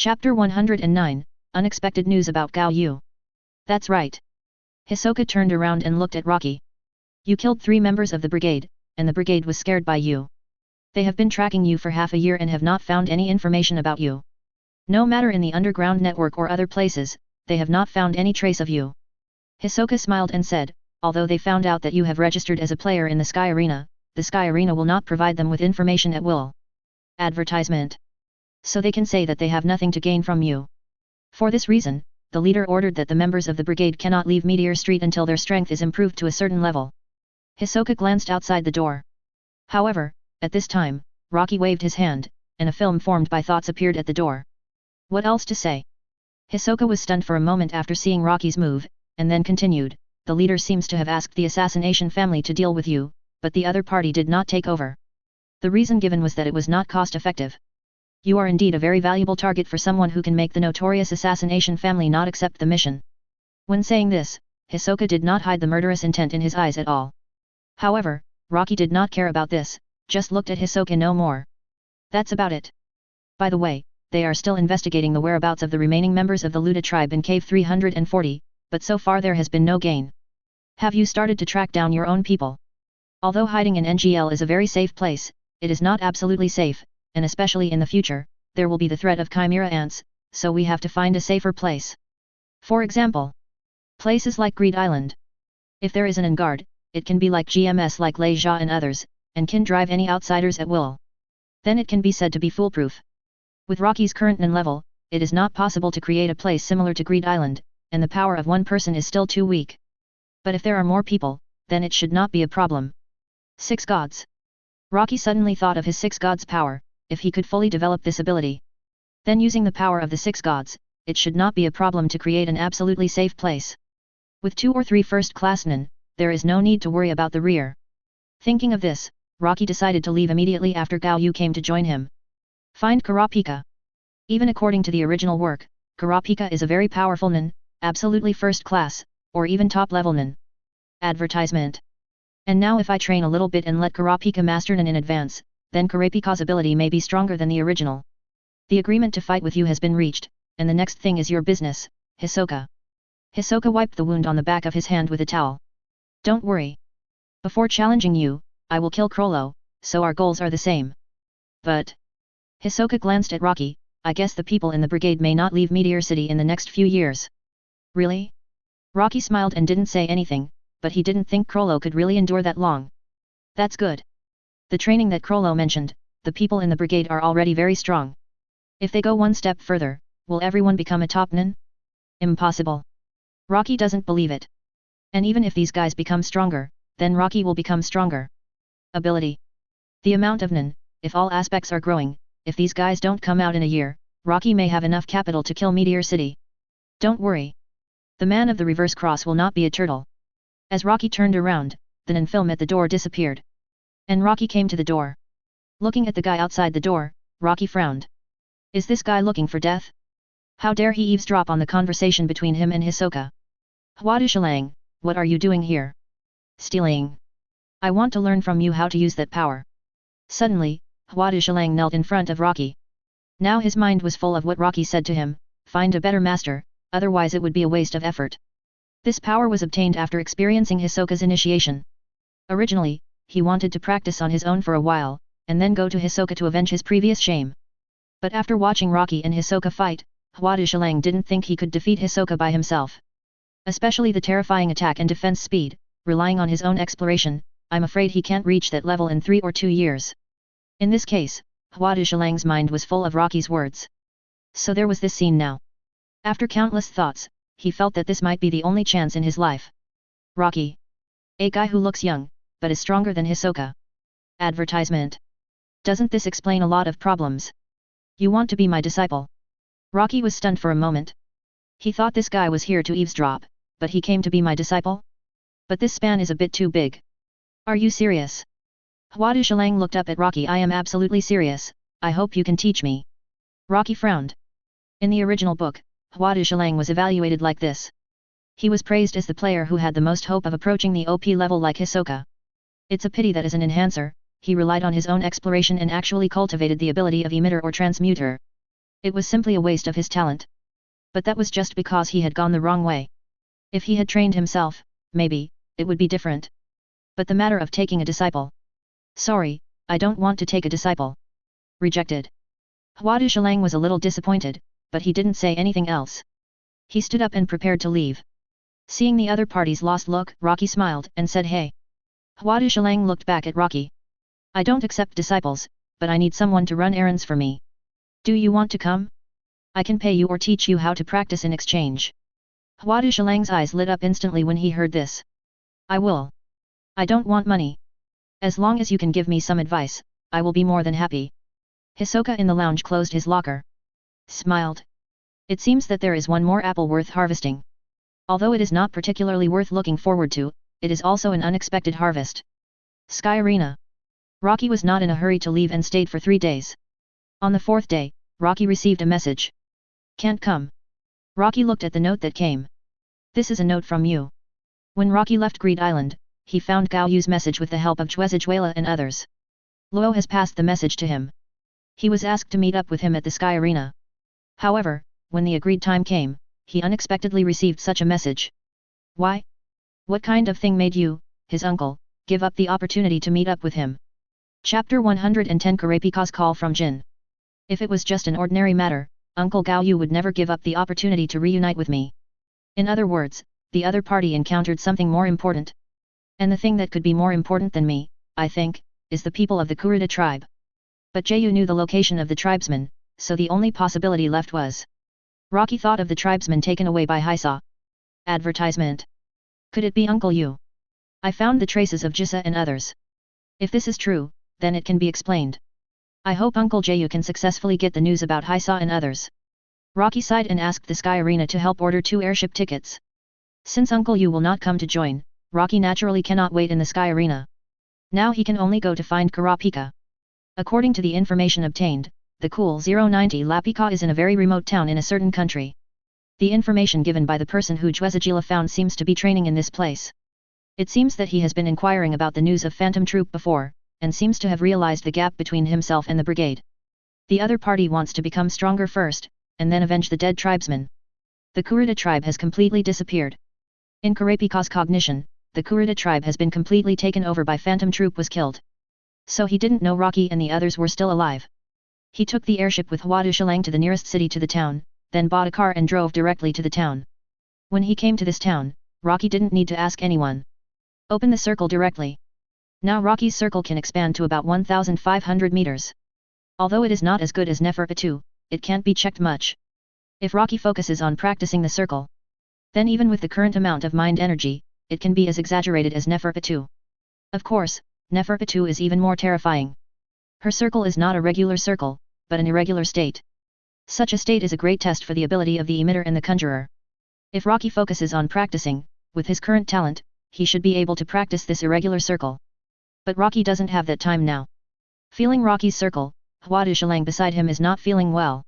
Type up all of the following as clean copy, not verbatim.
Chapter 109, Unexpected News about Gao Yu. That's right. Hisoka turned around and looked at Rocky. You killed 3 members of the brigade, and the brigade was scared by you. They have been tracking you for half a year and have not found any information about you. No matter in the underground network or other places, they have not found any trace of you. Hisoka smiled and said, although they found out that you have registered as a player in the Sky Arena, the Sky Arena will not provide them with information at will. Advertisement. So they can say that they have nothing to gain from you. For this reason, the leader ordered that the members of the brigade cannot leave Meteor Street until their strength is improved to a certain level. Hisoka glanced outside the door. However, at this time, Rocky waved his hand, and a film formed by thoughts appeared at the door. What else to say? Hisoka was stunned for a moment after seeing Rocky's move, and then continued, the leader seems to have asked the assassination family to deal with you, but the other party did not take over. The reason given was that it was not cost-effective. You are indeed a very valuable target for someone who can make the notorious assassination family not accept the mission. When saying this, Hisoka did not hide the murderous intent in his eyes at all. However, Rocky did not care about this, just looked at Hisoka no more. That's about it. By the way, they are still investigating the whereabouts of the remaining members of the Luda tribe in Cave 340, but so far there has been no gain. Have you started to track down your own people? Although hiding in NGL is a very safe place, it is not absolutely safe, and especially in the future, there will be the threat of chimera ants, so we have to find a safer place. For example, places like Greed Island. If there is an en-guard, it can be like GMS like Lei Jia and others, and can drive any outsiders at will. Then it can be said to be foolproof. With Rocky's current NN level, it is not possible to create a place similar to Greed Island, and the power of one person is still too weak. But if there are more people, then it should not be a problem. 6 gods. Rocky suddenly thought of his 6 gods' power. If he could fully develop this ability, then using the power of the 6 gods, it should not be a problem to create an absolutely safe place. With 2 or 3 first-class NN, there is no need to worry about the rear. Thinking of this, Rocky decided to leave immediately after Gao Yu came to join him. Find Kurapika. Even according to the original work, Kurapika is a very powerful NN, absolutely first class, or even top level NN. Advertisement. And now if I train a little bit and let Kurapika master NN in advance, then Kurapika's ability may be stronger than the original. The agreement to fight with you has been reached, and the next thing is your business, Hisoka. Hisoka wiped the wound on the back of his hand with a towel. Don't worry. Before challenging you, I will kill Crollo, so our goals are the same. But... Hisoka glanced at Rocky, I guess the people in the brigade may not leave Meteor City in the next few years. Really? Rocky smiled and didn't say anything, but he didn't think Crollo could really endure that long. That's good. The training that Crollo mentioned, the people in the brigade are already very strong. If they go one step further, will everyone become a top NN? Impossible. Rocky doesn't believe it. And even if these guys become stronger, then Rocky will become stronger. Ability. The amount of NN, if all aspects are growing, if these guys don't come out in a year, Rocky may have enough capital to kill Meteor City. Don't worry. The man of the reverse cross will not be a turtle. As Rocky turned around, the NN film at the door disappeared. And Rocky came to the door. Looking at the guy outside the door, Rocky frowned. Is this guy looking for death? How dare he eavesdrop on the conversation between him and Hisoka? Huadushilang, what are you doing here? Stealing. I want to learn from you how to use that power. Suddenly, Huadushilang knelt in front of Rocky. Now his mind was full of what Rocky said to him, find a better master, otherwise it would be a waste of effort. This power was obtained after experiencing Hisoka's initiation. Originally, he wanted to practice on his own for a while, and then go to Hisoka to avenge his previous shame. But after watching Rocky and Hisoka fight, Huadushilang didn't think he could defeat Hisoka by himself. Especially the terrifying attack and defense speed, relying on his own exploration, I'm afraid he can't reach that level in 3 or 2 years. In this case, Huadushilang's mind was full of Rocky's words. So there was this scene now. After countless thoughts, he felt that this might be the only chance in his life. Rocky. A guy who looks young, but is stronger than Hisoka. Advertisement. Doesn't this explain a lot of problems? You want to be my disciple? Rocky was stunned for a moment. He thought this guy was here to eavesdrop, but he came to be my disciple? But this span is a bit too big. Are you serious? Huadushilang looked up at Rocky. I am absolutely serious, I hope you can teach me. Rocky frowned. In the original book, Huadushilang was evaluated like this. He was praised as the player who had the most hope of approaching the OP level like Hisoka. It's a pity that as an enhancer, he relied on his own exploration and actually cultivated the ability of emitter or transmuter. It was simply a waste of his talent. But that was just because he had gone the wrong way. If he had trained himself, maybe, it would be different. But the matter of taking a disciple. Sorry, I don't want to take a disciple. Rejected. Hua Dushilang was a little disappointed, but he didn't say anything else. He stood up and prepared to leave. Seeing the other party's lost look, Rocky smiled and said hey. Hua Dushilang looked back at Rocky. I don't accept disciples, but I need someone to run errands for me. Do you want to come? I can pay you or teach you how to practice in exchange. Hua Dushilang's eyes lit up instantly when he heard this. I will. I don't want money. As long as you can give me some advice, I will be more than happy. Hisoka in the lounge closed his locker. Smiled. It seems that there is one more apple worth harvesting. Although it is not particularly worth looking forward to, it is also an unexpected harvest. Sky Arena. Rocky was not in a hurry to leave and stayed for 3 days. On the 4th day, Rocky received a message. Can't come. Rocky looked at the note that came. This is a note from you. When Rocky left Greed Island, he found Gao Yu's message with the help of Juezijuela and others. Luo has passed the message to him. He was asked to meet up with him at the Sky Arena. However, when the agreed time came, he unexpectedly received such a message. Why? What kind of thing made you, his uncle, give up the opportunity to meet up with him? Chapter 110 Kurapika's Call from Jin. If it was just an ordinary matter, Uncle Gao Yu would never give up the opportunity to reunite with me. In other words, the other party encountered something more important. And the thing that could be more important than me, I think, is the people of the Kurta tribe. But Jayu knew the location of the tribesmen, so the only possibility left was. Rocky thought of the tribesmen taken away by Haisa. Advertisement. Could it be Uncle Yu? I found the traces of Jisa and others. If this is true, then it can be explained. I hope Uncle Jayu can successfully get the news about Haisa and others. Rocky sighed and asked the Sky Arena to help order 2 airship tickets. Since Uncle Yu will not come to join, Rocky naturally cannot wait in the Sky Arena. Now he can only go to find Kurapika. According to the information obtained, the Cool 090 Lapika is in a very remote town in a certain country. The information given by the person who Juezajila found seems to be training in this place. It seems that he has been inquiring about the news of Phantom Troop before, and seems to have realized the gap between himself and the brigade. The other party wants to become stronger first, and then avenge the dead tribesmen. The Kurta tribe has completely disappeared. In Kurapika's cognition, the Kurta tribe has been completely taken over by Phantom Troop was killed. So he didn't know Rocky and the others were still alive. He took the airship with Hua Dushilang to the nearest city to the town, then bought a car and drove directly to the town. When he came to this town, Rocky didn't need to ask anyone. Open the circle directly. Now Rocky's circle can expand to about 1,500 meters. Although it is not as good as Neferpitu, it can't be checked much. If Rocky focuses on practicing the circle, then even with the current amount of mind energy, it can be as exaggerated as Neferpitu. Of course, Neferpitu is even more terrifying. Her circle is not a regular circle, but an irregular state. Such a state is a great test for the ability of the emitter and the conjurer. If Rocky focuses on practicing, with his current talent, he should be able to practice this irregular circle. But Rocky doesn't have that time now. Feeling Rocky's circle, Hua Dushilang beside him is not feeling well.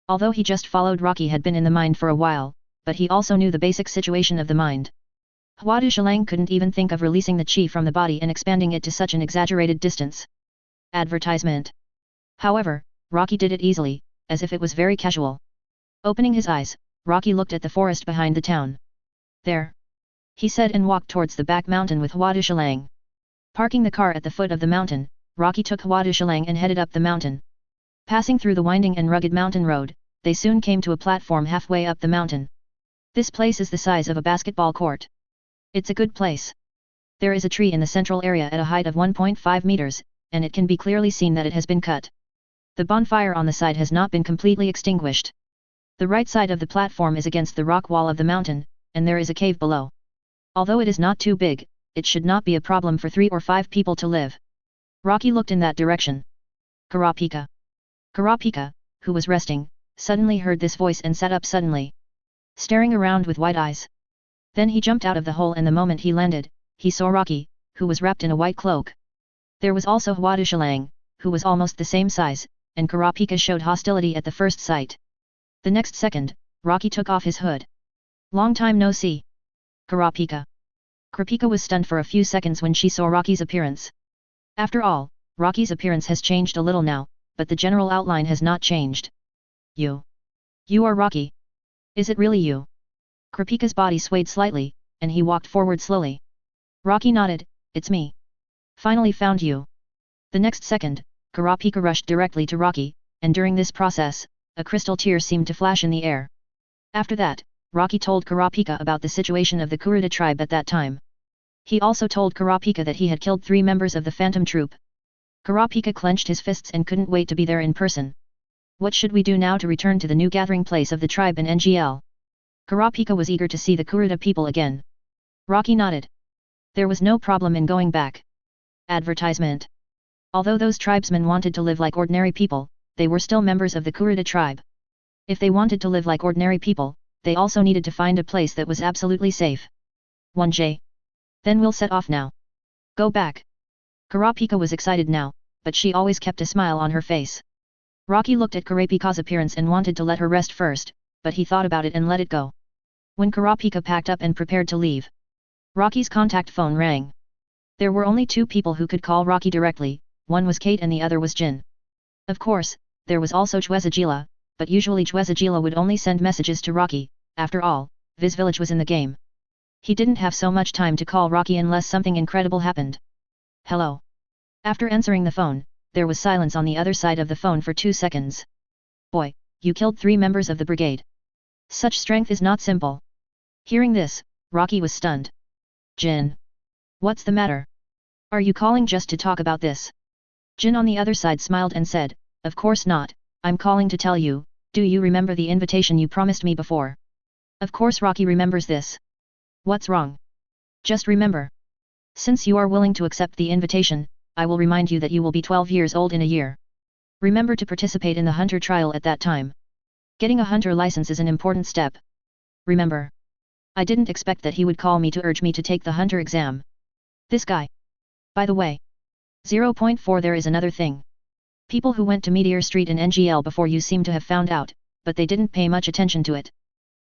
Although he just followed Rocky had been in the mind for a while, but he also knew the basic situation of the mind. Hua Dushilang couldn't even think of releasing the chi from the body and expanding it to such an exaggerated distance. Advertisement. However, Rocky did it easily, as if it was very casual. Opening his eyes, Rocky looked at the forest behind the town. There. He said and walked towards the back mountain with Hua Dushilang. Parking the car at the foot of the mountain, Rocky took Hua Dushilang and headed up the mountain. Passing through the winding and rugged mountain road, they soon came to a platform halfway up the mountain. This place is the size of a basketball court. It's a good place. There is a tree in the central area at a height of 1.5 meters, and it can be clearly seen that it has been cut. The bonfire on the side has not been completely extinguished. The right side of the platform is against the rock wall of the mountain, and there is a cave below. Although it is not too big, it should not be a problem for 3 or 5 people to live. Rocky looked in that direction. Kurapika. Kurapika, who was resting, suddenly heard this voice and sat up suddenly, staring around with wide eyes. Then he jumped out of the hole, and the moment he landed, he saw Rocky, who was wrapped in a white cloak. There was also Hua Dushilang, who was almost the same size, and Kurapika showed hostility at the first sight. The next second, Rocky took off his hood. Long time no see. Kurapika. Kurapika was stunned for a few seconds when she saw Rocky's appearance. After all, Rocky's appearance has changed a little now, but the general outline has not changed. You. You are Rocky. Is it really you? Kurapika's body swayed slightly, and he walked forward slowly. Rocky nodded, it's me. Finally found you. The next second, Kurapika rushed directly to Rocky, and during this process, a crystal tear seemed to flash in the air. After that, Rocky told Kurapika about the situation of the Kurta tribe at that time. He also told Kurapika that he had killed 3 members of the phantom troop. Kurapika clenched his fists and couldn't wait to be there in person. What should we do now to return to the new gathering place of the tribe in NGL? Kurapika was eager to see the Kurta people again. Rocky nodded. There was no problem in going back. Advertisement. Although those tribesmen wanted to live like ordinary people, they were still members of the Kurta tribe. If they wanted to live like ordinary people, they also needed to find a place that was absolutely safe. 1J. Then we'll set off now. Go back. Kurapika was excited now, but she always kept a smile on her face. Rocky looked at Kurapika's appearance and wanted to let her rest first, but he thought about it and let it go. When Kurapika packed up and prepared to leave, Rocky's contact phone rang. There were only 2 people who could call Rocky directly, one was Kate and the other was Jin. Of course, there was also Chwezagila, but usually Chwezagila would only send messages to Rocky. After all, Viz Village was in the game. He didn't have so much time to call Rocky unless something incredible happened. Hello. After answering the phone, there was silence on the other side of the phone for 2 seconds. Boy, you killed 3 members of the brigade. Such strength is not simple. Hearing this, Rocky was stunned. Jin. What's the matter? Are you calling just to talk about this? Jin on the other side smiled and said, of course not, I'm calling to tell you, do you remember the invitation you promised me before? Of course Rocky remembers this. What's wrong? Just remember. Since you are willing to accept the invitation, I will remind you that you will be 12 years old in a year. Remember to participate in the hunter trial at that time. Getting a hunter license is an important step. Remember. I didn't expect that he would call me to urge me to take the hunter exam. This guy. By the way. 0.4 There is another thing. People who went to Meteor Street in NGL before you seem to have found out, but they didn't pay much attention to it.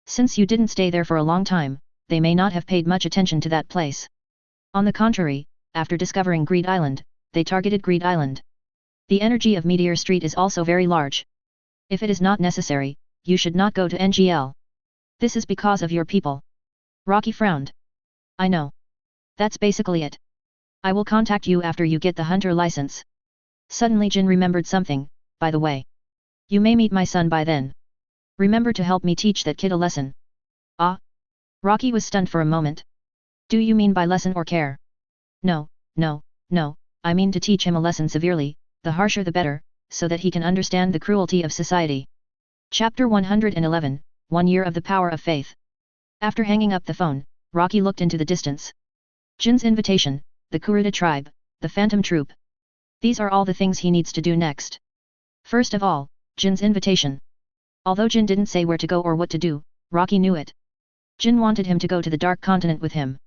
Since you didn't stay there for a long time, they may not have paid much attention to that place. On the contrary, after discovering Greed Island, they targeted Greed Island. The energy of Meteor Street is also very large. If it is not necessary, you should not go to NGL. This is because of your people. Rocky frowned. I know. That's basically it. I will contact you after you get the hunter license. Suddenly Jin remembered something, by the way. You may meet my son by then. Remember to help me teach that kid a lesson. Ah? Rocky was stunned for a moment. Do you mean by lesson or care? No, I mean to teach him a lesson severely, the harsher the better, so that he can understand the cruelty of society. Chapter 111, 1 Year of the Power of Faith. After hanging up the phone, Rocky looked into the distance. Jin's invitation, the Kurta tribe, the phantom troop. These are all the things he needs to do next. First of all, Jin's invitation. Although Jin didn't say where to go or what to do, Rocky knew it. Jin wanted him to go to the Dark Continent with him.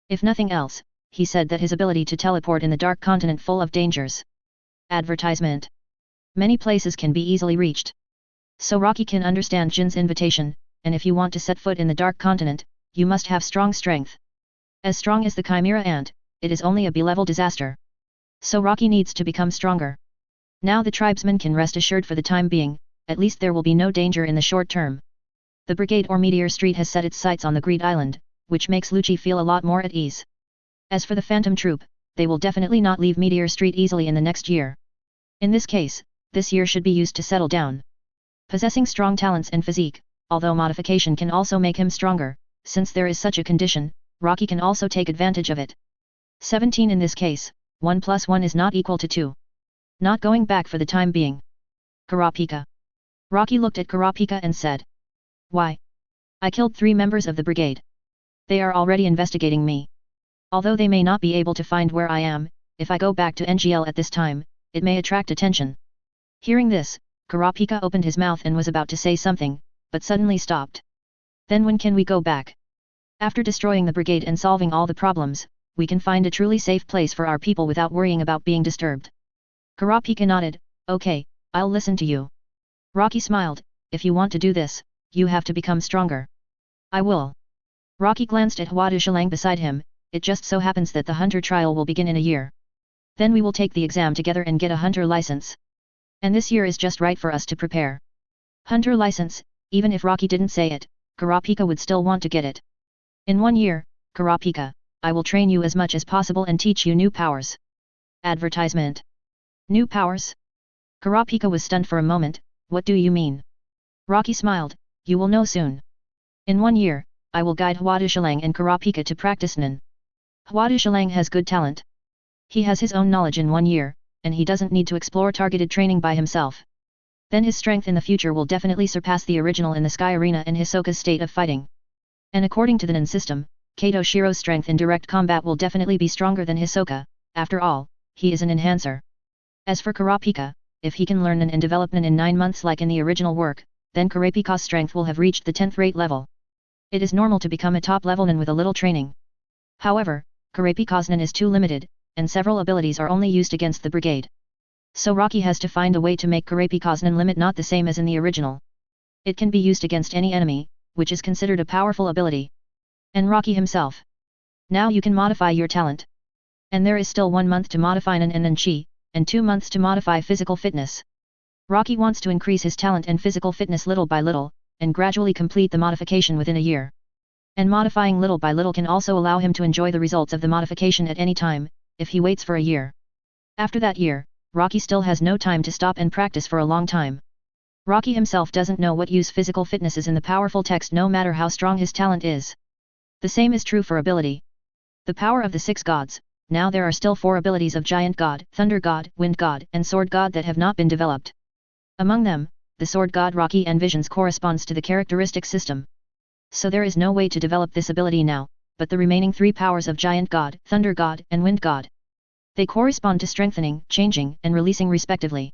If nothing else, he said that his ability to teleport in the Dark Continent full of dangers. Advertisement. Many places can be easily reached. So Rocky can understand Jin's invitation, and if you want to set foot in the Dark Continent, you must have strong strength. As strong as the Chimera Ant, it is only a B-level disaster. So Rocky needs to become stronger. Now the tribesmen can rest assured for the time being, at least there will be no danger in the short term. The brigade or Meteor Street has set its sights on the Greed Island, which makes Lucci feel a lot more at ease. As for the Phantom Troop, they will definitely not leave Meteor Street easily in the next year. In this case, this year should be used to settle down. Possessing strong talents and physique, although modification can also make him stronger, since there is such a condition, Rocky can also take advantage of it. 17 In this case, 1 plus 1 is not equal to 2. Not going back for the time being. Kurapika. Rocky looked at Kurapika and said. Why? I killed 3 members of the brigade. They are already investigating me. Although they may not be able to find where I am, if I go back to NGL at this time, it may attract attention. Hearing this, Kurapika opened his mouth and was about to say something, but suddenly stopped. Then when can we go back? After destroying the brigade and solving all the problems, we can find a truly safe place for our people without worrying about being disturbed. Kurapika nodded, okay, I'll listen to you. Rocky smiled, if you want to do this, you have to become stronger. I will. Rocky glanced at Huadushalang beside him, it just so happens that the hunter trial will begin in a year. Then we will take the exam together and get a hunter license. And this year is just right for us to prepare. Hunter license, even if Rocky didn't say it, Kurapika would still want to get it. In 1 year, Kurapika, I will train you as much as possible and teach you new powers. Advertisement. New powers? Kurapika was stunned for a moment. What do you mean? Rocky smiled, you will know soon. In 1 year, I will guide Huadishalang and Kurapika to practice Nen. Huadishalang has good talent. He has his own knowledge in 1 year, and he doesn't need to explore targeted training by himself. Then his strength in the future will definitely surpass the original in the Sky Arena and Hisoka's state of fighting. And according to the Nen system, Kato Shiro's strength in direct combat will definitely be stronger than Hisoka. After all, he is an enhancer. As for Kurapika, if he can learn Nen and develop Nen in 9 months like in the original work, then Kurapika's strength will have reached the 10th rate level. It is normal to become a top level Nen with a little training. However, Kurapika's Nen is too limited, and several abilities are only used against the brigade. So Rocky has to find a way to make Kurapika's Nen limit not the same as in the original. It can be used against any enemy, which is considered a powerful ability. And Rocky himself. Now you can modify your talent. And there is still 1 month to modify Nen and Chi, and 2 months to modify physical fitness. Rocky wants to increase his talent and physical fitness little by little, and gradually complete the modification within a year. And modifying little by little can also allow him to enjoy the results of the modification at any time, if he waits for a year. After that year, Rocky still has no time to stop and practice for a long time. Rocky himself doesn't know what use physical fitness is in the powerful text no matter how strong his talent is. The same is true for ability. The power of the 6 gods, now there are still 4 abilities of Giant God, Thunder God, Wind God, and Sword God that have not been developed. Among them, the Sword God Rocky envisions corresponds to the characteristic system. So there is no way to develop this ability now, but the remaining 3 powers of Giant God, Thunder God, and Wind God. They correspond to strengthening, changing, and releasing respectively.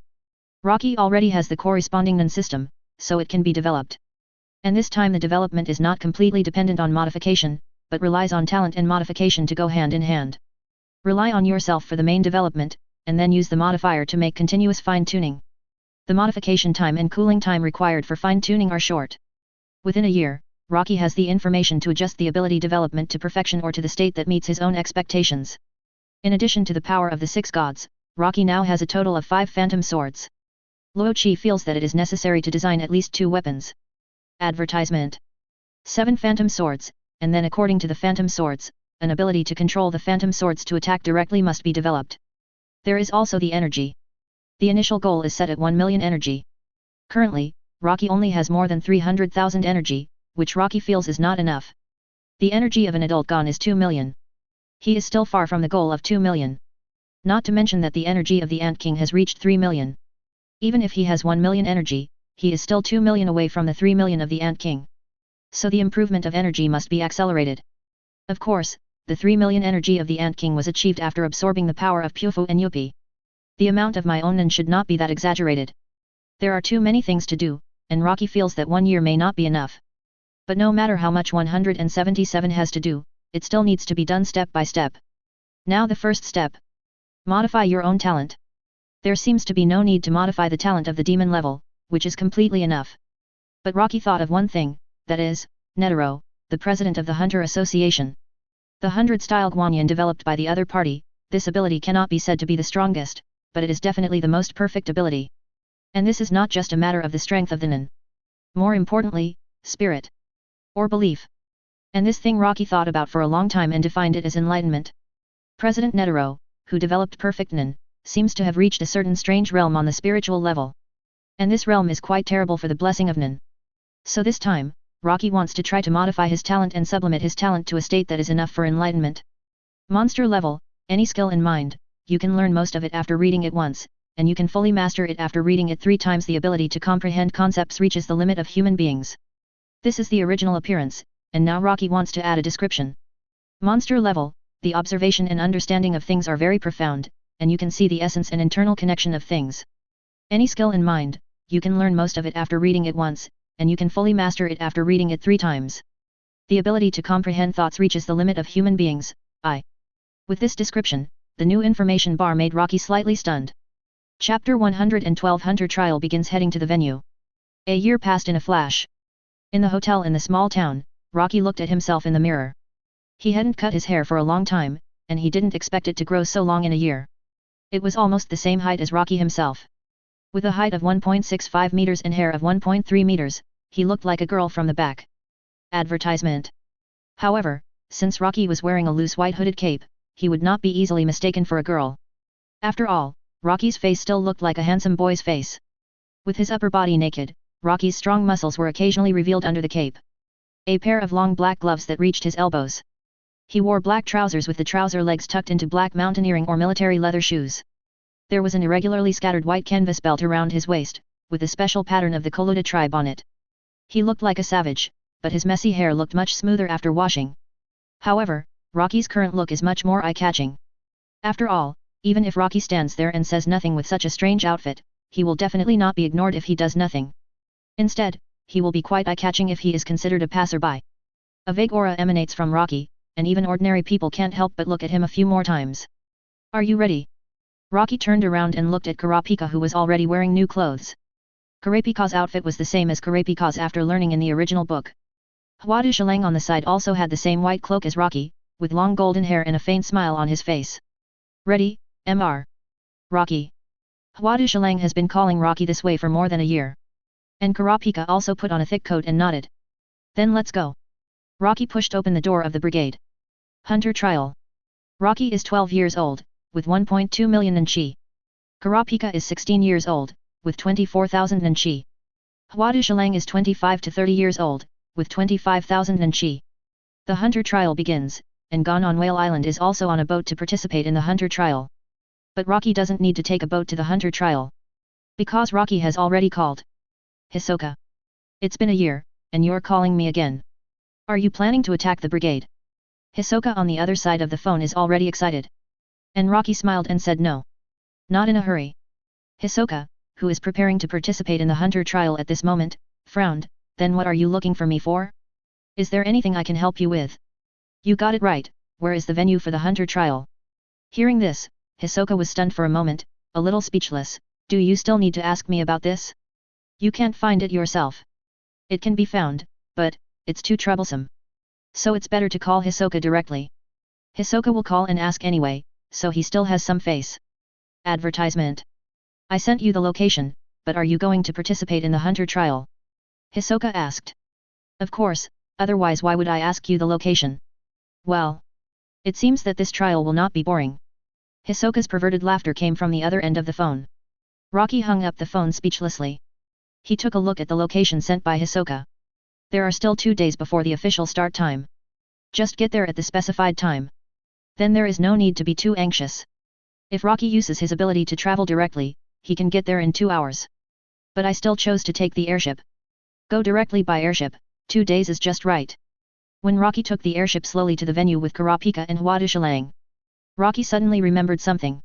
Rocky already has the corresponding Nen system, so it can be developed. And this time the development is not completely dependent on modification, but relies on talent and modification to go hand in hand. Rely on yourself for the main development, and then use the modifier to make continuous fine-tuning. The modification time and cooling time required for fine-tuning are short. Within a year, Rocky has the information to adjust the ability development to perfection or to the state that meets his own expectations. In addition to the power of the 6 gods, Rocky now has a total of 5 phantom swords. Luo Qi feels that it is necessary to design at least 2 weapons. Advertisement. 7 phantom swords, and then according to the phantom swords, an ability to control the phantom swords to attack directly must be developed. There is also the energy. The initial goal is set at 1 million energy. Currently, Rocky only has more than 300,000 energy, which Rocky feels is not enough. The energy of an adult Gon is 2 million. He is still far from the goal of 2 million. Not to mention that the energy of the Ant King has reached 3 million. Even if he has 1 million energy, he is still 2 million away from the 3 million of the Ant King. So the improvement of energy must be accelerated. Of course, the 3 million energy of the Ant King was achieved after absorbing the power of Pufu and Yupi. The amount of my own Nen should not be that exaggerated. There are too many things to do, and Rocky feels that 1 year may not be enough. But no matter how much 177 has to do, it still needs to be done step by step. Now the first step. Modify your own talent. There seems to be no need to modify the talent of the demon level, which is completely enough. But Rocky thought of one thing, that is, Netero, the president of the Hunter Association. The 100-style Guanyin developed by the other party, this ability cannot be said to be the strongest, but it is definitely the most perfect ability. And this is not just a matter of the strength of the Nen. More importantly, spirit. Or belief. And this thing Rocky thought about for a long time and defined it as enlightenment. President Netero, who developed perfect Nen, seems to have reached a certain strange realm on the spiritual level. And this realm is quite terrible for the blessing of Nen. So this time, Rocky wants to try to modify his talent and sublimate his talent to a state that is enough for enlightenment. Monster level, any skill in mind, you can learn most of it after reading it once, and you can fully master it after reading it 3 times. The ability to comprehend concepts reaches the limit of human beings. This is the original appearance, and now Rocky wants to add a description. Monster level, the observation and understanding of things are very profound, and you can see the essence and internal connection of things. Any skill in mind, you can learn most of it after reading it once, and you can fully master it after reading it 3 times. The ability to comprehend thoughts reaches the limit of human beings. With this description, the new information bar made Rocky slightly stunned. Chapter 112 Hunter Trial begins. Heading to the venue. A year passed in a flash. In the hotel in the small town, Rocky looked at himself in the mirror. He hadn't cut his hair for a long time, and he didn't expect it to grow so long in a year. It was almost the same height as Rocky himself. With a height of 1.65 meters and hair of 1.3 meters, he looked like a girl from the back. Advertisement. However, since Rocky was wearing a loose white hooded cape, he would not be easily mistaken for a girl. After all, Rocky's face still looked like a handsome boy's face. With his upper body naked, Rocky's strong muscles were occasionally revealed under the cape. A pair of long black gloves that reached his elbows. He wore black trousers with the trouser legs tucked into black mountaineering or military leather shoes. There was an irregularly scattered white canvas belt around his waist, with a special pattern of the Kurta tribe on it. He looked like a savage, but his messy hair looked much smoother after washing. However, Rocky's current look is much more eye-catching. After all, even if Rocky stands there and says nothing with such a strange outfit, he will definitely not be ignored if he does nothing. Instead, he will be quite eye-catching if he is considered a passerby. A vague aura emanates from Rocky, and even ordinary people can't help but look at him a few more times. Are you ready? Rocky turned around and looked at Kurapika, who was already wearing new clothes. Kurapika's outfit was the same as Kurapika's after learning in the original book. Hwadu Shalang on the side also had the same white cloak as Rocky, with long golden hair and a faint smile on his face. Ready, Mr. Rocky. Hwadu Shalang has been calling Rocky this way for more than a year. And Kurapika also put on a thick coat and nodded. Then let's go. Rocky pushed open the door of the brigade. Hunter Trial. Rocky is 12 years old, with 1.2 million in chi. Kurapika is 16 years old, with 24,000 in chi. Hwadu Shalang is 25 to 30 years old, with 25,000 in chi. The Hunter Trial begins, and Gon on Whale Island is also on a boat to participate in the Hunter Trial. But Rocky doesn't need to take a boat to the Hunter Trial. Because Rocky has already called. Hisoka. It's been a year, and you're calling me again. Are you planning to attack the brigade? Hisoka on the other side of the phone is already excited. And Rocky smiled and said no. Not in a hurry. Hisoka, who is preparing to participate in the Hunter Trial at this moment, frowned. Then what are you looking for me for? Is there anything I can help you with? You got it right, where is the venue for the Hunter Trial? Hearing this, Hisoka was stunned for a moment, a little speechless. Do you still need to ask me about this? You can't find it yourself. It can be found, but it's too troublesome. So it's better to call Hisoka directly. Hisoka will call and ask anyway, so he still has some face. Advertisement. I sent you the location, but are you going to participate in the Hunter Trial? Hisoka asked. Of course, otherwise why would I ask you the location? Well. It seems that this trial will not be boring. Hisoka's perverted laughter came from the other end of the phone. Rocky hung up the phone speechlessly. He took a look at the location sent by Hisoka. There are still 2 days before the official start time. Just get there at the specified time. Then there is no need to be too anxious. If Rocky uses his ability to travel directly, he can get there in 2 hours. But I still chose to take the airship. Go directly by airship, 2 days is just right. When Rocky took the airship slowly to the venue with Kurapika and Hwadu Shalang, Rocky suddenly remembered something.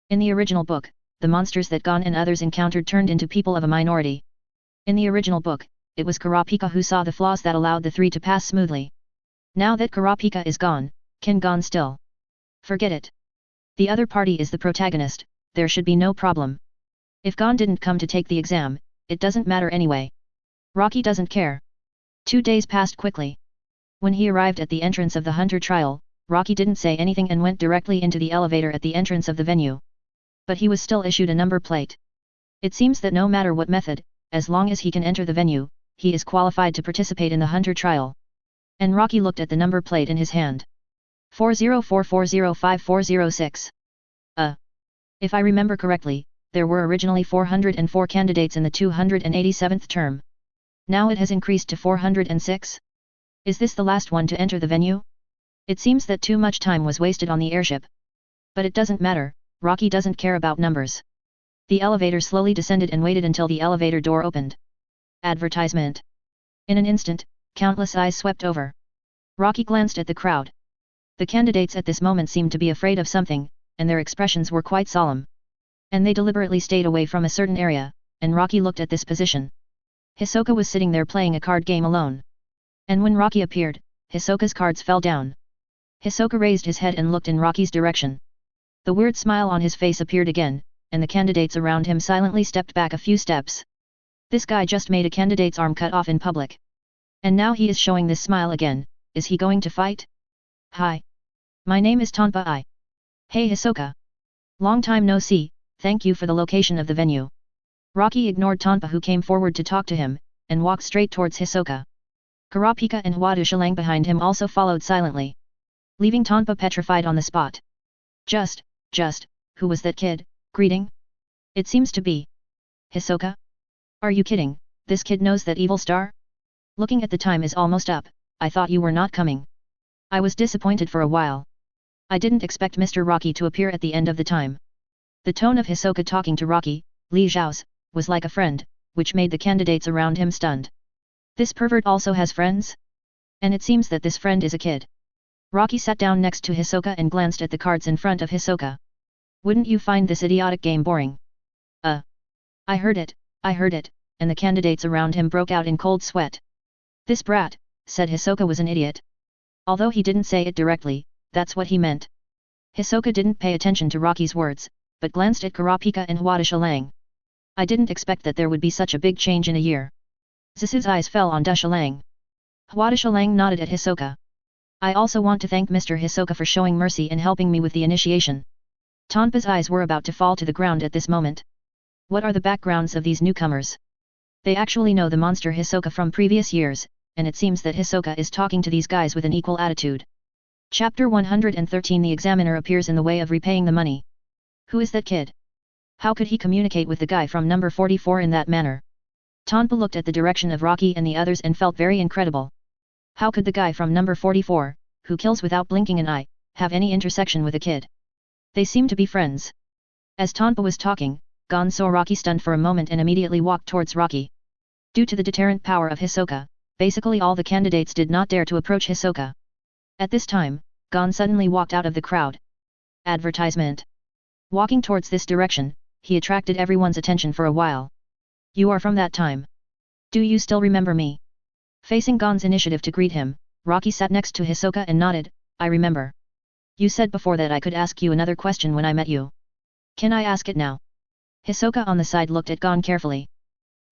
In the original book, the monsters that Gon and others encountered turned into people of a minority. In the original book, it was Kurapika who saw the flaws that allowed the three to pass smoothly. Now that Kurapika is gone, can Gon still? Forget it. The other party is the protagonist, there should be no problem. If Gon didn't come to take the exam, it doesn't matter anyway. Rocky doesn't care. 2 days passed quickly. When he arrived at the entrance of the Hunter Trial, Rocky didn't say anything and went directly into the elevator at the entrance of the venue. But he was still issued a number plate. It seems that no matter what method, as long as he can enter the venue, he is qualified to participate in the Hunter Trial. And Rocky looked at the number plate in his hand. 40440546. If I remember correctly, there were originally 404 candidates in the 287th term. Now it has increased to 406? Is this the last one to enter the venue? It seems that too much time was wasted on the airship. But it doesn't matter, Rocky doesn't care about numbers. The elevator slowly descended and waited until the elevator door opened. Advertisement. In an instant, countless eyes swept over. Rocky glanced at the crowd. The candidates at this moment seemed to be afraid of something, and their expressions were quite solemn. And they deliberately stayed away from a certain area, and Rocky looked at this position. Hisoka was sitting there playing a card game alone. And when Rocky appeared, Hisoka's cards fell down. Hisoka raised his head and looked in Rocky's direction. The weird smile on his face appeared again, and the candidates around him silently stepped back a few steps. This guy just made a candidate's arm cut off in public. And now he is showing this smile again. Is he going to fight? Hi. My name is Tonpa I. Hey Hisoka. Long time no see, thank you for the location of the venue. Rocky ignored Tonpa who came forward to talk to him, and walked straight towards Hisoka. Kurapika and Huadushilang behind him also followed silently, leaving Tonpa petrified on the spot. Just, who was that kid, greeting? It seems to be Hisoka? Are you kidding, this kid knows that evil star? Looking at the time is almost up, I thought you were not coming. I was disappointed for a while. I didn't expect Mr. Rocky to appear at the end of the time. The tone of Hisoka talking to Rocky, Li Zhao's, was like a friend, which made the candidates around him stunned. This pervert also has friends? And it seems that this friend is a kid. Rocky sat down next to Hisoka and glanced at the cards in front of Hisoka. Wouldn't you find this idiotic game boring? I heard it, and the candidates around him broke out in cold sweat. This brat, said Hisoka was an idiot. Although he didn't say it directly, that's what he meant. Hisoka didn't pay attention to Rocky's words, but glanced at Kurapika and Huadushilang. I didn't expect that there would be such a big change in a year. Zisu's eyes fell on Dushilang. Huadushilang nodded at Hisoka. I also want to thank Mr. Hisoka for showing mercy and helping me with the initiation. Tonpa's eyes were about to fall to the ground at this moment. What are the backgrounds of these newcomers? They actually know the monster Hisoka from previous years, and it seems that Hisoka is talking to these guys with an equal attitude. Chapter 113 The examiner appears in the way of repaying the money. Who is that kid? How could he communicate with the guy from number 44 in that manner? Tonpa looked at the direction of Rocky and the others and felt very incredible. How could the guy from number 44, who kills without blinking an eye, have any intersection with a kid? They seem to be friends. As Tonpa was talking, Gon saw Rocky stunned for a moment and immediately walked towards Rocky. Due to the deterrent power of Hisoka, basically all the candidates did not dare to approach Hisoka. At this time, Gon suddenly walked out of the crowd. Advertisement. Walking towards this direction, he attracted everyone's attention for a while. You are from that time. Do you still remember me? Facing Gon's initiative to greet him, Rocky sat next to Hisoka and nodded, I remember. You said before that I could ask you another question when I met you. Can I ask it now? Hisoka on the side looked at Gon carefully.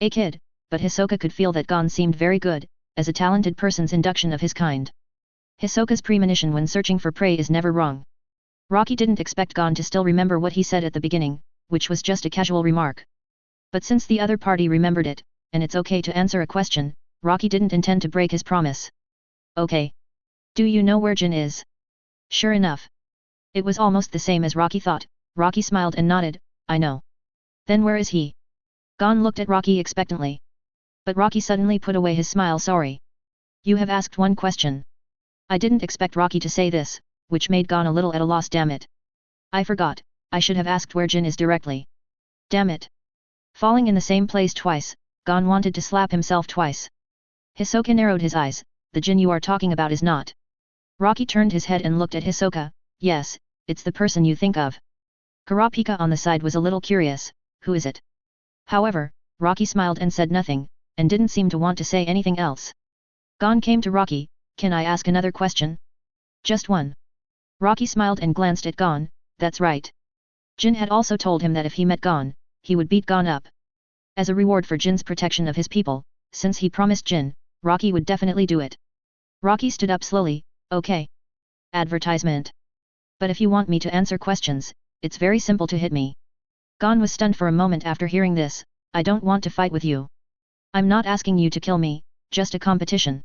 A kid, but Hisoka could feel that Gon seemed very good, as a talented person's induction of his kind. Hisoka's premonition when searching for prey is never wrong. Rocky didn't expect Gon to still remember what he said at the beginning, which was just a casual remark. But since the other party remembered it, and it's okay to answer a question, Rocky didn't intend to break his promise. Okay. Do you know where Jin is? Sure enough. It was almost the same as Rocky thought. Rocky smiled and nodded, I know. Then where is he? Gon looked at Rocky expectantly. But Rocky suddenly put away his smile. Sorry. You have asked one question. I didn't expect Rocky to say this, which made Gon a little at a loss. Damn it. I forgot, I should have asked where Jin is directly. Damn it. Falling in the same place twice, Gon wanted to slap himself twice. Hisoka narrowed his eyes, the Jin you are talking about is not. Rocky turned his head and looked at Hisoka, yes, it's the person you think of. Kurapika on the side was a little curious, who is it? However, Rocky smiled and said nothing, and didn't seem to want to say anything else. Gon came to Rocky, can I ask another question? Just one. Rocky smiled and glanced at Gon, that's right. Jin had also told him that if he met Gon, he would beat Gon up. As a reward for Jin's protection of his people, since he promised Jin, Rocky would definitely do it. Rocky stood up slowly, okay. Advertisement. But if you want me to answer questions, it's very simple to hit me. Gon was stunned for a moment after hearing this, I don't want to fight with you. I'm not asking you to kill me, just a competition.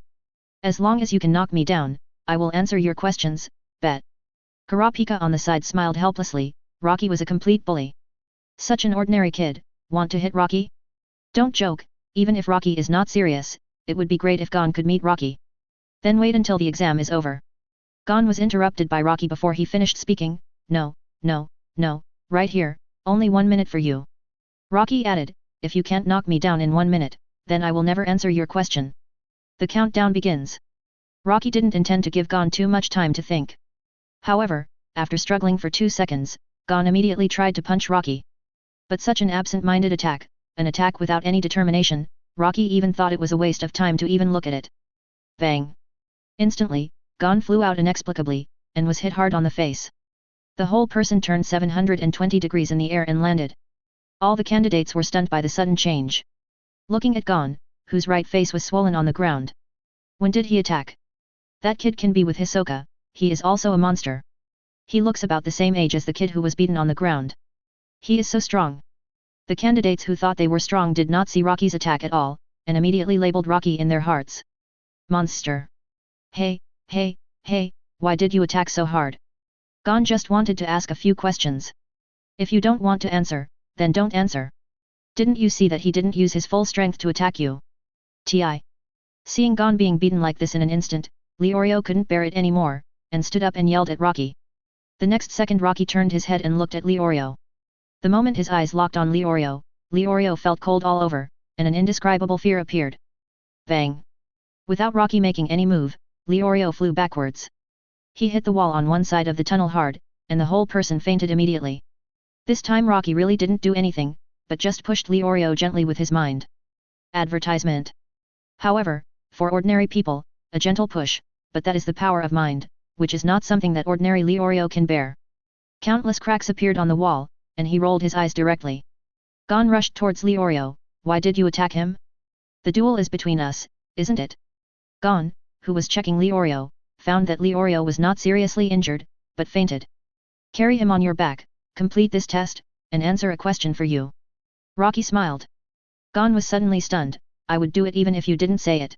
As long as you can knock me down, I will answer your questions, bet. Kurapika on the side smiled helplessly, Rocky was a complete bully. Such an ordinary kid, want to hit Rocky? Don't joke, even if Rocky is not serious, it would be great if Gon could meet Rocky. Then wait until the exam is over. Gon was interrupted by Rocky before he finished speaking, no, right here, only 1 minute for you. Rocky added, if you can't knock me down in 1 minute, then I will never answer your question. The countdown begins. Rocky didn't intend to give Gon too much time to think. However, after struggling for 2 seconds, Gon immediately tried to punch Rocky. But such an absent-minded attack, an attack without any determination, Rocky even thought it was a waste of time to even look at it. Bang! Instantly, Gon flew out inexplicably, and was hit hard on the face. The whole person turned 720 degrees in the air and landed. All the candidates were stunned by the sudden change. Looking at Gon, whose right face was swollen on the ground. When did he attack? That kid can be with Hisoka, he is also a monster. He looks about the same age as the kid who was beaten on the ground. He is so strong. The candidates who thought they were strong did not see Rocky's attack at all, and immediately labeled Rocky in their hearts. Monster! Hey, why did you attack so hard? Gon just wanted to ask a few questions. If you don't want to answer, then don't answer. Didn't you see that he didn't use his full strength to attack you? Seeing Gon being beaten like this in an instant, Leorio couldn't bear it anymore, and stood up and yelled at Rocky. The next second Rocky turned his head and looked at Leorio. The moment his eyes locked on Leorio felt cold all over, and an indescribable fear appeared. Bang! Without Rocky making any move, Leorio flew backwards. He hit the wall on one side of the tunnel hard, and the whole person fainted immediately. This time Rocky really didn't do anything, but just pushed Leorio gently with his mind. Advertisement. However, for ordinary people, a gentle push, but that is the power of mind, which is not something that ordinary Leorio can bear. Countless cracks appeared on the wall, and he rolled his eyes directly. Gon rushed towards Leorio. Why did you attack him? The duel is between us, isn't it? Gon, who was checking Leorio, found that Leorio was not seriously injured, but fainted. Carry him on your back, complete this test, and answer a question for you. Rocky smiled. Gon was suddenly stunned. I would do it even if you didn't say it.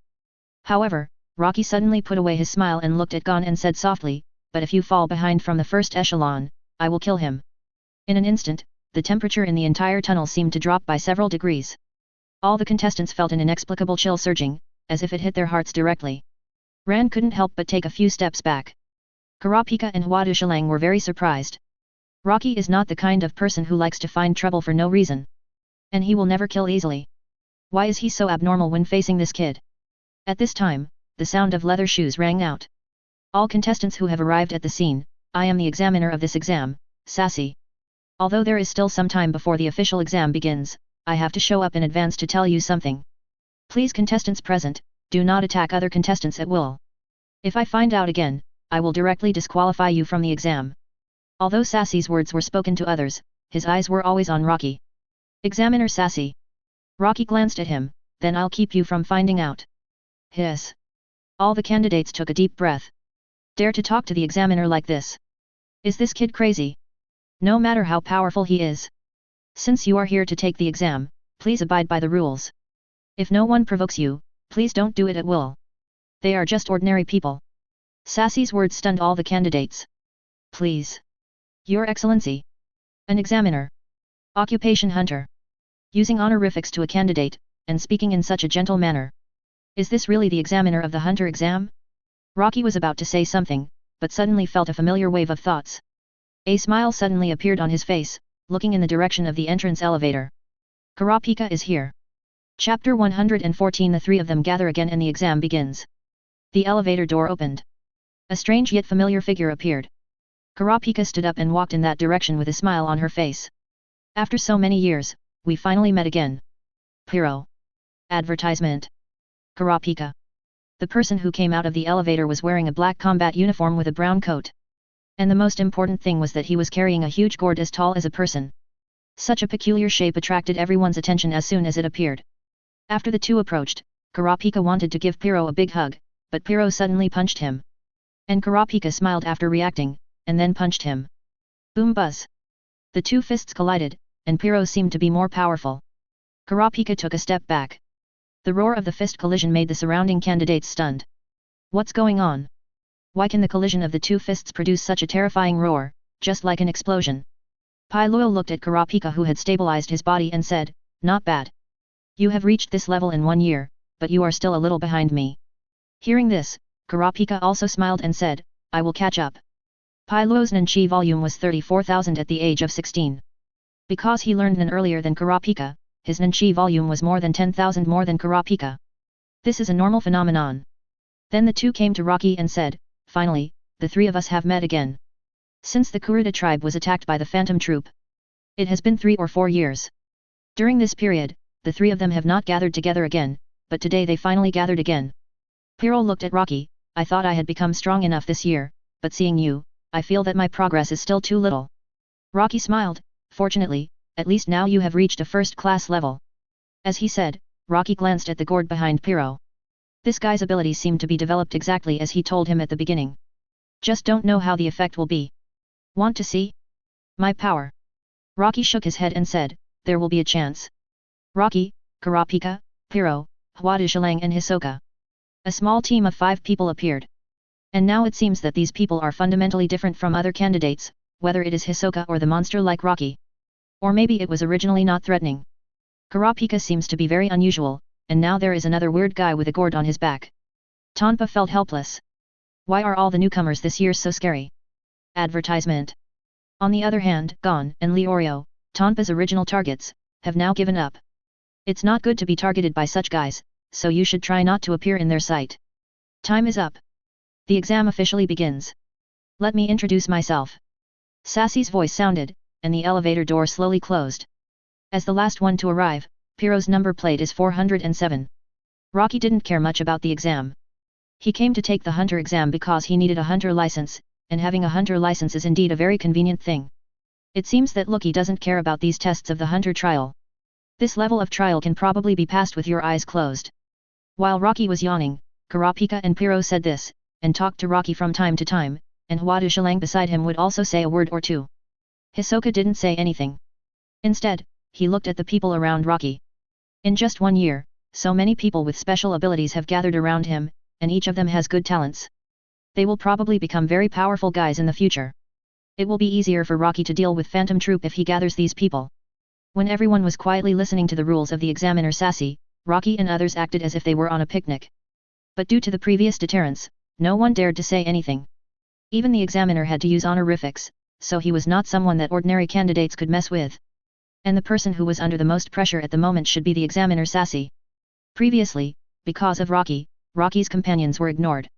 However, Rocky suddenly put away his smile and looked at Gon and said softly, but if you fall behind from the first echelon, I will kill him. In an instant, the temperature in the entire tunnel seemed to drop by several degrees. All the contestants felt an inexplicable chill surging, as if it hit their hearts directly. Ran couldn't help but take a few steps back. Kurapika and Huadushilang were very surprised. Rocky is not the kind of person who likes to find trouble for no reason. And he will never kill easily. Why is he so abnormal when facing this kid? At this time, the sound of leather shoes rang out. All contestants who have arrived at the scene, I am the examiner of this exam, Sassy. Although there is still some time before the official exam begins, I have to show up in advance to tell you something. Please contestants present, do not attack other contestants at will. If I find out again, I will directly disqualify you from the exam. Although Sassy's words were spoken to others, his eyes were always on Rocky. Examiner Sassy. Rocky glanced at him, then I'll keep you from finding out. Hiss. All the candidates took a deep breath. Dare to talk to the examiner like this? Is this kid crazy? No matter how powerful he is. Since you are here to take the exam, please abide by the rules. If no one provokes you, please don't do it at will. They are just ordinary people. Sassy's words stunned all the candidates. Please. Your Excellency. An examiner. Occupation hunter. Using honorifics to a candidate, and speaking in such a gentle manner. Is this really the examiner of the hunter exam? Rocky was about to say something, but suddenly felt a familiar wave of thoughts. A smile suddenly appeared on his face, looking in the direction of the entrance elevator. Kurapika is here. Chapter 114. The three of them gather again and the exam begins. The elevator door opened. A strange yet familiar figure appeared. Kurapika stood up and walked in that direction with a smile on her face. After so many years, we finally met again. Pyro. Advertisement. Kurapika. The person who came out of the elevator was wearing a black combat uniform with a brown coat. And the most important thing was that he was carrying a huge gourd as tall as a person. Such a peculiar shape attracted everyone's attention as soon as it appeared. After the two approached, Kurapika wanted to give Pyro a big hug, but Pyro suddenly punched him. And Kurapika smiled after reacting, and then punched him. Boom buzz. The two fists collided, and Pyro seemed to be more powerful. Kurapika took a step back. The roar of the fist collision made the surrounding candidates stunned. What's going on? Why can the collision of the two fists produce such a terrifying roar, just like an explosion? Pai Luo looked at Kurapika who had stabilized his body and said, not bad. You have reached this level in 1 year, but you are still a little behind me. Hearing this, Kurapika also smiled and said, I will catch up. Pai Luo's Nanchi volume was 34,000 at the age of 16. Because he learned Nan earlier than Kurapika, his Nanchi volume was more than 10,000 more than Kurapika. This is a normal phenomenon. Then the two came to Rocky and said, finally, the three of us have met again. Since the Kurta tribe was attacked by the phantom troop. It has been 3 or 4 years. During this period, the three of them have not gathered together again, but today they finally gathered again. Pyro looked at Rocky, I thought I had become strong enough this year, but seeing you, I feel that my progress is still too little. Rocky smiled, fortunately, at least now you have reached a first-class level. As he said, Rocky glanced at the gourd behind Pyro. This guy's abilities seemed to be developed exactly as he told him at the beginning. Just don't know how the effect will be. Want to see? My power. Rocky shook his head and said, there will be a chance. Rocky, Kurapika, Piro, Hwadushalang and Hisoka. A small team of 5 people appeared. And now it seems that these people are fundamentally different from other candidates, whether it is Hisoka or the monster like Rocky. Or maybe it was originally not threatening. Kurapika seems to be very unusual, and now there is another weird guy with a gourd on his back. Tonpa felt helpless. Why are all the newcomers this year so scary? Advertisement. On the other hand, Gon and Leorio, Tonpa's original targets, have now given up. It's not good to be targeted by such guys, so you should try not to appear in their sight. Time is up. The exam officially begins. Let me introduce myself. Sassy's voice sounded, and the elevator door slowly closed. As the last one to arrive, Piro's number plate is 407. Rocky didn't care much about the exam. He came to take the hunter exam because he needed a hunter license, and having a hunter license is indeed a very convenient thing. It seems that Lucky doesn't care about these tests of the hunter trial. This level of trial can probably be passed with your eyes closed. While Rocky was yawning, Kurapika and Piro said this, and talked to Rocky from time to time, and Hwadushalang beside him would also say a word or two. Hisoka didn't say anything. Instead, he looked at the people around Rocky. In just 1 year, so many people with special abilities have gathered around him, and each of them has good talents. They will probably become very powerful guys in the future. It will be easier for Rocky to deal with Phantom Troop if he gathers these people. When everyone was quietly listening to the rules of the examiner Sassy, Rocky and others acted as if they were on a picnic. But due to the previous deterrence, no one dared to say anything. Even the examiner had to use honorifics, so he was not someone that ordinary candidates could mess with. And the person who was under the most pressure at the moment should be the examiner Sassy. Previously, because of Rocky's companions were ignored.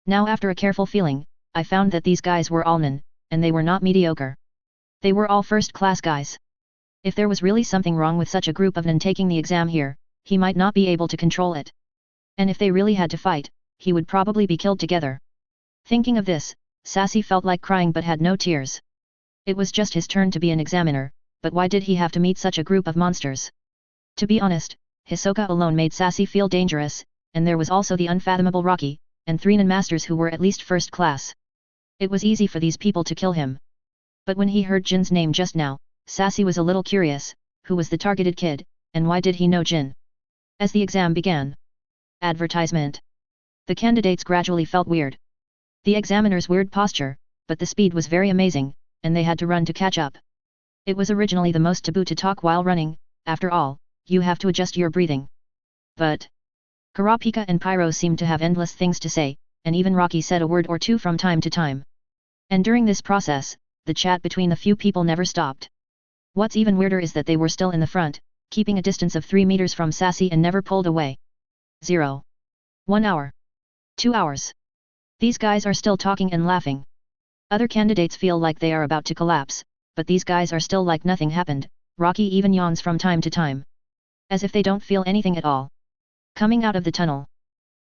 Now after a careful feeling, I found that these guys were all nin, and they were not mediocre. They were all first-class guys. If there was really something wrong with such a group of nin taking the exam here, he might not be able to control it. And if they really had to fight, he would probably be killed together. Thinking of this, Sassy felt like crying but had no tears. It was just his turn to be an examiner, but why did he have to meet such a group of monsters? To be honest, Hisoka alone made Sassy feel dangerous, and there was also the unfathomable Rocky, and 3 nin masters who were at least first class. It was easy for these people to kill him. But when he heard Jin's name just now, Sassy was a little curious, who was the targeted kid, and why did he know Jin? As the exam began. Advertisement. The candidates gradually felt weird. The examiner's weird posture, but the speed was very amazing, and they had to run to catch up. It was originally the most taboo to talk while running, after all, you have to adjust your breathing. But Kurapika and Piro seemed to have endless things to say, and even Rocky said a word or two from time to time. And during this process, the chat between the few people never stopped. What's even weirder is that they were still in the front, keeping a distance of 3 meters from Sassy and never pulled away. 0. 1 hour. 2 hours. These guys are still talking and laughing. Other candidates feel like they are about to collapse, but these guys are still like nothing happened. Rocky even yawns from time to time. As if they don't feel anything at all. Coming out of the tunnel.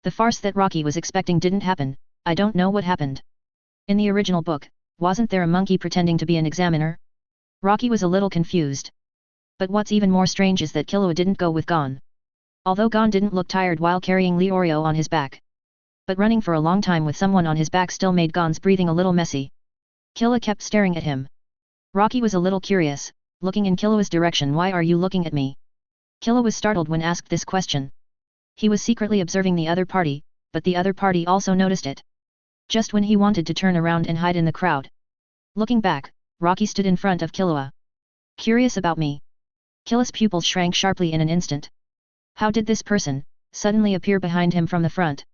The farce that Rocky was expecting didn't happen. I don't know what happened. In the original book, wasn't there a monkey pretending to be an examiner? Rocky was a little confused. But what's even more strange is that Killua didn't go with Gon. Although Gon didn't look tired while carrying Leorio on his back. But running for a long time with someone on his back still made Gon's breathing a little messy. Killua kept staring at him. Rocky was a little curious, looking in Killua's direction. Why are you looking at me? Killua was startled when asked this question. He was secretly observing the other party, but the other party also noticed it. Just when he wanted to turn around and hide in the crowd. Looking back, Rocky stood in front of Killua. Curious about me? Killua's pupils shrank sharply in an instant. How did this person suddenly appear behind him from the front?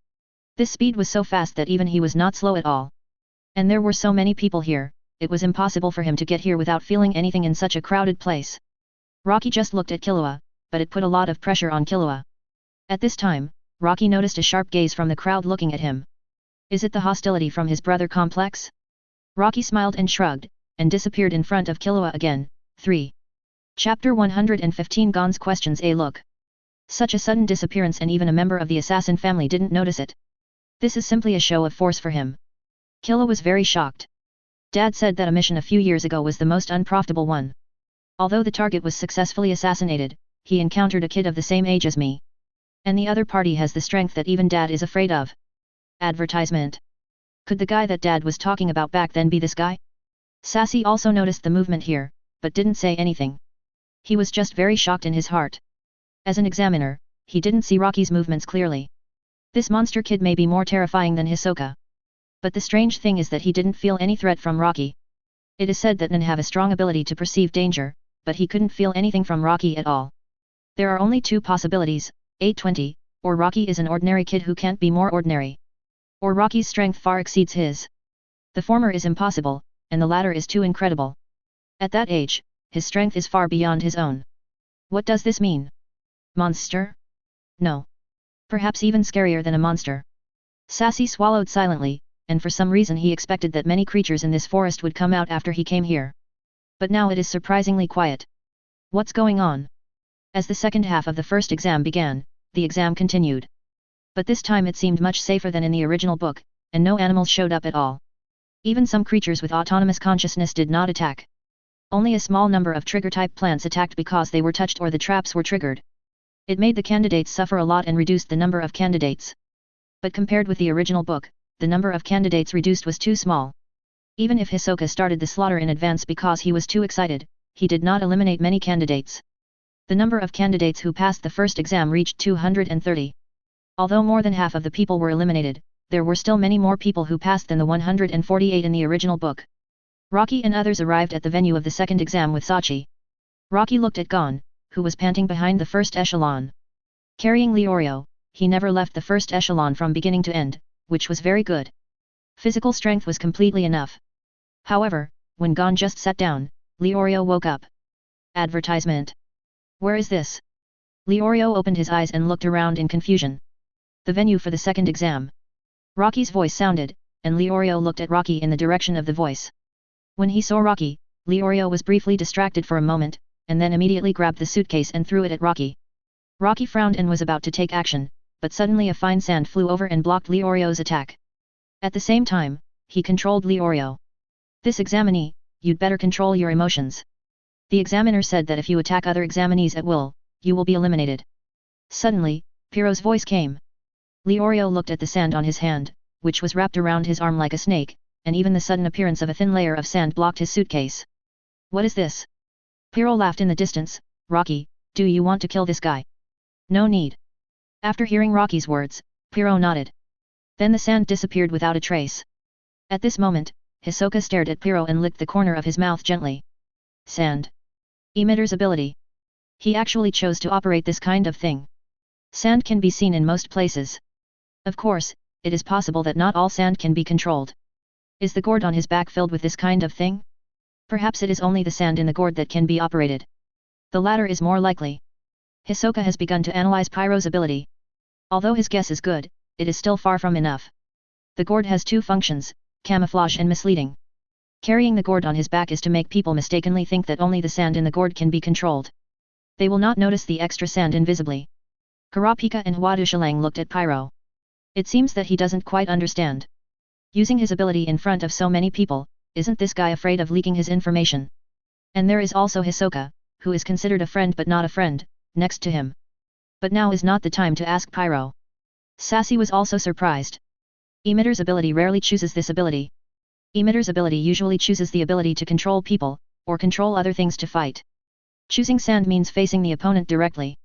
This speed was so fast that even he was not slow at all. And there were so many people here, it was impossible for him to get here without feeling anything in such a crowded place. Rocky just looked at Killua, but it put a lot of pressure on Killua. At this time, Rocky noticed a sharp gaze from the crowd looking at him. Is it the hostility from his brother complex? Rocky smiled and shrugged, and disappeared in front of Killua again. 3. Chapter 115 Gon's questions. A look. Such a sudden disappearance, and even a member of the assassin family didn't notice it. This is simply a show of force for him. Killua was very shocked. Dad said that a mission a few years ago was the most unprofitable one. Although the target was successfully assassinated, he encountered a kid of the same age as me. And the other party has the strength that even Dad is afraid of. Advertisement. Could the guy that Dad was talking about back then be this guy? Sassy also noticed the movement here, but didn't say anything. He was just very shocked in his heart. As an examiner, he didn't see Rocky's movements clearly. This monster kid may be more terrifying than Hisoka. But the strange thing is that he didn't feel any threat from Rocky. It is said that Nen have a strong ability to perceive danger, but he couldn't feel anything from Rocky at all. There are only two possibilities, 820, or Rocky is an ordinary kid who can't be more ordinary. Or Rocky's strength far exceeds his. The former is impossible, and the latter is too incredible. At that age, his strength is far beyond his own. What does this mean? Monster? No. Perhaps even scarier than a monster. Sassy swallowed silently, and for some reason he expected that many creatures in this forest would come out after he came here. But now it is surprisingly quiet. What's going on? As the second half of the first exam began, the exam continued. But this time it seemed much safer than in the original book, and no animals showed up at all. Even some creatures with autonomous consciousness did not attack. Only a small number of trigger-type plants attacked because they were touched or the traps were triggered. It made the candidates suffer a lot and reduced the number of candidates. But compared with the original book, the number of candidates reduced was too small. Even if Hisoka started the slaughter in advance because he was too excited, he did not eliminate many candidates. The number of candidates who passed the first exam reached 230. Although more than half of the people were eliminated, there were still many more people who passed than the 148 in the original book. Rocky and others arrived at the venue of the second exam with Sachi. Rocky looked at Gon, who was panting behind the first echelon. Carrying Leorio, he never left the first echelon from beginning to end, which was very good. Physical strength was completely enough. However, when Gon just sat down, Leorio woke up. Advertisement. Where is this? Leorio opened his eyes and looked around in confusion. The venue for the second exam. Rocky's voice sounded, and Leorio looked at Rocky in the direction of the voice. When he saw Rocky, Leorio was briefly distracted for a moment, and then immediately grabbed the suitcase and threw it at Rocky. Rocky frowned and was about to take action, but suddenly a fine sand flew over and blocked Leorio's attack. At the same time, he controlled Leorio. This examinee, you'd better control your emotions. The examiner said that if you attack other examinees at will, you will be eliminated. Suddenly, Pierrot's voice came. Leorio looked at the sand on his hand, which was wrapped around his arm like a snake, and even the sudden appearance of a thin layer of sand blocked his suitcase. What is this? Pierrot laughed in the distance. Rocky, do you want to kill this guy? No need. After hearing Rocky's words, Pierrot nodded. Then the sand disappeared without a trace. At this moment, Hisoka stared at Pierrot and licked the corner of his mouth gently. Sand. Emitter's ability. He actually chose to operate this kind of thing. Sand can be seen in most places. Of course, it is possible that not all sand can be controlled. Is the gourd on his back filled with this kind of thing? Perhaps it is only the sand in the gourd that can be operated. The latter is more likely. Hisoka has begun to analyze Pierrot's ability. Although his guess is good, it is still far from enough. The gourd has two functions, camouflage and misleading. Carrying the gourd on his back is to make people mistakenly think that only the sand in the gourd can be controlled. They will not notice the extra sand invisibly. Kurapika and Huadushilang looked at Pierrot. It seems that he doesn't quite understand. Using his ability in front of so many people, isn't this guy afraid of leaking his information? And there is also Hisoka, who is considered a friend but not a friend, next to him. But now is not the time to ask Pierrot. Sassy was also surprised. Emitter's ability rarely chooses this ability. Emitter's ability usually chooses the ability to control people, or control other things to fight. Choosing sand means facing the opponent directly.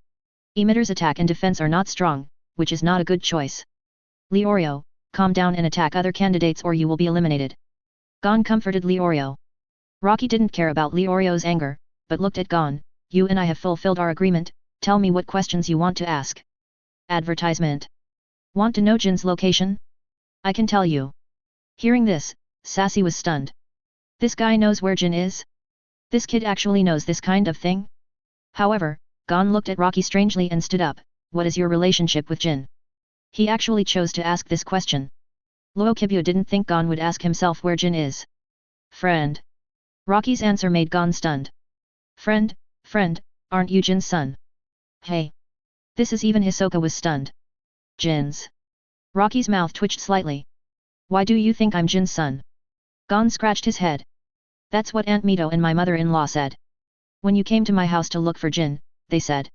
Emitter's attack and defense are not strong, which is not a good choice. Leorio, calm down and attack other candidates or you will be eliminated. Gon comforted Leorio. Rocky didn't care about Leorio's anger, but looked at Gon. You and I have fulfilled our agreement, tell me what questions you want to ask. Advertisement. Want to know Jin's location? I can tell you. Hearing this, Sassy was stunned. This guy knows where Jin is? This kid actually knows this kind of thing? However, Gon looked at Rocky strangely and stood up. What is your relationship with Jin? He actually chose to ask this question. Luo Kibyo didn't think Gon would ask himself where Jin is. Friend. Rocky's answer made Gon stunned. Friend, aren't you Jin's son? Hey. This is even Hisoka was stunned. Jin's. Rocky's mouth twitched slightly. Why do you think I'm Jin's son? Gon scratched his head. That's what Aunt Mito and my mother-in-law said. When you came to my house to look for Jin, they said.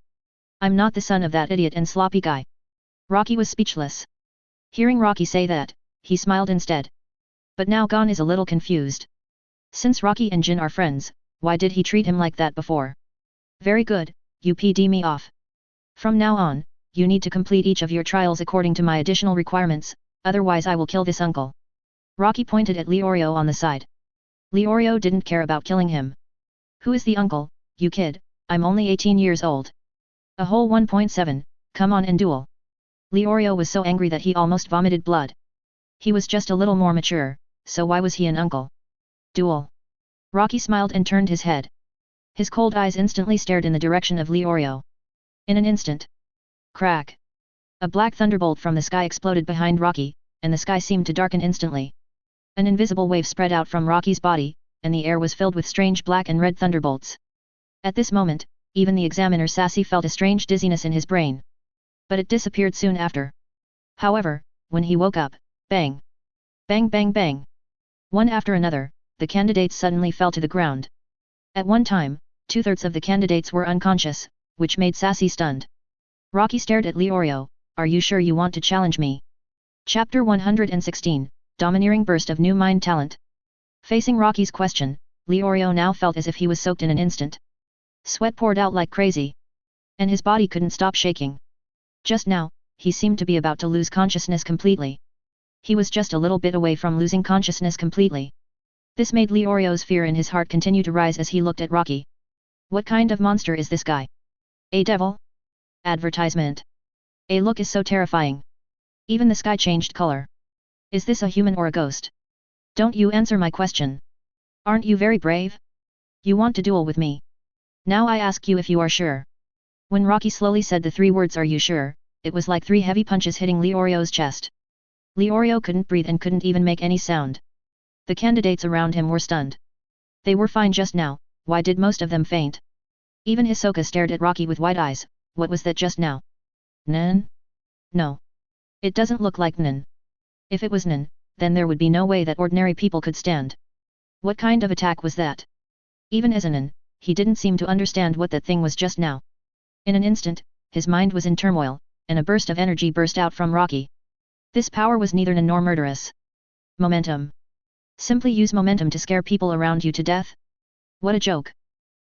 I'm not the son of that idiot and sloppy guy. Rocky was speechless. Hearing Rocky say that, he smiled instead. But now Gon is a little confused. Since Rocky and Jin are friends, why did he treat him like that before? Very good, you PD me off. From now on, you need to complete each of your trials according to my additional requirements, otherwise I will kill this uncle. Rocky pointed at Leorio on the side. Leorio didn't care about killing him. Who is the uncle, you kid? I'm only 18 years old. A whole 1.7, come on and duel. Leorio was so angry that he almost vomited blood. He was just a little more mature, so why was he an uncle? Duel. Rocky smiled and turned his head. His cold eyes instantly stared in the direction of Leorio. In an instant. Crack. A black thunderbolt from the sky exploded behind Rocky, and the sky seemed to darken instantly. An invisible wave spread out from Rocky's body, and the air was filled with strange black and red thunderbolts. At this moment, even the examiner Sassy felt a strange dizziness in his brain. But it disappeared soon after. However, when he woke up, bang! Bang bang bang! One after another, the candidates suddenly fell to the ground. At one time, 2/3 of the candidates were unconscious, which made Sassy stunned. Rocky stared at Leorio, are you sure you want to challenge me? Chapter 116, Domineering Burst of New Mind Talent. Facing Rocky's question, Leorio now felt as if he was soaked in an instant. Sweat poured out like crazy. And his body couldn't stop shaking. Just now, he seemed to be about to lose consciousness completely. He was just a little bit away from losing consciousness completely. This made Leorio's fear in his heart continue to rise as he looked at Rocky. What kind of monster is this guy? A devil? Advertisement. A look is so terrifying. Even the sky changed color. Is this a human or a ghost? Don't you answer my question. Aren't you very brave? You want to duel with me? Now I ask you if you are sure. When Rocky slowly said the 3 words are you sure, it was like 3 heavy punches hitting Leorio's chest. Leorio couldn't breathe and couldn't even make any sound. The candidates around him were stunned. They were fine just now, why did most of them faint? Even Hisoka stared at Rocky with wide eyes, what was that just now? Nen? No. It doesn't look like Nen. If it was Nen, then there would be no way that ordinary people could stand. What kind of attack was that? Even as a Nen, he didn't seem to understand what that thing was just now. In an instant, his mind was in turmoil, and a burst of energy burst out from Rocky. This power was neither Nen nor murderous. Momentum. Simply use momentum to scare people around you to death? What a joke.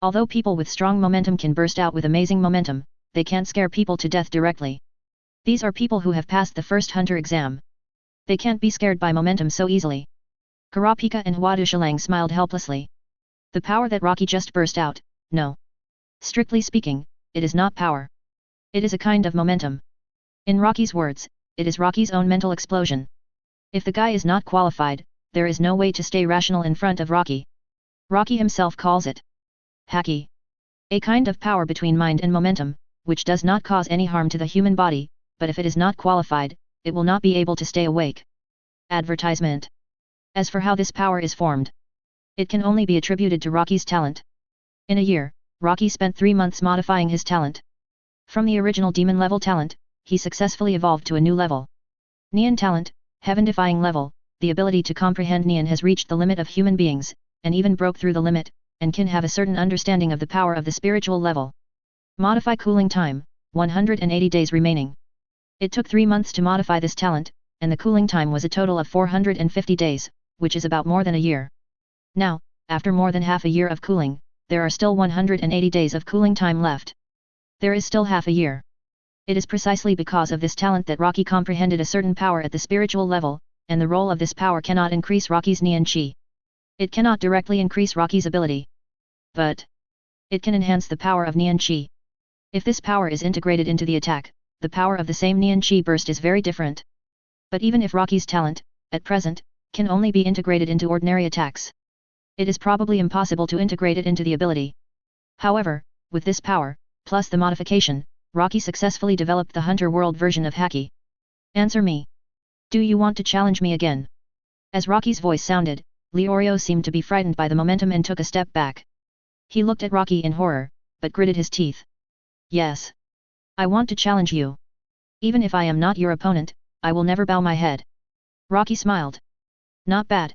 Although people with strong momentum can burst out with amazing momentum, they can't scare people to death directly. These are people who have passed the first hunter exam. They can't be scared by momentum so easily. Kurapika and Huadushilang smiled helplessly. The power that Rocky just burst out, no. Strictly speaking, it is not power. It is a kind of momentum. In Rocky's words, it is Rocky's own mental explosion. If the guy is not qualified, there is no way to stay rational in front of Rocky. Rocky himself calls it Haki. A kind of power between mind and momentum, which does not cause any harm to the human body, but if it is not qualified, it will not be able to stay awake. Advertisement. As for how this power is formed, it can only be attributed to Rocky's talent. In a year, Rocky spent 3 months modifying his talent. From the original demon level talent, he successfully evolved to a new level. Neon talent, heaven-defying level, the ability to comprehend Neon has reached the limit of human beings, and even broke through the limit, and can have a certain understanding of the power of the spiritual level. Modify cooling time, 180 days remaining. It took 3 months to modify this talent, and the cooling time was a total of 450 days, which is about more than a year. Now, after more than half a year of cooling, there are still 180 days of cooling time left. There is still half a year. It is precisely because of this talent that Rocky comprehended a certain power at the spiritual level, and the role of this power cannot increase Rocky's Neon Chi. It cannot directly increase Rocky's ability. But it can enhance the power of Neon Chi. If this power is integrated into the attack, the power of the same Neon Chi burst is very different. But even if Rocky's talent, at present, can only be integrated into ordinary attacks, it is probably impossible to integrate it into the ability. However, with this power, plus the modification, Rocky successfully developed the Hunter World version of Haki. Answer me. Do you want to challenge me again? As Rocky's voice sounded, Leorio seemed to be frightened by the momentum and took a step back. He looked at Rocky in horror, but gritted his teeth. Yes. I want to challenge you. Even if I am not your opponent, I will never bow my head. Rocky smiled. Not bad.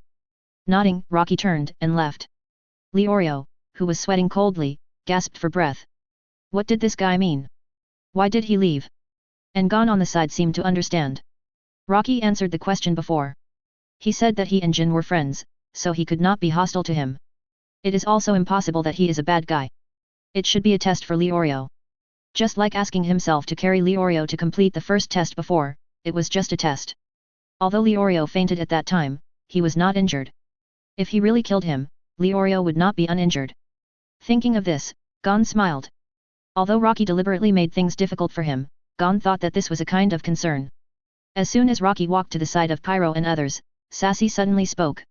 Nodding, Rocky turned and left. Leorio, who was sweating coldly, gasped for breath. What did this guy mean? Why did he leave? And Gon on the side seemed to understand. Rocky answered the question before. He said that he and Jin were friends, so he could not be hostile to him. It is also impossible that he is a bad guy. It should be a test for Leorio. Just like asking himself to carry Leorio to complete the first test before, it was just a test. Although Leorio fainted at that time, he was not injured. If he really killed him, Leorio would not be uninjured. Thinking of this, Gon smiled. Although Rocky deliberately made things difficult for him, Gon thought that this was a kind of concern. As soon as Rocky walked to the side of Pyro and others, Sassy suddenly spoke.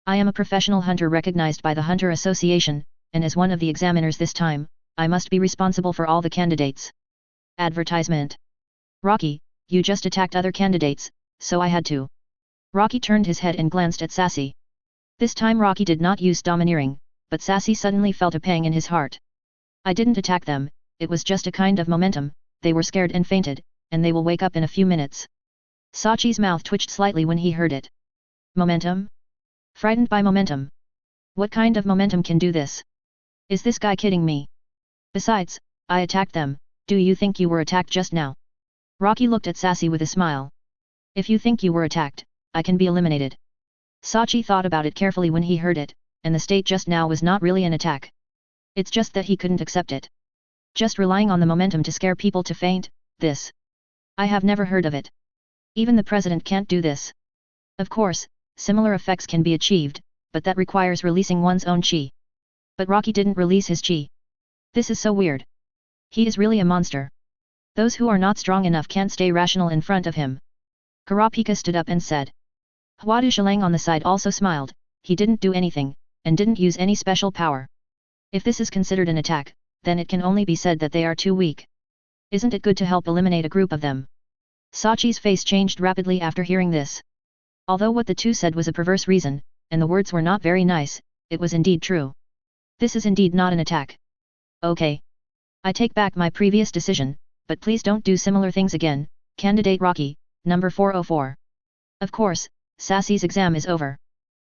I am a professional hunter recognized by the Hunter Association, and as one of the examiners this time, I must be responsible for all the candidates. Advertisement. Rocky, you just attacked other candidates, so I had to. Rocky turned his head and glanced at Sassy. This time Rocky did not use domineering, but Sassy suddenly felt a pang in his heart. I didn't attack them, it was just a kind of momentum, they were scared and fainted, and they will wake up in a few minutes. Sachi's mouth twitched slightly when he heard it. Momentum? Frightened by momentum? What kind of momentum can do this? Is this guy kidding me? Besides, I attacked them, do you think you were attacked just now? Rocky looked at Sassy with a smile. If you think you were attacked, I can be eliminated. Sachi thought about it carefully when he heard it, and the state just now was not really an attack. It's just that he couldn't accept it. Just relying on the momentum to scare people to faint, this. I have never heard of it. Even the president can't do this. Of course, similar effects can be achieved, but that requires releasing one's own chi. But Rocky didn't release his chi. This is so weird. He is really a monster. Those who are not strong enough can't stay rational in front of him. Kurapika stood up and said. Huadu Shalang on the side also smiled, he didn't do anything, and didn't use any special power. If this is considered an attack, then it can only be said that they are too weak. Isn't it good to help eliminate a group of them? Sachi's face changed rapidly after hearing this. Although what the two said was a perverse reason, and the words were not very nice, it was indeed true. This is indeed not an attack. Okay. I take back my previous decision, but please don't do similar things again, Candidate Rocky, number 404. Of course, Sassy's exam is over.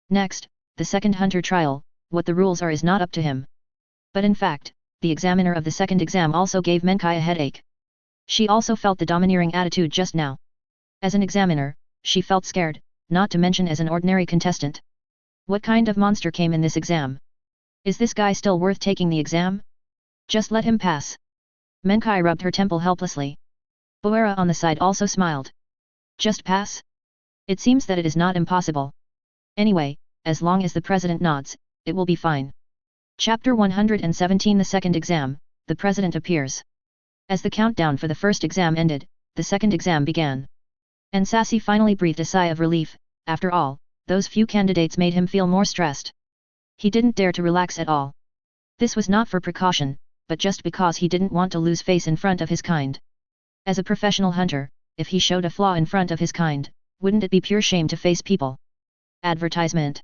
Next, the second hunter trial, what the rules are is not up to him. But in fact, the examiner of the second exam also gave Menkai a headache. She also felt the domineering attitude just now. As an examiner, she felt scared, not to mention as an ordinary contestant. What kind of monster came in this exam? Is this guy still worth taking the exam? Just let him pass. Menkai rubbed her temple helplessly. Boera on the side also smiled. Just pass? It seems that it is not impossible. Anyway, as long as the president nods, it will be fine. Chapter 117 The second exam, the president appears. As the countdown for the first exam ended, the second exam began. And Sassy finally breathed a sigh of relief. After all, those few candidates made him feel more stressed. He didn't dare to relax at all. This was not for precaution, but just because he didn't want to lose face in front of his kind. As a professional hunter, if he showed a flaw in front of his kind, wouldn't it be pure shame to face people? Advertisement.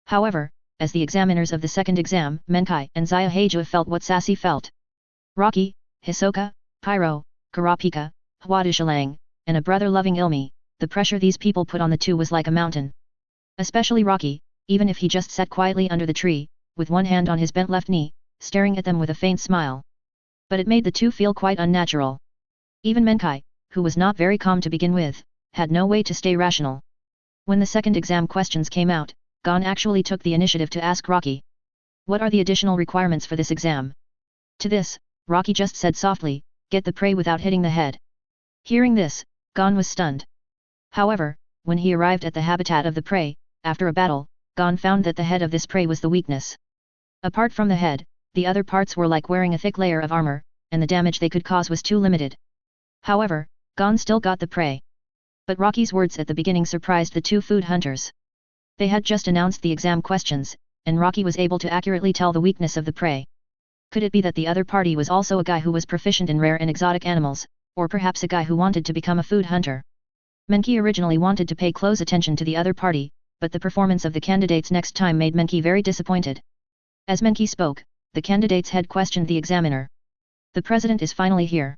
However, as the examiners of the second exam, Menkai and Xia Heijua felt what Sassy felt. Rocky, Hisoka, Pyro, Kurapika, Huadushalang, and a brother-loving Ilmi, the pressure these people put on the two was like a mountain. Especially Rocky, even if he just sat quietly under the tree, with one hand on his bent left knee, staring at them with a faint smile. But it made the two feel quite unnatural. Even Menkai, who was not very calm to begin with, had no way to stay rational. When the second exam questions came out, Gon actually took the initiative to ask Rocky. What are the additional requirements for this exam? To this, Rocky just said softly, get the prey without hitting the head. Hearing this, Gon was stunned. However, when he arrived at the habitat of the prey, after a battle, Gon found that the head of this prey was the weakness. Apart from the head, the other parts were like wearing a thick layer of armor, and the damage they could cause was too limited. However, Gon still got the prey. But Rocky's words at the beginning surprised the two food hunters. They had just announced the exam questions, and Rocky was able to accurately tell the weakness of the prey. Could it be that the other party was also a guy who was proficient in rare and exotic animals, or perhaps a guy who wanted to become a food hunter? Menki originally wanted to pay close attention to the other party, but the performance of the candidates next time made Menki very disappointed. As Menki spoke, the candidate's head questioned the examiner. The president is finally here.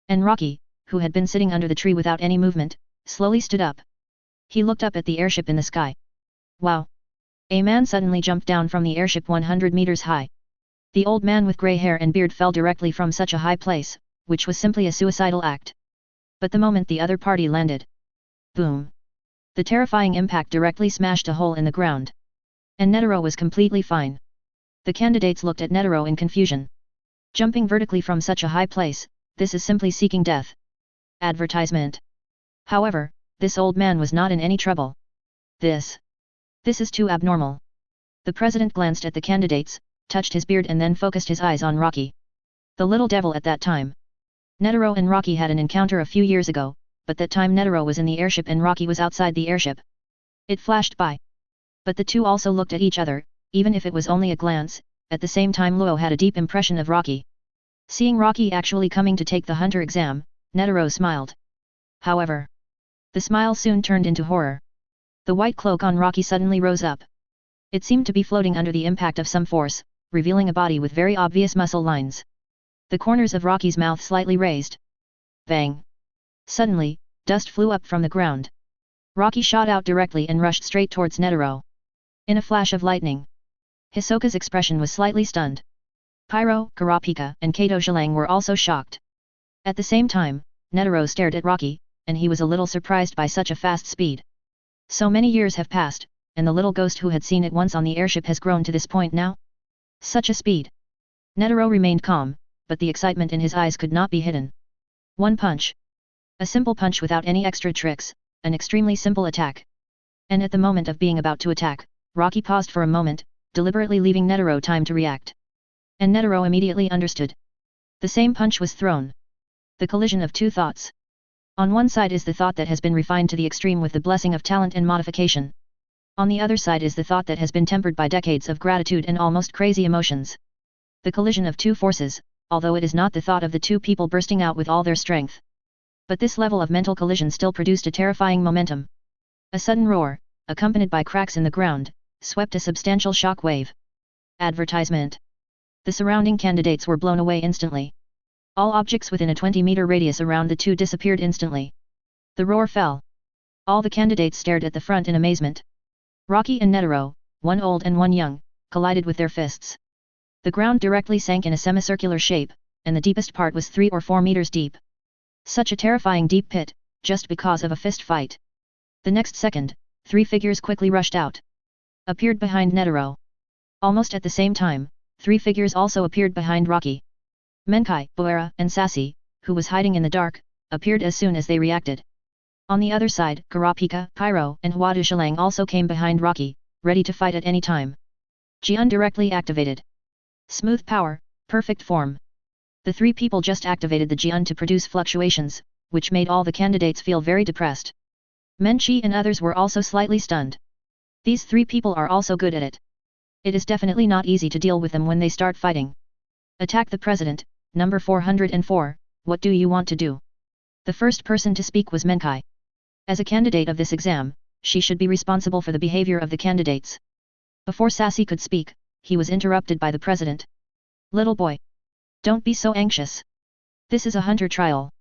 And Rocky, who had been sitting under the tree without any movement, slowly stood up. He looked up at the airship in the sky. Wow! A man suddenly jumped down from the airship 100 meters high. The old man with grey hair and beard fell directly from such a high place, which was simply a suicidal act. But the moment the other party landed, boom! The terrifying impact directly smashed a hole in the ground. And Netero was completely fine. The candidates looked at Netero in confusion. Jumping vertically from such a high place, this is simply seeking death. Advertisement. However, this old man was not in any trouble. This is too abnormal. The president glanced at the candidates, touched his beard and then focused his eyes on Rocky. The little devil at that time. Netero and Rocky had an encounter a few years ago, but that time Netero was in the airship and Rocky was outside the airship. It flashed by. But the two also looked at each other, even if it was only a glance. At the same time Luo had a deep impression of Rocky. Seeing Rocky actually coming to take the hunter exam, Netero smiled. However, the smile soon turned into horror. The white cloak on Rocky suddenly rose up. It seemed to be floating under the impact of some force, revealing a body with very obvious muscle lines. The corners of Rocky's mouth slightly raised. Bang! Suddenly, dust flew up from the ground. Rocky shot out directly and rushed straight towards Netero. In a flash of lightning, Hisoka's expression was slightly stunned. Pyro, Kurapika and Kato Zhilang were also shocked. At the same time, Netero stared at Rocky, and he was a little surprised by such a fast speed. So many years have passed, and the little ghost who had seen it once on the airship has grown to this point now? Such a speed! Netero remained calm, but the excitement in his eyes could not be hidden. One punch. A simple punch without any extra tricks, an extremely simple attack. And at the moment of being about to attack, Rocky paused for a moment, deliberately leaving Netero time to react. And Netero immediately understood. The same punch was thrown. The collision of two thoughts. On one side is the thought that has been refined to the extreme with the blessing of talent and modification. On the other side is the thought that has been tempered by decades of gratitude and almost crazy emotions. The collision of two forces, although it is not the thought of the two people bursting out with all their strength. But this level of mental collision still produced a terrifying momentum. A sudden roar, accompanied by cracks in the ground, swept a substantial shock wave. Advertisement. The surrounding candidates were blown away instantly. All objects within a 20-meter radius around the two disappeared instantly. The roar fell. All the candidates stared at the front in amazement. Rocky and Netero, one old and one young, collided with their fists. The ground directly sank in a semicircular shape, and the deepest part was 3 or 4 meters deep. Such a terrifying deep pit, just because of a fist fight. The next second, 3 figures quickly rushed out. Appeared behind Netero. Almost at the same time, 3 figures also appeared behind Rocky. Menkai, Boera, and Sassy, who was hiding in the dark, appeared as soon as they reacted. On the other side, Kurapika, Pyro, and Huadu Shilang also came behind Rocky, ready to fight at any time. Jian directly activated. Smooth power, perfect form. The 3 people just activated the Jian to produce fluctuations, which made all the candidates feel very depressed. Menchi and others were also slightly stunned. These 3 people are also good at it. It is definitely not easy to deal with them when they start fighting. Attack the president, number 404, what do you want to do? The first person to speak was Menkai. As a candidate of this exam, she should be responsible for the behavior of the candidates. Before Sassy could speak, he was interrupted by the president. Little boy. Don't be so anxious. This is a hunter trial.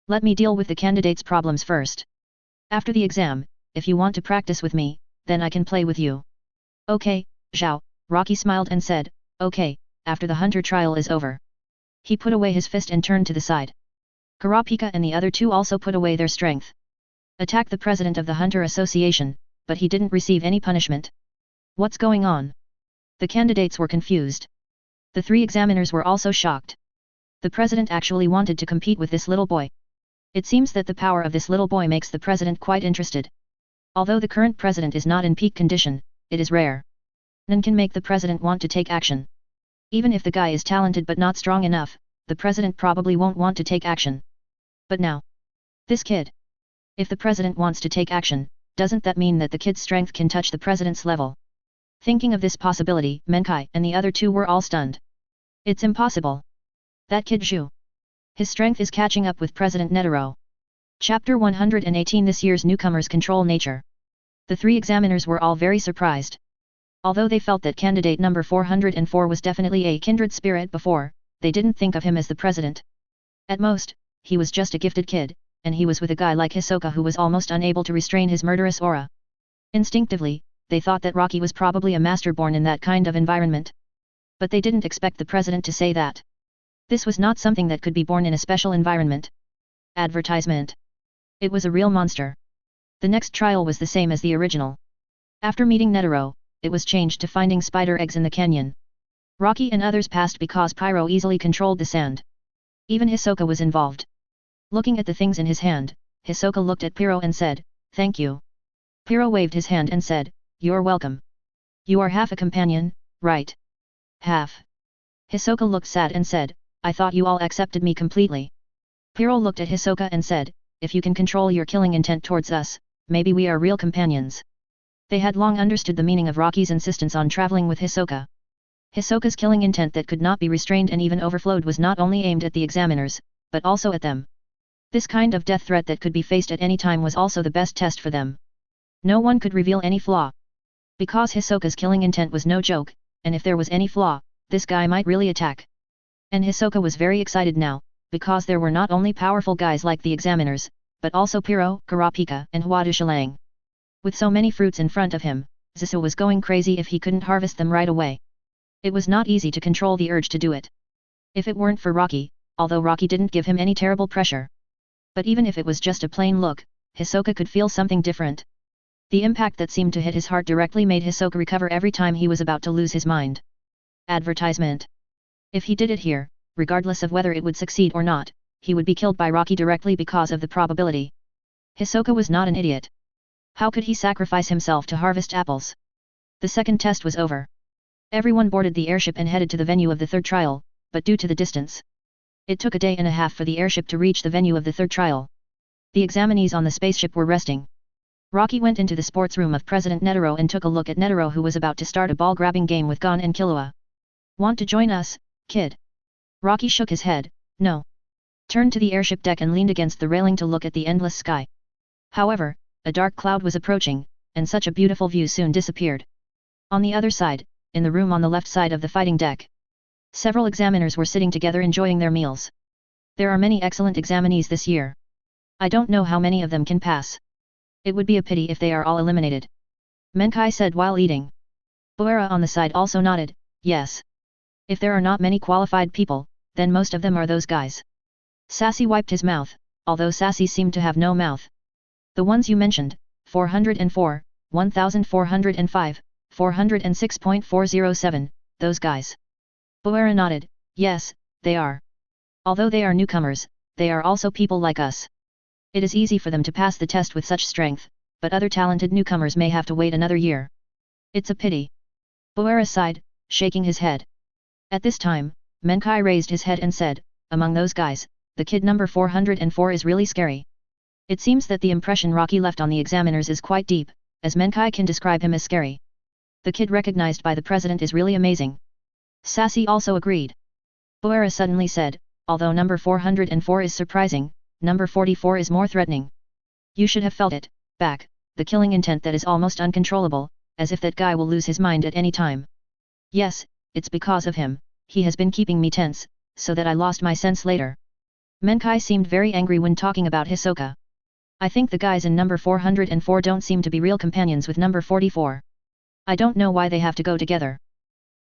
Let me deal with the candidates' problems first. After the exam, if you want to practice with me, then I can play with you. Okay, Zhao, Rocky smiled and said, okay, after the hunter trial is over. He put away his fist and turned to the side. Kurapika and the other 2 also put away their strength. Attack the president of the Hunter Association, but he didn't receive any punishment. What's going on? The candidates were confused. The 3 examiners were also shocked. The president actually wanted to compete with this little boy. It seems that the power of this little boy makes the president quite interested. Although the current president is not in peak condition, it is rare. None can make the president want to take action. Even if the guy is talented but not strong enough, the president probably won't want to take action. But now, this kid. If the president wants to take action, doesn't that mean that the kid's strength can touch the president's level? Thinking of this possibility, Menkai and the other 2 were all stunned. It's impossible. That kid Zhu. His strength is catching up with President Netero. Chapter 118 This year's newcomers control nature. The 3 examiners were all very surprised. Although they felt that candidate number 404 was definitely a kindred spirit before, they didn't think of him as the president. At most, he was just a gifted kid, and he was with a guy like Hisoka who was almost unable to restrain his murderous aura. Instinctively, they thought that Rocky was probably a master born in that kind of environment. But they didn't expect the president to say that. This was not something that could be born in a special environment. Advertisement. It was a real monster. The next trial was the same as the original. After meeting Netero, it was changed to finding spider eggs in the canyon. Rocky and others passed because Pyro easily controlled the sand. Even Hisoka was involved. Looking at the things in his hand, Hisoka looked at Pyro and said, "Thank you." Pyro waved his hand and said, "You're welcome. You are half a companion, right?" "Half." Hisoka looked sad and said, "I thought you all accepted me completely." Pyro looked at Hisoka and said, "If you can control your killing intent towards us, maybe we are real companions." They had long understood the meaning of Rocky's insistence on traveling with Hisoka. Hisoka's killing intent that could not be restrained and even overflowed was not only aimed at the examiners, but also at them. This kind of death threat that could be faced at any time was also the best test for them. No one could reveal any flaw. Because Hisoka's killing intent was no joke, and if there was any flaw, this guy might really attack. And Hisoka was very excited now, because there were not only powerful guys like the examiners, but also Pyro, Kurapika and Huadushilang. With so many fruits in front of him, Zissou was going crazy if he couldn't harvest them right away. It was not easy to control the urge to do it. If it weren't for Rocky, although Rocky didn't give him any terrible pressure. But even if it was just a plain look, Hisoka could feel something different. The impact that seemed to hit his heart directly made Hisoka recover every time he was about to lose his mind. Advertisement. If he did it here, regardless of whether it would succeed or not, he would be killed by Rocky directly because of the probability. Hisoka was not an idiot. How could he sacrifice himself to harvest apples? The second test was over. Everyone boarded the airship and headed to the venue of the third trial, but due to the distance, it took a day and a half for the airship to reach the venue of the third trial. The examinees on the spaceship were resting. Rocky went into the sports room of President Netero and took a look at Netero, who was about to start a ball-grabbing game with Gon and Killua. "Want to join us, kid?" Rocky shook his head, "No." Turned to the airship deck and leaned against the railing to look at the endless sky. However, a dark cloud was approaching, and such a beautiful view soon disappeared. On the other side, in the room on the left side of the fighting deck, several examiners were sitting together enjoying their meals. There are many excellent examinees this year. I don't know how many of them can pass. It would be a pity if they are all eliminated. Menkai said while eating. Boera on the side also nodded, "Yes. If there are not many qualified people, then most of them are those guys." Sassy wiped his mouth, although Sassy seemed to have no mouth. "The ones you mentioned, 404, 1405, 406.407, those guys." Boera nodded, "Yes, they are. Although they are newcomers, they are also people like us. It is easy for them to pass the test with such strength, but other talented newcomers may have to wait another year. It's a pity." Boera sighed, shaking his head. At this time, Menkai raised his head and said, "Among those guys, the kid number 404 is really scary." It seems that the impression Rocky left on the examiners is quite deep, as Menkai can describe him as scary. The kid recognized by the president is really amazing. Sassy also agreed. Boera suddenly said, "Although number 404 is surprising, number 44 is more threatening. You should have felt it, back, the killing intent that is almost uncontrollable, as if that guy will lose his mind at any time." "Yes, it's because of him, he has been keeping me tense, so that I lost my sense later." Menkai seemed very angry when talking about Hisoka. "I think the guys in number 404 don't seem to be real companions with number 44. I don't know why they have to go together."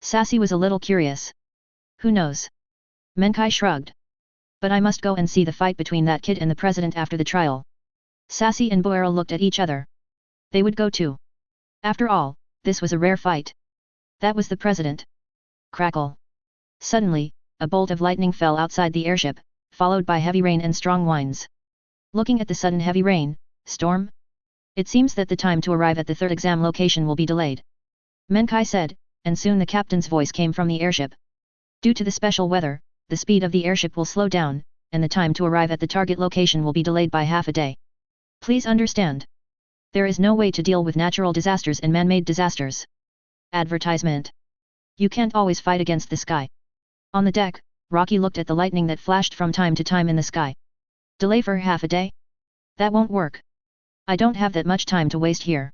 Sassy was a little curious. "Who knows?" Menkai shrugged. "But I must go and see the fight between that kid and the president after the trial." Sassy and Boera looked at each other. They would go too. After all, this was a rare fight. That was the president. Crackle. Suddenly, a bolt of lightning fell outside the airship, followed by heavy rain and strong winds. Looking at the sudden heavy rain, storm? It seems that the time to arrive at the third exam location will be delayed. Menkai said, and soon the captain's voice came from the airship. Due to the special weather, the speed of the airship will slow down, and the time to arrive at the target location will be delayed by half a day. Please understand. There is no way to deal with natural disasters and man-made disasters. Advertisement. You can't always fight against the sky. On the deck, Rocky looked at the lightning that flashed from time to time in the sky. Delay for half a day? That won't work. I don't have that much time to waste here.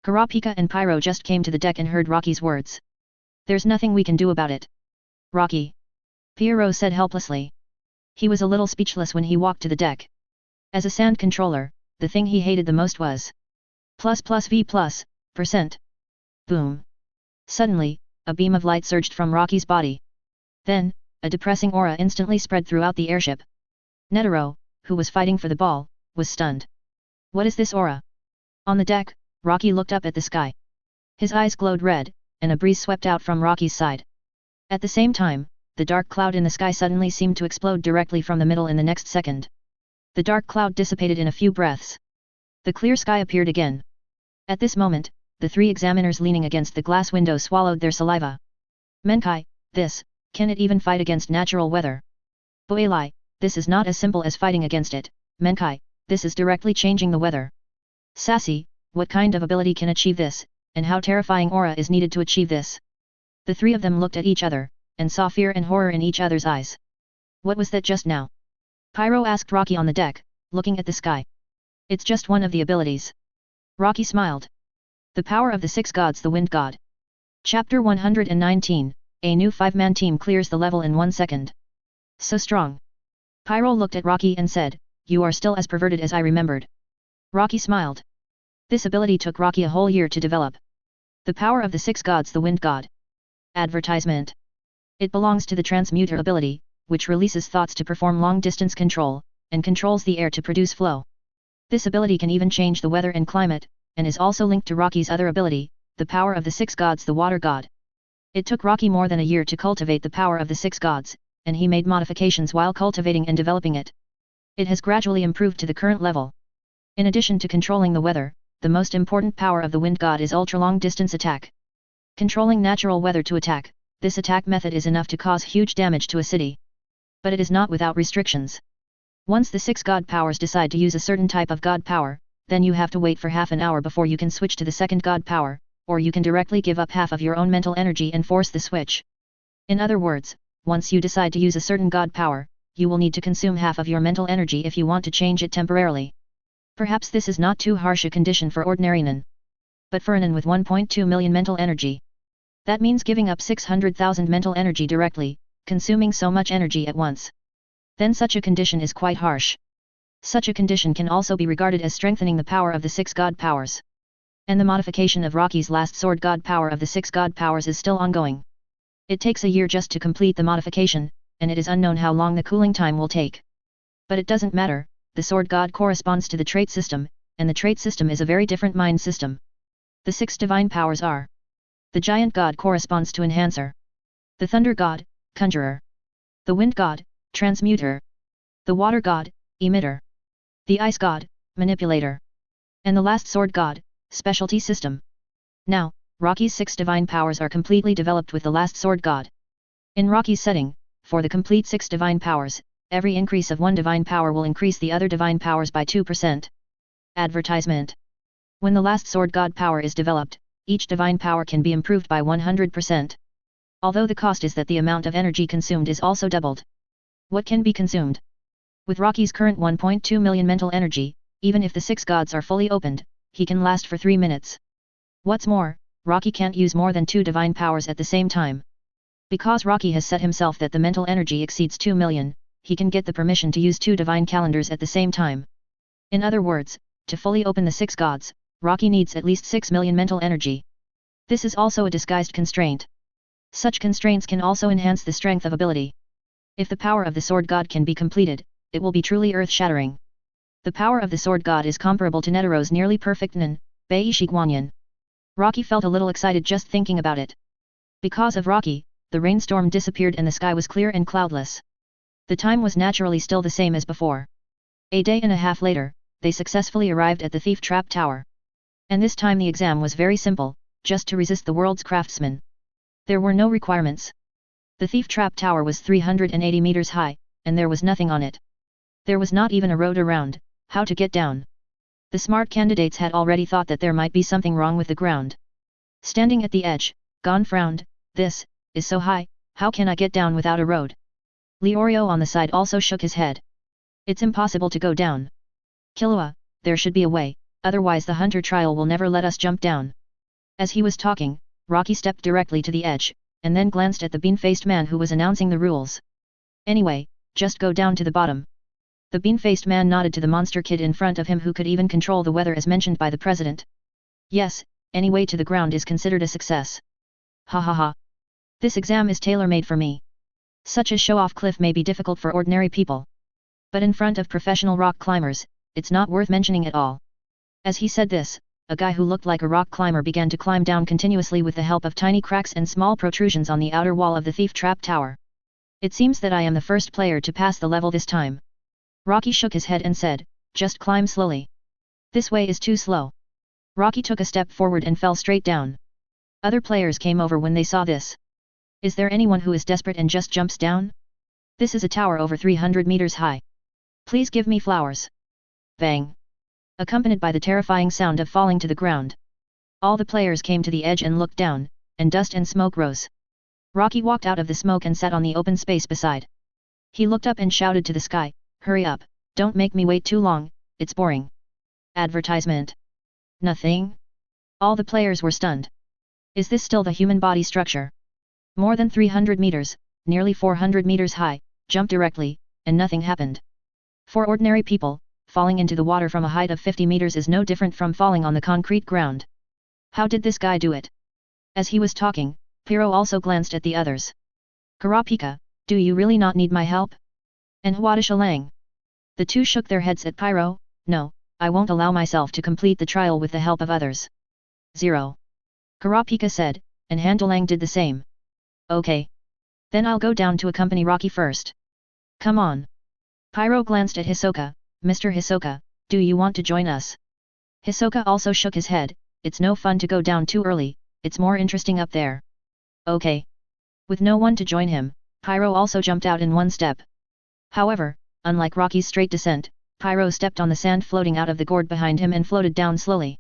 Kurapika and Pyro just came to the deck and heard Rocky's words. There's nothing we can do about it. Rocky. Pyro said helplessly. He was a little speechless when he walked to the deck. As a sand controller, the thing he hated the most was ++V+%. Boom. Suddenly, a beam of light surged from Rocky's body. Then, a depressing aura instantly spread throughout the airship. Netero, who was fighting for the ball, was stunned. What is this aura? On the deck, Rocky looked up at the sky. His eyes glowed red, and a breeze swept out from Rocky's side. At the same time, the dark cloud in the sky suddenly seemed to explode directly from the middle in the next second. The dark cloud dissipated in a few breaths. The clear sky appeared again. At this moment, the three examiners leaning against the glass window swallowed their saliva. Menkai, can it even fight against natural weather? Boelai, this is not as simple as fighting against it, Menkai, this is directly changing the weather. Sassy, what kind of ability can achieve this, and how terrifying aura is needed to achieve this? The three of them looked at each other, and saw fear and horror in each other's eyes. What was that just now? Pyro asked Rocky on the deck, looking at the sky. It's just one of the abilities. Rocky smiled. The power of the six gods, the wind god. Chapter 119, a new 5-man team clears the level in 1 second. So strong. Pyro looked at Rocky and said, you are still as perverted as I remembered. Rocky smiled. This ability took Rocky a whole year to develop. The power of the six gods, the wind god. Advertisement. It belongs to the transmuter ability, which releases thoughts to perform long-distance control, and controls the air to produce flow. This ability can even change the weather and climate, and is also linked to Rocky's other ability, the power of the six gods, the water god. It took Rocky more than a year to cultivate the power of the six gods, and he made modifications while cultivating and developing it. It has gradually improved to the current level. In addition to controlling the weather, the most important power of the wind god is ultra-long distance attack. Controlling natural weather to attack, this attack method is enough to cause huge damage to a city. But it is not without restrictions. Once the six god powers decide to use a certain type of god power, then you have to wait for half an hour before you can switch to the second god power, or you can directly give up half of your own mental energy and force the switch. In other words, once you decide to use a certain god power, you will need to consume half of your mental energy if you want to change it temporarily. Perhaps this is not too harsh a condition for ordinary Nin. But for a Nin with 1.2 million mental energy, that means giving up 600,000 mental energy directly, consuming so much energy at once. Then such a condition is quite harsh. Such a condition can also be regarded as strengthening the power of the six god powers. And the modification of Rocky's last sword god power of the six god powers is still ongoing. It takes a year just to complete the modification, and it is unknown how long the cooling time will take. But it doesn't matter, the sword god corresponds to the trait system, and the trait system is a very different mind system. The six divine powers are: the giant god corresponds to enhancer, the thunder god, conjurer, the wind god, transmuter, the water god, emitter, the ice god, manipulator, and the last sword god, specialty system. Now, Rocky's six divine powers are completely developed with the last sword god. In Rocky's setting, for the complete six divine powers, every increase of one divine power will increase the other divine powers by 2%. Advertisement. When the last sword god power is developed, each divine power can be improved by 100%. Although the cost is that the amount of energy consumed is also doubled. What can be consumed? With Rocky's current 1.2 million mental energy, even if the six gods are fully opened, he can last for 3 minutes. What's more, Rocky can't use more than 2 divine powers at the same time. Because Rocky has set himself that the mental energy exceeds 2 million, he can get the permission to use 2 divine calendars at the same time. In other words, to fully open the 6 gods, Rocky needs at least 6 million mental energy. This is also a disguised constraint. Such constraints can also enhance the strength of ability. If the power of the sword god can be completed, it will be truly earth-shattering. The power of the sword god is comparable to Netero's nearly perfect Nin, Beishi Guanyin. Rocky felt a little excited just thinking about it. Because of Rocky, the rainstorm disappeared and the sky was clear and cloudless. The time was naturally still the same as before. A day and a half later, they successfully arrived at the Thief Trap Tower. And this time the exam was very simple, just to resist the world's craftsman. There were no requirements. The Thief Trap Tower was 380 meters high, and there was nothing on it. There was not even a road around, how to get down. The smart candidates had already thought that there might be something wrong with the ground. Standing at the edge, Gon frowned, "This is so high, how can I get down without a road?" Leorio on the side also shook his head. "It's impossible to go down. Killua, there should be a way, otherwise the hunter trial will never let us jump down." As he was talking, Rocky stepped directly to the edge, and then glanced at the bean-faced man who was announcing the rules. "Anyway, just go down to the bottom." The bean-faced man nodded to the monster kid in front of him who could even control the weather as mentioned by the president. "Yes, any way to the ground is considered a success." "Ha ha ha. This exam is tailor-made for me." Such a show-off cliff may be difficult for ordinary people. But in front of professional rock climbers, it's not worth mentioning at all. As he said this, a guy who looked like a rock climber began to climb down continuously with the help of tiny cracks and small protrusions on the outer wall of the thief trap tower. It seems that I am the first player to pass the level this time. Rocky shook his head and said, just climb slowly. This way is too slow. Rocky took a step forward and fell straight down. Other players came over when they saw this. Is there anyone who is desperate and just jumps down? This is a tower over 300 meters high. Please give me flowers. Bang. Accompanied by the terrifying sound of falling to the ground. All the players came to the edge and looked down, and dust and smoke rose. Rocky walked out of the smoke and sat on the open space beside. He looked up and shouted to the sky, hurry up, don't make me wait too long, it's boring. Advertisement. Nothing? All the players were stunned. Is this still the human body structure? More than 300 meters, nearly 400 meters high, jumped directly, and nothing happened. For ordinary people, falling into the water from a height of 50 meters is no different from falling on the concrete ground. How did this guy do it? As he was talking, Pyro also glanced at the others. Kurapika, do you really not need my help? And Hwadishalang? The two shook their heads at Pyro. No, I won't allow myself to complete the trial with the help of others. 0. Kurapika said, and Handalang did the same. Okay. Then I'll go down to accompany Rocky first. Come on. Pyro glanced at Hisoka. Mr. Hisoka, do you want to join us? Hisoka also shook his head. It's no fun to go down too early, it's more interesting up there. Okay. With no one to join him, Pyro also jumped out in one step. However, unlike Rocky's straight descent, Pyro stepped on the sand floating out of the gourd behind him and floated down slowly.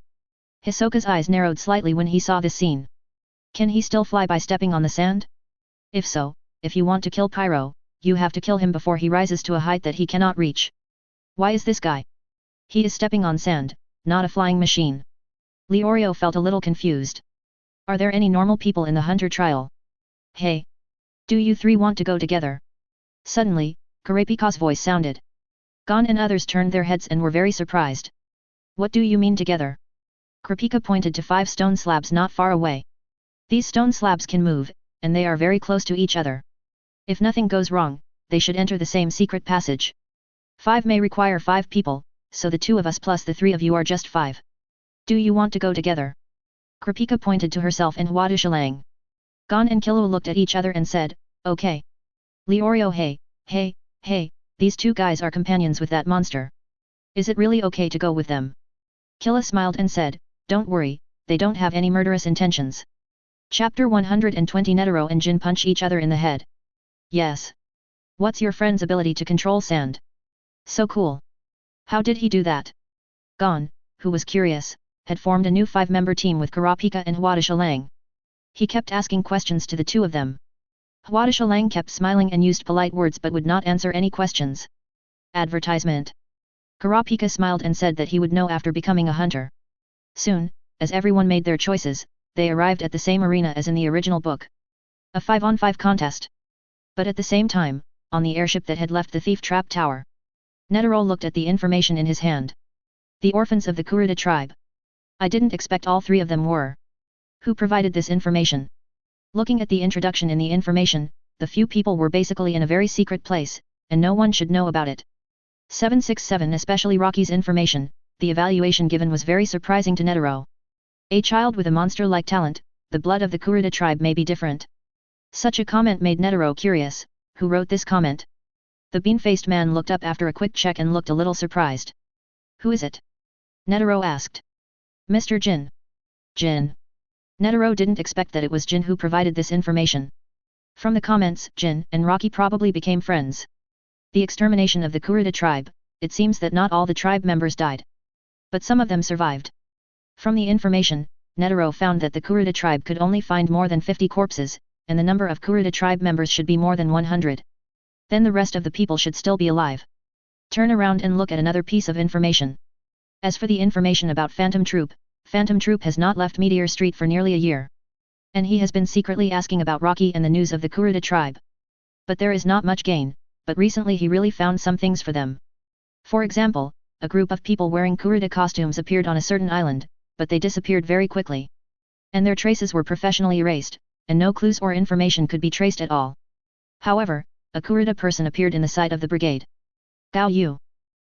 Hisoka's eyes narrowed slightly when he saw this scene. Can he still fly by stepping on the sand? If so, if you want to kill Pyro, you have to kill him before he rises to a height that he cannot reach. Why is this guy? He is stepping on sand, not a flying machine. Leorio felt a little confused. Are there any normal people in the hunter trial? Hey! Do you three want to go together? Suddenly, Kurapika's voice sounded. Gon and others turned their heads and were very surprised. What do you mean together? Kurapika pointed to 5 stone slabs not far away. These stone slabs can move, and they are very close to each other. If nothing goes wrong, they should enter the same secret passage. 5 may require 5 people, so the 2 of us plus the 3 of you are just 5. Do you want to go together? Kurapika pointed to herself and Hwadishalang. Gon and Killua looked at each other and said, okay. Leorio hey, these 2 guys are companions with that monster. Is it really okay to go with them? Killua smiled and said, don't worry, they don't have any murderous intentions. Chapter 120 Netero and Jin punch each other in the head. Yes. What's your friend's ability to control sand? So cool. How did he do that? Gon, who was curious, had formed a new 5-member team with Kurapika and Hwadishalang. He kept asking questions to the 2 of them. Hwadishalang kept smiling and used polite words but would not answer any questions. Advertisement. Kurapika smiled and said that he would know after becoming a hunter. Soon, as everyone made their choices, they arrived at the same arena as in the original book. A 5-on-5 contest. But at the same time, on the airship that had left the thief trap tower. Netero looked at the information in his hand. The orphans of the Kurta tribe. I didn't expect all 3 of them were. Who provided this information? Looking at the introduction in the information, the few people were basically in a very secret place, and no one should know about it. 767 Especially Rocky's information, the evaluation given was very surprising to Netero. A child with a monster-like talent, the blood of the Kurta tribe may be different. Such a comment made Netero curious. Who wrote this comment? The bean-faced man looked up after a quick check and looked a little surprised. Who is it? Netero asked. Mr. Jin. Jin. Netero didn't expect that it was Jin who provided this information. From the comments, Jin and Rocky probably became friends. The extermination of the Kurta tribe, it seems that not all the tribe members died. But some of them survived. From the information, Netero found that the Kurta tribe could only find more than 50 corpses, and the number of Kurta tribe members should be more than 100. Then the rest of the people should still be alive. Turn around and look at another piece of information. As for the information about Phantom Troop has not left Meteor Street for nearly a year. And he has been secretly asking about Rocky and the news of the Kurta tribe. But there is not much gain, but recently he really found some things for them. For example, a group of people wearing Kurta costumes appeared on a certain island, but they disappeared very quickly. And their traces were professionally erased, and no clues or information could be traced at all. However, a Kurta person appeared in the sight of the brigade. Gao Yu.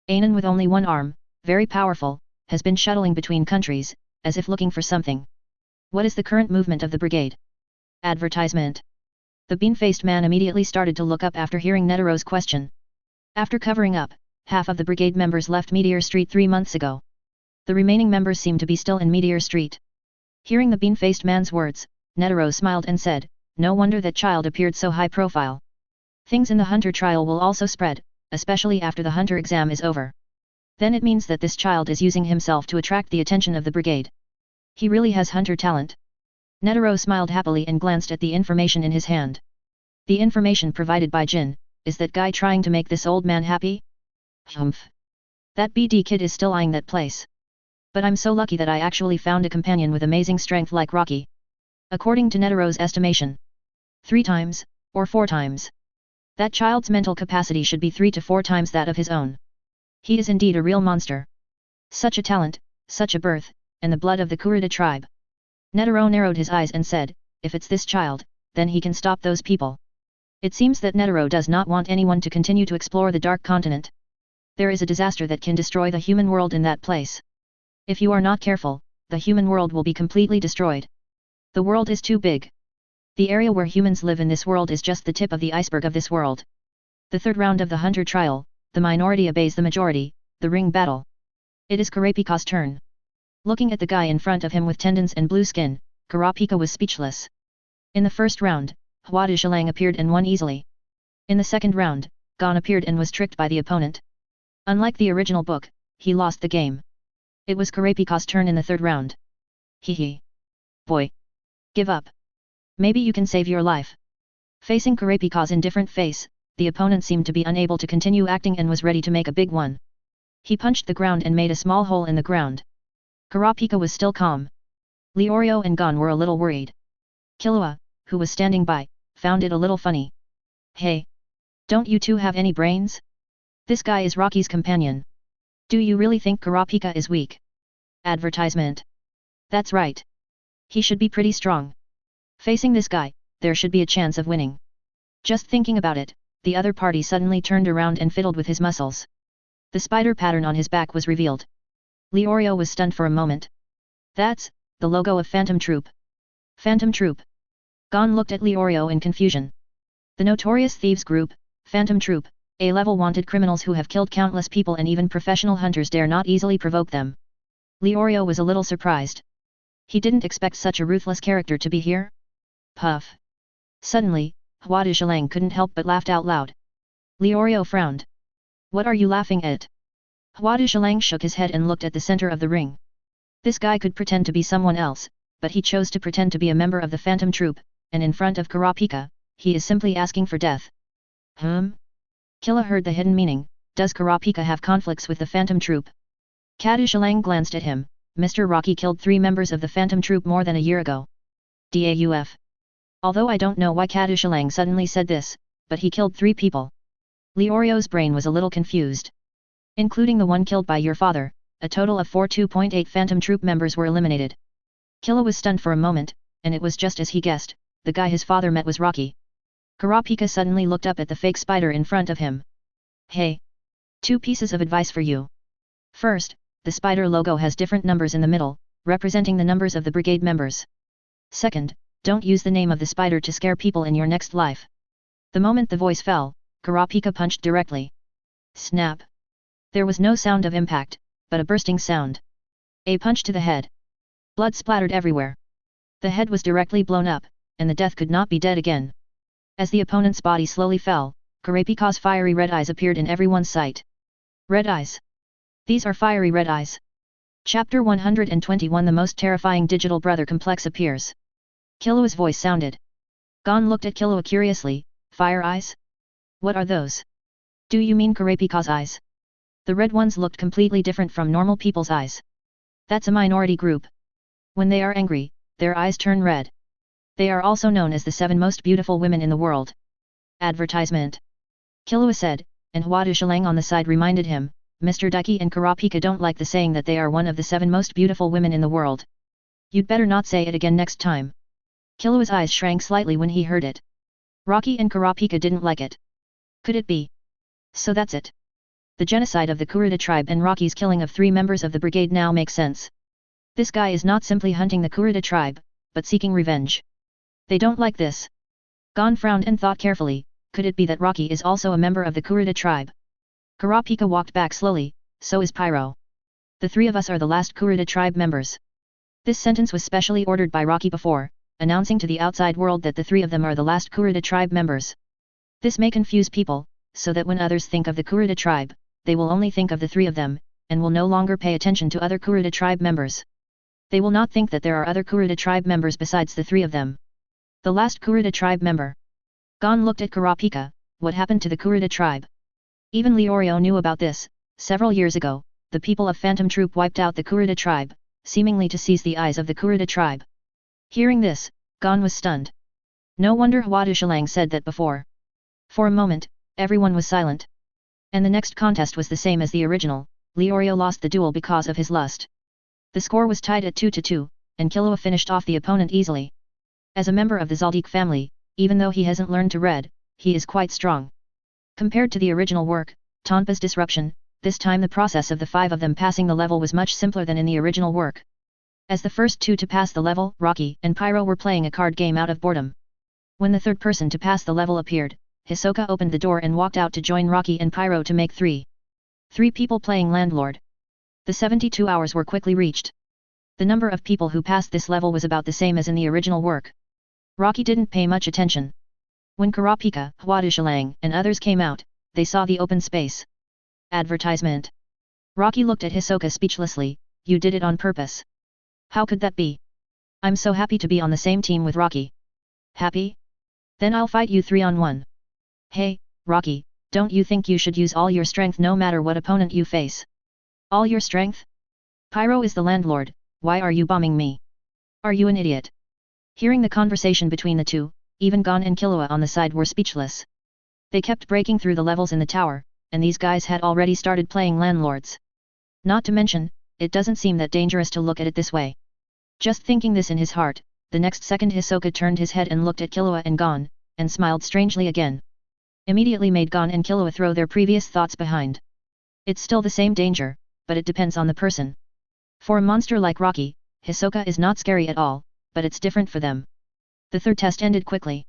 Anan with only one arm, very powerful, has been shuttling between countries, as if looking for something. What is the current movement of the brigade? Advertisement. The bean-faced man immediately started to look up after hearing Netaro's question. After covering up, half of the brigade members left Meteor Street 3 months ago. The remaining members seem to be still in Meteor Street. Hearing the bean-faced man's words, Netaro smiled and said, no wonder that child appeared so high profile. Things in the hunter trial will also spread, especially after the hunter exam is over. Then it means that this child is using himself to attract the attention of the brigade. He really has hunter talent. Netaro smiled happily and glanced at the information in his hand. The information provided by Jin, is that guy trying to make this old man happy? Humph. That BD kid is still eyeing that place. But I'm so lucky that I actually found a companion with amazing strength like Rocky. According to Netaro's estimation. 3 times, or 4 times. That child's mental capacity should be 3 to 4 times that of his own. He is indeed a real monster. Such a talent, such a birth, and the blood of the Kurta tribe. Netaro narrowed his eyes and said, if it's this child, then he can stop those people. It seems that Netaro does not want anyone to continue to explore the Dark Continent. There is a disaster that can destroy the human world in that place. If you are not careful, the human world will be completely destroyed. The world is too big. The area where humans live in this world is just the tip of the iceberg of this world. The third round of the hunter trial, the minority obeys the majority, the ring battle. It is Kurapika's turn. Looking at the guy in front of him with tendons and blue skin, Kurapika was speechless. In the first round, Huadu Shilang appeared and won easily. In the second round, Gon appeared and was tricked by the opponent. Unlike the original book, he lost the game. It was Kurapika's turn in the third round. Hee. Boy. Give up. Maybe you can save your life. Facing Kurapika's indifferent face, the opponent seemed to be unable to continue acting and was ready to make a big one. He punched the ground and made a small hole in the ground. Kurapika was still calm. Leorio and Gon were a little worried. Killua, who was standing by, found it a little funny. Hey! Don't you two have any brains? This guy is Rocky's companion. Do you really think Kurapika is weak? Advertisement. That's right. He should be pretty strong. Facing this guy, there should be a chance of winning. Just thinking about it, the other party suddenly turned around and fiddled with his muscles. The spider pattern on his back was revealed. Leorio was stunned for a moment. That's the logo of Phantom Troop. Phantom Troop. Gon looked at Leorio in confusion. The notorious thieves group, Phantom Troop, A-level wanted criminals who have killed countless people and even professional hunters dare not easily provoke them. Leorio was a little surprised. He didn't expect such a ruthless character to be here. Puff. Suddenly, Huadu Shilang couldn't help but laughed out loud. Leorio frowned. What are you laughing at? Huadu Shilang shook his head and looked at the center of the ring. This guy could pretend to be someone else, but he chose to pretend to be a member of the Phantom Troop, and in front of Kurapika, he is simply asking for death. Killa heard the hidden meaning, does Kurapika have conflicts with the Phantom Troop? Huadu Shilang glanced at him, Mr. Rocky killed 3 members of the Phantom Troop more than a year ago. DAUF. Although I don't know why Huadu Shilang suddenly said this, but he killed 3 people. Leorio's brain was a little confused. Including the one killed by your father, a total of 2.8 Phantom Troop members were eliminated. Killa was stunned for a moment, and it was just as he guessed, the guy his father met was Rocky. Kurapika suddenly looked up at the fake spider in front of him. Hey! 2 pieces of advice for you. First, the spider logo has different numbers in the middle, representing the numbers of the brigade members. Second, don't use the name of the spider to scare people in your next life. The moment the voice fell, Kurapika punched directly. Snap! There was no sound of impact, but a bursting sound. A punch to the head. Blood splattered everywhere. The head was directly blown up, and the death could not be dead again. As the opponent's body slowly fell, Kurapika's fiery red eyes appeared in everyone's sight. Red eyes. These are fiery red eyes. Chapter 121 The most terrifying digital brother complex appears. Killua's voice sounded. Gon looked at Killua curiously, fire eyes? What are those? Do you mean Kurapika's eyes? The red ones looked completely different from normal people's eyes. That's a minority group. When they are angry, their eyes turn red. They are also known as the 7 most beautiful women in the world. Advertisement. Killua said, and Huadu Shilang on the side reminded him, Mr. Daiki and Kurapika don't like the saying that they are one of the 7 most beautiful women in the world. You'd better not say it again next time. Killua's eyes shrank slightly when he heard it. Rocky and Kurapika didn't like it. Could it be? So that's it. The genocide of the Kurta tribe and Rocky's killing of 3 members of the brigade now makes sense. This guy is not simply hunting the Kurta tribe, but seeking revenge. They don't like this. Gon frowned and thought carefully, could it be that Rocky is also a member of the Kurta tribe? Kurapika walked back slowly, so is Pyro. The three of us are the last Kurta tribe members. This sentence was specially ordered by Rocky before, announcing to the outside world that the three of them are the last Kurta tribe members. This may confuse people, so that when others think of the Kurta tribe, they will only think of the three of them, and will no longer pay attention to other Kurta tribe members. They will not think that there are other Kurta tribe members besides the three of them. The last Kurta tribe member. Gon looked at Kurapika, what happened to the Kurta tribe? Even Leorio knew about this. Several years ago, the people of Phantom Troop wiped out the Kurta tribe, seemingly to seize the eyes of the Kurta tribe. Hearing this, Gon was stunned. No wonder Hwadushalang said that before. For a moment, everyone was silent. And the next contest was the same as the original. Leorio lost the duel because of his lust. The score was tied at 2-2, and Killua finished off the opponent easily. As a member of the Zaldik family, even though he hasn't learned to read, he is quite strong. Compared to the original work, Tonpa's Disruption, this time the process of the five of them passing the level was much simpler than in the original work. As the first two to pass the level, Rocky and Pyro were playing a card game out of boredom. When the third person to pass the level appeared, Hisoka opened the door and walked out to join Rocky and Pyro to make three people playing Landlord. The 72 hours were quickly reached. The number of people who passed this level was about the same as in the original work. Rocky didn't pay much attention. When Kurapika, Hwadushalang, and others came out, they saw the open space. Advertisement. Rocky looked at Hisoka speechlessly, you did it on purpose. How could that be? I'm so happy to be on the same team with Rocky. Happy? Then I'll fight you 3-on-1. Hey, Rocky, don't you think you should use all your strength no matter what opponent you face? All your strength? Pyro is the landlord, why are you bombing me? Are you an idiot? Hearing the conversation between the two, even Gon and Killua on the side were speechless. They kept breaking through the levels in the tower, and these guys had already started playing landlords. Not to mention, it doesn't seem that dangerous to look at it this way. Just thinking this in his heart, the next second Hisoka turned his head and looked at Killua and Gon, and smiled strangely again. Immediately made Gon and Killua throw their previous thoughts behind. It's still the same danger, but it depends on the person. For a monster like Rocky, Hisoka is not scary at all, but it's different for them. The third test ended quickly.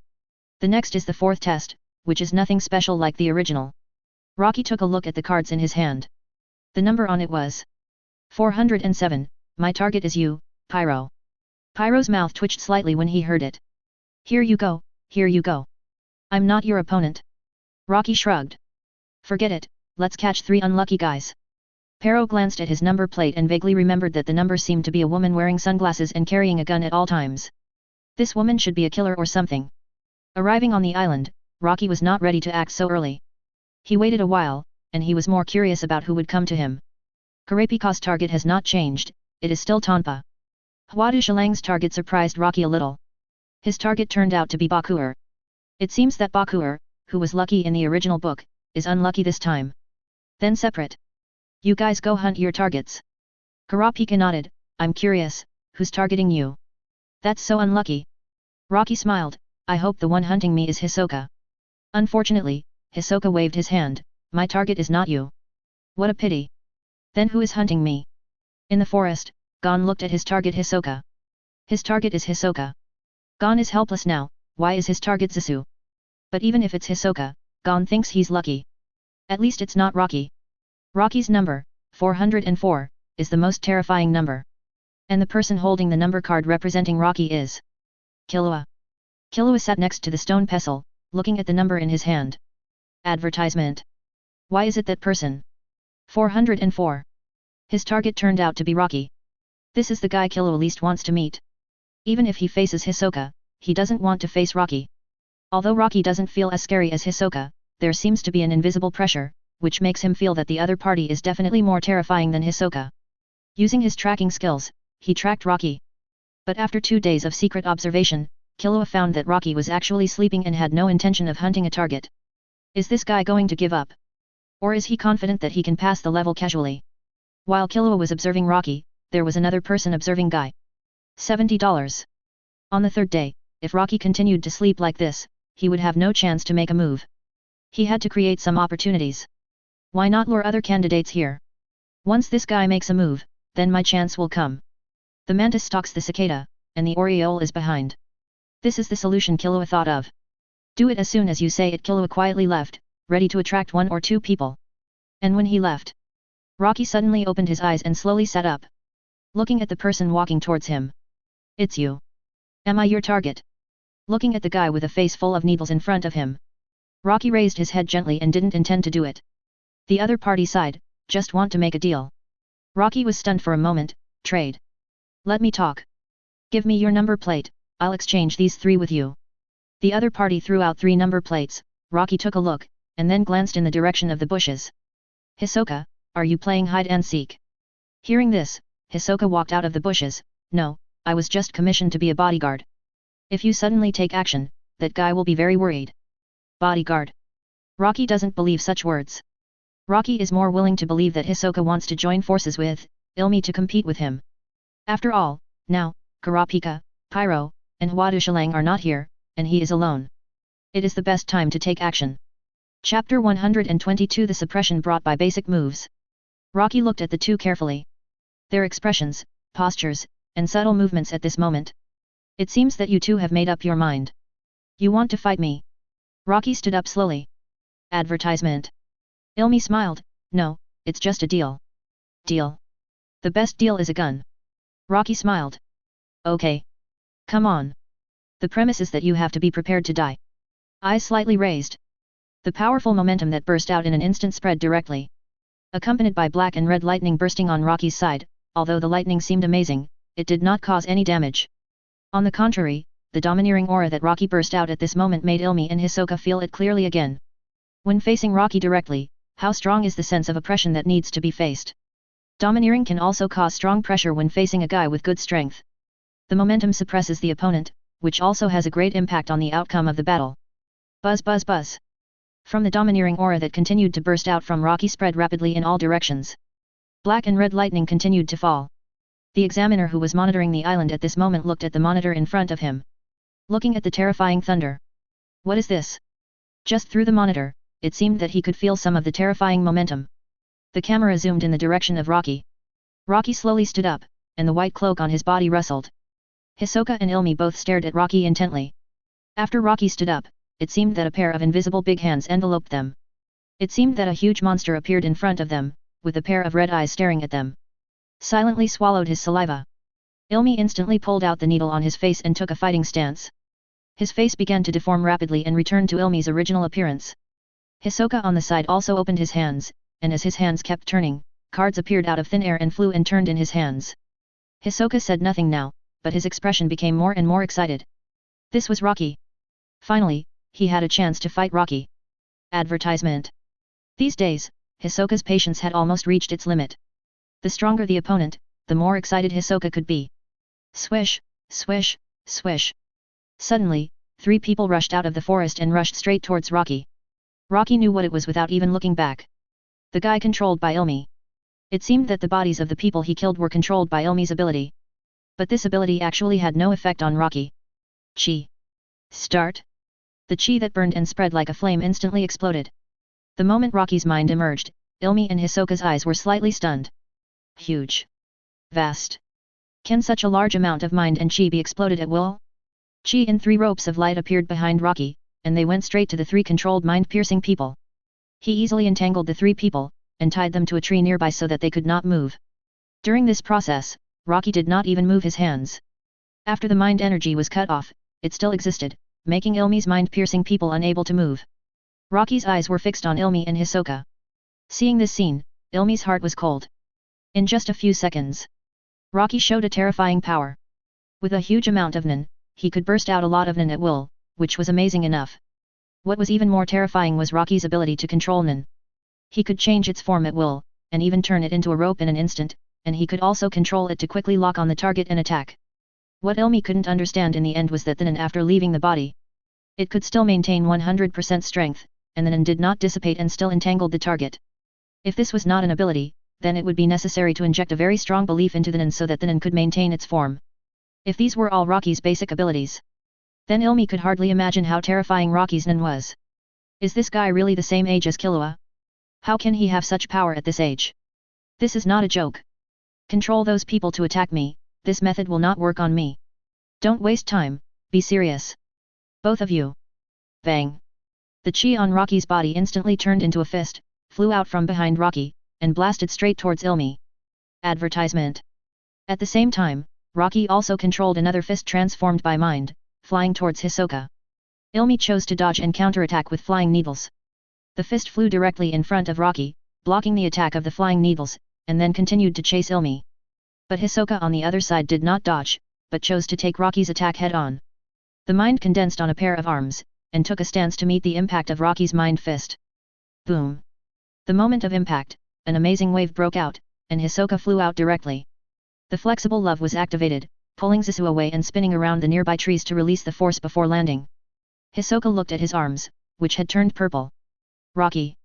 The next is the fourth test, which is nothing special like the original. Rocky took a look at the cards in his hand. The number on it was 407, my target is you, Pyro. Pyro's mouth twitched slightly when he heard it. Here you go, here you go. I'm not your opponent. Rocky shrugged. Forget it, let's catch 3 unlucky guys. Pyro glanced at his number plate and vaguely remembered that the number seemed to be a woman wearing sunglasses and carrying a gun at all times. This woman should be a killer or something. Arriving on the island, Rocky was not ready to act so early. He waited a while, and he was more curious about who would come to him. Kurapika's target has not changed, it is still Tonpa. Hwadushalang's target surprised Rocky a little. His target turned out to be Bakuer. It seems that Bakuer, who was lucky in the original book, is unlucky this time. Then separate. You guys go hunt your targets. Kurapika nodded, I'm curious, who's targeting you? That's so unlucky. Rocky smiled, I hope the one hunting me is Hisoka. Unfortunately, Hisoka waved his hand, my target is not you. What a pity. Then who is hunting me? In the forest, Gon looked at his target Hisoka. His target is Hisoka. Gon is helpless now, why is his target Zisu? But even if it's Hisoka, Gon thinks he's lucky. At least it's not Rocky. Rocky's number, 404, is the most terrifying number. And the person holding the number card representing Rocky is Killua. Killua sat next to the stone pestle, looking at the number in his hand. Advertisement. Why is it that person? 404. His target turned out to be Rocky. This is the guy Killua least wants to meet. Even if he faces Hisoka, he doesn't want to face Rocky. Although Rocky doesn't feel as scary as Hisoka, there seems to be an invisible pressure, which makes him feel that the other party is definitely more terrifying than Hisoka. Using his tracking skills, he tracked Rocky. But after 2 days of secret observation, Killua found that Rocky was actually sleeping and had no intention of hunting a target. Is this guy going to give up? Or is he confident that he can pass the level casually? While Killua was observing Rocky, there was another person observing Guy. $70. On the third day, if Rocky continued to sleep like this, he would have no chance to make a move. He had to create some opportunities. Why not lure other candidates here? Once this guy makes a move, then my chance will come. The mantis stalks the cicada, and the oriole is behind. This is the solution Killua thought of. Do it as soon as you say it. Killua quietly left, ready to attract 1 or 2 people. And when he left, Rocky suddenly opened his eyes and slowly sat up. Looking at the person walking towards him. It's you. Am I your target? Looking at the guy with a face full of needles in front of him. Rocky raised his head gently and didn't intend to do it. The other party sighed, just want to make a deal. Rocky was stunned for a moment. Trade. Let me talk. Give me your number plate, I'll exchange these 3 with you. The other party threw out 3 number plates. Rocky took a look, and then glanced in the direction of the bushes. Hisoka, are you playing hide and seek? Hearing this, Hisoka walked out of the bushes. No, I was just commissioned to be a bodyguard. If you suddenly take action, that guy will be very worried. Bodyguard. Rocky doesn't believe such words. Rocky is more willing to believe that Hisoka wants to join forces with Ilmi to compete with him. After all, now, Kurapika, Pyro, and Huadushilang are not here, and he is alone. It is the best time to take action. Chapter 122 The Suppression Brought by Basic Moves. Rocky looked at the 2 carefully. Their expressions, postures, and subtle movements at this moment. It seems that you 2 have made up your mind. You want to fight me? Rocky stood up slowly. Advertisement. Ilmi smiled. No, it's just a deal. Deal. The best deal is a gun. Rocky smiled. Okay. Come on. The premise is that you have to be prepared to die. Eyes slightly raised. The powerful momentum that burst out in an instant spread directly. Accompanied by black and red lightning bursting on Rocky's side, although the lightning seemed amazing, it did not cause any damage. On the contrary, the domineering aura that Rocky burst out at this moment made Ilmi and Hisoka feel it clearly again. When facing Rocky directly, how strong is the sense of oppression that needs to be faced? Domineering can also cause strong pressure when facing a guy with good strength. The momentum suppresses the opponent, which also has a great impact on the outcome of the battle. Buzz buzz buzz. From the domineering aura that continued to burst out from Rocky spread rapidly in all directions. Black and red lightning continued to fall. The examiner who was monitoring the island at this moment looked at the monitor in front of him. Looking at the terrifying thunder. What is this? Just through the monitor, it seemed that he could feel some of the terrifying momentum. The camera zoomed in the direction of Rocky. Rocky slowly stood up, and the white cloak on his body rustled. Hisoka and Ilmi both stared at Rocky intently. After Rocky stood up, it seemed that a pair of invisible big hands enveloped them. It seemed that a huge monster appeared in front of them, with a pair of red eyes staring at them. Silently swallowed his saliva. Ilmi instantly pulled out the needle on his face and took a fighting stance. His face began to deform rapidly and returned to Ilmi's original appearance. Hisoka on the side also opened his hands, and as his hands kept turning, cards appeared out of thin air and flew and turned in his hands. Hisoka said nothing now, but his expression became more and more excited. This was Rocky. Finally, he had a chance to fight Rocky. Advertisement. These days, Hisoka's patience had almost reached its limit. The stronger the opponent, the more excited Hisoka could be. Swish, swish, swish. Suddenly, 3 people rushed out of the forest and rushed straight towards Rocky. Rocky knew what it was without even looking back. The guy controlled by Ilmi. It seemed that the bodies of the people he killed were controlled by Ilmi's ability. But this ability actually had no effect on Rocky. Chi. Start. The chi that burned and spread like a flame instantly exploded. The moment Rocky's mind emerged, Ilmi and Hisoka's eyes were slightly stunned. Huge. Vast. Can such a large amount of mind and chi be exploded at will? Chi in 3 ropes of light appeared behind Rocky, and they went straight to the 3 controlled mind-piercing people. He easily entangled the 3 people, and tied them to a tree nearby so that they could not move. During this process, Rocky did not even move his hands. After the mind energy was cut off, it still existed, making Ilmi's mind-piercing people unable to move. Rocky's eyes were fixed on Ilmi and Hisoka. Seeing this scene, Ilmi's heart was cold. In just a few seconds, Rocky showed a terrifying power. With a huge amount of nin, he could burst out a lot of nin at will, which was amazing enough. What was even more terrifying was Rocky's ability to control nin. He could change its form at will, and even turn it into a rope in an instant, and he could also control it to quickly lock on the target and attack. What Ilmi couldn't understand in the end was that the nin after leaving the body, it could still maintain 100% strength, and the nin did not dissipate and still entangled the target. If this was not an ability, then it would be necessary to inject a very strong belief into the nin so that the nin could maintain its form. If these were all Rocky's basic abilities, then Ilmi could hardly imagine how terrifying Rocky's nin was. Is this guy really the same age as Killua? How can he have such power at this age? This is not a joke. Control those people to attack me, this method will not work on me. Don't waste time, be serious. Both of you. Bang. The chi on Rocky's body instantly turned into a fist, flew out from behind Rocky, and blasted straight towards Ilmi. Advertisement. At the same time, Rocky also controlled another fist transformed by mind, flying towards Hisoka. Ilmi chose to dodge and counterattack with flying needles. The fist flew directly in front of Rocky, blocking the attack of the flying needles, and then continued to chase Ilmi. But Hisoka on the other side did not dodge, but chose to take Rocky's attack head-on. The mind condensed on a pair of arms, and took a stance to meet the impact of Rocky's mind fist. Boom! The moment of impact, an amazing wave broke out, and Hisoka flew out directly. The flexible love was activated, pulling Zisu away and spinning around the nearby trees to release the force before landing. Hisoka looked at his arms, which had turned purple. Rocky.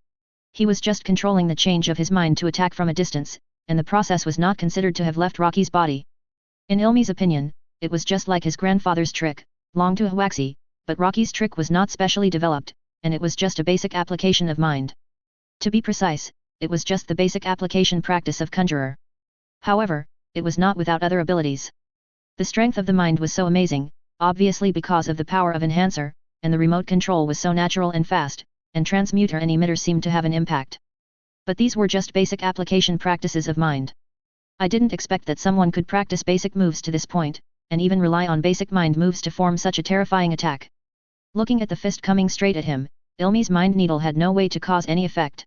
He was just controlling the change of his mind to attack from a distance, and the process was not considered to have left Rocky's body. In Ilmi's opinion, it was just like his grandfather's trick, Long to Hawaxi, but Rocky's trick was not specially developed, and it was just a basic application of mind. To be precise, it was just the basic application practice of conjurer. However, it was not without other abilities. The strength of the mind was so amazing, obviously because of the power of enhancer, and the remote control was so natural and fast, and transmuter and emitter seemed to have an impact. But these were just basic application practices of mind. I didn't expect that someone could practice basic moves to this point, and even rely on basic mind moves to form such a terrifying attack. Looking at the fist coming straight at him, Ilmi's mind needle had no way to cause any effect.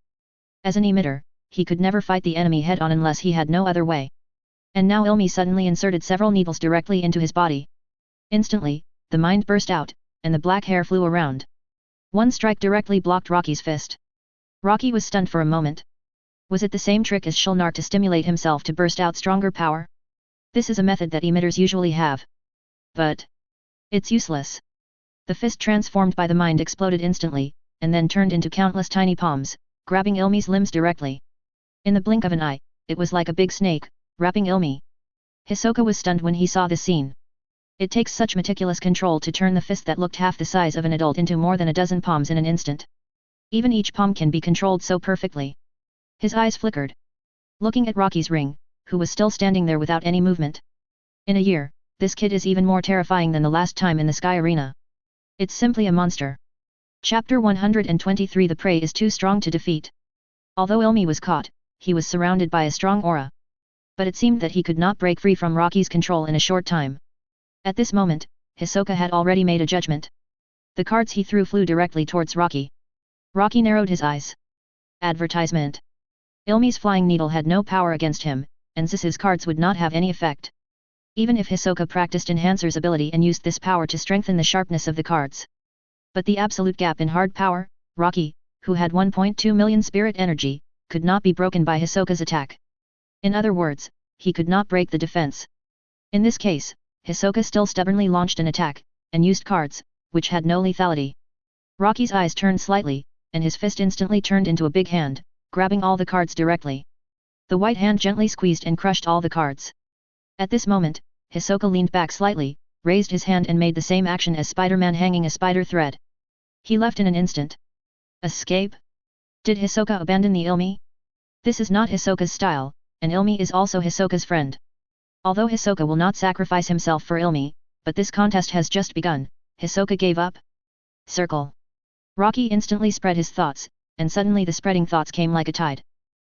As an emitter, he could never fight the enemy head-on unless he had no other way. And now Ilmi suddenly inserted several needles directly into his body. Instantly, the mind burst out, and the black hair flew around. One strike directly blocked Rocky's fist. Rocky was stunned for a moment. Was it the same trick as Shulnar to stimulate himself to burst out stronger power? This is a method that emitters usually have. But it's useless. The fist transformed by the mind exploded instantly, and then turned into countless tiny palms, grabbing Ilmi's limbs directly. In the blink of an eye, it was like a big snake, wrapping Ilmi. Hisoka was stunned when he saw this scene. It takes such meticulous control to turn the fist that looked half the size of an adult into more than a dozen palms in an instant. Even each palm can be controlled so perfectly. His eyes flickered. Looking at Rocky's ring, who was still standing there without any movement. In a year, this kid is even more terrifying than the last time in the Sky Arena. It's simply a monster. Chapter 123 The prey is too strong to defeat. Although Ilmi was caught, he was surrounded by a strong aura. But it seemed that he could not break free from Rocky's control in a short time. At this moment, Hisoka had already made a judgment. The cards he threw flew directly towards Rocky. Rocky narrowed his eyes. Advertisement. Ilmi's flying needle had no power against him, and Zisu's cards would not have any effect. Even if Hisoka practiced Enhancer's ability and used this power to strengthen the sharpness of the cards. But the absolute gap in hard power, Rocky, who had 1.2 million spirit energy, could not be broken by Hisoka's attack. In other words, he could not break the defense. In this case, Hisoka still stubbornly launched an attack, and used cards, which had no lethality. Rocky's eyes turned slightly, and his fist instantly turned into a big hand, grabbing all the cards directly. The white hand gently squeezed and crushed all the cards. At this moment, Hisoka leaned back slightly, raised his hand and made the same action as Spider-Man hanging a spider thread. He left in an instant. Escape? Did Hisoka abandon the Ilmi? This is not Hisoka's style, and Ilmi is also Hisoka's friend. Although Hisoka will not sacrifice himself for Ilmi, but this contest has just begun, Hisoka gave up. Circle. Rocky instantly spread his thoughts, and suddenly the spreading thoughts came like a tide.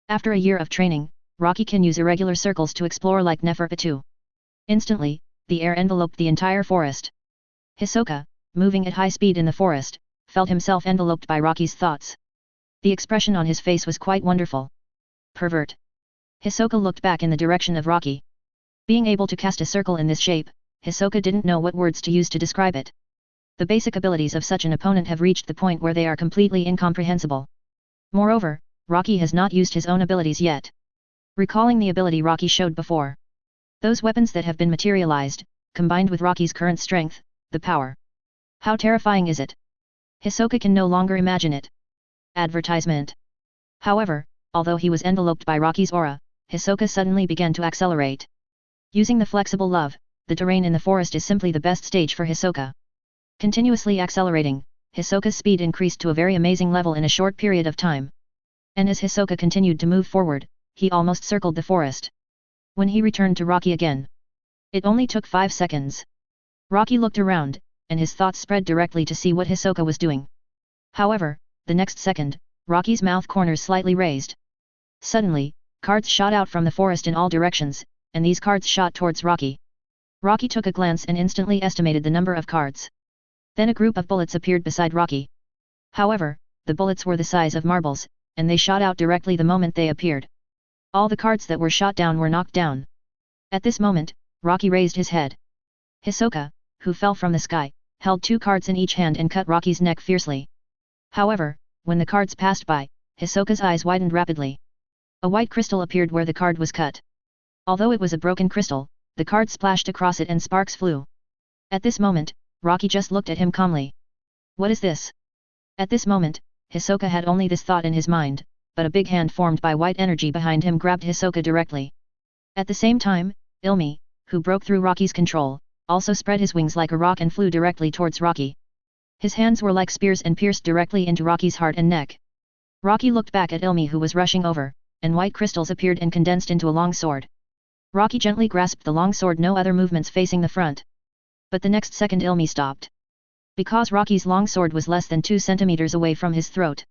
After a year of training, Rocky can use irregular circles to explore like Neferpitu. Instantly, the air enveloped the entire forest. Hisoka, moving at high speed in the forest, felt himself enveloped by Rocky's thoughts. The expression on his face was quite wonderful. Pervert. Hisoka looked back in the direction of Rocky. Being able to cast a circle in this shape, Hisoka didn't know what words to use to describe it. The basic abilities of such an opponent have reached the point where they are completely incomprehensible. Moreover, Rocky has not used his own abilities yet. Recalling the ability Rocky showed before. Those weapons that have been materialized, combined with Rocky's current strength, the power. How terrifying is it? Hisoka can no longer imagine it. Advertisement. However, although he was enveloped by Rocky's aura, Hisoka suddenly began to accelerate. Using the flexible love, the terrain in the forest is simply the best stage for Hisoka. Continuously accelerating, Hisoka's speed increased to a very amazing level in a short period of time. And as Hisoka continued to move forward, he almost circled the forest. When he returned to Rocky again. It only took 5 seconds. Rocky looked around, and his thoughts spread directly to see what Hisoka was doing. However, the next second, Rocky's mouth corners slightly raised. Suddenly, cards shot out from the forest in all directions, and these cards shot towards Rocky. Rocky took a glance and instantly estimated the number of cards. Then a group of bullets appeared beside Rocky. However, the bullets were the size of marbles, and they shot out directly the moment they appeared. All the cards that were shot down were knocked down. At this moment, Rocky raised his head. Hisoka, who fell from the sky, held 2 cards in each hand and cut Rocky's neck fiercely. However, when the cards passed by, Hisoka's eyes widened rapidly. A white crystal appeared where the card was cut. Although it was a broken crystal, the card splashed across it and sparks flew. At this moment, Rocky just looked at him calmly. What is this? At this moment, Hisoka had only this thought in his mind, but a big hand formed by white energy behind him grabbed Hisoka directly. At the same time, Ilmi, who broke through Rocky's control, also spread his wings like a rock and flew directly towards Rocky. His hands were like spears and pierced directly into Rocky's heart and neck. Rocky looked back at Ilmi who was rushing over, and white crystals appeared and condensed into a long sword. Rocky gently grasped the long sword, no other movements facing the front. But the next second Ilmi stopped. Because Rocky's long sword was less than 2 centimeters away from his throat.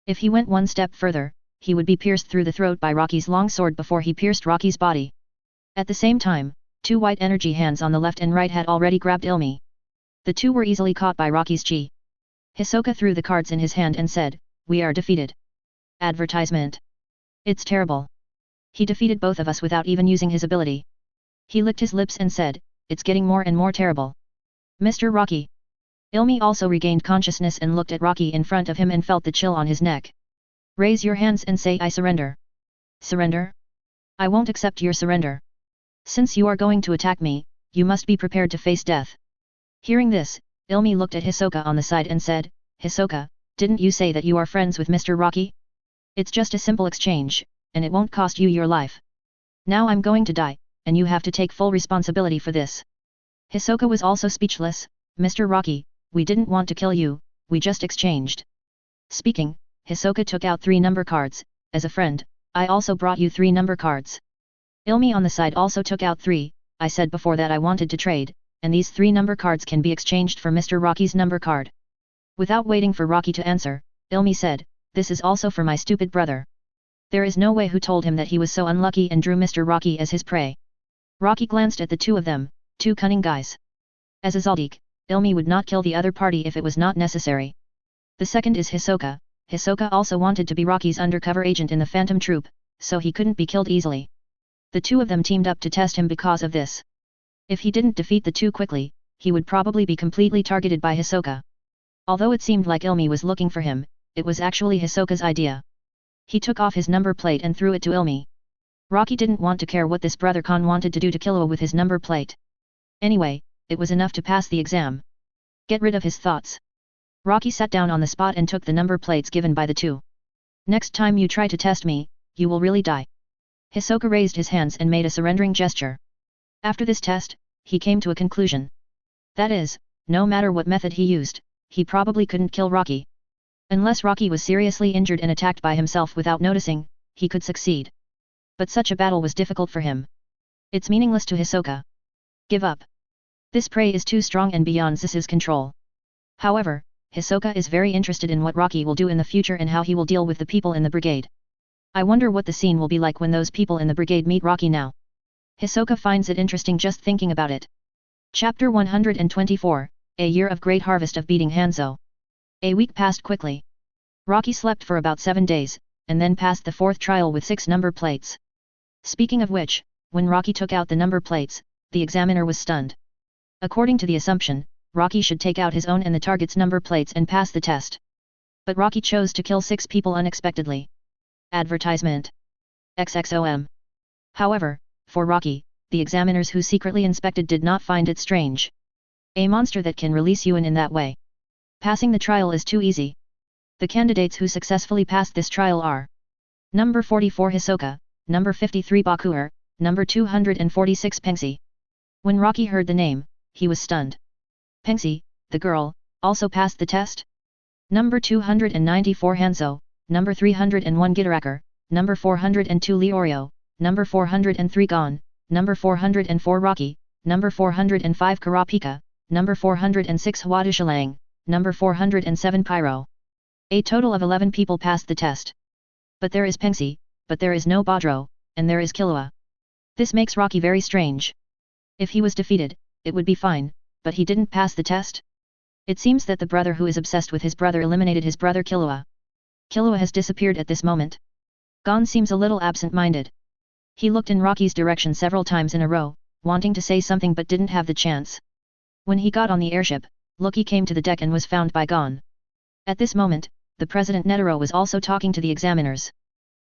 If he went one step further, he would be pierced through the throat by Rocky's long sword before he pierced Rocky's body. At the same time, 2 white energy hands on the left and right had already grabbed Ilmi. The 2 were easily caught by Rocky's chi. Hisoka threw the cards in his hand and said, "We are defeated." Advertisement. It's terrible. He defeated both of us without even using his ability. He licked his lips and said, "It's getting more and more terrible." Mr. Rocky. Ilmi also regained consciousness and looked at Rocky in front of him and felt the chill on his neck. "Raise your hands and say I surrender." "Surrender? I won't accept your surrender. Since you are going to attack me, you must be prepared to face death." Hearing this, Ilmi looked at Hisoka on the side and said, "Hisoka, didn't you say that you are friends with Mr. Rocky? It's just a simple exchange, and it won't cost you your life. Now I'm going to die, and you have to take full responsibility for this." Hisoka was also speechless. "Mr. Rocky, we didn't want to kill you, we just exchanged." Speaking, Hisoka took out 3 number cards. "As a friend, I also brought you 3 number cards." Ilmi on the side also took out 3. "I said before that I wanted to trade, and these 3 number cards can be exchanged for Mr. Rocky's number card." Without waiting for Rocky to answer, Ilmi said, "This is also for my stupid brother." There is no way who told him that he was so unlucky and drew Mr. Rocky as his prey. Rocky glanced at the 2 of them, 2 cunning guys. As a Zaldik, Ilmi would not kill the other party if it was not necessary. The second is Hisoka. Hisoka also wanted to be Rocky's undercover agent in the Phantom Troop, so he couldn't be killed easily. The 2 of them teamed up to test him because of this. If he didn't defeat the 2 quickly, he would probably be completely targeted by Hisoka. Although it seemed like Ilmi was looking for him, it was actually Hisoka's idea. He took off his number plate and threw it to Ilmi. Rocky didn't want to care what this brother Khan wanted to do to Killua with his number plate. Anyway, it was enough to pass the exam. Get rid of his thoughts. Rocky sat down on the spot and took the number plates given by the 2. "Next time you try to test me, you will really die." Hisoka raised his hands and made a surrendering gesture. After this test, he came to a conclusion. That is, no matter what method he used, he probably couldn't kill Rocky. Unless Rocky was seriously injured and attacked by himself without noticing, he could succeed. But such a battle was difficult for him. It's meaningless to Hisoka. Give up. This prey is too strong and beyond Zis's control. However, Hisoka is very interested in what Rocky will do in the future and how he will deal with the people in the brigade. I wonder what the scene will be like when those people in the brigade meet Rocky now. Hisoka finds it interesting just thinking about it. Chapter 124, A Year of Great Harvest of Beating Hanzo. A week passed quickly. Rocky slept for about 7 days, and then passed the 4th trial with 6 number plates. Speaking of which, when Rocky took out the number plates, the examiner was stunned. According to the assumption, Rocky should take out his own and the target's number plates and pass the test. But Rocky chose to kill 6 people unexpectedly. Advertisement. XXOM. However, for Rocky, the examiners who secretly inspected did not find it strange. A monster that can release you in that way. Passing the trial is too easy. The candidates who successfully passed this trial are number 44 Hisoka, number 53 Bakuer, number 246 Pengsi. When Rocky heard the name, he was stunned. Pengsi, the girl, also passed the test? Number 294 Hanzo, number 301 Gitaraker, number 402 Leorio, number 403 Gon, number 404 Rocky, number 405 Karapika, number 406 Hwadishalang, number 407 Pyro. A total of 11 people passed the test. But there is Pengsi, but there is no Bodro, and there is Killua. This makes Rocky very strange. If he was defeated, it would be fine, but he didn't pass the test? It seems that the brother who is obsessed with his brother eliminated his brother Killua. Killua has disappeared at this moment. Gon seems a little absent-minded. He looked in Rocky's direction several times in a row, wanting to say something but didn't have the chance. When he got on the airship, Loki came to the deck and was found by Gon. At this moment, the President Netero was also talking to the examiners.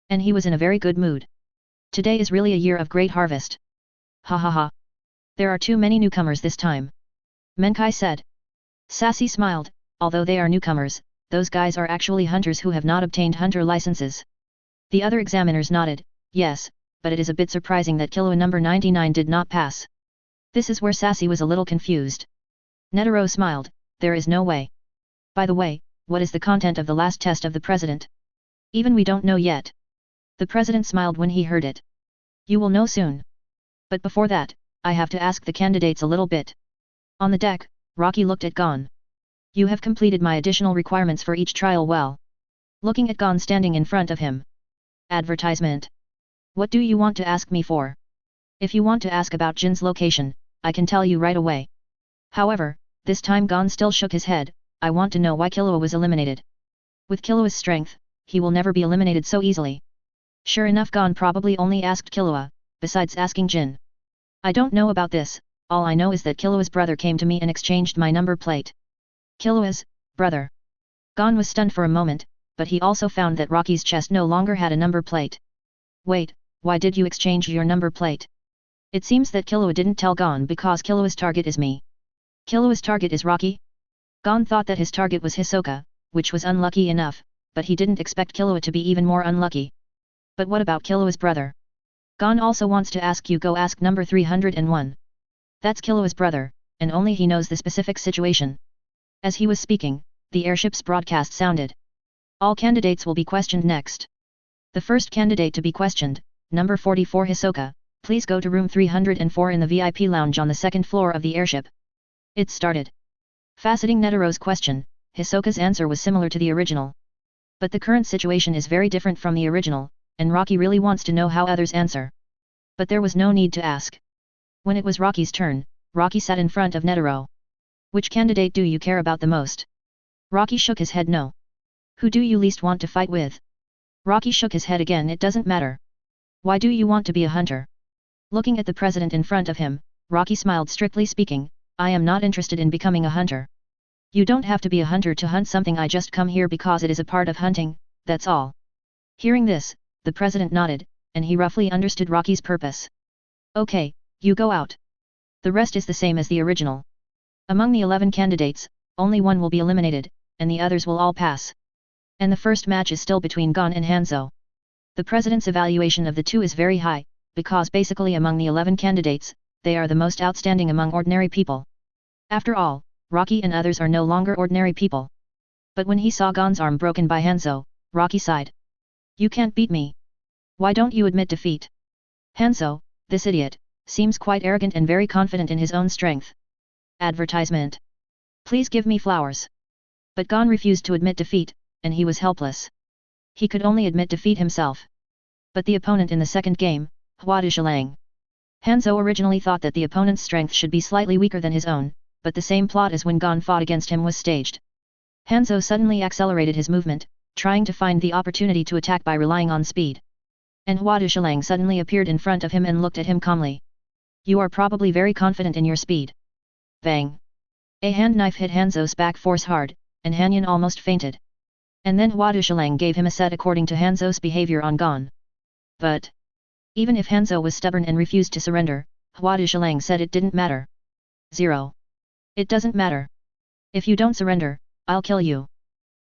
And he was in a very good mood. Today is really a year of great harvest. Ha ha ha. There are too many newcomers this time. Menkai said. Sassy smiled, although they are newcomers, those guys are actually hunters who have not obtained hunter licenses. The other examiners nodded, yes, but it is a bit surprising that Killua number 99 did not pass. This is where Sassy was a little confused. Netero smiled, there is no way. By the way, what is the content of the last test of the president? Even we don't know yet. The president smiled when he heard it. You will know soon. But before that, I have to ask the candidates a little bit. On the deck, Rocky looked at Gon. You have completed my additional requirements for each trial well. Looking at Gon standing in front of him. Advertisement. What do you want to ask me for? If you want to ask about Jin's location, I can tell you right away. However, this time Gon still shook his head, I want to know why Killua was eliminated. With Killua's strength, he will never be eliminated so easily. Sure enough, Gon probably only asked Killua, besides asking Jin. I don't know about this, all I know is that Killua's brother came to me and exchanged my number plate. Killua's brother. Gon was stunned for a moment, but he also found that Rocky's chest no longer had a number plate. Wait, why did you exchange your number plate? It seems that Killua didn't tell Gon because Killua's target is me. Killua's target is Rocky? Gon thought that his target was Hisoka, which was unlucky enough, but he didn't expect Killua to be even more unlucky. But what about Killua's brother? Gon also wants to ask you, go ask number 301. That's Killua's brother, and only he knows the specific situation. As he was speaking, the airship's broadcast sounded. All candidates will be questioned next. The first candidate to be questioned, number 44 Hisoka, please go to room 304 in the VIP lounge on the second floor of the airship. It started. Faceting Netero's question, Hisoka's answer was similar to the original. But the current situation is very different from the original, and Rocky really wants to know how others answer. But there was no need to ask. When it was Rocky's turn, Rocky sat in front of Netero. Which candidate do you care about the most? Rocky shook his head no. Who do you least want to fight with? Rocky shook his head again, it doesn't matter. Why do you want to be a hunter? Looking at the president in front of him, Rocky smiled. Strictly speaking, I am not interested in becoming a hunter. You don't have to be a hunter to hunt something, I just come here because it is a part of hunting, that's all. Hearing this, the president nodded, and he roughly understood Rocky's purpose. Okay, you go out. The rest is the same as the original. Among the 11 candidates, only one will be eliminated, and the others will all pass. And the first match is still between Gon and Hanzo. The president's evaluation of the two is very high, because basically among the 11 candidates, they are the most outstanding among ordinary people. After all, Rocky and others are no longer ordinary people. But when he saw Gon's arm broken by Hanzo, Rocky sighed. You can't beat me. Why don't you admit defeat? Hanzo, this idiot, seems quite arrogant and very confident in his own strength. Advertisement. Please give me flowers. But Gon refused to admit defeat, and he was helpless. He could only admit defeat himself. But the opponent in the second game, Hwadishalang. Hanzo originally thought that the opponent's strength should be slightly weaker than his own, but the same plot as when Gon fought against him was staged. Hanzo suddenly accelerated his movement, trying to find the opportunity to attack by relying on speed. And Hwadishalang suddenly appeared in front of him and looked at him calmly. You are probably very confident in your speed. Bang! A hand knife hit Hanzo's back force hard, and Hanyan almost fainted. And then Hwadishalang gave him a set according to Hanzo's behavior on Gon. But even if Hanzo was stubborn and refused to surrender, Hwadishalang said it didn't matter. 0. It doesn't matter. If you don't surrender, I'll kill you.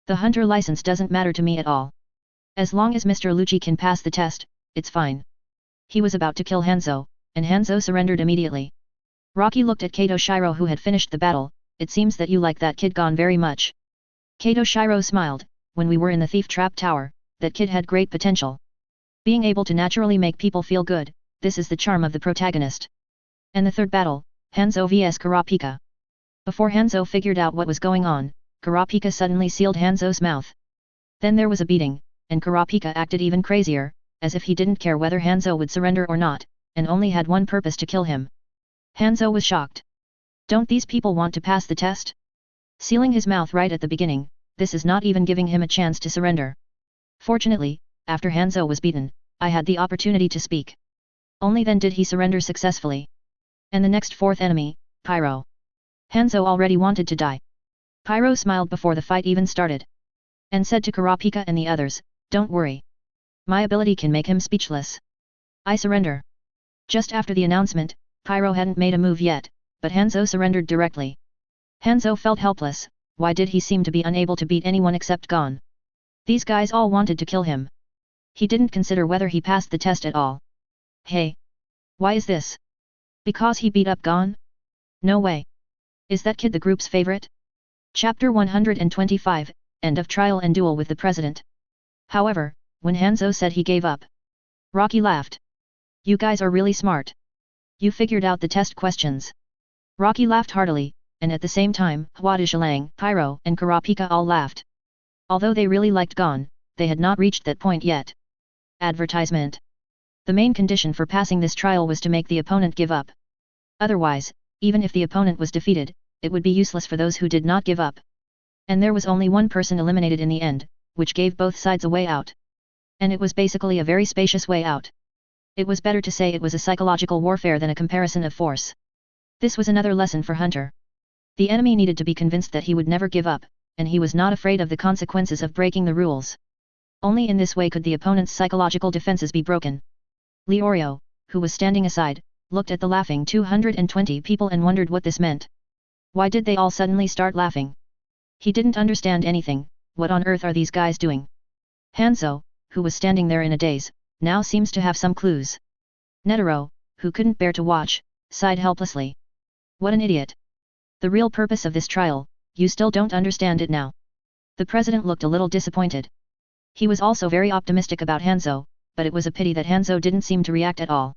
The hunter license doesn't matter to me at all. As long as Mr. Lucci can pass the test, it's fine. He was about to kill Hanzo, and Hanzo surrendered immediately. Rocky looked at Kato Shiro, who had finished the battle. It seems that you like that kid Gon very much. Kato Shiro smiled. When we were in the thief trap tower, that kid had great potential. Being able to naturally make people feel good, this is the charm of the protagonist. And the third battle, Hanzo vs Kurapika. Before Hanzo figured out what was going on, Kurapika suddenly sealed Hanzo's mouth. Then there was a beating, and Kurapika acted even crazier, as if he didn't care whether Hanzo would surrender or not, and only had one purpose to kill him. Hanzo was shocked. Don't these people want to pass the test? Sealing his mouth right at the beginning, this is not even giving him a chance to surrender. Fortunately, after Hanzo was beaten, I had the opportunity to speak. Only then did he surrender successfully. And the next fourth enemy, Pyro. Hanzo already wanted to die. Pyro smiled before the fight even started. And said to Kurapika and the others, "Don't worry. My ability can make him speechless. I surrender." Just after the announcement, Pyro hadn't made a move yet, but Hanzo surrendered directly. Hanzo felt helpless. Why did he seem to be unable to beat anyone except Gon? These guys all wanted to kill him. He didn't consider whether he passed the test at all. Hey! Why is this? Because he beat up Gon? No way. Is that kid the group's favorite? Chapter 125, End of Trial and Duel with the President. However, when Hanzo said he gave up, Rocky laughed. You guys are really smart. You figured out the test questions. Rocky laughed heartily, and at the same time, Hwada, Pyro and Kurapika all laughed. Although they really liked Gon, they had not reached that point yet. Advertisement. The main condition for passing this trial was to make the opponent give up. Otherwise, even if the opponent was defeated, it would be useless for those who did not give up. And there was only one person eliminated in the end, which gave both sides a way out. And it was basically a very spacious way out. It was better to say it was a psychological warfare than a comparison of force. This was another lesson for Hunter. The enemy needed to be convinced that he would never give up, and he was not afraid of the consequences of breaking the rules. Only in this way could the opponent's psychological defenses be broken. Leorio, who was standing aside, looked at the laughing 220 people and wondered what this meant. Why did they all suddenly start laughing? He didn't understand anything. What on earth are these guys doing? Hanzo, who was standing there in a daze, now seems to have some clues. Netero, who couldn't bear to watch, sighed helplessly. What an idiot. The real purpose of this trial, you still don't understand it now. The president looked a little disappointed. He was also very optimistic about Hanzo, but it was a pity that Hanzo didn't seem to react at all.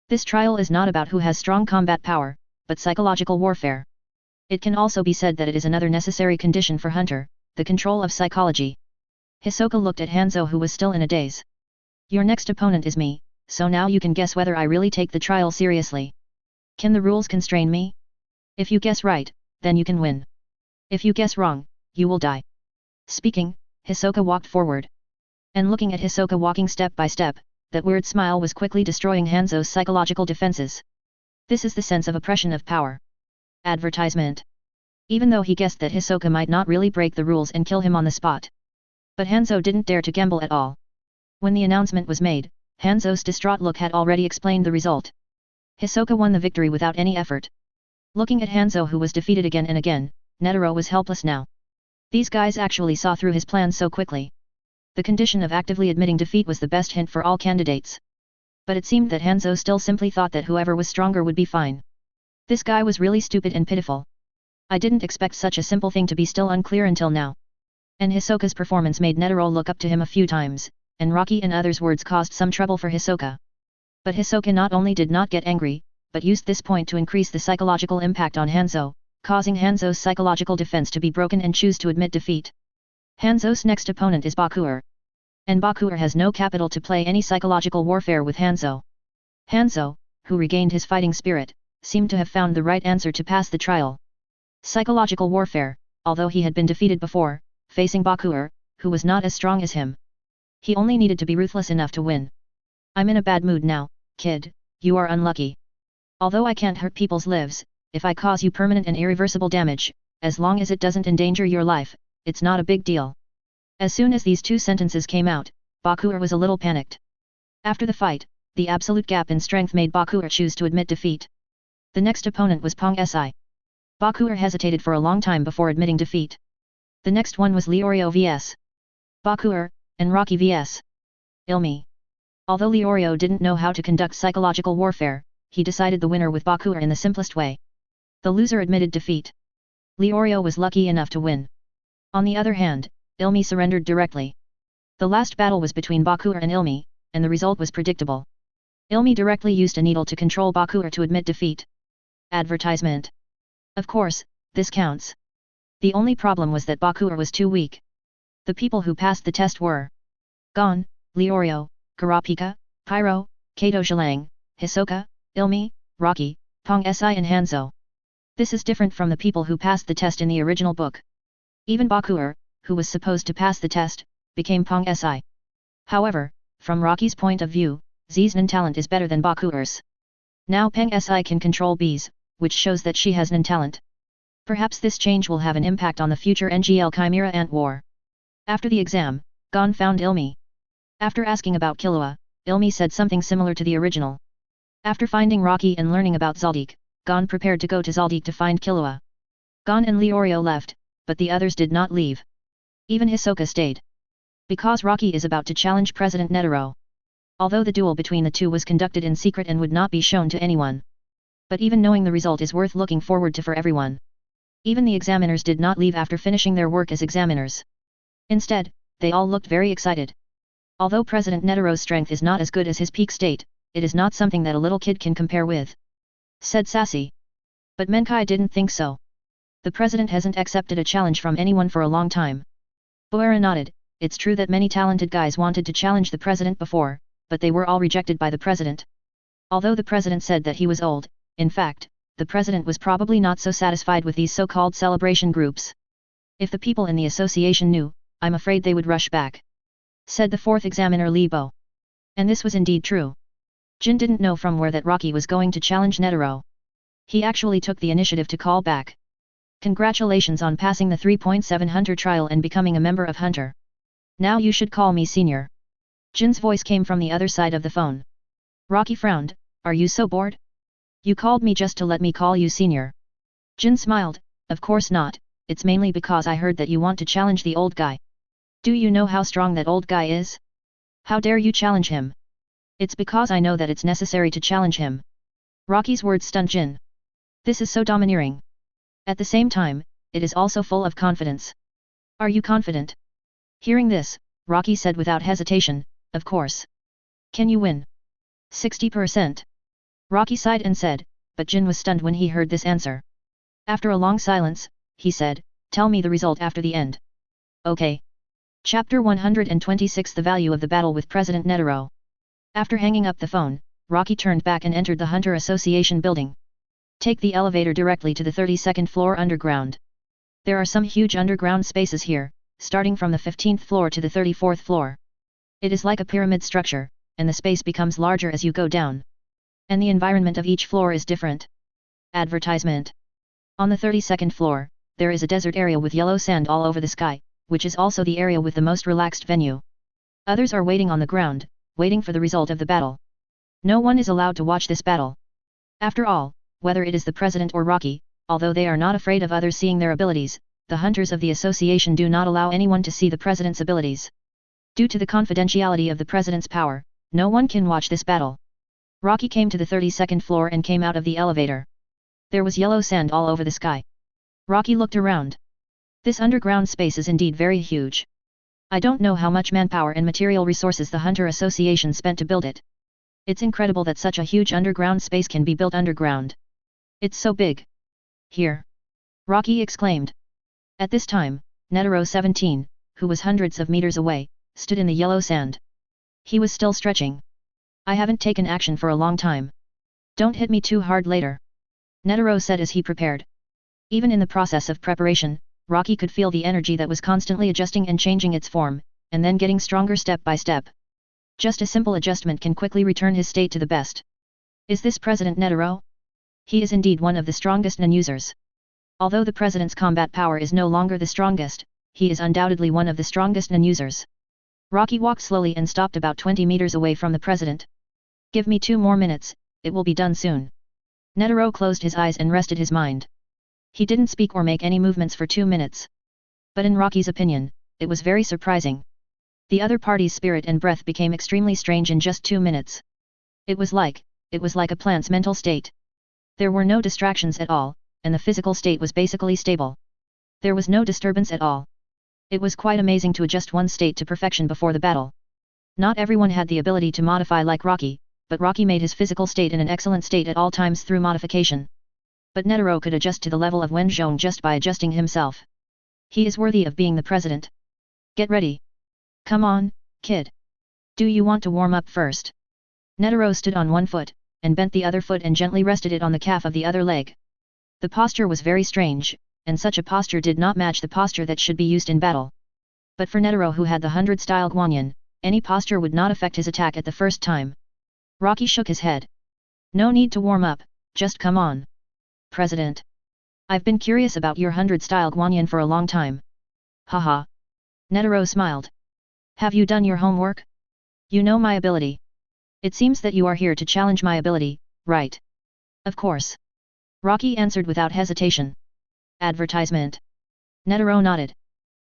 This trial is not about who has strong combat power, but psychological warfare. It can also be said that it is another necessary condition for Hunter, the control of psychology. Hisoka looked at Hanzo, who was still in a daze. Your next opponent is me, so now you can guess whether I really take the trial seriously. Can the rules constrain me? If you guess right, then you can win. If you guess wrong, you will die. Speaking, Hisoka walked forward. And looking at Hisoka walking step by step, that weird smile was quickly destroying Hanzo's psychological defenses. This is the sense of oppression of power. Advertisement. Even though he guessed that Hisoka might not really break the rules and kill him on the spot. But Hanzo didn't dare to gamble at all. When the announcement was made, Hanzo's distraught look had already explained the result. Hisoka won the victory without any effort. Looking at Hanzo, who was defeated again and again, Netero was helpless now. These guys actually saw through his plan so quickly. The condition of actively admitting defeat was the best hint for all candidates. But it seemed that Hanzo still simply thought that whoever was stronger would be fine. This guy was really stupid and pitiful. I didn't expect such a simple thing to be still unclear until now. And Hisoka's performance made Netero look up to him a few times, and Rocky and others' words caused some trouble for Hisoka. But Hisoka not only did not get angry, but used this point to increase the psychological impact on Hanzo, causing Hanzo's psychological defense to be broken and choose to admit defeat. Hanzo's next opponent is Bakuer. And Bakuer has no capital to play any psychological warfare with Hanzo. Hanzo, who regained his fighting spirit, seemed to have found the right answer to pass the trial. Psychological warfare, although he had been defeated before, facing Bakuer, who was not as strong as him. He only needed to be ruthless enough to win. I'm in a bad mood now, kid, you are unlucky. Although I can't hurt people's lives, if I cause you permanent and irreversible damage, as long as it doesn't endanger your life, it's not a big deal. As soon as these two sentences came out, Bakuer was a little panicked. After the fight, the absolute gap in strength made Bakuer choose to admit defeat. The next opponent was Pong Si. Bakuer hesitated for a long time before admitting defeat. The next one was Leorio vs. Bakuer, and Rocky vs. Ilmi. Although Leorio didn't know how to conduct psychological warfare, he decided the winner with Bakuer in the simplest way. The loser admitted defeat. Leorio was lucky enough to win. On the other hand, Ilmi surrendered directly. The last battle was between Bakuer and Ilmi, and the result was predictable. Ilmi directly used a needle to control Bakuer to admit defeat. Advertisement. Of course, this counts. The only problem was that Bakuer was too weak. The people who passed the test were Gon, Leorio, Kurapika, Pyro, Kato Zhilang, Hisoka, Ilmi, Rocky, Pong Si and Hanzo. This is different from the people who passed the test in the original book. Even Bakuer, who was supposed to pass the test, became Pong Si. However, from Rocky's point of view, Z's Nen talent is better than Bakuer's. Now Peng Si can control bees, which shows that she has Nen talent. Perhaps this change will have an impact on the future NGL Chimera Ant War. After the exam, Gon found Ilmi. After asking about Killua, Ilmi said something similar to the original. After finding Rocky and learning about Zaldik, Gon prepared to go to Zaldik to find Killua. Gon and Leorio left, but the others did not leave. Even Hisoka stayed. Because Rocky is about to challenge President Netero. Although the duel between the two was conducted in secret and would not be shown to anyone. But even knowing the result is worth looking forward to for everyone. Even the examiners did not leave after finishing their work as examiners. Instead, they all looked very excited. Although President Netero's strength is not as good as his peak state, it is not something that a little kid can compare with, said Sassy. But Menkai didn't think so. The president hasn't accepted a challenge from anyone for a long time. Boera nodded. It's true that many talented guys wanted to challenge the president before, but they were all rejected by the president. Although the president said that he was old, in fact, the president was probably not so satisfied with these so-called celebration groups. If the people in the association knew, I'm afraid they would rush back, said the fourth examiner Li Bo. And this was indeed true. Jin didn't know from where that Rocky was going to challenge Netero. He actually took the initiative to call back. Congratulations on passing the 3.7 Hunter trial and becoming a member of Hunter. Now you should call me senior. Jin's voice came from the other side of the phone. Rocky frowned. Are you so bored? You called me just to let me call you senior. Jin smiled. Of course not, it's mainly because I heard that you want to challenge the old guy. Do you know how strong that old guy is? How dare you challenge him? It's because I know that it's necessary to challenge him. Rocky's words stunned Jin. This is so domineering. At the same time, it is also full of confidence. Are you confident? Hearing this, Rocky said without hesitation, of course. Can you win? 60%. Rocky sighed and said, but Jin was stunned when he heard this answer. After a long silence, he said, tell me the result after the end. Okay. Chapter 126 The Value of the Battle with President Netero. After hanging up the phone, Rocky turned back and entered the Hunter Association building. Take the elevator directly to the 32nd floor underground. There are some huge underground spaces here, starting from the 15th floor to the 34th floor. It is like a pyramid structure, and the space becomes larger as you go down. And the environment of each floor is different. Advertisement. On the 32nd floor, there is a desert area with yellow sand all over the sky, which is also the area with the most relaxed venue. Others are waiting on the ground, waiting for the result of the battle. No one is allowed to watch this battle. After all, whether it is the president or Rocky, although they are not afraid of others seeing their abilities, the hunters of the association do not allow anyone to see the president's abilities. Due to the confidentiality of the president's power, no one can watch this battle. Rocky came to the 32nd floor and came out of the elevator. There was yellow sand all over the sky. Rocky looked around. This underground space is indeed very huge. I don't know how much manpower and material resources the Hunter Association spent to build it. It's incredible that such a huge underground space can be built underground. It's so big. Here. Rocky exclaimed. At this time, Netero 17, who was hundreds of meters away, stood in the yellow sand. He was still stretching. I haven't taken action for a long time. Don't hit me too hard later. Netero said as he prepared. Even in the process of preparation, Rocky could feel the energy that was constantly adjusting and changing its form, and then getting stronger step by step. Just a simple adjustment can quickly return his state to the best. Is this President Netero? He is indeed one of the strongest Nen users. Although the President's combat power is no longer the strongest, he is undoubtedly one of the strongest Nen users. Rocky walked slowly and stopped about 20 meters away from the President. Give me 2 more minutes, it will be done soon. Netero closed his eyes and rested his mind. He didn't speak or make any movements for 2 minutes. But in Rocky's opinion, it was very surprising. The other party's spirit and breath became extremely strange in just 2 minutes. It was like a plant's mental state. There were no distractions at all, and the physical state was basically stable. There was no disturbance at all. It was quite amazing to adjust one state to perfection before the battle. Not everyone had the ability to modify like Rocky, but Rocky made his physical state in an excellent state at all times through modification. But Netero could adjust to the level of Wenzhong just by adjusting himself. He is worthy of being the president. Get ready. Come on, kid. Do you want to warm up first? Netero stood on one foot, and bent the other foot and gently rested it on the calf of the other leg. The posture was very strange, and such a posture did not match the posture that should be used in battle. But for Netero, who had the 100-style Guanyin, any posture would not affect his attack at the first time. Rocky shook his head. No need to warm up, just come on. President. I've been curious about your 100-style Guanyin for a long time. Haha. Netero smiled. Have you done your homework? You know my ability. It seems that you are here to challenge my ability, right? Of course. Rocky answered without hesitation. Advertisement. Netero nodded.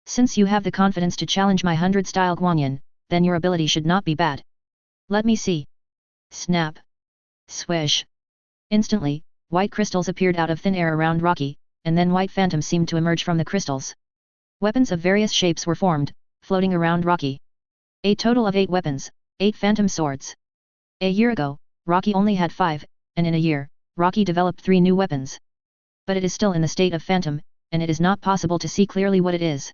Since you have the confidence to challenge my 100-style Guanyin, then your ability should not be bad. Let me see. Snap. Swish. Instantly, white crystals appeared out of thin air around Rocky, and then white phantoms seemed to emerge from the crystals. Weapons of various shapes were formed, floating around Rocky. A total of 8 weapons, 8 phantom swords. A year ago, Rocky only had 5, and in a year, Rocky developed 3 new weapons. But it is still in the state of phantom, and it is not possible to see clearly what it is.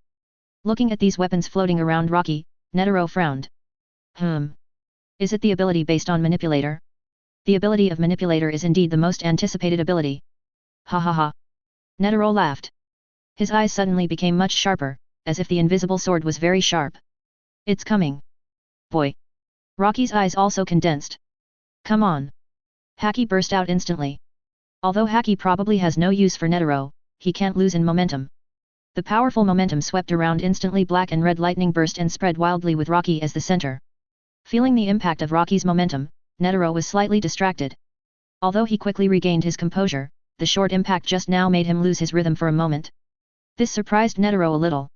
Looking at these weapons floating around Rocky, Netero frowned. Is it the ability based on Manipulator? The ability of Manipulator is indeed the most anticipated ability. Ha ha ha. Netero laughed. His eyes suddenly became much sharper, as if the invisible sword was very sharp. It's coming. Boy. Rocky's eyes also condensed. Come on. Haki burst out instantly. Although Haki probably has no use for Netero, he can't lose in momentum. The powerful momentum swept around instantly. Black and red lightning burst and spread wildly with Rocky as the center. Feeling the impact of Rocky's momentum, Netero was slightly distracted. Although he quickly regained his composure, the short impact just now made him lose his rhythm for a moment. This surprised Netero a little.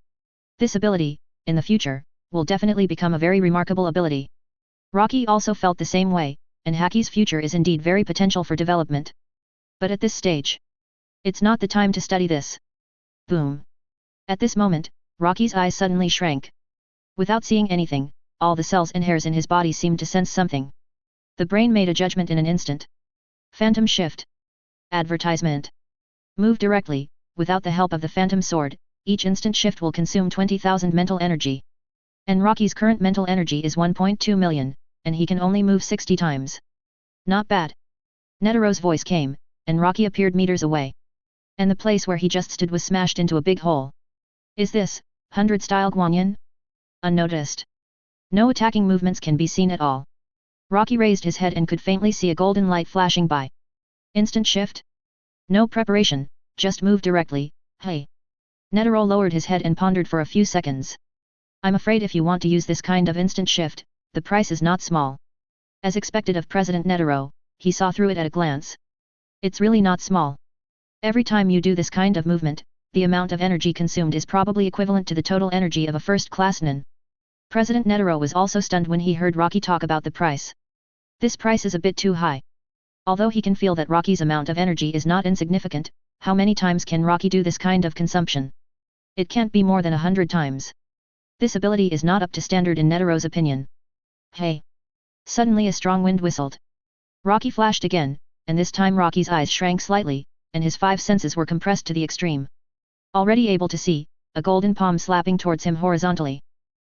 This ability, in the future, will definitely become a very remarkable ability. Rocky also felt the same way, and Haki's future is indeed very potential for development. But at this stage, it's not the time to study this. Boom. At this moment, Rocky's eyes suddenly shrank. Without seeing anything, all the cells and hairs in his body seemed to sense something. The brain made a judgment in an instant. Phantom shift. Advertisement. Move directly, without the help of the phantom sword, each instant shift will consume 20,000 mental energy. And Rocky's current mental energy is 1.2 million, and he can only move 60 times. Not bad. Netero's voice came, and Rocky appeared meters away. And the place where he just stood was smashed into a big hole. Is this 100-style Guanyin? Unnoticed. No attacking movements can be seen at all. Rocky raised his head and could faintly see a golden light flashing by. Instant shift? No preparation, just move directly, hey. Netero lowered his head and pondered for a few seconds. I'm afraid if you want to use this kind of instant shift, the price is not small. As expected of President Netero, he saw through it at a glance. It's really not small. Every time you do this kind of movement, the amount of energy consumed is probably equivalent to the total energy of a first-class nin. President Netero was also stunned when he heard Rocky talk about the price. This price is a bit too high. Although he can feel that Rocky's amount of energy is not insignificant, how many times can Rocky do this kind of consumption? It can't be more than 100 times. This ability is not up to standard in Netero's opinion. Hey! Suddenly a strong wind whistled. Rocky flashed again, and this time Rocky's eyes shrank slightly, and his 5 senses were compressed to the extreme. Already able to see, a golden palm slapping towards him horizontally.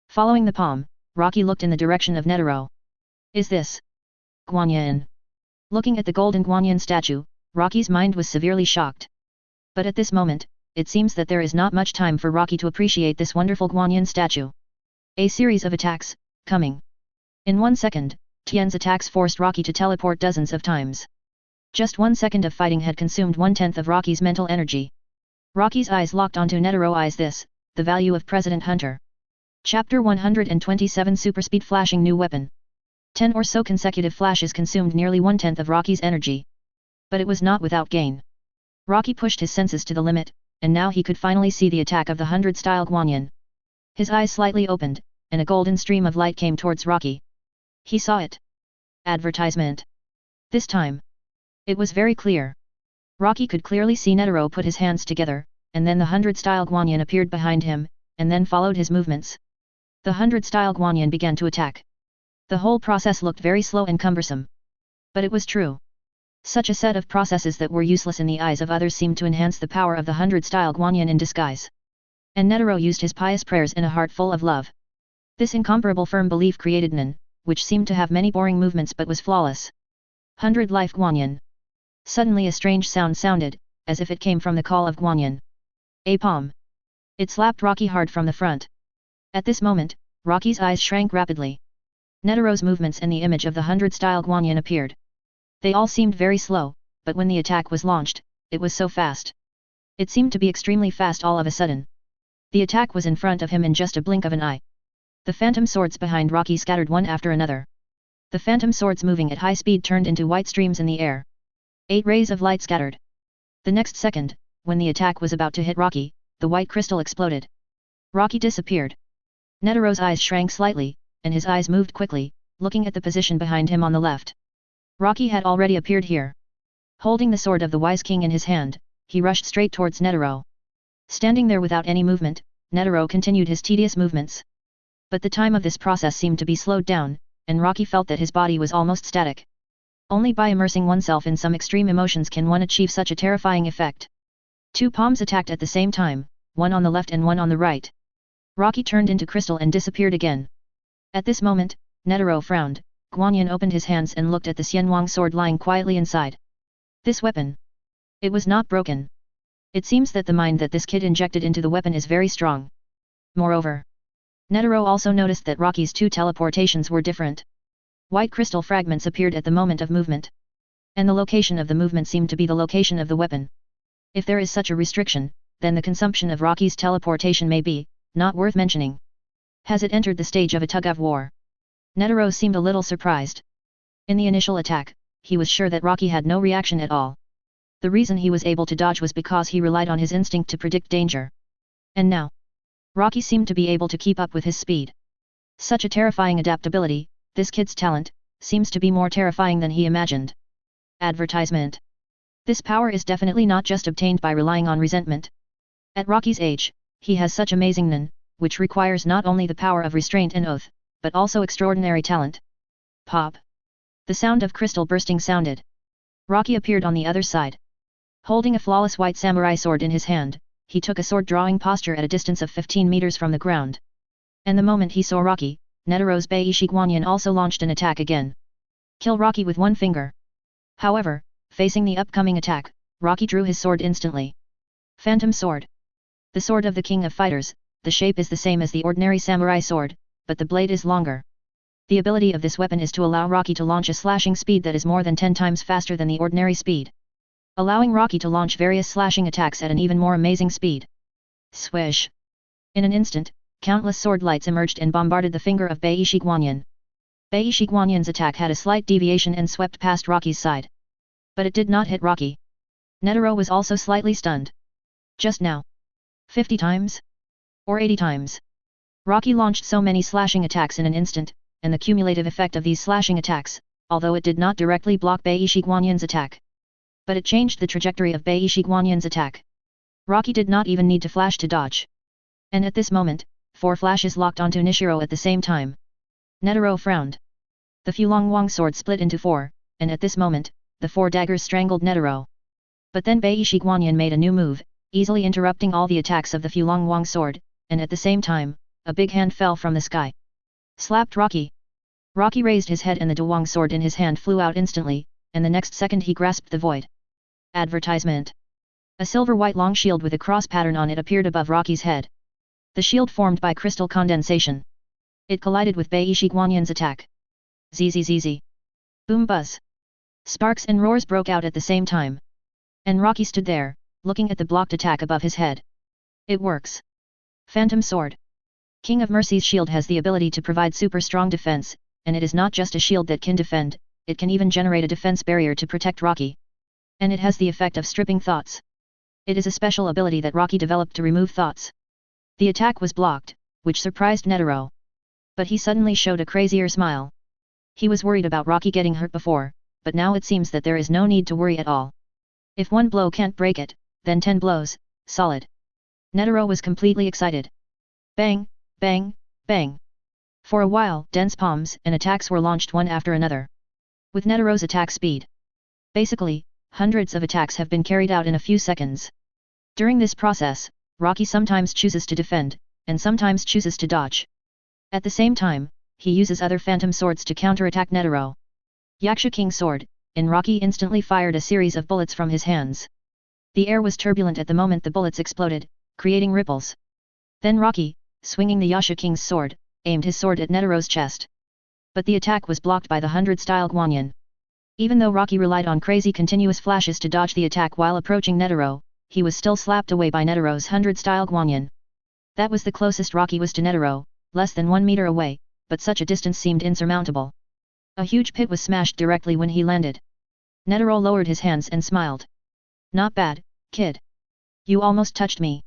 Following the palm, Rocky looked in the direction of Netero. Is this Guanyin? Looking at the golden Guanyin statue, Rocky's mind was severely shocked. But at this moment, it seems that there is not much time for Rocky to appreciate this wonderful Guanyin statue. A series of attacks, coming. In 1 second, Tian's attacks forced Rocky to teleport dozens of times. Just 1 second of fighting had consumed 1/10 of Rocky's mental energy. Rocky's eyes locked onto Netero. Eyes this, the value of President Hunter. Chapter 127 Superspeed Flashing New Weapon. 10 or so consecutive flashes consumed nearly 1/10 of Rocky's energy. But it was not without gain. Rocky pushed his senses to the limit, and now he could finally see the attack of the 100-style Guanyin. His eyes slightly opened, and a golden stream of light came towards Rocky. He saw it. Advertisement. This time. It was very clear. Rocky could clearly see Netero put his hands together, and then the 100-style Guanyin appeared behind him, and then followed his movements. The 100-style Guanyin began to attack. The whole process looked very slow and cumbersome. But it was true. Such a set of processes that were useless in the eyes of others seemed to enhance the power of the 100-style Guanyin in disguise. And Netero used his pious prayers in a heart full of love. This incomparable firm belief created Nen, which seemed to have many boring movements but was flawless. 100 Life Guanyin. Suddenly a strange sound sounded, as if it came from the call of Guanyin. A palm. It slapped Rocky hard from the front. At this moment, Rocky's eyes shrank rapidly. Netero's movements and the image of the 100-style Guanyin appeared. They all seemed very slow, but when the attack was launched, it was so fast. It seemed to be extremely fast all of a sudden. The attack was in front of him in just a blink of an eye. The phantom swords behind Rocky scattered one after another. The phantom swords moving at high speed turned into white streams in the air. 8 rays of light scattered. The next second, when the attack was about to hit Rocky, the white crystal exploded. Rocky disappeared. Netero's eyes shrank slightly, and his eyes moved quickly, looking at the position behind him on the left. Rocky had already appeared here. Holding the sword of the wise king in his hand, he rushed straight towards Netero. Standing there without any movement, Netero continued his tedious movements. But the time of this process seemed to be slowed down, and Rocky felt that his body was almost static. Only by immersing oneself in some extreme emotions can one achieve such a terrifying effect. 2 palms attacked at the same time, one on the left and one on the right. Rocky turned into crystal and disappeared again. At this moment, Netero frowned. Guanyin opened his hands and looked at the Xianwang sword lying quietly inside. This weapon. It was not broken. It seems that the mind that this kid injected into the weapon is very strong. Moreover, Netero also noticed that Rocky's 2 teleportations were different. White crystal fragments appeared at the moment of movement. And the location of the movement seemed to be the location of the weapon. If there is such a restriction, then the consumption of Rocky's teleportation may be, not worth mentioning. Has it entered the stage of a tug-of-war? Netero seemed a little surprised. In the initial attack, he was sure that Rocky had no reaction at all. The reason he was able to dodge was because he relied on his instinct to predict danger. And now, Rocky seemed to be able to keep up with his speed. Such a terrifying adaptability, this kid's talent, seems to be more terrifying than he imagined. Advertisement. This power is definitely not just obtained by relying on resentment. At Rocky's age, he has such amazing Nen, which requires not only the power of restraint and oath, but also extraordinary talent. Pop. The sound of crystal bursting sounded. Rocky appeared on the other side. Holding a flawless white samurai sword in his hand, he took a sword-drawing posture at a distance of 15 meters from the ground. And the moment he saw Rocky, Netero's Beishi Guanyin also launched an attack again. Kill Rocky with one finger. However, facing the upcoming attack, Rocky drew his sword instantly. Phantom Sword. The sword of the King of Fighters, the shape is the same as the ordinary samurai sword, but the blade is longer. The ability of this weapon is to allow Rocky to launch a slashing speed that is more than 10 times faster than the ordinary speed, allowing Rocky to launch various slashing attacks at an even more amazing speed. Swish! In an instant, countless sword lights emerged and bombarded the finger of Beishi Guanyin. Beishi Guanyin's attack had a slight deviation and swept past Rocky's side. But it did not hit Rocky. Netero was also slightly stunned. Just now. 50 times? Or 80 times? Rocky launched so many slashing attacks in an instant, and the cumulative effect of these slashing attacks, although it did not directly block Beishi Guanyin's attack, but it changed the trajectory of Beishi Guanyin's attack. Rocky did not even need to flash to dodge. And at this moment, 4 flashes locked onto Nishiro at the same time. Netero frowned. The Fulongwang sword split into 4, and at this moment, the 4 daggers strangled Netero. But then Beishi Guanyin made a new move, easily interrupting all the attacks of the Fulongwang sword, and at the same time, a big hand fell from the sky. Slapped Rocky. Rocky raised his head and the Duwang sword in his hand flew out instantly, and the next second he grasped the void. Advertisement. A silver-white long shield with a cross pattern on it appeared above Rocky's head. The shield formed by crystal condensation. It collided with Beishi Guanyin's attack. Zzz. Boom buzz. Sparks and roars broke out at the same time. And Rocky stood there, looking at the blocked attack above his head. It works. Phantom Sword. King of Mercy's shield has the ability to provide super strong defense, and it is not just a shield that can defend, it can even generate a defense barrier to protect Rocky. And it has the effect of stripping thoughts. It is a special ability that Rocky developed to remove thoughts. The attack was blocked, which surprised Netero. But he suddenly showed a crazier smile. He was worried about Rocky getting hurt before, but now it seems that there is no need to worry at all. If one blow can't break it, then 10 blows, solid. Netero was completely excited. Bang, bang, bang. For a while, dense palms and attacks were launched one after another. With Netero's attack speed, Basically, hundreds of attacks have been carried out in a few seconds. During this process, Rocky sometimes chooses to defend, and sometimes chooses to dodge. At the same time, he uses other phantom swords to counterattack Netero. Yaksha King's sword, and Rocky instantly fired a series of bullets from his hands. The air was turbulent at the moment the bullets exploded, creating ripples. Then Rocky, swinging the Yaksha King's sword, aimed his sword at Netero's chest. But the attack was blocked by the 100-style Guanyin. Even though Rocky relied on crazy continuous flashes to dodge the attack while approaching Netero, he was still slapped away by Netero's 100-style Guanyin. That was the closest Rocky was to Netero, less than 1 meter away, but such a distance seemed insurmountable. A huge pit was smashed directly when he landed. Netero lowered his hands and smiled. Not bad, kid. You almost touched me.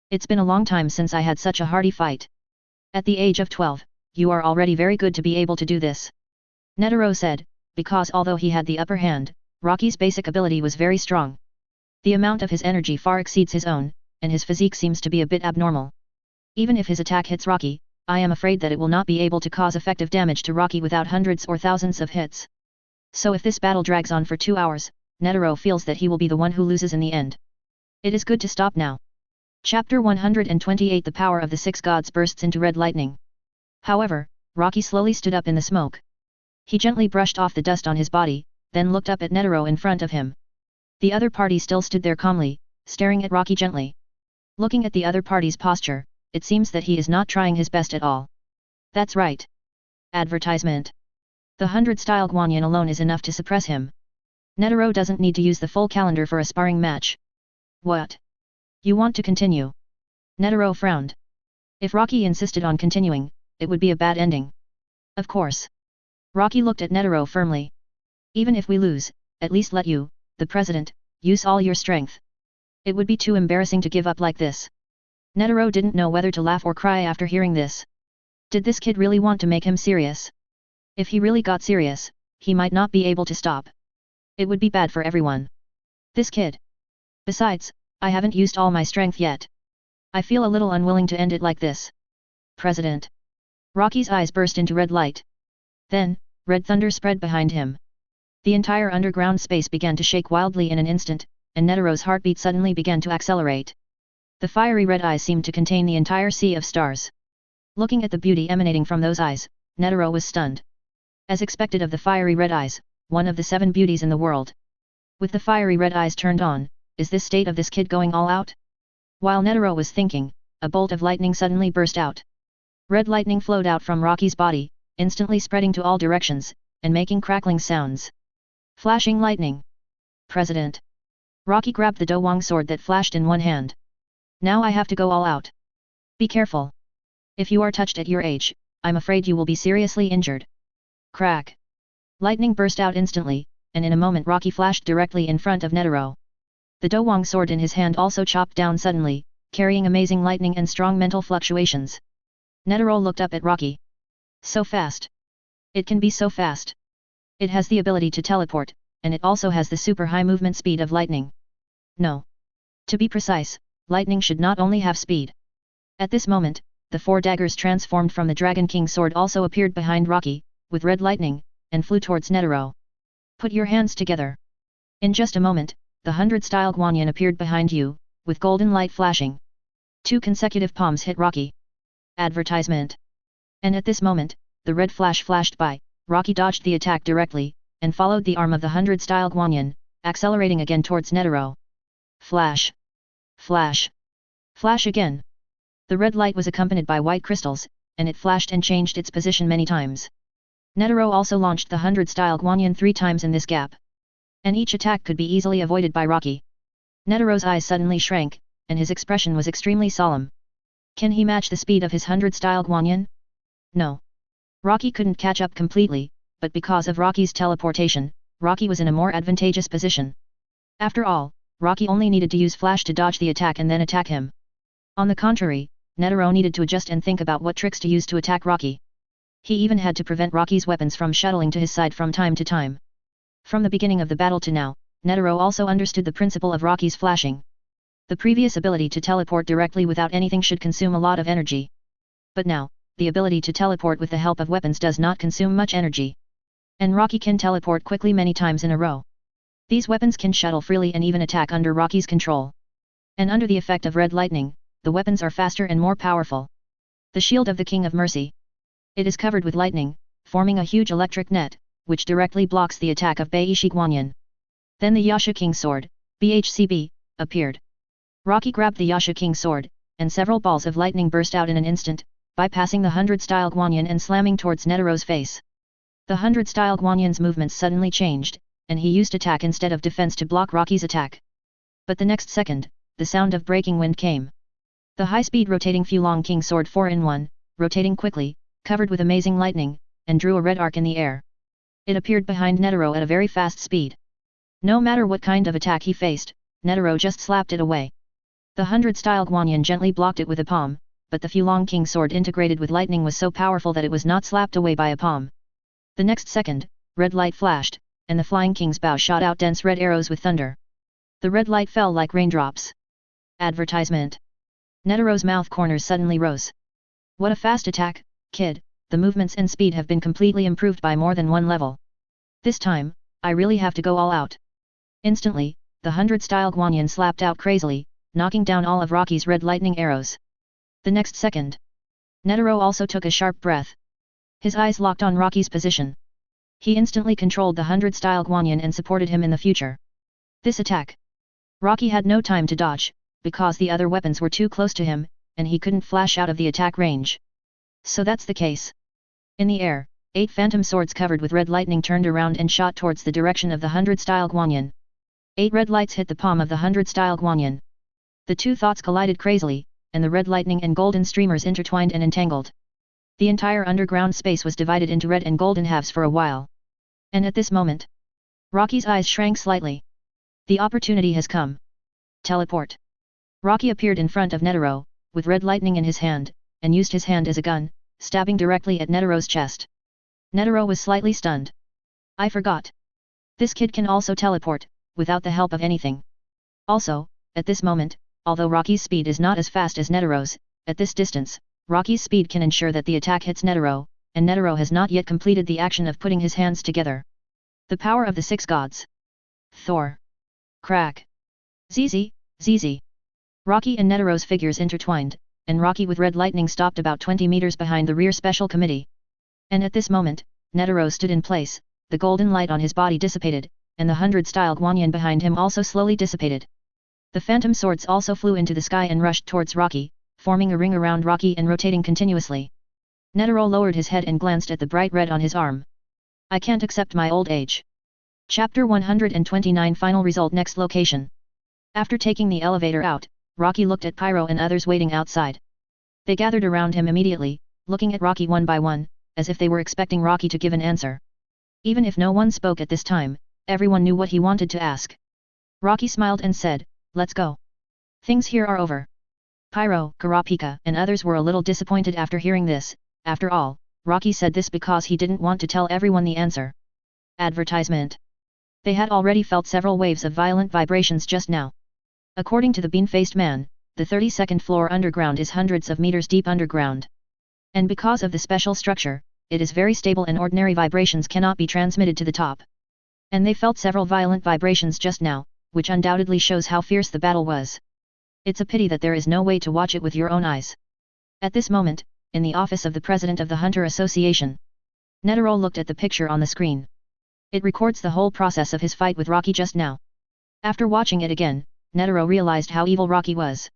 It's been a long time since I had such a hearty fight. At the age of 12, you are already very good to be able to do this. Netero said, because although he had the upper hand, Rocky's basic ability was very strong. The amount of his energy far exceeds his own, and his physique seems to be a bit abnormal. Even if his attack hits Rocky, I am afraid that it will not be able to cause effective damage to Rocky without hundreds or thousands of hits. So if this battle drags on for 2 hours, Netero feels that he will be the one who loses in the end. It is good to stop now. Chapter 128 The power of the 6 gods bursts into red lightning. However, Rocky slowly stood up in the smoke. He gently brushed off the dust on his body, then looked up at Netero in front of him. The other party still stood there calmly, staring at Rocky gently. Looking at the other party's posture, it seems that he is not trying his best at all. That's right. Advertisement. The 100-style Guanyin alone is enough to suppress him. Netero doesn't need to use the full calendar for a sparring match. What? You want to continue? Netero frowned. If Rocky insisted on continuing, it would be a bad ending. Of course. Rocky looked at Netero firmly. Even if we lose, at least let you, the president, use all your strength. It would be too embarrassing to give up like this. Netero didn't know whether to laugh or cry after hearing this. Did this kid really want to make him serious? If he really got serious, he might not be able to stop. It would be bad for everyone. This kid. Besides, I haven't used all my strength yet. I feel a little unwilling to end it like this. President. Rocky's eyes burst into red light. Then, red thunder spread behind him. The entire underground space began to shake wildly in an instant, and Netero's heartbeat suddenly began to accelerate. The fiery red eyes seemed to contain the entire sea of stars. Looking at the beauty emanating from those eyes, Netero was stunned. As expected of the fiery red eyes, one of the 7 beauties in the world. With the fiery red eyes turned on, is this state of this kid going all out? While Netero was thinking, a bolt of lightning suddenly burst out. Red lightning flowed out from Rocky's body, instantly spreading to all directions, and making crackling sounds. Flashing lightning. President. Rocky grabbed the Dowang sword that flashed in one hand. Now I have to go all out. Be careful. If you are touched at your age, I'm afraid you will be seriously injured. Crack. Lightning burst out instantly, and in a moment Rocky flashed directly in front of Netero. The Dowang sword in his hand also chopped down suddenly, carrying amazing lightning and strong mental fluctuations. Netero looked up at Rocky. So fast. It can be so fast. It has the ability to teleport, and it also has the super high movement speed of lightning. No. To be precise, lightning should not only have speed. At this moment, the 4 daggers transformed from the Dragon King's sword also appeared behind Rocky, with red lightning, and flew towards Netero. Put your hands together. In just a moment, the 100-style Guanyin appeared behind you, with golden light flashing. 2 consecutive palms hit Rocky. Advertisement. And at this moment, the red flash flashed by, Rocky dodged the attack directly, and followed the arm of the 100-style Guanyin, accelerating again towards Netero. Flash. Flash. Flash again. The red light was accompanied by white crystals, and it flashed and changed its position many times. Netero also launched the 100-style Guanyin 3 times in this gap. And each attack could be easily avoided by Rocky. Netero's eyes suddenly shrank, and his expression was extremely solemn. Can he match the speed of his 100-style Guanyin? No. Rocky couldn't catch up completely, but because of Rocky's teleportation, Rocky was in a more advantageous position. After all, Rocky only needed to use flash to dodge the attack and then attack him. On the contrary, Netero needed to adjust and think about what tricks to use to attack Rocky. He even had to prevent Rocky's weapons from shuttling to his side from time to time. From the beginning of the battle to now, Netero also understood the principle of Rocky's flashing. The previous ability to teleport directly without anything should consume a lot of energy. But now, the ability to teleport with the help of weapons does not consume much energy. And Rocky can teleport quickly many times in a row. These weapons can shuttle freely and even attack under Rocky's control. And under the effect of red lightning, the weapons are faster and more powerful. The shield of the King of Mercy. It is covered with lightning, forming a huge electric net, which directly blocks the attack of Beishi Guanyin. Then the Yasha King Sword, BHCB, appeared. Rocky grabbed the Yasha King Sword, and several balls of lightning burst out in an instant, bypassing the 100-style Guanyin and slamming towards Netaro's face. The 100-style Guanyin's movements suddenly changed, and he used attack instead of defense to block Rocky's attack. But the next second, the sound of breaking wind came. The high-speed rotating Fulong King Sword 4-in-1, rotating quickly, covered with amazing lightning, and drew a red arc in the air. It appeared behind Netaro at a very fast speed. No matter what kind of attack he faced, Netaro just slapped it away. The 100-style Guanyin gently blocked it with a palm, but the Fulong King Sword integrated with lightning was so powerful that it was not slapped away by a palm. The next second, red light flashed, and the Flying King's bow shot out dense red arrows with thunder. The red light fell like raindrops. Advertisement. Netaro's mouth corners suddenly rose. What a fast attack, kid, the movements and speed have been completely improved by more than one level. This time, I really have to go all out. Instantly, the 100-style Guanyin slapped out crazily, knocking down all of Rocky's red lightning arrows. The next second, Netaro also took a sharp breath. His eyes locked on Rocky's position. He instantly controlled the 100-style Guanyin and supported him in the future. This attack. Rocky had no time to dodge, because the other weapons were too close to him, and he couldn't flash out of the attack range. So that's the case. In the air, 8 phantom swords covered with red lightning turned around and shot towards the direction of the 100-style Guanyin. 8 red lights hit the palm of the 100-style Guanyin. The two thoughts collided crazily, and the red lightning and golden streamers intertwined and entangled. The entire underground space was divided into red and golden halves for a while. And at this moment, Rocky's eyes shrank slightly. The opportunity has come. Teleport. Rocky appeared in front of Netaro, with red lightning in his hand, and used his hand as a gun, stabbing directly at Netaro's chest. Netaro was slightly stunned. I forgot. This kid can also teleport, without the help of anything. Also, at this moment, although Rocky's speed is not as fast as Netaro's, at this distance, Rocky's speed can ensure that the attack hits Netaro, and Netaro has not yet completed the action of putting his hands together. The power of the 6 gods. Thor. Crack. ZZ. Rocky and Netaro's figures intertwined, and Rocky with red lightning stopped about 20 meters behind the rear special committee. And at this moment, Netaro stood in place, the golden light on his body dissipated, and the 100-style Guanyin behind him also slowly dissipated. The phantom swords also flew into the sky and rushed towards Rocky, forming a ring around Rocky and rotating continuously. Netaro lowered his head and glanced at the bright red on his arm. I can't accept my old age. Chapter 129 Final result. Next location. After taking the elevator out, Rocky looked at Pyro and others waiting outside. They gathered around him immediately, looking at Rocky one by one, as if they were expecting Rocky to give an answer. Even if no one spoke at this time, everyone knew what he wanted to ask. Rocky smiled and said, let's go. Things here are over. Pyro, Kurapika and others were a little disappointed after hearing this. After all, Rocky said this because he didn't want to tell everyone the answer. Advertisement. They had already felt several waves of violent vibrations just now. According to the bean-faced man, the 32nd floor underground is hundreds of meters deep underground. And because of the special structure, it is very stable and ordinary vibrations cannot be transmitted to the top. And they felt several violent vibrations just now, which undoubtedly shows how fierce the battle was. It's a pity that there is no way to watch it with your own eyes. At this moment, in the office of the president of the Hunter Association, Netaro looked at the picture on the screen. It records the whole process of his fight with Rocky just now. After watching it again, Netaro realized how evil Rocky was.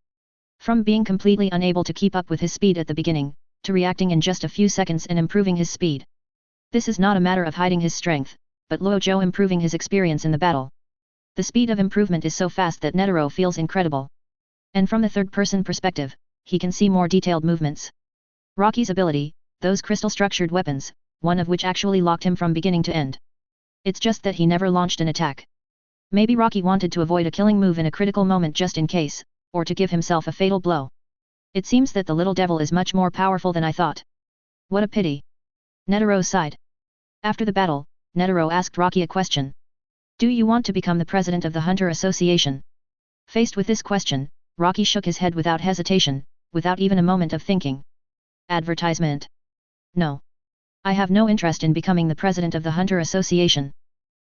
From being completely unable to keep up with his speed at the beginning, to reacting in just a few seconds and improving his speed. This is not a matter of hiding his strength, but Luo improving his experience in the battle. The speed of improvement is so fast that Netaro feels incredible. And from the third-person perspective, he can see more detailed movements. Rocky's ability, those crystal-structured weapons, one of which actually locked him from beginning to end. It's just that he never launched an attack. Maybe Rocky wanted to avoid a killing move in a critical moment just in case, or to give himself a fatal blow. It seems that the little devil is much more powerful than I thought. What a pity. Netaro sighed. After the battle, Netaro asked Rocky a question. Do you want to become the president of the Hunter Association? Faced with this question, Rocky shook his head without hesitation, without even a moment of thinking. Advertisement. No. I have no interest in becoming the president of the Hunter Association.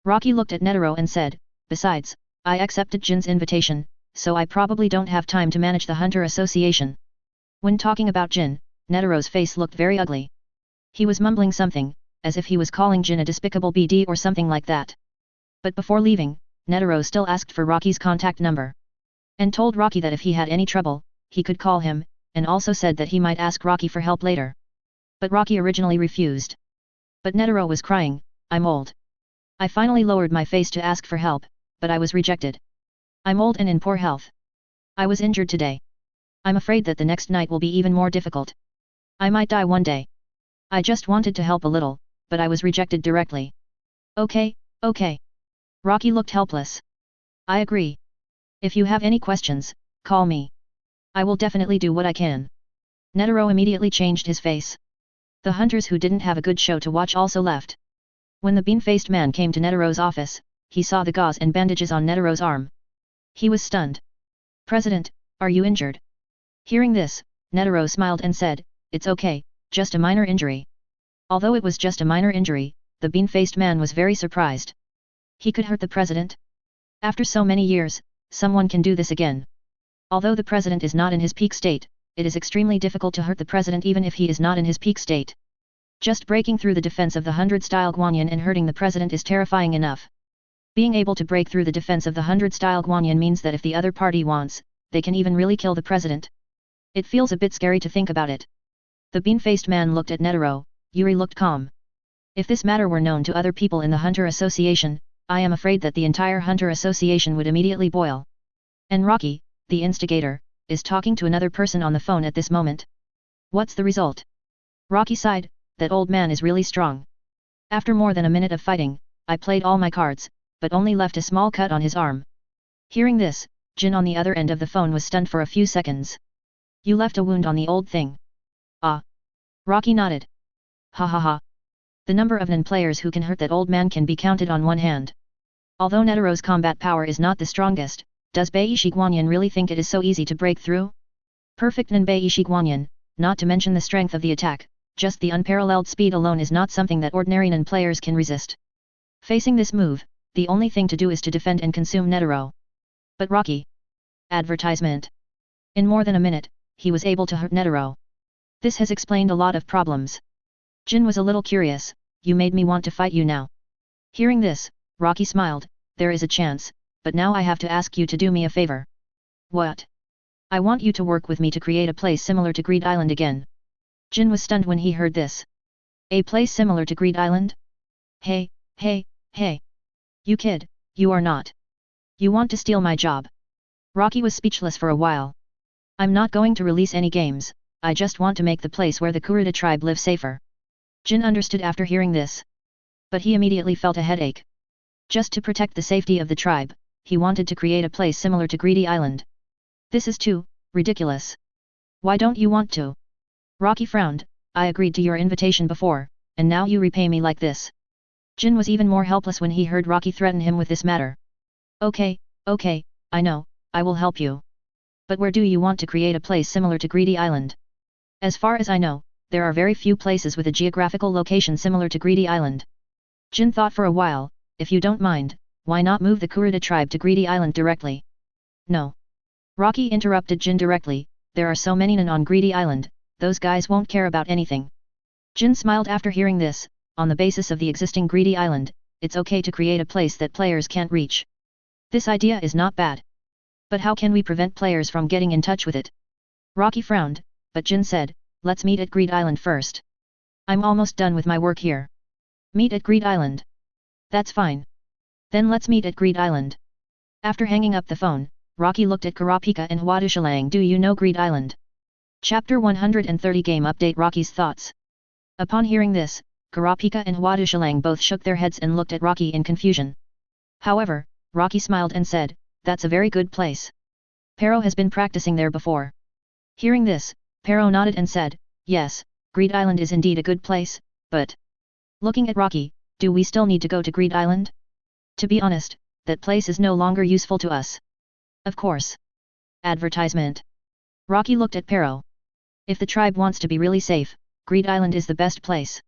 Rocky looked at Netaro and said, besides, I accepted Jin's invitation, so I probably don't have time to manage the Hunter Association. When talking about Jin, Netaro's face looked very ugly. He was mumbling something, as if he was calling Jin a despicable BD or something like that. But before leaving, Netaro still asked for Rocky's contact number. And told Rocky that if he had any trouble, he could call him, and also said that he might ask Rocky for help later. But Rocky originally refused. But Netaro was crying, I'm old. I finally lowered my face to ask for help, but I was rejected. I'm old and in poor health. I was injured today. I'm afraid that the next night will be even more difficult. I might die one day. I just wanted to help a little, but I was rejected directly. Okay, okay. Rocky looked helpless. I agree. If you have any questions, call me. I will definitely do what I can. Netaro immediately changed his face. The hunters who didn't have a good show to watch also left. When the bean-faced man came to Netaro's office, he saw the gauze and bandages on Netaro's arm. He was stunned. President, are you injured? Hearing this, Netaro smiled and said, it's okay, just a minor injury. Although it was just a minor injury, the bean-faced man was very surprised. He could hurt the president? After so many years, someone can do this again. Although the president is not in his peak state, it is extremely difficult to hurt the president even if he is not in his peak state. Just breaking through the defense of the 100-style Guanyin and hurting the president is terrifying enough. Being able to break through the defense of the 100-style Guanyin means that if the other party wants, they can even really kill the president. It feels a bit scary to think about it. The bean-faced man looked at Netaro. Yuri looked calm. If this matter were known to other people in the Hunter Association, I am afraid that the entire Hunter Association would immediately boil. And Rocky, the instigator, is talking to another person on the phone at this moment. What's the result? Rocky sighed, that old man is really strong. After more than a minute of fighting, I played all my cards, but only left a small cut on his arm. Hearing this, Jin on the other end of the phone was stunned for a few seconds. You left a wound on the old thing. Ah. Rocky nodded. Ha ha ha. The number of Nen players who can hurt that old man can be counted on one hand. Although Netaro's combat power is not the strongest, does Beishi Guanyin really think it is so easy to break through? Perfect Nen Beishi Guanyin, not to mention the strength of the attack, just the unparalleled speed alone is not something that ordinary Nen players can resist. Facing this move, the only thing to do is to defend and consume Netaro. But Rocky. Advertisement. In more than a minute, he was able to hurt Netaro. This has explained a lot of problems. Jin was a little curious, you made me want to fight you now. Hearing this, Rocky smiled, there is a chance, but now I have to ask you to do me a favor. What? I want you to work with me to create a place similar to Greed Island again. Jin was stunned when he heard this. A place similar to Greed Island? Hey, hey, hey. You kid, you are not. You want to steal my job. Rocky was speechless for a while. I'm not going to release any games, I just want to make the place where the Kurta tribe live safer. Jin understood after hearing this. But he immediately felt a headache. Just to protect the safety of the tribe, he wanted to create a place similar to Greedy Island. This is too ridiculous. Why don't you want to? Rocky frowned, I agreed to your invitation before, and now you repay me like this. Jin was even more helpless when he heard Rocky threaten him with this matter. Okay, okay, I know, I will help you. But where do you want to create a place similar to Greedy Island? As far as I know, there are very few places with a geographical location similar to Greedy Island. Jin thought for a while, if you don't mind, why not move the Kurta tribe to Greedy Island directly? No. Rocky interrupted Jin directly, there are so many Nen on Greedy Island, those guys won't care about anything. Jin smiled after hearing this, on the basis of the existing Greedy Island, it's okay to create a place that players can't reach. This idea is not bad. But how can we prevent players from getting in touch with it? Rocky frowned, but Jin said, let's meet at Greed Island first. I'm almost done with my work here. Meet at Greed Island. That's fine. Then let's meet at Greed Island. After hanging up the phone, Rocky looked at Kurapika and Huadushalang. Do you know Greed Island? Chapter 130 Game Update. Rocky's thoughts. Upon hearing this, Kurapika and Huadushalang both shook their heads and looked at Rocky in confusion. However, Rocky smiled and said, that's a very good place. Pero has been practicing there before. Hearing this, Pero nodded and said, yes, Greed Island is indeed a good place, but... Looking at Rocky, do we still need to go to Greed Island? To be honest, that place is no longer useful to us. Of course. Advertisement. Rocky looked at Pero. If the tribe wants to be really safe, Greed Island is the best place.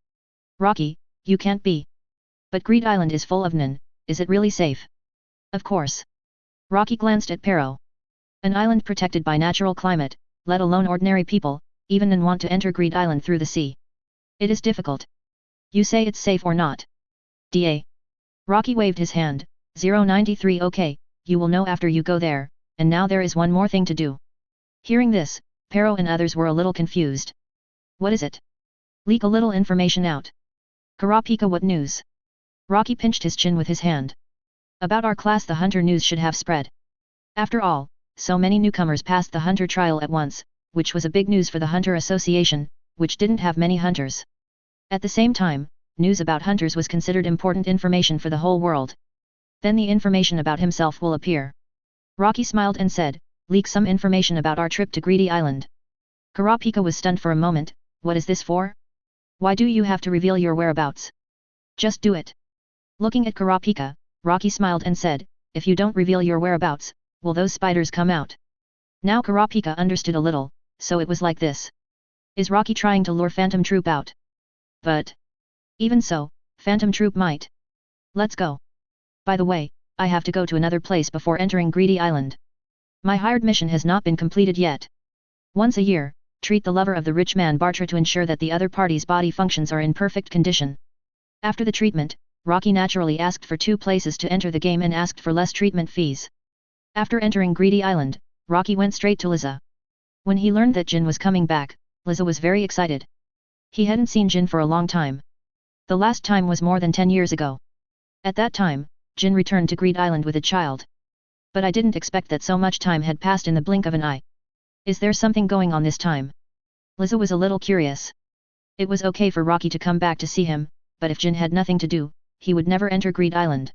Rocky, you can't be. But Greed Island is full of Nen, is it really safe? Of course. Rocky glanced at Pero. An island protected by natural climate, let alone ordinary people, even then want to enter Greed Island through the sea. It is difficult. You say it's safe or not? Da. Rocky waved his hand, 093 okay, you will know after you go there, and now there is one more thing to do. Hearing this, Pero and others were a little confused. What is it? Leak a little information out. Kurapika, what news? Rocky pinched his chin with his hand. About our class, the hunter news should have spread. After all, so many newcomers passed the hunter trial at once, which was a big news for the Hunter Association, which didn't have many hunters. At the same time, news about hunters was considered important information for the whole world. Then the information about himself will appear. Rocky smiled and said, leak some information about our trip to Greedy Island. Kurapika was stunned for a moment. What is this for? Why do you have to reveal your whereabouts? Just do it. Looking at Kurapika, Rocky smiled and said, if you don't reveal your whereabouts, will those spiders come out? Now Kurapika understood a little, so it was like this. Is Rocky trying to lure Phantom Troop out? But even so, Phantom Troop might. Let's go. By the way, I have to go to another place before entering Greedy Island. My hired mission has not been completed yet. Once a year, treat the lover of the rich man part2 to ensure that the other party's body functions are in perfect condition. After the treatment, Rocky naturally asked for 2 places to enter the game and asked for less treatment fees. After entering Greedy Island, Rocky went straight to Liza. When he learned that Jin was coming back, Liza was very excited. He hadn't seen Jin for a long time. The last time was more than 10 years ago. At that time, Jin returned to Greed Island with a child. But I didn't expect that so much time had passed in the blink of an eye. Is there something going on this time? Liza was a little curious. It was okay for Rocky to come back to see him, but if Jin had nothing to do, he would never enter Greed Island.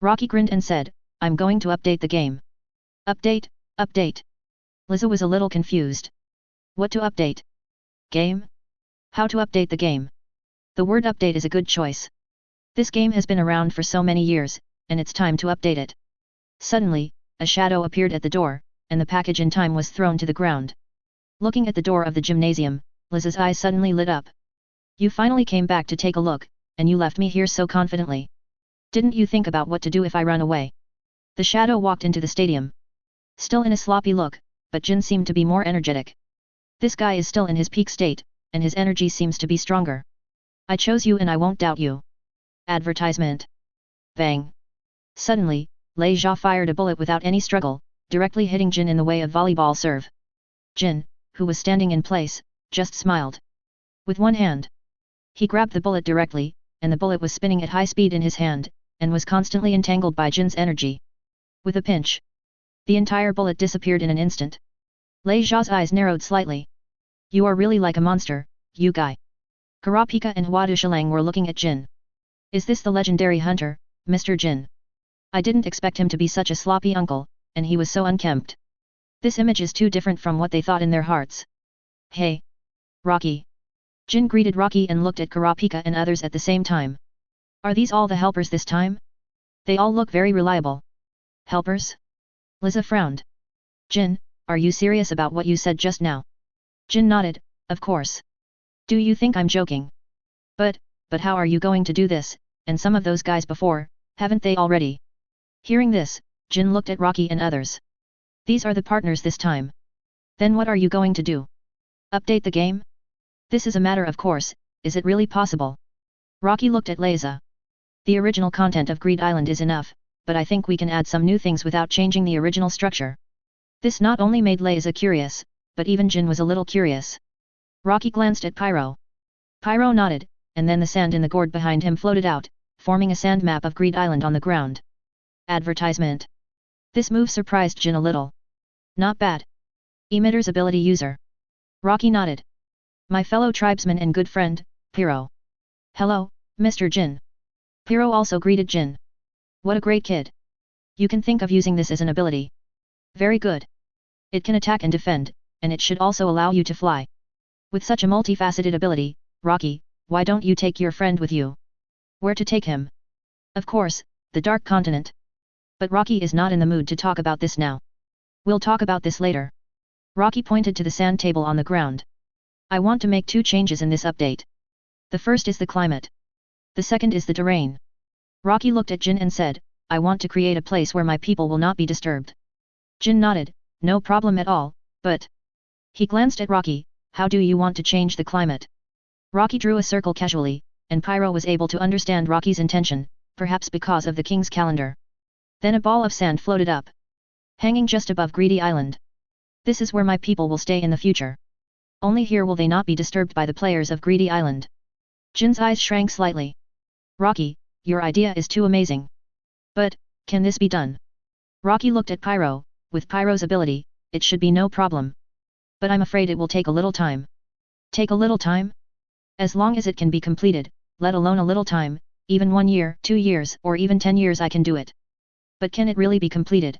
Rocky grinned and said, I'm going to update the game. Update, update. Liza was a little confused. What to update? Game? How to update the game? The word update is a good choice. This game has been around for so many years, and it's time to update it. Suddenly, a shadow appeared at the door, and the package in time was thrown to the ground. Looking at the door of the gymnasium, Liza's eyes suddenly lit up. You finally came back to take a look, and you left me here so confidently. Didn't you think about what to do if I run away? The shadow walked into the stadium. Still in a sloppy look, but Jin seemed to be more energetic. This guy is still in his peak state, and his energy seems to be stronger. I chose you and I won't doubt you. Advertisement. Bang. Suddenly, Lei Jia fired a bullet without any struggle, directly hitting Jin in the way of volleyball serve. Jin, who was standing in place, just smiled. With one hand, he grabbed the bullet directly, and the bullet was spinning at high speed in his hand, and was constantly entangled by Jin's energy. With a pinch, the entire bullet disappeared in an instant. Lei Jia's eyes narrowed slightly. You are really like a monster, you guy. Kurapika and Huadu Shilang were looking at Jin. Is this the legendary hunter, Mr. Jin? I didn't expect him to be such a sloppy uncle, and he was so unkempt. This image is too different from what they thought in their hearts. Hey! Rocky! Jin greeted Rocky and looked at Kurapika and others at the same time. Are these all the helpers this time? They all look very reliable. Helpers? Liza frowned. Jin, are you serious about what you said just now? Jin nodded, of course. Do you think I'm joking? But how are you going to do this, and some of those guys before, haven't they already? Hearing this, Jin looked at Rocky and others. These are the partners this time. Then what are you going to do? Update the game? This is a matter of course, is it really possible? Rocky looked at Liza. The original content of Greed Island is enough, but I think we can add some new things without changing the original structure. This not only made Liza curious, but even Jin was a little curious. Rocky glanced at Pyro. Pyro nodded, and then the sand in the gourd behind him floated out, forming a sand map of Greed Island on the ground. Advertisement. This move surprised Jin a little. Not bad. Emitter's ability user. Rocky nodded. My fellow tribesman and good friend, Pyro. Hello, Mr. Jin. Pyro also greeted Jin. What a great kid. You can think of using this as an ability. Very good. It can attack and defend, and it should also allow you to fly. With such a multifaceted ability, Rocky, why don't you take your friend with you? Where to take him? Of course, the Dark Continent. But Rocky is not in the mood to talk about this now. We'll talk about this later. Rocky pointed to the sand table on the ground. I want to make 2 changes in this update. The first is the climate. The second is the terrain. Rocky looked at Jin and said, I want to create a place where my people will not be disturbed. Jin nodded, no problem at all, but... He glanced at Rocky, how do you want to change the climate? Rocky drew a circle casually, and Pyro was able to understand Rocky's intention, perhaps because of the king's calendar. Then a ball of sand floated up, hanging just above Greedy Island. This is where my people will stay in the future. Only here will they not be disturbed by the players of Greedy Island. Jin's eyes shrank slightly. Rocky, your idea is too amazing. But, can this be done? Rocky looked at Pyro, with Pyro's ability, it should be no problem. But I'm afraid it will take a little time. Take a little time? As long as it can be completed, let alone a little time, even 1 year, 2 years, or even 10 years I can do it. But can it really be completed?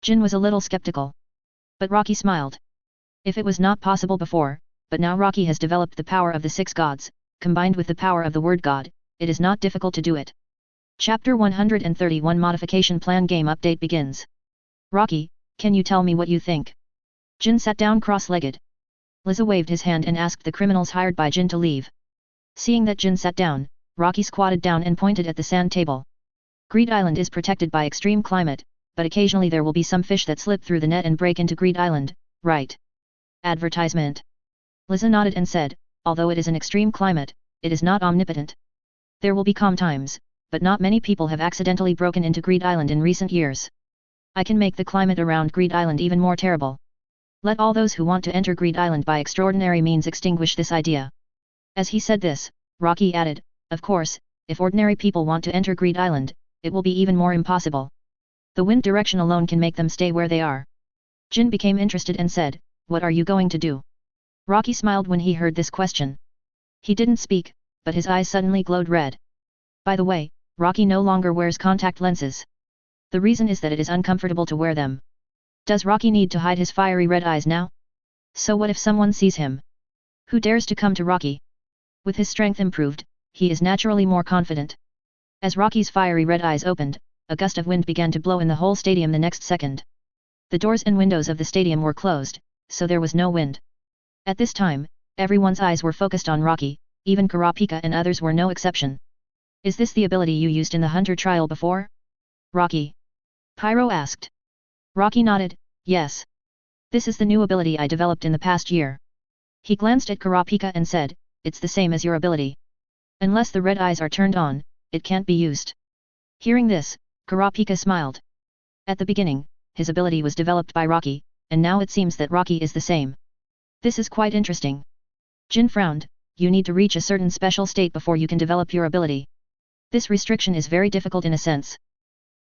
Jin was a little skeptical. But Rocky smiled. If it was not possible before, but now Rocky has developed the power of the 6 gods, combined with the power of the word god, it is not difficult to do it. Chapter 131 Modification Plan Game Update begins. Rocky, can you tell me what you think? Jin sat down cross-legged. Liza waved his hand and asked the criminals hired by Jin to leave. Seeing that Jin sat down, Rocky squatted down and pointed at the sand table. Greed Island is protected by extreme climate, but occasionally there will be some fish that slip through the net and break into Greed Island, right? Advertisement. Liza nodded and said, although it is an extreme climate, it is not omnipotent. There will be calm times, but not many people have accidentally broken into Greed Island in recent years. I can make the climate around Greed Island even more terrible. Let all those who want to enter Greed Island by extraordinary means extinguish this idea. As he said this, Rocky added, of course, if ordinary people want to enter Greed Island, it will be even more impossible. The wind direction alone can make them stay where they are. Jin became interested and said, what are you going to do? Rocky smiled when he heard this question. He didn't speak, but his eyes suddenly glowed red. By the way, Rocky no longer wears contact lenses. The reason is that it is uncomfortable to wear them. Does Rocky need to hide his fiery red eyes now? So what if someone sees him? Who dares to come to Rocky? With his strength improved, he is naturally more confident. As Rocky's fiery red eyes opened, a gust of wind began to blow in the whole stadium the next second. The doors and windows of the stadium were closed, so there was no wind. At this time, everyone's eyes were focused on Rocky, even Kurapika and others were no exception. Is this the ability you used in the Hunter trial before? Rocky. Pyro asked. Rocky nodded, yes. This is the new ability I developed in the past year. He glanced at Kurapika and said, it's the same as your ability. Unless the red eyes are turned on, it can't be used. Hearing this, Kurapika smiled. At the beginning, his ability was developed by Rocky, and now it seems that Rocky is the same. This is quite interesting. Jin frowned, you need to reach a certain special state before you can develop your ability. This restriction is very difficult in a sense.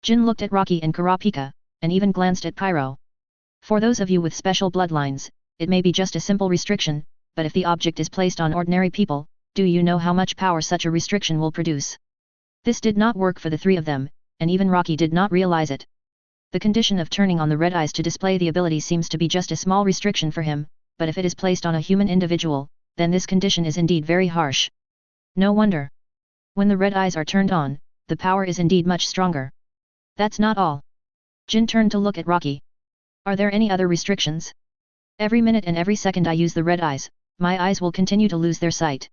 Jin looked at Rocky and Kurapika, and even glanced at Pyro. For those of you with special bloodlines, it may be just a simple restriction, but if the object is placed on ordinary people, do you know how much power such a restriction will produce? This did not work for the 3 of them, and even Rocky did not realize it. The condition of turning on the red eyes to display the ability seems to be just a small restriction for him, but if it is placed on a human individual, then this condition is indeed very harsh. No wonder. When the red eyes are turned on, the power is indeed much stronger. That's not all. Jin turned to look at Rocky. Are there any other restrictions? Every minute and every second I use the red eyes, my eyes will continue to lose their sight.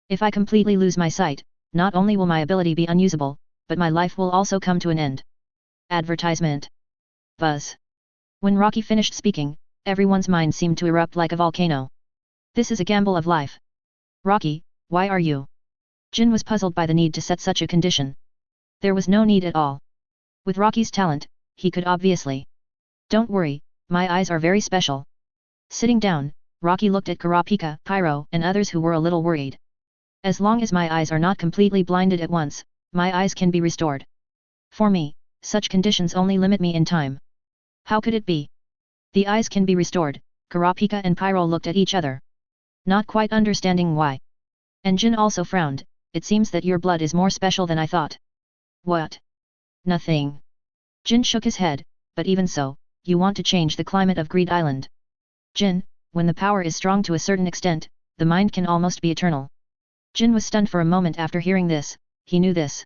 If I completely lose my sight, not only will my ability be unusable, but my life will also come to an end. Advertisement. Buzz. When Rocky finished speaking, everyone's mind seemed to erupt like a volcano. This is a gamble of life. Rocky, why are you? Jin was puzzled by the need to set such a condition. There was no need at all. With Rocky's talent, he could obviously. Don't worry, my eyes are very special. Sitting down, Rocky looked at Kurapika, Pyro, and others who were a little worried. As long as my eyes are not completely blinded at once, my eyes can be restored. For me, such conditions only limit me in time. How could it be? The eyes can be restored. Kurapika and Pyro looked at each other, not quite understanding why. And Jin also frowned, it seems that your blood is more special than I thought. What? Nothing. Jin shook his head, but even so, you want to change the climate of Greed Island. Jin, when the power is strong to a certain extent, the mind can almost be eternal. Jin was stunned for a moment after hearing this, he knew this.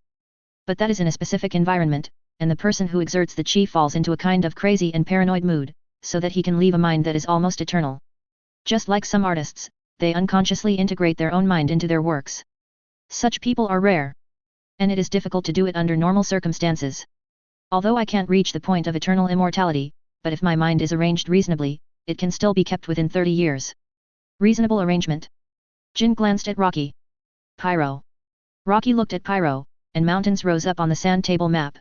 But that is in a specific environment, and the person who exerts the chi falls into a kind of crazy and paranoid mood, so that he can leave a mind that is almost eternal. Just like some artists, they unconsciously integrate their own mind into their works. Such people are rare. And it is difficult to do it under normal circumstances. Although I can't reach the point of eternal immortality, but if my mind is arranged reasonably, it can still be kept within 30 years. Reasonable arrangement? Jin glanced at Rocky. Pyro. Rocky looked at Pyro, and mountains rose up on the sand table map.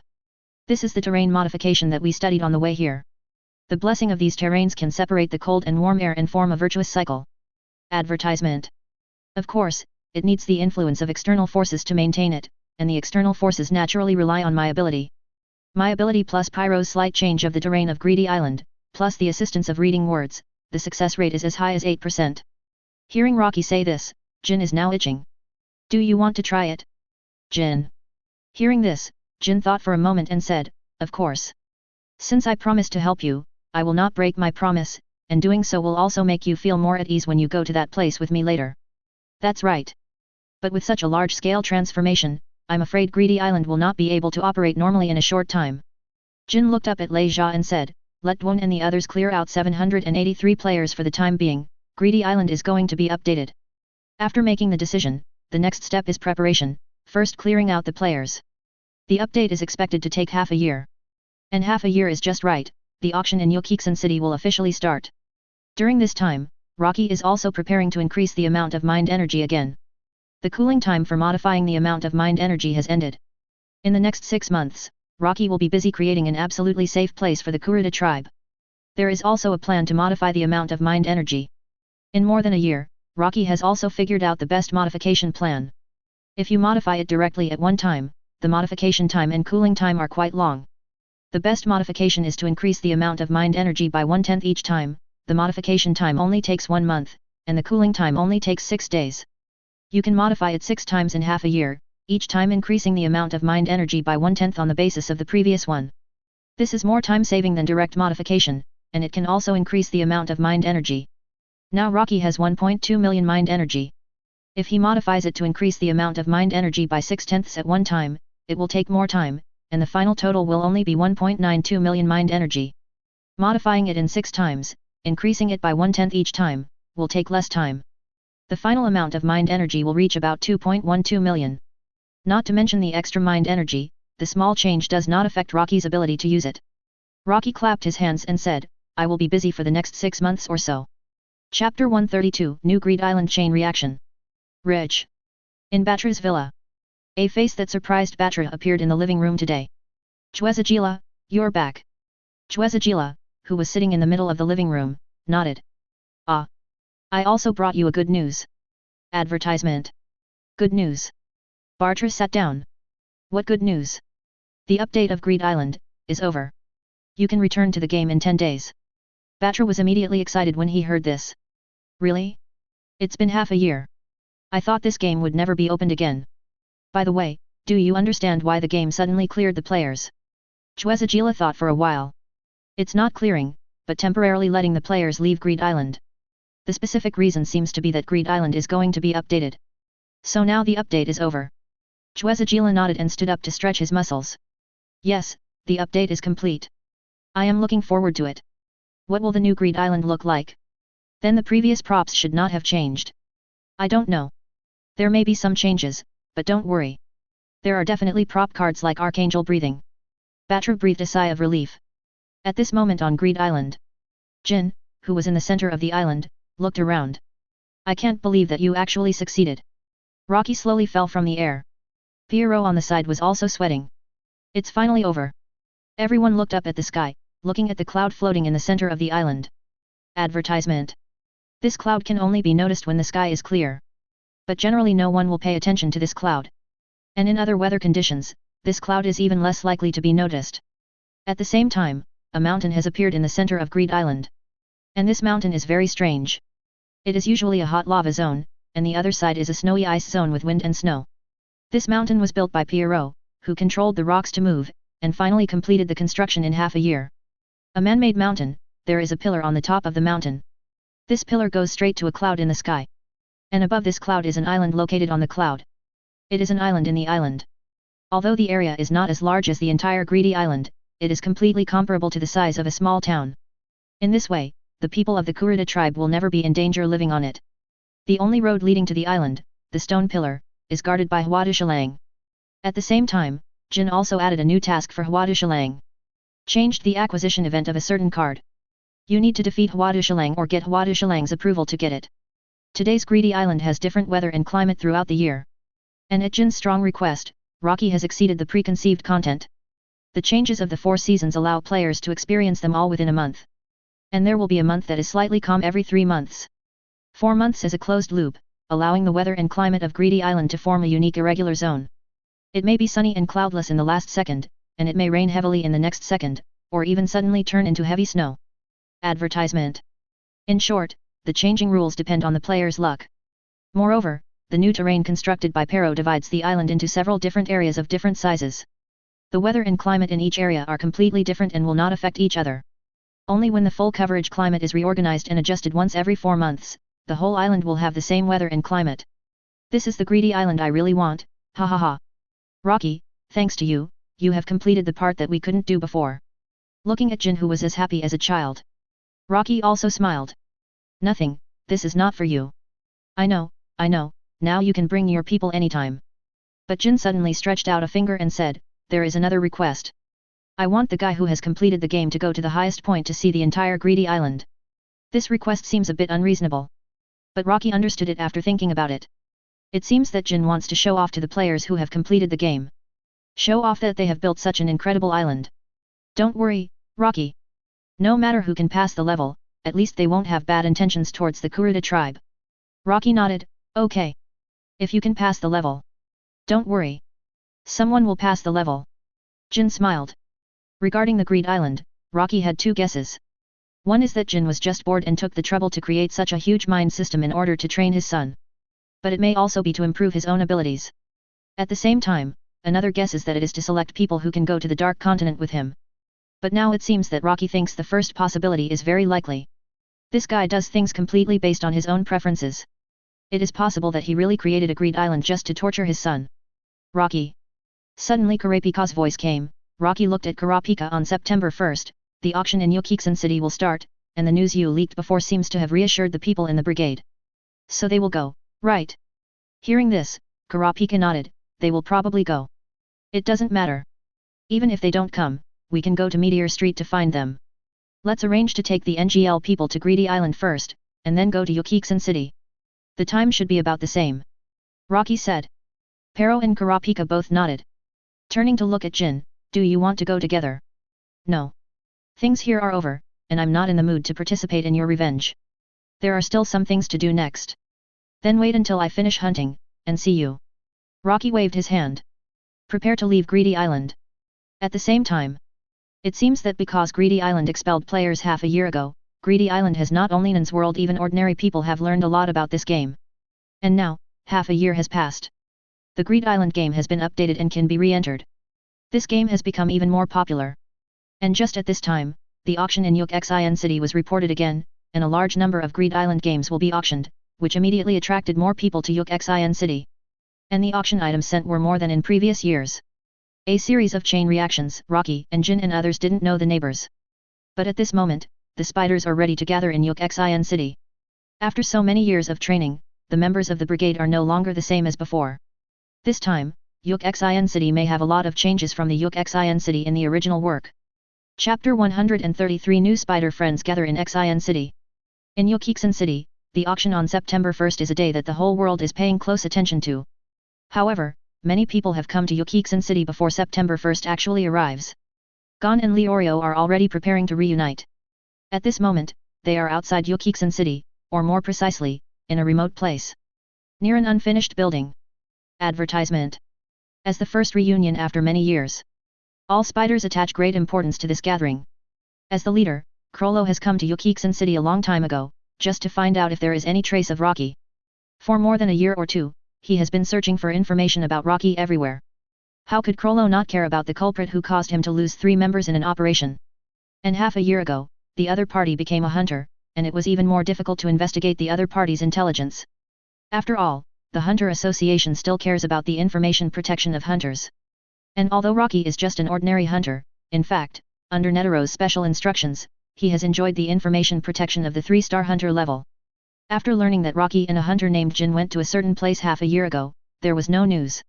This is the terrain modification that we studied on the way here. The blessing of these terrains can separate the cold and warm air and form a virtuous cycle. Advertisement. Of course, it needs the influence of external forces to maintain it, and the external forces naturally rely on my ability. My ability plus Pyro's slight change of the terrain of Greedy Island, plus the assistance of reading words, the success rate is as high as 8%. Hearing Rocky say this, Jin is now itching. Do you want to try it? Jin. Hearing this, Jin thought for a moment and said, of course. Since I promised to help you, I will not break my promise, and doing so will also make you feel more at ease when you go to that place with me later. That's right. But with such a large-scale transformation, I'm afraid Greedy Island will not be able to operate normally in a short time. Jin looked up at Lei Jia and said, let Duan and the others clear out 783 players for the time being, Greedy Island is going to be updated. After making the decision, the next step is preparation, first clearing out the players. The update is expected to take half a year. And half a year is just right, the auction in Yukixan City will officially start. During this time, Rocky is also preparing to increase the amount of mind energy again. The cooling time for modifying the amount of mind energy has ended. In the next 6 months, Rocky will be busy creating an absolutely safe place for the Kurta tribe. There is also a plan to modify the amount of mind energy. In more than a year, Rocky has also figured out the best modification plan. If you modify it directly at one time, the modification time and cooling time are quite long. The best modification is to increase the amount of mind energy by 1/10 each time, the modification time only takes 1 month, and the cooling time only takes 6 days. You can modify it 6 times in half a year, each time increasing the amount of mind energy by 1/10 on the basis of the previous one. This is more time-saving than direct modification, and it can also increase the amount of mind energy. Now Rocky has 1.2 million mind energy. If he modifies it to increase the amount of mind energy by 6/10 at one time, it will take more time, and the final total will only be 1.92 million mind energy. Modifying it in 6 times, increasing it by 1/10 each time, will take less time. The final amount of mind energy will reach about 2.12 million. Not to mention the extra mind energy, the small change does not affect Rocky's ability to use it. Rocky clapped his hands and said, I will be busy for the next 6 months or so. Chapter 132 New Greed Island Chain Reaction. Rich. In Batra's villa. A face that surprised Batra appeared in the living room today. Chwezajila, you're back. Chwezajila, who was sitting in the middle of the living room, nodded. Ah. I also brought you a good news. Advertisement. Good news. Batra sat down. What good news? The update of Greed Island is over. You can return to the game in 10 days. Batra was immediately excited when he heard this. Really? It's been half a year. I thought this game would never be opened again. By the way, do you understand why the game suddenly cleared the players? Chwezajila thought for a while. It's not clearing, but temporarily letting the players leave Greed Island. The specific reason seems to be that Greed Island is going to be updated. So now the update is over. Chwezajila nodded and stood up to stretch his muscles. Yes, the update is complete. I am looking forward to it. What will the new Greed Island look like? Then the previous props should not have changed. I don't know. There may be some changes, but don't worry. There are definitely prop cards like Archangel Breathing. Batra breathed a sigh of relief. At this moment on Greed Island, Jin, who was in the center of the island, looked around. I can't believe that you actually succeeded. Rocky slowly fell from the air. Pierrot on the side was also sweating. It's finally over. Everyone looked up at the sky, looking at the cloud floating in the center of the island. Advertisement. This cloud can only be noticed when the sky is clear. But generally no one will pay attention to this cloud. And in other weather conditions, this cloud is even less likely to be noticed. At the same time, a mountain has appeared in the center of Greed Island. And this mountain is very strange. It is usually a hot lava zone, and the other side is a snowy ice zone with wind and snow. This mountain was built by Pierrot, who controlled the rocks to move, and finally completed the construction in half a year. A man-made mountain, there is a pillar on the top of the mountain. This pillar goes straight to a cloud in the sky. And above this cloud is an island located on the cloud. It is an island in the island. Although the area is not as large as the entire Greedy Island, it is completely comparable to the size of a small town. In this way, the people of the Kurta tribe will never be in danger living on it. The only road leading to the island, the stone pillar, is guarded by Hwadishalang. At the same time, Jin also added a new task for Hwadishalang. Changed the acquisition event of a certain card. You need to defeat Huadushilang or get Huadushilang's approval to get it. Today's Greedy Island has different weather and climate throughout the year. And at Jin's strong request, Rocky has exceeded the preconceived content. The changes of the 4 seasons allow players to experience them all within a month. And there will be a month that is slightly calm every 3 months. 4 months is a closed loop, allowing the weather and climate of Greedy Island to form a unique irregular zone. It may be sunny and cloudless in the last second, and it may rain heavily in the next second, or even suddenly turn into heavy snow. Advertisement. In short, the changing rules depend on the player's luck. Moreover, the new terrain constructed by part2 divides the island into several different areas of different sizes. The weather and climate in each area are completely different and will not affect each other. Only when the full coverage climate is reorganized and adjusted once every 4 months, the whole island will have the same weather and climate. This is the Greedy Island I really want, ha ha ha. Rocky, thanks to you, you have completed the part that we couldn't do before. Looking at Jin, who was as happy as a child. Rocky also smiled. Nothing, this is not for you. I know, now you can bring your people anytime. But Jin suddenly stretched out a finger and said, there is another request. I want the guy who has completed the game to go to the highest point to see the entire Greedy Island. This request seems a bit unreasonable. But Rocky understood it after thinking about it. It seems that Jin wants to show off to the players who have completed the game. Show off that they have built such an incredible island. Don't worry, Rocky. No matter who can pass the level, at least they won't have bad intentions towards the Kurta tribe. Rocky nodded, okay. If you can pass the level. Don't worry. Someone will pass the level. Jin smiled. Regarding the Greed Island, Rocky had 2 guesses. One is that Jin was just bored and took the trouble to create such a huge mine system in order to train his son. But it may also be to improve his own abilities. At the same time, another guess is that it is to select people who can go to the Dark Continent with him. But now it seems that Rocky thinks the first possibility is very likely. This guy does things completely based on his own preferences. It is possible that he really created a Greed Island just to torture his son. Rocky. Suddenly Kurapika's voice came. Rocky looked at Kurapika. On September 1st, the auction in Yukixan City will start, and the news you leaked before seems to have reassured the people in the brigade. So they will go, right? Hearing this, Kurapika nodded, they will probably go. It doesn't matter. Even if they don't come, we can go to Meteor Street to find them. Let's arrange to take the NGL people to Greedy Island first, and then go to Yukixan City. The time should be about the same. Rocky said. Pero and Kurapika both nodded. Turning to look at Jin, do you want to go together? No. Things here are over, and I'm not in the mood to participate in your revenge. There are still some things to do next. Then wait until I finish hunting, and see you. Rocky waved his hand. Prepare to leave Greedy Island. At the same time, it seems that because Greedy Island expelled players half a year ago, Greedy Island has not only Nan's world, even ordinary people have learned a lot about this game. And now, half a year has passed. The Greed Island game has been updated and can be re-entered. This game has become even more popular. And just at this time, the auction in Yukixan City was reported again, and a large number of Greed Island games will be auctioned, which immediately attracted more people to Yukixan City. And the auction items sent were more than in previous years. A series of chain reactions. Rocky and Jin and others didn't know the neighbors. But at this moment, the spiders are ready to gather in Yukixan City. After so many years of training, the members of the brigade are no longer the same as before. This time, Yukixan City may have a lot of changes from the Yukixan City in the original work. Chapter 133. New spider friends gather in Xian City. In Yukixan City, the auction on September 1st is a day that the whole world is paying close attention to. However, many people have come to Yukixan City before September 1st actually arrives. Gon and Leorio are already preparing to reunite. At this moment, they are outside Yukixan City, or more precisely, in a remote place. Near an unfinished building. Advertisement. As the first reunion after many years. All spiders attach great importance to this gathering. As the leader, Krollo has come to Yukixan City a long time ago, just to find out if there is any trace of Rocky. For more than a year or two, he has been searching for information about Rocky everywhere. How could Krollo not care about the culprit who caused him to lose 3 members in an operation? And half a year ago, the other party became a hunter, and it was even more difficult to investigate the other party's intelligence. After all, the Hunter Association still cares about the information protection of hunters. And although Rocky is just an ordinary hunter, in fact, under Netero's special instructions, he has enjoyed the information protection of the 3-star hunter level. After learning that Rocky and a hunter named Jin went to a certain place half a year ago, there was no news.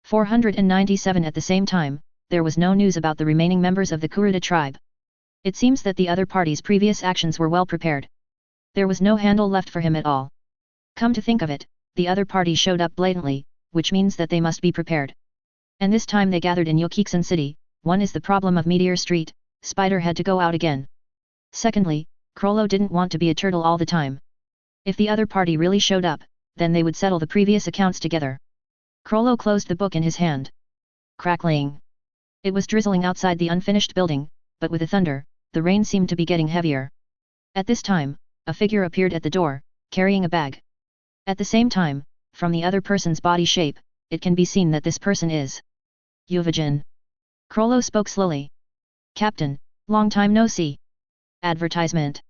497 At the same time, there was no news about the remaining members of the Kurta tribe. It seems that the other party's previous actions were well prepared. There was no handle left for him at all. Come to think of it, the other party showed up blatantly, which means that they must be prepared. And this time they gathered in Yokiksen City. One is the problem of Meteor Street. Spider had to go out again. Secondly, Krollo didn't want to be a turtle all the time. If the other party really showed up, then they would settle the previous accounts together. Krollo closed the book in his hand. Crackling. It was drizzling outside the unfinished building, but with the thunder, the rain seemed to be getting heavier. At this time, a figure appeared at the door, carrying a bag. At the same time, from the other person's body shape, it can be seen that this person is Yuvajin. Krollo spoke slowly. Captain, long time no see. Advertisement.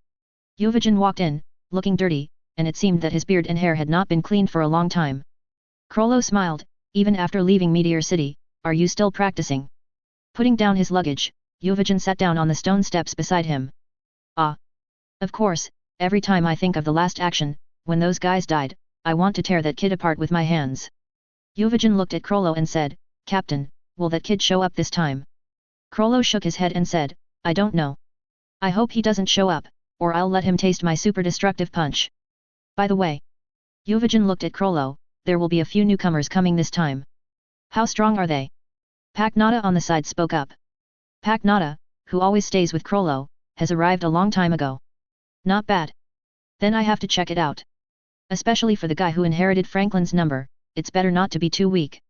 Yuvajin walked in, looking dirty, and it seemed that his beard and hair had not been cleaned for a long time. Krollo smiled. Even after leaving Meteor City, are you still practicing? Putting down his luggage, Yuvajin sat down on the stone steps beside him. Ah. Of course, every time I think of the last action, when those guys died, I want to tear that kid apart with my hands. Yuvajin looked at Krollo and said, Captain, will that kid show up this time? Krollo shook his head and said, I don't know. I hope he doesn't show up, or I'll let him taste my super destructive punch. By the way. Yuvajin looked at Krollo, there will be a few newcomers coming this time. How strong are they? Paknata on the side spoke up. Paknata, who always stays with Krollo, has arrived a long time ago. Not bad. Then I have to check it out. Especially for the guy who inherited Franklin's number, it's better not to be too weak.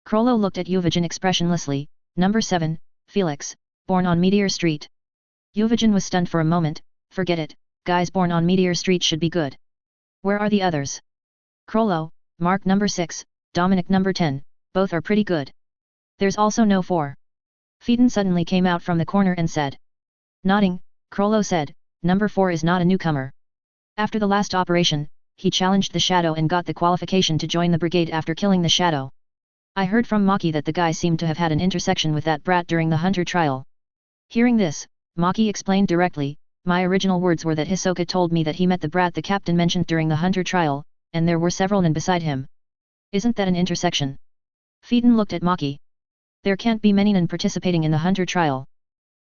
Krollo looked at Yuvajin expressionlessly. Number 7, Felix, born on Meteor Street. Yuvajin was stunned for a moment. Forget it, guys born on Meteor Street should be good. Where are the others? Krollo, Mark number 6, Dominic number 10, both are pretty good. There's also no 4. Phaeton suddenly came out from the corner and said. Nodding, Krollo said, number 4 is not a newcomer. After the last operation, he challenged the Shadow and got the qualification to join the brigade after killing the Shadow. I heard from Maki that the guy seemed to have had an intersection with that brat during the Hunter trial. Hearing this, Maki explained directly, my original words were that Hisoka told me that he met the brat the captain mentioned during the Hunter trial, and there were several nin beside him. Isn't that an intersection? Phaeton looked at Maki. There can't be many nin participating in the Hunter trial.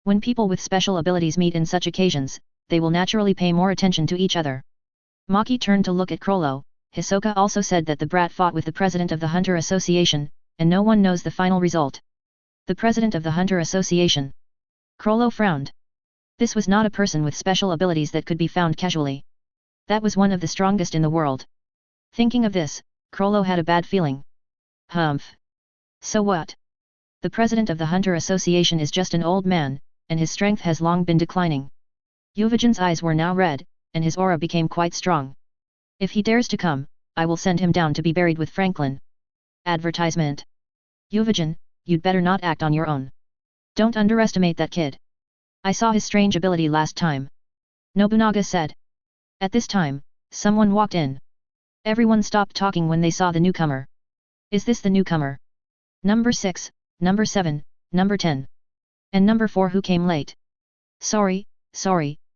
When people with special abilities meet in such occasions, they will naturally pay more attention to each other. Maki turned to look at Krollo. Hisoka also said that the brat fought with the president of the Hunter Association, and no one knows the final result. The president of the Hunter Association. Krollo frowned. This was not a person with special abilities that could be found casually. That was one of the strongest in the world. Thinking of this, Krollo had a bad feeling. Humph. So what? The president of the Hunter Association is just an old man, and his strength has long been declining. Yuvajin's eyes were now red, and his aura became quite strong. If he dares to come, I will send him down to be buried with Franklin. Advertisement. Yuvajin, you'd better not act on your own. Don't underestimate that kid. I saw his strange ability last time. Nobunaga said. At this time, someone walked in. Everyone stopped talking when they saw the newcomer. Is this the newcomer? Number 6, number 7, number 10. And number 4 who came late. Sorry,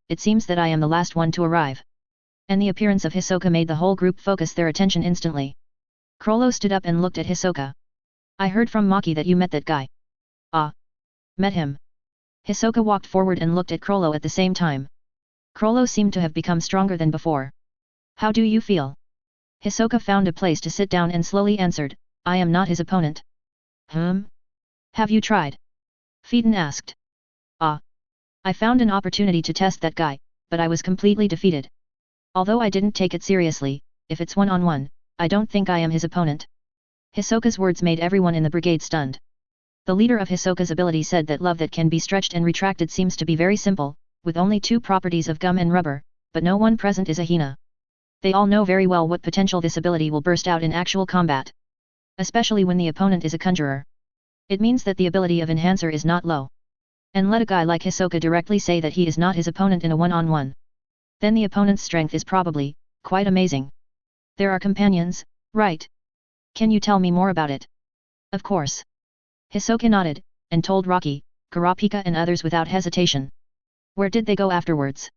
it seems that I am the last one to arrive. And the appearance of Hisoka made the whole group focus their attention instantly. Krollo stood up and looked at Hisoka. I heard from Maki that you met that guy. Ah. Met him. Hisoka walked forward and looked at Krollo at the same time. Krollo seemed to have become stronger than before. How do you feel? Hisoka found a place to sit down and slowly answered, I am not his opponent. Have you tried? Phaeton asked. Ah. I found an opportunity to test that guy, but I was completely defeated. Although I didn't take it seriously, if it's one-on-one, I don't think I am his opponent. Hisoka's words made everyone in the brigade stunned. The leader of Hisoka's ability said that love that can be stretched and retracted seems to be very simple, with only 2 properties of gum and rubber, but no one present is a Hina. They all know very well what potential this ability will burst out in actual combat. Especially when the opponent is a conjurer. It means that the ability of Enhancer is not low. And let a guy like Hisoka directly say that he is not his opponent in a one-on-one. Then the opponent's strength is probably quite amazing. There are companions, right? Can you tell me more about it? Of course. Hisoka nodded, and told Rocky, Kurapika and others without hesitation. Where did they go afterwards?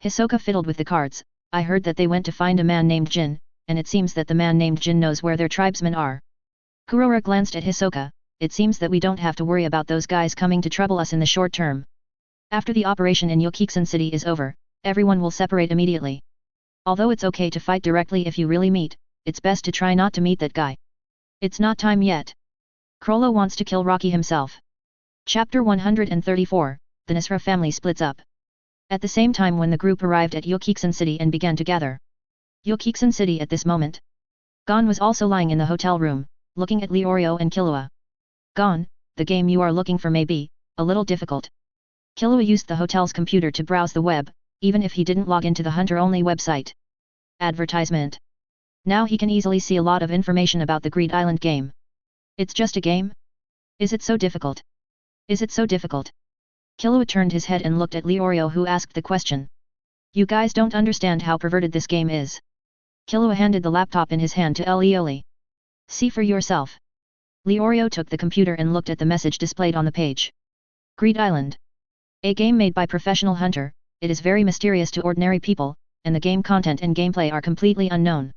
Hisoka fiddled with the cards. I heard that they went to find a man named Jin, and it seems that the man named Jin knows where their tribesmen are. Kurora glanced at Hisoka, it seems that we don't have to worry about those guys coming to trouble us in the short term. After the operation in Yokiksen City is over, everyone will separate immediately. Although it's okay to fight directly if you really meet, it's best to try not to meet that guy. It's not time yet. Krollo wants to kill Rocky himself. Chapter 134, the Nisra family splits up. At the same time when the group arrived at Yokiksen City and began to gather. Yokiksen City at this moment. Gon was also lying in the hotel room, looking at Leorio and Killua. Gon, the game you are looking for may be a little difficult. Killua used the hotel's computer to browse the web, even if he didn't log into the Hunter-only website. Advertisement. Now he can easily see a lot of information about the Greed Island game. It's just a game? Is it so difficult? Is it so difficult? Killua turned his head and looked at Leorio who asked the question. You guys don't understand how perverted this game is. Killua handed the laptop in his hand to Elioli. See for yourself. Leorio took the computer and looked at the message displayed on the page. Greed Island. A game made by professional hunter, it is very mysterious to ordinary people, and the game content and gameplay are completely unknown.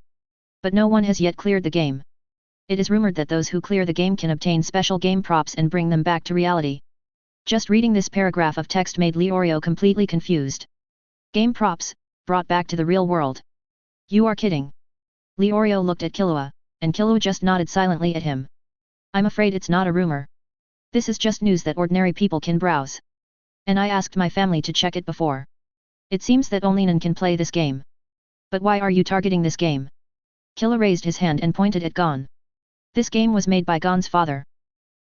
But no one has yet cleared the game. It is rumored that those who clear the game can obtain special game props and bring them back to reality. Just reading this paragraph of text made Leorio completely confused. Game props, brought back to the real world. You are kidding. Leorio looked at Killua, and Killua just nodded silently at him. I'm afraid it's not a rumor. This is just news that ordinary people can browse. And I asked my family to check it before. It seems that only Nan can play this game. But why are you targeting this game? Killua raised his hand and pointed at Gon. This game was made by Gon's father.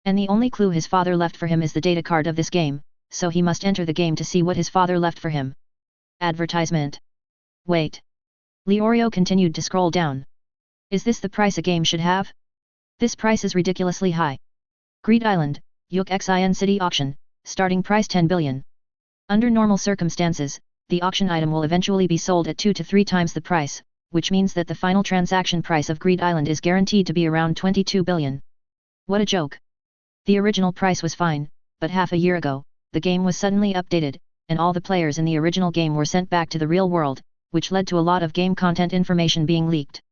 And the only clue his father left for him is the data card of this game, so he must enter the game to see what his father left for him. Advertisement. Wait. Leorio continued to scroll down. Is this the price a game should have? This price is ridiculously high. Greed Island, Yokiksen City Auction, starting price 10 billion. Under normal circumstances, the auction item will eventually be sold at 2 to 3 times the price, which means that the final transaction price of Greed Island is guaranteed to be around 22 billion. What a joke. The original price was fine, but half a year ago, the game was suddenly updated, and all the players in the original game were sent back to the real world, which led to a lot of game content information being leaked.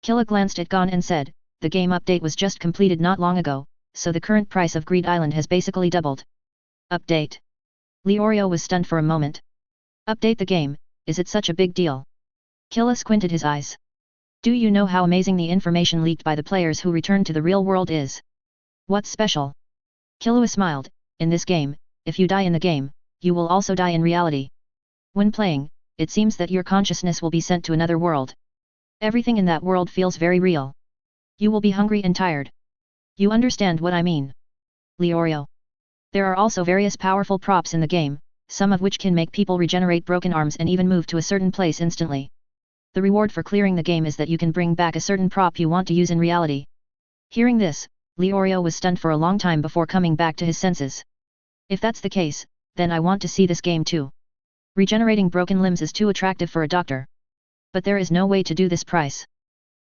Killua glanced at Gon and said, the game update was just completed not long ago, so the current price of Greed Island has basically doubled. Update. Leorio was stunned for a moment. Update the game, is it such a big deal? Killua squinted his eyes. Do you know how amazing the information leaked by the players who returned to the real world is? What's special? Killua smiled, in this game, if you die in the game, you will also die in reality. When playing, it seems that your consciousness will be sent to another world. Everything in that world feels very real. You will be hungry and tired. You understand what I mean? Leorio. There are also various powerful props in the game, some of which can make people regenerate broken arms and even move to a certain place instantly. The reward for clearing the game is that you can bring back a certain prop you want to use in reality. Hearing this, Leorio was stunned for a long time before coming back to his senses. If that's the case, then I want to see this game too. Regenerating broken limbs is too attractive for a doctor. But there is no way to do this price.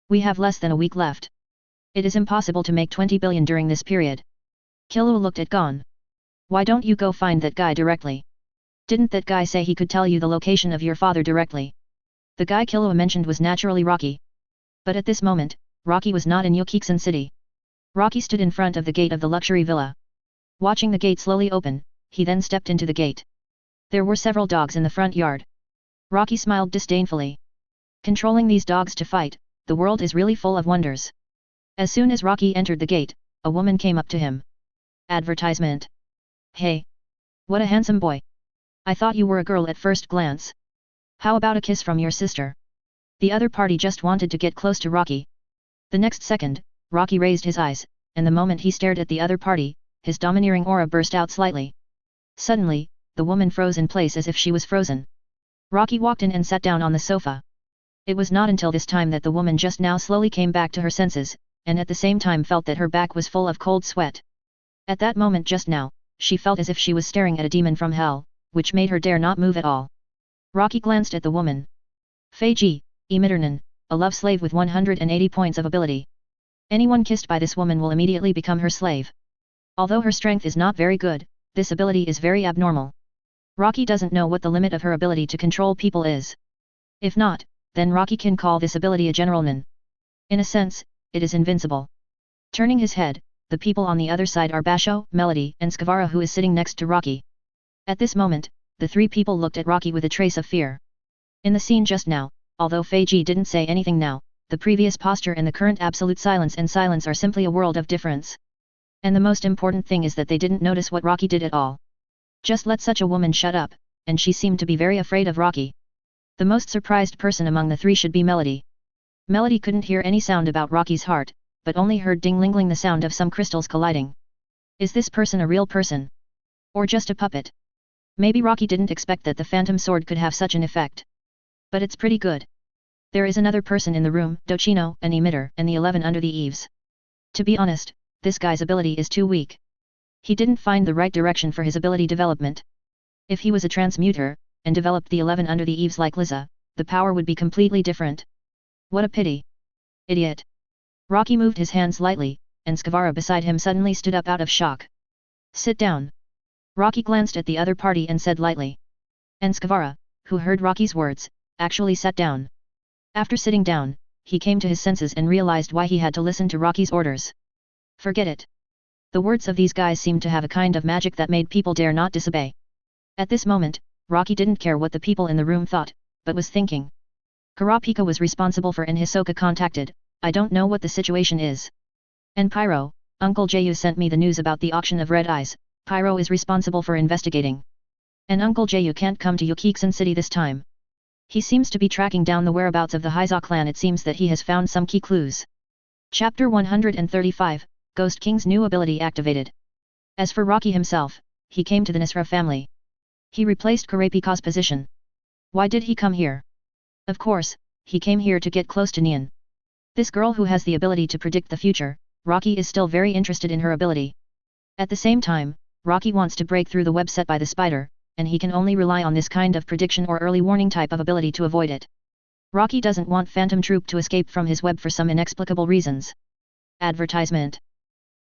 We have less than a week left. It is impossible to make 20 billion during this period. Killua looked at Gon. Why don't you go find that guy directly? Didn't that guy say he could tell you the location of your father directly? The guy Killua mentioned was naturally Rocky. But at this moment, Rocky was not in Yokiksen City. Rocky stood in front of the gate of the luxury villa. Watching the gate slowly open, he then stepped into the gate. There were several dogs in the front yard. Rocky smiled disdainfully. Controlling these dogs to fight, the world is really full of wonders. As soon as Rocky entered the gate, a woman came up to him. Advertisement. Hey! What a handsome boy! I thought you were a girl at first glance. How about a kiss from your sister? The other party just wanted to get close to Rocky. The next second, Rocky raised his eyes, and the moment he stared at the other party, his domineering aura burst out slightly. Suddenly, the woman froze in place as if she was frozen. Rocky walked in and sat down on the sofa. It was not until this time that the woman just now slowly came back to her senses, and at the same time felt that her back was full of cold sweat. At that moment just now, she felt as if she was staring at a demon from hell, which made her dare not move at all. Rocky glanced at the woman. Feiji, Emitternan, a love slave with 180 points of ability. Anyone kissed by this woman will immediately become her slave. Although her strength is not very good, this ability is very abnormal. Rocky doesn't know what the limit of her ability to control people is. If not, then Rocky can call this ability a generalnan. In a sense, it is invincible. Turning his head, the people on the other side are Basho, Melody, and Skavara, who is sitting next to Rocky. At this moment, the three people looked at Rocky with a trace of fear. In the scene just now, although Feiji didn't say anything now, the previous posture and the current absolute silence and silence are simply a world of difference. And the most important thing is that they didn't notice what Rocky did at all. Just let such a woman shut up, and she seemed to be very afraid of Rocky. The most surprised person among the three should be Melody. Melody couldn't hear any sound about Rocky's heart, but only heard ding-ling-ling, the sound of some crystals colliding. Is this person a real person? Or just a puppet? Maybe Rocky didn't expect that the phantom sword could have such an effect. But it's pretty good. There is another person in the room, Dochino, an emitter, and the 11 under the eaves. To be honest, this guy's ability is too weak. He didn't find the right direction for his ability development. If he was a transmuter, and developed the 11 under the eaves like Liza, the power would be completely different. What a pity. Idiot. Rocky moved his hands lightly, and Skavara beside him suddenly stood up out of shock. Sit down. Rocky glanced at the other party and said lightly. And Skavara, who heard Rocky's words, actually sat down. After sitting down, he came to his senses and realized why he had to listen to Rocky's orders. Forget it. The words of these guys seemed to have a kind of magic that made people dare not disobey. At this moment, Rocky didn't care what the people in the room thought, but was thinking. Kurapika was responsible for and Hisoka contacted, I don't know what the situation is. And Pyro, Uncle Jayu sent me the news about the auction of red eyes, Pyro is responsible for investigating. And Uncle Jayu can't come to Yukiksen City this time. He seems to be tracking down the whereabouts of the Heiza clan. It seems that he has found some key clues. Chapter 135, Ghost King's new ability activated. As for Rocky himself, he came to the Nisra family. He replaced Kurapika's position. Why did he come here? Of course, he came here to get close to Nian. This girl who has the ability to predict the future, Rocky is still very interested in her ability. At the same time, Rocky wants to break through the web set by the spider, and he can only rely on this kind of prediction or early warning type of ability to avoid it. Rocky doesn't want Phantom Troop to escape from his web for some inexplicable reasons. Advertisement.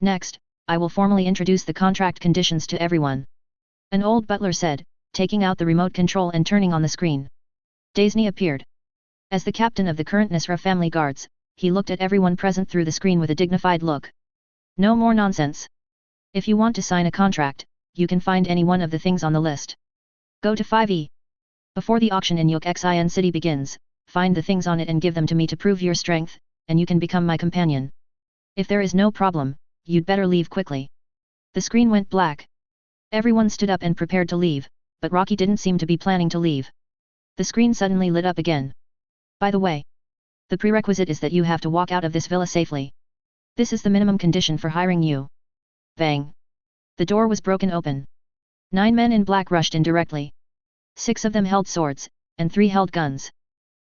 Next, I will formally introduce the contract conditions to everyone. An old butler said, taking out the remote control and turning on the screen. Daisy appeared. As the captain of the current Nisra family guards, he looked at everyone present through the screen with a dignified look. No more nonsense. If you want to sign a contract, you can find any one of the things on the list. Go to 5e. Before the auction in Yukixin City begins, find the things on it and give them to me to prove your strength, and you can become my companion. If there is no problem, you'd better leave quickly. The screen went black. Everyone stood up and prepared to leave, but Rocky didn't seem to be planning to leave. The screen suddenly lit up again. By the way, the prerequisite is that you have to walk out of this villa safely. This is the minimum condition for hiring you. Bang! The door was broken open. 9 men in black rushed in directly. 6 of them held swords, and 3 held guns.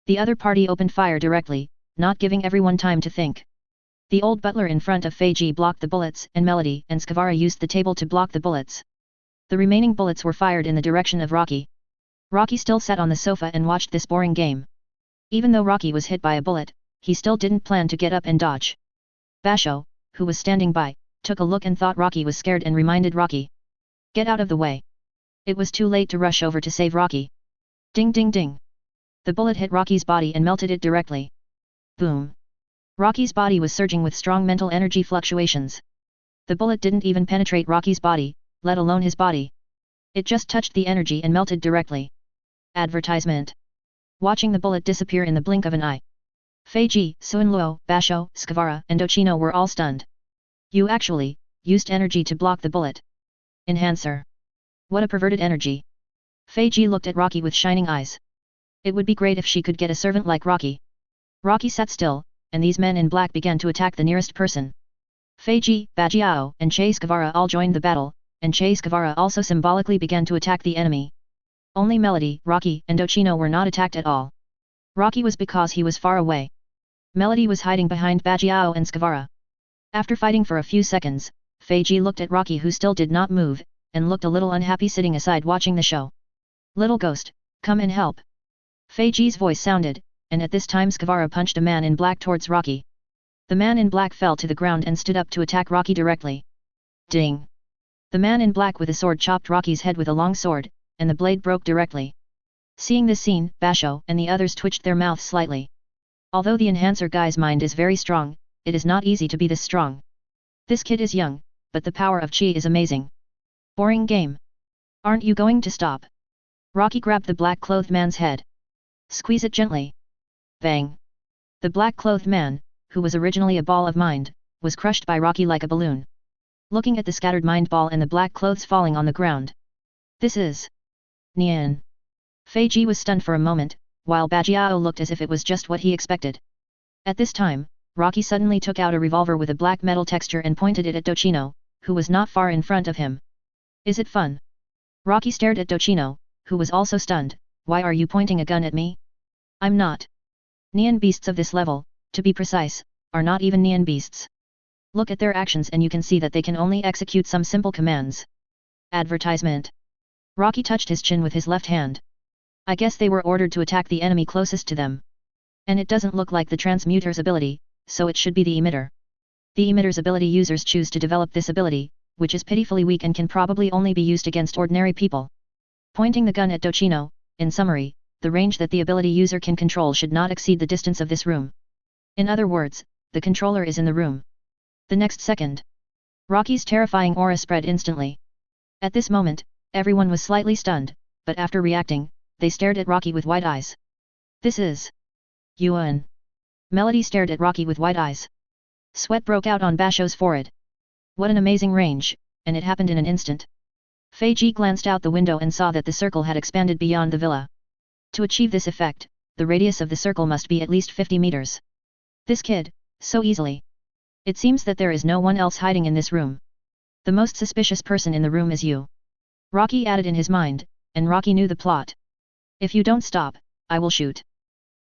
The other party opened fire directly, not giving everyone time to think. The old butler in front of Feiji blocked the bullets, and Melody and Skavara used the table to block the bullets. The remaining bullets were fired in the direction of Rocky. Rocky still sat on the sofa and watched this boring game. Even though Rocky was hit by a bullet, he still didn't plan to get up and dodge. Basho, who was standing by, took a look and thought Rocky was scared and reminded Rocky. Get out of the way. It was too late to rush over to save Rocky. Ding ding ding. The bullet hit Rocky's body and melted it directly. Boom. Rocky's body was surging with strong mental energy fluctuations. The bullet didn't even penetrate Rocky's body, let alone his body. It just touched the energy and melted directly. Advertisement. Watching the bullet disappear in the blink of an eye. Feiji, Suinluo, Basho, Skavara, and Dochino were all stunned. You actually used energy to block the bullet. Enhancer. What a perverted energy. Feiji looked at Rocky with shining eyes. It would be great if she could get a servant like Rocky. Rocky sat still, and these men in black began to attack the nearest person. Feiji, Bajiao, and Che Skavara all joined the battle, and Che Skavara also symbolically began to attack the enemy. Only Melody, Rocky, and Dochino were not attacked at all. Rocky was because he was far away. Melody was hiding behind Bajiao and Skavara. After fighting for a few seconds, Feiji looked at Rocky, who still did not move, and looked a little unhappy sitting aside watching the show. Little ghost, come and help. Feiji's voice sounded, and at this time Skavara punched a man in black towards Rocky. The man in black fell to the ground and stood up to attack Rocky directly. Ding! The man in black with a sword chopped Rocky's head with a long sword, and the blade broke directly. Seeing this scene, Basho and the others twitched their mouths slightly. Although the enhancer guy's mind is very strong, it is not easy to be this strong. This kid is young, but the power of chi is amazing. Boring game. Aren't you going to stop? Rocky grabbed the black-clothed man's head. Squeeze it gently. Bang. The black-clothed man, who was originally a ball of mind, was crushed by Rocky like a balloon. Looking at the scattered mind ball and the black clothes falling on the ground. This is... Nian. Fei Ji was stunned for a moment, while Bajiao looked as if it was just what he expected. At this time, Rocky suddenly took out a revolver with a black metal texture and pointed it at Dochino, who was not far in front of him. Is it fun? Rocky stared at Dochino, who was also stunned. Why are you pointing a gun at me? I'm not. Nian beasts of this level, to be precise, are not even Nian beasts. Look at their actions and you can see that they can only execute some simple commands. Advertisement. Rocky touched his chin with his left hand. I guess they were ordered to attack the enemy closest to them. And it doesn't look like the transmuter's ability, so it should be the emitter. The emitter's ability users choose to develop this ability, which is pitifully weak and can probably only be used against ordinary people. Pointing the gun at Dochino, in summary, the range that the ability user can control should not exceed the distance of this room. In other words, the controller is in the room. The next second, Rocky's terrifying aura spread instantly. At this moment, everyone was slightly stunned, but after reacting, they stared at Rocky with wide eyes. This is... Yuan. Melody stared at Rocky with wide eyes. Sweat broke out on Basho's forehead. What an amazing range, and it happened in an instant. Fei Ji glanced out the window and saw that the circle had expanded beyond the villa. To achieve this effect, the radius of the circle must be at least 50 meters. This kid, so easily. It seems that there is no one else hiding in this room. The most suspicious person in the room is you. Rocky added in his mind, and Rocky knew the plot. If you don't stop, I will shoot.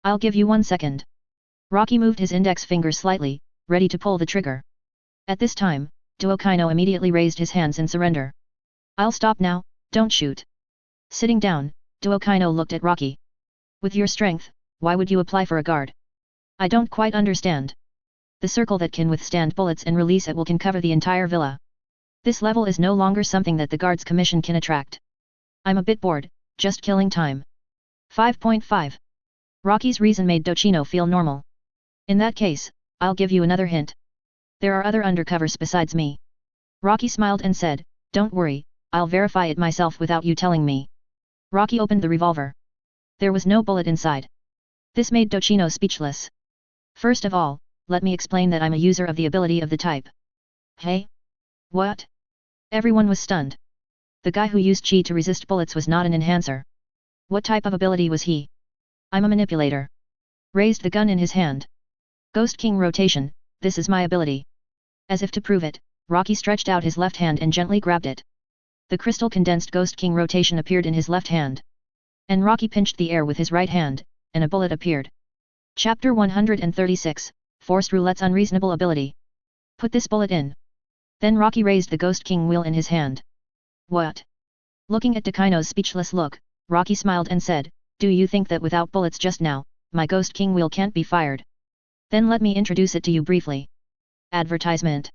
I'll give you 1 second. Rocky moved his index finger slightly, ready to pull the trigger. At this time, Duokino immediately raised his hands in surrender. I'll stop now, don't shoot. Sitting down, Duokino looked at Rocky. With your strength, why would you apply for a guard? I don't quite understand. The circle that can withstand bullets and release it will can cover the entire villa. This level is no longer something that the guards commission can attract. I'm a bit bored, just killing time. 5.5. Rocky's reason made Dochino feel normal. In that case, I'll give you another hint. There are other undercovers besides me. Rocky smiled and said, don't worry, I'll verify it myself without you telling me. Rocky opened the revolver. There was no bullet inside. This made Dochino speechless. First of all, let me explain that I'm a user of the ability of the type. Hey? What? Everyone was stunned. The guy who used chi to resist bullets was not an enhancer. What type of ability was he? I'm a manipulator. Raised the gun in his hand. Ghost King rotation, this is my ability. As if to prove it, Rocky stretched out his left hand and gently grabbed it. The crystal condensed Ghost King rotation appeared in his left hand. And Rocky pinched the air with his right hand, and a bullet appeared. Chapter 136, Forced Roulette's Unreasonable Ability. Put this bullet in. Then Rocky raised the Ghost King wheel in his hand. What? Looking at Dochino's speechless look, Rocky smiled and said, do you think that without bullets just now, my Ghost King wheel can't be fired? Then let me introduce it to you briefly. Advertisement.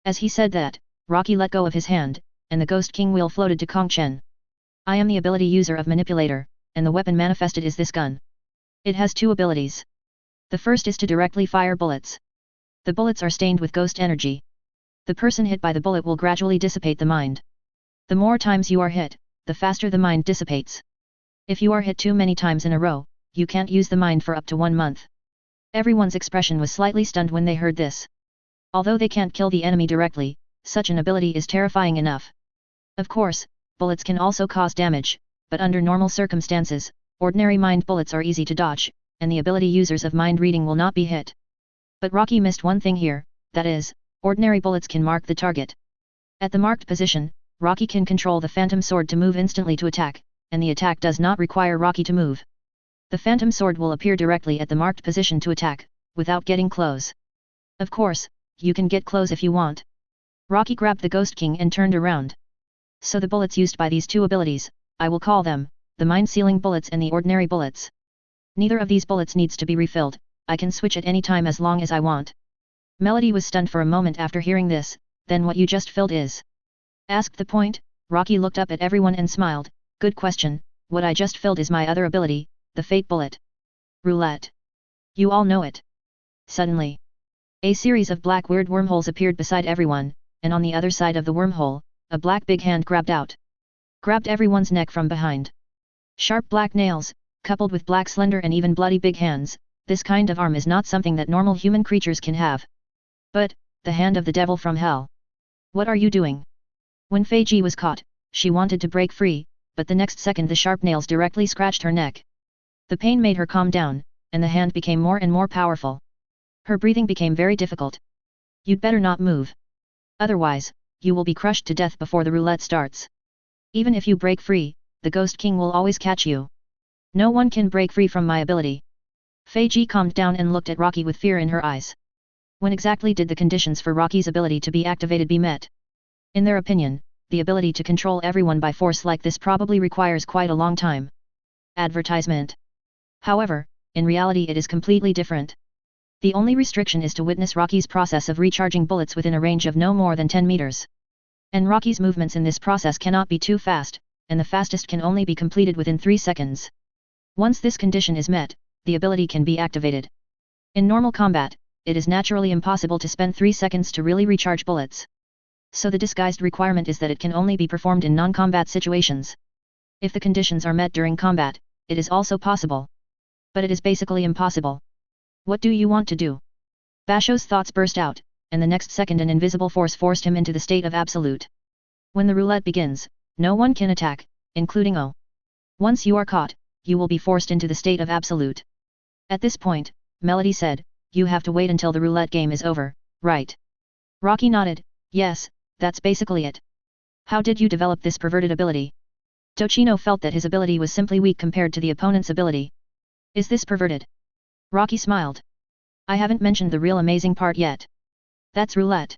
As he said that, Rocky let go of his hand, and the Ghost King wheel floated to Kong Chen. I am the ability user of Manipulator, and the weapon manifested is this gun. It has 2 abilities. The first is to directly fire bullets. The bullets are stained with ghost energy. The person hit by the bullet will gradually dissipate the mind. The more times you are hit, the faster the mind dissipates. If you are hit too many times in a row, you can't use the mind for up to 1 month. Everyone's expression was slightly stunned when they heard this. Although they can't kill the enemy directly, such an ability is terrifying enough. Of course, bullets can also cause damage, but under normal circumstances, ordinary mind bullets are easy to dodge, and the ability users of mind reading will not be hit. But Rocky missed one thing here, that is, ordinary bullets can mark the target. At the marked position, Rocky can control the Phantom Sword to move instantly to attack, and the attack does not require Rocky to move. The Phantom Sword will appear directly at the marked position to attack, without getting close. Of course, you can get close if you want. Rocky grabbed the Ghost King and turned around. So the bullets used by these 2 abilities, I will call them, the mind-sealing bullets and the ordinary bullets. Neither of these bullets needs to be refilled, I can switch at any time as long as I want. Melody was stunned for a moment after hearing this, then what you just filled is? Asked the point, Rocky looked up at everyone and smiled, good question, what I just filled is my other ability, the Fate Bullet. Roulette. You all know it. Suddenly. A series of black weird wormholes appeared beside everyone, and on the other side of the wormhole, a black big hand grabbed everyone's neck from behind. Sharp black nails, coupled with black slender and even bloody big hands, this kind of arm is not something that normal human creatures can have. But, the hand of the devil from hell. What are you doing? When Fei Ji was caught, she wanted to break free, but the next second the sharp nails directly scratched her neck. The pain made her calm down, and the hand became more and more powerful. Her breathing became very difficult. You'd better not move. Otherwise, you will be crushed to death before the roulette starts. Even if you break free, the Ghost King will always catch you. No one can break free from my ability. Fei Ji calmed down and looked at Rocky with fear in her eyes. When exactly did the conditions for Rocky's ability to be activated be met? In their opinion, the ability to control everyone by force like this probably requires quite a long time. Advertisement. However, in reality it is completely different. The only restriction is to witness Rocky's process of recharging bullets within a range of no more than 10 meters. And Rocky's movements in this process cannot be too fast, and the fastest can only be completed within 3 seconds. Once this condition is met, the ability can be activated. In normal combat, it is naturally impossible to spend 3 seconds to really recharge bullets. So the disguised requirement is that it can only be performed in non-combat situations. If the conditions are met during combat, it is also possible. But it is basically impossible. What do you want to do? Basho's thoughts burst out, and the next second an invisible force forced him into the state of absolute. When the roulette begins, no one can attack, including O. Once you are caught, you will be forced into the state of absolute. At this point, Melody said, you have to wait until the roulette game is over, right? Rocky nodded, yes, that's basically it. How did you develop this perverted ability? Tochino felt that his ability was simply weak compared to the opponent's ability. Is this perverted? Rocky smiled. I haven't mentioned the real amazing part yet. That's roulette.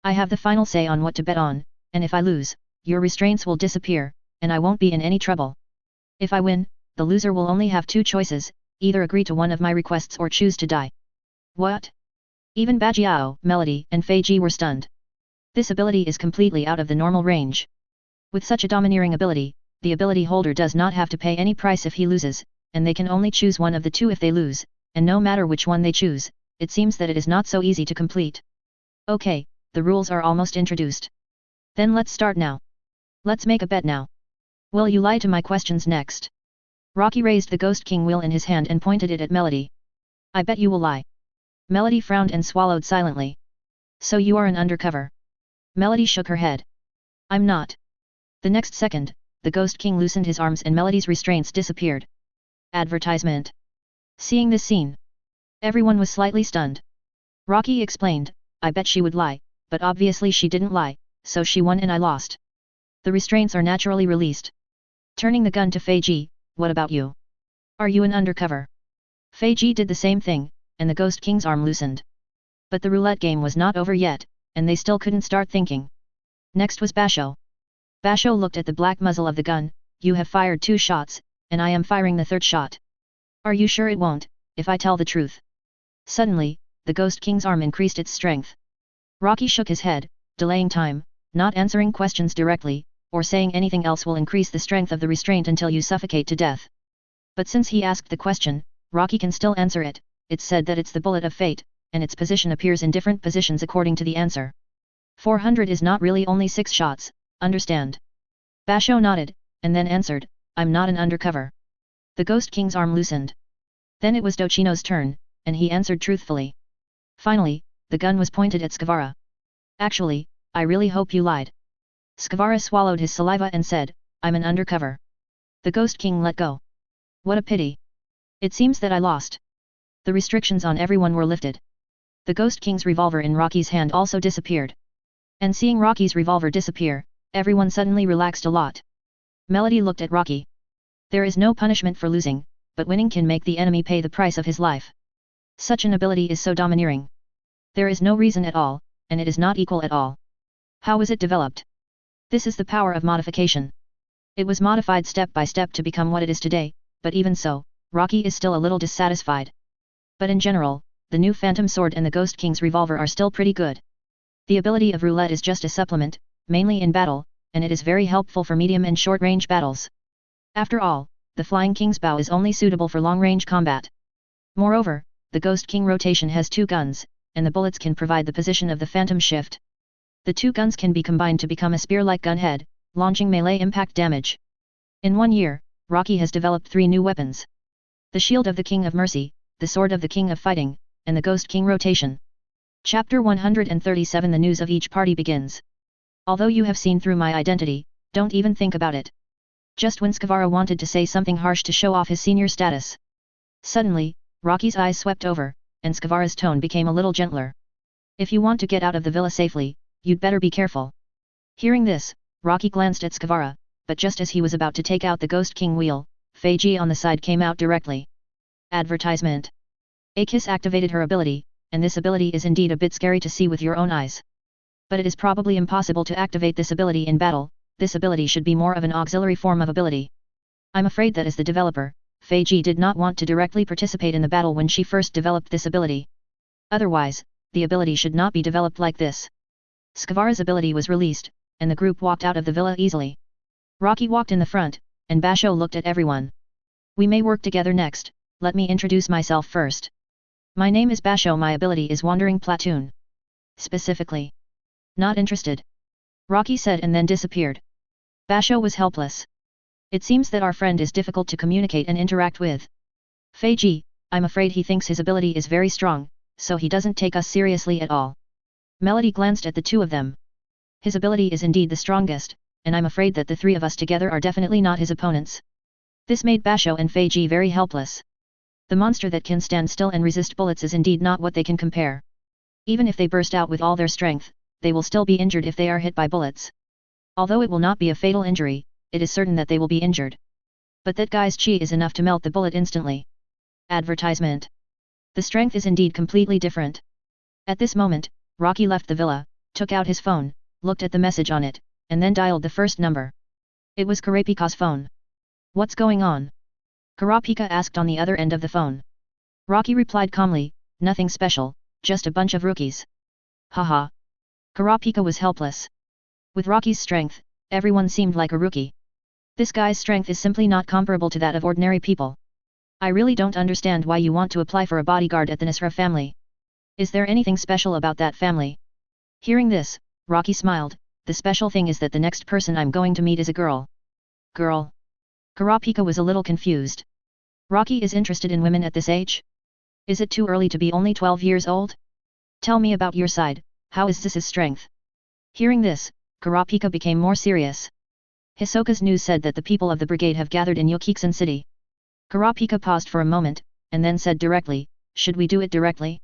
I have the final say on what to bet on, and if I lose, your restraints will disappear, and I won't be in any trouble. If I win, the loser will only have 2 choices, either agree to one of my requests or choose to die. What? Even Bajiao, Melody, and Fei Ji were stunned. This ability is completely out of the normal range. With such a domineering ability, the ability holder does not have to pay any price if he loses, and they can only choose one of the 2 if they lose, and no matter which one they choose, it seems that it is not so easy to complete. Okay, the rules are almost introduced. Then let's start now. Let's make a bet now. Will you lie to my questions next? Rocky raised the Ghost King wheel in his hand and pointed it at Melody. I bet you will lie. Melody frowned and swallowed silently. So you are an undercover. Melody shook her head. I'm not. The next second, the Ghost King loosened his arms and Melody's restraints disappeared. Advertisement. Seeing this scene, everyone was slightly stunned. Rocky explained, I bet she would lie, but obviously she didn't lie, so she won and I lost. The restraints are naturally released. Turning the gun to Fei Ji, what about you? Are you an undercover? Fei Ji did the same thing, and the Ghost King's arm loosened. But the roulette game was not over yet, and they still couldn't start thinking. Next was Basho. Basho looked at the black muzzle of the gun, you have fired 2 shots, and I am firing the 3rd shot. Are you sure it won't, if I tell the truth? Suddenly, the Ghost King's arm increased its strength. Rocky shook his head, delaying time, not answering questions directly, or saying anything else will increase the strength of the restraint until you suffocate to death. But since he asked the question, Rocky can still answer it. It's said that it's the bullet of fate, and its position appears in different positions according to the answer. 400 is not really only 6 shots, understand? Basho nodded, and then answered, I'm not an undercover. The Ghost King's arm loosened. Then it was Dochino's turn, and he answered truthfully. Finally, the gun was pointed at Skavara. Actually, I really hope you lied. Skavara swallowed his saliva and said, I'm an undercover. The Ghost King let go. What a pity. It seems that I lost. The restrictions on everyone were lifted. The Ghost King's revolver in Rocky's hand also disappeared. And seeing Rocky's revolver disappear, everyone suddenly relaxed a lot. Melody looked at Rocky. There is no punishment for losing, but winning can make the enemy pay the price of his life. Such an ability is so domineering. There is no reason at all, and it is not equal at all. How is it developed? This is the power of modification. It was modified step by step to become what it is today, but even so, Rocky is still a little dissatisfied. But in general, the new Phantom Sword and the Ghost King's revolver are still pretty good. The ability of roulette is just a supplement, mainly in battle, and it is very helpful for medium and short-range battles. After all, the Flying King's bow is only suitable for long-range combat. Moreover, the Ghost King rotation has 2 guns, and the bullets can provide the position of the phantom shift. The two guns can be combined to become a spear-like gunhead, launching melee impact damage. In 1 year, Rocky has developed 3 new weapons. The Shield of the King of Mercy, the Sword of the King of Fighting, and the Ghost King Rotation. Chapter 137 The news of each party begins. Although you have seen through my identity, don't even think about it. Just when Skavara wanted to say something harsh to show off his senior status. Suddenly, Rocky's eyes swept over, and Skavara's tone became a little gentler. If you want to get out of the villa safely, you'd better be careful. Hearing this, Rocky glanced at Skavara, but just as he was about to take out the Ghost King wheel, Feiji on the side came out directly. Advertisement. Akis activated her ability, and this ability is indeed a bit scary to see with your own eyes. But it is probably impossible to activate this ability in battle. This ability should be more of an auxiliary form of ability. I'm afraid that as the developer, Feiji did not want to directly participate in the battle when she first developed this ability. Otherwise, the ability should not be developed like this. Skavara's ability was released, and the group walked out of the villa easily. Rocky walked in the front, and Basho looked at everyone. We may work together next, let me introduce myself first. My name is Basho. My ability is Wandering Platoon. Specifically. Not interested. Rocky said and then disappeared. Basho was helpless. It seems that our friend is difficult to communicate and interact with. Feiji, I'm afraid he thinks his ability is very strong, so he doesn't take us seriously at all. Melody glanced at the two of them. His ability is indeed the strongest, and I'm afraid that the 3 of us together are definitely not his opponents. This made Basho and Feiji very helpless. The monster that can stand still and resist bullets is indeed not what they can compare. Even if they burst out with all their strength, they will still be injured if they are hit by bullets. Although it will not be a fatal injury, it is certain that they will be injured. But that guy's chi is enough to melt the bullet instantly. Advertisement. The strength is indeed completely different. At this moment, Rocky left the villa, took out his phone, looked at the message on it, and then dialed the first number. It was Kurapika's phone. What's going on? Kurapika asked on the other end of the phone. Rocky replied calmly, nothing special, just a bunch of rookies. Haha. Kurapika was helpless. With Rocky's strength, everyone seemed like a rookie. This guy's strength is simply not comparable to that of ordinary people. I really don't understand why you want to apply for a bodyguard at the Nisra family. Is there anything special about that family? Hearing this, Rocky smiled. The special thing is that the next person I'm going to meet is a girl. Girl? Kurapika was a little confused. Rocky is interested in women at this age? Is it too early to be only 12 years old? Tell me about your side, how is Zis's strength? Hearing this, Kurapika became more serious. Hisoka's news said that the people of the brigade have gathered in Yokiksen City. Kurapika paused for a moment, and then said directly, should we do it directly?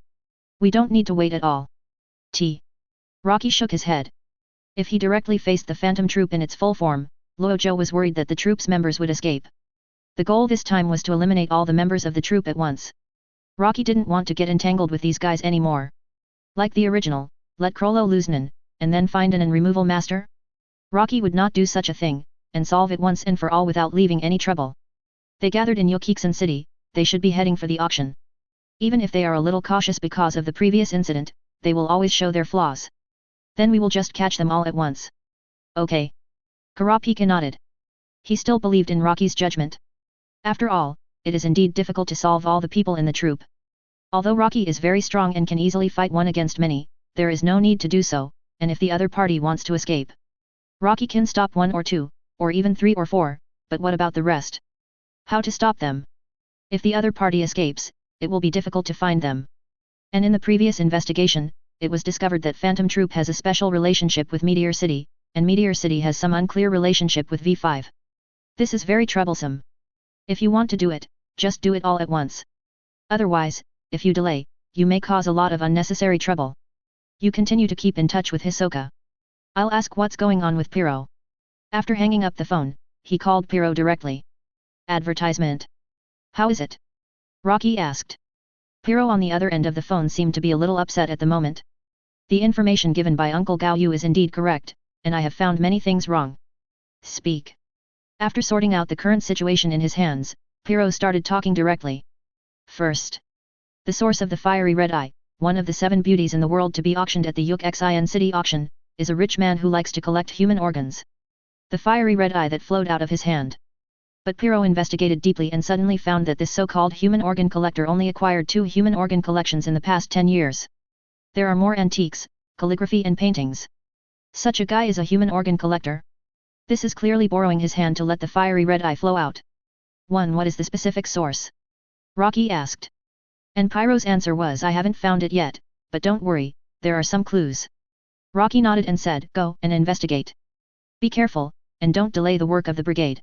We don't need to wait at all. Rocky shook his head. If he directly faced the phantom troop in its full form, Luojo was worried that the troop's members would escape. The goal this time was to eliminate all the members of the troop at once. Rocky didn't want to get entangled with these guys anymore. Like the original, let Krollo loosen and then find an removal master? Rocky would not do such a thing, and solve it once and for all without leaving any trouble. They gathered in Yokiksen City, they should be heading for the auction. Even if they are a little cautious because of the previous incident, they will always show their flaws. Then we will just catch them all at once. Okay. Kurapika nodded. He still believed in Rocky's judgment. After all, it is indeed difficult to solve all the people in the troop. Although Rocky is very strong and can easily fight one against many, there is no need to do so, and if the other party wants to escape, Rocky can stop 1 or 2, or even 3 or 4, but what about the rest? How to stop them? If the other party escapes, it will be difficult to find them. And in the previous investigation, it was discovered that Phantom Troop has a special relationship with Meteor City, and Meteor City has some unclear relationship with V5. This is very troublesome. If you want to do it, just do it all at once. Otherwise, if you delay, you may cause a lot of unnecessary trouble. You continue to keep in touch with Hisoka. I'll ask what's going on with Piro. After hanging up the phone, he called Piro directly. Advertisement. How is it? Rocky asked. Piro on the other end of the phone seemed to be a little upset at the moment. The information given by Uncle Gao Yu is indeed correct, and I have found many things wrong. Speak. After sorting out the current situation in his hands, Piro started talking directly. First. The source of the fiery red eye, one of the 7 beauties in the world to be auctioned at the Yukxin City auction, is a rich man who likes to collect human organs. The fiery red eye that flowed out of his hand. But Piro investigated deeply and suddenly found that this so-called human organ collector only acquired 2 human organ collections in the past 10 years. There are more antiques, calligraphy and paintings. Such a guy is a human organ collector. This is clearly borrowing his hand to let the fiery red eye flow out. 1. What is the specific source? Rocky asked. And Pyro's answer was, I haven't found it yet, but don't worry, there are some clues. Rocky nodded and said, go and investigate. Be careful, and don't delay the work of the brigade.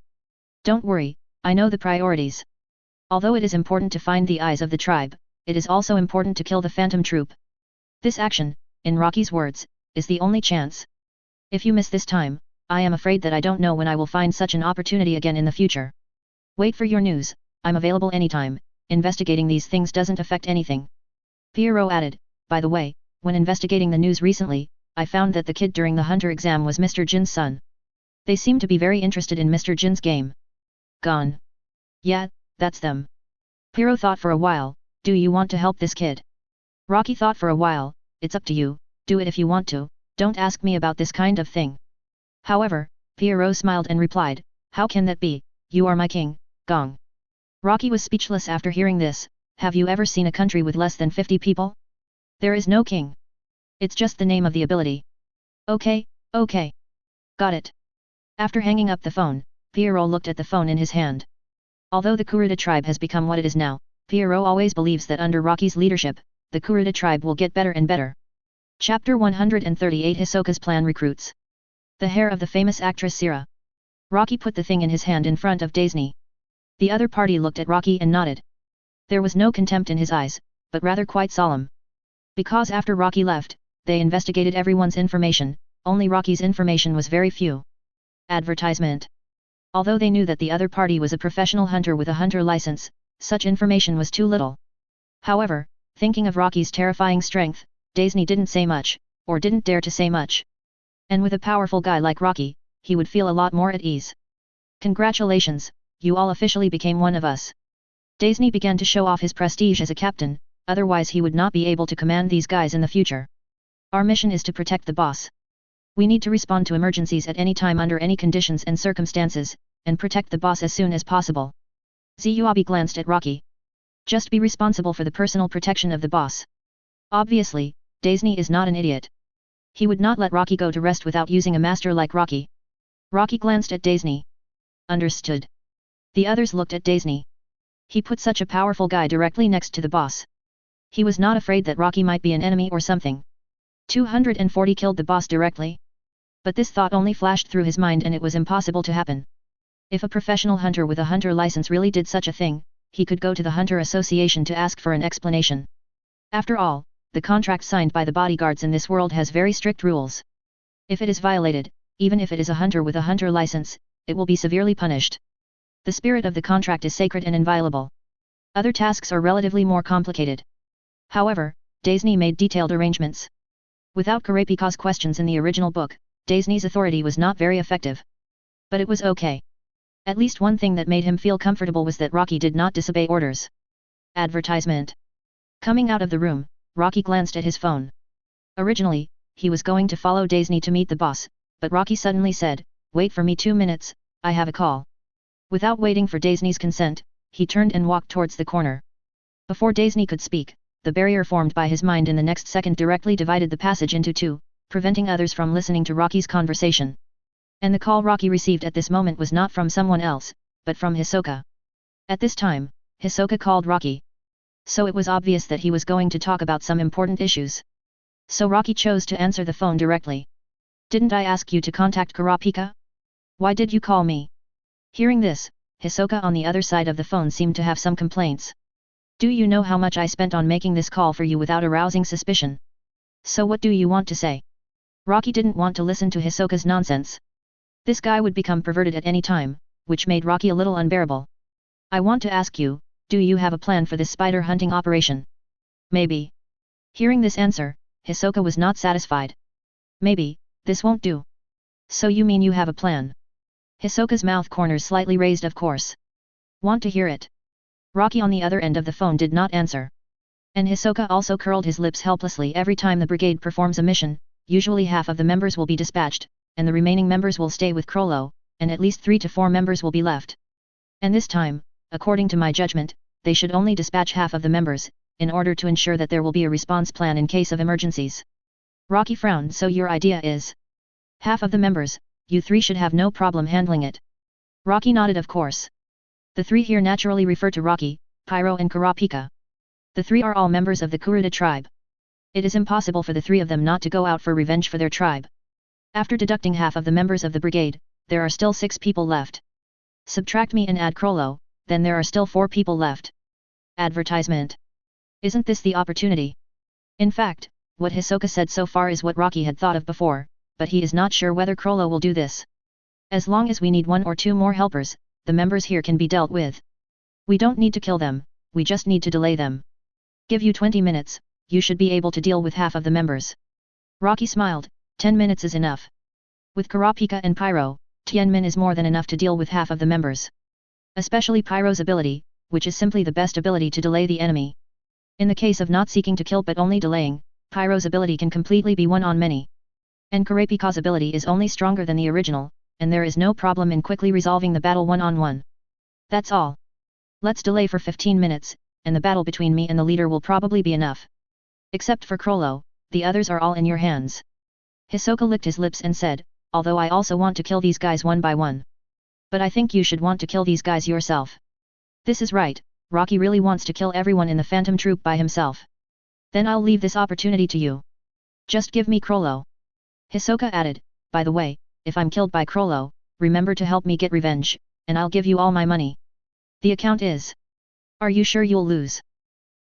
Don't worry, I know the priorities. Although it is important to find the eyes of the tribe, it is also important to kill the phantom troop. This action, in Rocky's words, is the only chance. If you miss this time, I am afraid that I don't know when I will find such an opportunity again in the future. Wait for your news, I'm available anytime, investigating these things doesn't affect anything. Pierrot added, by the way, when investigating the news recently, I found that the kid during the hunter exam was Mr. Jin's son. They seem to be very interested in Mr. Jin's game. Gone. Yeah, that's them. Pierrot thought for a while, do you want to help this kid? Rocky thought for a while, it's up to you, do it if you want to, don't ask me about this kind of thing. However, Pierrot smiled and replied, how can that be, you are my king, Gong. Rocky was speechless after hearing this. Have you ever seen a country with less than 50 people? There is no king. It's just the name of the ability. Okay, okay. Got it. After hanging up the phone, Pierrot looked at the phone in his hand. Although the Kurta tribe has become what it is now, Pierrot always believes that under Rocky's leadership, the Kurta tribe will get better and better. Chapter 138 Hisoka's Plan Recruits. The hair of the famous actress Sira. Rocky put the thing in his hand in front of Daisy. The other party looked at Rocky and nodded. There was no contempt in his eyes, but rather quite solemn. Because after Rocky left, they investigated everyone's information, only Rocky's information was very few. Advertisement. Although they knew that the other party was a professional hunter with a hunter license, such information was too little. However, thinking of Rocky's terrifying strength, Daisy didn't say much, or didn't dare to say much. And with a powerful guy like Rocky, he would feel a lot more at ease. Congratulations, you all officially became one of us. Daisy began to show off his prestige as a captain, otherwise he would not be able to command these guys in the future. Our mission is to protect the boss. We need to respond to emergencies at any time under any conditions and circumstances, and protect the boss as soon as possible. Ziyuabi glanced at Rocky. Just be responsible for the personal protection of the boss. Obviously, Daisy is not an idiot. He would not let Rocky go to rest without using a master like Rocky. Rocky glanced at Daisy. Understood. The others looked at Daisy. He put such a powerful guy directly next to the boss. He was not afraid that Rocky might be an enemy or something. 240 killed the boss directly. But this thought only flashed through his mind and it was impossible to happen. If a professional hunter with a hunter license really did such a thing, he could go to the Hunter Association to ask for an explanation. After all, the contract signed by the bodyguards in this world has very strict rules. If it is violated, even if it is a hunter with a hunter license, it will be severely punished. The spirit of the contract is sacred and inviolable. Other tasks are relatively more complicated. However, Daisy made detailed arrangements. Without Kurapika's questions in the original book, Daisy's authority was not very effective. But it was okay. At least one thing that made him feel comfortable was that Rocky did not disobey orders. Advertisement. Coming out of the room, Rocky glanced at his phone. Originally, he was going to follow Daisy to meet the boss, but Rocky suddenly said, wait for me 2 minutes, I have a call. Without waiting for Daisy's consent, he turned and walked towards the corner. Before Daisy could speak, the barrier formed by his mind in the next second directly divided the passage into two, preventing others from listening to Rocky's conversation. And the call Rocky received at this moment was not from someone else, but from Hisoka. At this time, Hisoka called Rocky. So it was obvious that he was going to talk about some important issues. So Rocky chose to answer the phone directly. Didn't I ask you to contact Kurapika? Why did you call me? Hearing this, Hisoka on the other side of the phone seemed to have some complaints. Do you know how much I spent on making this call for you without arousing suspicion? So what do you want to say? Rocky didn't want to listen to Hisoka's nonsense. This guy would become perverted at any time, which made Rocky a little unbearable. I want to ask you, do you have a plan for this spider hunting operation? Maybe. Hearing this answer, Hisoka was not satisfied. Maybe, this won't do. So you mean you have a plan? Hisoka's mouth corners slightly raised, of course. Want to hear it? Rocky on the other end of the phone did not answer. And Hisoka also curled his lips helplessly. Every time the brigade performs a mission, usually half of the members will be dispatched, and the remaining members will stay with Crollo, and at least 3 to 4 members will be left. And this time, according to my judgment, they should only dispatch half of the members, in order to ensure that there will be a response plan in case of emergencies. Rocky frowned. So your idea is? Half of the members, you three should have no problem handling it. Rocky nodded. Of course. The three here naturally refer to Rocky, Pyro and Kurapika. The three are all members of the Kurta tribe. It is impossible for the three of them not to go out for revenge for their tribe. After deducting half of the members of the brigade, there are still 6 people left. Subtract me and add Krollo, then there are still 4 people left. Advertisement. Isn't this the opportunity? In fact, what Hisoka said so far is what Rocky had thought of before, but he is not sure whether Krollo will do this. As long as we need 1 or 2 more helpers, the members here can be dealt with. We don't need to kill them, we just need to delay them. Give you 20 minutes, you should be able to deal with half of the members. Rocky smiled. 10 minutes is enough. With Kurapika and Pyro, Tianmin is more than enough to deal with half of the members. Especially Pyro's ability, which is simply the best ability to delay the enemy. In the case of not seeking to kill but only delaying, Pyro's ability can completely be one on many. And Kurapika's ability is only stronger than the original, and there is no problem in quickly resolving the battle one-on-one. That's all. Let's delay for 15 minutes, and the battle between me and the leader will probably be enough. Except for Krollo, the others are all in your hands. Hisoka licked his lips and said, although I also want to kill these guys one by one. But I think you should want to kill these guys yourself. This is right, Rocky really wants to kill everyone in the Phantom Troop by himself. Then I'll leave this opportunity to you. Just give me Krollo. Hisoka added, by the way, if I'm killed by Krollo, remember to help me get revenge, and I'll give you all my money. The account is. Are you sure you'll lose?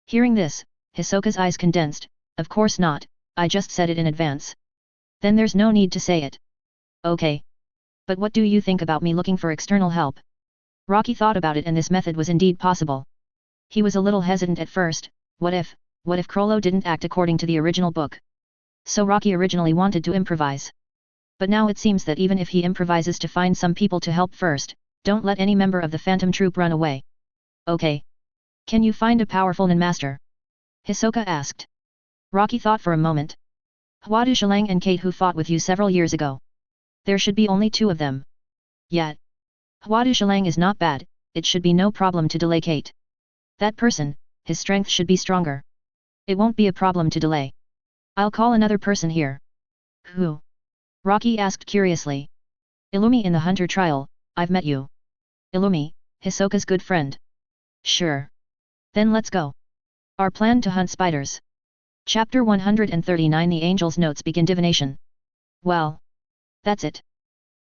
Hearing this, Hisoka's eyes condensed. Of course not, I just said it in advance. Then there's no need to say it. Okay. But what do you think about me looking for external help? Rocky thought about it and this method was indeed possible. He was a little hesitant at first. What if Krollo didn't act according to the original book? So Rocky originally wanted to improvise. But now it seems that even if he improvises to find some people to help first, don't let any member of the Phantom Troop run away. Okay. Can you find a powerful Nin master? Hisoka asked. Rocky thought for a moment. Huadu Shilang and Kate who fought with you several years ago. There should be only 2 of them. Yet. Huadu Shilang is not bad, it should be no problem to delay Kate. That person, his strength should be stronger. It won't be a problem to delay. I'll call another person here. Who? Rocky asked curiously. Illumi in the Hunter trial, I've met you. Illumi, Hisoka's good friend. Sure. Then let's go. Our plan to hunt spiders. Chapter 139 The Angel's Notes begin divination. Well. That's it.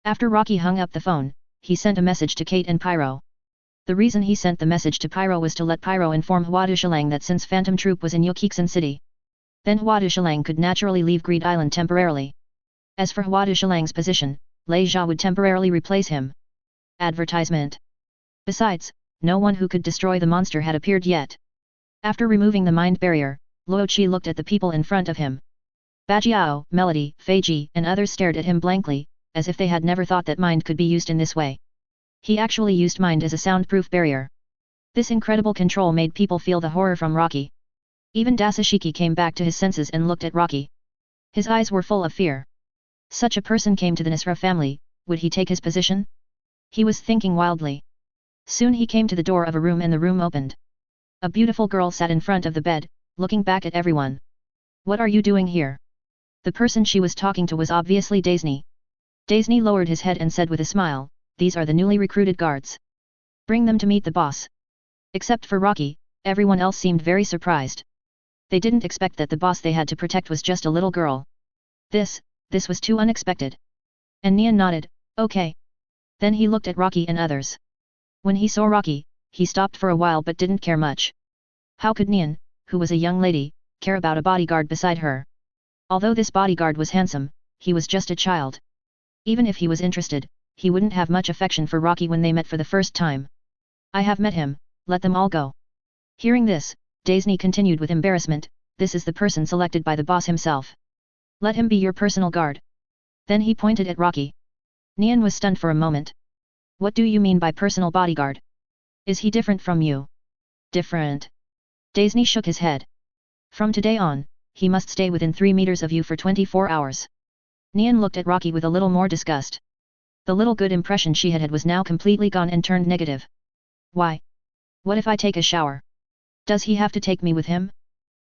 After Rocky hung up the phone, he sent a message to Kate and Pyro. The reason he sent the message to Pyro was to let Pyro inform Huadu Shilang that since Phantom Troop was in Yokiksen City, then Huadu Shilang could naturally leave Greed Island temporarily. As for Huadu Shilang's position, Lei Jia would temporarily replace him. Advertisement. Besides, no one who could destroy the monster had appeared yet. After removing the mind barrier, Luo Qi looked at the people in front of him. Bajiao, Melody, Feiji, and others stared at him blankly, as if they had never thought that mind could be used in this way. He actually used mind as a soundproof barrier. This incredible control made people feel the horror from Rocky. Even Dasashiki came back to his senses and looked at Rocky. His eyes were full of fear. Such a person came to the Nisra family, would he take his position? He was thinking wildly. Soon he came to the door of a room and the room opened. A beautiful girl sat in front of the bed, looking back at everyone. What are you doing here? The person she was talking to was obviously Daisy. Daisy lowered his head and said with a smile, these are the newly recruited guards. Bring them to meet the boss. Except for Rocky, everyone else seemed very surprised. They didn't expect that the boss they had to protect was just a little girl. This was too unexpected. And Nian nodded, okay. Then he looked at Rocky and others. When he saw Rocky, he stopped for a while but didn't care much. How could Nian, who was a young lady, care about a bodyguard beside her? Although this bodyguard was handsome, he was just a child. Even if he was interested, he wouldn't have much affection for Rocky when they met for the first time. I have met him, let them all go. Hearing this, Daisy continued with embarrassment, this is the person selected by the boss himself. Let him be your personal guard. Then he pointed at Rocky. Nian was stunned for a moment. What do you mean by personal bodyguard? Is he different from you? Different. Daisy shook his head. From today on, he must stay within 3 meters of you for 24 hours. Nian looked at Rocky with a little more disgust. The little good impression she had was now completely gone and turned negative. Why? What if I take a shower? Does he have to take me with him?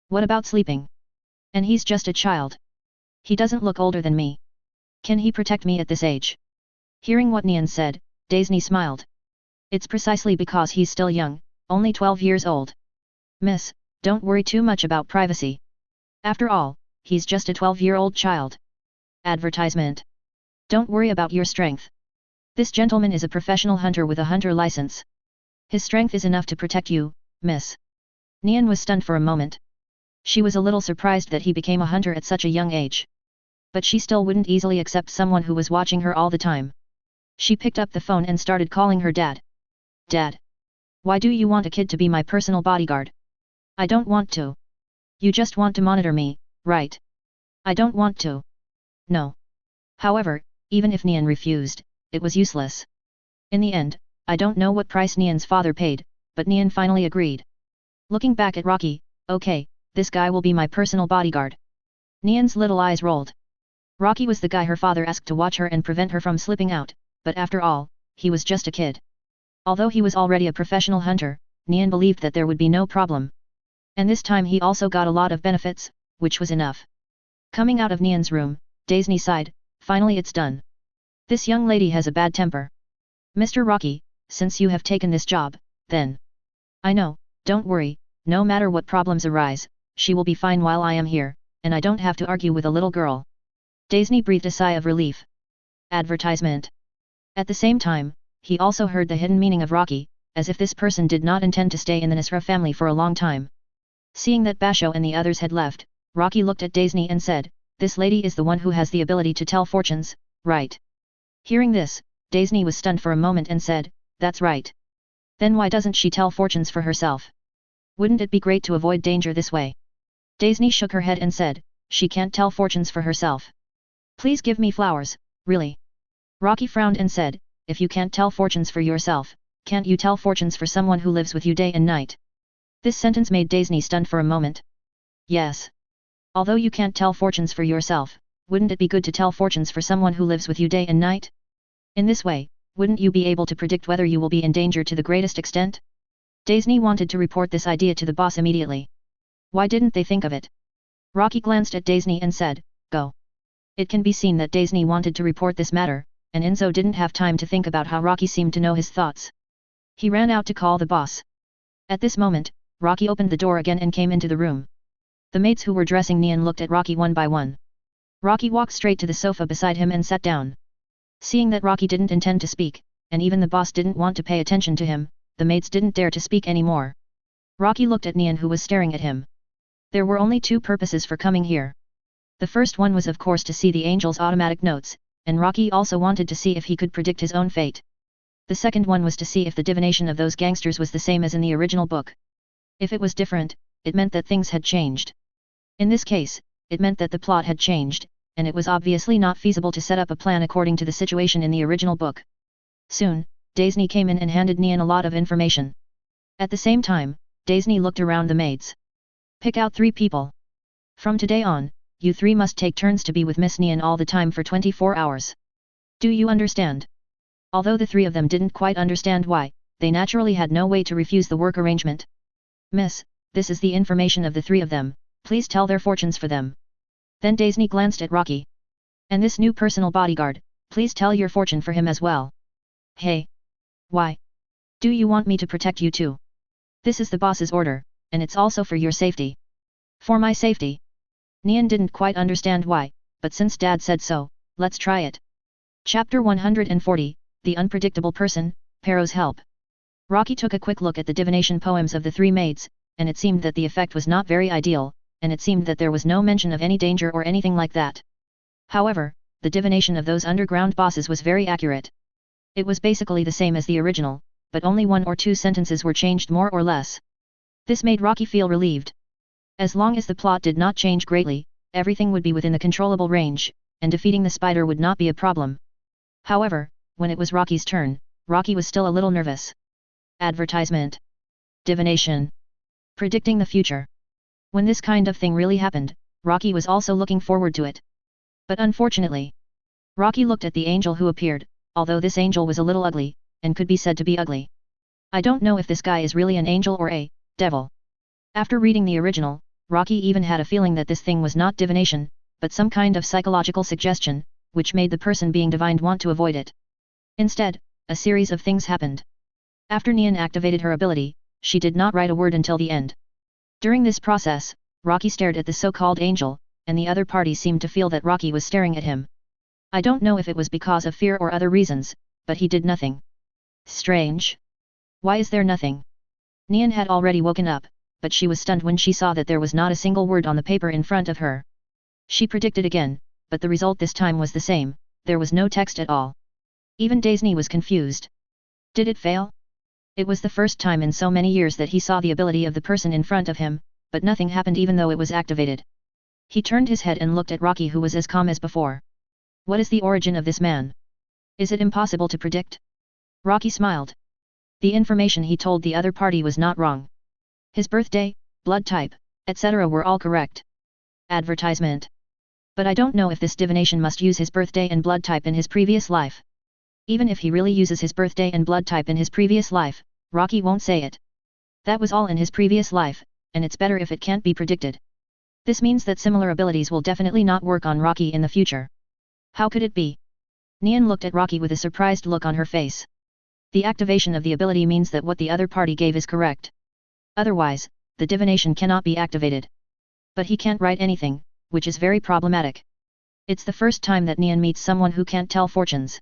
What about sleeping? And he's just a child. He doesn't look older than me. Can he protect me at this age? Hearing what Nian said, Daisy smiled. It's precisely because he's still young, only 12 years old. Miss, don't worry too much about privacy. After all, he's just a 12-year-old child. Advertisement. Don't worry about your strength. This gentleman is a professional hunter with a hunter license. His strength is enough to protect you, miss. Nian was stunned for a moment. She was a little surprised that he became a hunter at such a young age. But she still wouldn't easily accept someone who was watching her all the time. She picked up the phone and started calling her dad. Dad. Why do you want a kid to be my personal bodyguard? I don't want to. You just want to monitor me, right? I don't want to. No. However, even if Nian refused, it was useless. In the end, I don't know what price Nian's father paid, but Nian finally agreed. Looking back at Rocky, okay, this guy will be my personal bodyguard. Nian's little eyes rolled. Rocky was the guy her father asked to watch her and prevent her from slipping out, but after all, he was just a kid. Although he was already a professional hunter, Nian believed that there would be no problem. And this time he also got a lot of benefits, which was enough. Coming out of Nian's room, Daisy sighed, finally it's done. This young lady has a bad temper. Mr. Rocky, since you have taken this job, then. I know, don't worry, no matter what problems arise, she will be fine while I am here, and I don't have to argue with a little girl. Daisy breathed a sigh of relief. Advertisement. At the same time, he also heard the hidden meaning of Rocky, as if this person did not intend to stay in the Nisra family for a long time. Seeing that Basho and the others had left, Rocky looked at Daisy and said, this lady is the one who has the ability to tell fortunes, right? Hearing this, Daisy was stunned for a moment and said, that's right. Then why doesn't she tell fortunes for herself? Wouldn't it be great to avoid danger this way? Daisy shook her head and said, she can't tell fortunes for herself. Please give me flowers, really. Rocky frowned and said, if you can't tell fortunes for yourself, can't you tell fortunes for someone who lives with you day and night? This sentence made Daisy stunned for a moment. Yes. Although you can't tell fortunes for yourself, wouldn't it be good to tell fortunes for someone who lives with you day and night? In this way, wouldn't you be able to predict whether you will be in danger to the greatest extent? Daisy wanted to report this idea to the boss immediately. Why didn't they think of it? Rocky glanced at Daisy and said, go. It can be seen that Daisy wanted to report this matter, and Enzo didn't have time to think about how Rocky seemed to know his thoughts. He ran out to call the boss. At this moment, Rocky opened the door again and came into the room. The maids who were dressing Nian looked at Rocky one by one. Rocky walked straight to the sofa beside him and sat down. Seeing that Rocky didn't intend to speak, and even the boss didn't want to pay attention to him, the maids didn't dare to speak anymore. Rocky looked at Nian who was staring at him. There were only two purposes for coming here. The first one was of course to see the angel's automatic notes, and Rocky also wanted to see if he could predict his own fate. The second one was to see if the divination of those gangsters was the same as in the original book. If it was different, it meant that things had changed. In this case, it meant that the plot had changed, and it was obviously not feasible to set up a plan according to the situation in the original book. Soon, Daisy came in and handed Nian a lot of information. At the same time, Daisy looked around the maids. Pick out 3 people. From today on, you 3 must take turns to be with Miss Nian all the time for 24 hours. Do you understand? Although the 3 of them didn't quite understand why, they naturally had no way to refuse the work arrangement. Miss, this is the information of the 3 of them, please tell their fortunes for them. Then Daisy glanced at Rocky. And this new personal bodyguard, please tell your fortune for him as well. Hey. Why? Do you want me to protect you too? This is the boss's order, and it's also for your safety. For my safety. Nian didn't quite understand why, but since Dad said so, let's try it. Chapter 140, The Unpredictable Person, Pero's Help. Rocky took a quick look at the divination poems of the 3 maids, and it seemed that the effect was not very ideal, and it seemed that there was no mention of any danger or anything like that. However, the divination of those underground bosses was very accurate. It was basically the same as the original, but only 1 or 2 sentences were changed more or less. This made Rocky feel relieved. As long as the plot did not change greatly, everything would be within the controllable range, and defeating the spider would not be a problem. However, when it was Rocky's turn, Rocky was still a little nervous. Advertisement. Divination. Predicting the future. When this kind of thing really happened, Rocky was also looking forward to it. But unfortunately, Rocky looked at the angel who appeared, although this angel was a little ugly, and could be said to be ugly. I don't know if this guy is really an angel or a devil. After reading the original, Rocky even had a feeling that this thing was not divination, but some kind of psychological suggestion, which made the person being divined want to avoid it. Instead, a series of things happened. After Nian activated her ability, she did not write a word until the end. During this process, Rocky stared at the so-called angel, and the other party seemed to feel that Rocky was staring at him. I don't know if it was because of fear or other reasons, but he did nothing. Strange. Why is there nothing? Nian had already woken up, but she was stunned when she saw that there was not a single word on the paper in front of her. She predicted again, but the result this time was the same, there was no text at all. Even Daisy was confused. Did it fail? It was the first time in so many years that he saw the ability of the person in front of him, but nothing happened even though it was activated. He turned his head and looked at Rocky, who was as calm as before. What is the origin of this man? Is it impossible to predict? Rocky smiled. The information he told the other party was not wrong. His birthday, blood type, etc. were all correct. Advertisement. But I don't know if this divination must use his birthday and blood type in his previous life. Even if he really uses his birthday and blood type in his previous life, Rocky won't say it. That was all in his previous life, and it's better if it can't be predicted. This means that similar abilities will definitely not work on Rocky in the future. How could it be? Nian looked at Rocky with a surprised look on her face. The activation of the ability means that what the other party gave is correct. Otherwise, the divination cannot be activated. But he can't write anything, which is very problematic. It's the first time that Nian meets someone who can't tell fortunes.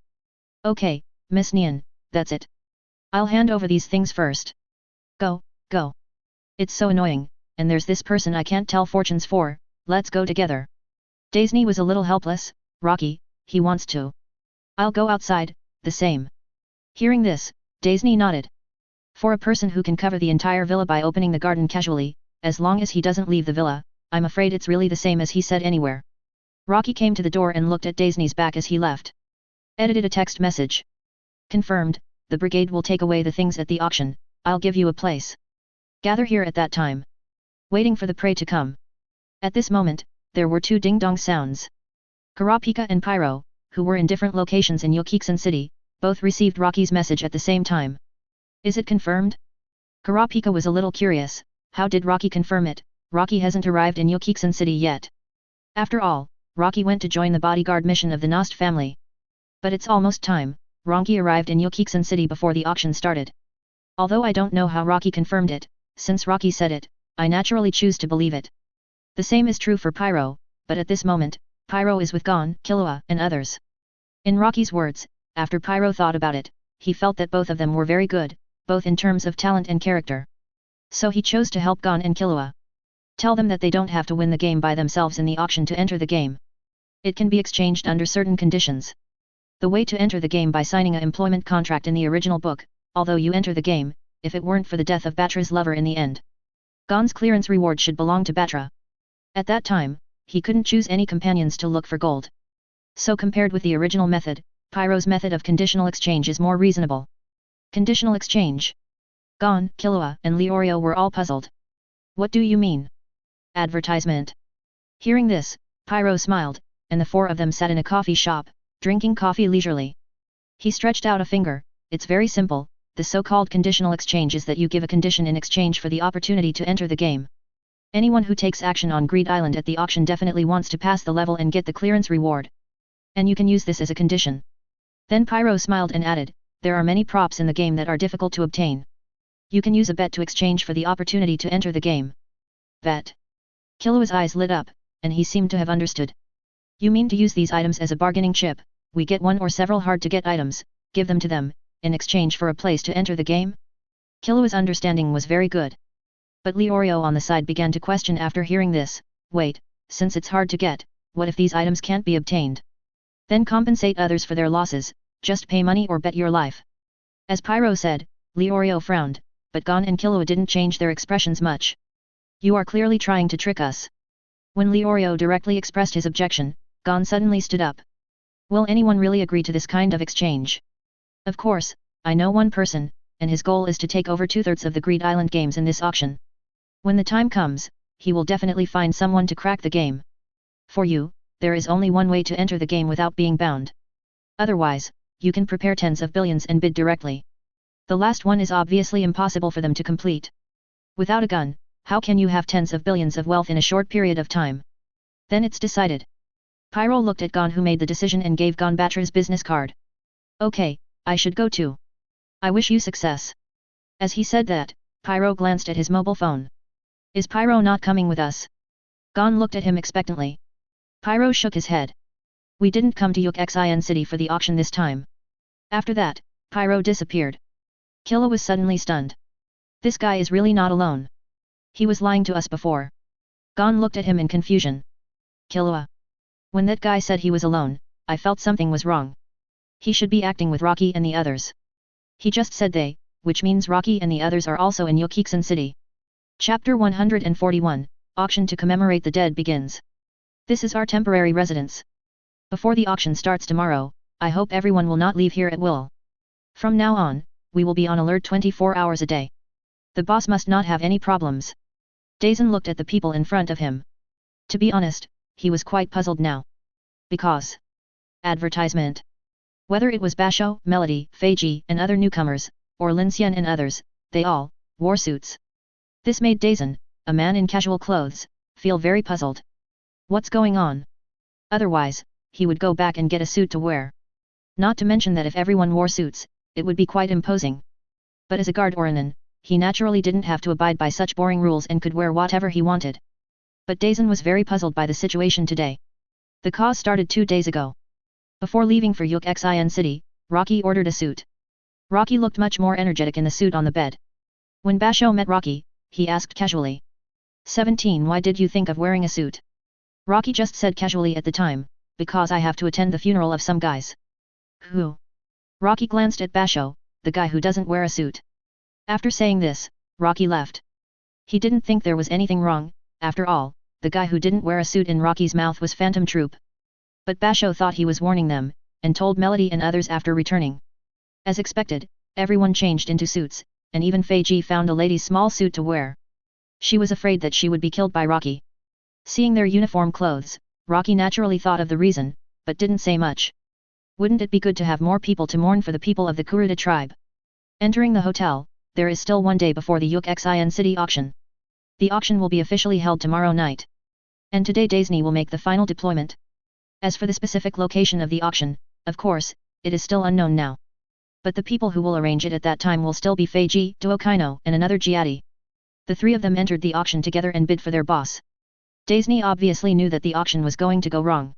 Okay, Miss Nian, that's it. I'll hand over these things first. Go, go. It's so annoying, and there's this person I can't tell fortunes for, let's go together. Daisy was a little helpless. Rocky, he wants to. I'll go outside, the same. Hearing this, Daisy nodded. For a person who can cover the entire villa by opening the garden casually, as long as he doesn't leave the villa, I'm afraid it's really the same as he said anywhere. Rocky came to the door and looked at Daisy's back as he left. Edited a text message. Confirmed, the brigade will take away the things at the auction, I'll give you a place. Gather here at that time. Waiting for the prey to come. At this moment, there were two ding-dong sounds. Kurapika and Pyro, who were in different locations in Yokiksen City, both received Rocky's message at the same time. Is it confirmed? Kurapika was a little curious, how did Rocky confirm it? Rocky hasn't arrived in Yokiksen City yet. After all, Rocky went to join the bodyguard mission of the Nost family. But it's almost time. Rocky arrived in Yokiksen City before the auction started. Although I don't know how Rocky confirmed it, since Rocky said it, I naturally choose to believe it. The same is true for Pyro, but at this moment, Pyro is with Gon, Killua, and others. In Rocky's words, after Pyro thought about it, he felt that both of them were very good, both in terms of talent and character. So he chose to help Gon and Killua. Tell them that they don't have to win the game by themselves in the auction to enter the game. It can be exchanged under certain conditions. The way to enter the game by signing an employment contract in the original book, although you enter the game, if it weren't for the death of Batra's lover in the end. Gon's clearance reward should belong to Batra. At that time, he couldn't choose any companions to look for gold. So compared with the original method, Pyro's method of conditional exchange is more reasonable. Conditional exchange. Gon, Killua, and Leorio were all puzzled. What do you mean? Advertisement. Hearing this, Pyro smiled, and the four of them sat in a coffee shop, drinking coffee leisurely. He stretched out a finger. It's very simple, the so-called conditional exchange is that you give a condition in exchange for the opportunity to enter the game. Anyone who takes action on Greed Island at the auction definitely wants to pass the level and get the clearance reward. And you can use this as a condition. Then Pyro smiled and added, there are many props in the game that are difficult to obtain. You can use a bet to exchange for the opportunity to enter the game. Bet. Killua's eyes lit up, and he seemed to have understood. You mean to use these items as a bargaining chip? We get one or several hard-to-get items, give them to them, in exchange for a place to enter the game? Killua's understanding was very good. But Leorio on the side began to question after hearing this, wait, since it's hard to get, what if these items can't be obtained? Then compensate others for their losses, just pay money or bet your life. As Pyro said, Leorio frowned, but Gon and Killua didn't change their expressions much. You are clearly trying to trick us. When Leorio directly expressed his objection, Gon suddenly stood up. Will anyone really agree to this kind of exchange? Of course, I know one person, and his goal is to take over 2/3 of the Greed Island games in this auction. When the time comes, he will definitely find someone to crack the game. For you, there is only one way to enter the game without being bound. Otherwise, you can prepare tens of billions and bid directly. The last one is obviously impossible for them to complete. Without a gun, How can you have tens of billions of wealth in a short period of time? Then it's decided. Pyro looked at Gon, who made the decision, and gave Gon Batra's business card. Okay, I should go too. I wish you success. As he said that, Pyro glanced at his mobile phone. Is Pyro not coming with us? Gon looked at him expectantly. Pyro shook his head. We didn't come to Yuk-Xin City for the auction this time. After that, Pyro disappeared. Killa was suddenly stunned. This guy is really not alone. He was lying to us before. Gon looked at him in confusion. Killua. When that guy said he was alone, I felt something was wrong. He should be acting with Rocky and the others. He just said they, which means Rocky and the others are also in Yuk-Xin City. Chapter 141, Auction to commemorate the dead begins. This is our temporary residence. Before the auction starts tomorrow, I hope everyone will not leave here at will. From now on, we will be on alert 24 hours a day. The boss must not have any problems. Dazen looked at the people in front of him. To be honest, he was quite puzzled now. Because advertisement. Whether it was Basho, Melody, Feiji, and other newcomers, or Lin Xian and others, they all wore suits. This made Dazen, a man in casual clothes, feel very puzzled. What's going on? Otherwise, he would go back and get a suit to wear. Not to mention that if everyone wore suits, it would be quite imposing. But as a guard Oranin, he naturally didn't have to abide by such boring rules and could wear whatever he wanted. But Dazen was very puzzled by the situation today. The cause started 2 days ago. Before leaving for Yuk-Xin City, Rocky ordered a suit. Rocky looked much more energetic in the suit on the bed. When Basho met Rocky, he asked casually. 17 Why did you think of wearing a suit? Rocky just said casually at the time, because I have to attend the funeral of some guys. Who? Rocky glanced at Basho, the guy who doesn't wear a suit. After saying this, Rocky left. He didn't think there was anything wrong, after all, the guy who didn't wear a suit in Rocky's mouth was Phantom Troop. But Basho thought he was warning them, and told Melody and others after returning. As expected, everyone changed into suits, and even Feiji found a lady's small suit to wear. She was afraid that she would be killed by Rocky. Seeing their uniform clothes, Rocky naturally thought of the reason, but didn't say much. Wouldn't it be good to have more people to mourn for the people of the Kurta tribe? Entering the hotel, there is still 1 day before the Yuk-Xin City auction. The auction will be officially held tomorrow night. And today Dazen will make the final deployment. As for the specific location of the auction, of course, it is still unknown now. But the people who will arrange it at that time will still be Feiji, Duokino, and another Jiadi. The 3 of them entered the auction together and bid for their boss. Dazen obviously knew that the auction was going to go wrong.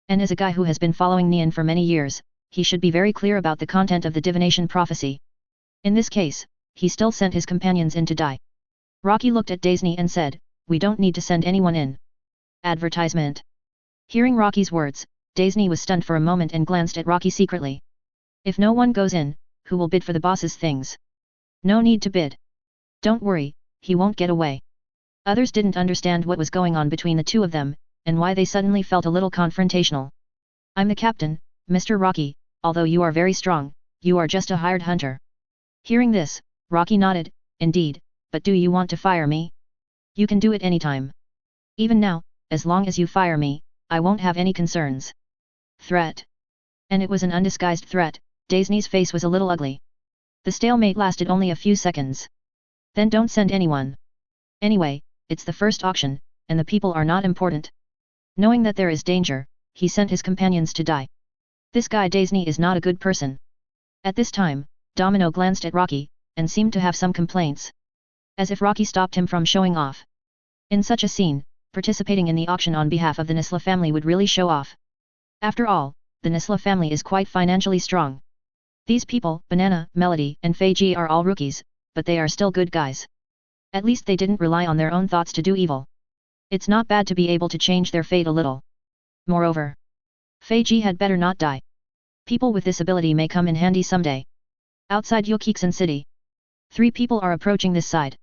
And as a guy who has been following Nian for many years, he should be very clear about the content of the divination prophecy. In this case, he still sent his companions in to die. Rocky looked at Dazen and said, we don't need to send anyone in. Advertisement. Hearing Rocky's words, Dazen was stunned for a moment and glanced at Rocky secretly. If no one goes in, who will bid for the boss's things? No need to bid. Don't worry, he won't get away. Others didn't understand what was going on between the 2 of them, and why they suddenly felt a little confrontational. I'm the captain, Mr. Rocky, although you are very strong, you are just a hired hunter. Hearing this, Rocky nodded, indeed, but do you want to fire me? You can do it anytime. Even now, as long as you fire me, I won't have any concerns. Threat. And it was an undisguised threat. Dazen's face was a little ugly. The stalemate lasted only a few seconds. Then don't send anyone. Anyway, it's the first auction, and the people are not important. Knowing that there is danger, he sent his companions to die. This guy Dazen is not a good person. At this time, Domino glanced at Rocky, and seemed to have some complaints. As if Rocky stopped him from showing off. In such a scene, participating in the auction on behalf of the Nisla family would really show off. After all, the Nisla family is quite financially strong. These people, Banana, Melody, and Feiji are all rookies, but they are still good guys. At least they didn't rely on their own thoughts to do evil. It's not bad to be able to change their fate a little. Moreover, Feiji had better not die. People with this ability may come in handy someday. Outside Yuk-Xin City, 3 people are approaching this side.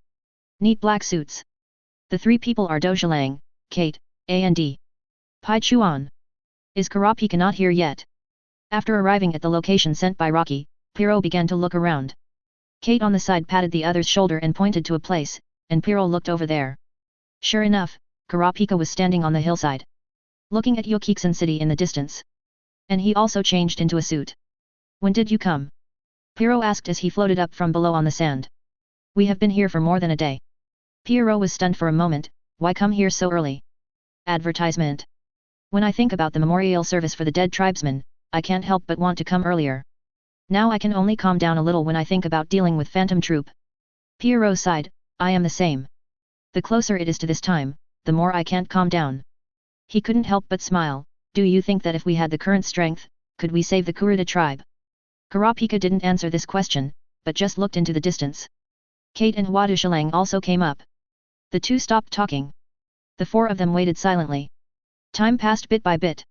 Neat black suits. The 3 people are Dojilang, Kate, and Pai Chuan. Is Kurapika not here yet? After arriving at the location sent by Rocky, Piro began to look around. Kate on the side patted the other's shoulder and pointed to a place, and Piro looked over there. Sure enough, Kurapika was standing on the hillside, looking at Yuk-Xin City in the distance. And he also changed into a suit. When did you come? Piro asked as he floated up from below on the sand. We have been here for more than a day. Pierrot was stunned for a moment. Why come here so early? Advertisement. When I think about the memorial service for the dead tribesmen, I can't help but want to come earlier. Now I can only calm down a little when I think about dealing with Phantom Troop. Pierrot sighed, I am the same. The closer it is to this time, the more I can't calm down. He couldn't help but smile. Do you think that if we had the current strength, could we save the Kurta tribe? Kurapika didn't answer this question, but just looked into the distance. Kate and Huadushalang also came up. The two stopped talking. The four of them waited silently. Time passed bit by bit.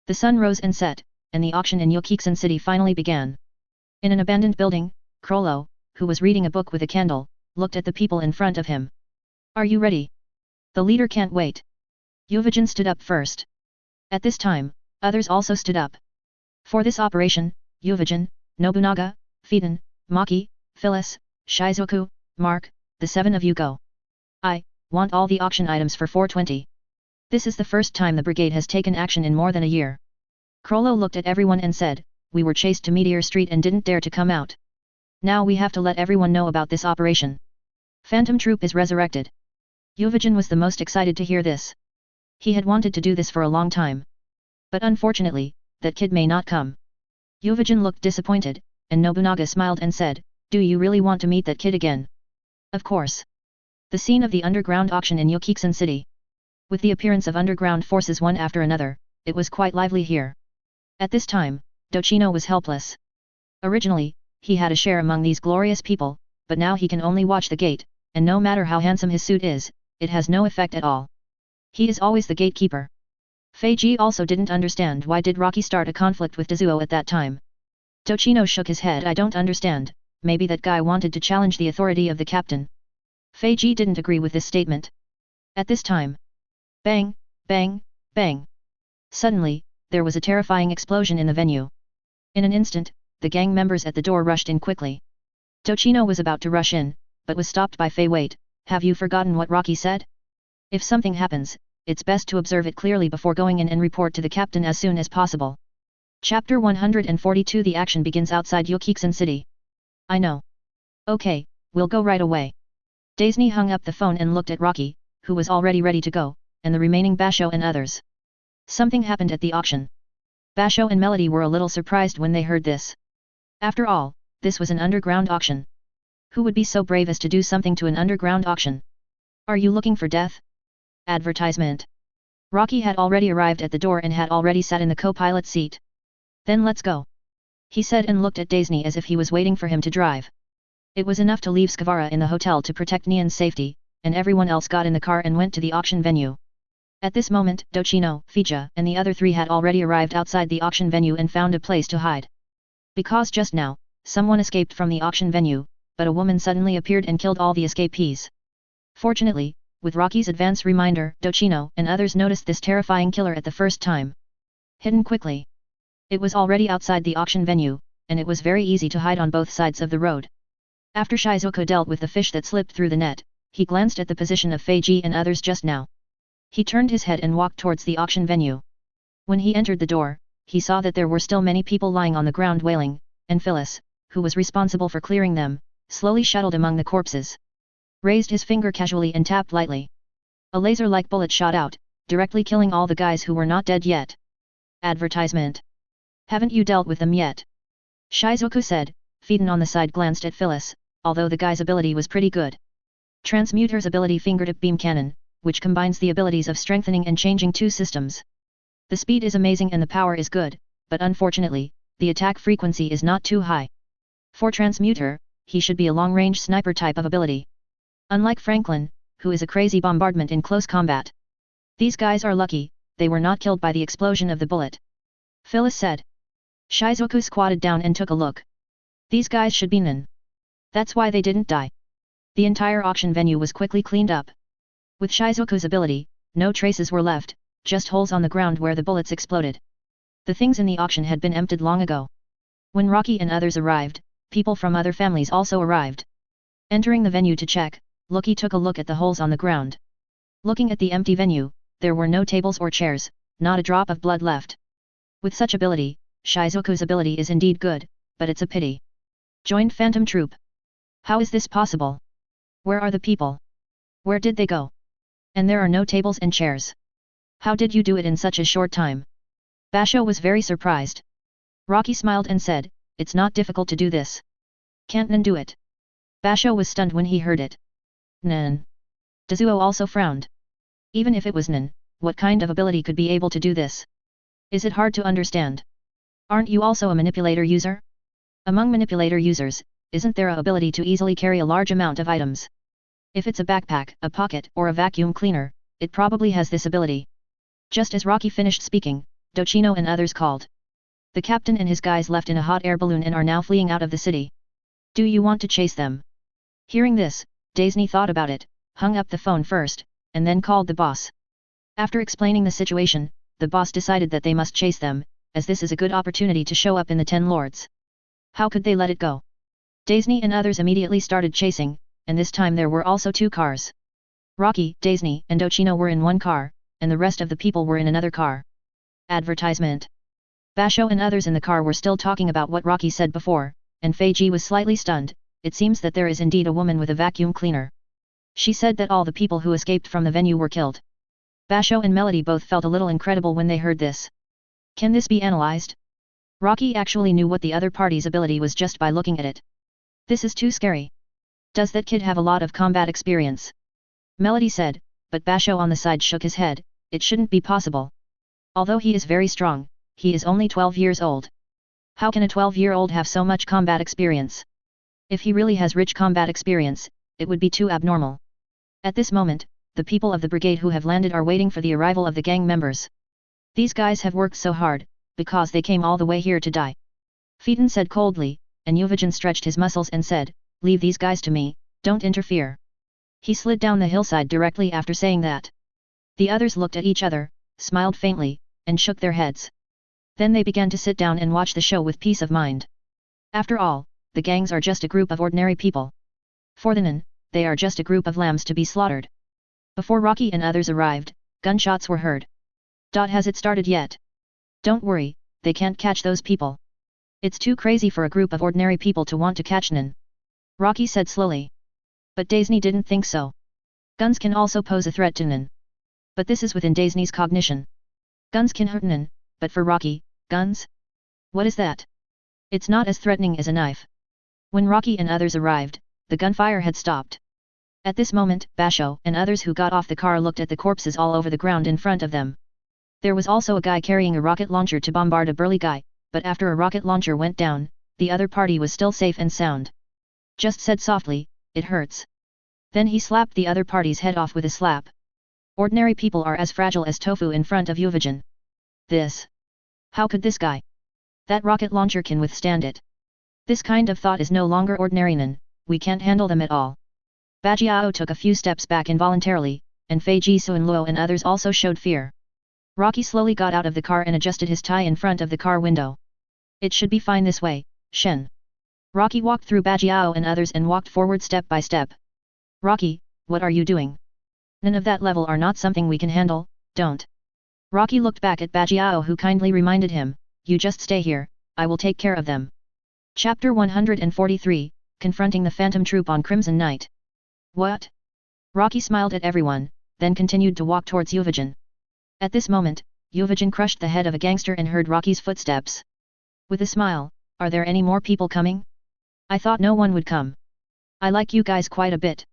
The sun rose and set, and the auction in Yokiksen City finally began. In an abandoned building, Krollo, who was reading a book with a candle, looked at the people in front of him. Are you ready? The leader can't wait. Yuvajin stood up first. At this time, others also stood up. For this operation, Yuvajin, Nobunaga, Phaeton, Maki, Phyllis, Shizuoku, Mark, the seven of you go. I want all the auction items for 420. This is the first time the brigade has taken action in more than a year. Krollo looked at everyone and said, we were chased to Meteor Street and didn't dare to come out. Now we have to let everyone know about this operation. Phantom Troop is resurrected. Yuvajin was the most excited to hear this. He had wanted to do this for a long time. But unfortunately, that kid may not come. Yuvajin looked disappointed, and Nobunaga smiled and said, do you really want to meet that kid again? Of course. The scene of the underground auction in Yokiksen City. With the appearance of underground forces one after another, it was quite lively here. At this time, Dochino was helpless. Originally, he had a share among these glorious people, but now he can only watch the gate, and no matter how handsome his suit is, it has no effect at all. He is always the gatekeeper. Feiji also didn't understand why did Rocky start a conflict with Dazuo at that time. Dochino shook his head. I don't understand, maybe that guy wanted to challenge the authority of the captain. Feiji didn't agree with this statement. At this time. Bang, bang, bang. Suddenly, there was a terrifying explosion in the venue. In an instant, the gang members at the door rushed in quickly. Dochino was about to rush in, but was stopped by Fei. Wait, have you forgotten what Rocky said? If something happens, it's best to observe it clearly before going in and report to the captain as soon as possible. Chapter 142 The action begins outside Yokiksen City. I know. Okay, we'll go right away. Daisy hung up the phone and looked at Rocky, who was already ready to go, and the remaining Basho and others. Something happened at the auction. Basho and Melody were a little surprised when they heard this. After all, this was an underground auction. Who would be so brave as to do something to an underground auction? Are you looking for death? Advertisement. Rocky had already arrived at the door and had already sat in the co-pilot seat. Then let's go. He said and looked at Daisy as if he was waiting for him to drive. It was enough to leave Skavara in the hotel to protect Nian's safety, and everyone else got in the car and went to the auction venue. At this moment, Dochino, Fija, and the other three had already arrived outside the auction venue and found a place to hide. Because just now, someone escaped from the auction venue, but a woman suddenly appeared and killed all the escapees. Fortunately, with Rocky's advance reminder, Dochino and others noticed this terrifying killer at the first time. Hidden quickly. It was already outside the auction venue, and it was very easy to hide on both sides of the road. After Shizuoka dealt with the fish that slipped through the net, he glanced at the position of Feiji and others just now. He turned his head and walked towards the auction venue. When he entered the door, he saw that there were still many people lying on the ground wailing, and Phyllis, who was responsible for clearing them, slowly shuttled among the corpses. Raised his finger casually and tapped lightly. A laser-like bullet shot out, directly killing all the guys who were not dead yet. Advertisement. Haven't you dealt with them yet? Shizuoku said. Phaeton on the side glanced at Phyllis, although the guy's ability was pretty good. Transmuter's ability Fingertip Beam Cannon, which combines the abilities of strengthening and changing two systems. The speed is amazing and the power is good, but unfortunately, the attack frequency is not too high. For Transmuter, he should be a long-range sniper type of ability. Unlike Franklin, who is a crazy bombardment in close combat. These guys are lucky, they were not killed by the explosion of the bullet. Phyllis said. Shizuoku squatted down and took a look. These guys should be Nin. That's why they didn't die. The entire auction venue was quickly cleaned up. With Shizuoku's ability, no traces were left, just holes on the ground where the bullets exploded. The things in the auction had been emptied long ago. When Rocky and others arrived, people from other families also arrived. Entering the venue to check, Loki took a look at the holes on the ground. Looking at the empty venue, there were no tables or chairs, not a drop of blood left. With such ability, Shizuoku's ability is indeed good, but it's a pity. Joined Phantom Troop. How is this possible? Where are the people? Where did they go? And there are no tables and chairs. How did you do it in such a short time? Basho was very surprised. Rocky smiled and said, it's not difficult to do this. Can't Nen do it? Basho was stunned when he heard it. Nen. Dazuo also frowned. Even if it was Nen, what kind of ability could be able to do this? Is it hard to understand? Aren't you also a manipulator user? Among manipulator users, isn't there a ability to easily carry a large amount of items? If it's a backpack, a pocket, or a vacuum cleaner, it probably has this ability. Just as Rocky finished speaking, Dochino and others called. The captain and his guys left in a hot air balloon and are now fleeing out of the city. Do you want to chase them? Hearing this, Daisy thought about it, hung up the phone first, and then called the boss. After explaining the situation, the boss decided that they must chase them, as this is a good opportunity to show up in the 10 lords. How could they let it go? Daisy and others immediately started chasing, and this time there were also 2 cars. Rocky, Daisy, and Dochino were in one car, and the rest of the people were in another car. Advertisement. Basho and others in the car were still talking about what Rocky said before, and Feiji was slightly stunned. It seems that there is indeed a woman with a vacuum cleaner. She said that all the people who escaped from the venue were killed. Basho and Melody both felt a little incredible when they heard this. Can this be analyzed? Rocky actually knew what the other party's ability was just by looking at it. This is too scary. Does that kid have a lot of combat experience? Melody said, but Basho on the side shook his head, it shouldn't be possible. Although he is very strong, he is only 12 years old. How can a 12-year-old have so much combat experience? If he really has rich combat experience, it would be too abnormal. At this moment, the people of the brigade who have landed are waiting for the arrival of the gang members. These guys have worked so hard, because they came all the way here to die. Phaeton said coldly, and Yuvajin stretched his muscles and said, leave these guys to me, don't interfere. He slid down the hillside directly after saying that. The others looked at each other, smiled faintly, and shook their heads. Then they began to sit down and watch the show with peace of mind. After all, the gangs are just a group of ordinary people. For the Nen, they are just a group of lambs to be slaughtered. Before Rocky and others arrived, gunshots were heard. Has it started yet? Don't worry, they can't catch those people. It's too crazy for a group of ordinary people to want to catch Nen. Rocky said slowly. But Daisy didn't think so. Guns can also pose a threat to Nen. But this is within Daisy's cognition. Guns can hurt Nen, but for Rocky, guns? What is that? It's not as threatening as a knife. When Rocky and others arrived, the gunfire had stopped. At this moment, Basho and others who got off the car looked at the corpses all over the ground in front of them. There was also a guy carrying a rocket launcher to bombard a burly guy, but after a rocket launcher went down, the other party was still safe and sound. Just said softly, it hurts. Then he slapped the other party's head off with a slap. Ordinary people are as fragile as tofu in front of Yuvajin. This. How could this guy? That rocket launcher can withstand it. This kind of thought is no longer ordinary Nen, we can't handle them at all. Bajiao took a few steps back involuntarily, and Fei Jisoo and Luo and others also showed fear. Rocky slowly got out of the car and adjusted his tie in front of the car window. It should be fine this way, Shen. Rocky walked through Bajiao and others and walked forward step by step. Rocky, what are you doing? None of that level are not something we can handle, don't. Rocky looked back at Bajiao who kindly reminded him, you just stay here, I will take care of them. Chapter 143, Confronting the Phantom Troop on Crimson Night. What? Rocky smiled at everyone, then continued to walk towards Yuvajin. At this moment, Yuvajin crushed the head of a gangster and heard Rocky's footsteps. With a smile, are there any more people coming? I thought no one would come. I like you guys quite a bit.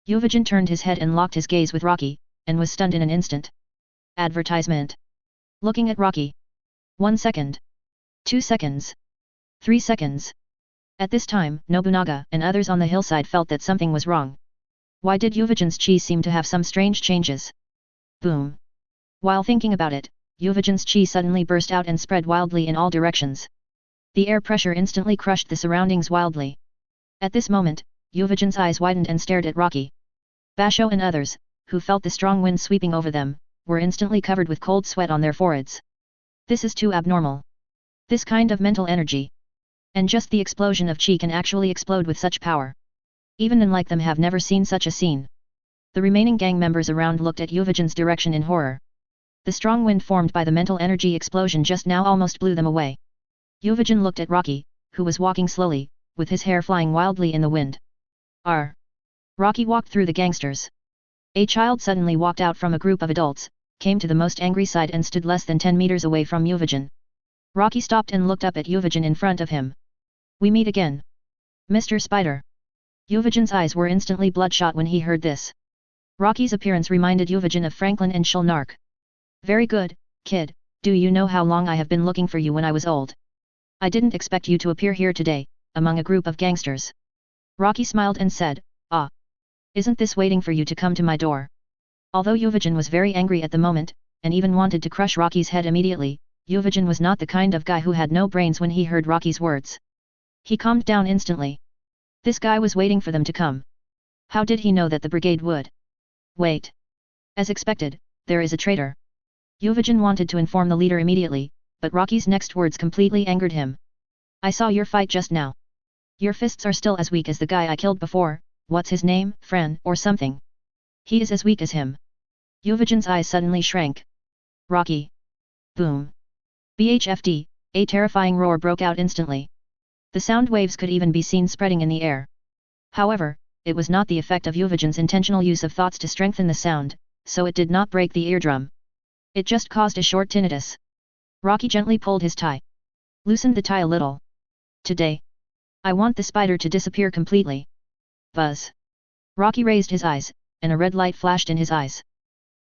Yuvajin turned his head and locked his gaze with Rocky, and was stunned in an instant. Advertisement. Looking at Rocky. 1 second. 2 seconds. 3 seconds. At this time, Nobunaga and others on the hillside felt that something was wrong. Why did Yuvajin's chi seem to have some strange changes? Boom. While thinking about it, Yuvajin's chi suddenly burst out and spread wildly in all directions. The air pressure instantly crushed the surroundings wildly. At this moment, Yuvajin's eyes widened and stared at Rocky. Basho and others, who felt the strong wind sweeping over them, were instantly covered with cold sweat on their foreheads. This is too abnormal. This kind of mental energy. And just the explosion of chi can actually explode with such power. Even unlike them have never seen such a scene. The remaining gang members around looked at Yuvajin's direction in horror. The strong wind formed by the mental energy explosion just now almost blew them away. Yuvajin looked at Rocky, who was walking slowly, with his hair flying wildly in the wind. Rocky walked through the gangsters. A child suddenly walked out from a group of adults, came to the most angry side and stood less than 10 meters away from Yuvajin. Rocky stopped and looked up at Yuvajin in front of him. We meet again. Mr. Spider. Yuvajin's eyes were instantly bloodshot when he heard this. Rocky's appearance reminded Yuvajin of Franklin and Shulnark. Very good, kid, do you know how long I have been looking for you when I was old? I didn't expect you to appear here today, among a group of gangsters. Rocky smiled and said, ah. Isn't this waiting for you to come to my door? Although Yuvajin was very angry at the moment, and even wanted to crush Rocky's head immediately, Yuvajin was not the kind of guy who had no brains when he heard Rocky's words. He calmed down instantly. This guy was waiting for them to come. How did he know that the brigade would? Wait. As expected, there is a traitor. Yuvajin wanted to inform the leader immediately, but Rocky's next words completely angered him. I saw your fight just now. Your fists are still as weak as the guy I killed before, what's his name, Fran, or something? He is as weak as him. Yuvajin's eyes suddenly shrank. Rocky. Boom. BHFD, a terrifying roar broke out instantly. The sound waves could even be seen spreading in the air. However, it was not the effect of Yuvajin's intentional use of thoughts to strengthen the sound, so it did not break the eardrum. It just caused a short tinnitus. Rocky gently pulled his tie. Loosened the tie a little. Today. I want the spider to disappear completely. Buzz. Rocky raised his eyes, and a red light flashed in his eyes.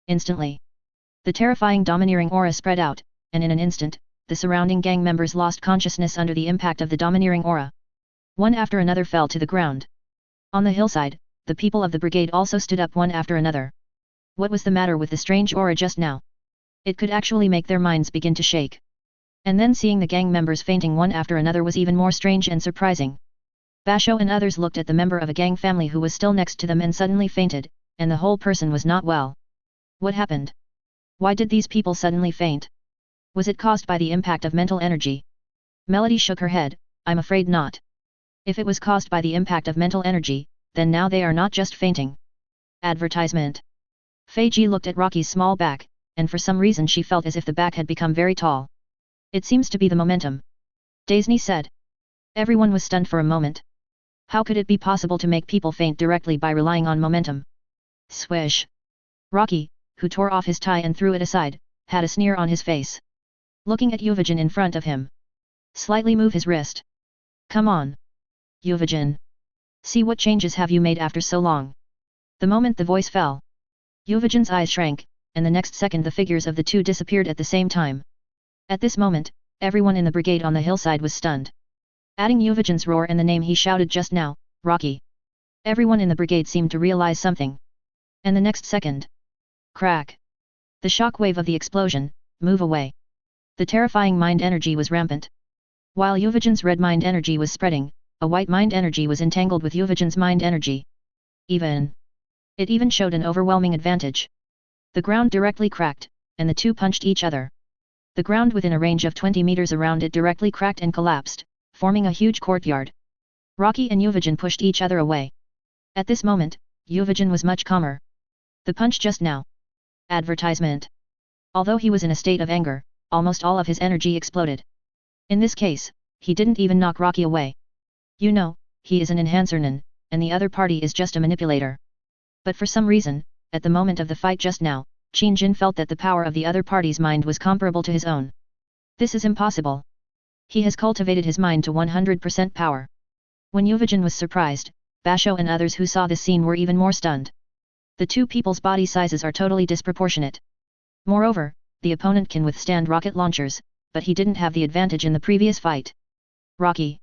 Instantly. The terrifying domineering aura spread out, and in an instant, the surrounding gang members lost consciousness under the impact of the domineering aura. One after another fell to the ground. On the hillside, the people of the brigade also stood up one after another. What was the matter with the strange aura just now? It could actually make their minds begin to shake. And then seeing the gang members fainting one after another was even more strange and surprising. Basho and others looked at the member of a gang family who was still next to them and suddenly fainted, and the whole person was not well. What happened? Why did these people suddenly faint? Was it caused by the impact of mental energy? Melody shook her head, I'm afraid not. If it was caused by the impact of mental energy, then now they are not just fainting. Advertisement. Feiji looked at Rocky's small back, and for some reason she felt as if the back had become very tall. It seems to be the momentum. Daisy said. Everyone was stunned for a moment. How could it be possible to make people faint directly by relying on momentum? Swish. Rocky, who tore off his tie and threw it aside, had a sneer on his face. Looking at Yuvajin in front of him. Slightly move his wrist. Come on. Yuvajin. See what changes have you made after so long. The moment the voice fell. Yuvajin's eyes shrank, and the next second the figures of the two disappeared at the same time. At this moment, everyone in the brigade on the hillside was stunned. Adding Yuvajin's roar and the name he shouted just now, Rocky. Everyone in the brigade seemed to realize something. And the next second. Crack. The shock wave of the explosion, move away. The terrifying mind energy was rampant. While Yuvajin's red mind energy was spreading, a white mind energy was entangled with Yuvajin's mind energy. It even showed an overwhelming advantage. The ground directly cracked, and the two punched each other. The ground within a range of 20 meters around it directly cracked and collapsed, forming a huge courtyard. Rocky and Yuvajin pushed each other away. At this moment, Yuvajin was much calmer. The punch just now. Advertisement. Although he was in a state of anger, almost all of his energy exploded. In this case, he didn't even knock Rocky away. You know, he is an enhancernan, and the other party is just a manipulator. But for some reason, at the moment of the fight just now, Qin Jin felt that the power of the other party's mind was comparable to his own. This is impossible. He has cultivated his mind to 100% power. When Yuvajin was surprised, Basho and others who saw this scene were even more stunned. The two people's body sizes are totally disproportionate. Moreover, the opponent can withstand rocket launchers, but he didn't have the advantage in the previous fight. Rocky.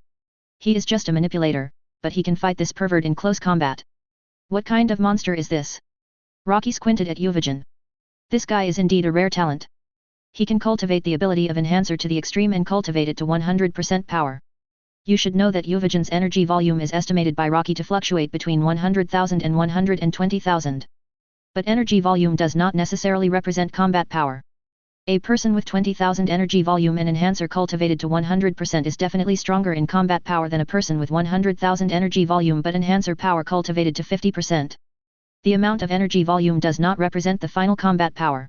He is just a manipulator, but he can fight this pervert in close combat. What kind of monster is this? Rocky squinted at Yuvajin. This guy is indeed a rare talent. He can cultivate the ability of Enhancer to the extreme and cultivate it to 100% power. You should know that Yuvajin's energy volume is estimated by Rocky to fluctuate between 100,000 and 120,000. But energy volume does not necessarily represent combat power. A person with 20,000 energy volume and Enhancer cultivated to 100% is definitely stronger in combat power than a person with 100,000 energy volume but Enhancer power cultivated to 50%. The amount of energy volume does not represent the final combat power.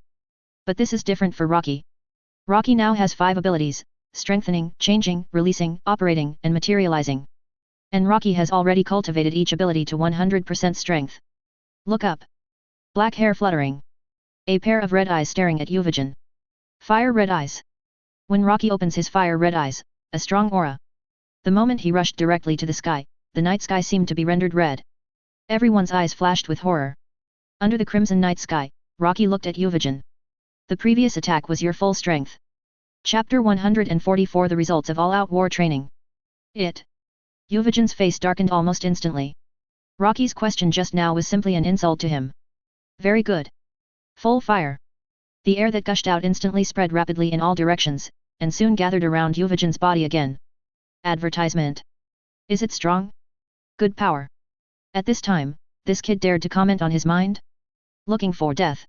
But this is different for Rocky. Rocky now has 5 abilities: strengthening, changing, releasing, operating, and materializing. And Rocky has already cultivated each ability to 100% strength. Look up. Black hair fluttering. A pair of red eyes staring at Yuvajin. Fire red eyes. When Rocky opens his fire red eyes, a strong aura. The moment he rushed directly to the sky, the night sky seemed to be rendered red. Everyone's eyes flashed with horror. Under the crimson night sky, Rocky looked at Yuvajin. The previous attack was your full strength. Chapter 144 The results of all-out war training. Yuvajin's face darkened almost instantly. Rocky's question just now was simply an insult to him. Very good. Full fire. The air that gushed out instantly spread rapidly in all directions, and soon gathered around Yuvajin's body again. Advertisement. Is it strong? Good power. At this time, this kid dared to comment on his mind? Looking for death.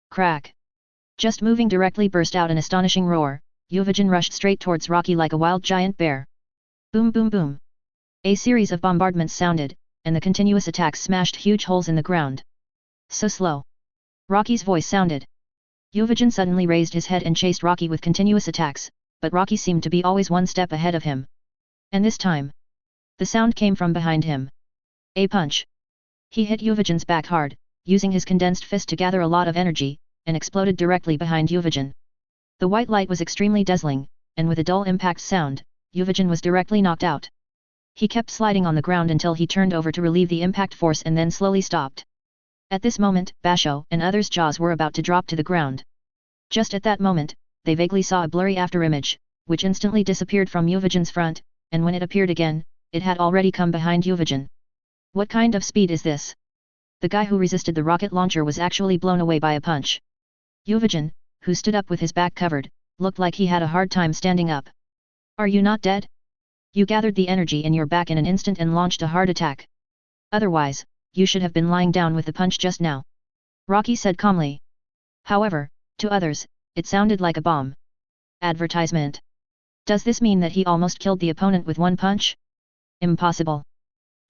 Crack. Just moving directly burst out an astonishing roar. Yuvajin rushed straight towards Rocky like a wild giant bear. Boom boom boom. A series of bombardments sounded, and the continuous attacks smashed huge holes in the ground. So slow. Rocky's voice sounded. Yuvajin suddenly raised his head and chased Rocky with continuous attacks, but Rocky seemed to be always one step ahead of him. And this time, the sound came from behind him. A punch. He hit Yuvajin's back hard, using his condensed fist to gather a lot of energy, and exploded directly behind Yuvajin. The white light was extremely dazzling, and with a dull impact sound, Yuvajin was directly knocked out. He kept sliding on the ground until he turned over to relieve the impact force and then slowly stopped. At this moment, Basho and others' jaws were about to drop to the ground. Just at that moment, they vaguely saw a blurry afterimage, which instantly disappeared from Yuvajin's front, and when it appeared again, it had already come behind Yuvajin. What kind of speed is this? The guy who resisted the rocket launcher was actually blown away by a punch. Yuvajin, who stood up with his back covered, looked like he had a hard time standing up. Are you not dead? You gathered the energy in your back in an instant and launched a hard attack. Otherwise, you should have been lying down with the punch just now. Rocky said calmly. However, to others, it sounded like a bomb. Advertisement. Does this mean that he almost killed the opponent with one punch? Impossible.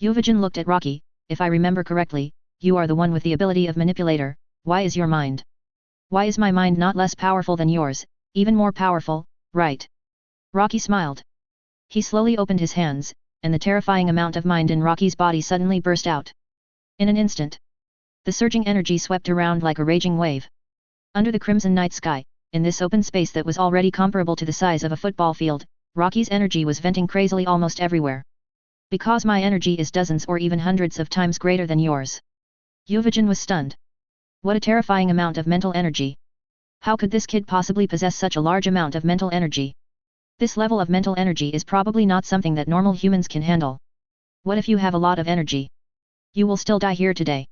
Yuvajin looked at Rocky. If I remember correctly, you are the one with the ability of manipulator. Why is your mind? Why is my mind not less powerful than yours, even more powerful, right? Rocky smiled. He slowly opened his hands, and the terrifying amount of mind in Rocky's body suddenly burst out. In an instant, the surging energy swept around like a raging wave. Under the crimson night sky, in this open space that was already comparable to the size of a football field, Rocky's energy was venting crazily almost everywhere. Because my energy is dozens or even hundreds of times greater than yours. Yuvajin was stunned. What a terrifying amount of mental energy. How could this kid possibly possess such a large amount of mental energy? This level of mental energy is probably not something that normal humans can handle. What if you have a lot of energy? You will still die here today.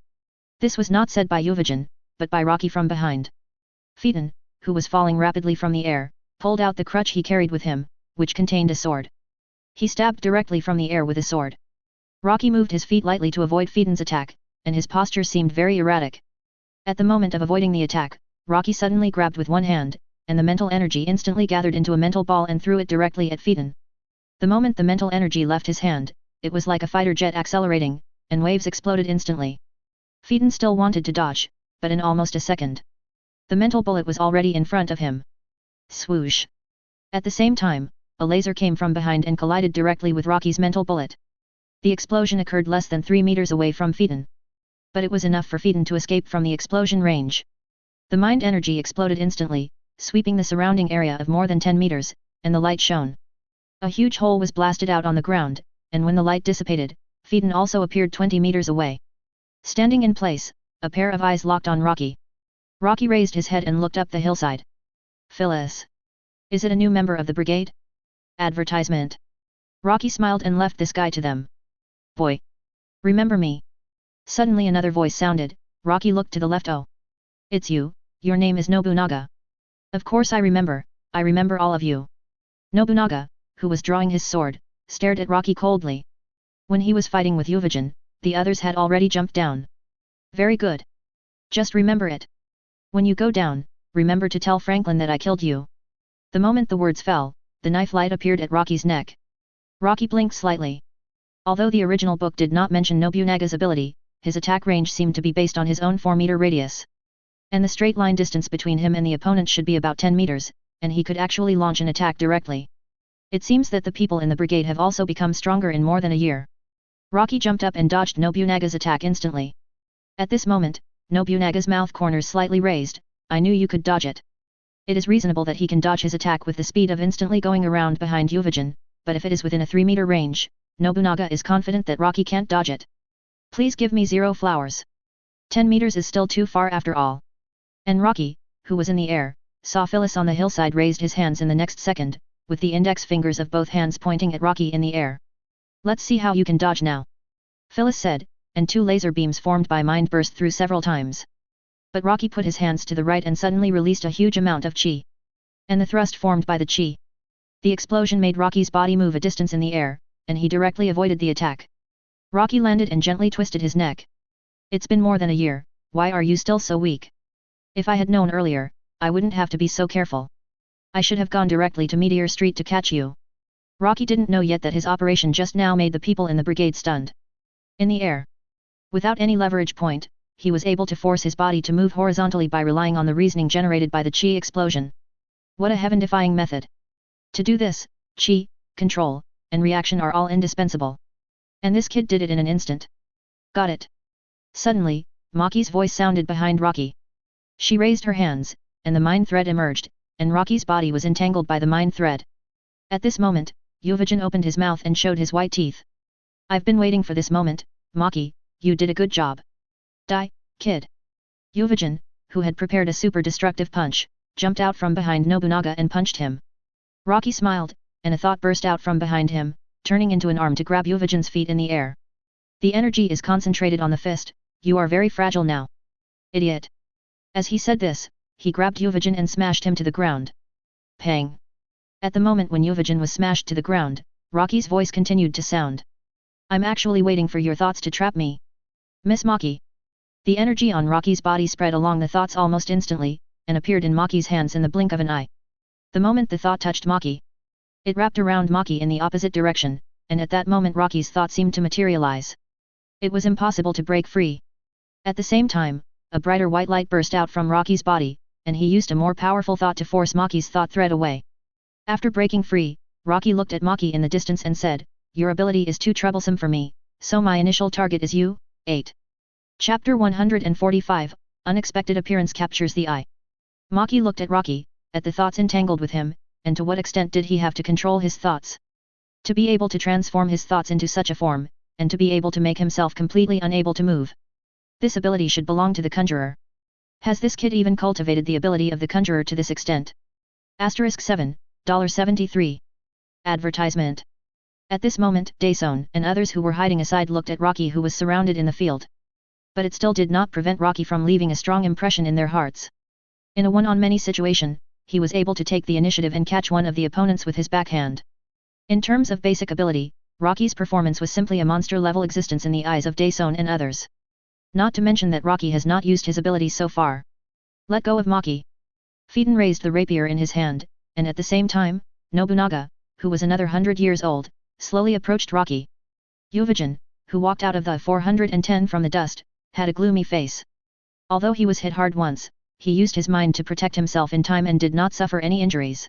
This was not said by Yuvajin, but by Rocky from behind. Phaeton, who was falling rapidly from the air, pulled out the crutch he carried with him, which contained a sword. He stabbed directly from the air with a sword. Rocky moved his feet lightly to avoid Phaeton's attack, and his posture seemed very erratic. At the moment of avoiding the attack, Rocky suddenly grabbed with one hand, and the mental energy instantly gathered into a mental ball and threw it directly at Phaeton. The moment the mental energy left his hand, it was like a fighter jet accelerating, and waves exploded instantly. Phaeton still wanted to dodge, but in almost a second, the mental bullet was already in front of him. Swoosh! At the same time, a laser came from behind and collided directly with Rocky's mental bullet. The explosion occurred less than 3 meters away from Phaeton. But it was enough for Phaeton to escape from the explosion range. The mind energy exploded instantly, sweeping the surrounding area of more than 10 meters, and the light shone. A huge hole was blasted out on the ground, and when the light dissipated, Phaeton also appeared 20 meters away. Standing in place, a pair of eyes locked on Rocky. Rocky raised his head and looked up the hillside. Phyllis. Is it a new member of the brigade? Advertisement. Rocky smiled and left this guy to them. Boy. Remember me? Suddenly another voice sounded. Rocky looked to the left. Oh. It's you, your name is Nobunaga. Of course I remember all of you. Nobunaga, who was drawing his sword, stared at Rocky coldly. When he was fighting with Yuvajin, the others had already jumped down. Very good. Just remember it. When you go down, remember to tell Franklin that I killed you. The moment the words fell, the knife light appeared at Rocky's neck. Rocky blinked slightly. Although the original book did not mention Nobunaga's ability, his attack range seemed to be based on his own 4-meter radius. And the straight line distance between him and the opponent should be about 10 meters, and he could actually launch an attack directly. It seems that the people in the brigade have also become stronger in more than a year. Rocky jumped up and dodged Nobunaga's attack instantly. At this moment, Nobunaga's mouth corners slightly raised. I knew you could dodge it. It is reasonable that he can dodge his attack with the speed of instantly going around behind Yuvajin, but if it is within a 3-meter range, Nobunaga is confident that Rocky can't dodge it. Please give me 0 flowers. 10 meters is still too far after all. And Rocky, who was in the air, saw Phyllis on the hillside raised his hands in the next second, with the index fingers of both hands pointing at Rocky in the air. Let's see how you can dodge now. Phyllis said, and 2 laser beams formed by mind burst through several times. But Rocky put his hands to the right and suddenly released a huge amount of chi. And the thrust formed by the chi. The explosion made Rocky's body move a distance in the air, and he directly avoided the attack. Rocky landed and gently twisted his neck. It's been more than a year, why are you still so weak? If I had known earlier, I wouldn't have to be so careful. I should have gone directly to Meteor Street to catch you. Rocky didn't know yet that his operation just now made the people in the brigade stunned. In the air. Without any leverage point, he was able to force his body to move horizontally by relying on the reasoning generated by the chi explosion. What a heaven-defying method! To do this, chi, control, and reaction are all indispensable. And this kid did it in an instant. Got it. Suddenly, Maki's voice sounded behind Rocky. She raised her hands, and the mind thread emerged, and Rocky's body was entangled by the mind thread. At this moment, Yuvajin opened his mouth and showed his white teeth. I've been waiting for this moment, Maki, you did a good job. Die, kid. Yuvajin, who had prepared a super destructive punch, jumped out from behind Nobunaga and punched him. Rocky smiled, and a thought burst out from behind him, turning into an arm to grab Yuvajin's feet in the air. The energy is concentrated on the fist, you are very fragile now. Idiot. As he said this, he grabbed Yuvajin and smashed him to the ground. Pang. At the moment when Yuvajin was smashed to the ground, Rocky's voice continued to sound. I'm actually waiting for your thoughts to trap me. Miss Maki. The energy on Rocky's body spread along the thoughts almost instantly, and appeared in Maki's hands in the blink of an eye. The moment the thought touched Maki, it wrapped around Maki in the opposite direction, and at that moment Rocky's thought seemed to materialize. It was impossible to break free. At the same time, a brighter white light burst out from Rocky's body, and he used a more powerful thought to force Maki's thought thread away. After breaking free, Rocky looked at Maki in the distance and said, your ability is too troublesome for me, so my initial target is you. 8. Chapter 145, Unexpected Appearance Captures the Eye. Maki looked at Rocky, at the thoughts entangled with him, and to what extent did he have to control his thoughts? To be able to transform his thoughts into such a form, and to be able to make himself completely unable to move. This ability should belong to the conjurer. Has this kid even cultivated the ability of the conjurer to this extent? *7, $73. Advertisement. At this moment, Daeson and others who were hiding aside looked at Rocky, who was surrounded in the field. But it still did not prevent Rocky from leaving a strong impression in their hearts. In a one-on-many situation, he was able to take the initiative and catch one of the opponents with his backhand. In terms of basic ability, Rocky's performance was simply a monster-level existence in the eyes of Daeson and others. Not to mention that Rocky has not used his abilities so far. Let go of Maki. Phaeton raised the rapier in his hand, and at the same time, Nobunaga, who was another 100 years old, slowly approached Rocky. Yuvajin, who walked out of the 410 from the dust, had a gloomy face. Although he was hit hard once, he used his mind to protect himself in time and did not suffer any injuries.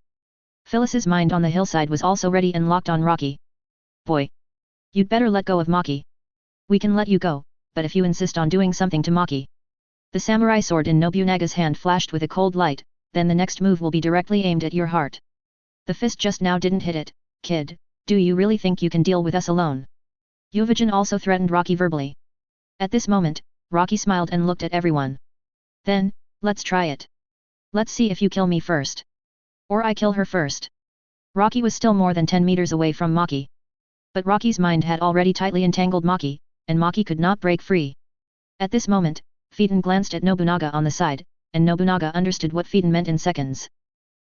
Phyllis's mind on the hillside was also ready and locked on Rocky. Boy! You'd better let go of Maki. We can let you go, but if you insist on doing something to Maki. The samurai sword in Nobunaga's hand flashed with a cold light, then the next move will be directly aimed at your heart. The fist just now didn't hit it, kid, do you really think you can deal with us alone? Yuvajin also threatened Rocky verbally. At this moment, Rocky smiled and looked at everyone. Then, let's try it. Let's see if you kill me first. Or I kill her first. Rocky was still more than 10 meters away from Maki. But Rocky's mind had already tightly entangled Maki, and Maki could not break free. At this moment, Phaeton glanced at Nobunaga on the side, and Nobunaga understood what Phaeton meant in seconds.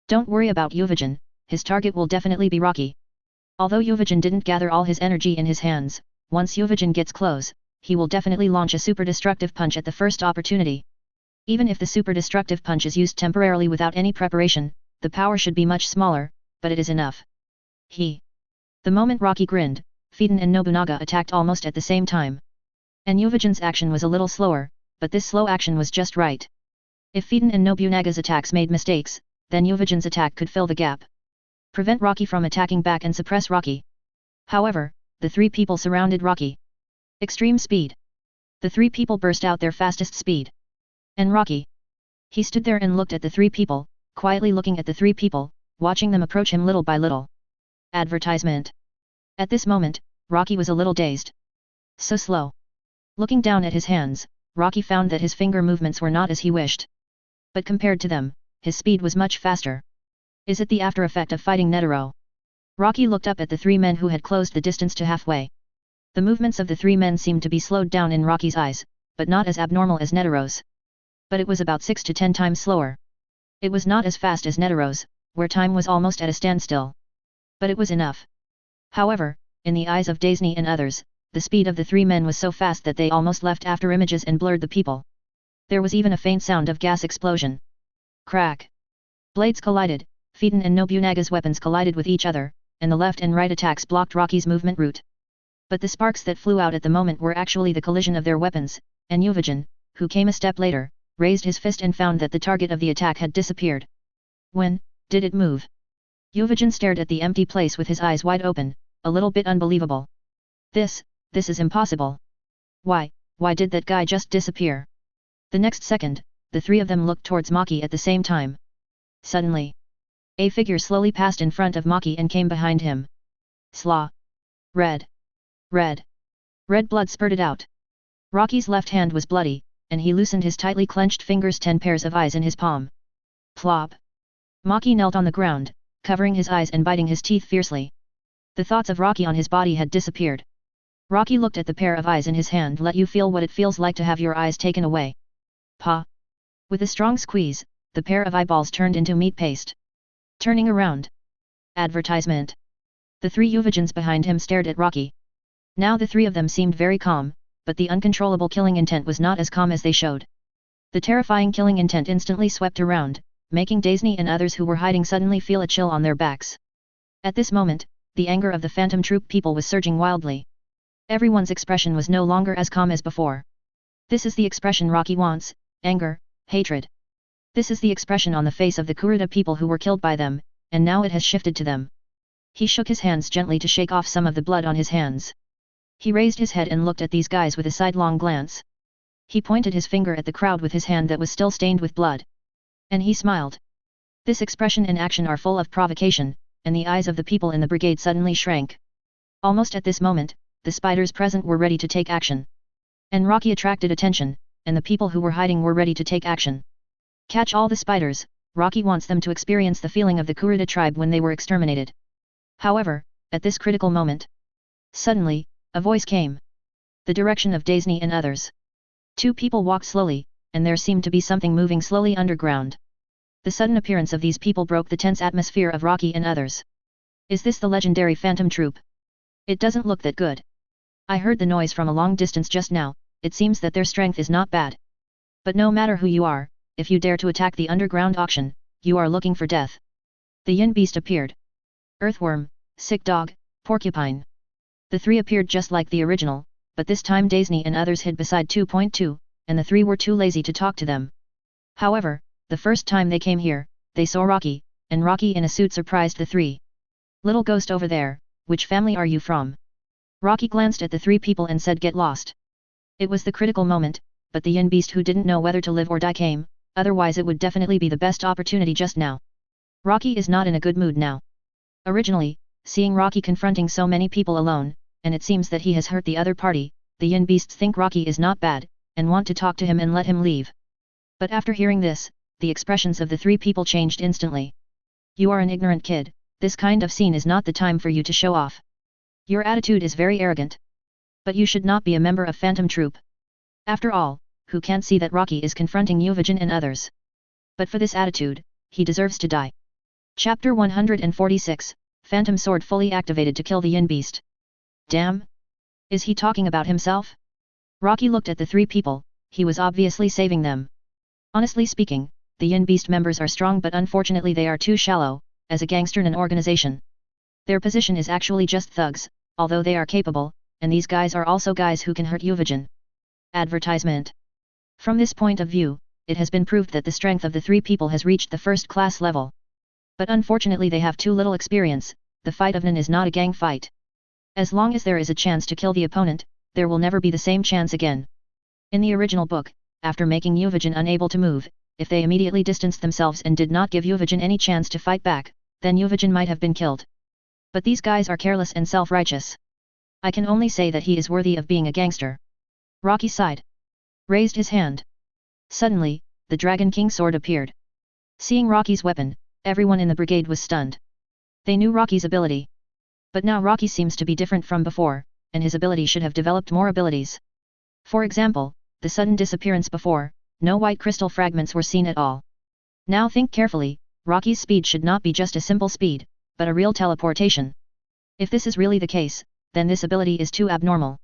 Don't worry about Yuvajin, his target will definitely be Rocky. Although Yuvajin didn't gather all his energy in his hands, once Yuvajin gets close, he will definitely launch a super destructive punch at the first opportunity. Even if the super destructive punch is used temporarily without any preparation, the power should be much smaller, but it is enough. The moment Rocky grinned, Phaeton and Nobunaga attacked almost at the same time. And Yuvajin's action was a little slower, but this slow action was just right. If Phaeton and Nobunaga's attacks made mistakes, then Yuvajin's attack could fill the gap. Prevent Rocky from attacking back and suppress Rocky. However, the 3 people surrounded Rocky. Extreme speed. The 3 people burst out their fastest speed. And Rocky. He stood there and looked at the three people, quietly looking at the three people, watching them approach him little by little. Advertisement. At this moment, Rocky was a little dazed. So slow. Looking down at his hands, Rocky found that his finger movements were not as he wished. But compared to them, his speed was much faster. Is it the after effect of fighting Netero? Rocky looked up at the three men who had closed the distance to halfway. The movements of the three men seemed to be slowed down in Rocky's eyes, but not as abnormal as Netero's. But it was about 6 to 10 times slower. It was not as fast as Netero's, where time was almost at a standstill. But it was enough. However, in the eyes of Daisy and others, the speed of the three men was so fast that they almost left after images and blurred the people. There was even a faint sound of gas explosion. Crack! Blades collided, Phaeton and Nobunaga's weapons collided with each other, and the left and right attacks blocked Rocky's movement route. But the sparks that flew out at the moment were actually the collision of their weapons, and Yuvajin, who came a step later, raised his fist and found that the target of the attack had disappeared. When did it move? Yuvajin stared at the empty place with his eyes wide open, a little bit unbelievable. This is impossible. Why did that guy just disappear? The next second, the three of them looked towards Maki at the same time. Suddenly, a figure slowly passed in front of Maki and came behind him. Slaw. Red blood spurted out. Rocky's left hand was bloody, and he loosened his tightly clenched fingers, 10 pairs of eyes in his palm. Plop. Maki knelt on the ground, covering his eyes and biting his teeth fiercely. The thoughts of Rocky on his body had disappeared. Rocky looked at the pair of eyes in his hand. Let you feel what it feels like to have your eyes taken away. Pa. With a strong squeeze, the pair of eyeballs turned into meat paste. Turning around. Advertisement. The three Yuvajins behind him stared at Rocky. Now the three of them seemed very calm, but the uncontrollable killing intent was not as calm as they showed. The terrifying killing intent instantly swept around, making Daisy and others who were hiding suddenly feel a chill on their backs. At this moment, the anger of the Phantom Troop people was surging wildly. Everyone's expression was no longer as calm as before. This is the expression Rocky wants: anger, hatred. This is the expression on the face of the Kurta people who were killed by them, and now it has shifted to them. He shook his hands gently to shake off some of the blood on his hands. He raised his head and looked at these guys with a sidelong glance. He pointed his finger at the crowd with his hand that was still stained with blood. And he smiled. This expression and action are full of provocation, and the eyes of the people in the brigade suddenly shrank. Almost at this moment, the spiders present were ready to take action. And Rocky attracted attention, and the people who were hiding were ready to take action. Catch all the spiders, Rocky wants them to experience the feeling of the Kurta tribe when they were exterminated. However, at this critical moment, suddenly, a voice came. The direction of Daisy and others. Two people walked slowly, and there seemed to be something moving slowly underground. The sudden appearance of these people broke the tense atmosphere of Rocky and others. Is this the legendary Phantom Troop? It doesn't look that good. I heard the noise from a long distance just now. It seems that their strength is not bad. But no matter who you are, if you dare to attack the underground auction, you are looking for death. The yin beast appeared. Earthworm, sick dog, porcupine. The three appeared just like the original, but this time Daisy and others hid beside 2.2, and the three were too lazy to talk to them. However, the first time they came here, they saw Rocky, and Rocky in a suit surprised the three. Little ghost over there, which family are you from? Rocky glanced at the three people and said, get lost. It was the critical moment, but the yin beast who didn't know whether to live or die came, otherwise it would definitely be the best opportunity just now. Rocky is not in a good mood now. Originally, seeing Rocky confronting so many people alone, and it seems that he has hurt the other party, the yin beasts think Rocky is not bad, and want to talk to him and let him leave. But after hearing this, the expressions of the three people changed instantly. You are an ignorant kid, this kind of scene is not the time for you to show off. Your attitude is very arrogant. But you should not be a member of Phantom Troop. After all, who can't see that Rocky is confronting Yuvajin and others? But for this attitude, he deserves to die. Chapter 146, Phantom Sword fully activated to kill the yin beast. Damn! Is he talking about himself? Rocky looked at the three people, he was obviously saving them. Honestly speaking, the yin beast members are strong, but unfortunately they are too shallow, as a gangster and an organization. Their position is actually just thugs, although they are capable, and these guys are also guys who can hurt Yuvajin. Advertisement. From this point of view, it has been proved that the strength of the three people has reached the first class level. But unfortunately they have too little experience. The fight of Nin is not a gang fight. As long as there is a chance to kill the opponent, there will never be the same chance again. In the original book, after making Yuvajin unable to move, if they immediately distanced themselves and did not give Yuvajin any chance to fight back, then Yuvajin might have been killed. But these guys are careless and self-righteous. I can only say that he is worthy of being a gangster. Rocky sighed. Raised his hand. Suddenly, the Dragon King's sword appeared. Seeing Rocky's weapon, everyone in the brigade was stunned. They knew Rocky's ability. But now Rocky seems to be different from before, and his ability should have developed more abilities. For example, the sudden disappearance before, no white crystal fragments were seen at all. Now think carefully, Rocky's speed should not be just a simple speed, but a real teleportation. If this is really the case, then this ability is too abnormal.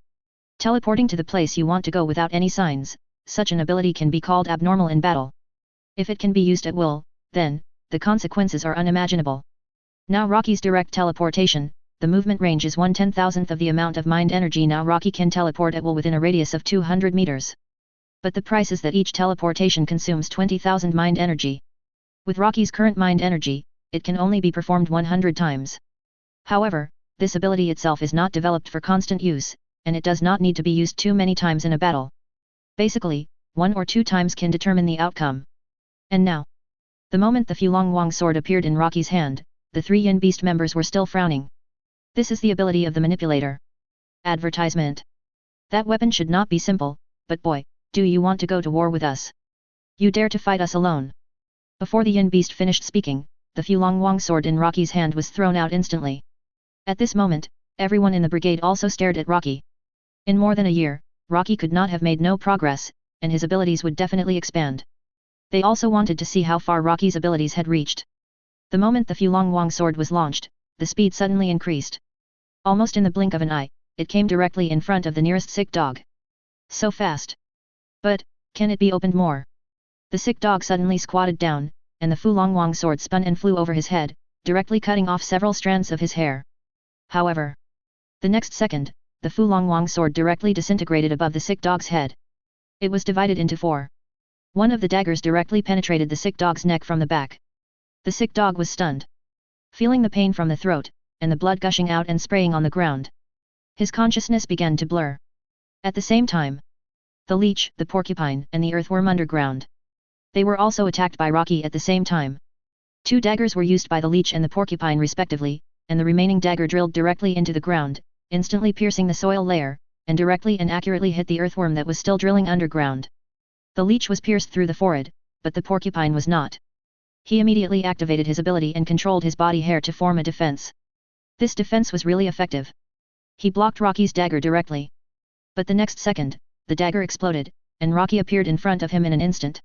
Teleporting to the place you want to go without any signs, such an ability can be called abnormal in battle. If it can be used at will, then, the consequences are unimaginable. Now Rocky's direct teleportation, the movement range is 1/10,000th of the amount of mind energy. Now Rocky can teleport at will within a radius of 200 meters. But the price is that each teleportation consumes 20,000 mind energy. With Rocky's current mind energy, it can only be performed 100 times. However, this ability itself is not developed for constant use, and it does not need to be used too many times in a battle. Basically, 1 or 2 times can determine the outcome. And now, the moment the Fulong Wong sword appeared in Rocky's hand, the 3 Yin Beast members were still frowning. This is the ability of the manipulator. Advertisement. That weapon should not be simple, but boy, do you want to go to war with us? You dare to fight us alone? Before the Yin Beast finished speaking, the Fulong Wong sword in Rocky's hand was thrown out instantly. At this moment, everyone in the brigade also stared at Rocky. In more than a year, Rocky could not have made no progress, and his abilities would definitely expand. They also wanted to see how far Rocky's abilities had reached. The moment the Fulong Wong sword was launched, the speed suddenly increased. Almost in the blink of an eye, it came directly in front of the nearest sick dog. So fast. But, can it be opened more? The sick dog suddenly squatted down, and the Fulong Wong sword spun and flew over his head, directly cutting off several strands of his hair. However, the next second, the Fulong Wong sword directly disintegrated above the sick dog's head. It was divided into 4. One of the daggers directly penetrated the sick dog's neck from the back. The sick dog was stunned. Feeling the pain from the throat, and the blood gushing out and spraying on the ground, his consciousness began to blur. At the same time, the leech, the porcupine, and the earthworm underground. They were also attacked by Rocky at the same time. 2 daggers were used by the leech and the porcupine respectively, and the remaining dagger drilled directly into the ground, instantly piercing the soil layer, and directly and accurately hit the earthworm that was still drilling underground. The leech was pierced through the forehead, but the porcupine was not. He immediately activated his ability and controlled his body hair to form a defense. This defense was really effective. He blocked Rocky's dagger directly. But the next second, the dagger exploded, and Rocky appeared in front of him in an instant.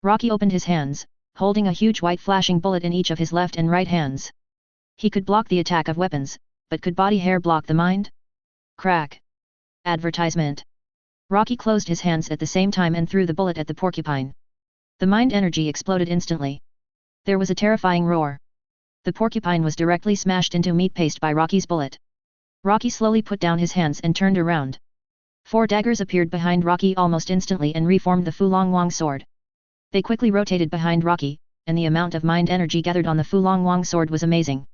Rocky opened his hands, holding a huge white flashing bullet in each of his left and right hands. He could block the attack of weapons, but could body hair block the mind? Crack. Advertisement. Rocky closed his hands at the same time and threw the bullet at the porcupine. The mind energy exploded instantly. There was a terrifying roar. The porcupine was directly smashed into meat paste by Rocky's bullet. Rocky slowly put down his hands and turned around. 4 daggers appeared behind Rocky almost instantly and reformed the Fulong Wong sword. They quickly rotated behind Rocky, and the amount of mind energy gathered on the Fulong Wong sword was amazing.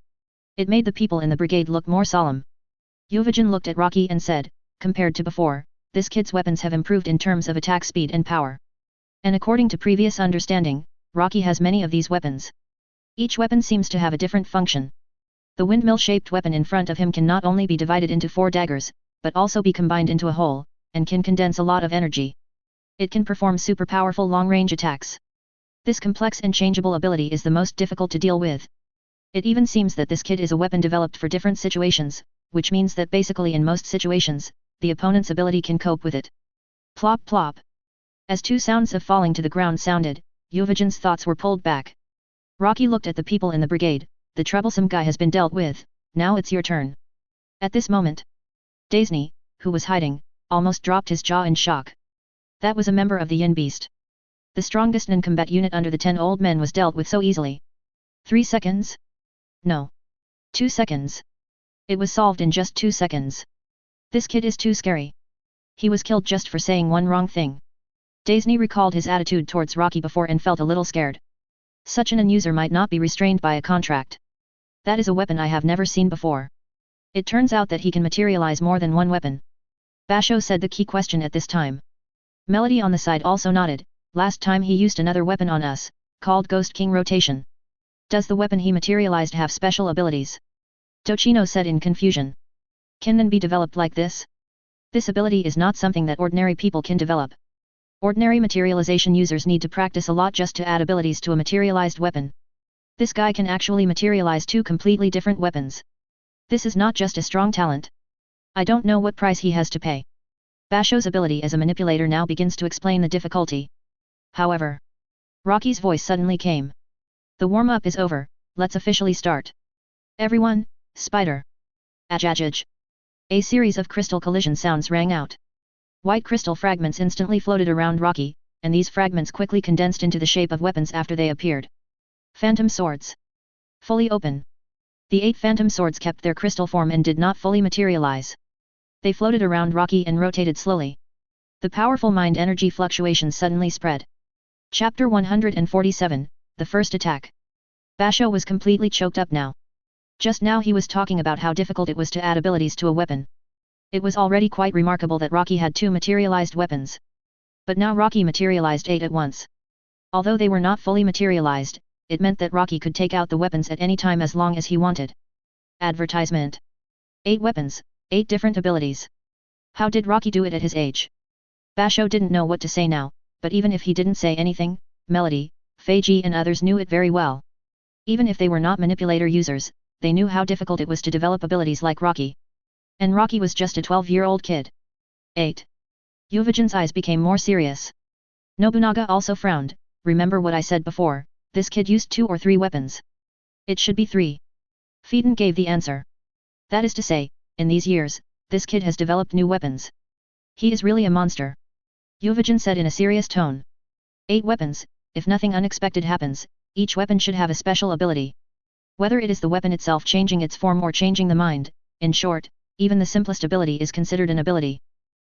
It made the people in the brigade look more solemn. Yuvajin looked at Rocky and said, compared to before, this kid's weapons have improved in terms of attack speed and power. And according to previous understanding, Rocky has many of these weapons. Each weapon seems to have a different function. The windmill-shaped weapon in front of him can not only be divided into 4 daggers, but also be combined into a whole, and can condense a lot of energy. It can perform super powerful long-range attacks. This complex and changeable ability is the most difficult to deal with. It even seems that this kid is a weapon developed for different situations, which means that basically in most situations, the opponent's ability can cope with it. Plop plop. As 2 sounds of falling to the ground sounded, Yuvajin's thoughts were pulled back. Rocky looked at the people in the brigade. The troublesome guy has been dealt with, now it's your turn. At this moment, Daisy, who was hiding, almost dropped his jaw in shock. That was a member of the Yin Beast. The strongest non-combat unit under the 10 old men was dealt with so easily. 3 seconds? No. 2 seconds. It was solved in just 2 seconds. This kid is too scary. He was killed just for saying one wrong thing. Daisy recalled his attitude towards Rocky before and felt a little scared. Such an user might not be restrained by a contract. That is a weapon I have never seen before. It turns out that he can materialize more than one weapon. Basho said the key question at this time. Melody on the side also nodded. Last time he used another weapon on us, called Ghost King Rotation. Does the weapon he materialized have special abilities? Tochino said in confusion. Can none be developed like this? This ability is not something that ordinary people can develop. Ordinary materialization users need to practice a lot just to add abilities to a materialized weapon. This guy can actually materialize two completely different weapons. This is not just a strong talent. I don't know what price he has to pay. Basho's ability as a manipulator now begins to explain the difficulty. However, Rocky's voice suddenly came. The warm-up is over, let's officially start. Everyone, spider. Ajajaj. A series of crystal collision sounds rang out. White crystal fragments instantly floated around Rocky, and these fragments quickly condensed into the shape of weapons after they appeared. Phantom swords. Fully open. The 8 phantom swords kept their crystal form and did not fully materialize. They floated around Rocky and rotated slowly. The powerful mind energy fluctuations suddenly spread. Chapter 147, The First Attack. Basho was completely choked up now. Just now he was talking about how difficult it was to add abilities to a weapon. It was already quite remarkable that Rocky had 2 materialized weapons. But now Rocky materialized 8 at once. Although they were not fully materialized, it meant that Rocky could take out the weapons at any time as long as he wanted. Advertisement. 8 weapons, 8 different abilities. How did Rocky do it at his age? Basho didn't know what to say now, but even if he didn't say anything, Melody, Feiji and others knew it very well. Even if they were not manipulator users, they knew how difficult it was to develop abilities like Rocky. And Rocky was just a 12-year-old kid. 8. Yuvajan's eyes became more serious. Nobunaga also frowned. Remember what I said before, this kid used 2 or 3 weapons. It should be 3. Phaeton gave the answer. That is to say, in these years, this kid has developed new weapons. He is really a monster. Yuvajan said in a serious tone. 8 weapons, if nothing unexpected happens, each weapon should have a special ability. Whether it is the weapon itself changing its form or changing the mind, in short, even the simplest ability is considered an ability.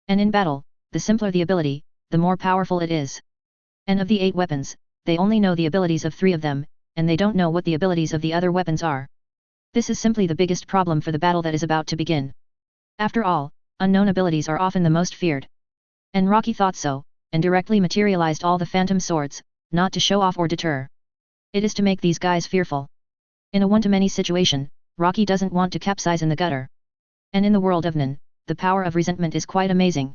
And in battle, the simpler the ability, the more powerful it is. And of the 8 weapons, they only know the abilities of 3 of them, and they don't know what the abilities of the other weapons are. This is simply the biggest problem for the battle that is about to begin. After all, unknown abilities are often the most feared. And Rocky thought so, and directly materialized all the phantom swords, not to show off or deter. It is to make these guys fearful. In a one-to-many situation, Rocky doesn't want to capsize in the gutter. And in the world of Nen, the power of resentment is quite amazing.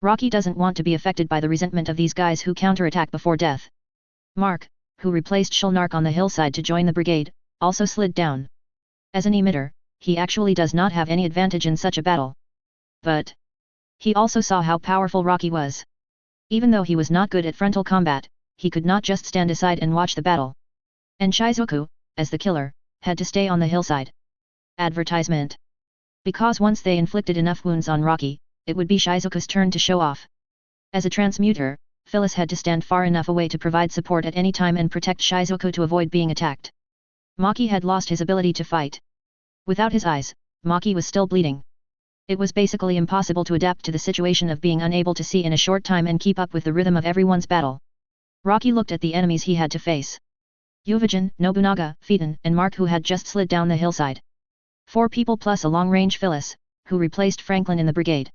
Rocky doesn't want to be affected by the resentment of these guys who counterattack before death. Mark, who replaced Shulnark on the hillside to join the brigade, also slid down. As an emitter, he actually does not have any advantage in such a battle. But he also saw how powerful Rocky was. Even though he was not good at frontal combat, he could not just stand aside and watch the battle. And Shizuku, as the killer, had to stay on the hillside. Advertisement. Because once they inflicted enough wounds on Rocky, it would be Shizuku's turn to show off. As a transmuter, Phyllis had to stand far enough away to provide support at any time and protect Shizuku to avoid being attacked. Maki had lost his ability to fight. Without his eyes, Maki was still bleeding. It was basically impossible to adapt to the situation of being unable to see in a short time and keep up with the rhythm of everyone's battle. Rocky looked at the enemies he had to face. Yuvajan, Nobunaga, Phaeton, and Mark, who had just slid down the hillside. 4 people plus a long-range Phyllis, who replaced Franklin in the brigade.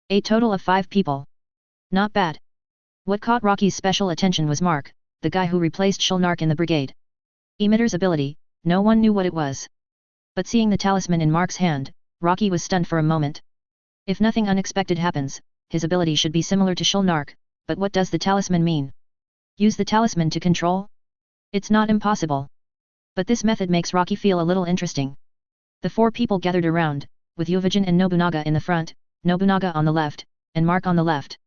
A total of 5 people. Not bad. What caught Rocky's special attention was Mark, the guy who replaced Shulnark in the brigade. Emitter's ability, no one knew what it was. But seeing the talisman in Mark's hand, Rocky was stunned for a moment. If nothing unexpected happens, his ability should be similar to Shulnark, but what does the talisman mean? Use the talisman to control? It's not impossible. But this method makes Rocky feel a little interesting. The 4 people gathered around, with Yuvajan and Nobunaga in the front, Nobunaga on the left, and Mark on the left.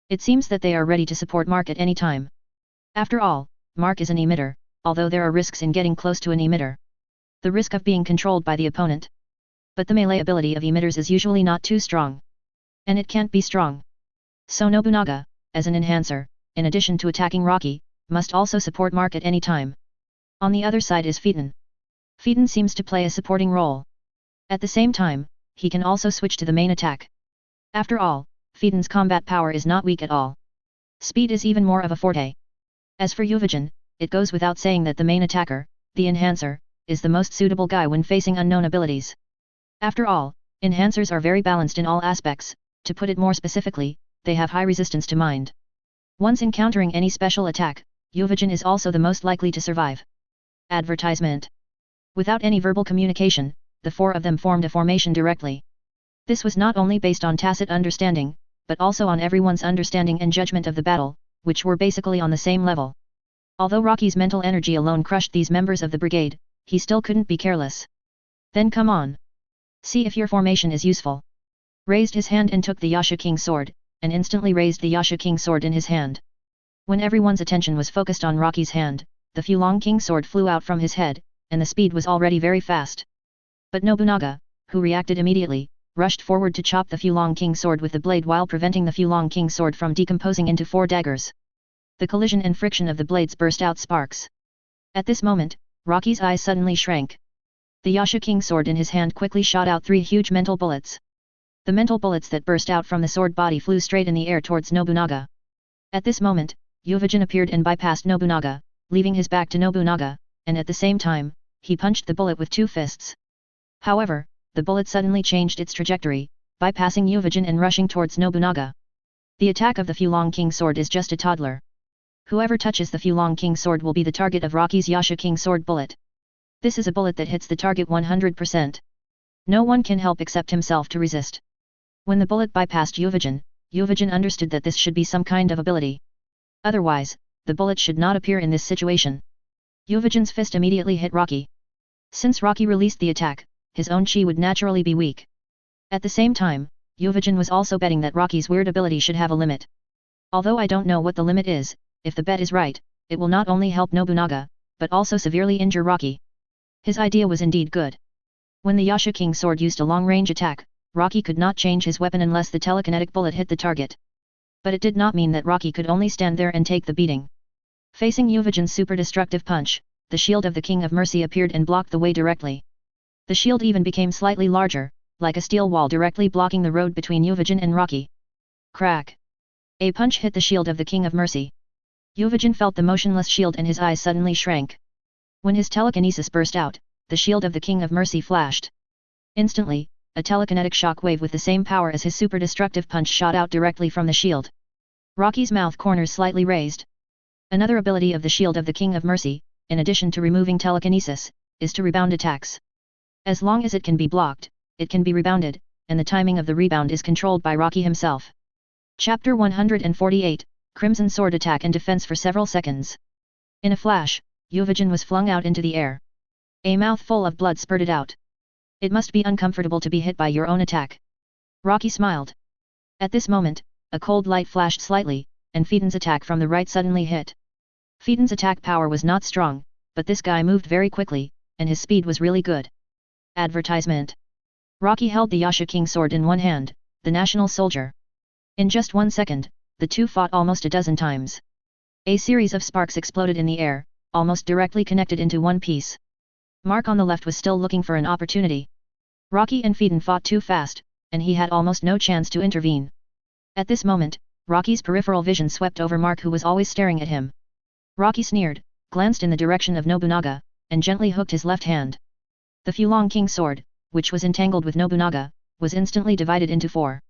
It seems that they are ready to support Mark at any time. After all, Mark is an emitter, although there are risks in getting close to an emitter. The risk of being controlled by the opponent. But the melee ability of emitters is usually not too strong. And it can't be strong. So Nobunaga, as an enhancer, in addition to attacking Rocky, must also support Mark at any time. On the other side is Phaeton. Phaeton seems to play a supporting role. At the same time, he can also switch to the main attack. After all, Phaeton's combat power is not weak at all. Speed is even more of a forte. As for Yuvajan, it goes without saying that the main attacker, the enhancer, is the most suitable guy when facing unknown abilities. After all, enhancers are very balanced in all aspects. To put it more specifically, they have high resistance to mind. Once encountering any special attack, Yuvajin is also the most likely to survive. Advertisement. Without any verbal communication, the four of them formed a formation directly. This was not only based on tacit understanding, but also on everyone's understanding and judgment of the battle, which were basically on the same level. Although Rocky's mental energy alone crushed these members of the brigade, he still couldn't be careless. Then come on. See if your formation is useful. Raised his hand and took the Yasha King sword, and instantly raised the Yasha King sword in his hand. When everyone's attention was focused on Rocky's hand, the Fulong King sword flew out from his head, and the speed was already very fast. But Nobunaga, who reacted immediately, rushed forward to chop the Fulong King sword with the blade while preventing the Fulong King sword from decomposing into 4 daggers. The collision and friction of the blades burst out sparks. At this moment, Rocky's eyes suddenly shrank. The Yasha King sword in his hand quickly shot out 3 huge mental bullets. The mental bullets that burst out from the sword body flew straight in the air towards Nobunaga. At this moment, Yuvajin appeared and bypassed Nobunaga, leaving his back to Nobunaga, and at the same time, he punched the bullet with 2 fists. However, the bullet suddenly changed its trajectory, bypassing Yuvajin and rushing towards Nobunaga. The attack of the Fulong King sword is just a toddler. Whoever touches the Fulong King sword will be the target of Rocky's Yasha King sword bullet. This is a bullet that hits the target 100%. No one can help except himself to resist. When the bullet bypassed Yuvajin, Yuvajin understood that this should be some kind of ability. Otherwise, the bullet should not appear in this situation. Yuvajin's fist immediately hit Rocky. Since Rocky released the attack, his own chi would naturally be weak. At the same time, Yuvajin was also betting that Rocky's weird ability should have a limit. Although I don't know what the limit is, if the bet is right, it will not only help Nobunaga, but also severely injure Rocky. His idea was indeed good. When the Yasha King sword used a long-range attack, Rocky could not change his weapon unless the telekinetic bullet hit the target. But it did not mean that Rocky could only stand there and take the beating. Facing Yuvajin's super destructive punch, the shield of the King of Mercy appeared and blocked the way directly. The shield even became slightly larger, like a steel wall directly blocking the road between Yuvajin and Rocky. Crack! A punch hit the shield of the King of Mercy. Yuvajin felt the motionless shield and his eyes suddenly shrank. When his telekinesis burst out, the shield of the King of Mercy flashed. Instantly, a telekinetic shock wave with the same power as his super destructive punch shot out directly from the shield. Rocky's mouth corners slightly raised. Another ability of the shield of the King of Mercy, in addition to removing telekinesis, is to rebound attacks. As long as it can be blocked, it can be rebounded, and the timing of the rebound is controlled by Rocky himself. Chapter 148, Crimson Sword Attack and Defense for several seconds. In a flash, Yuvajin was flung out into the air. A mouthful of blood spurted out. It must be uncomfortable to be hit by your own attack. Rocky smiled. At this moment, a cold light flashed slightly, and Pheton's attack from the right suddenly hit. Pheton's attack power was not strong, but this guy moved very quickly, and his speed was really good. Advertisement. Rocky held the Yasha King sword in one hand, the national soldier. In just 1 second, the two fought almost a dozen times. A series of sparks exploded in the air, almost directly connected into one piece. Mark on the left was still looking for an opportunity. Rocky and Pheton fought too fast, and he had almost no chance to intervene. At this moment, Rocky's peripheral vision swept over Mark, who was always staring at him. Rocky sneered, glanced in the direction of Nobunaga, and gently hooked his left hand. The Fulong King sword, which was entangled with Nobunaga, was instantly divided into 4.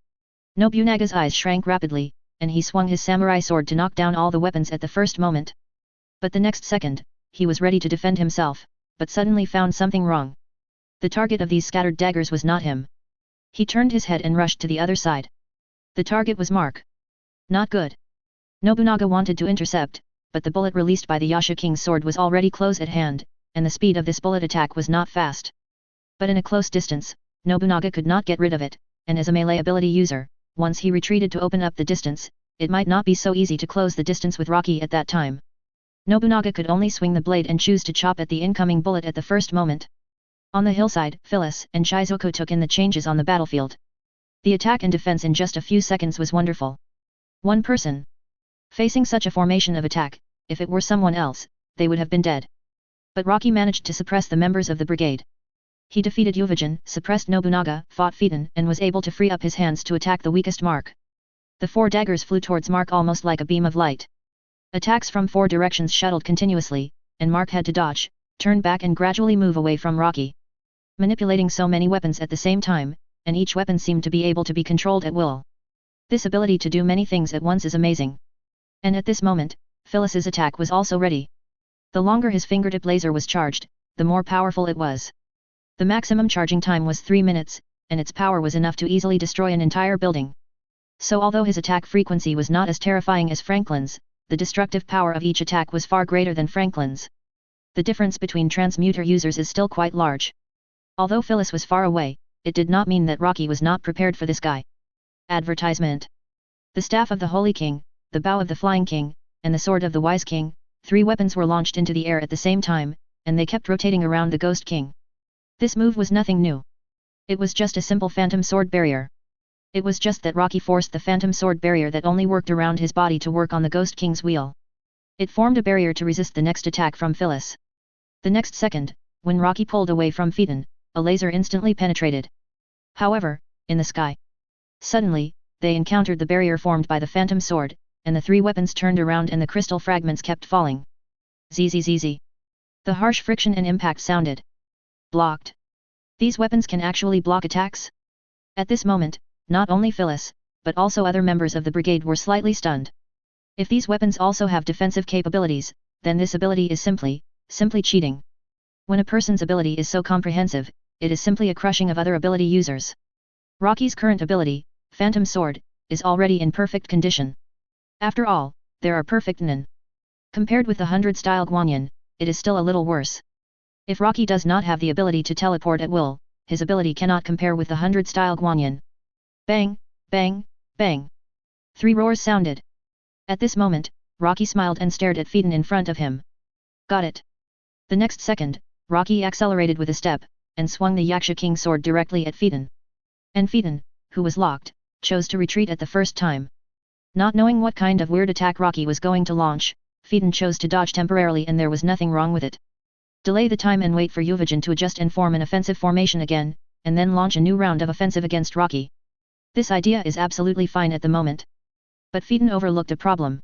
Nobunaga's eyes shrank rapidly, and he swung his samurai sword to knock down all the weapons at the first moment. But the next second, he was ready to defend himself, but suddenly found something wrong. The target of these scattered daggers was not him. He turned his head and rushed to the other side. The target was Mark. Not good. Nobunaga wanted to intercept, but the bullet released by the Yasha King's sword was already close at hand, and the speed of this bullet attack was not fast. But in a close distance, Nobunaga could not get rid of it, and as a melee ability user, once he retreated to open up the distance, it might not be so easy to close the distance with Rocky at that time. Nobunaga could only swing the blade and choose to chop at the incoming bullet at the first moment. On the hillside, Phyllis and Shizuko took in the changes on the battlefield. The attack and defense in just a few seconds was wonderful. One person. Facing such a formation of attack, if it were someone else, they would have been dead. But Rocky managed to suppress the members of the brigade. He defeated Yuvajin, suppressed Nobunaga, fought Pheton, and was able to free up his hands to attack the weakest Mark. The 4 daggers flew towards Mark almost like a beam of light. Attacks from 4 directions shuttled continuously, and Mark had to dodge, turn back and gradually move away from Rocky. Manipulating so many weapons at the same time, and each weapon seemed to be able to be controlled at will. This ability to do many things at once is amazing. And at this moment, Phyllis's attack was also ready. The longer his fingertip laser was charged, the more powerful it was. The maximum charging time was 3 minutes, and its power was enough to easily destroy an entire building. So although his attack frequency was not as terrifying as Franklin's, the destructive power of each attack was far greater than Franklin's. The difference between transmuter users is still quite large. Although Phyllis was far away, it did not mean that Rocky was not prepared for this guy. Advertisement. The staff of the Holy King, the bow of the Flying King, and the sword of the Wise King, 3 weapons were launched into the air at the same time, and they kept rotating around the Ghost King. This move was nothing new. It was just a simple phantom sword barrier. It was just that Rocky forced the phantom sword barrier that only worked around his body to work on the Ghost King's wheel. It formed a barrier to resist the next attack from Phyllis. The next second, when Rocky pulled away from Phaeton, a laser instantly penetrated. However, in the sky, suddenly, they encountered the barrier formed by the phantom sword, and the 3 weapons turned around and the crystal fragments kept falling. Zzz. The harsh friction and impact sounded. Blocked. These weapons can actually block attacks? At this moment, not only Phyllis, but also other members of the brigade were slightly stunned. If these weapons also have defensive capabilities, then this ability is simply cheating. When a person's ability is so comprehensive, it is simply a crushing of other ability users. Rocky's current ability, Phantom Sword, is already in perfect condition. After all, there are perfect Nen. Compared with the 100-style Guanyin, it is still a little worse. If Rocky does not have the ability to teleport at will, his ability cannot compare with the 100-style Guanyin. Bang, bang, bang. 3 roars sounded. At this moment, Rocky smiled and stared at Phaeton in front of him. Got it. The next second, Rocky accelerated with a step, and swung the Yaksha King sword directly at Phaeton. And Phaeton, who was locked, chose to retreat at the first time. Not knowing what kind of weird attack Rocky was going to launch, Phaeton chose to dodge temporarily and there was nothing wrong with it. Delay the time and wait for Yuvajin to adjust and form an offensive formation again, and then launch a new round of offensive against Rocky. This idea is absolutely fine at the moment. But Phaeton overlooked a problem.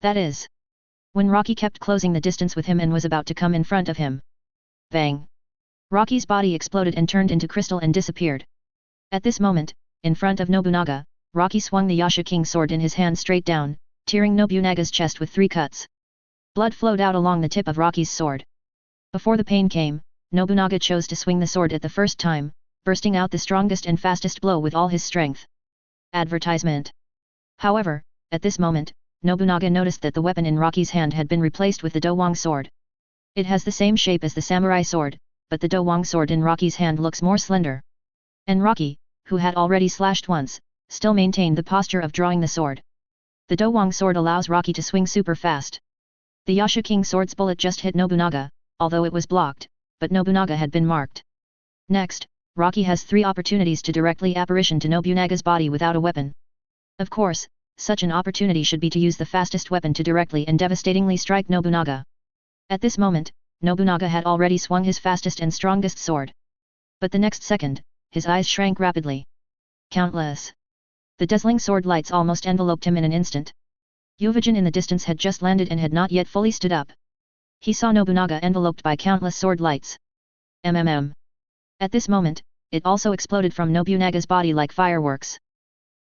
That is, when Rocky kept closing the distance with him and was about to come in front of him. Bang! Rocky's body exploded and turned into crystal and disappeared. At this moment, in front of Nobunaga, Rocky swung the Yasha King sword in his hand straight down, tearing Nobunaga's chest with 3 cuts. Blood flowed out along the tip of Rocky's sword. Before the pain came, Nobunaga chose to swing the sword at the first time, bursting out the strongest and fastest blow with all his strength. Advertisement. However, at this moment, Nobunaga noticed that the weapon in Rocky's hand had been replaced with the Dowang sword. It has the same shape as the samurai sword, but the Dowang sword in Rocky's hand looks more slender. And Rocky, who had already slashed once, still maintained the posture of drawing the sword. The Dowang sword allows Rocky to swing super fast. The Yasha King sword's bullet just hit Nobunaga, although it was blocked, but Nobunaga had been marked. Next, Rocky has 3 opportunities to directly apparition to Nobunaga's body without a weapon. Of course, such an opportunity should be to use the fastest weapon to directly and devastatingly strike Nobunaga. At this moment, Nobunaga had already swung his fastest and strongest sword. But the next second, his eyes shrank rapidly. Countless. The dazzling sword lights almost enveloped him in an instant. Yuvajin in the distance had just landed and had not yet fully stood up. He saw Nobunaga enveloped by countless sword lights. At this moment, it also exploded from Nobunaga's body like fireworks.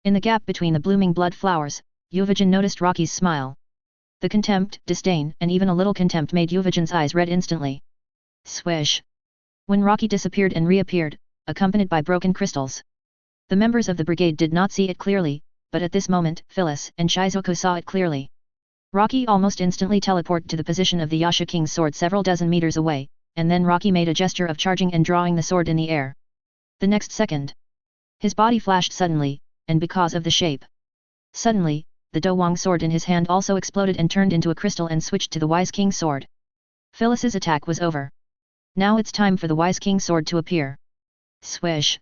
In the gap between the blooming blood flowers, Yuvajin noticed Rocky's smile. The contempt, disdain, and even a little contempt made Yuvajin's eyes red instantly. Swish! When Rocky disappeared and reappeared, accompanied by broken crystals. The members of the brigade did not see it clearly, but at this moment, Phyllis and Shizuku saw it clearly. Rocky almost instantly teleported to the position of the Yasha King's sword several dozen meters away, and then Rocky made a gesture of charging and drawing the sword in the air. The next second, his body flashed suddenly, and because of the shape. Suddenly, the Dowang sword in his hand also exploded and turned into a crystal and switched to the Wise King's sword. Phyllis's attack was over. Now it's time for the Wise King's sword to appear. Swish!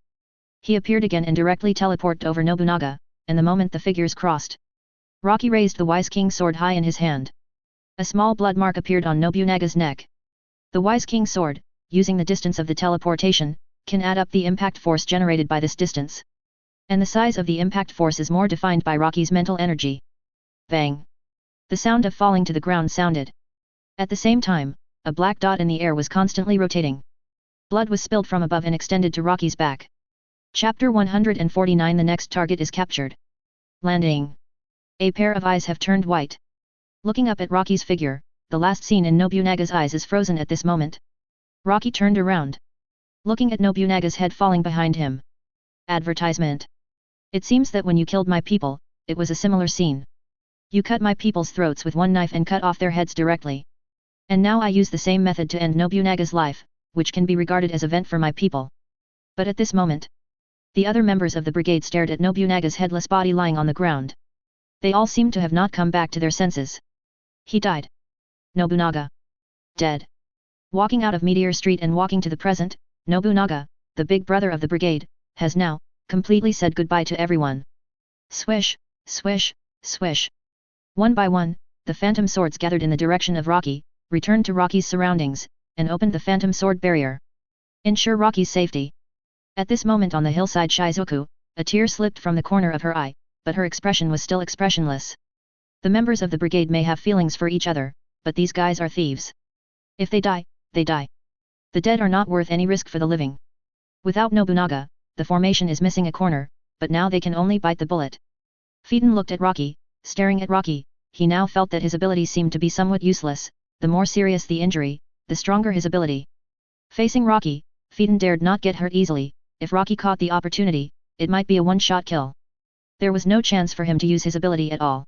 He appeared again and directly teleported over Nobunaga, and the moment the figures crossed, Rocky raised the Wise King's sword high in his hand. A small blood mark appeared on Nobunaga's neck. The Wise King's sword, using the distance of the teleportation, can add up the impact force generated by this distance. And the size of the impact force is more defined by Rocky's mental energy. Bang! The sound of falling to the ground sounded. At the same time, a black dot in the air was constantly rotating. Blood was spilled from above and extended to Rocky's back. Chapter 149. The next target is captured. Landing. A pair of eyes have turned white. Looking up at Rocky's figure, the last scene in Nobunaga's eyes is frozen at this moment. Rocky turned around. Looking at Nobunaga's head falling behind him. Advertisement. It seems that when you killed my people, it was a similar scene. You cut my people's throats with one knife and cut off their heads directly. And now I use the same method to end Nobunaga's life, which can be regarded as a vent for my people. But at this moment, the other members of the brigade stared at Nobunaga's headless body lying on the ground. They all seemed to have not come back to their senses. He died. Nobunaga. Dead. Walking out of Meteor Street and walking to the present, Nobunaga, the big brother of the brigade, has now completely said goodbye to everyone. Swish, swish, swish. One by one, the phantom swords gathered in the direction of Rocky, returned to Rocky's surroundings, and opened the phantom sword barrier. Ensure Rocky's safety. At this moment on the hillside Shizuku, a tear slipped from the corner of her eye, but her expression was still expressionless. The members of the brigade may have feelings for each other, but these guys are thieves. If they die, they die. The dead are not worth any risk for the living. Without Nobunaga, the formation is missing a corner, but now they can only bite the bullet. Phaeton looked at Rocky, staring at Rocky. He now felt that his abilities seemed to be somewhat useless. The more serious the injury, the stronger his ability. Facing Rocky, Phaeton dared not get hurt easily. If Rocky caught the opportunity, it might be a one-shot kill. There was no chance for him to use his ability at all.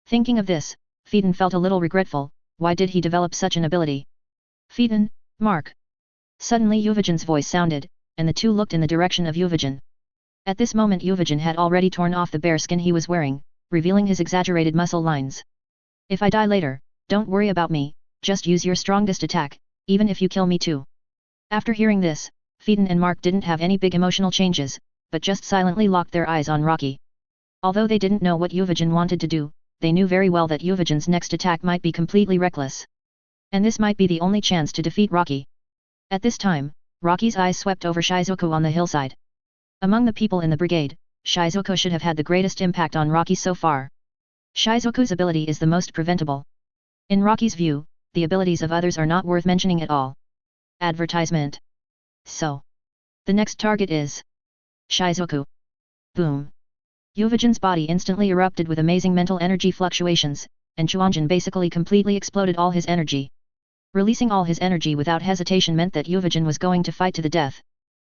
Thinking of this, Phaeton felt a little regretful. Why did he develop such an ability? Phaeton, Mark. Suddenly Yuvijan's voice sounded, and the two looked in the direction of Yuvijan. At this moment Yuvijan had already torn off the bear skin he was wearing, revealing his exaggerated muscle lines. If I die later, don't worry about me, just use your strongest attack, even if you kill me too. After hearing this, Phaeton and Mark didn't have any big emotional changes, but just silently locked their eyes on Rocky. Although they didn't know what Yuvijan wanted to do, they knew very well that Yuvijan's next attack might be completely reckless. And this might be the only chance to defeat Rocky. At this time, Rocky's eyes swept over Shizuku on the hillside. Among the people in the brigade, Shizuku should have had the greatest impact on Rocky so far. Shizuku's ability is the most preventable. In Rocky's view, the abilities of others are not worth mentioning at all. Advertisement. So. The next target is Shizuku. Boom. Yuvijan's body instantly erupted with amazing mental energy fluctuations, and Chuanjin basically completely exploded all his energy. Releasing all his energy without hesitation meant that Yuvijan was going to fight to the death.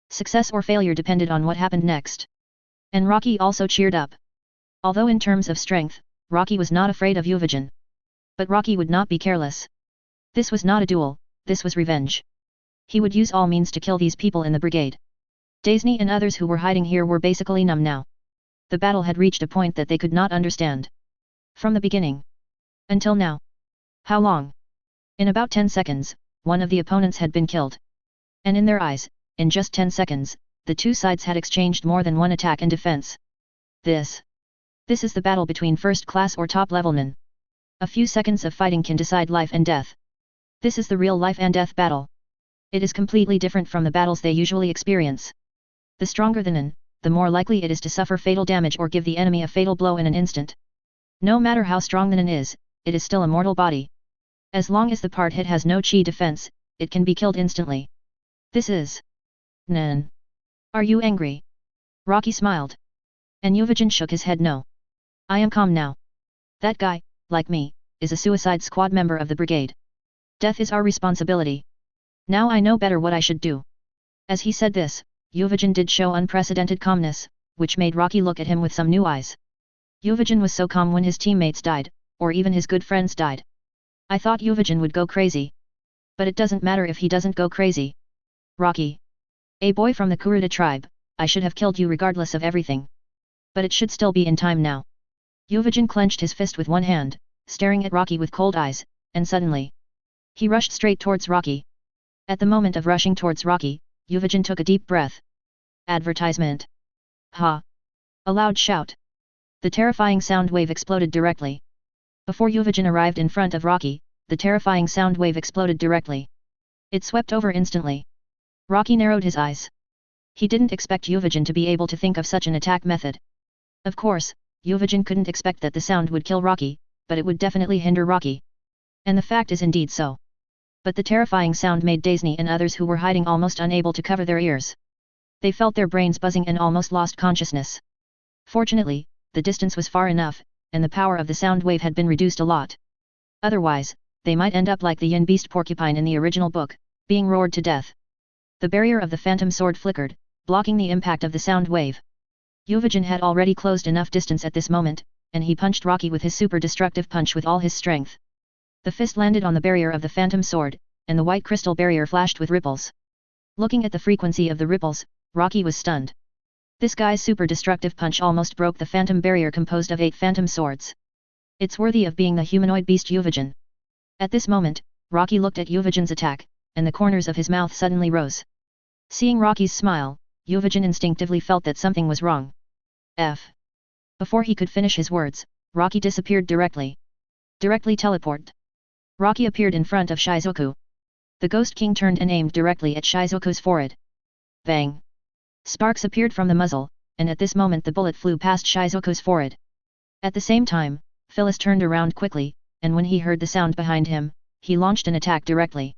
Success or failure depended on what happened next. And Rocky also cheered up. Although in terms of strength, Rocky was not afraid of Yuvijan. But Rocky would not be careless. This was not a duel, this was revenge. He would use all means to kill these people in the brigade. Daisy and others who were hiding here were basically numb now. The battle had reached a point that they could not understand. From the beginning. Until now. How long? In about 10 seconds, one of the opponents had been killed. And in their eyes, in just 10 seconds, the two sides had exchanged more than one attack and defense. This is the battle between first-class or top-level men. A few seconds of fighting can decide life and death. This is the real life and death battle. It is completely different from the battles they usually experience. The stronger the Nin, the more likely it is to suffer fatal damage or give the enemy a fatal blow in an instant. No matter how strong the Nin is, it is still a mortal body. As long as the part hit has no chi defense, it can be killed instantly. This is Nin. Are you angry? Rocky smiled. And Yuvijan shook his head no. I am calm now. That guy, like me, is a suicide squad member of the brigade. Death is our responsibility. Now I know better what I should do. As he said this, Yuvijan did show unprecedented calmness, which made Rocky look at him with some new eyes. Yuvijan was so calm when his teammates died, or even his good friends died. I thought Yuvijan would go crazy. But it doesn't matter if he doesn't go crazy. Rocky. A boy from the Kurta tribe, I should have killed you regardless of everything. But it should still be in time now. Yuvijan clenched his fist with one hand, staring at Rocky with cold eyes, and suddenly he rushed straight towards Rocky. At the moment of rushing towards Rocky, Yuvijan took a deep breath. Advertisement. Ha! A loud shout. The terrifying sound wave exploded directly. Before Yuvijan arrived in front of Rocky, the terrifying sound wave exploded directly. It swept over instantly. Rocky narrowed his eyes. He didn't expect Yuvijan to be able to think of such an attack method. Of course, Yuvijan couldn't expect that the sound would kill Rocky, but it would definitely hinder Rocky. And the fact is indeed so. But the terrifying sound made Daisy and others who were hiding almost unable to cover their ears. They felt their brains buzzing and almost lost consciousness. Fortunately, the distance was far enough, and the power of the sound wave had been reduced a lot. Otherwise, they might end up like the yin beast porcupine in the original book, being roared to death. The barrier of the phantom sword flickered, blocking the impact of the sound wave. Yuvajin had already closed enough distance at this moment, and he punched Rocky with his super destructive punch with all his strength. The fist landed on the barrier of the phantom sword, and the white crystal barrier flashed with ripples. Looking at the frequency of the ripples, Rocky was stunned. This guy's super destructive punch almost broke the phantom barrier composed of 8 phantom swords. It's worthy of being the humanoid beast Yuvajin. At this moment, Rocky looked at Yuvajin's attack, and the corners of his mouth suddenly rose. Seeing Rocky's smile, Yuvajin instinctively felt that something was wrong. Before he could finish his words, Rocky disappeared directly. Directly teleport. Rocky appeared in front of Shizuku. The Ghost King turned and aimed directly at Shizuku's forehead. Bang! Sparks appeared from the muzzle, and at this moment the bullet flew past Shizuku's forehead. At the same time, Phyllis turned around quickly, and when he heard the sound behind him, he launched an attack directly.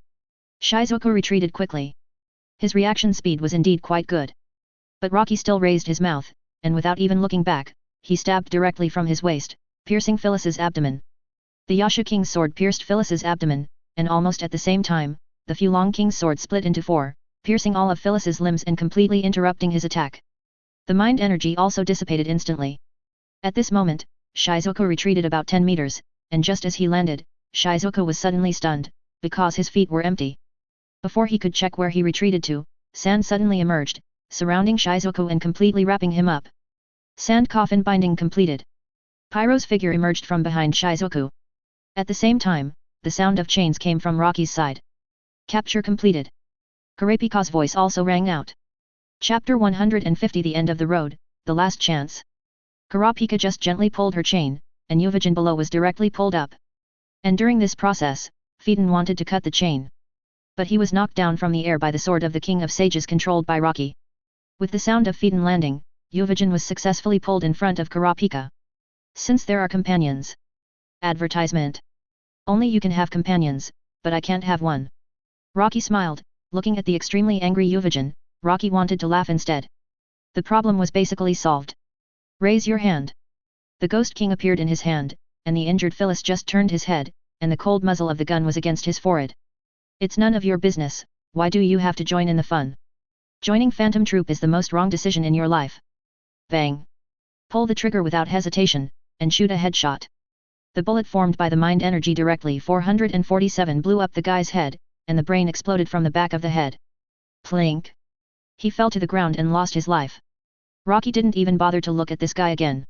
Shizuku retreated quickly. His reaction speed was indeed quite good. But Rocky still raised his mouth, and without even looking back, he stabbed directly from his waist, piercing Phyllis's abdomen. The Yasha King's sword pierced Phyllis's abdomen, and almost at the same time, the Fulong King's sword split into 4, piercing all of Phyllis's limbs and completely interrupting his attack. The mind energy also dissipated instantly. At this moment, Shizuku retreated about 10 meters, and just as he landed, Shizuku was suddenly stunned, because his feet were empty. Before he could check where he retreated to, sand suddenly emerged, surrounding Shizuku and completely wrapping him up. Sand coffin binding completed. Pyro's figure emerged from behind Shizuku. At the same time, the sound of chains came from Rocky's side. Capture completed. Kurapika's voice also rang out. Chapter 150 The End of the Road, The Last Chance. Kurapika just gently pulled her chain, and Yuvajin below was directly pulled up. And during this process, Phaeton wanted to cut the chain. But he was knocked down from the air by the sword of the King of Sages controlled by Rocky. With the sound of Phaeton landing, Yuvajin was successfully pulled in front of Kurapika. Since there are companions. Advertisement. Only you can have companions, but I can't have one. Rocky smiled, looking at the extremely angry Yuvajin. Rocky wanted to laugh instead. The problem was basically solved. Raise your hand. The Ghost King appeared in his hand, and the injured Phyllis just turned his head, and the cold muzzle of the gun was against his forehead. It's none of your business, why do you have to join in the fun? Joining Phantom Troop is the most wrong decision in your life. Bang! Pull the trigger without hesitation, and shoot a headshot. The bullet formed by the mind energy directly 447 blew up the guy's head, and the brain exploded from the back of the head. Plink! He fell to the ground and lost his life. Rocky didn't even bother to look at this guy again.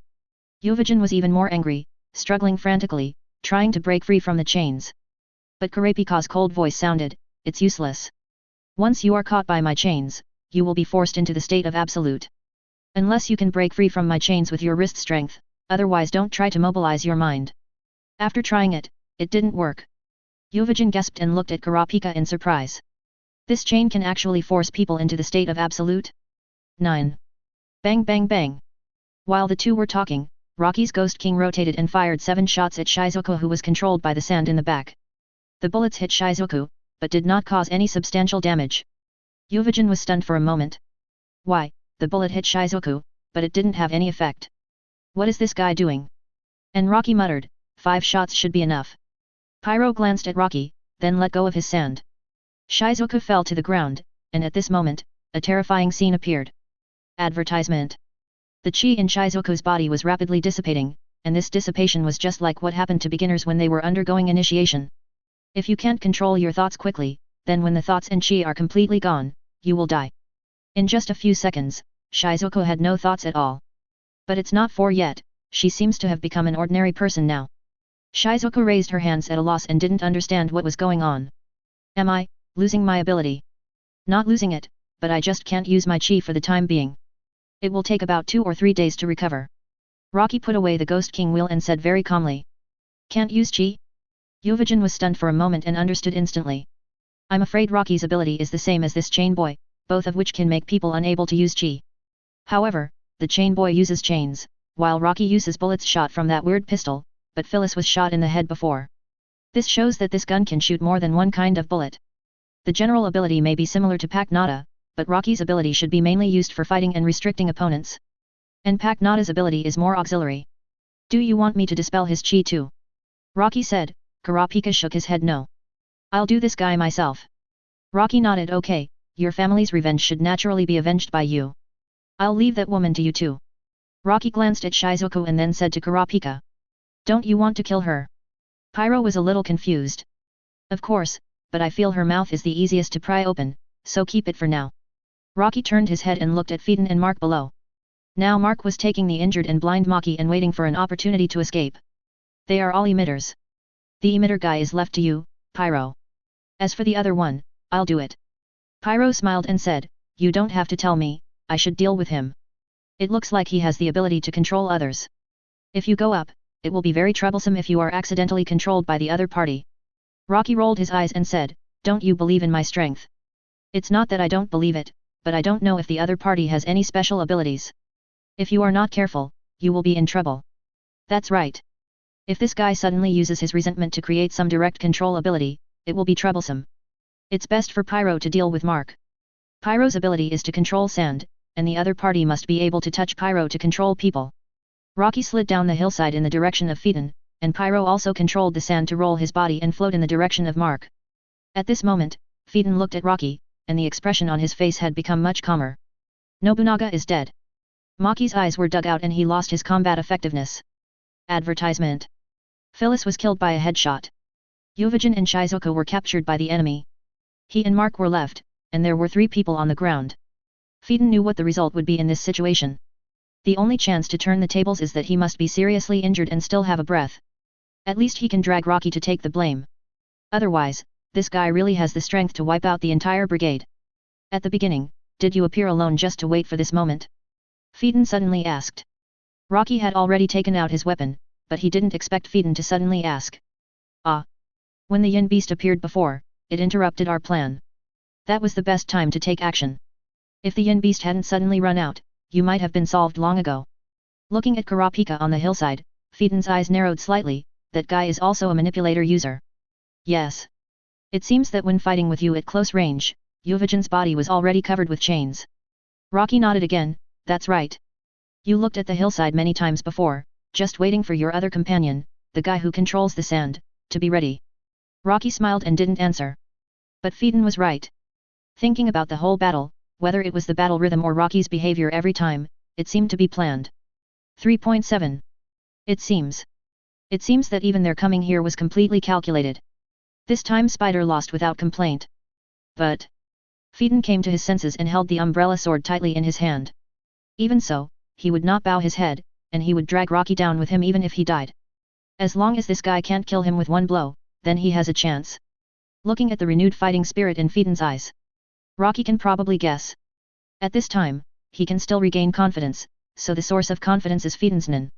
Yuvajin was even more angry, struggling frantically, trying to break free from the chains. But Kurapika's cold voice sounded, it's useless. Once you are caught by my chains, you will be forced into the state of absolute. Unless you can break free from my chains with your wrist strength, otherwise don't try to mobilize your mind. After trying it, it didn't work. Yuvajin gasped and looked at Kurapika in surprise. This chain can actually force people into the state of absolute? 9. Bang bang bang. While the two were talking, Rocky's Ghost King rotated and fired 7 shots at Shizuku, who was controlled by the sand in the back. The bullets hit Shizuku, but did not cause any substantial damage. Yuvajin was stunned for a moment. Why, the bullet hit Shizuku, but it didn't have any effect. What is this guy doing? And Rocky muttered, 5 shots should be enough. Pyro glanced at Rocky, then let go of his sand. Shizuku fell to the ground, and at this moment, a terrifying scene appeared. Advertisement. The chi in Shizuku's body was rapidly dissipating, and this dissipation was just like what happened to beginners when they were undergoing initiation. If you can't control your thoughts quickly, then when the thoughts and chi are completely gone, you will die. In just a few seconds, Shizuku had no thoughts at all. But it's not for yet, she seems to have become an ordinary person now. Shizuku raised her hands at a loss and didn't understand what was going on. Am I losing my ability? Not losing it, but I just can't use my chi for the time being. It will take about 2 or 3 days to recover. Rocky put away the Ghost King wheel and said very calmly. Can't use chi? Yuvajin was stunned for a moment and understood instantly. I'm afraid Rocky's ability is the same as this chain boy, both of which can make people unable to use chi. However, the chain boy uses chains, while Rocky uses bullets shot from that weird pistol, but Phyllis was shot in the head before. This shows that this gun can shoot more than one kind of bullet. The general ability may be similar to Pak Nada, but Rocky's ability should be mainly used for fighting and restricting opponents. And Pack Nada's ability is more auxiliary. Do you want me to dispel his chi too? Rocky said. Kurapika shook his head no. I'll do this guy myself. Rocky nodded okay, your family's revenge should naturally be avenged by you. I'll leave that woman to you too. Rocky glanced at Shizuku and then said to Kurapika. Don't you want to kill her? Pyro was a little confused. Of course, but I feel her mouth is the easiest to pry open, so keep it for now. Rocky turned his head and looked at Phaeton and Mark below. Now Mark was taking the injured and blind Maki and waiting for an opportunity to escape. They are all emitters. The emitter guy is left to you, Pyro. As for the other one, I'll do it. Pyro smiled and said, you don't have to tell me, I should deal with him. It looks like he has the ability to control others. If you go up, it will be very troublesome if you are accidentally controlled by the other party. Rocky rolled his eyes and said, don't you believe in my strength? It's not that I don't believe it, but I don't know if the other party has any special abilities. If you are not careful, you will be in trouble. That's right. If this guy suddenly uses his resentment to create some direct control ability, it will be troublesome. It's best for Pyro to deal with Mark. Pyro's ability is to control sand, and the other party must be able to touch Pyro to control people. Rocky slid down the hillside in the direction of Phaeton, and Pyro also controlled the sand to roll his body and float in the direction of Mark. At this moment, Phaeton looked at Rocky, and the expression on his face had become much calmer. Nobunaga is dead. Maki's eyes were dug out and he lost his combat effectiveness. Advertisement. Phyllis was killed by a headshot. Yuvajin and Shizuku were captured by the enemy. He and Mark were left, and there were 3 people on the ground. Phaeton knew what the result would be in this situation. The only chance to turn the tables is that he must be seriously injured and still have a breath. At least he can drag Rocky to take the blame. Otherwise, this guy really has the strength to wipe out the entire brigade. At the beginning, did you appear alone just to wait for this moment? Phaeton suddenly asked. Rocky had already taken out his weapon, but he didn't expect Phaeton to suddenly ask. Ah! When the yin beast appeared before, it interrupted our plan. That was the best time to take action. If the yin beast hadn't suddenly run out, you might have been solved long ago. Looking at Kurapika on the hillside, Phaeton's eyes narrowed slightly. That guy is also a manipulator user. Yes. It seems that when fighting with you at close range, Yuvajin's body was already covered with chains. Rocky nodded again, that's right. You looked at the hillside many times before, just waiting for your other companion, the guy who controls the sand, to be ready. Rocky smiled and didn't answer. But Phaeton was right. Thinking about the whole battle, whether it was the battle rhythm or Rocky's behavior every time, it seemed to be planned. 3.7. It seems that even their coming here was completely calculated. This time Spider lost without complaint. But Phaeton came to his senses and held the umbrella sword tightly in his hand. Even so, he would not bow his head, and he would drag Rocky down with him even if he died. As long as this guy can't kill him with one blow, then he has a chance. Looking at the renewed fighting spirit in Phaeton's eyes, Rocky can probably guess. At this time, he can still regain confidence, so the source of confidence is Phaeton's nin.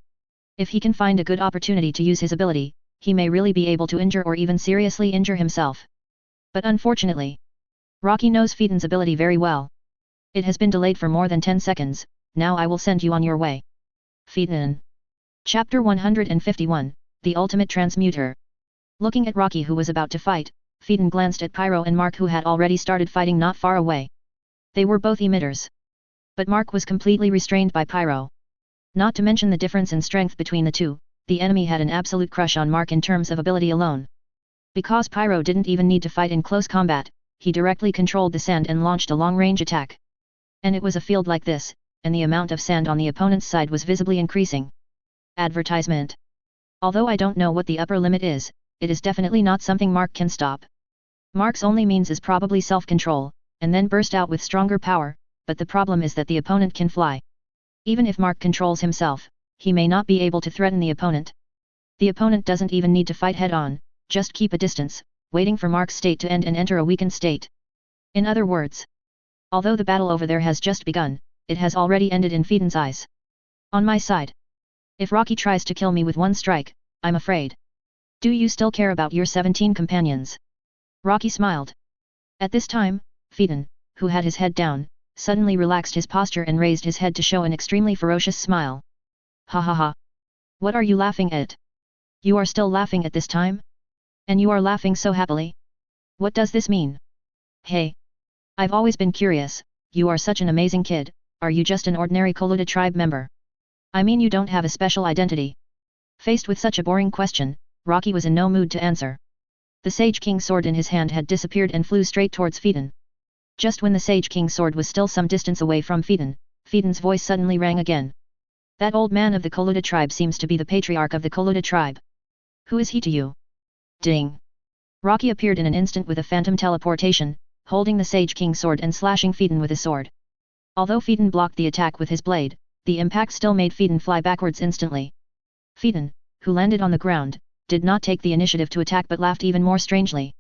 If he can find a good opportunity to use his ability, he may really be able to injure or even seriously injure himself. But unfortunately, Rocky knows Phaeton's ability very well. It has been delayed for more than 10 seconds, now I will send you on your way. Phaeton. Chapter 151, The Ultimate Transmuter. Looking at Rocky who was about to fight, Phaeton glanced at Pyro and Mark who had already started fighting not far away. They were both emitters. But Mark was completely restrained by Pyro. Not to mention the difference in strength between the two, the enemy had an absolute crush on Mark in terms of ability alone. Because Pyro didn't even need to fight in close combat, he directly controlled the sand and launched a long-range attack. And it was a field like this, and the amount of sand on the opponent's side was visibly increasing. Advertisement. Although I don't know what the upper limit is, it is definitely not something Mark can stop. Mark's only means is probably self-control, and then burst out with stronger power, but the problem is that the opponent can fly. Even if Mark controls himself, he may not be able to threaten the opponent. The opponent doesn't even need to fight head-on, just keep a distance, waiting for Mark's state to end and enter a weakened state. In other words, although the battle over there has just begun, it has already ended in Phaeton's eyes. On my side. If Rocky tries to kill me with one strike, I'm afraid. Do you still care about your 17 companions? Rocky smiled. At this time, Phaeton, who had his head down, suddenly relaxed his posture and raised his head to show an extremely ferocious smile. Ha ha ha. What are you laughing at? You are still laughing at this time? And you are laughing so happily? What does this mean? Hey! I've always been curious, you are such an amazing kid, are you just an ordinary Koluta tribe member? I mean you don't have a special identity. Faced with such a boring question, Rocky was in no mood to answer. The Sage King's sword in his hand had disappeared and flew straight towards Phaeton. Just when the Sage King's sword was still some distance away from Phaeton, Phaeton's voice suddenly rang again. That old man of the Kurta tribe seems to be the patriarch of the Kurta tribe. Who is he to you? Ding! Rocky appeared in an instant with a phantom teleportation, holding the Sage King's sword and slashing Phaeton with his sword. Although Phaeton blocked the attack with his blade, the impact still made Phaeton fly backwards instantly. Phaeton, who landed on the ground, did not take the initiative to attack but laughed even more strangely.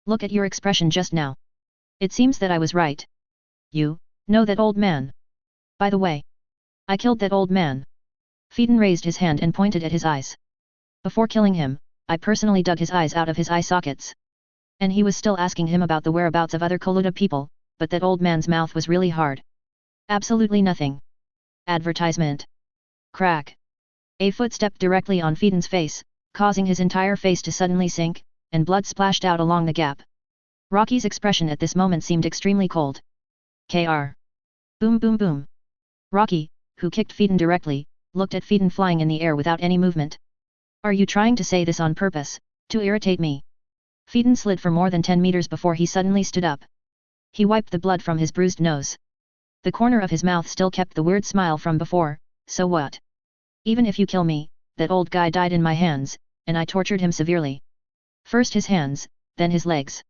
Look at your expression just now. It seems that I was right. You know that old man. By the way, I killed that old man. Phaeton raised his hand and pointed at his eyes. Before killing him, I personally dug his eyes out of his eye sockets. And he was still asking him about the whereabouts of other Kurta people, but that old man's mouth was really hard. Absolutely nothing. Advertisement. Crack. A foot stepped directly on Phaeton's face, causing his entire face to suddenly sink, and blood splashed out along the gap. Rocky's expression at this moment seemed extremely cold. Kr. Boom boom boom. Rocky, who kicked Phaeton directly, looked at Phaeton flying in the air without any movement. Are you trying to say this on purpose, to irritate me? Phaeton slid for more than 10 meters before he suddenly stood up. He wiped the blood from his bruised nose. The corner of his mouth still kept the weird smile from before. So what? Even if you kill me, that old guy died in my hands, and I tortured him severely. First his hands, then his legs.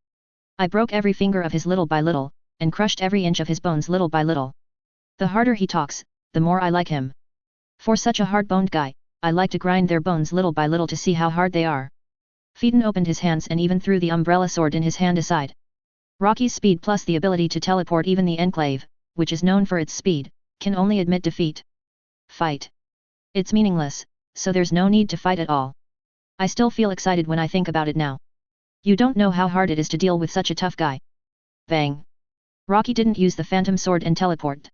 I broke every finger of his little by little, and crushed every inch of his bones little by little. The harder he talks, the more I like him. For such a hard-boned guy, I like to grind their bones little by little to see how hard they are. Phaeton opened his hands and even threw the umbrella sword in his hand aside. Rocky's speed plus the ability to teleport even the Enclave, which is known for its speed, can only admit defeat. Fight. It's meaningless, so there's no need to fight at all. I still feel excited when I think about it now. You don't know how hard it is to deal with such a tough guy. Bang. Rocky didn't use the phantom sword and teleport.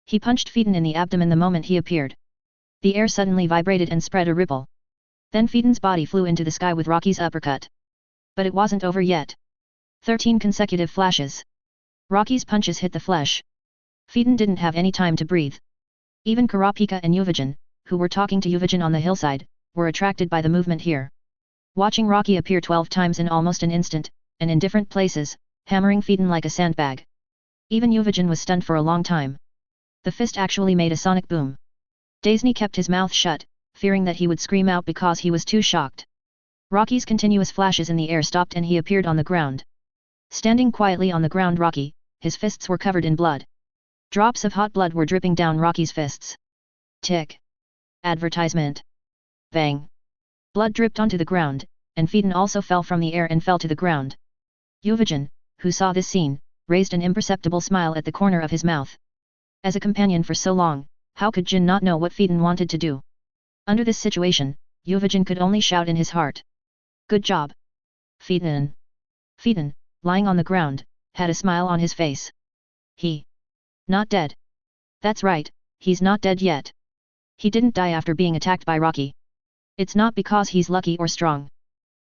He punched Phaeton in the abdomen the moment he appeared. The air suddenly vibrated and spread a ripple. Then Phaeton's body flew into the sky with Rocky's uppercut. But it wasn't over yet. 13 consecutive flashes. Rocky's punches hit the flesh. Phaeton didn't have any time to breathe. Even Kurapika and Uvijin, who were talking to Uvijin on the hillside, were attracted by the movement here. Watching Rocky appear 12 times in almost an instant, and in different places, hammering Phaeton like a sandbag. Even Uvijin was stunned for a long time. The fist actually made a sonic boom. Daisny kept his mouth shut, fearing that he would scream out because he was too shocked. Rocky's continuous flashes in the air stopped and he appeared on the ground. Standing quietly on the ground Rocky, his fists were covered in blood. Drops of hot blood were dripping down Rocky's fists. Tick. Advertisement. Bang. Blood dripped onto the ground, and Phaeton also fell from the air and fell to the ground. Uvijin, who saw this scene, raised an imperceptible smile at the corner of his mouth. As a companion for so long, how could Jin not know what Phaeton wanted to do? Under this situation, Uvijin could only shout in his heart. Good job. Phaeton. Phaeton, lying on the ground, had a smile on his face. He. Not dead. That's right, he's not dead yet. He didn't die after being attacked by Rocky. It's not because he's lucky or strong.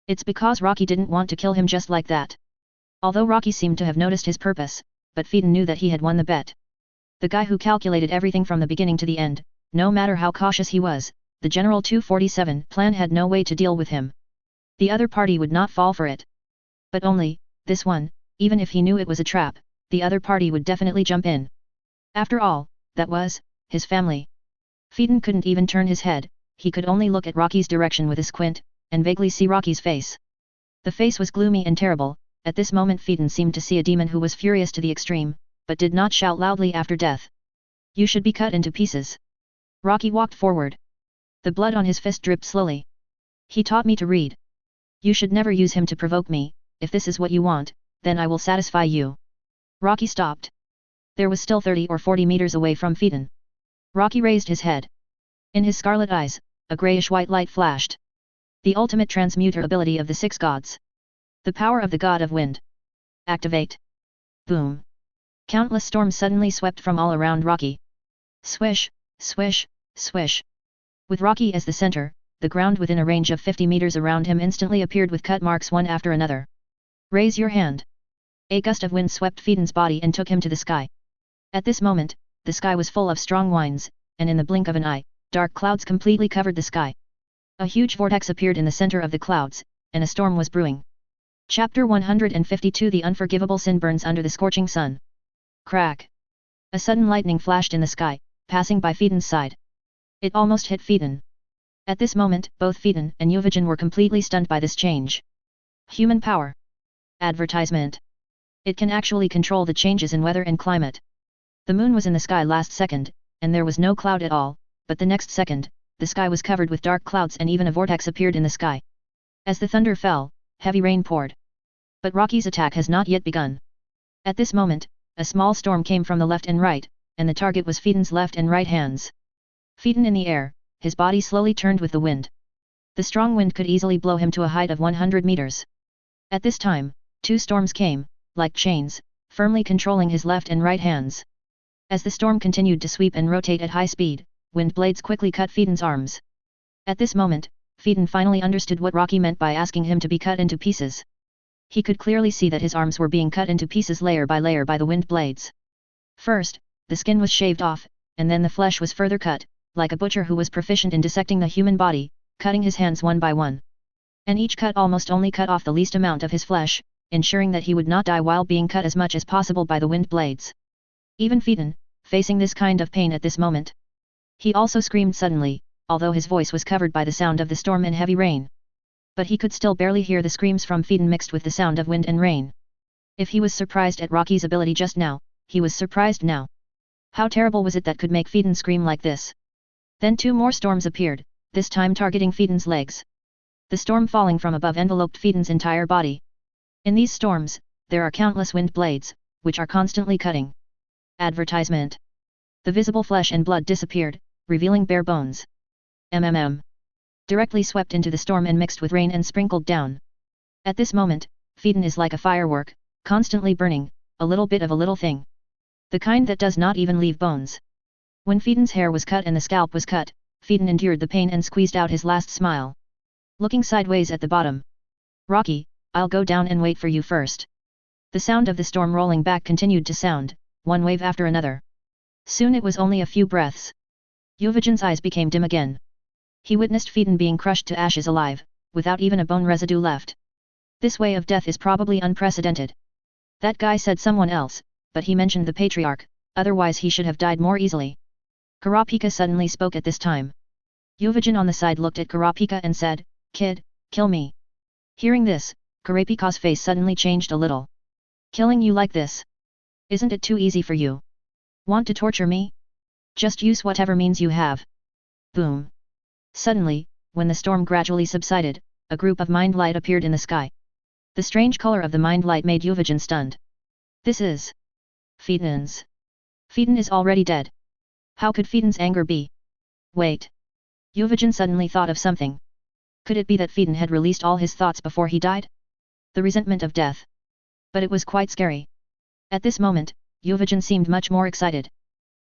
It's because Rocky didn't want to kill him just like that. Although Rocky seemed to have noticed his purpose, but Phaeton knew that he had won the bet. The guy who calculated everything from the beginning to the end, no matter how cautious he was, the General 247 plan had no way to deal with him. The other party would not fall for it. But only, this one, even if he knew it was a trap, the other party would definitely jump in. After all, that was his family. Phaeton couldn't even turn his head, he could only look at Rocky's direction with a squint, and vaguely see Rocky's face. The face was gloomy and terrible. At this moment Phaeton seemed to see a demon who was furious to the extreme, but did not shout loudly after death. You should be cut into pieces. Rocky walked forward. The blood on his fist dripped slowly. He taught me to read. You should never use him to provoke me. If this is what you want, then I will satisfy you. Rocky stopped. There was still 30 or 40 meters away from Phaeton. Rocky raised his head. In his scarlet eyes, a grayish-white light flashed. The ultimate transmuter ability of the 6 gods. The power of the god of wind. Activate. Boom. Countless storms suddenly swept from all around Rocky. Swish, swish, swish. With Rocky as the center, the ground within a range of 50 meters around him instantly appeared with cut marks one after another. Raise your hand. A gust of wind swept Phaeton's body and took him to the sky. At this moment, the sky was full of strong winds, and in the blink of an eye, Dark clouds completely covered the sky. A huge vortex appeared in the center of the clouds, and a storm was brewing. Chapter 152 The unforgivable sin burns under the scorching sun. Crack! A sudden lightning flashed in the sky, passing by Phaeton's side. It almost hit Phaeton. At this moment, both Phaeton and Euvigen were completely stunned by this change. Human power. Advertisement. It can actually control the changes in weather and climate. The moon was in the sky last second, and there was no cloud at all, but the next second, the sky was covered with dark clouds and even a vortex appeared in the sky. As the thunder fell, heavy rain poured. But Rocky's attack has not yet begun. At this moment, a small storm came from the left and right, and the target was Phaeton's left and right hands. Phaeton in the air, his body slowly turned with the wind. The strong wind could easily blow him to a height of 100 meters. At this time, two storms came, like chains, firmly controlling his left and right hands. As the storm continued to sweep and rotate at high speed, wind blades quickly cut Phaeton's arms. At this moment, Phaeton finally understood what Rocky meant by asking him to be cut into pieces. He could clearly see that his arms were being cut into pieces layer by the wind blades. First, the skin was shaved off, and then the flesh was further cut, like a butcher who was proficient in dissecting the human body, cutting his hands one by one. And each cut almost only cut off the least amount of his flesh, ensuring that he would not die while being cut as much as possible by the wind blades. Even Phaeton, facing this kind of pain at this moment. He also screamed suddenly, although his voice was covered by the sound of the storm and heavy rain. But he could still barely hear the screams from Phaeton mixed with the sound of wind and rain. If he was surprised at Rocky's ability just now, he was surprised now. How terrible was it that could make Phaeton scream like this? Then two more storms appeared, this time targeting Phaeton's legs. The storm falling from above enveloped Phaeton's entire body. In these storms, there are countless wind blades, which are constantly cutting. Advertisement. The visible flesh and blood disappeared, revealing bare bones. Directly swept into the storm and mixed with rain and sprinkled down. At this moment, Phaeton is like a firework, constantly burning, a little bit of a little thing. The kind that does not even leave bones. When Phaeton's hair was cut and the scalp was cut, Phaeton endured the pain and squeezed out his last smile. Looking sideways at the bottom. Rocky, I'll go down and wait for you first. The sound of the storm rolling back continued to sound, one wave after another. Soon it was only a few breaths. Euvigen's eyes became dim again. He witnessed Phaeton being crushed to ashes alive, without even a bone residue left. This way of death is probably unprecedented. That guy said someone else, but he mentioned the patriarch, otherwise he should have died more easily. Kurapika suddenly spoke at this time. Euvigen on the side looked at Kurapika and said, "Kid, kill me." Hearing this, Kurapika's face suddenly changed a little. "Killing you like this? Isn't it too easy for you? Want to torture me? Just use whatever means you have." Boom. Suddenly, when the storm gradually subsided, a group of mind light appeared in the sky. The strange color of the mind light made Euvigen stunned. This is Phaeton's. Phaeton is already dead. How could Phaeton's anger be? Wait. Euvigen suddenly thought of something. Could it be that Phaeton had released all his thoughts before he died? The resentment of death. But it was quite scary. At this moment, Euvigen seemed much more excited.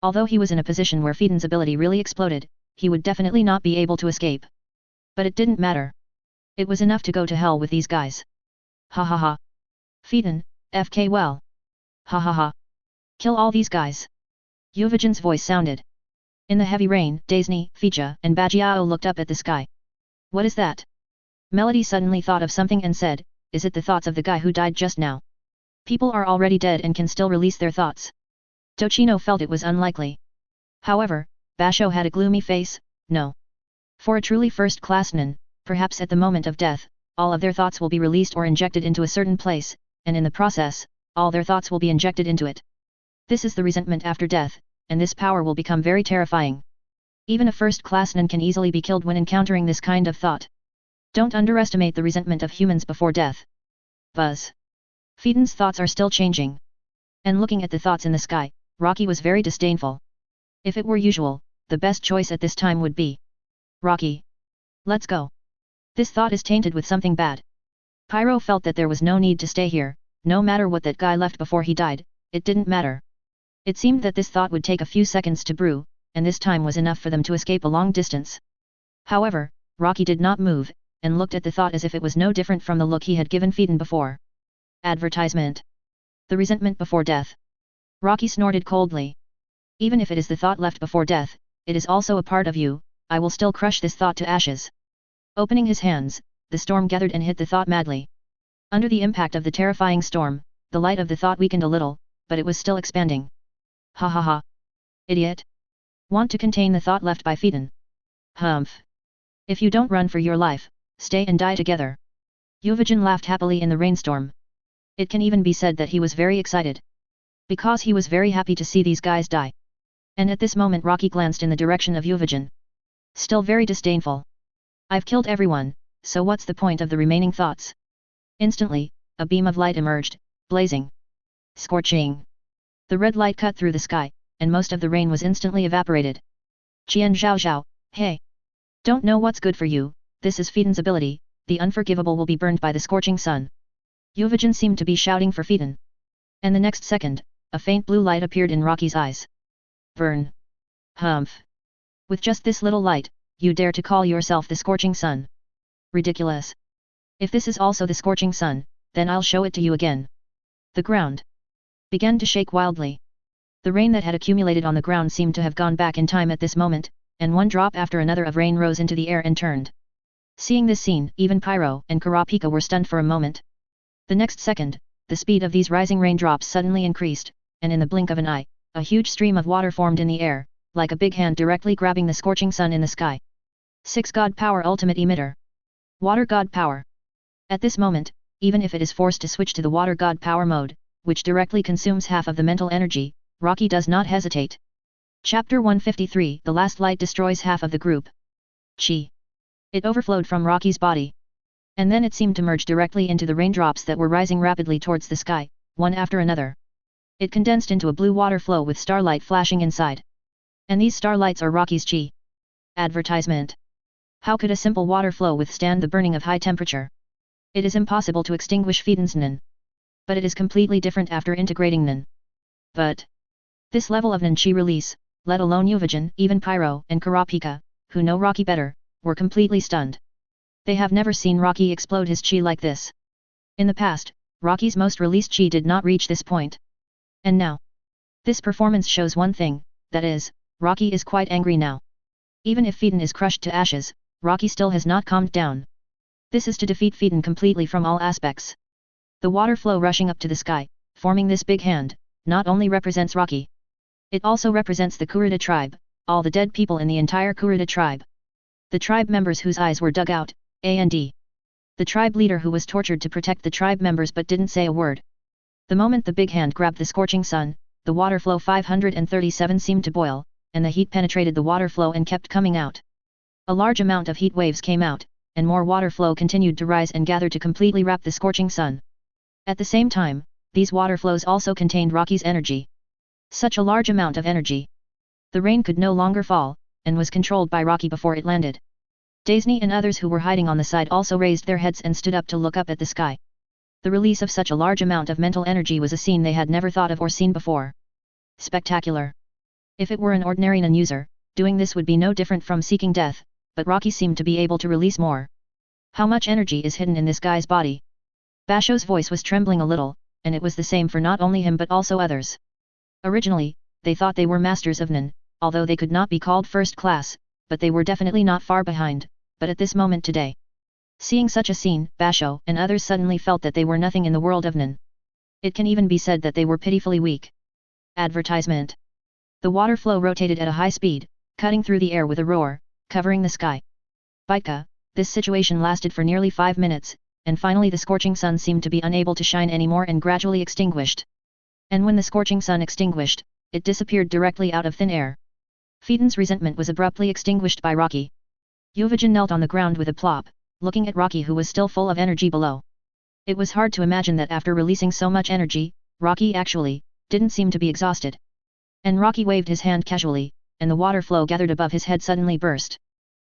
Although he was in a position where Phaeton's ability really exploded, he would definitely not be able to escape. But it didn't matter. It was enough to go to hell with these guys. Ha ha ha. Phaeton, FK well. Ha ha ha. Kill all these guys. Euvigen's voice sounded. In the heavy rain, Daisy, Fija, and Bajiao looked up at the sky. What is that? Melody suddenly thought of something and said, is it the thoughts of the guy who died just now? People are already dead and can still release their thoughts. Tochino felt it was unlikely. However, Basho had a gloomy face, no. For a truly first-class nin, perhaps at the moment of death, all of their thoughts will be released or injected into a certain place, and in the process, all their thoughts will be injected into it. This is the resentment after death, and this power will become very terrifying. Even a first-class nin can easily be killed when encountering this kind of thought. Don't underestimate the resentment of humans before death. Buzz. Phaeton's thoughts are still changing. And looking at the thoughts in the sky, Rocky was very disdainful. If it were usual, the best choice at this time would be Rocky. Let's go. This thought is tainted with something bad. Pyro felt that there was no need to stay here, no matter what that guy left before he died, it didn't matter. It seemed that this thought would take a few seconds to brew, and this time was enough for them to escape a long distance. However, Rocky did not move, and looked at the thought as if it was no different from the look he had given Phaeton before. Advertisement. The resentment before death. Rocky snorted coldly. Even if it is the thought left before death, it is also a part of you, I will still crush this thought to ashes. Opening his hands, the storm gathered and hit the thought madly. Under the impact of the terrifying storm, the light of the thought weakened a little, but it was still expanding. Ha ha ha. Idiot. Want to contain the thought left by Phaeton? Humph. If you don't run for your life, stay and die together. Yuvajin laughed happily in the rainstorm. It can even be said that he was very excited. Because he was very happy to see these guys die. And at this moment Rocky glanced in the direction of Yuvajin. Still very disdainful. I've killed everyone, so what's the point of the remaining thoughts? Instantly, a beam of light emerged, blazing. Scorching. The red light cut through the sky, and most of the rain was instantly evaporated. Qian Zhao Zhao, hey! Don't know what's good for you, this is Phaeton's ability, the unforgivable will be burned by the scorching sun. Yuvajin seemed to be shouting for Phaeton. And the next second, a faint blue light appeared in Rocky's eyes. Burn. Humph. With just this little light, you dare to call yourself the scorching sun. Ridiculous. If this is also the scorching sun, then I'll show it to you again. The ground began to shake wildly. The rain that had accumulated on the ground seemed to have gone back in time at this moment, and one drop after another of rain rose into the air and turned. Seeing this scene, even Pyro and Kurapika were stunned for a moment. The next second, the speed of these rising raindrops suddenly increased, and in the blink of an eye, a huge stream of water formed in the air, like a big hand directly grabbing the scorching sun in the sky. 6 God Power Ultimate Emitter. Water God Power. At this moment, even if it is forced to switch to the Water God Power mode, which directly consumes half of the mental energy, Rocky does not hesitate. Chapter 153 The Last Light destroys half of the group. Chi. It overflowed from Rocky's body. And then it seemed to merge directly into the raindrops that were rising rapidly towards the sky, one after another. It condensed into a blue water flow with starlight flashing inside. And these starlights are Rocky's chi. Advertisement. How could a simple water flow withstand the burning of high temperature? It is impossible to extinguish Phaeton's Nen. But it is completely different after integrating Nen. But this level of Nen chi release, let alone Yuvajin, even Pyro and Kurapika, who know Rocky better, were completely stunned. They have never seen Rocky explode his chi like this. In the past, Rocky's most released chi did not reach this point. And now, this performance shows one thing, that is, Rocky is quite angry now. Even if Phaeton is crushed to ashes, Rocky still has not calmed down. This is to defeat Phaeton completely from all aspects. The water flow rushing up to the sky, forming this big hand, not only represents Rocky. It also represents the Kurta tribe, all the dead people in the entire Kurta tribe. The tribe members whose eyes were dug out, and the tribe leader who was tortured to protect the tribe members but didn't say a word. The moment the big hand grabbed the scorching sun, the water flow 537 seemed to boil, and the heat penetrated the water flow and kept coming out. A large amount of heat waves came out, and more water flow continued to rise and gather to completely wrap the scorching sun. At the same time, these water flows also contained Rocky's energy. Such a large amount of energy. The rain could no longer fall, and was controlled by Rocky before it landed. Daisy and others who were hiding on the side also raised their heads and stood up to look up at the sky. The release of such a large amount of mental energy was a scene they had never thought of or seen before. Spectacular. If it were an ordinary Nen user, doing this would be no different from seeking death, but Rocky seemed to be able to release more. How much energy is hidden in this guy's body? Basho's voice was trembling a little, and it was the same for not only him but also others. Originally, they thought they were masters of Nen, although they could not be called first class, but they were definitely not far behind, but at this moment today. Seeing such a scene, Basho and others suddenly felt that they were nothing in the world of Nen. It can even be said that they were pitifully weak. Advertisement. The water flow rotated at a high speed, cutting through the air with a roar, covering the sky. Baitka, this situation lasted for nearly 5 minutes, and finally the scorching sun seemed to be unable to shine anymore and gradually extinguished. And when the scorching sun extinguished, it disappeared directly out of thin air. Phaeton's resentment was abruptly extinguished by Rocky. Yuvajin knelt on the ground with a plop, looking at Rocky who was still full of energy below. It was hard to imagine that after releasing so much energy, Rocky actually didn't seem to be exhausted. And Rocky waved his hand casually, and the water flow gathered above his head suddenly burst.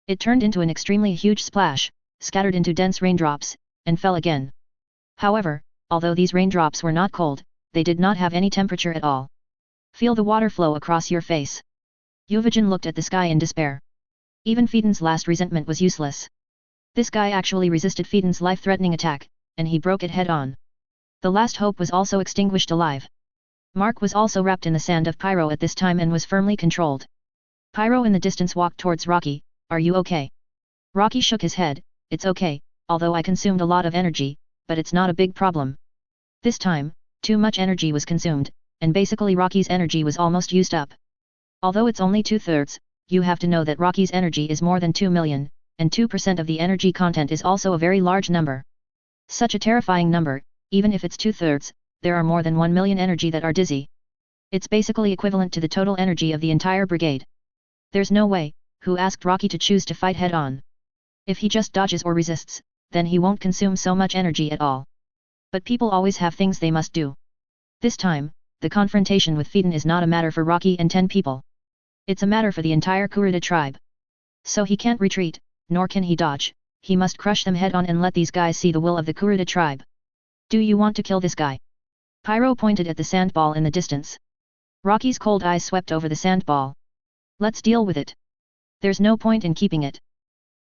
It turned into an extremely huge splash, scattered into dense raindrops, and fell again. However, although these raindrops were not cold, they did not have any temperature at all. Feel the water flow across your face. Yuvajin looked at the sky in despair. Even Phaeton's last resentment was useless. This guy actually resisted Phaeton's life-threatening attack, and he broke it head-on. The last hope was also extinguished alive. Mark was also wrapped in the sand of Pyro at this time and was firmly controlled. Pyro in the distance walked towards Rocky, are you okay? Rocky shook his head, it's okay, although I consumed a lot of energy, but it's not a big problem. This time, too much energy was consumed, and basically Rocky's energy was almost used up. Although it's only 2/3, you have to know that Rocky's energy is more than 2 million, and 2% of the energy content is also a very large number. Such a terrifying number, even if it's 2/3, there are more than 1 million energy that are dizzy. It's basically equivalent to the total energy of the entire brigade. There's no way, who asked Rocky to choose to fight head-on. If he just dodges or resists, then he won't consume so much energy at all. But people always have things they must do. This time, the confrontation with Phaeton is not a matter for Rocky and 10 people. It's a matter for the entire Kurta tribe. So he can't retreat, nor can he dodge, he must crush them head-on and let these guys see the will of the Kurta tribe. Do you want to kill this guy? Pyro pointed at the sandball in the distance. Rocky's cold eyes swept over the sandball. Let's deal with it. There's no point in keeping it.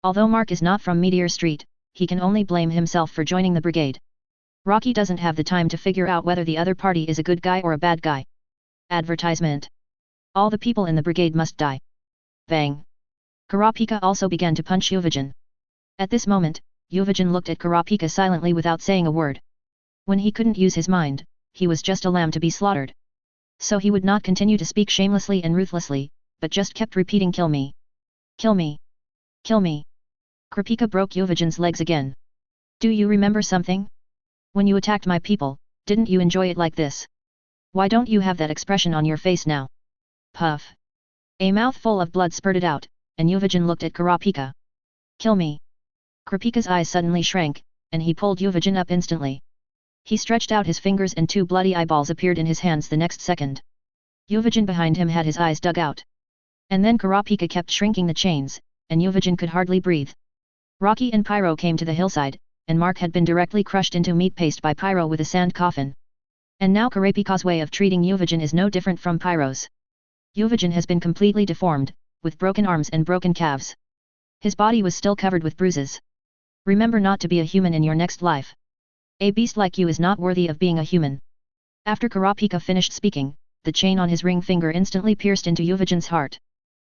Although Mark is not from Meteor Street, he can only blame himself for joining the brigade. Rocky doesn't have the time to figure out whether the other party is a good guy or a bad guy. Advertisement. All the people in the brigade must die. Bang. Kurapika also began to punch Yuvajin. At this moment, Yuvajin looked at Kurapika silently without saying a word. When he couldn't use his mind, he was just a lamb to be slaughtered. So he would not continue to speak shamelessly and ruthlessly, but just kept repeating kill me. Kill me. Kill me. Kurapika broke Yuvajin's legs again. Do you remember something? When you attacked my people, didn't you enjoy it like this? Why don't you have that expression on your face now? Puff. A mouthful of blood spurted out, and Yuvajin looked at Kurapika. Kill me. Kurapika's eyes suddenly shrank, and he pulled Yuvajin up instantly. He stretched out his fingers and 2 bloody eyeballs appeared in his hands the next second. Yuvajin behind him had his eyes dug out. And then Kurapika kept shrinking the chains, and Yuvajin could hardly breathe. Rocky and Pyro came to the hillside, and Mark had been directly crushed into meat paste by Pyro with a sand coffin. And now Kurapika's way of treating Yuvajin is no different from Pyro's. Yuvajin has been completely deformed, with broken arms and broken calves. His body was still covered with bruises. Remember not to be a human in your next life. A beast like you is not worthy of being a human. After Kurapika finished speaking, the chain on his ring finger instantly pierced into Yuvajin's heart.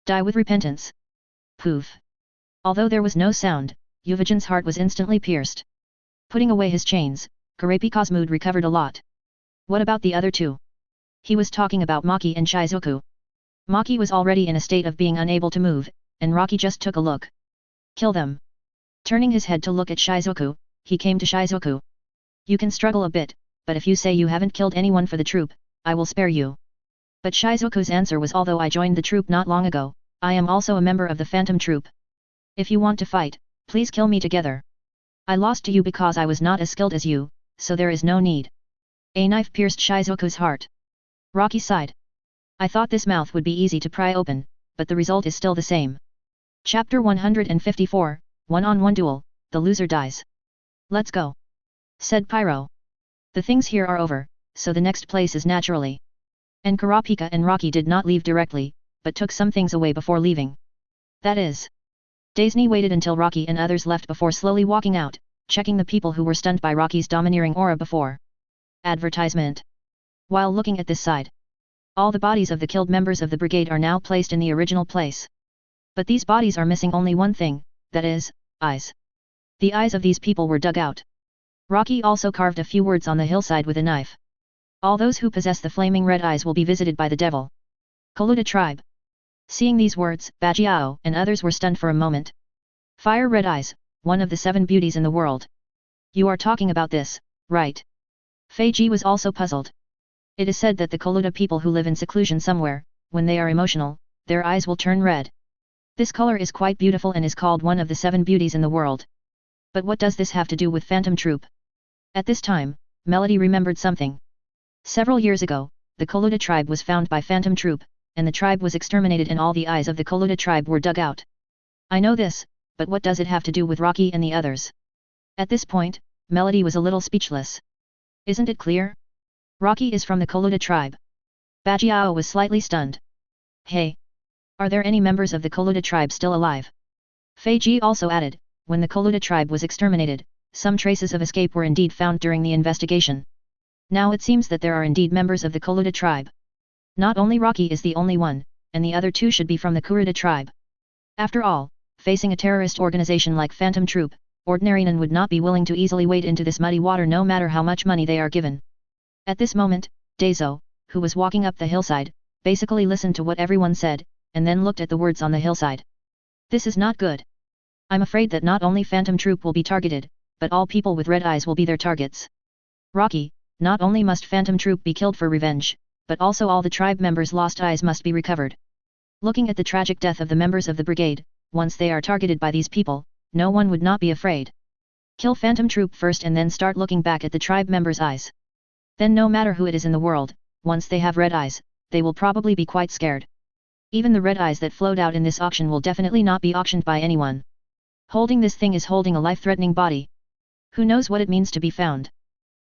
Die with repentance. Poof. Although there was no sound, Yuvajin's heart was instantly pierced. Putting away his chains, Kurapika's mood recovered a lot. What about the other two? He was talking about Maki and Shizuku. Maki was already in a state of being unable to move, and Rocky just took a look. Kill them. Turning his head to look at Shizuku, he came to Shizuku. You can struggle a bit, but if you say you haven't killed anyone for the troop, I will spare you. But Shizuku's answer was although I joined the troop not long ago, I am also a member of the Phantom Troop. If you want to fight, please kill me together. I lost to you because I was not as skilled as you, so there is no need. A knife pierced Shizuku's heart. Rocky sighed. I thought this mouth would be easy to pry open, but the result is still the same. Chapter 154, One-on-One Duel, the loser dies. Let's go. Said Pyro. The things here are over, so the next place is naturally. And Kurapika and Rocky did not leave directly, but took some things away before leaving. That is. Daisy waited until Rocky and others left before slowly walking out, checking the people who were stunned by Rocky's domineering aura before. Advertisement. While looking at this side, all the bodies of the killed members of the brigade are now placed in the original place. But these bodies are missing only one thing, that is, eyes. The eyes of these people were dug out. Rocky also carved a few words on the hillside with a knife. All those who possess the flaming red eyes will be visited by the devil. Kurta tribe. Seeing these words, Bajiao and others were stunned for a moment. Fire red eyes, one of the 7 beauties in the world. You are talking about this, right? Feiji was also puzzled. It is said that the Kurta people who live in seclusion somewhere, when they are emotional, their eyes will turn red. This color is quite beautiful and is called one of the 7 beauties in the world. But what does this have to do with Phantom Troop? At this time, Melody remembered something. Several years ago, the Kurta tribe was found by Phantom Troop, and the tribe was exterminated and all the eyes of the Kurta tribe were dug out. I know this, but what does it have to do with Rocky and the others? At this point, Melody was a little speechless. Isn't it clear? Rocky is from the Kurta tribe. Bajiao was slightly stunned. Hey! Are there any members of the Kurta tribe still alive? Feiji also added, when the Kurta tribe was exterminated, some traces of escape were indeed found during the investigation. Now it seems that there are indeed members of the Kurta tribe. Not only Rocky is the only one, and the other 2 should be from the Kurta tribe. After all, facing a terrorist organization like Phantom Troop, ordinary men would not be willing to easily wade into this muddy water no matter how much money they are given. At this moment, Daezo, who was walking up the hillside, basically listened to what everyone said, and then looked at the words on the hillside. This is not good. I'm afraid that not only Phantom Troop will be targeted, but all people with red eyes will be their targets. Rocky, not only must Phantom Troop be killed for revenge, but also all the tribe members' lost eyes must be recovered. Looking at the tragic death of the members of the brigade, once they are targeted by these people, no one would not be afraid. Kill Phantom Troop first and then start looking back at the tribe members' eyes. Then no matter who it is in the world, once they have red eyes, they will probably be quite scared. Even the red eyes that flowed out in this auction will definitely not be auctioned by anyone. Holding this thing is holding a life-threatening body. Who knows what it means to be found?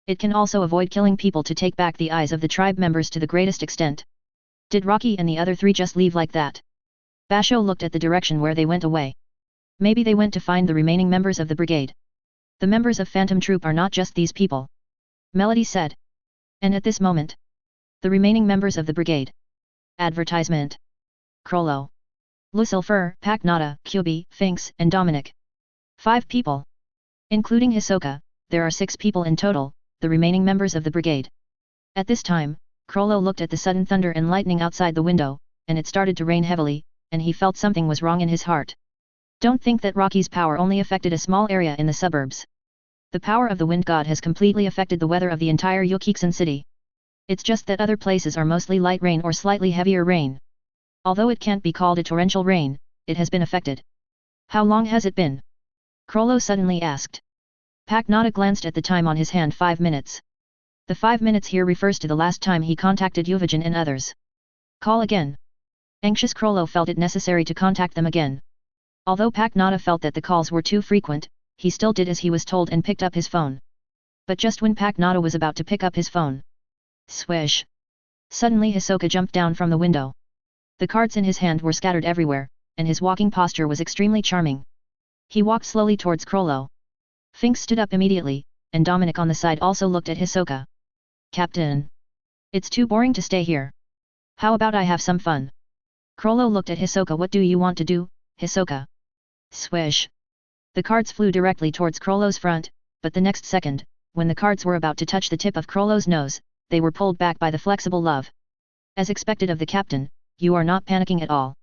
It can also avoid killing people to take back the eyes of the tribe members to the greatest extent. Did Rocky and the other three just leave like that? Basho looked at the direction where they went away. Maybe they went to find the remaining members of the brigade. The members of Phantom Troop are not just these people. Melody said. And at this moment, the remaining members of the brigade. Advertisement. Crollo. Lucifer, Paknata, Kyubi, Finks, and Dominic. 5 people. Including Hisoka, there are 6 people in total, the remaining members of the brigade. At this time, Crollo looked at the sudden thunder and lightning outside the window, and it started to rain heavily, and he felt something was wrong in his heart. Don't think that Rocky's power only affected a small area in the suburbs. The power of the wind god has completely affected the weather of the entire Yukiksen city. It's just that other places are mostly light rain or slightly heavier rain. Although it can't be called a torrential rain, it has been affected. How long has it been? Crollo suddenly asked. Paknata glanced at the time on his hand. 5 minutes. The 5 minutes here refers to the last time he contacted Yuvajin and others. Call again. Anxious Crollo felt it necessary to contact them again. Although Paknata felt that the calls were too frequent, he still did as he was told and picked up his phone. But just when Paknata was about to pick up his phone. Swish! Suddenly Hisoka jumped down from the window. The cards in his hand were scattered everywhere, and his walking posture was extremely charming. He walked slowly towards Crollo. Finks stood up immediately, and Dominic on the side also looked at Hisoka. Captain! It's too boring to stay here. How about I have some fun? Crollo looked at Hisoka. What do you want to do, Hisoka? Swish! The cards flew directly towards Crollo's front, but the next second, when the cards were about to touch the tip of Crollo's nose, they were pulled back by the flexible love. As expected of the captain, you are not panicking at all.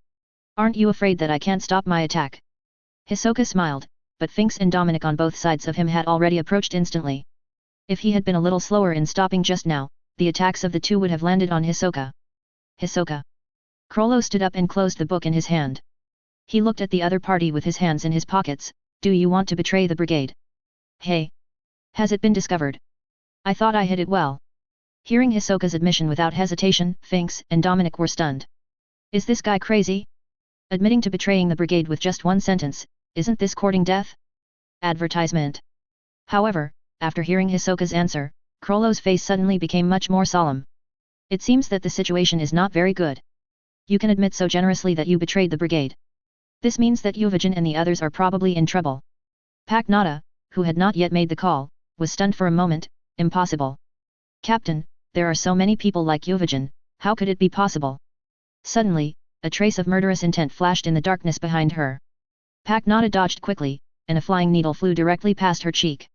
Aren't you afraid that I can't stop my attack? Hisoka smiled, but Finks and Dominic on both sides of him had already approached instantly. If he had been a little slower in stopping just now, the attacks of the two would have landed on Hisoka. Hisoka. Crollo stood up and closed the book in his hand. He looked at the other party with his hands in his pockets. Do you want to betray the brigade? Hey! Has it been discovered? I thought I hid it well. Hearing Hisoka's admission without hesitation, Finks and Dominic were stunned. Is this guy crazy? Admitting to betraying the brigade with just one sentence, isn't this courting death? Advertisement. However, after hearing Hisoka's answer, Crollo's face suddenly became much more solemn. It seems that the situation is not very good. You can admit so generously that you betrayed the brigade. This means that Yuvajin and the others are probably in trouble. Paknata, who had not yet made the call, was stunned for a moment. Impossible. Captain, there are so many people like Yuvajin, how could it be possible? Suddenly, a trace of murderous intent flashed in the darkness behind her. Paknata dodged quickly, and a flying needle flew directly past her cheek.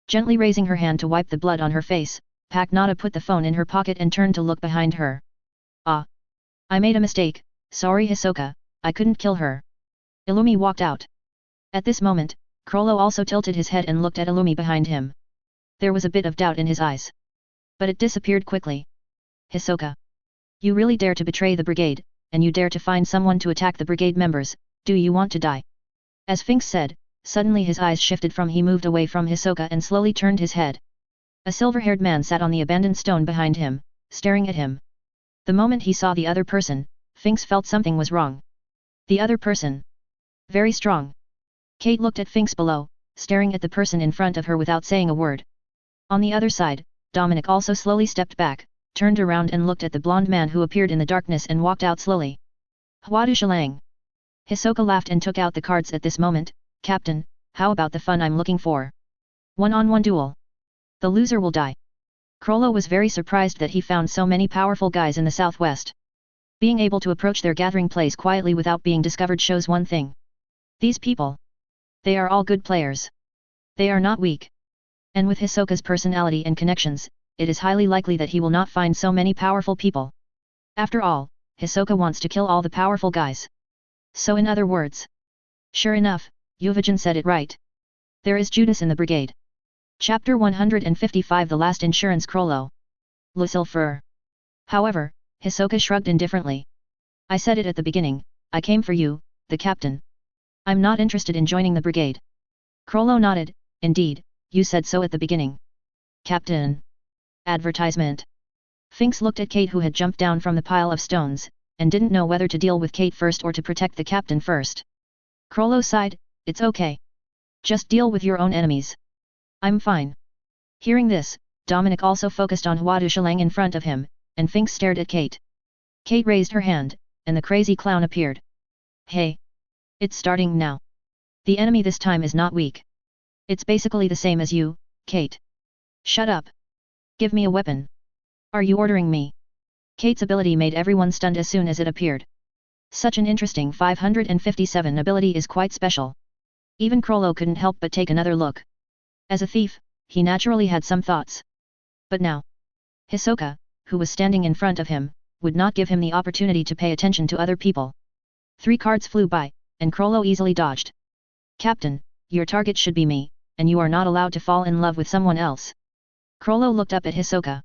Gently raising her hand to wipe the blood on her face, Paknata put the phone in her pocket and turned to look behind her. Ah! I made a mistake, sorry Hisoka, I couldn't kill her. Illumi walked out. At this moment, Crollo also tilted his head and looked at Illumi behind him. There was a bit of doubt in his eyes. But it disappeared quickly. Hisoka. You really dare to betray the brigade, and you dare to find someone to attack the brigade members, do you want to die? As Finks said, suddenly his eyes shifted from he moved away from Hisoka and slowly turned his head. A silver-haired man sat on the abandoned stone behind him, staring at him. The moment he saw the other person, Finks felt something was wrong. The other person. Very strong. Kate looked at Finks below, staring at the person in front of her without saying a word. On the other side, Dominic also slowly stepped back, turned around and looked at the blonde man who appeared in the darkness and walked out slowly. Huadu Shalang. Hisoka laughed and took out the cards at this moment. Captain, how about the fun I'm looking for? One-on-one duel. The loser will die. Crollo was very surprised that he found so many powerful guys in the southwest. Being able to approach their gathering place quietly without being discovered shows one thing. These people. They are all good players. They are not weak. And with Hisoka's personality and connections, it is highly likely that he will not find so many powerful people. After all, Hisoka wants to kill all the powerful guys. So in other words. Sure enough, Yuvajin said it right. There is Judas in the brigade. Chapter 155 The Last Insurance Crollo. Lucifer. However, Hisoka shrugged indifferently. I said it at the beginning, I came for you, the captain. I'm not interested in joining the brigade. Crollo nodded, indeed, you said so at the beginning. Captain. Advertisement. Finks looked at Kate who had jumped down from the pile of stones, and didn't know whether to deal with Kate first or to protect the captain first. Crollo sighed, it's okay. Just deal with your own enemies. I'm fine. Hearing this, Dominic also focused on Huadushalang in front of him, and Finks stared at Kate. Kate raised her hand, and the crazy clown appeared. Hey! It's starting now. The enemy this time is not weak. It's basically the same as you, Kate. Shut up. Give me a weapon. Are you ordering me? Kate's ability made everyone stunned as soon as it appeared. Such an interesting 557 ability is quite special. Even Crollo couldn't help but take another look. As a thief, he naturally had some thoughts. But now, Hisoka, who was standing in front of him, would not give him the opportunity to pay attention to other people. 3 cards flew by, and Crollo easily dodged. Captain, your target should be me, and you are not allowed to fall in love with someone else. Crollo looked up at Hisoka.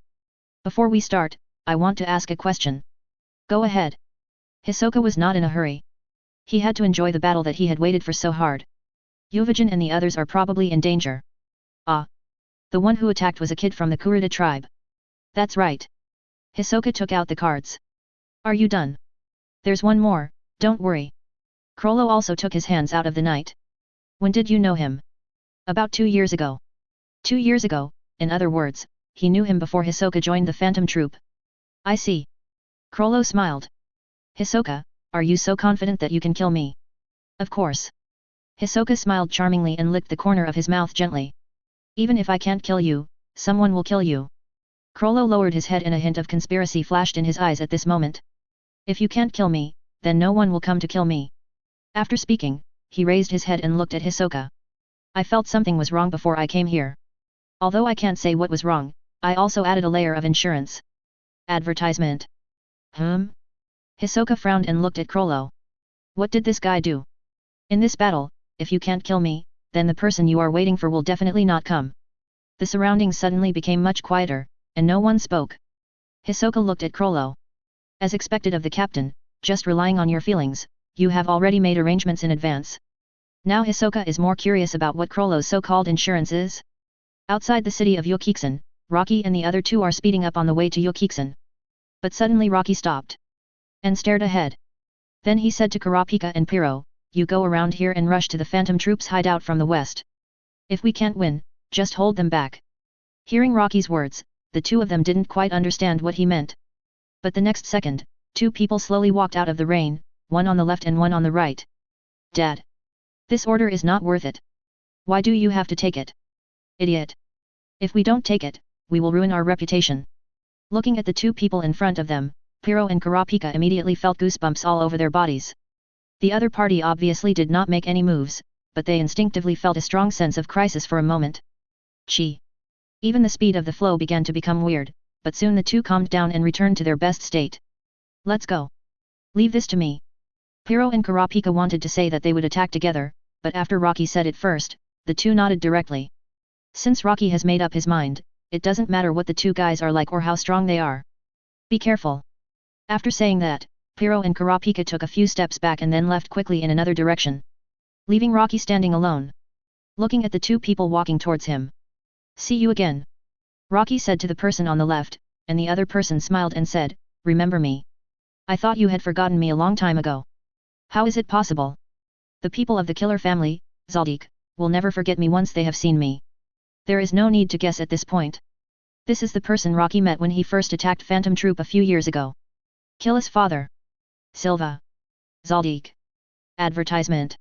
Before we start, I want to ask a question. Go ahead. Hisoka was not in a hurry. He had to enjoy the battle that he had waited for so hard. Yuvajin and the others are probably in danger. Ah. The one who attacked was a kid from the Kurta tribe. That's right. Hisoka took out the cards. Are you done? There's one more, don't worry. Crollo also took his hands out of the night. When did you know him? About 2 years ago. 2 years ago, in other words, he knew him before Hisoka joined the Phantom Troop. I see. Crollo smiled. Hisoka, are you so confident that you can kill me? Of course. Hisoka smiled charmingly and licked the corner of his mouth gently. Even if I can't kill you, someone will kill you. Crollo lowered his head and a hint of conspiracy flashed in his eyes at this moment. If you can't kill me, then no one will come to kill me. After speaking, he raised his head and looked at Hisoka. I felt something was wrong before I came here. Although I can't say what was wrong, I also added a layer of insurance. Advertisement. Hisoka frowned and looked at Crollo. What did this guy do? In this battle, if you can't kill me, then the person you are waiting for will definitely not come. The surroundings suddenly became much quieter, and no one spoke. Hisoka looked at Crollo. As expected of the captain, just relying on your feelings, you have already made arrangements in advance. Now Hisoka is more curious about what Crollo's so-called insurance is. Outside the city of Yokiksen, Rocky and the other 2 are speeding up on the way to Yokiksen. But suddenly Rocky stopped. And stared ahead. Then he said to Kurapika and Piro, you go around here and rush to the Phantom Troops hideout from the west. If we can't win, just hold them back. Hearing Rocky's words, the 2 of them didn't quite understand what he meant. But the next second, 2 people slowly walked out of the rain, one on the left and one on the right. Dad. This order is not worth it. Why do you have to take it? Idiot. If we don't take it, we will ruin our reputation. Looking at the 2 people in front of them, Piro and Kurapika immediately felt goosebumps all over their bodies. The other party obviously did not make any moves, but they instinctively felt a strong sense of crisis for a moment. Chi. Even the speed of the flow began to become weird, but soon the 2 calmed down and returned to their best state. Let's go. Leave this to me. Piro and Kurapika wanted to say that they would attack together, but after Rocky said it first, the 2 nodded directly. Since Rocky has made up his mind, it doesn't matter what the 2 guys are like or how strong they are. Be careful. After saying that, Piro and Kurapika took a few steps back and then left quickly in another direction. Leaving Rocky standing alone. Looking at the 2 people walking towards him. See you again. Rocky said to the person on the left, and the other person smiled and said, remember me. I thought you had forgotten me a long time ago. How is it possible? The people of the killer family, Zaldik, will never forget me once they have seen me. There is no need to guess at this point. This is the person Rocky met when he first attacked Phantom Troop a few years ago. Kill his father. Silva. Zaldik. Advertisement.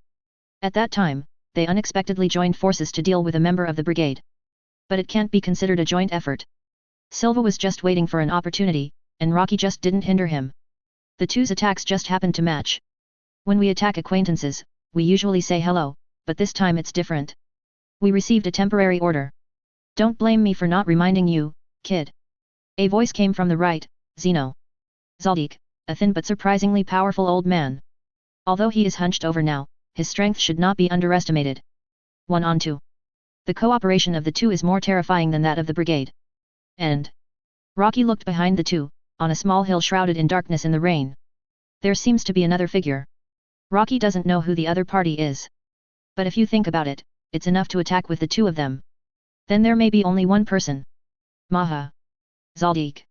At that time, they unexpectedly joined forces to deal with a member of the brigade. But it can't be considered a joint effort. Silva was just waiting for an opportunity, and Rocky just didn't hinder him. The 2's attacks just happened to match. When we attack acquaintances, we usually say hello, but this time it's different. We received a temporary order. Don't blame me for not reminding you, kid. A voice came from the right, Zeno. Zaldik, a thin but surprisingly powerful old man. Although he is hunched over now, his strength should not be underestimated. 1 on 2. The cooperation of the two is more terrifying than that of the brigade. And Rocky looked behind the two, on a small hill shrouded in darkness in the rain. There seems to be another figure. Rocky doesn't know who the other party is. But if you think about it, it's enough to attack with the two of them. Then there may be only one person. Maha. Zaldik.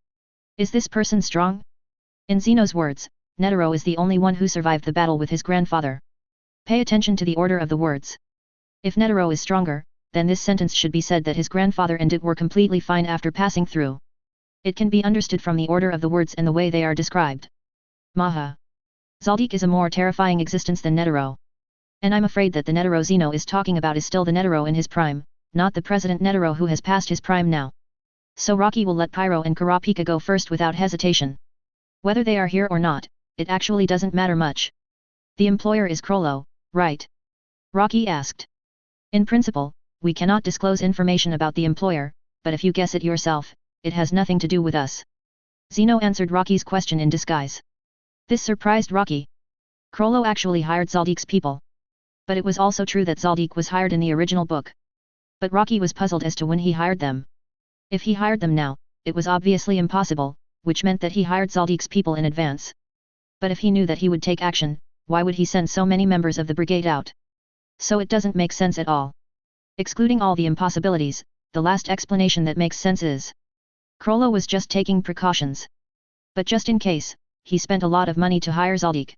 Is this person strong? In Zeno's words, Netero is the only one who survived the battle with his grandfather. Pay attention to the order of the words. If Netero is stronger, then this sentence should be said that his grandfather and it were completely fine after passing through. It can be understood from the order of the words and the way they are described. Maha. Zaldik is a more terrifying existence than Netero. And I'm afraid that the Netero Zeno is talking about is still the Netero in his prime, not the President Netero who has passed his prime now. So Rocky will let Pyro and Kurapika go first without hesitation. Whether they are here or not, it actually doesn't matter much. The employer is Krollo, right? Rocky asked. In principle, we cannot disclose information about the employer, but if you guess it yourself, it has nothing to do with us. Zeno answered Rocky's question in disguise. This surprised Rocky. Krollo actually hired Zaldik's people. But it was also true that Zaldik was hired in the original book. But Rocky was puzzled as to when he hired them. If he hired them now, it was obviously impossible, which meant that he hired Zaldik's people in advance. But if he knew that he would take action, why would he send so many members of the brigade out? So it doesn't make sense at all. Excluding all the impossibilities, the last explanation that makes sense is Krollo was just taking precautions. But just in case, he spent a lot of money to hire Zaldik.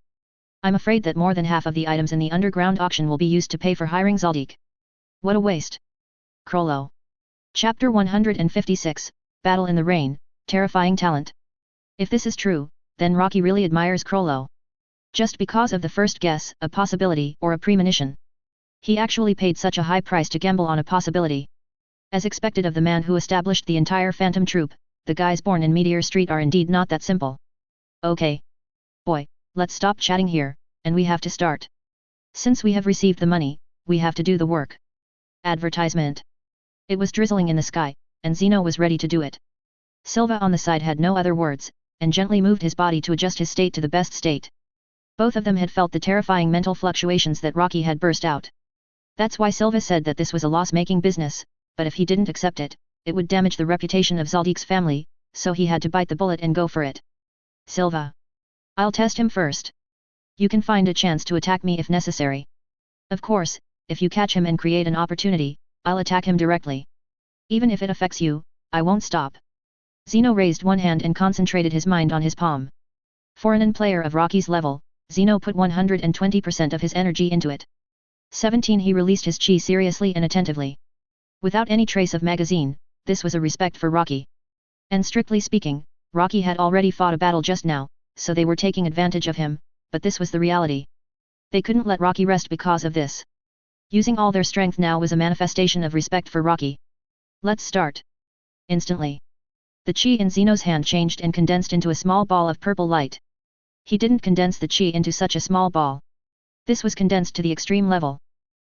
I'm afraid that more than half of the items in the underground auction will be used to pay for hiring Zaldik. What a waste. Krollo. Chapter 156, Battle in the Rain, Terrifying Talent. If this is true, then Rocky really admires Krollo. Just because of the first guess, a possibility or a premonition. He actually paid such a high price to gamble on a possibility. As expected of the man who established the entire Phantom Troop, the guys born in Meteor Street are indeed not that simple. Okay. Boy, let's stop chatting here, and we have to start. Since we have received the money, we have to do the work. Advertisement. It was drizzling in the sky, and Zeno was ready to do it. Silva on the side had no other words, and gently moved his body to adjust his state to the best state. Both of them had felt the terrifying mental fluctuations that Rocky had burst out. That's why Silva said that this was a loss-making business, but if he didn't accept it, it would damage the reputation of Zaldik's family, so he had to bite the bullet and go for it. Silva. I'll test him first. You can find a chance to attack me if necessary. Of course, if you catch him and create an opportunity, I'll attack him directly. Even if it affects you, I won't stop. Zeno raised one hand and concentrated his mind on his palm. For an player of Rocky's level, Zeno put 120% of his energy into it. 17 He released his chi seriously and attentively. Without any trace of magazine, this was a respect for Rocky. And strictly speaking, Rocky had already fought a battle just now, so they were taking advantage of him, but this was the reality. They couldn't let Rocky rest because of this. Using all their strength now was a manifestation of respect for Rocky. Let's start. Instantly. The chi in Zeno's hand changed and condensed into a small ball of purple light. He didn't condense the chi into such a small ball. This was condensed to the extreme level.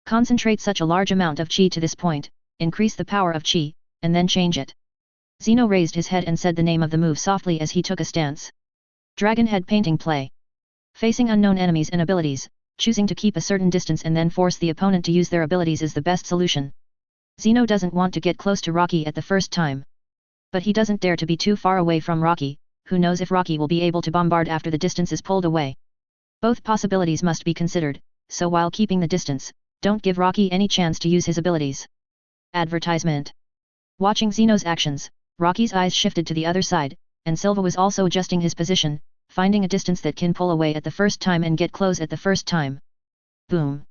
Concentrate such a large amount of chi to this point, increase the power of chi, and then change it. Zeno raised his head and said the name of the move softly as he took a stance. Dragon Head Painting Play. Facing unknown enemies and abilities, choosing to keep a certain distance and then force the opponent to use their abilities is the best solution. Zeno doesn't want to get close to Rocky at the first time. But he doesn't dare to be too far away from Rocky, who knows if Rocky will be able to bombard after the distance is pulled away. Both possibilities must be considered, so while keeping the distance, don't give Rocky any chance to use his abilities. Advertisement. Watching Zeno's actions, Rocky's eyes shifted to the other side, and Silva was also adjusting his position, finding a distance that can pull away at the first time and get close at the first time. Boom.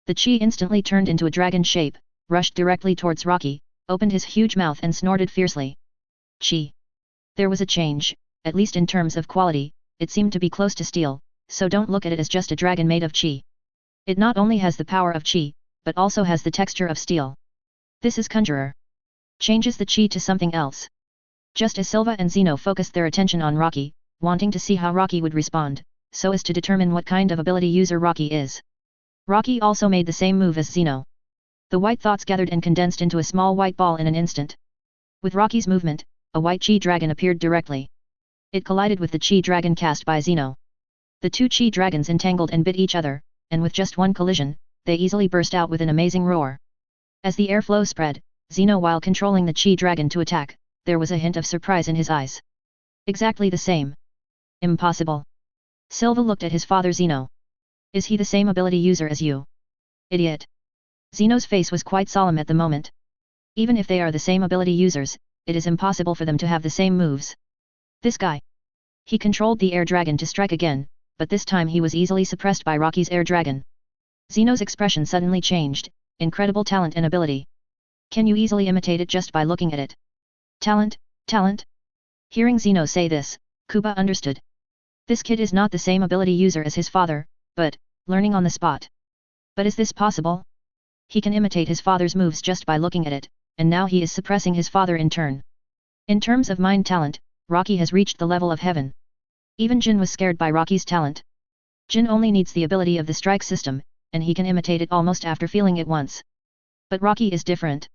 The chi instantly turned into a dragon shape, rushed directly towards Rocky, opened his huge mouth and snorted fiercely. Chi. There was a change, at least in terms of quality, it seemed to be close to steel, so don't look at it as just a dragon made of chi. It not only has the power of chi, but also has the texture of steel. This is Conjurer. Changes the chi to something else. Just as Silva and Zeno focused their attention on Rocky, wanting to see how Rocky would respond, so as to determine what kind of ability user Rocky is. Rocky also made the same move as Zeno. The white thoughts gathered and condensed into a small white ball in an instant. With Rocky's movement, a white chi dragon appeared directly. It collided with the chi dragon cast by Zeno. The two chi dragons entangled and bit each other, and with just one collision, they easily burst out with an amazing roar. As the airflow spread, Zeno while controlling the chi dragon to attack, there was a hint of surprise in his eyes. Exactly the same. Impossible. Silva looked at his father Zeno. Is he the same ability user as you? Idiot. Zeno's face was quite solemn at the moment. Even if they are the same ability users, it is impossible for them to have the same moves. This guy. He controlled the air dragon to strike again, but this time he was easily suppressed by Rocky's air dragon. Zeno's expression suddenly changed. Incredible talent and ability. Can you easily imitate it just by looking at it? Talent, talent? Hearing Zeno say this, Kurta understood. This kid is not the same ability user as his father, but, learning on the spot. But is this possible? He can imitate his father's moves just by looking at it, and now he is suppressing his father in turn. In terms of mind talent, Rocky has reached the level of heaven. Even Jin was scared by Rocky's talent. Jin only needs the ability of the strike system, and he can imitate it almost after feeling it once. But Rocky is different.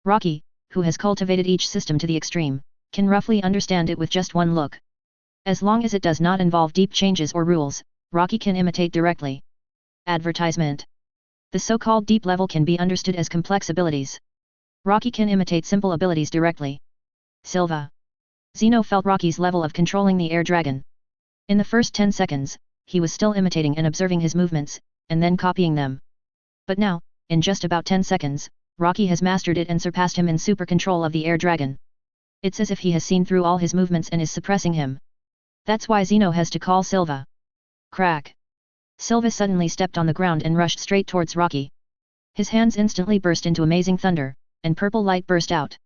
Rocky, who has cultivated each system to the extreme, can roughly understand it with just one look. As long as it does not involve deep changes or rules, Rocky can imitate directly. Advertisement. The so-called deep level can be understood as complex abilities. Rocky can imitate simple abilities directly. Silva. Zeno felt Rocky's level of controlling the air dragon. In the first 10 seconds, he was still imitating and observing his movements, and then copying them. But now, in just about 10 seconds, Rocky has mastered it and surpassed him in super control of the air dragon. It's as if he has seen through all his movements and is suppressing him. That's why Zeno has to call Silva. Crack. Silva suddenly stepped on the ground and rushed straight towards Rocky. His hands instantly burst into amazing thunder, and purple light burst out.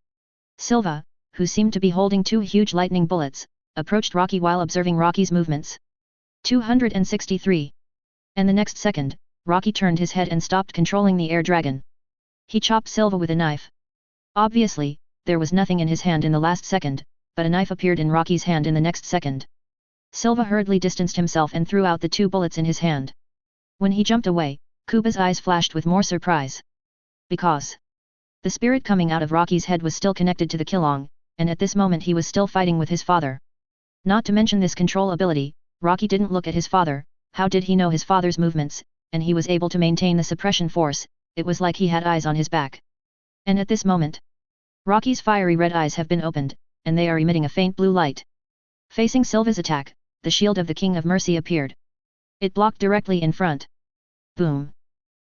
Silva, who seemed to be holding two huge lightning bullets, approached Rocky while observing Rocky's movements. 263. And the next second, Rocky turned his head and stopped controlling the air dragon. He chopped Silva with a knife. Obviously, there was nothing in his hand in the last second, but a knife appeared in Rocky's hand in the next second. Silva hurriedly distanced himself and threw out the two bullets in his hand. When he jumped away, Kurta's eyes flashed with more surprise. Because the spirit coming out of Rocky's head was still connected to the Kilong, and at this moment he was still fighting with his father. Not to mention this control ability, Rocky didn't look at his father. How did he know his father's movements, and he was able to maintain the suppression force? It was like he had eyes on his back. And at this moment, Rocky's fiery red eyes have been opened, and they are emitting a faint blue light. Facing Silva's attack, the shield of the King of Mercy appeared. It blocked directly in front. Boom.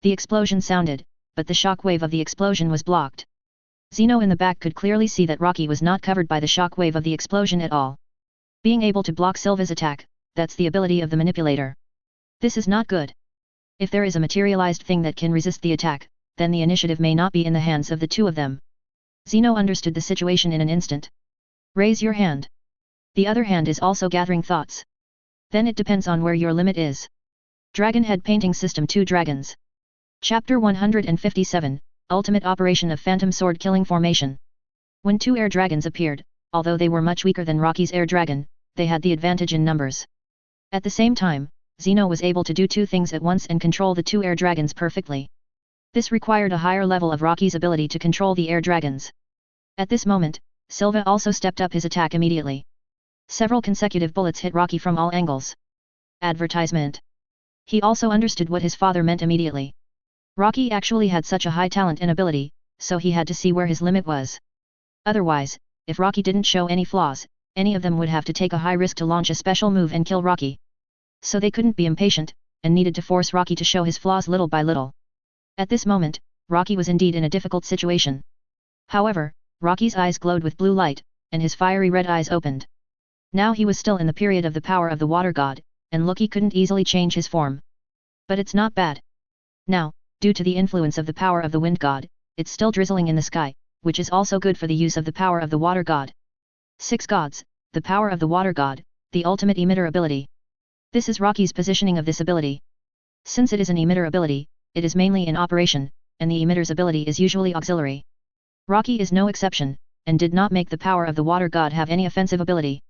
The explosion sounded, but the shock wave of the explosion was blocked. Zeno in the back could clearly see that Rocky was not covered by the shock wave of the explosion at all. Being able to block Silva's attack, that's the ability of the manipulator. This is not good. If there is a materialized thing that can resist the attack, then the initiative may not be in the hands of the two of them. Zeno understood the situation in an instant. Raise your hand. The other hand is also gathering thoughts. Then it depends on where your limit is. Dragon Head Painting System 2 Dragons. Chapter 157, Ultimate Operation of Phantom Sword Killing Formation. When two air dragons appeared, although they were much weaker than Rocky's air dragon, they had the advantage in numbers. At the same time, Zeno was able to do two things at once and control the two air dragons perfectly. This required a higher level of Rocky's ability to control the air dragons. At this moment, Silva also stepped up his attack immediately. Several consecutive bullets hit Rocky from all angles. Advertisement. He also understood what his father meant immediately. Rocky actually had such a high talent and ability, so he had to see where his limit was. Otherwise, if Rocky didn't show any flaws, any of them would have to take a high risk to launch a special move and kill Rocky. So they couldn't be impatient, and needed to force Rocky to show his flaws little by little. At this moment, Rocky was indeed in a difficult situation. However, Rocky's eyes glowed with blue light, and his fiery red eyes opened. Now he was still in the period of the power of the water god, and Loki couldn't easily change his form. But it's not bad. Now, due to the influence of the power of the wind god, it's still drizzling in the sky, which is also good for the use of the power of the water god. 6 gods, the power of the water god, the ultimate emitter ability. This is Rocky's positioning of this ability. Since it is an emitter ability, it is mainly in operation, and the emitter's ability is usually auxiliary. Rocky is no exception, and did not make the power of the water god have any offensive ability.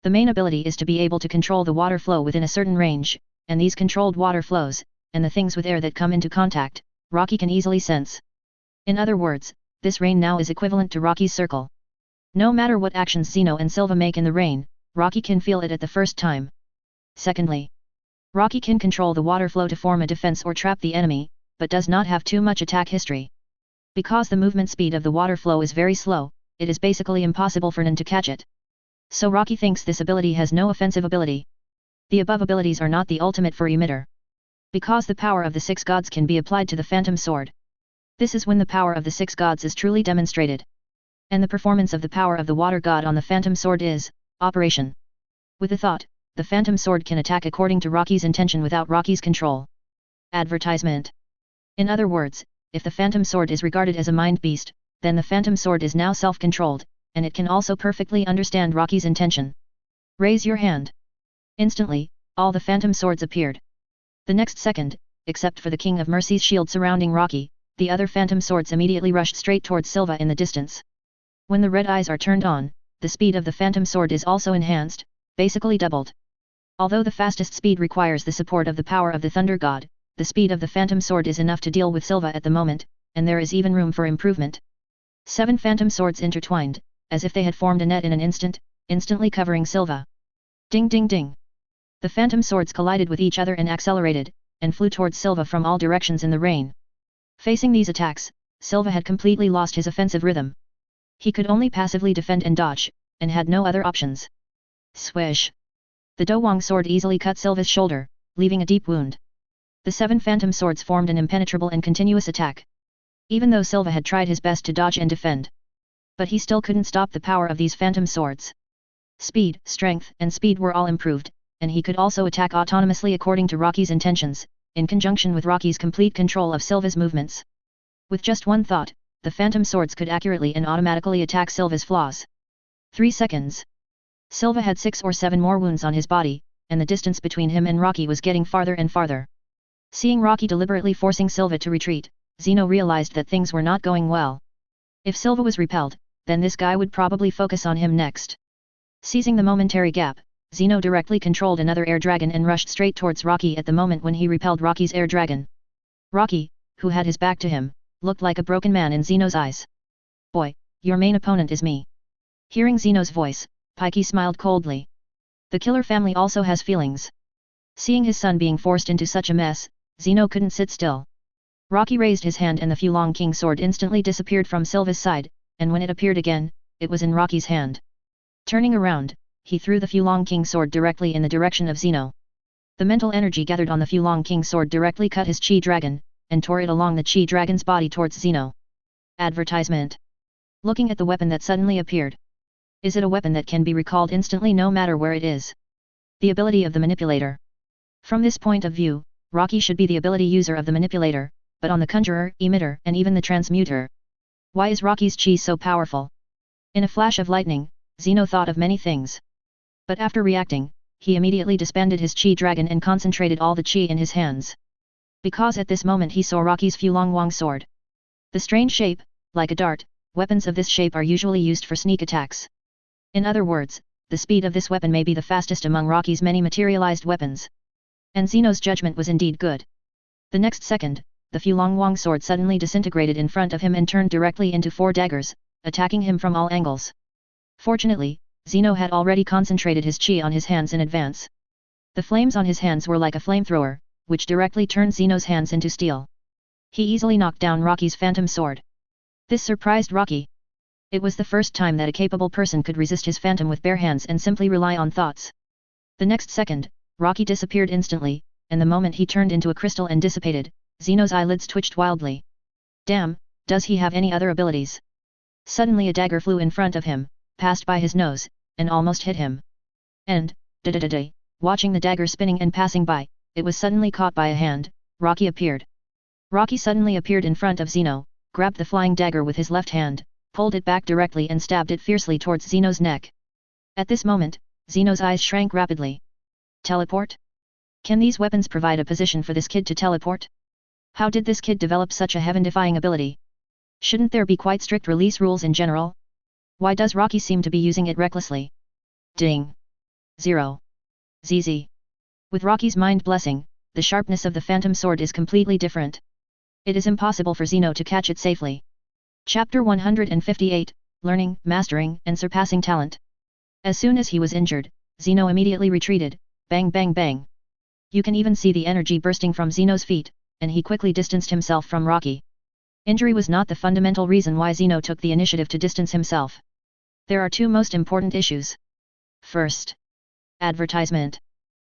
The main ability is to be able to control the water flow within a certain range, and these controlled water flows, and the things with air that come into contact, Rocky can easily sense. In other words, this rain now is equivalent to Rocky's circle. No matter what actions Zeno and Silva make in the rain, Rocky can feel it at the first time. Secondly, Rocky can control the water flow to form a defense or trap the enemy, but does not have too much attack history. Because the movement speed of the water flow is very slow, it is basically impossible for Nen to catch it. So Rocky thinks this ability has no offensive ability. The above abilities are not the ultimate for emitter. Because the power of the 6 gods can be applied to the phantom sword. This is when the power of the 6 gods is truly demonstrated. And the performance of the power of the water god on the phantom sword is, operation. With a thought, the phantom sword can attack according to Rocky's intention without Rocky's control. Advertisement. In other words, if the phantom sword is regarded as a mind beast, then the phantom sword is now self-controlled, and it can also perfectly understand Rocky's intention. Raise your hand. Instantly, all the phantom swords appeared. The next second, except for the King of Mercy's shield surrounding Rocky, the other phantom swords immediately rushed straight towards Silva in the distance. When the red eyes are turned on, the speed of the phantom sword is also enhanced, basically doubled. Although the fastest speed requires the support of the power of the thunder god, the speed of the phantom sword is enough to deal with Silva at the moment, and there is even room for improvement. 7 phantom swords intertwined, as if they had formed a net in an instant, instantly covering Silva. Ding ding ding. The phantom swords collided with each other and accelerated, and flew towards Silva from all directions in the rain. Facing these attacks, Silva had completely lost his offensive rhythm. He could only passively defend and dodge, and had no other options. Swish! The Dowang sword easily cut Silva's shoulder, leaving a deep wound. The 7 phantom swords formed an impenetrable and continuous attack. Even though Silva had tried his best to dodge and defend. But he still couldn't stop the power of these phantom swords. Speed, strength, and speed were all improved, and he could also attack autonomously according to Rocky's intentions, in conjunction with Rocky's complete control of Silva's movements. With just one thought, the phantom swords could accurately and automatically attack Silva's flaws. 3 seconds. Silva had 6 or 7 more wounds on his body, and the distance between him and Rocky was getting farther and farther. Seeing Rocky deliberately forcing Silva to retreat, Zeno realized that things were not going well. If Silva was repelled, then this guy would probably focus on him next. Seizing the momentary gap, Zeno directly controlled another air dragon and rushed straight towards Rocky at the moment when he repelled Rocky's air dragon. Rocky, who had his back to him, looked like a broken man in Zeno's eyes. "Boy, your main opponent is me." Hearing Zeno's voice, Pikey smiled coldly. The killer family also has feelings. Seeing his son being forced into such a mess, Zeno couldn't sit still. Rocky raised his hand and the Fulong King sword instantly disappeared from Silva's side, and when it appeared again, it was in Rocky's hand. Turning around, he threw the Fulong King sword directly in the direction of Zeno. The mental energy gathered on the Fulong King sword directly cut his Chi Dragon, and tore it along the Chi Dragon's body towards Zeno. Advertisement. Looking at the weapon that suddenly appeared. Is it a weapon that can be recalled instantly no matter where it is? The ability of the manipulator. From this point of view, Rocky should be the ability user of the manipulator, but on the conjurer, emitter, and even the transmuter. Why is Rocky's chi so powerful? In a flash of lightning, Zeno thought of many things. But after reacting, he immediately disbanded his Chi Dragon and concentrated all the Chi in his hands. Because at this moment he saw Rocky's Fulong Wang sword. The strange shape, like a dart, weapons of this shape are usually used for sneak attacks. In other words, the speed of this weapon may be the fastest among Rocky's many materialized weapons. And Zeno's judgment was indeed good. The next second, the Fulong Wang sword suddenly disintegrated in front of him and turned directly into 4 daggers, attacking him from all angles. Fortunately, Zeno had already concentrated his chi on his hands in advance. The flames on his hands were like a flamethrower, which directly turned Zeno's hands into steel. He easily knocked down Rocky's phantom sword. This surprised Rocky. It was the first time that a capable person could resist his phantom with bare hands and simply rely on thoughts. The next second, Rocky disappeared instantly, and the moment he turned into a crystal and dissipated, Zeno's eyelids twitched wildly. Damn, does he have any other abilities? Suddenly a dagger flew in front of him, passed by his nose, and almost hit him. And, watching the dagger spinning and passing by, it was suddenly caught by a hand. Rocky appeared. Rocky suddenly appeared in front of Zeno, grabbed the flying dagger with his left hand, pulled it back directly and stabbed it fiercely towards Zeno's neck. At this moment, Zeno's eyes shrank rapidly. Teleport? Can these weapons provide a position for this kid to teleport? How did this kid develop such a heaven-defying ability? Shouldn't there be quite strict release rules in general? Why does Rocky seem to be using it recklessly? Ding. 0. ZZ. With Rocky's mind blessing, the sharpness of the phantom sword is completely different. It is impossible for Zeno to catch it safely. Chapter 158, Learning, Mastering, and Surpassing Talent. As soon as he was injured, Zeno immediately retreated, bang bang bang. You can even see the energy bursting from Zeno's feet, and he quickly distanced himself from Rocky. Injury was not the fundamental reason why Zeno took the initiative to distance himself. There are two most important issues. First, advertisement.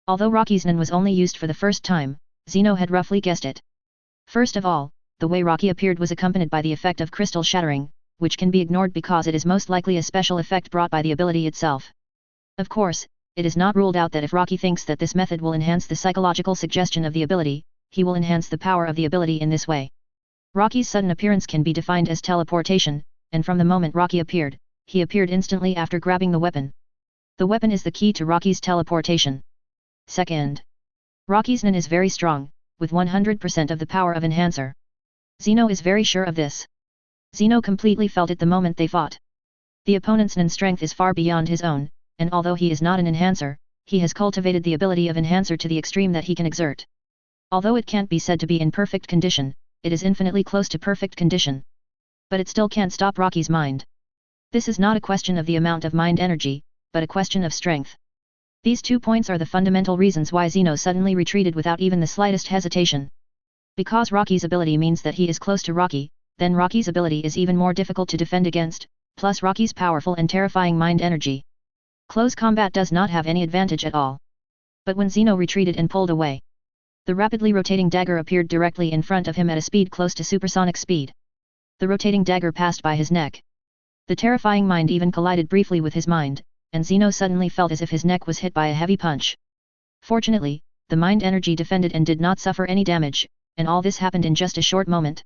Although Rocky's Nen was only used for the first time, Zeno had roughly guessed it. First of all, the way Rocky appeared was accompanied by the effect of crystal shattering, which can be ignored because it is most likely a special effect brought by the ability itself. Of course, it is not ruled out that if Rocky thinks that this method will enhance the psychological suggestion of the ability, he will enhance the power of the ability in this way. Rocky's sudden appearance can be defined as teleportation, and from the moment Rocky appeared, he appeared instantly after grabbing the weapon. The weapon is the key to Rocky's teleportation. Second, Rocky's Nen is very strong, with 100% of the power of Enhancer. Zeno is very sure of this. Zeno completely felt it the moment they fought. The opponent's Nen strength is far beyond his own, and although he is not an Enhancer, he has cultivated the ability of Enhancer to the extreme that he can exert. Although it can't be said to be in perfect condition, it is infinitely close to perfect condition. But it still can't stop Rocky's mind. This is not a question of the amount of mind energy, but a question of strength. These 2 points are the fundamental reasons why Zeno suddenly retreated without even the slightest hesitation. Because Rocky's ability means that he is close to Rocky, then Rocky's ability is even more difficult to defend against, plus Rocky's powerful and terrifying mind energy. Close combat does not have any advantage at all. But when Zeno retreated and pulled away, the rapidly rotating dagger appeared directly in front of him at a speed close to supersonic speed. The rotating dagger passed by his neck. The terrifying mind even collided briefly with his mind, and Zeno suddenly felt as if his neck was hit by a heavy punch. Fortunately, the mind energy defended and did not suffer any damage, and all this happened in just a short moment.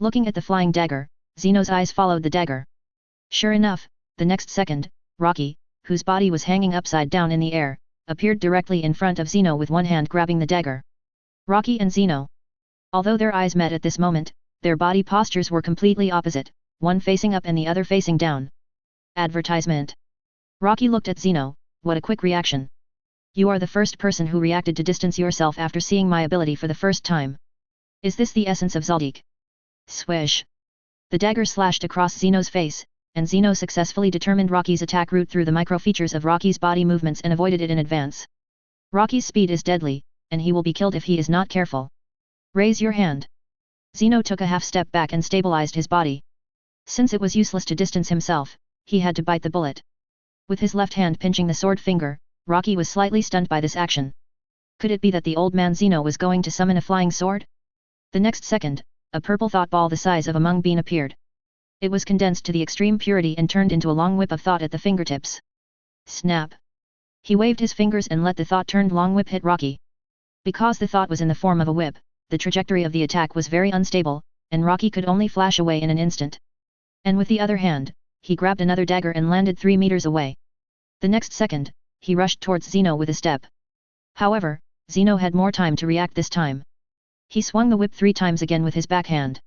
Looking at the flying dagger, Zeno's eyes followed the dagger. Sure enough, the next second, Rocky, whose body was hanging upside down in the air, appeared directly in front of Zeno with one hand grabbing the dagger. Rocky and Zeno. Although their eyes met at this moment, their body postures were completely opposite, one facing up and the other facing down. Advertisement. Rocky looked at Zeno. What a quick reaction. You are the first person who reacted to distance yourself after seeing my ability for the first time. Is this the essence of Zaldik? Swish. The dagger slashed across Zeno's face, and Zeno successfully determined Rocky's attack route through the microfeatures of Rocky's body movements and avoided it in advance. Rocky's speed is deadly, and he will be killed if he is not careful. Raise your hand. Zeno took a half step back and stabilized his body. Since it was useless to distance himself, he had to bite the bullet. With his left hand pinching the sword finger, Rocky was slightly stunned by this action. Could it be that the old man Zeno was going to summon a flying sword? The next second, a purple thought ball the size of a mung bean appeared. It was condensed to the extreme purity and turned into a long whip of thought at the fingertips. Snap! He waved his fingers and let the thought-turned long whip hit Rocky. Because the thought was in the form of a whip, the trajectory of the attack was very unstable, and Rocky could only flash away in an instant. And with the other hand, he grabbed another dagger and landed 3 meters away. The next second, he rushed towards Zeno with a step. However, Zeno had more time to react this time. He swung the whip 3 times again with his backhand.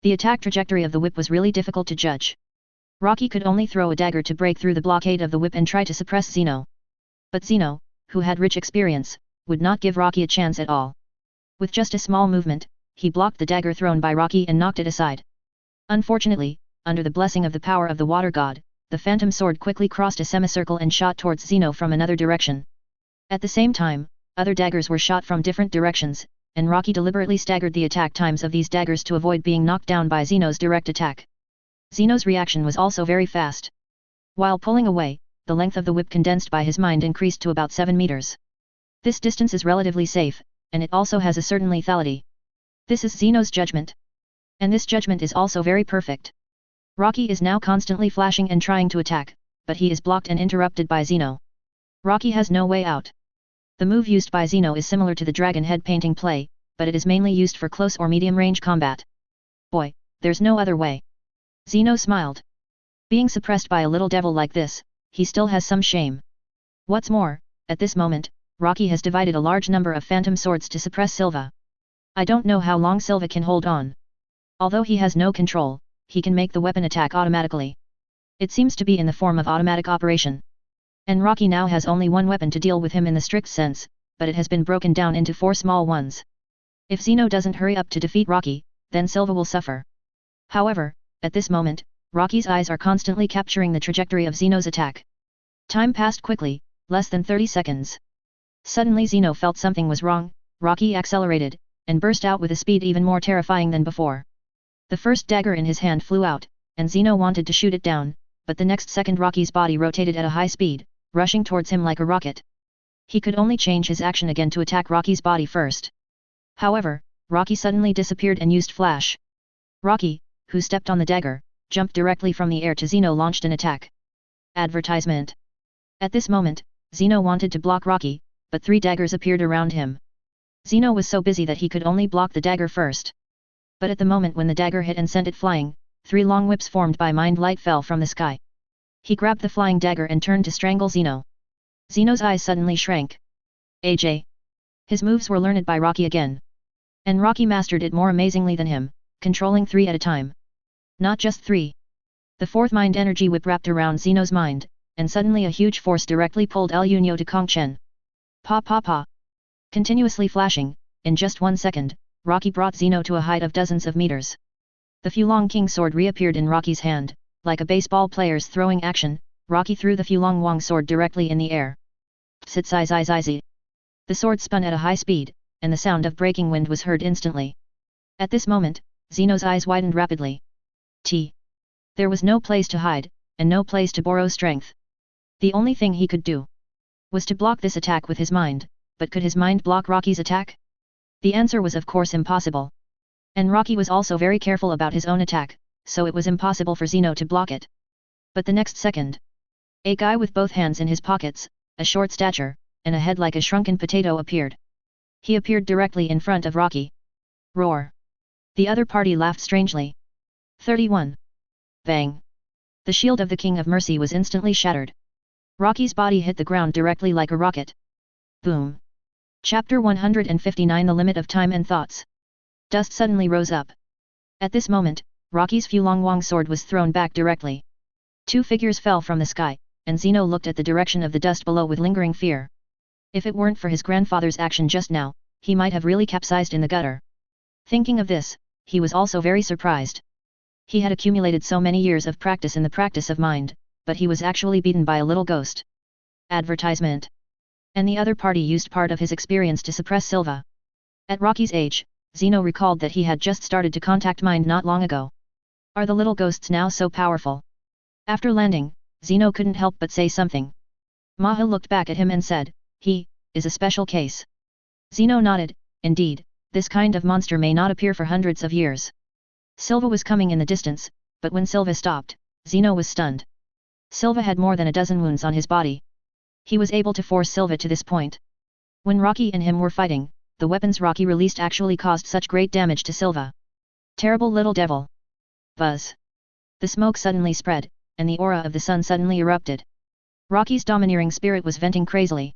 The attack trajectory of the whip was really difficult to judge. Rocky could only throw a dagger to break through the blockade of the whip and try to suppress Zeno. But Zeno, who had rich experience, would not give Rocky a chance at all. With just a small movement, he blocked the dagger thrown by Rocky and knocked it aside. Unfortunately, under the blessing of the power of the water god, the phantom sword quickly crossed a semicircle and shot towards Zeno from another direction. At the same time, other daggers were shot from different directions, and Rocky deliberately staggered the attack times of these daggers to avoid being knocked down by Zeno's direct attack. Zeno's reaction was also very fast. While pulling away, the length of the whip condensed by his mind increased to about 7 meters. This distance is relatively safe, and it also has a certain lethality. This is Zeno's judgment. And this judgment is also very perfect. Rocky is now constantly flashing and trying to attack, but he is blocked and interrupted by Zeno. Rocky has no way out. The move used by Zeno is similar to the dragon head painting play, but it is mainly used for close or medium range combat. Boy, there's no other way. Zeno smiled. Being suppressed by a little devil like this, he still has some shame. What's more, at this moment, Rocky has divided a large number of phantom swords to suppress Silva. I don't know how long Silva can hold on. Although he has no control, he can make the weapon attack automatically. It seems to be in the form of automatic operation. And Rocky now has only one weapon to deal with him in the strict sense, but it has been broken down into 4 small ones. If Zeno doesn't hurry up to defeat Rocky, then Silva will suffer. However, at this moment, Rocky's eyes are constantly capturing the trajectory of Zeno's attack. Time passed quickly, less than 30 seconds. Suddenly Zeno felt something was wrong. Rocky accelerated, and burst out with a speed even more terrifying than before. The first dagger in his hand flew out, and Zeno wanted to shoot it down, but the next second Rocky's body rotated at a high speed, rushing towards him like a rocket. He could only change his action again to attack Rocky's body first. However, Rocky suddenly disappeared and used flash. Rocky, who stepped on the dagger, jumped directly from the air to Zeno launched an attack. Advertisement. At this moment, Zeno wanted to block Rocky, but 3 daggers appeared around him. Zeno was so busy that he could only block the dagger first. But at the moment when the dagger hit and sent it flying, 3 long whips formed by mind light fell from the sky. He grabbed the flying dagger and turned to strangle Zeno. Zeno's eyes suddenly shrank. AJ. His moves were learned by Rocky again. And Rocky mastered it more amazingly than him, controlling 3 at a time. Not just 3. The 4th mind energy whip wrapped around Zeno's mind, and suddenly a huge force directly pulled El Yuño to Kong Chen. Pa pa pa. Continuously flashing, in just 1 second, Rocky brought Zeno to a height of dozens of meters. The Fulong King sword reappeared in Rocky's hand, like a baseball player's throwing action. Rocky threw the Fulong Wang sword directly in the air. Psitsai. The sword spun at a high speed, and the sound of breaking wind was heard instantly. At this moment, Zeno's eyes widened rapidly. There was no place to hide, and no place to borrow strength. The only thing he could do was to block this attack with his mind, but could his mind block Rocky's attack? The answer was of course impossible. And Rocky was also very careful about his own attack, so it was impossible for Zeno to block it. But the next second, a guy with both hands in his pockets, a short stature, and a head like a shrunken potato appeared. He appeared directly in front of Rocky. Roar! The other party laughed strangely. 31. Bang! The shield of the King of Mercy was instantly shattered. Rocky's body hit the ground directly like a rocket. Boom! Chapter 159 The Limit of Time and Thoughts. Dust suddenly rose up. At this moment, Rocky's Fulong Wang sword was thrown back directly. 2 figures fell from the sky, and Zeno looked at the direction of the dust below with lingering fear. If it weren't for his grandfather's action just now, he might have really capsized in the gutter. Thinking of this, he was also very surprised. He had accumulated so many years of practice in the practice of mind, but he was actually beaten by a little ghost. Advertisement. And the other party used part of his experience to suppress Silva. At Rocky's age, Zeno recalled that he had just started to contact mind not long ago. Are the little ghosts now so powerful? After landing, Zeno couldn't help but say something. Maha looked back at him and said, he is a special case. Zeno nodded. Indeed, this kind of monster may not appear for hundreds of years. Silva was coming in the distance, but when Silva stopped, Zeno was stunned. Silva had more than a dozen wounds on his body. He was able to force Silva to this point. When Rocky and him were fighting, the weapons Rocky released actually caused such great damage to Silva. Terrible little devil. Buzz. The smoke suddenly spread, and the aura of the sun suddenly erupted. Rocky's domineering spirit was venting crazily.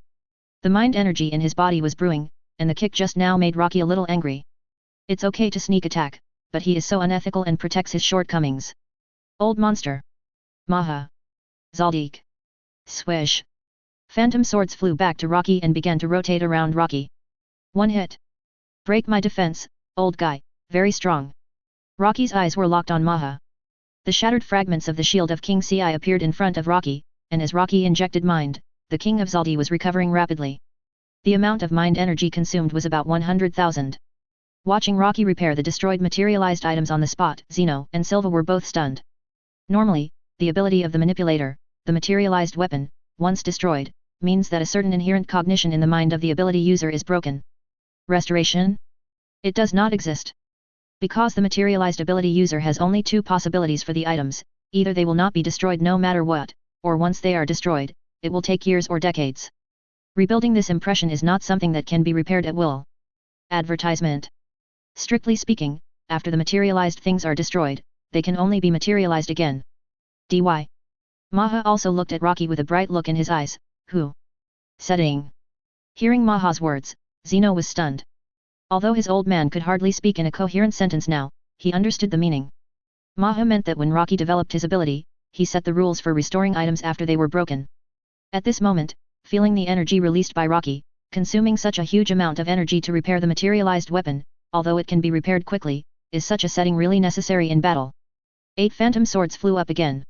The mind energy in his body was brewing, and the kick just now made Rocky a little angry. It's okay to sneak attack, but he is so unethical and protects his shortcomings. Old monster. Maha. Zaldik. Swish. Phantom swords flew back to Rocky and began to rotate around Rocky. 1 hit. Break my defense, old guy, very strong. Rocky's eyes were locked on Maha. The shattered fragments of the shield of King Ci appeared in front of Rocky, and as Rocky injected mind, the King of Zaldi was recovering rapidly. The amount of mind energy consumed was about 100,000. Watching Rocky repair the destroyed materialized items on the spot, Zeno and Silva were both stunned. Normally, the ability of the manipulator, the materialized weapon, once destroyed, means that a certain inherent cognition in the mind of the ability user is broken. Restoration? It does not exist. Because the materialized ability user has only 2 possibilities for the items, either they will not be destroyed no matter what, or once they are destroyed, it will take years or decades. Rebuilding this impression is not something that can be repaired at will. Advertisement. Strictly speaking, after the materialized things are destroyed, they can only be materialized again. DY. Maha also looked at Rocky with a bright look in his eyes. Who? Setting. Hearing Maha's words, Zeno was stunned. Although his old man could hardly speak in a coherent sentence now, he understood the meaning. Maha meant that when Rocky developed his ability, he set the rules for restoring items after they were broken. At this moment, feeling the energy released by Rocky, Consuming such a huge amount of energy to repair the materialized weapon, although it can be repaired quickly, is such a setting really necessary in battle? 8 phantom swords flew up again.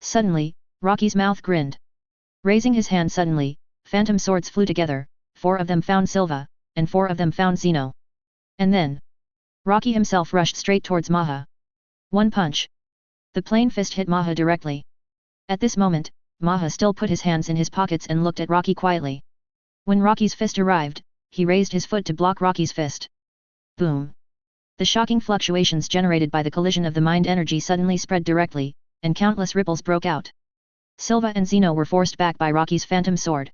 Suddenly, Rocky's mouth grinned. Raising his hand suddenly, phantom swords flew together, 4 of them found Silva, and 4 of them found Zeno. And then, Rocky himself rushed straight towards Maha. One punch. The plain fist hit Maha directly. At this moment, Maha still put his hands in his pockets and looked at Rocky quietly. When Rocky's fist arrived, he raised his foot to block Rocky's fist. Boom. The shocking fluctuations generated by the collision of the mind energy suddenly spread directly, and countless ripples broke out. Silva and Zeno were forced back by Rocky's phantom sword.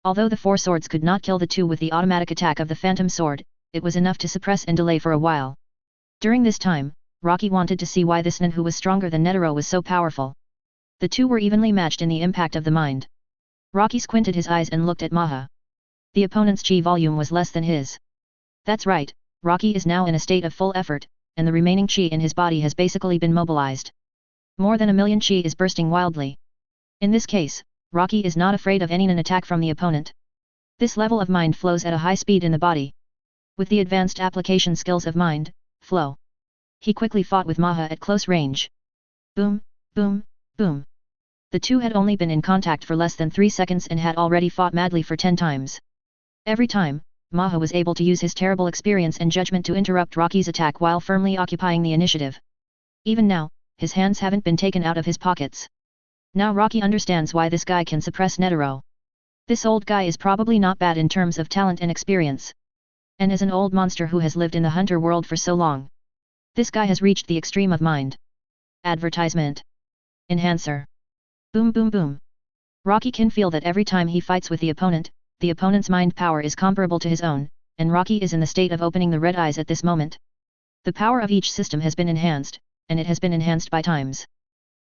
Although the 4 swords could not kill the 2 with the automatic attack of the phantom sword, it was enough to suppress and delay for a while. During this time, Rocky wanted to see why this Nin who was stronger than Netero was so powerful. The 2 were evenly matched in the impact of the mind. Rocky squinted his eyes and looked at Maha. The opponent's chi volume was less than his. That's right, Rocky is now in a state of full effort, and the remaining chi in his body has basically been mobilized. More than 1,000,000 chi is bursting wildly. In this case, Rocky is not afraid of any Nin attack from the opponent. This level of mind flows at a high speed in the body. With the advanced application skills of mind, flow. He quickly fought with Maha at close range. Boom, boom, boom. The 2 had only been in contact for less than 3 seconds and had already fought madly for 10 times. Every time, Maha was able to use his terrible experience and judgment to interrupt Rocky's attack while firmly occupying the initiative. Even now, his hands haven't been taken out of his pockets. Now Rocky understands why this guy can suppress Netero. This old guy is probably not bad in terms of talent and experience. And as an old monster who has lived in the hunter world for so long, this guy has reached the extreme of mind. Advertisement. Enhancer. Boom boom boom. Rocky can feel that every time he fights with the opponent's mind power is comparable to his own, and Rocky is in the state of opening the red eyes at this moment. The power of each system has been enhanced, and it has been enhanced by times.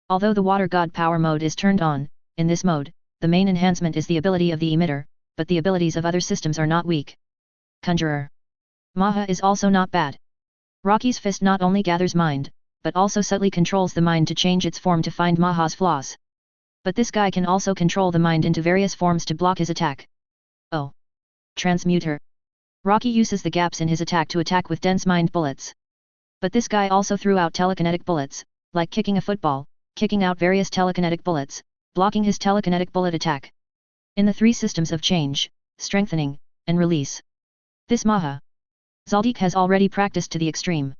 Although the water god power mode is turned on, in this mode, the main enhancement is the ability of the emitter, but the abilities of other systems are not weak. Conjurer. Maha is also not bad. Rocky's fist not only gathers mind, but also subtly controls the mind to change its form to find Maha's flaws. But this guy can also control the mind into various forms to block his attack. Oh. Transmuter. Rocky uses the gaps in his attack to attack with dense mind bullets. But this guy also threw out telekinetic bullets, like kicking a football, kicking out various telekinetic bullets, blocking his telekinetic bullet attack. In the 3 systems of change, strengthening, and release, this Maha Zaldik has already practiced to the extreme.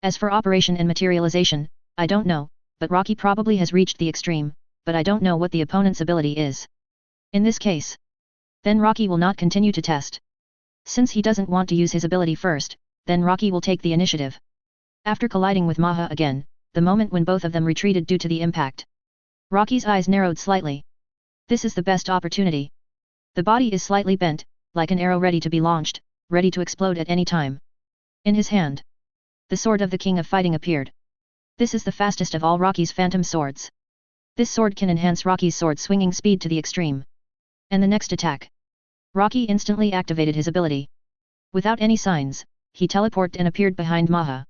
As for operation and materialization, I don't know, but Rocky probably has reached the extreme, but I don't know what the opponent's ability is. In this case, then Rocky will not continue to test. Since he doesn't want to use his ability first, then Rocky will take the initiative. After colliding with Maha again, the moment when both of them retreated due to the impact, Rocky's eyes narrowed slightly. This is the best opportunity. The body is slightly bent, like an arrow ready to be launched, ready to explode at any time. In his hand, the sword of the King of Fighting appeared. This is the fastest of all Rocky's phantom swords. This sword can enhance Rocky's sword swinging speed to the extreme. And the next attack, Rocky instantly activated his ability. Without any signs, he teleported and appeared behind Maha.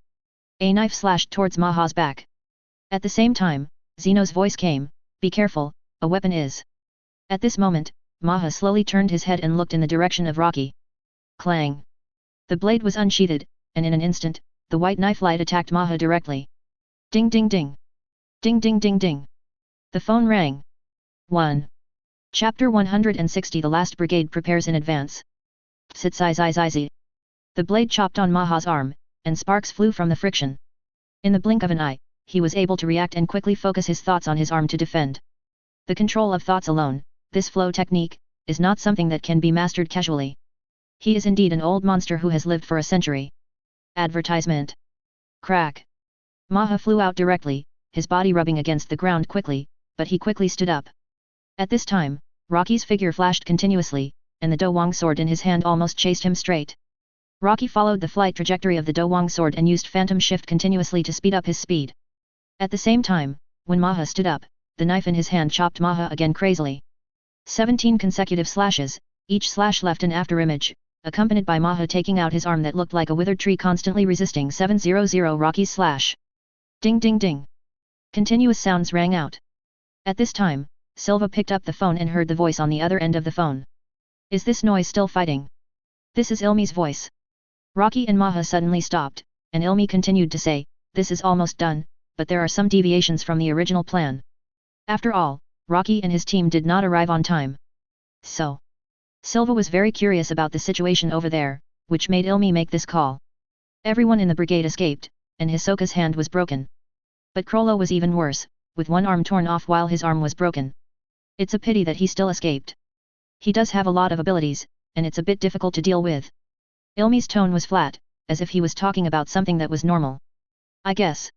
A knife slashed towards Maha's back. At the same time, Zeno's voice came, "Be careful, a weapon is." At this moment, Maha slowly turned his head and looked in the direction of Rocky. Clang! The blade was unsheathed, and in an instant, the white knife light attacked Maha directly. Ding ding ding! Ding ding ding ding! The phone rang. 1. Chapter 160 The Last Brigade prepares in advance. Tsitsizizizi. The blade chopped on Maha's arm, and sparks flew from the friction. In the blink of an eye, he was able to react and quickly focus his thoughts on his arm to defend. The control of thoughts alone, this flow technique, is not something that can be mastered casually. He is indeed an old monster who has lived for a century. Advertisement. Crack. Maha flew out directly, his body rubbing against the ground quickly, but he quickly stood up. At this time, Rocky's figure flashed continuously, and the Dowang sword in his hand almost chased him straight. Rocky followed the flight trajectory of the Dowang sword and used phantom shift continuously to speed up his speed. At the same time, when Maha stood up, the knife in his hand chopped Maha again crazily. 17 consecutive slashes, each slash left an afterimage, accompanied by Maha taking out his arm that looked like a withered tree constantly resisting 700 Rocky's slash. Ding ding ding. Continuous sounds rang out. At this time, Silva picked up the phone and heard the voice on the other end of the phone. Is this noise still fighting? This is Ilmi's voice. Rocky and Maha suddenly stopped, and Ilmi continued to say, this is almost done, but there are some deviations from the original plan. After all, Rocky and his team did not arrive on time. So, Silva was very curious about the situation over there, which made Ilmi make this call. Everyone in the brigade escaped, and Hisoka's hand was broken. But Crollo was even worse, with one arm torn off while his arm was broken. It's a pity that he still escaped. He does have a lot of abilities, and it's a bit difficult to deal with. Ilmi's tone was flat, as if he was talking about something that was normal. I guess.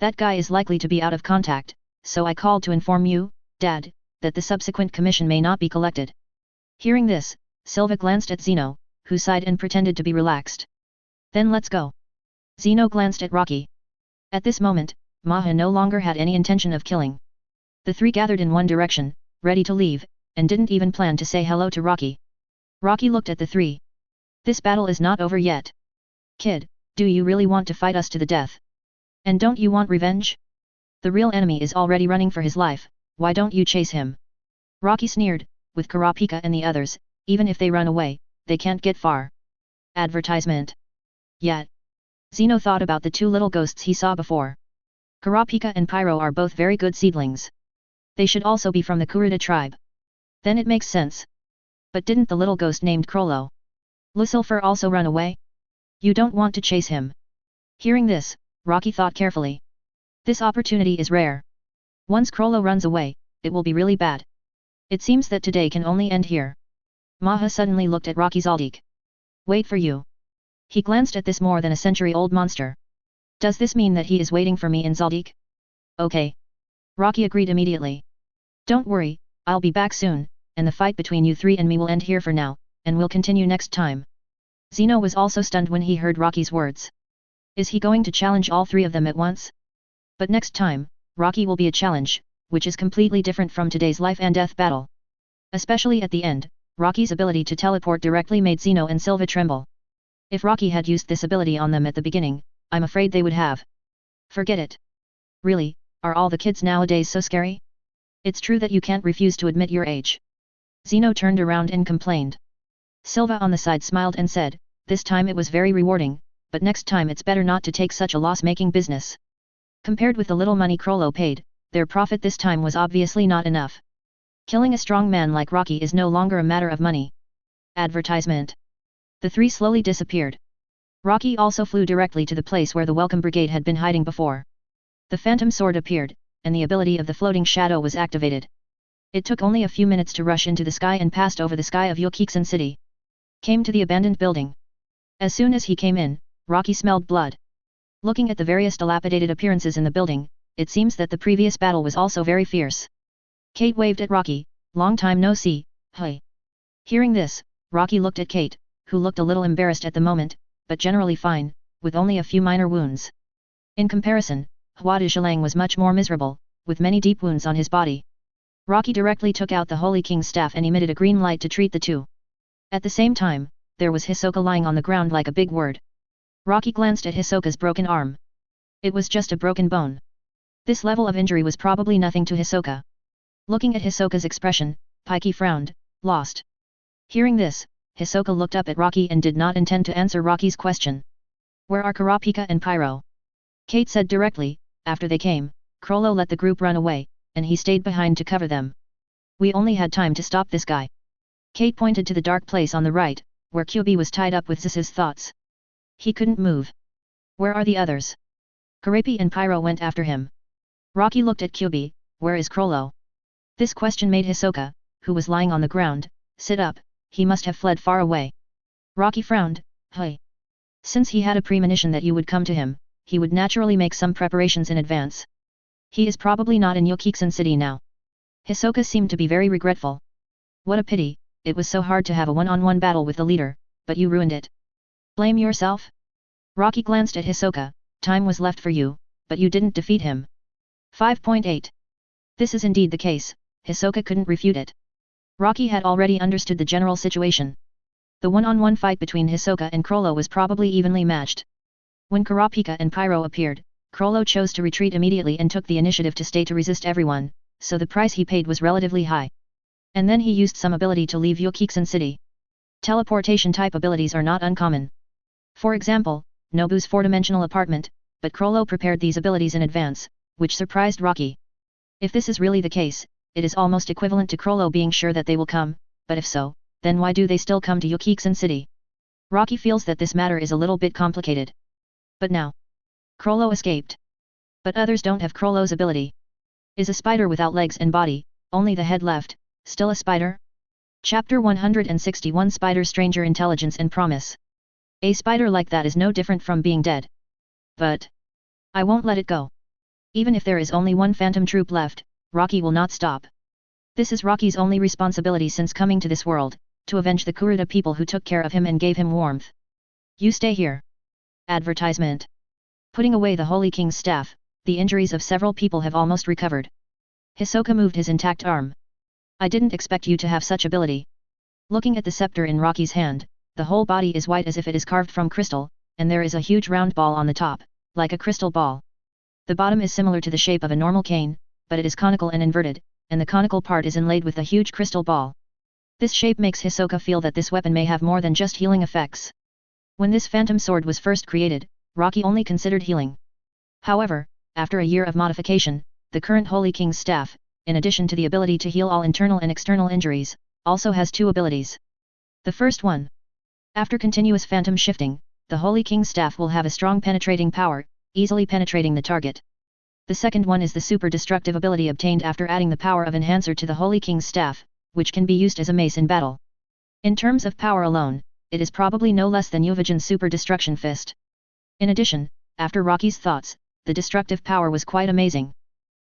That guy is likely to be out of contact, so I called to inform you, Dad, that the subsequent commission may not be collected. Hearing this, Silva glanced at Zeno, who sighed and pretended to be relaxed. Then let's go. Zeno glanced at Rocky. At this moment, Maha no longer had any intention of killing. The three gathered in one direction, ready to leave, and didn't even plan to say hello to Rocky. Rocky looked at the three. This battle is not over yet. Kid, do you really want to fight us to the death? And don't you want revenge? The real enemy is already running for his life, why don't you chase him? Rocky sneered, with Kurapika and the others, even if they run away, they can't get far. Advertisement. Yet. Zeno thought about the two little ghosts he saw before. Kurapika and Pyro are both very good seedlings. They should also be from the Kurta tribe. Then it makes sense. But didn't the little ghost named Crollo Lucifer also run away? You don't want to chase him. Hearing this, Rocky thought carefully. This opportunity is rare. Once Crollo runs away, it will be really bad. It seems that today can only end here. Maha suddenly looked at Rocky Zaldik. Wait for you. He glanced at this more than a century-old monster. Does this mean that he is waiting for me in Zaldik? Okay. Rocky agreed immediately. Don't worry, I'll be back soon, and the fight between you three and me will end here for now, and will continue next time. Zeno was also stunned when he heard Rocky's words. Is he going to challenge all three of them at once? But next time, Rocky will be a challenge, which is completely different from today's life and death battle. Especially at the end, Rocky's ability to teleport directly made Zeno and Silva tremble. If Rocky had used this ability on them at the beginning, I'm afraid they would have. Forget it. Really, are all the kids nowadays so scary? It's true that you can't refuse to admit your age. Zeno turned around and complained. Silva on the side smiled and said, this time it was very rewarding, but next time it's better not to take such a loss-making business. Compared with the little money Crollo paid, their profit this time was obviously not enough. Killing a strong man like Rocky is no longer a matter of money. Advertisement. The three slowly disappeared. Rocky also flew directly to the place where the Welcome Brigade had been hiding before. The Phantom Sword appeared, and the ability of the floating shadow was activated. It took only a few minutes to rush into the sky and passed over the sky of Yokiksen City. Came to the abandoned building. As soon as he came in, Rocky smelled blood. Looking at the various dilapidated appearances in the building, it seems that the previous battle was also very fierce. Kate waved at Rocky, long time no see, hey. Hearing this, Rocky looked at Kate, who looked a little embarrassed at the moment, but generally fine, with only a few minor wounds. In comparison, Hua Zhilang was much more miserable, with many deep wounds on his body. Rocky directly took out the Holy King's staff and emitted a green light to treat the two. At the same time, there was Hisoka lying on the ground like a big word. Rocky glanced at Hisoka's broken arm. It was just a broken bone. This level of injury was probably nothing to Hisoka. Looking at Hisoka's expression, Pikey frowned, lost. Hearing this, Hisoka looked up at Rocky and did not intend to answer Rocky's question. Where are Kurapika and Pyro? Kate said directly, after they came, Crollo let the group run away, and he stayed behind to cover them. We only had time to stop this guy. Kate pointed to the dark place on the right, where Kyubi was tied up with Ziz's thoughts. He couldn't move. Where are the others? Karapi and Pyro went after him. Rocky looked at Kyubi, where is Crollo? This question made Hisoka, who was lying on the ground, sit up, he must have fled far away. Rocky frowned, hey. Since he had a premonition that you would come to him, he would naturally make some preparations in advance. He is probably not in Yokiksen City now. Hisoka seemed to be very regretful. What a pity, it was so hard to have a one-on-one battle with the leader, but you ruined it. Blame yourself? Rocky glanced at Hisoka, time was left for you, but you didn't defeat him. 5.8. This is indeed the case, Hisoka couldn't refute it. Rocky had already understood the general situation. The one-on-one fight between Hisoka and Crollo was probably evenly matched. When Kurapika and Pyro appeared, Crollo chose to retreat immediately and took the initiative to stay to resist everyone, so the price he paid was relatively high. And then he used some ability to leave Yokiksen City. Teleportation type abilities are not uncommon. For example, Nobu's four-dimensional apartment, but Crollo prepared these abilities in advance, which surprised Rocky. If this is really the case, it is almost equivalent to Crollo being sure that they will come, but if so, then why do they still come to Yukiksen City? Rocky feels that this matter is a little bit complicated. But now, Crollo escaped. But others don't have Crollo's ability. Is a spider without legs and body, only the head left, still a spider? Chapter 161 Spider Stranger Intelligence and Promise. A spider like that is no different from being dead. But I won't let it go. Even if there is only one phantom troop left, Rocky will not stop. This is Rocky's only responsibility since coming to this world, to avenge the Kurta people who took care of him and gave him warmth. You stay here. Advertisement. Putting away the Holy King's staff, the injuries of several people have almost recovered. Hisoka moved his intact arm. I didn't expect you to have such ability. Looking at the scepter in Rocky's hand, the whole body is white as if it is carved from crystal, and there is a huge round ball on the top, like a crystal ball. The bottom is similar to the shape of a normal cane, but it is conical and inverted, and the conical part is inlaid with a huge crystal ball. This shape makes Hisoka feel that this weapon may have more than just healing effects. When this phantom sword was first created, Rocky only considered healing. However, after a year of modification, the current Holy King's staff, in addition to the ability to heal all internal and external injuries, also has two abilities. The first one. After continuous phantom shifting, the Holy King's staff will have a strong penetrating power, easily penetrating the target. The second one is the super destructive ability obtained after adding the power of enhancer to the Holy King's staff, which can be used as a mace in battle. In terms of power alone, it is probably no less than Yuvijan's super destruction fist. In addition, after Rocky's thoughts, the destructive power was quite amazing.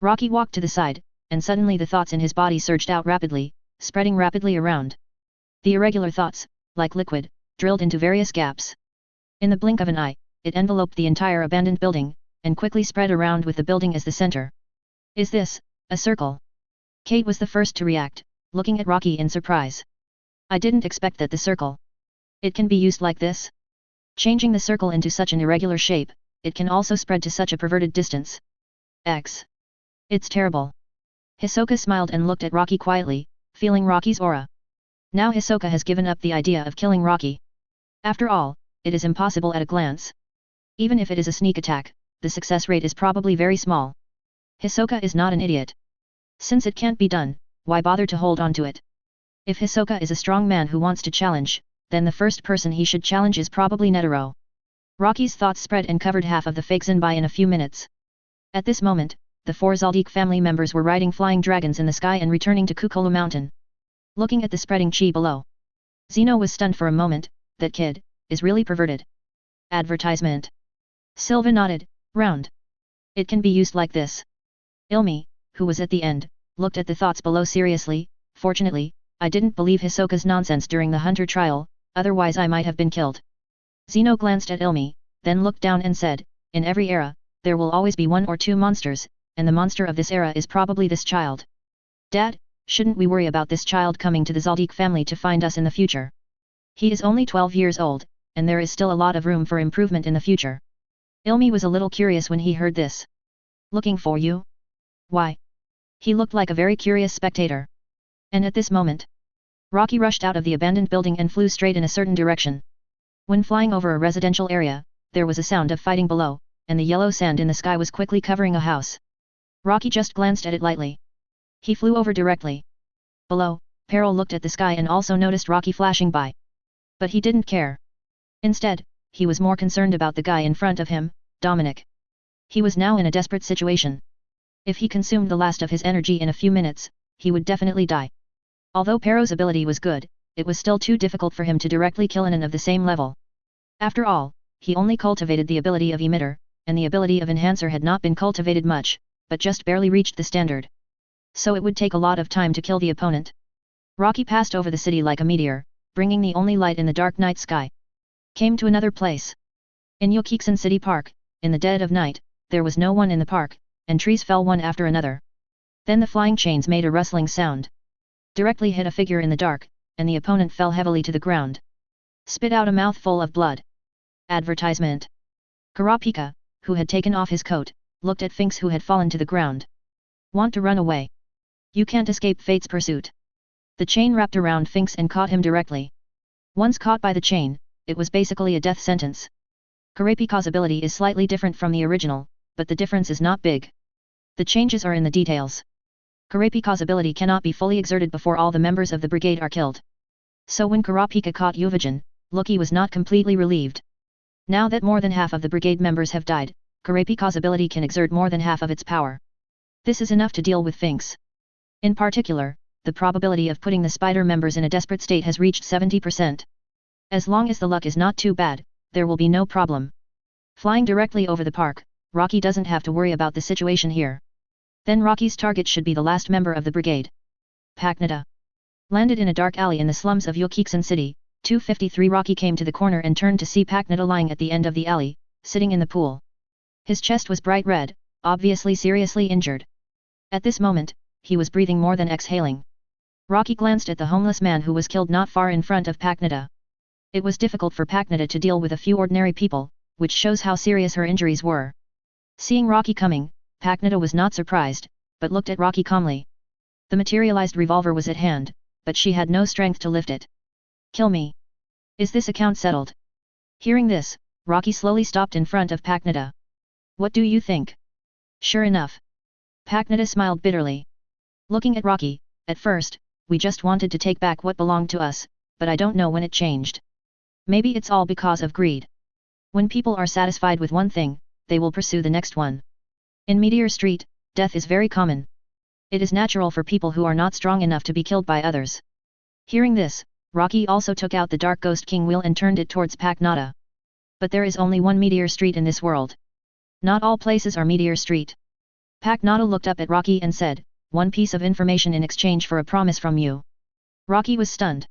Rocky walked to the side, and suddenly the thoughts in his body surged out rapidly, spreading rapidly around. The irregular thoughts, like liquid, drilled into various gaps. In the blink of an eye, it enveloped the entire abandoned building, and quickly spread around with the building as the center. Is this a circle? Kate was the first to react, looking at Rocky in surprise. I didn't expect that the circle. It can be used like this? Changing the circle into such an irregular shape, it can also spread to such a perverted distance. It's terrible. Hisoka smiled and looked at Rocky quietly, feeling Rocky's aura. Now Hisoka has given up the idea of killing Rocky. After all, it is impossible at a glance. Even if it is a sneak attack, the success rate is probably very small. Hisoka is not an idiot. Since it can't be done, why bother to hold on to it? If Hisoka is a strong man who wants to challenge, then the first person he should challenge is probably Netero. Rocky's thoughts spread and covered half of the fake Zenbai in a few minutes. At this moment, the four Zaldik family members were riding flying dragons in the sky and returning to Kukulu Mountain. Looking at the spreading chi below, Zeno was stunned for a moment. That kid is really perverted. Advertisement. Silva nodded, round. It can be used like this. Ilmi, who was at the end, looked at the thoughts below seriously. Fortunately, I didn't believe Hisoka's nonsense during the hunter trial, otherwise I might have been killed. Zeno glanced at Ilmi, then looked down and said, in every era, there will always be one or two monsters, and the monster of this era is probably this child. Dad, shouldn't we worry about this child coming to the Zaldik family to find us in the future? He is only 12 years old, and there is still a lot of room for improvement in the future. Ilmi was a little curious when he heard this. Looking for you? Why? He looked like a very curious spectator. And at this moment, Rocky rushed out of the abandoned building and flew straight in a certain direction. When flying over a residential area, there was a sound of fighting below, and the yellow sand in the sky was quickly covering a house. Rocky just glanced at it lightly. He flew over directly. Below, Peril looked at the sky and also noticed Rocky flashing by. But he didn't care. Instead, he was more concerned about the guy in front of him, Dominic. He was now in a desperate situation. If he consumed the last of his energy in a few minutes, he would definitely die. Although Peril's ability was good, it was still too difficult for him to directly kill an of the same level. After all, he only cultivated the ability of Emitter, and the ability of Enhancer had not been cultivated much, but just barely reached the standard. So it would take a lot of time to kill the opponent. Rocky passed over the city like a meteor, bringing the only light in the dark night sky. Came to another place. In Yokiksen City Park, in the dead of night, there was no one in the park, and trees fell one after another. Then the flying chains made a rustling sound. Directly hit a figure in the dark, and the opponent fell heavily to the ground. Spit out a mouthful of blood. Advertisement. Kurapika, who had taken off his coat, looked at Finks who had fallen to the ground. Want to run away? You can't escape fate's pursuit. The chain wrapped around Finks and caught him directly. Once caught by the chain, it was basically a death sentence. Kurapika's ability is slightly different from the original, but the difference is not big. The changes are in the details. Kurapika's ability cannot be fully exerted before all the members of the brigade are killed. So when Kurapika caught Yuvajin, Loki was not completely relieved. Now that more than half of the brigade members have died, Kurapika's ability can exert more than half of its power. This is enough to deal with Finks. In particular, the probability of putting the spider members in a desperate state has reached 70%. As long as the luck is not too bad, there will be no problem. Flying directly over the park, Rocky doesn't have to worry about the situation here. Then Rocky's target should be the last member of the brigade. Paknada. Landed in a dark alley in the slums of Yokiksen City, 253 Rocky came to the corner and turned to see Paknada lying at the end of the alley, sitting in the pool. His chest was bright red, obviously seriously injured. At this moment, he was breathing more than exhaling. Rocky glanced at the homeless man who was killed not far in front of Paknada. It was difficult for Paknada to deal with a few ordinary people, which shows how serious her injuries were. Seeing Rocky coming, Paknada was not surprised, but looked at Rocky calmly. The materialized revolver was at hand, but she had no strength to lift it. Kill me. Is this account settled? Hearing this, Rocky slowly stopped in front of Paknada. What do you think? Sure enough. Paknada smiled bitterly. Looking at Rocky, at first, we just wanted to take back what belonged to us, but I don't know when it changed. Maybe it's all because of greed. When people are satisfied with one thing, they will pursue the next one. In Meteor Street, death is very common. It is natural for people who are not strong enough to be killed by others. Hearing this, Rocky also took out the Dark Ghost King wheel and turned it towards Paknada. But there is only one Meteor Street in this world. Not all places are Meteor Street. Paknada looked up at Rocky and said, "One piece of information in exchange for a promise from you." Rocky was stunned.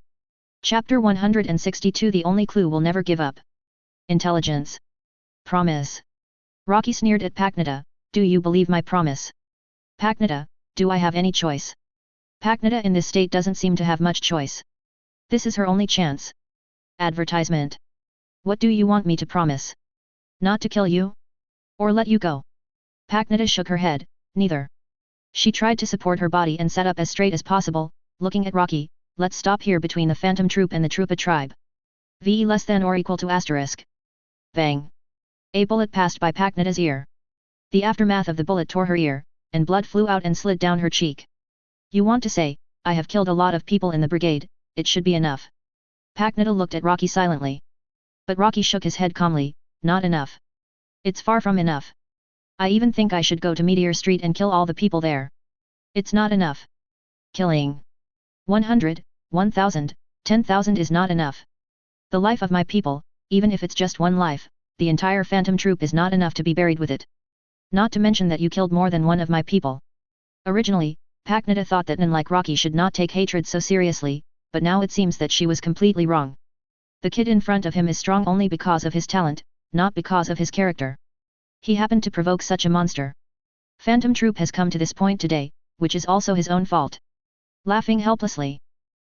Chapter 162 The only clue will never give up. Intelligence. Promise. Rocky sneered at Paknada, "Do you believe my promise?" Paknada, "Do I have any choice?" Paknada in this state doesn't seem to have much choice. This is her only chance. Advertisement. What do you want me to promise? Not to kill you? Or let you go? Paknada shook her head, neither. She tried to support her body and sat up as straight as possible, looking at Rocky. Let's stop here between the Phantom Troop and the Troopa tribe. VE less than or equal to asterisk. Bang. A bullet passed by Paknada's ear. The aftermath of the bullet tore her ear, and blood flew out and slid down her cheek. You want to say, I have killed a lot of people in the brigade, it should be enough. Paknada looked at Rocky silently. But Rocky shook his head calmly, not enough. It's far from enough. I even think I should go to Meteor Street and kill all the people there. It's not enough. Killing 100, 1000, 10,000 is not enough. The life of my people, even if it's just one life, the entire Phantom Troop is not enough to be buried with it. Not to mention that you killed more than one of my people. Originally, Paknada thought that men like Rocky should not take hatred so seriously, but now it seems that she was completely wrong. The kid in front of him is strong only because of his talent, not because of his character. He happened to provoke such a monster. Phantom Troop has come to this point today, which is also his own fault. Laughing helplessly.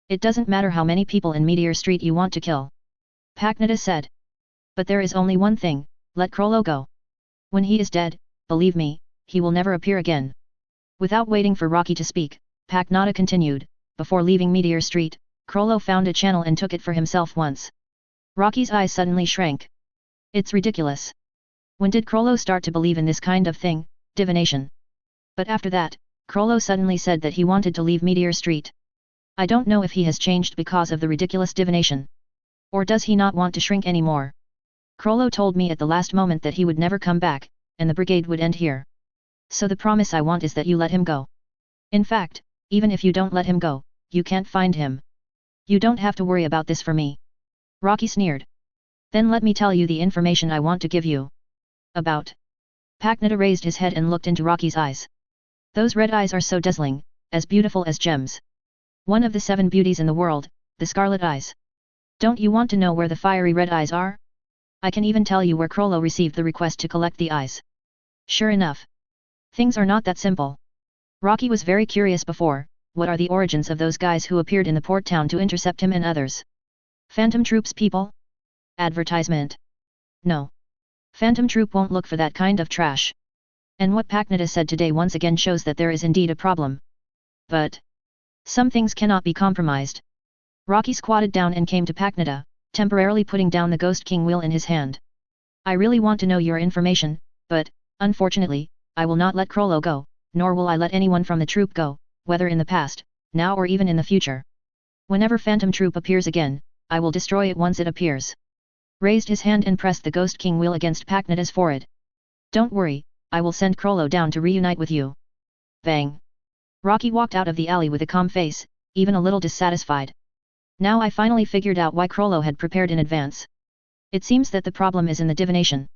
It doesn't matter how many people in Meteor Street you want to kill. Paknada said. But there is only one thing, let Krollo go. When he is dead, believe me, he will never appear again. Without waiting for Rocky to speak, Paknada continued, before leaving Meteor Street, Krollo found a channel and took it for himself once. Rocky's eyes suddenly shrank. It's ridiculous. When did Krollo start to believe in this kind of thing, divination? But after that, Krollo suddenly said that he wanted to leave Meteor Street. I don't know if he has changed because of the ridiculous divination. Or does he not want to shrink anymore? Krollo told me at the last moment that he would never come back, and the brigade would end here. So the promise I want is that you let him go. In fact, even if you don't let him go, you can't find him. You don't have to worry about this for me. Rocky sneered. Then let me tell you the information I want to give you. About. Paknada raised his head and looked into Rocky's eyes. Those red eyes are so dazzling, as beautiful as gems. One of the 7 beauties in the world, the scarlet eyes. Don't you want to know where the fiery red eyes are? I can even tell you where Krollo received the request to collect the eyes. Sure enough. Things are not that simple. Rocky was very curious before, what are the origins of those guys who appeared in the port town to intercept him and others? Phantom Troop's people? Advertisement. No. Phantom Troop won't look for that kind of trash. And what Paknada said today once again shows that there is indeed a problem. But some things cannot be compromised. Rocky squatted down and came to Paknata, temporarily putting down the Ghost King wheel in his hand. I really want to know your information, but, unfortunately, I will not let Krollo go, nor will I let anyone from the troop go, whether in the past, now or even in the future. Whenever Phantom Troop appears again, I will destroy it once it appears. Raised his hand and pressed the Ghost King wheel against Paknata's forehead. Don't worry, I will send Krollo down to reunite with you. Bang. Rocky walked out of the alley with a calm face, even a little dissatisfied. Now I finally figured out why Krollo had prepared in advance. It seems that the problem is in the divination.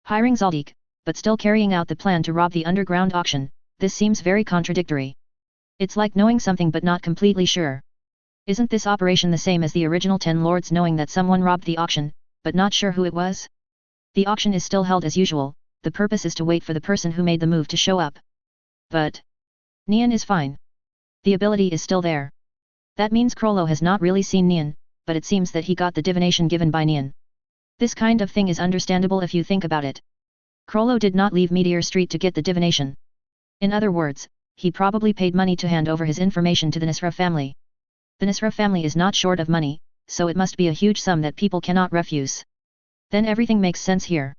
Hiring Zaldik, but still carrying out the plan to rob the underground auction, this seems very contradictory. It's like knowing something but not completely sure. Isn't this operation the same as the original 10 lords knowing that someone robbed the auction, but not sure who it was? The auction is still held as usual, the purpose is to wait for the person who made the move to show up. But Nian is fine. The ability is still there. That means Krollo has not really seen Nian, but it seems that he got the divination given by Nian. This kind of thing is understandable if you think about it. Krollo did not leave Meteor Street to get the divination. In other words, he probably paid money to hand over his information to the Nisra family. The Nisra family is not short of money, so it must be a huge sum that people cannot refuse. Then everything makes sense here.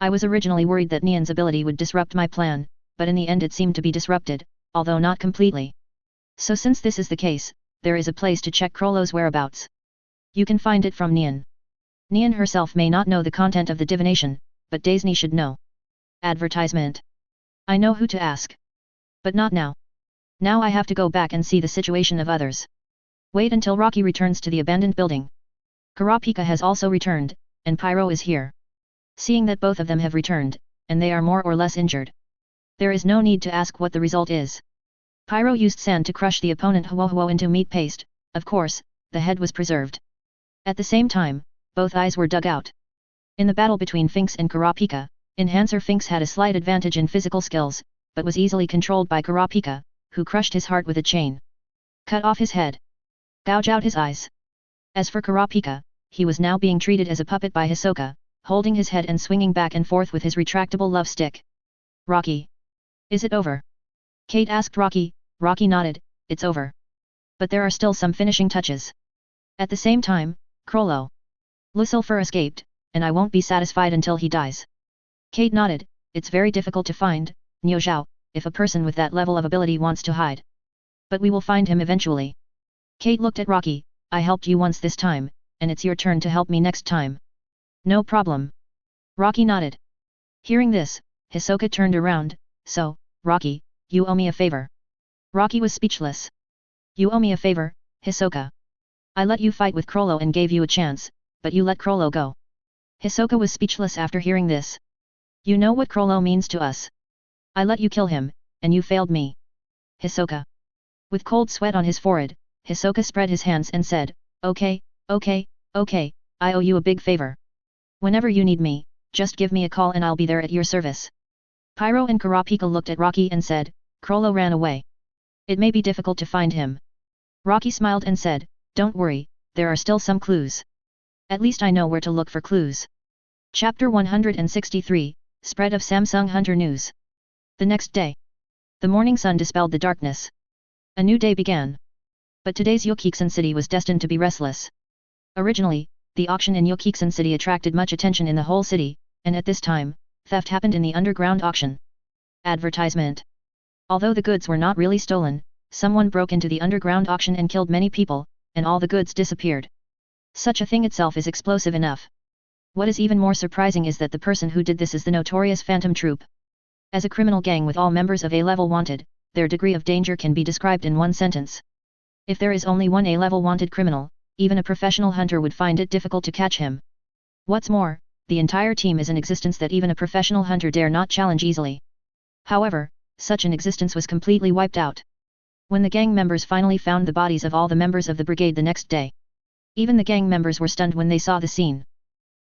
I was originally worried that Nian's ability would disrupt my plan, but in the end it seemed to be disrupted, although not completely. So since this is the case, there is a place to check Krollo's whereabouts. You can find it from Nian. Nian herself may not know the content of the divination, but Daisy should know. Advertisement. I know who to ask. But not now. Now I have to go back and see the situation of others. Wait until Rocky returns to the abandoned building. Kurapika has also returned, and Pyro is here. Seeing that both of them have returned, and they are more or less injured. There is no need to ask what the result is. Pyro used sand to crush the opponent Huo into meat paste, of course, the head was preserved. At the same time, both eyes were dug out. In the battle between Finks and Kurapika, Enhancer Finks had a slight advantage in physical skills, but was easily controlled by Kurapika, who crushed his heart with a chain. Cut off his head. Gouge out his eyes. As for Kurapika, he was now being treated as a puppet by Hisoka, holding his head and swinging back and forth with his retractable love stick. Rocky. Is it over? Kate asked Rocky. Rocky nodded, it's over. But there are still some finishing touches. At the same time, Krollo. Lucifer escaped, and I won't be satisfied until he dies. Kate nodded, it's very difficult to find, Niu Zhao, if a person with that level of ability wants to hide. But we will find him eventually. Kate looked at Rocky, I helped you once this time, and it's your turn to help me next time. No problem. Rocky nodded. Hearing this, Hisoka turned around, so, Rocky, you owe me a favor. Rocky was speechless. You owe me a favor, Hisoka. I let you fight with Krollo and gave you a chance, but you let Krollo go. Hisoka was speechless after hearing this. You know what Krollo means to us. I let you kill him, and you failed me. Hisoka. With cold sweat on his forehead, Hisoka spread his hands and said, okay, I owe you a big favor. Whenever you need me, just give me a call and I'll be there at your service. Pyro and Kurapika looked at Rocky and said, Krollo ran away. It may be difficult to find him. Rocky smiled and said, don't worry, there are still some clues. At least I know where to look for clues. Chapter 163, Spread of Samsung Hunter News. The next day. The morning sun dispelled the darkness. A new day began. But today's Yokiksen City was destined to be restless. Originally, the auction in Yokiksen City attracted much attention in the whole city, and at this time, theft happened in the underground auction. Advertisement. Although the goods were not really stolen, someone broke into the underground auction and killed many people, and all the goods disappeared. Such a thing itself is explosive enough. What is even more surprising is that the person who did this is the notorious Phantom Troop. As a criminal gang with all members of A-level wanted, their degree of danger can be described in one sentence. If there is only one A-level wanted criminal, even a professional hunter would find it difficult to catch him. What's more, the entire team is an existence that even a professional hunter dare not challenge easily. However, such an existence was completely wiped out. When the gang members finally found the bodies of all the members of the brigade the next day, even the gang members were stunned when they saw the scene.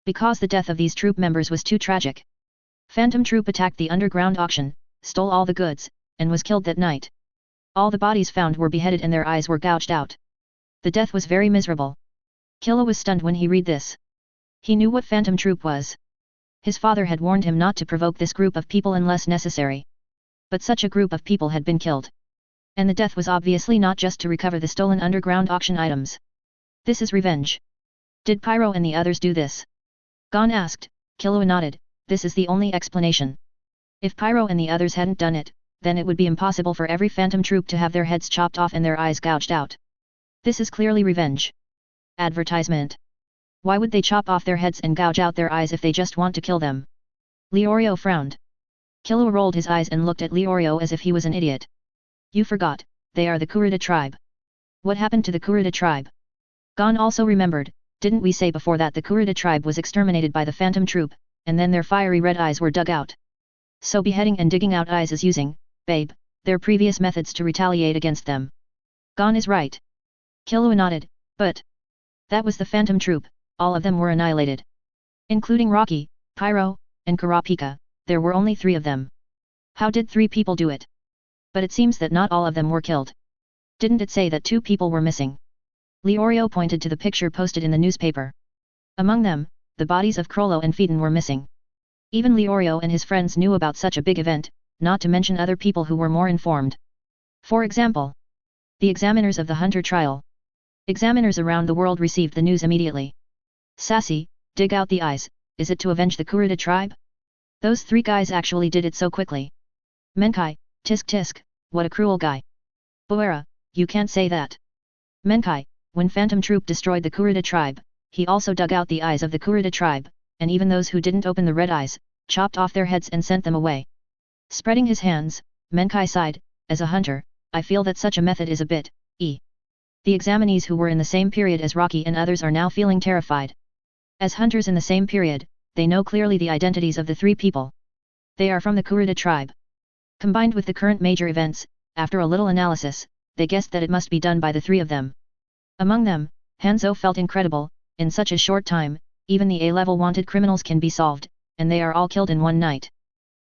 Because the death of these troop members was too tragic. Phantom Troop attacked the underground auction, stole all the goods, and was killed that night. All the bodies found were beheaded and their eyes were gouged out. The death was very miserable. Killa was stunned when he read this. He knew what Phantom Troop was. His father had warned him not to provoke this group of people unless necessary. But such a group of people had been killed. And the death was obviously not just to recover the stolen underground auction items. This is revenge. Did Pyro and the others do this? Gon asked. Killua nodded. This is the only explanation. If Pyro and the others hadn't done it, then it would be impossible for every phantom troop to have their heads chopped off and their eyes gouged out. This is clearly revenge. Advertisement. Why would they chop off their heads and gouge out their eyes if they just want to kill them? Leorio frowned. Killua rolled his eyes and looked at Leorio as if he was an idiot. You forgot, they are the Kurta tribe. What happened to the Kurta tribe? Gon also remembered, didn't we say before that the Kurta tribe was exterminated by the phantom troop, and then their fiery red eyes were dug out? So beheading and digging out eyes is using, babe, their previous methods to retaliate against them. Gon is right. Killua nodded, but that was the phantom troop, all of them were annihilated. Including Rocky, Pyro, and Kurapika, there were only 3 of them. How did 3 people do it? But it seems that not all of them were killed. Didn't it say that 2 people were missing? Leorio pointed to the picture posted in the newspaper. Among them, the bodies of Crollo and Phaeton were missing. Even Leorio and his friends knew about such a big event, not to mention other people who were more informed. For example, the examiners of the Hunter trial. Examiners around the world received the news immediately. Sassy, dig out the eyes, is it to avenge the Kurta tribe? Those 3 guys actually did it so quickly. Menkai, tisk tisk, what a cruel guy. Boera, you can't say that. Menkai, when Phantom Troop destroyed the Kurta tribe, he also dug out the eyes of the Kurta tribe, and even those who didn't open the red eyes, chopped off their heads and sent them away. Spreading his hands, Menkai sighed, as a hunter, I feel that such a method is a bit, The examinees who were in the same period as Rocky and others are now feeling terrified. As hunters in the same period, they know clearly the identities of the 3 people. They are from the Kurta tribe. Combined with the current major events, after a little analysis, they guessed that it must be done by the 3 of them. Among them, Hanzo felt incredible, in such a short time, even the A-level wanted criminals can be solved, and they are all killed in one night.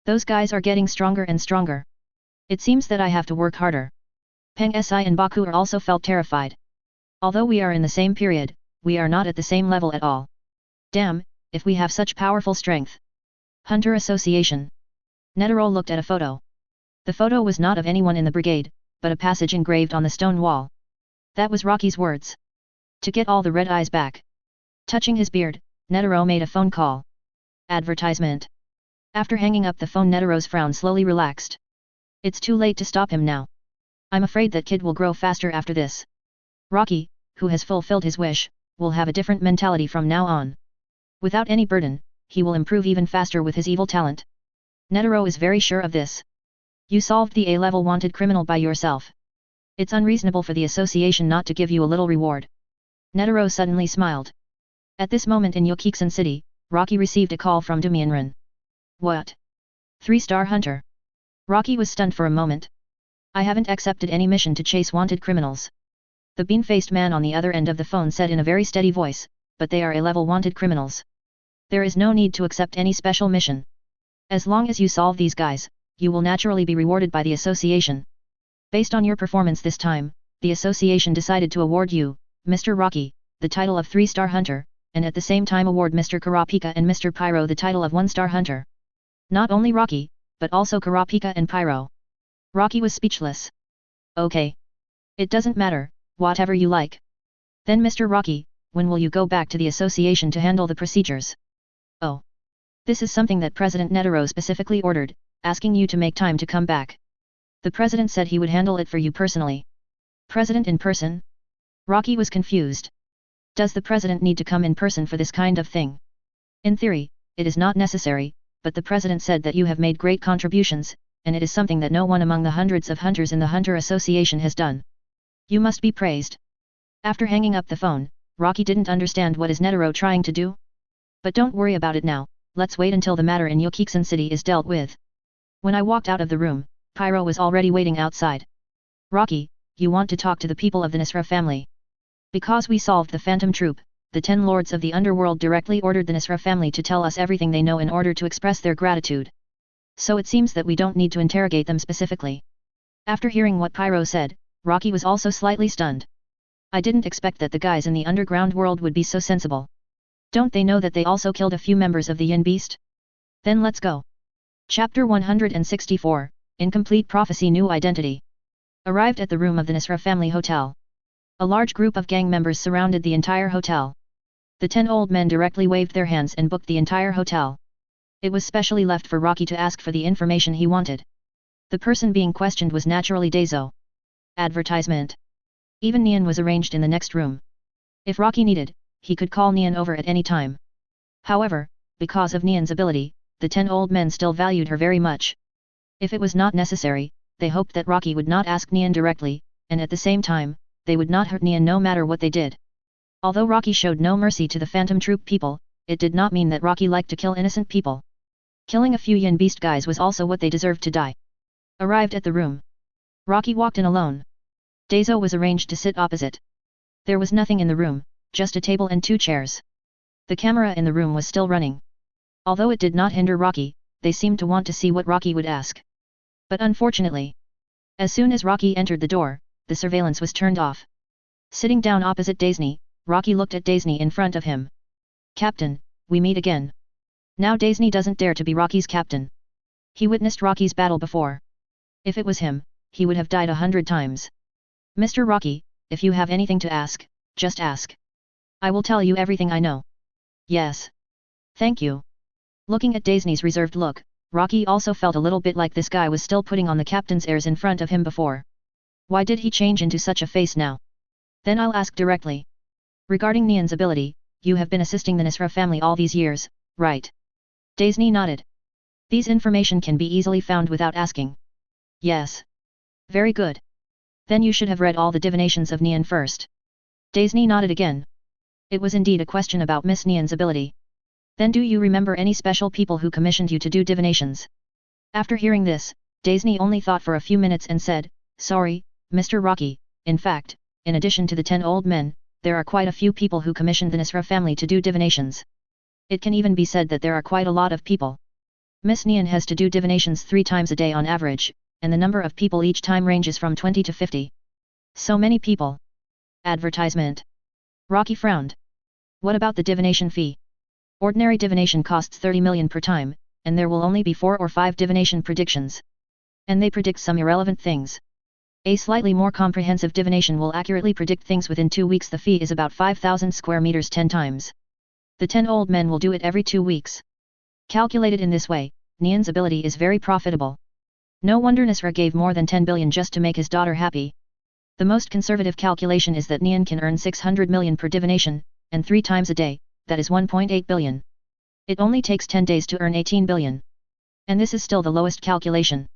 Those guys are getting stronger and stronger. It seems that I have to work harder. Peng Si and Baku are also felt terrified. Although we are in the same period, we are not at the same level at all. Damn, if we have such powerful strength. Hunter Association. Netero looked at a photo. The photo was not of anyone in the brigade, but a passage engraved on the stone wall. That was Rocky's words. To get all the red eyes back. Touching his beard, Netero made a phone call. Advertisement. After hanging up the phone, Netero's frown slowly relaxed. It's too late to stop him now. I'm afraid that kid will grow faster after this. Rocky, who has fulfilled his wish, will have a different mentality from now on. Without any burden, he will improve even faster with his evil talent. Netero is very sure of this. You solved the A-level wanted criminal by yourself. It's unreasonable for the association not to give you a little reward. Netero suddenly smiled. At this moment in Yokiksen City, Rocky received a call from Dumianren. What? 3-star hunter. Rocky was stunned for a moment. I haven't accepted any mission to chase wanted criminals. The bean-faced man on the other end of the phone said in a very steady voice, but they are A-level wanted criminals. There is no need to accept any special mission. As long as you solve these guys, you will naturally be rewarded by the association. Based on your performance this time, the association decided to award you, Mr. Rocky, the title of 3-star hunter, and at the same time award Mr. Kurapika and Mr. Pyro the title of 1-star hunter. Not only Rocky, but also Kurapika and Pyro. Rocky was speechless. Okay. It doesn't matter, whatever you like. Then Mr. Rocky, when will you go back to the association to handle the procedures? Oh. This is something that President Netero specifically ordered, asking you to make time to come back. The president said he would handle it for you personally. President in person? Rocky was confused. Does the president need to come in person for this kind of thing? In theory, it is not necessary, but the president said that you have made great contributions, and it is something that no one among the hundreds of hunters in the Hunter Association has done. You must be praised. After hanging up the phone, Rocky didn't understand what is Netero trying to do. But don't worry about it now, let's wait until the matter in Yokiksen City is dealt with. When I walked out of the room, Pyro was already waiting outside. Rocky, you want to talk to the people of the Nisra family. Because we solved the Phantom Troop, the 10 lords of the underworld directly ordered the Nisra family to tell us everything they know in order to express their gratitude. So it seems that we don't need to interrogate them specifically. After hearing what Pyro said, Rocky was also slightly stunned. I didn't expect that the guys in the underground world would be so sensible. Don't they know that they also killed a few members of the Yin Beast? Then let's go. Chapter 164, Incomplete Prophecy New Identity. Arrived at the room of the Nisra family hotel. A large group of gang members surrounded the entire hotel. The 10 old men directly waved their hands and booked the entire hotel. It was specially left for Rocky to ask for the information he wanted. The person being questioned was naturally Daezo. Advertisement. Even Nian was arranged in the next room. If Rocky needed, he could call Nian over at any time. However, because of Nian's ability, the 10 old men still valued her very much. If it was not necessary, they hoped that Rocky would not ask Nian directly, and at the same time, they would not hurt Nian no matter what they did. Although Rocky showed no mercy to the Phantom Troop people, it did not mean that Rocky liked to kill innocent people. Killing a few Yin Beast guys was also what they deserved to die. Arrived at the room. Rocky walked in alone. Daezo was arranged to sit opposite. There was nothing in the room, just a table and 2 chairs. The camera in the room was still running. Although it did not hinder Rocky, they seemed to want to see what Rocky would ask. But unfortunately, as soon as Rocky entered the door, the surveillance was turned off. Sitting down opposite Daisy, Rocky looked at Daisy in front of him. Captain, we meet again. Now Daisy doesn't dare to be Rocky's captain. He witnessed Rocky's battle before. If it was him, he would have died 100 times. Mr. Rocky, if you have anything to ask, just ask. I will tell you everything I know. Yes. Thank you. Looking at Daisy's reserved look, Rocky also felt a little bit like this guy was still putting on the captain's airs in front of him before. Why did he change into such a face now? Then I'll ask directly. Regarding Nian's ability, you have been assisting the Nisra family all these years, right? Daisy nodded. These information can be easily found without asking. Yes. Very good. Then you should have read all the divinations of Nian first. Daisy nodded again. It was indeed a question about Miss Nian's ability. Then do you remember any special people who commissioned you to do divinations? After hearing this, Daisy only thought for a few minutes and said, sorry, Mr. Rocky, in fact, in addition to the 10 old men, there are quite a few people who commissioned the Nisra family to do divinations. It can even be said that there are quite a lot of people. Miss Nian has to do divinations 3 times a day on average, and the number of people each time ranges from 20 to 50. So many people. Advertisement. Rocky frowned. What about the divination fee? Ordinary divination costs 30 million per time, and there will only be 4 or 5 divination predictions. And they predict some irrelevant things. A slightly more comprehensive divination will accurately predict things within 2 weeks. The fee is about 5,000 square meters 10 times. The 10 old men will do it every 2 weeks. Calculated in this way, Nian's ability is very profitable. No wonder Nisra gave more than 10 billion just to make his daughter happy. The most conservative calculation is that Nian can earn 600 million per divination, and 3 times a day, that is 1.8 billion. It only takes 10 days to earn 18 billion. And this is still the lowest calculation.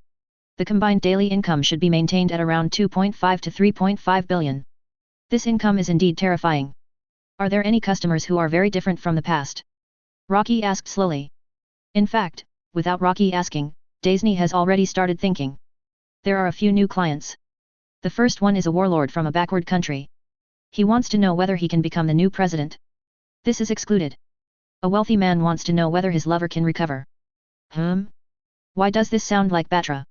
The combined daily income should be maintained at around 2.5 to 3.5 billion. This income is indeed terrifying. Are there any customers who are very different from the past? Rocky asked slowly. In fact, without Rocky asking, Daisy has already started thinking. There are a few new clients. The first one is a warlord from a backward country. He wants to know whether he can become the new president. This is excluded. A wealthy man wants to know whether his lover can recover. Why does this sound like Batra?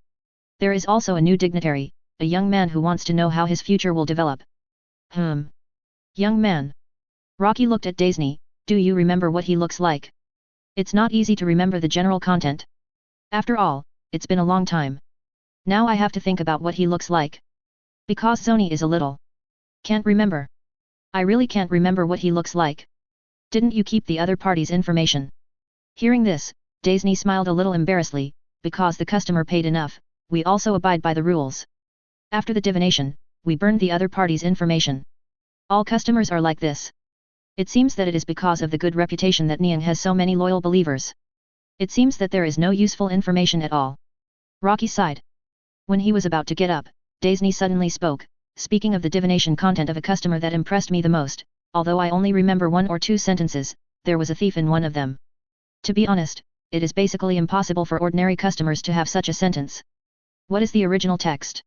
There is also a new dignitary, a young man who wants to know how his future will develop. Young man. Rocky looked at Daisy. Do you remember what he looks like? It's not easy to remember the general content. After all, it's been a long time. Now I have to think about what he looks like. Because Sony is a little. Can't remember. I really can't remember what he looks like. Didn't you keep the other party's information? Hearing this, Daisy smiled a little embarrassedly, because the customer paid enough, we also abide by the rules. After the divination, we burned the other party's information. All customers are like this. It seems that it is because of the good reputation that Nian has so many loyal believers. It seems that there is no useful information at all. Rocky sighed. When he was about to get up, Daisy suddenly spoke, speaking of the divination content of a customer that impressed me the most, although I only remember 1 or 2 sentences, there was a thief in one of them. To be honest, it is basically impossible for ordinary customers to have such a sentence. What is the original text?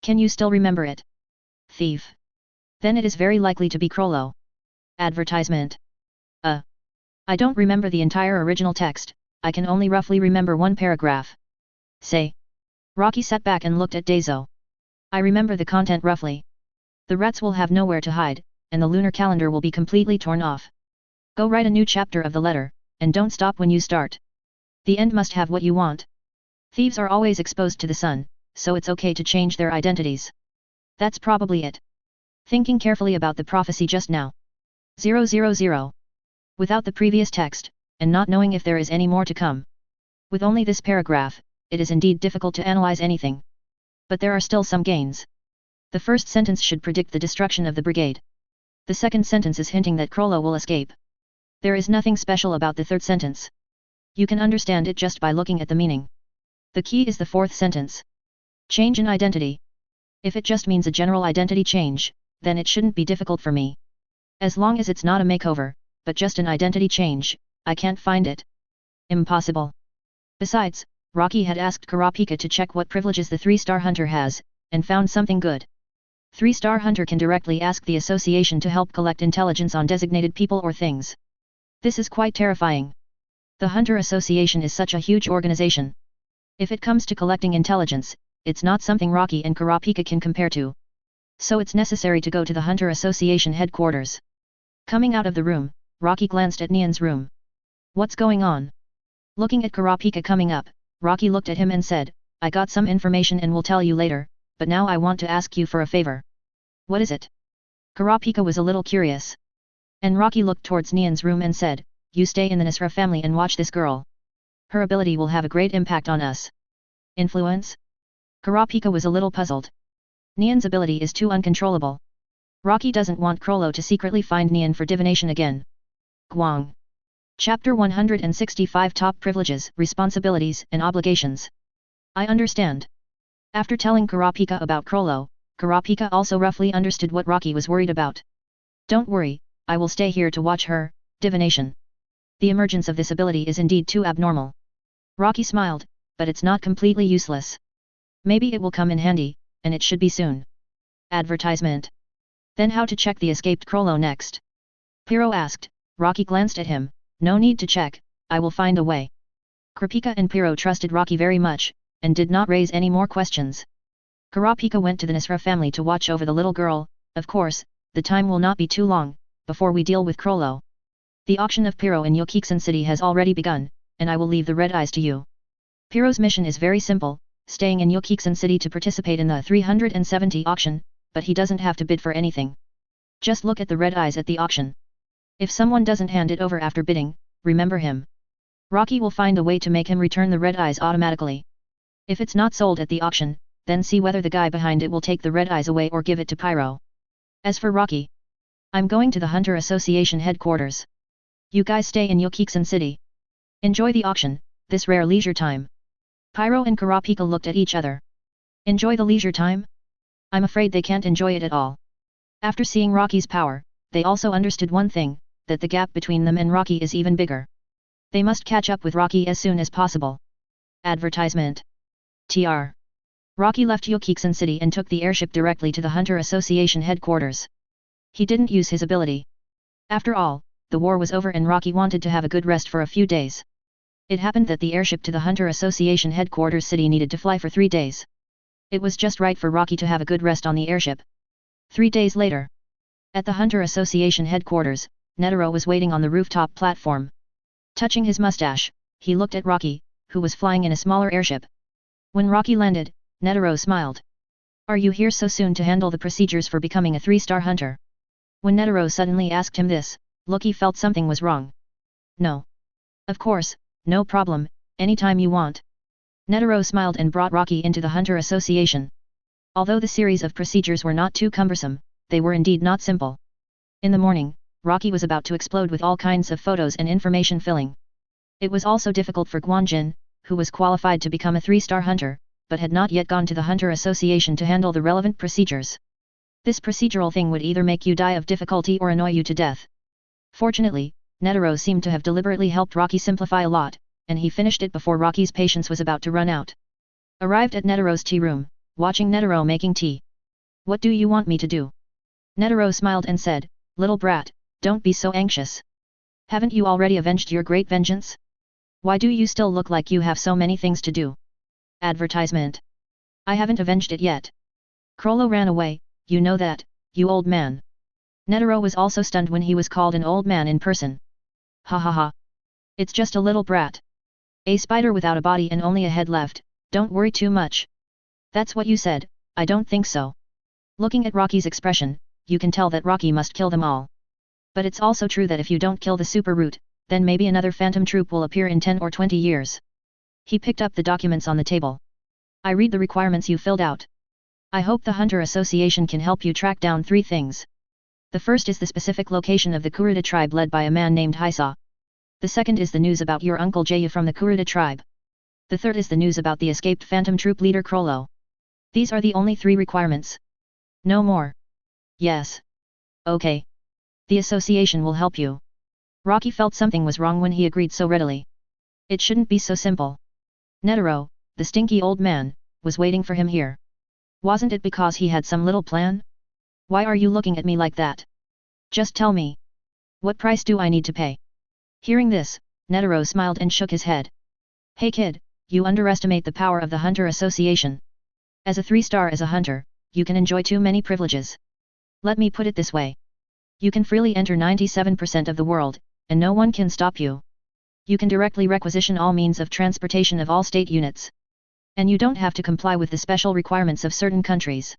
Can you still remember it? Thief. Then it is very likely to be Crollo. Advertisement. I don't remember the entire original text, I can only roughly remember 1 paragraph. Say. Rocky sat back and looked at Daezo. I remember the content roughly. The rats will have nowhere to hide, and the lunar calendar will be completely torn off. Go write a new chapter of the letter, and don't stop when you start. The end must have what you want. Thieves are always exposed to the sun, so it's okay to change their identities. That's probably it. Thinking carefully about the prophecy just now. 000. Without the previous text, and not knowing if there is any more to come. With only this paragraph, it is indeed difficult to analyze anything. But there are still some gains. The first sentence should predict the destruction of the brigade. The second sentence is hinting that Krollo will escape. There is nothing special about the third sentence. You can understand it just by looking at the meaning. The key is the fourth sentence. Change in identity. If it just means a general identity change, then it shouldn't be difficult for me. As long as it's not a makeover, but just an identity change, I can't find it. Impossible. Besides, Rocky had asked Kurapika to check what privileges the 3-star hunter has, and found something good. 3-star hunter can directly ask the association to help collect intelligence on designated people or things. This is quite terrifying. The Hunter Association is such a huge organization. If it comes to collecting intelligence, it's not something Rocky and Kurapika can compare to. So it's necessary to go to the Hunter Association headquarters. Coming out of the room, Rocky glanced at Nian's room. What's going on? Looking at Kurapika coming up, Rocky looked at him and said, I got some information and will tell you later, but now I want to ask you for a favor. What is it? Kurapika was a little curious. And Rocky looked towards Nian's room and said, you stay in the Nisra family and watch this girl. Her ability will have a great impact on us. Influence? Kurapika was a little puzzled. Nian's ability is too uncontrollable. Rocky doesn't want Krollo to secretly find Nian for divination again. Guang. Chapter 165 Top Privileges, Responsibilities and Obligations. I understand. After telling Kurapika about Krollo, Kurapika also roughly understood what Rocky was worried about. Don't worry, I will stay here to watch her, divination. The emergence of this ability is indeed too abnormal. Rocky smiled, but it's not completely useless. Maybe it will come in handy, and it should be soon. Advertisement. Then how to check the escaped Krollo next? Piro asked. Rocky glanced at him. No need to check, I will find a way. Kurapika and Piro trusted Rocky very much, and did not raise any more questions. Kurapika went to the Nisra family to watch over the little girl. Of course, the time will not be too long, before we deal with Krollo. The auction of Piro in Yokiksen City has already begun, and I will leave the red eyes to you. Piro's mission is very simple, staying in Yokiksen City to participate in the 370 auction, but he doesn't have to bid for anything. Just look at the red eyes at the auction. If someone doesn't hand it over after bidding, remember him. Rocky will find a way to make him return the red eyes automatically. If it's not sold at the auction, then see whether the guy behind it will take the red eyes away or give it to Piro. As for Rocky, I'm going to the Hunter Association headquarters. You guys stay in Yokiksen City. Enjoy the auction, this rare leisure time. Piro and Kurapika looked at each other. Enjoy the leisure time? I'm afraid they can't enjoy it at all. After seeing Rocky's power, they also understood one thing, that the gap between them and Rocky is even bigger. They must catch up with Rocky as soon as possible. Advertisement. Tr. Rocky left Yokiksen City and took the airship directly to the Hunter Association headquarters. He didn't use his ability. After all, the war was over and Rocky wanted to have a good rest for a few days. It happened that the airship to the Hunter Association headquarters city needed to fly for 3 days. It was just right for Rocky to have a good rest on the airship. 3 days later. At the Hunter Association headquarters, Netero was waiting on the rooftop platform. Touching his mustache, he looked at Rocky, who was flying in a smaller airship. When Rocky landed, Netero smiled. Are you here so soon to handle the procedures for becoming a 3-star hunter? When Netero suddenly asked him this, Rocky felt something was wrong. No. Of course, no problem, anytime you want. Netero smiled and brought Rocky into the Hunter Association. Although the series of procedures were not too cumbersome, they were indeed not simple. In the morning, Rocky was about to explode with all kinds of photos and information filling. It was also difficult for Guanjin, who was qualified to become a 3-star hunter, but had not yet gone to the Hunter Association to handle the relevant procedures. This procedural thing would either make you die of difficulty or annoy you to death. Fortunately, Netero seemed to have deliberately helped Rocky simplify a lot, and he finished it before Rocky's patience was about to run out. Arrived at Netero's tea room, watching Netero making tea. What do you want me to do? Netero smiled and said, Little brat, don't be so anxious. Haven't you already avenged your great vengeance? Why do you still look like you have so many things to do? Advertisement. I haven't avenged it yet. Krollo ran away, you know that, you old man. Netero was also stunned when he was called an old man in person. Ha ha ha. It's just a little brat. A spider without a body and only a head left, don't worry too much. That's what you said, I don't think so. Looking at Rocky's expression, you can tell that Rocky must kill them all. But it's also true that if you don't kill the super root, then maybe another phantom troop will appear in 10 or 20 years. He picked up the documents on the table. I read the requirements you filled out. I hope the Hunter Association can help you track down 3 things. The first is the specific location of the Kurta tribe led by a man named Haisa. The second is the news about your uncle Jayu from the Kurta tribe. The third is the news about the escaped phantom troop leader Krollo. These are the only 3 requirements. No more. Yes. Okay. The association will help you. Rocky felt something was wrong when he agreed so readily. It shouldn't be so simple. Netero, the stinky old man, was waiting for him here. Wasn't it because he had some little plan? Why are you looking at me like that? Just tell me. What price do I need to pay? Hearing this, Netero smiled and shook his head. Hey kid, you underestimate the power of the Hunter Association. As a 3-star as a hunter, you can enjoy too many privileges. Let me put it this way. You can freely enter 97% of the world, and no one can stop you. You can directly requisition all means of transportation of all state units. And you don't have to comply with the special requirements of certain countries.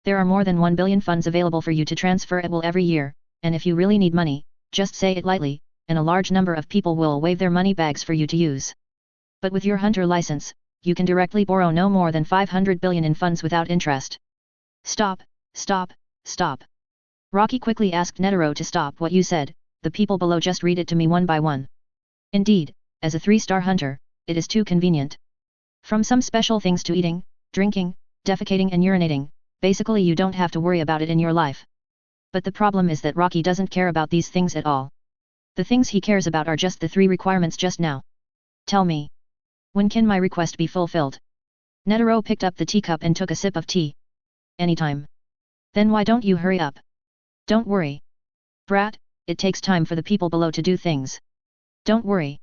There are more than 1 billion funds available for you to transfer at will every year, and if you really need money, just say it lightly, and a large number of people will wave their money bags for you to use. But with your hunter license, you can directly borrow no more than 500 billion in funds without interest. Stop, stop, stop. Rocky quickly asked Netero to stop what you said. The people below just read it to me one by one. Indeed, as a 3-star hunter, it is too convenient. From some special things to eating, drinking, defecating and urinating, basically you don't have to worry about it in your life. But the problem is that Rocky doesn't care about these things at all. The things he cares about are just the 3 requirements just now. Tell me. When can my request be fulfilled? Netero picked up the teacup and took a sip of tea. Anytime. Then why don't you hurry up? Don't worry. Brat, it takes time for the people below to do things. Don't worry.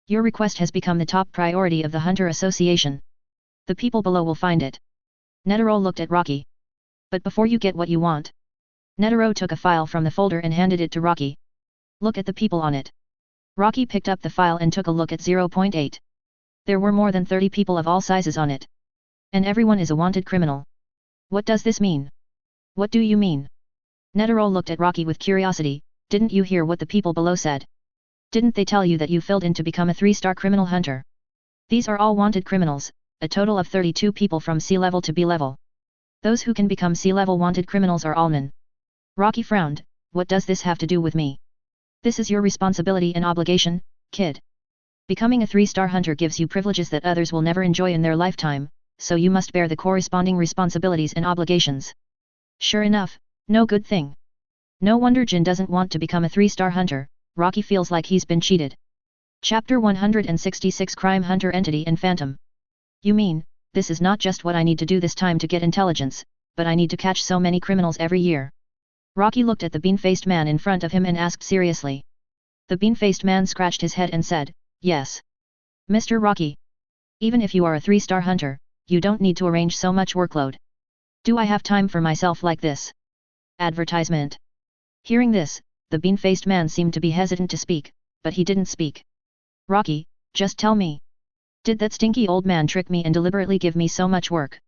Your request has become the top priority of the Hunter Association. The people below will find it. Netero looked at Rocky. But before you get what you want. Netero took a file from the folder and handed it to Rocky. Look at the people on it. Rocky picked up the file and took a look at 0.8. There were more than 30 people of all sizes on it. And everyone is a wanted criminal. What does this mean? What do you mean? Netero looked at Rocky with curiosity. Didn't you hear what the people below said? Didn't they tell you that you filled in to become a 3-star criminal hunter? These are all wanted criminals, a total of 32 people from C level to B level. Those who can become C level wanted criminals are all men. Rocky frowned. What does this have to do with me? This is your responsibility and obligation, kid. Becoming a 3-star hunter gives you privileges that others will never enjoy in their lifetime, so you must bear the corresponding responsibilities and obligations. Sure enough, no good thing. No wonder Jin doesn't want to become a 3-star hunter. Rocky feels like he's been cheated. Chapter 166 Crime Hunter Entity and Phantom. You mean, this is not just what I need to do this time to get intelligence, but I need to catch so many criminals every year. Rocky looked at the bean-faced man in front of him and asked seriously. The bean-faced man scratched his head and said, Yes. Mr. Rocky. Even if you are a 3-star hunter, you don't need to arrange so much workload. Do I have time for myself like this? Advertisement. Hearing this, the bean-faced man seemed to be hesitant to speak, but he didn't speak. Rocky, just tell me. Did that stinky old man trick me and deliberately give me so much work?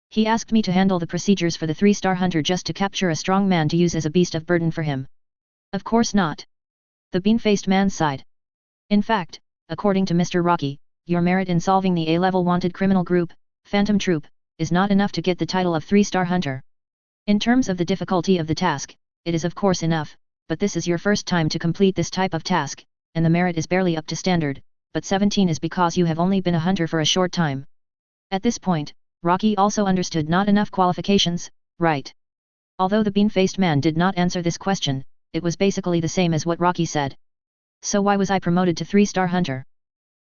He asked me to handle the procedures for the 3-star hunter just to capture a strong man to use as a beast of burden for him. Of course not. The bean-faced man sighed. In fact, according to Mr. Rocky, your merit in solving the A-level wanted criminal group, Phantom Troop, is not enough to get the title of 3-star hunter. In terms of the difficulty of the task, it is of course enough, but this is your first time to complete this type of task, and the merit is barely up to standard, but 17 is because you have only been a hunter for a short time. At this point, Rocky also understood not enough qualifications, right? Although the bean-faced man did not answer this question, it was basically the same as what Rocky said. So why was I promoted to 3-star hunter?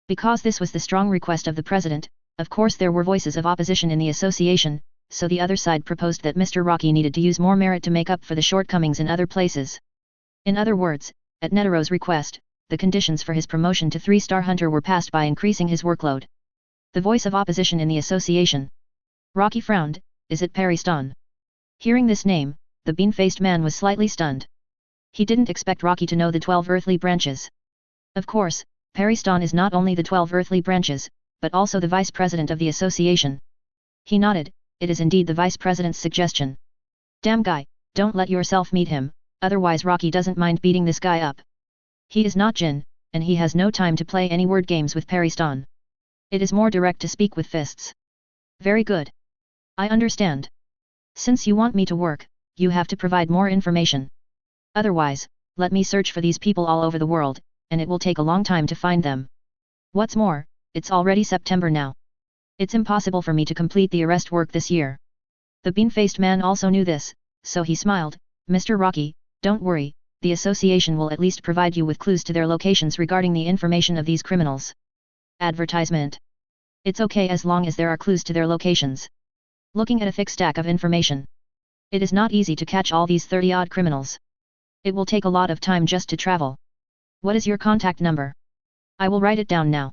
Because this was the strong request of the president. Of course there were voices of opposition in the association, so the other side proposed that Mr. Rocky needed to use more merit to make up for the shortcomings in other places. In other words, at Netero's request, the conditions for his promotion to 3-star hunter were passed by increasing his workload. The voice of opposition in the association. Rocky frowned. Is it Paristan? Hearing this name, the bean-faced man was slightly stunned. He didn't expect Rocky to know the 12 earthly branches. Of course, Paristan is not only the 12 earthly branches, but also the vice president of the association. He nodded. It is indeed the vice president's suggestion. Damn guy, Don't let yourself meet him, otherwise Rocky doesn't mind beating this guy up. He is not Jin, and he has no time to play any word games with Paristan. It is more direct to speak with fists. Very good. I understand. Since you want me to work, you have to provide more information. Otherwise, let me search for these people all over the world, and it will take a long time to find them. What's more, it's already September now. It's impossible for me to complete the arrest work this year. The bean-faced man also knew this, so he smiled. Mr. Rocky, don't worry, the association will at least provide you with clues to their locations regarding the information of these criminals. Advertisement. It's okay as long as there are clues to their locations. Looking at a thick stack of information. It is not easy to catch all these 30-odd criminals. It will take a lot of time just to travel. What is your contact number? I will write it down now.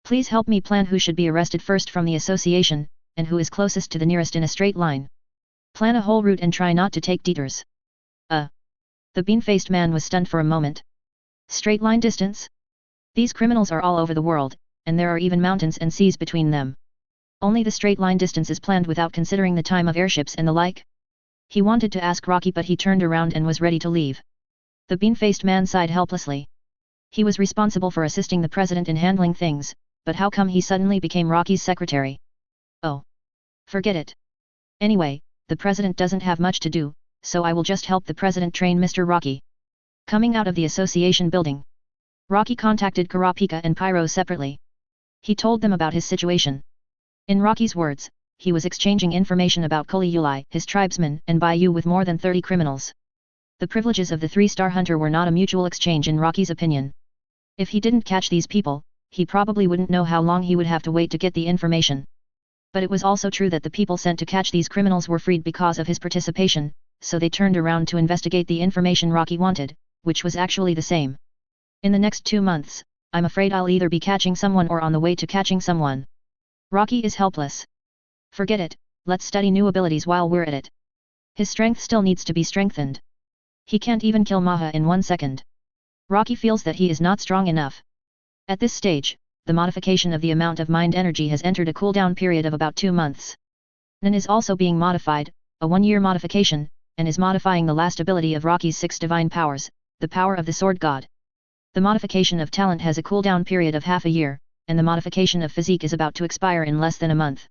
Please help me plan who should be arrested first from the association, and who is closest to the nearest in a straight line. Plan a whole route and try not to take detours. The bean-faced man was stunned for a moment. Straight line distance? These criminals are all over the world, and there are even mountains and seas between them. Only the straight line distance is planned without considering the time of airships and the like? He wanted to ask Rocky, but he turned around and was ready to leave. The bean-faced man sighed helplessly. He was responsible for assisting the president in handling things, but how come he suddenly became Rocky's secretary? Oh. Forget it. Anyway, the president doesn't have much to do, so I will just help the president train Mr. Rocky. Coming out of the association building, Rocky contacted Kurapika and Pyro separately. He told them about his situation. In Rocky's words, he was exchanging information about Koli Yulai, his tribesmen, and Bayou with more than 30 criminals. The privileges of the 3-star hunter were not a mutual exchange in Rocky's opinion. If he didn't catch these people, he probably wouldn't know how long he would have to wait to get the information. But it was also true that the people sent to catch these criminals were freed because of his participation, so they turned around to investigate the information Rocky wanted, which was actually the same. In the next 2 months, I'm afraid I'll either be catching someone or on the way to catching someone. Rocky is helpless. Forget it, let's study new abilities while we're at it. His strength still needs to be strengthened. He can't even kill Maha in 1 second. Rocky feels that he is not strong enough. At this stage, the modification of the amount of mind energy has entered a cooldown period of about 2 months. Nen is also being modified, a 1-year modification, and is modifying the last ability of Rocky's 6 divine powers, the power of the sword god. The modification of talent has a cooldown period of half a year, and the modification of physique is about to expire in less than a month.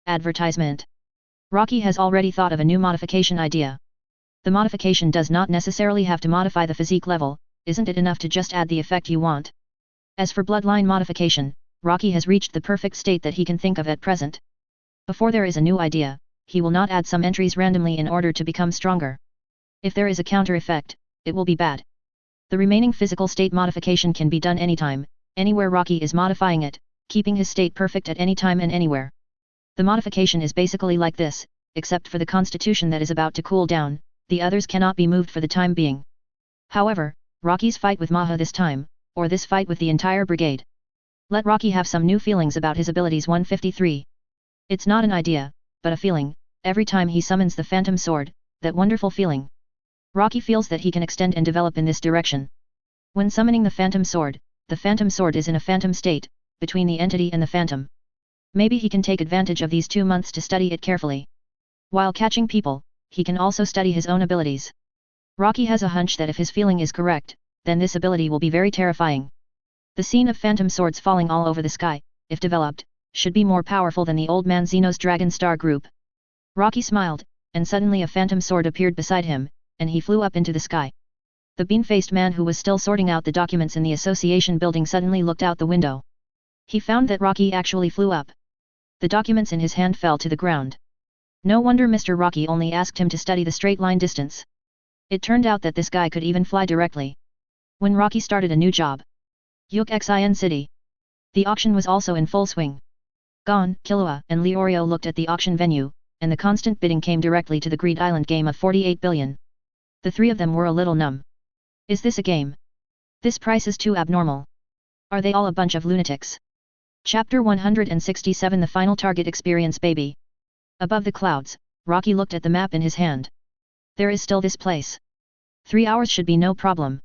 Advertisement. Rocky has already thought of a new modification idea. The modification does not necessarily have to modify the physique level, isn't it enough to just add the effect you want? As for bloodline modification, Rocky has reached the perfect state that he can think of at present. Before there is a new idea, he will not add some entries randomly in order to become stronger. If there is a counter effect, it will be bad. The remaining physical state modification can be done anytime, anywhere Rocky is modifying it, keeping his state perfect at any time and anywhere. The modification is basically like this, except for the constitution that is about to cool down, the others cannot be moved for the time being. However, Rocky's fight with Maha this time, or this fight with the entire brigade. Let Rocky have some new feelings about his abilities. 153. It's not an idea, but a feeling, every time he summons the phantom sword, that wonderful feeling. Rocky feels that he can extend and develop in this direction. When summoning the phantom sword is in a phantom state, between the entity and the phantom. Maybe he can take advantage of these 2 months to study it carefully. While catching people, he can also study his own abilities. Rocky has a hunch that if his feeling is correct, then this ability will be very terrifying. The scene of phantom swords falling all over the sky, if developed, should be more powerful than the old man Zeno's Dragon Star group. Rocky smiled, and suddenly a phantom sword appeared beside him, and he flew up into the sky. The bean-faced man who was still sorting out the documents in the association building suddenly looked out the window. He found that Rocky actually flew up. The documents in his hand fell to the ground. No wonder Mr. Rocky only asked him to study the straight line distance. It turned out that this guy could even fly directly. When Rocky started a new job. Yuk Xin City. The auction was also in full swing. Gon, Killua, and Leorio looked at the auction venue, and the constant bidding came directly to the Greed Island game of 48 billion. The 3 of them were a little numb. Is this a game? This price is too abnormal. Are they all a bunch of lunatics? Chapter 167. The final target experience. Baby. Above the clouds, Rocky looked at the map in his hand. There is still this place. 3 hours should be no problem.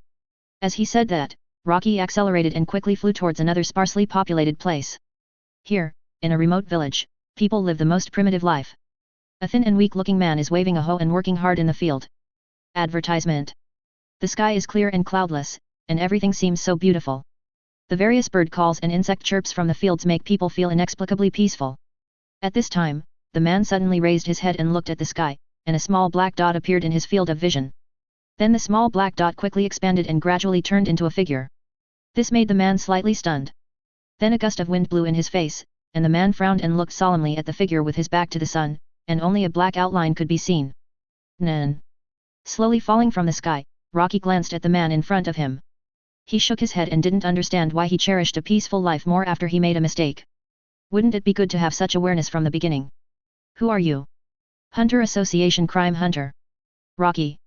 As he said that, Rocky accelerated and quickly flew towards another sparsely populated place. Here, in a remote village, people live the most primitive life. A thin and weak-looking man is waving a hoe and working hard in the field. Advertisement. The sky is clear and cloudless, and everything seems so beautiful. The various bird calls and insect chirps from the fields make people feel inexplicably peaceful. At this time, the man suddenly raised his head and looked at the sky, and a small black dot appeared in his field of vision. Then the small black dot quickly expanded and gradually turned into a figure. This made the man slightly stunned. Then a gust of wind blew in his face, and the man frowned and looked solemnly at the figure with his back to the sun, and only a black outline could be seen. Nan. Slowly falling from the sky, Rocky glanced at the man in front of him. He shook his head and didn't understand why he cherished a peaceful life more after he made a mistake. Wouldn't it be good to have such awareness from the beginning? Who are you? Hunter Association Crime Hunter. Rocky.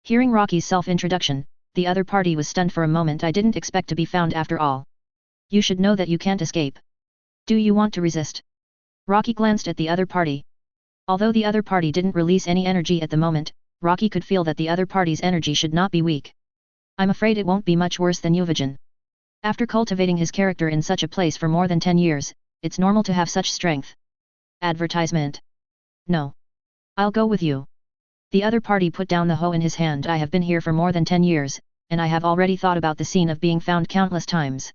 Hearing Rocky's self-introduction, the other party was stunned for a moment. I didn't expect to be found after all. You should know that you can't escape. Do you want to resist? Rocky glanced at the other party. Although the other party didn't release any energy at the moment, Rocky could feel that the other party's energy should not be weak. I'm afraid it won't be much worse than Yuvijan. After cultivating his character in such a place for more than 10 years, it's normal to have such strength. Advertisement. No. I'll go with you. The other party put down the hoe in his hand. I have been here for more than 10 years, and I have already thought about the scene of being found countless times.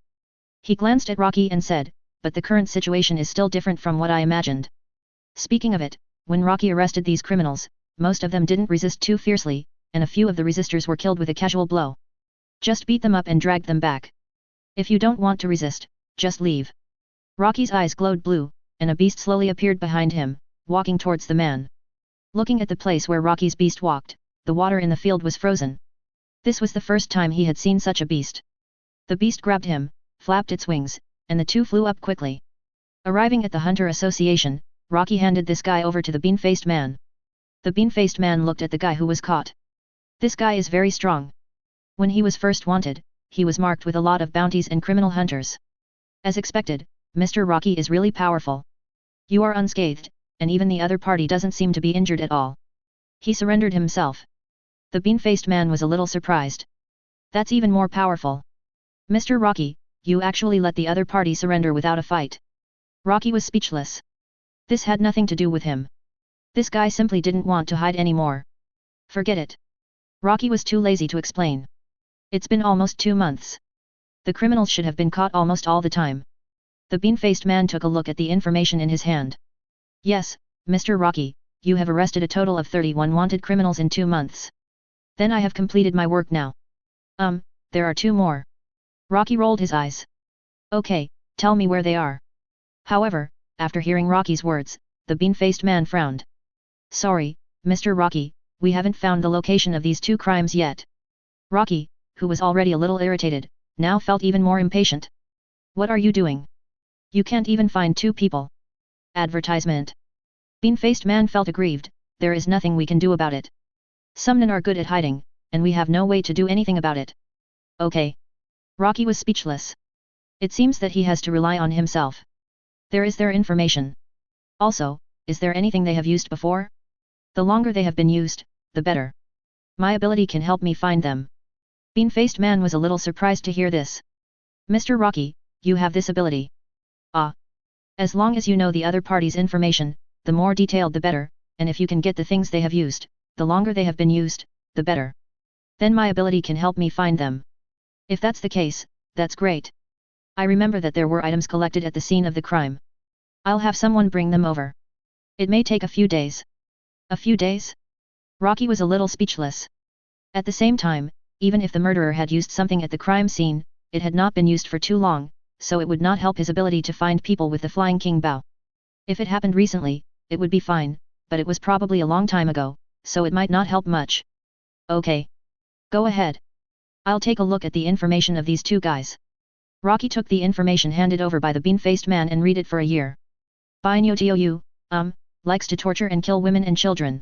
He glanced at Rocky and said, but the current situation is still different from what I imagined. Speaking of it, when Rocky arrested these criminals, most of them didn't resist too fiercely, and a few of the resistors were killed with a casual blow. Just beat them up and dragged them back. If you don't want to resist, just leave. Rocky's eyes glowed blue, and a beast slowly appeared behind him, walking towards the man. Looking at the place where Rocky's beast walked, the water in the field was frozen. This was the first time he had seen such a beast. The beast grabbed him, flapped its wings, and the two flew up quickly. Arriving at the Hunter Association, Rocky handed this guy over to the bean-faced man. The bean-faced man looked at the guy who was caught. This guy is very strong. When he was first wanted, he was marked with a lot of bounties and criminal hunters. As expected, Mr. Rocky is really powerful. You are unscathed, and even the other party doesn't seem to be injured at all. He surrendered himself. The bean-faced man was a little surprised. That's even more powerful. Mr. Rocky, you actually let the other party surrender without a fight. Rocky was speechless. This had nothing to do with him. This guy simply didn't want to hide anymore. Forget it. Rocky was too lazy to explain. It's been almost 2 months. The criminals should have been caught almost all the time. The bean-faced man took a look at the information in his hand. Yes, Mr. Rocky, you have arrested a total of 31 wanted criminals in 2 months. Then I have completed my work now. There are 2 more. Rocky rolled his eyes. Okay, tell me where they are. However, after hearing Rocky's words, the bean-faced man frowned. Sorry, Mr. Rocky, we haven't found the location of these 2 crimes yet. Rocky, who was already a little irritated, now felt even more impatient. What are you doing? You can't even find 2 people. Advertisement. Bean-faced man felt aggrieved. There is nothing we can do about it. Some men are good at hiding, and we have no way to do anything about it. Okay. Rocky was speechless. It seems that he has to rely on himself. There is their information. Also, is there anything they have used before? The longer they have been used, the better. My ability can help me find them. Bean-faced man was a little surprised to hear this. Mr. Rocky, you have this ability. Ah. As long as you know the other party's information, the more detailed the better, and if you can get the things they have used, the longer they have been used, the better. Then my ability can help me find them. If that's the case, that's great. I remember that there were items collected at the scene of the crime. I'll have someone bring them over. It may take a few days. A few days? Rocky was a little speechless. At the same time, even if the murderer had used something at the crime scene, it had not been used for too long, so it would not help his ability to find people with the Flying King bow. If it happened recently, it would be fine, but it was probably a long time ago, so it might not help much. Okay. Go ahead. I'll take a look at the information of these 2 guys. Rocky took the information handed over by the bean-faced man and read it for a year. Binyotiu, likes to torture and kill women and children.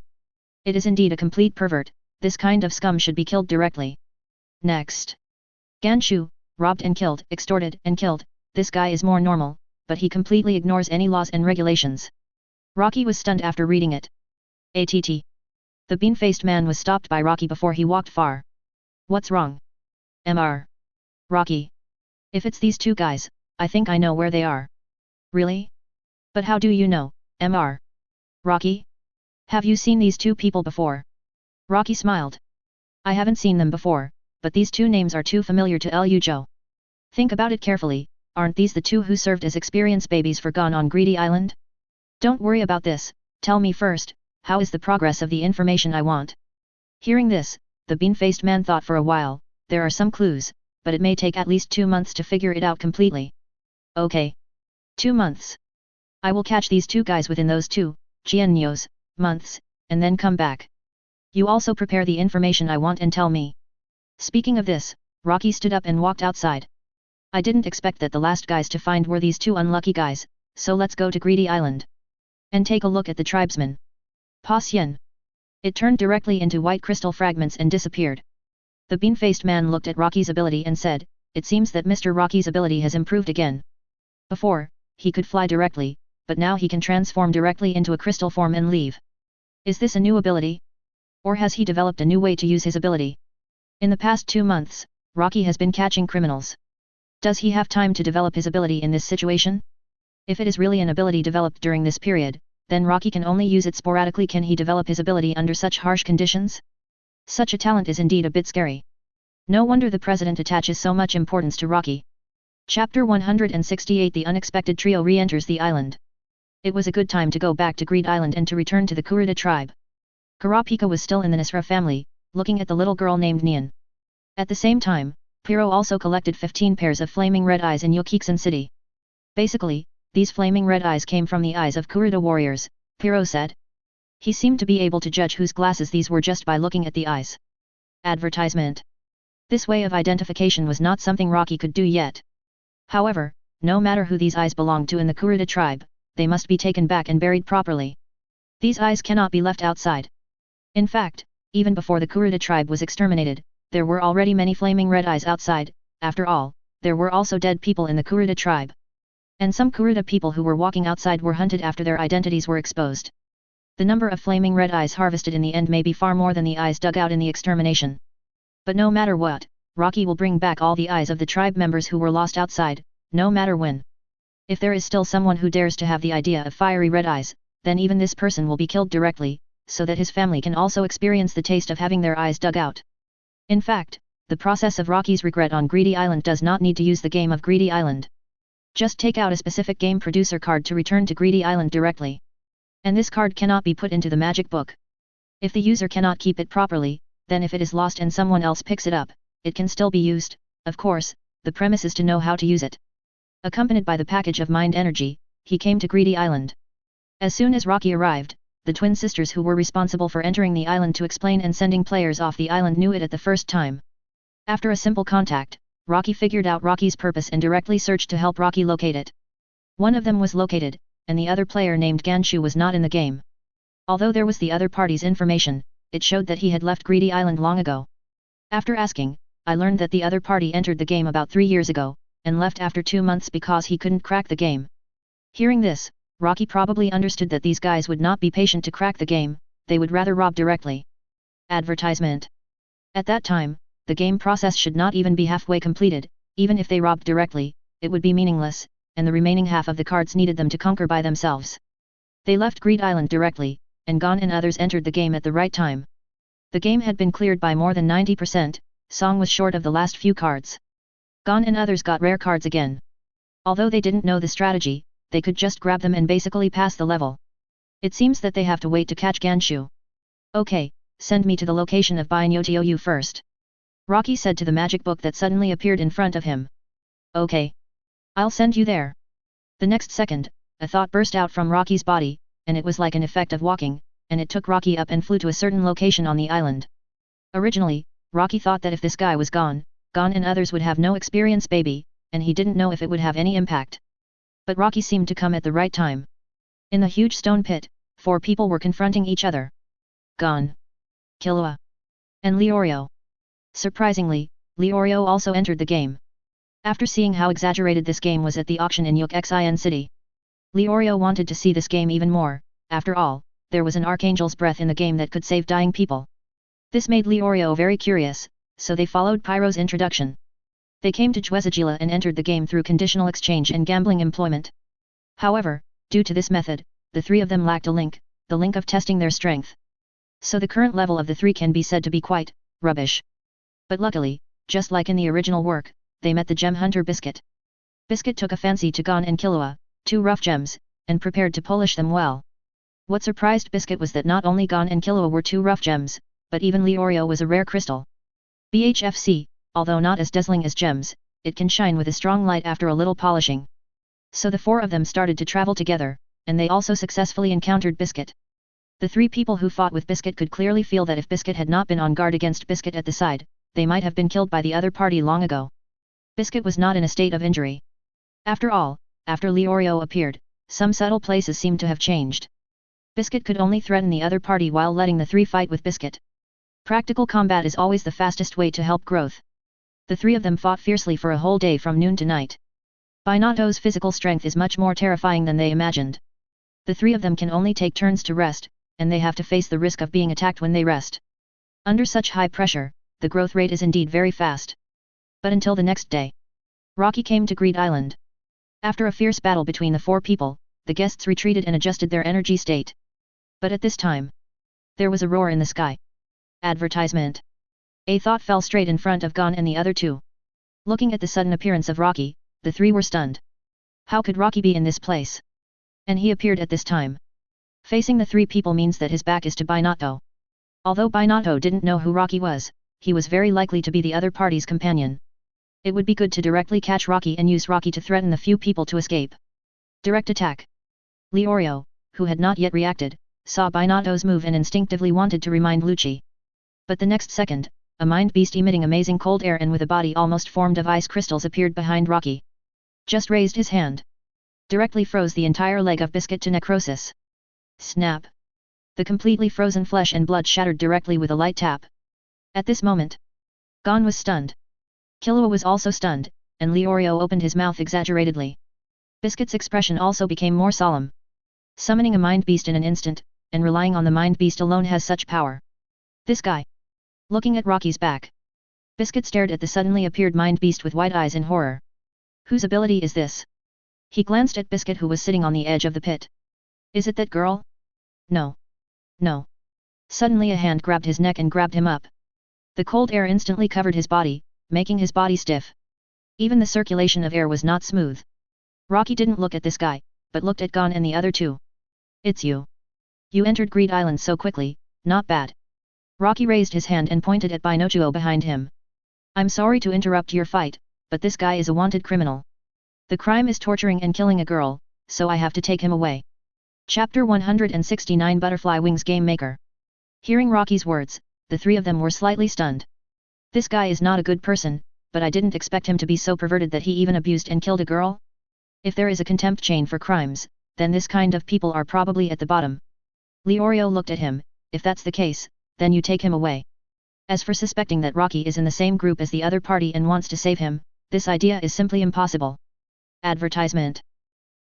It is indeed a complete pervert. This kind of scum should be killed directly. Next. Ganshu, robbed and killed, extorted and killed. This guy is more normal, but he completely ignores any laws and regulations. Rocky was stunned after reading it. ATT. The bean-faced man was stopped by Rocky before he walked far. What's wrong? Mr. Rocky. If it's these 2 guys, I think I know where they are. Really? But how do you know, Mr. Rocky? Have you seen these 2 people before? Rocky smiled. I haven't seen them before, but these two names are too familiar to Liu Zhou. Think about it carefully, aren't these the two who served as experience babies for Gon on Greedy Island? Don't worry about this, tell me first, how is the progress of the information I want? Hearing this, the bean-faced man thought for a while, there are some clues, but it may take at least 2 months to figure it out completely. Okay. 2 months. I will catch these two guys within those 2, Jianyos, months, and then come back. You also prepare the information I want and tell me. Speaking of this, Rocky stood up and walked outside. I didn't expect that the last guys to find were these 2 unlucky guys, so let's go to Greedy Island. And take a look at the tribesmen. Pa Xian. It turned directly into white crystal fragments and disappeared. The bean-faced man looked at Rocky's ability and said, it seems that Mr. Rocky's ability has improved again. Before, he could fly directly, but now he can transform directly into a crystal form and leave. Is this a new ability? Or has he developed a new way to use his ability? In the past 2 months, Rocky has been catching criminals. Does he have time to develop his ability in this situation? If it is really an ability developed during this period, then Rocky can only use it sporadically. Can he develop his ability under such harsh conditions? Such a talent is indeed a bit scary. No wonder the president attaches so much importance to Rocky. Chapter 168 The unexpected trio re-enters the island. It was a good time to go back to Greed Island and to return to the Kurta tribe. Kurapika was still in the Nisra family, looking at the little girl named Nian. At the same time, Piro also collected 15 pairs of flaming red eyes in Yokiksan city. Basically, these flaming red eyes came from the eyes of Kurta warriors, Piro said. He seemed to be able to judge whose glasses these were just by looking at the eyes. Advertisement. This way of identification was not something Rocky could do yet. However, no matter who these eyes belonged to in the Kurta tribe, they must be taken back and buried properly. These eyes cannot be left outside. In fact, even before the Kurta tribe was exterminated, there were already many flaming red eyes outside. After all, there were also dead people in the Kurta tribe. And some Kurta people who were walking outside were hunted after their identities were exposed. The number of flaming red eyes harvested in the end may be far more than the eyes dug out in the extermination. But no matter what, Rocky will bring back all the eyes of the tribe members who were lost outside, no matter when. If there is still someone who dares to have the idea of fiery red eyes, then even this person will be killed directly, so that his family can also experience the taste of having their eyes dug out. In fact, the process of Rocky's regret on Greedy Island does not need to use the game of Greedy Island. Just take out a specific game producer card to return to Greedy Island directly. And this card cannot be put into the magic book. If the user cannot keep it properly, then if it is lost and someone else picks it up, it can still be used. Of course, the premise is to know how to use it. Accompanied by the package of mind energy, he came to Greedy Island. As soon as Rocky arrived, the twin sisters who were responsible for entering the island to explain and sending players off the island knew it at the first time. After a simple contact, Rocky figured out Rocky's purpose and directly searched to help Rocky locate it. One of them was located, and the other player named Ganshu was not in the game. Although there was the other party's information, it showed that he had left Greedy Island long ago. After asking, I learned that the other party entered the game about 3 years ago, and left after 2 months because he couldn't crack the game. Hearing this, Rocky probably understood that these guys would not be patient to crack the game, they would rather rob directly. Advertisement. At that time, the game process should not even be halfway completed. Even if they robbed directly, it would be meaningless, and the remaining half of the cards needed them to conquer by themselves. They left Greed Island directly, and Gon and others entered the game at the right time. The game had been cleared by more than 90%, Song was short of the last few cards. Gon and others got rare cards again. Although they didn't know the strategy, they could just grab them and basically pass the level. It seems that they have to wait to catch Ganshu. Okay, send me to the location of Binyotioyu first. Rocky said to the magic book that suddenly appeared in front of him. Okay. I'll send you there. The next second, a thought burst out from Rocky's body, and it was like an effect of walking, and it took Rocky up and flew to a certain location on the island. Originally, Rocky thought that if this guy was gone and others would have no experience baby, and he didn't know if it would have any impact. But Rocky seemed to come at the right time. In the huge stone pit, 4 people were confronting each other. Gon, Killua, and Leorio. Surprisingly, Leorio also entered the game. After seeing how exaggerated this game was at the auction in Yokixin City, Leorio wanted to see this game even more. After all, there was an archangel's breath in the game that could save dying people. This made Leorio very curious, so they followed Pyro's introduction. They came to Jwezagila and entered the game through conditional exchange and gambling employment. However, due to this method, the 3 of them lacked a link, the link of testing their strength. So the current level of the 3 can be said to be quite rubbish. But luckily, just like in the original work, they met the gem hunter Biscuit. Biscuit took a fancy to Gon and Killua, two rough gems, and prepared to polish them well. What surprised Biscuit was that not only Gon and Killua were two rough gems, but even Leorio was a rare crystal. BHFC, although not as dazzling as gems, it can shine with a strong light after a little polishing. So the four of them started to travel together, and they also successfully encountered Biscuit. The three people who fought with Biscuit could clearly feel that if Biscuit had not been on guard against Biscuit at the side, they might have been killed by the other party long ago. Biscuit was not in a state of injury. After all, after Leorio appeared, some subtle places seemed to have changed. Biscuit could only threaten the other party while letting the three fight with Biscuit. Practical combat is always the fastest way to help growth. The three of them fought fiercely for a whole day from noon to night. Binato's physical strength is much more terrifying than they imagined. The three of them can only take turns to rest, and they have to face the risk of being attacked when they rest. Under such high pressure, the growth rate is indeed very fast. But until the next day, Rocky came to Greed Island. After a fierce battle between the four people, the guests retreated and adjusted their energy state. But at this time, there was a roar in the sky. Advertisement. A thought fell straight in front of Gon and the other two. Looking at the sudden appearance of Rocky, the three were stunned. How could Rocky be in this place? And he appeared at this time. Facing the three people means that his back is to Binato. Although Binato didn't know who Rocky was, he was very likely to be the other party's companion. It would be good to directly catch Rocky and use Rocky to threaten the few people to escape. Direct attack. Leorio, who had not yet reacted, saw Binato's move and instinctively wanted to remind Lucci. But the next second, a mind beast emitting amazing cold air and with a body almost formed of ice crystals appeared behind Rocky. Just raised his hand. Directly froze the entire leg of Biscuit to necrosis. Snap. The completely frozen flesh and blood shattered directly with a light tap. At this moment, Gon was stunned. Killua was also stunned, and Leorio opened his mouth exaggeratedly. Biscuit's expression also became more solemn. Summoning a mind beast in an instant, and relying on the mind beast alone has such power. This guy. Looking at Rocky's back. Biscuit stared at the suddenly appeared mind beast with wide eyes in horror. Whose ability is this? He glanced at Biscuit who was sitting on the edge of the pit. Is it that girl? No. No. Suddenly a hand grabbed his neck and grabbed him up. The cold air instantly covered his body, making his body stiff. Even the circulation of air was not smooth. Rocky didn't look at this guy, but looked at Gon and the other two. It's you. You entered Greed Island so quickly, not bad. Rocky raised his hand and pointed at Binochuo behind him. I'm sorry to interrupt your fight, but this guy is a wanted criminal. The crime is torturing and killing a girl, so I have to take him away. Chapter 169 Butterfly Wings Game Maker. Hearing Rocky's words, the three of them were slightly stunned. This guy is not a good person, but I didn't expect him to be so perverted that he even abused and killed a girl. If there is a contempt chain for crimes, then this kind of people are probably at the bottom. Leorio looked at him. If that's the case, then you take him away. As for suspecting that Rocky is in the same group as the other party and wants to save him, this idea is simply impossible. Advertisement.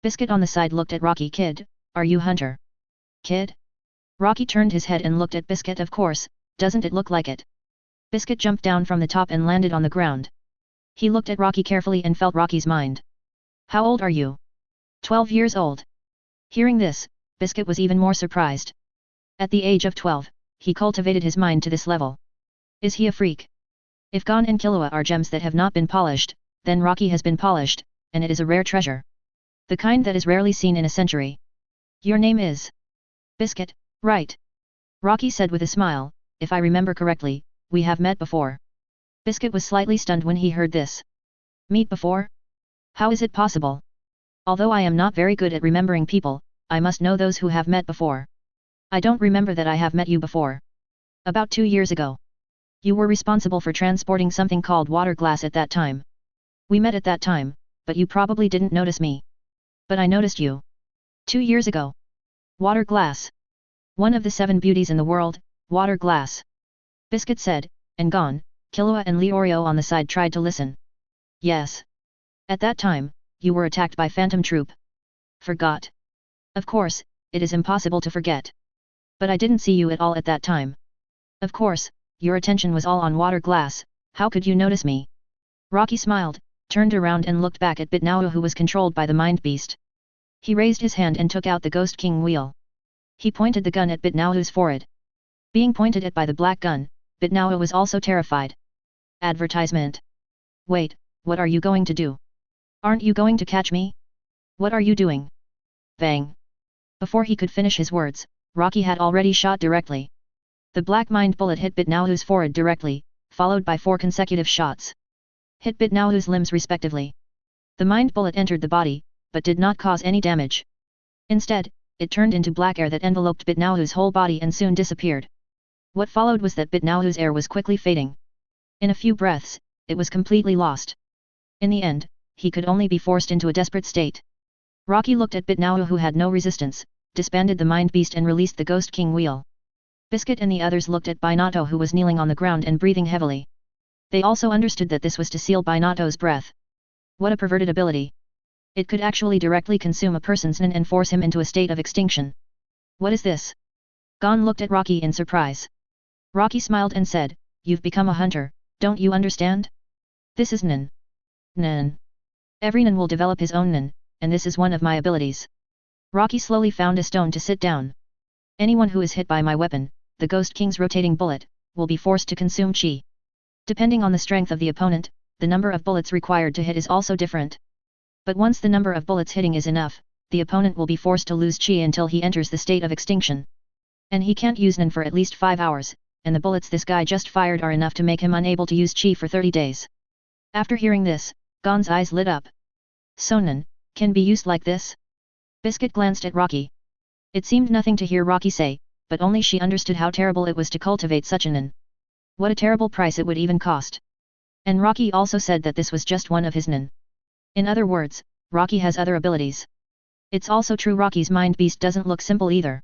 Biscuit on the side looked at Rocky. Kid, are you Hunter? Kid? Rocky turned his head and looked at Biscuit. Of course, doesn't it look like it? Biscuit jumped down from the top and landed on the ground. He looked at Rocky carefully and felt Rocky's mind. How old are you? 12 years old. Hearing this, Biscuit was even more surprised. At the age of 12, he cultivated his mind to this level. Is he a freak? If Gon and Killua are gems that have not been polished, then Rocky has been polished, and it is a rare treasure. The kind that is rarely seen in a century. Your name is? Biscuit, right? Rocky said with a smile, if I remember correctly, we have met before. Biscuit was slightly stunned when he heard this. Meet before? How is it possible? Although I am not very good at remembering people, I must know those who have met before. I don't remember that I have met you before. About 2 years ago. You were responsible for transporting something called water glass at that time. We met at that time, but you probably didn't notice me. But I noticed you. 2 years ago. Water glass. One of the 7 beauties in the world, water glass. Biscuit said, and Gon, Killua and Leorio on the side tried to listen. Yes. At that time, you were attacked by Phantom Troop. Forgot. Of course, it is impossible to forget. But I didn't see you at all at that time. Of course, your attention was all on water glass, how could you notice me? Rocky smiled, turned around and looked back at Bitnao who was controlled by the mind beast. He raised his hand and took out the Ghost King wheel. He pointed the gun at Bitnao's forehead. Being pointed at by the black gun, but now it was also terrified. Advertisement. Wait, what are you going to do? Aren't you going to catch me? What are you doing? Bang. Before he could finish his words, Rocky had already shot directly. The black mind bullet hit Bitnauhu's forehead directly, followed by 4 consecutive shots. Hit Bitnauhu's limbs respectively. The mind bullet entered the body, but did not cause any damage. Instead, it turned into black air that enveloped Bitnauhu's whole body and soon disappeared. What followed was that Bitnauhu's air was quickly fading. In a few breaths, it was completely lost. In the end, he could only be forced into a desperate state. Rocky looked at Bitnauhu, who had no resistance, disbanded the mind beast and released the Ghost King wheel. Biscuit and the others looked at Binato, who was kneeling on the ground and breathing heavily. They also understood that this was to seal Binato's breath. What a perverted ability. It could actually directly consume a person's nin and force him into a state of extinction. What is this? Gon looked at Rocky in surprise. Rocky smiled and said, "You've become a hunter, don't you understand? This is nin. Nin. Every nin will develop his own nin, and this is one of my abilities." Rocky slowly found a stone to sit down. Anyone who is hit by my weapon, the Ghost King's rotating bullet, will be forced to consume chi. Depending on the strength of the opponent, the number of bullets required to hit is also different. But once the number of bullets hitting is enough, the opponent will be forced to lose chi until he enters the state of extinction. And he can't use nin for at least 5 hours, and the bullets this guy just fired are enough to make him unable to use chi for 30 days. After hearing this, Gon's eyes lit up. So nin can be used like this? Biscuit glanced at Rocky. It seemed nothing to hear Rocky say, but only she understood how terrible it was to cultivate such a nin. What a terrible price it would even cost. And Rocky also said that this was just one of his nin. In other words, Rocky has other abilities. It's also true Rocky's mind beast doesn't look simple either.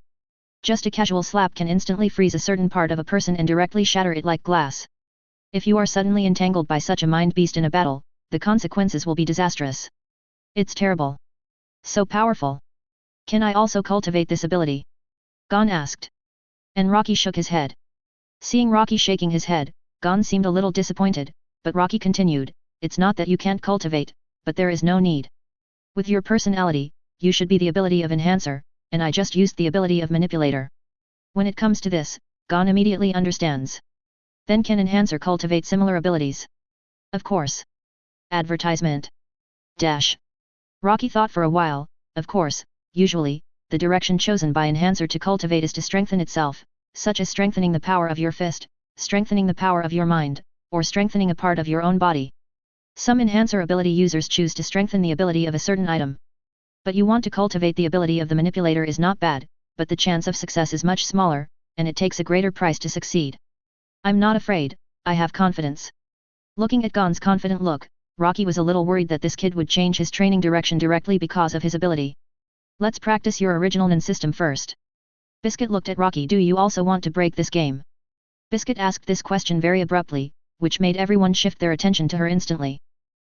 Just a casual slap can instantly freeze a certain part of a person and directly shatter it like glass. If you are suddenly entangled by such a mind beast in a battle, the consequences will be disastrous. It's terrible. So powerful. Can I also cultivate this ability? Gon asked. And Rocky shook his head. Seeing Rocky shaking his head, Gon seemed a little disappointed, but Rocky continued, "It's not that you can't cultivate, but there is no need. With your personality, you should be the ability of Enhancer, and I just used the ability of Manipulator. When it comes to this, Gon immediately understands. Then can Enhancer cultivate similar abilities? Of course. Advertisement. Dash. Rocky thought for a while. Of course, usually, the direction chosen by Enhancer to cultivate is to strengthen itself, such as strengthening the power of your fist, strengthening the power of your mind, or strengthening a part of your own body. Some Enhancer ability users choose to strengthen the ability of a certain item. But you want to cultivate the ability of the Manipulator is not bad, but the chance of success is much smaller, and it takes a greater price to succeed. I'm not afraid, I have confidence." Looking at Gon's confident look, Rocky was a little worried that this kid would change his training direction directly because of his ability. "Let's practice your original nin system first." Biscuit looked at Rocky. "Do you also want to break this game?" Biscuit asked this question very abruptly, which made everyone shift their attention to her instantly.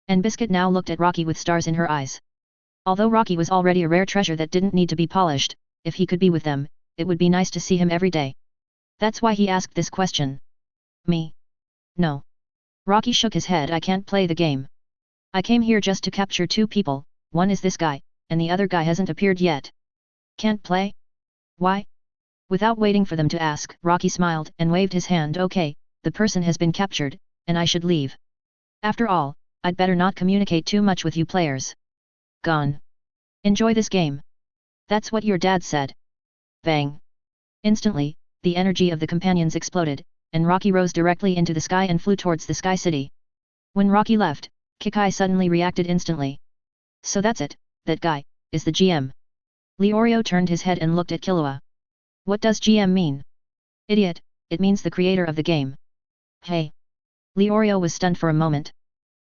And Biscuit now looked at Rocky with stars in her eyes. Although Rocky was already a rare treasure that didn't need to be polished, if he could be with them, it would be nice to see him every day. That's why he asked this question. "Me? No." Rocky shook his head. "I can't play the game. I came here just to capture 2 people, one is this guy, and the other guy hasn't appeared yet." "Can't play? Why?" Without waiting for them to ask, Rocky smiled and waved his hand. "Okay, the person has been captured, and I should leave. After all, I'd better not communicate too much with you players. Gone. Enjoy this game. That's what your dad said." Bang. Instantly, the energy of the companions exploded, and Rocky rose directly into the sky and flew towards the Sky City. When Rocky left, Kikai suddenly reacted instantly. "So that's it, that guy, is the GM." Leorio turned his head and looked at Killua. "What does GM mean?" "Idiot, it means the creator of the game." "Hey." Leorio was stunned for a moment.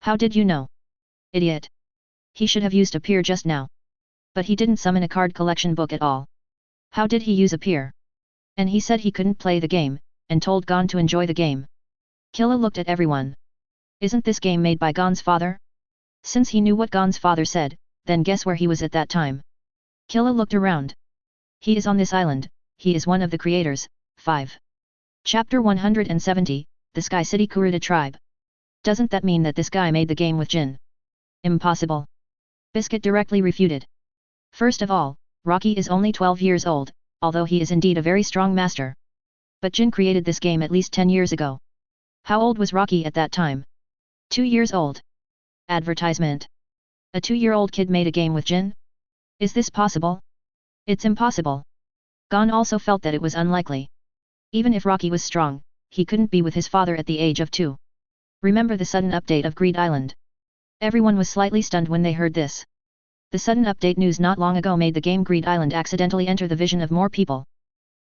"How did you know?" "Idiot. He should have used Appear just now. But he didn't summon a card collection book at all. How did he use Appear? And he said he couldn't play the game, and told Gon to enjoy the game." Killua looked at everyone. "Isn't this game made by Gon's father?" Since he knew what Gon's father said, then guess where he was at that time. Killua looked around. "He is on this island, he is one of the creators." 5. Chapter 170, The Sky City Kurta Tribe. "Doesn't that mean that this guy made the game with Jin?" "Impossible." Biscuit directly refuted. "First of all, Rocky is only 12 years old, although he is indeed a very strong master. But Jin created this game at least 10 years ago. How old was Rocky at that time? 2 years old. Advertisement. A 2-year-old kid made a game with Jin? Is this possible? It's impossible. Gon also felt that it was unlikely. Even if Rocky was strong, he couldn't be with his father at the age of 2. Remember the sudden update of Greed Island? Everyone was slightly stunned when they heard this. The sudden update news not long ago made the game Greed Island accidentally enter the vision of more people.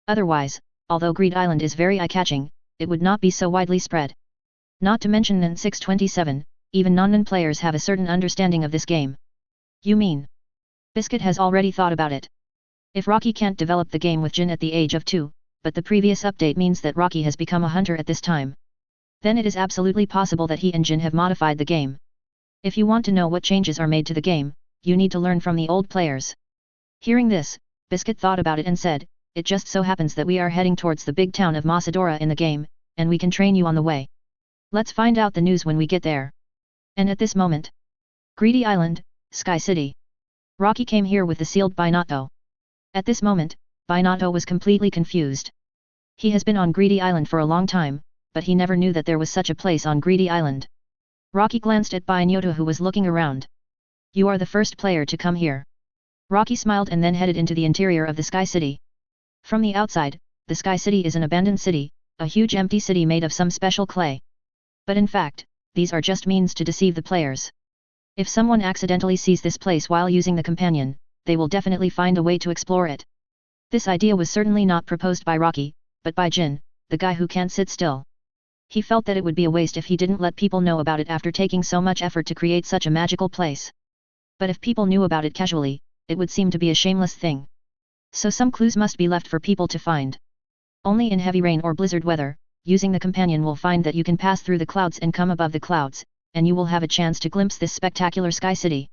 Otherwise, although Greed Island is very eye-catching, it would not be so widely spread. Not to mention Nen 627, even non-Nen players have a certain understanding of this game. You mean? Biscuit has already thought about it. If Rocky can't develop the game with Jin at the age of 2, but the previous update means that Rocky has become a hunter at this time, then it is absolutely possible that he and Jin have modified the game. If you want to know what changes are made to the game, you need to learn from the old players. Hearing this, Biscuit thought about it and said, it just so happens that we are heading towards the big town of Masadora in the game, and we can train you on the way. Let's find out the news when we get there. And at this moment, Greedy Island, Sky City. Rocky came here with the sealed Binato. At this moment, Binato was completely confused. He has been on Greedy Island for a long time, but he never knew that there was such a place on Greedy Island. Rocky glanced at Binato who was looking around. You are the first player to come here. Rocky smiled and then headed into the interior of the Sky City. From the outside, the Sky City is an abandoned city, a huge empty city made of some special clay. But in fact, these are just means to deceive the players. If someone accidentally sees this place while using the companion, they will definitely find a way to explore it. This idea was certainly not proposed by Rocky, but by Jin, the guy who can't sit still. He felt that it would be a waste if he didn't let people know about it after taking so much effort to create such a magical place. But if people knew about it casually, it would seem to be a shameless thing. So some clues must be left for people to find. Only in heavy rain or blizzard weather, using the companion will find that you can pass through the clouds and come above the clouds, and you will have a chance to glimpse this spectacular Sky City.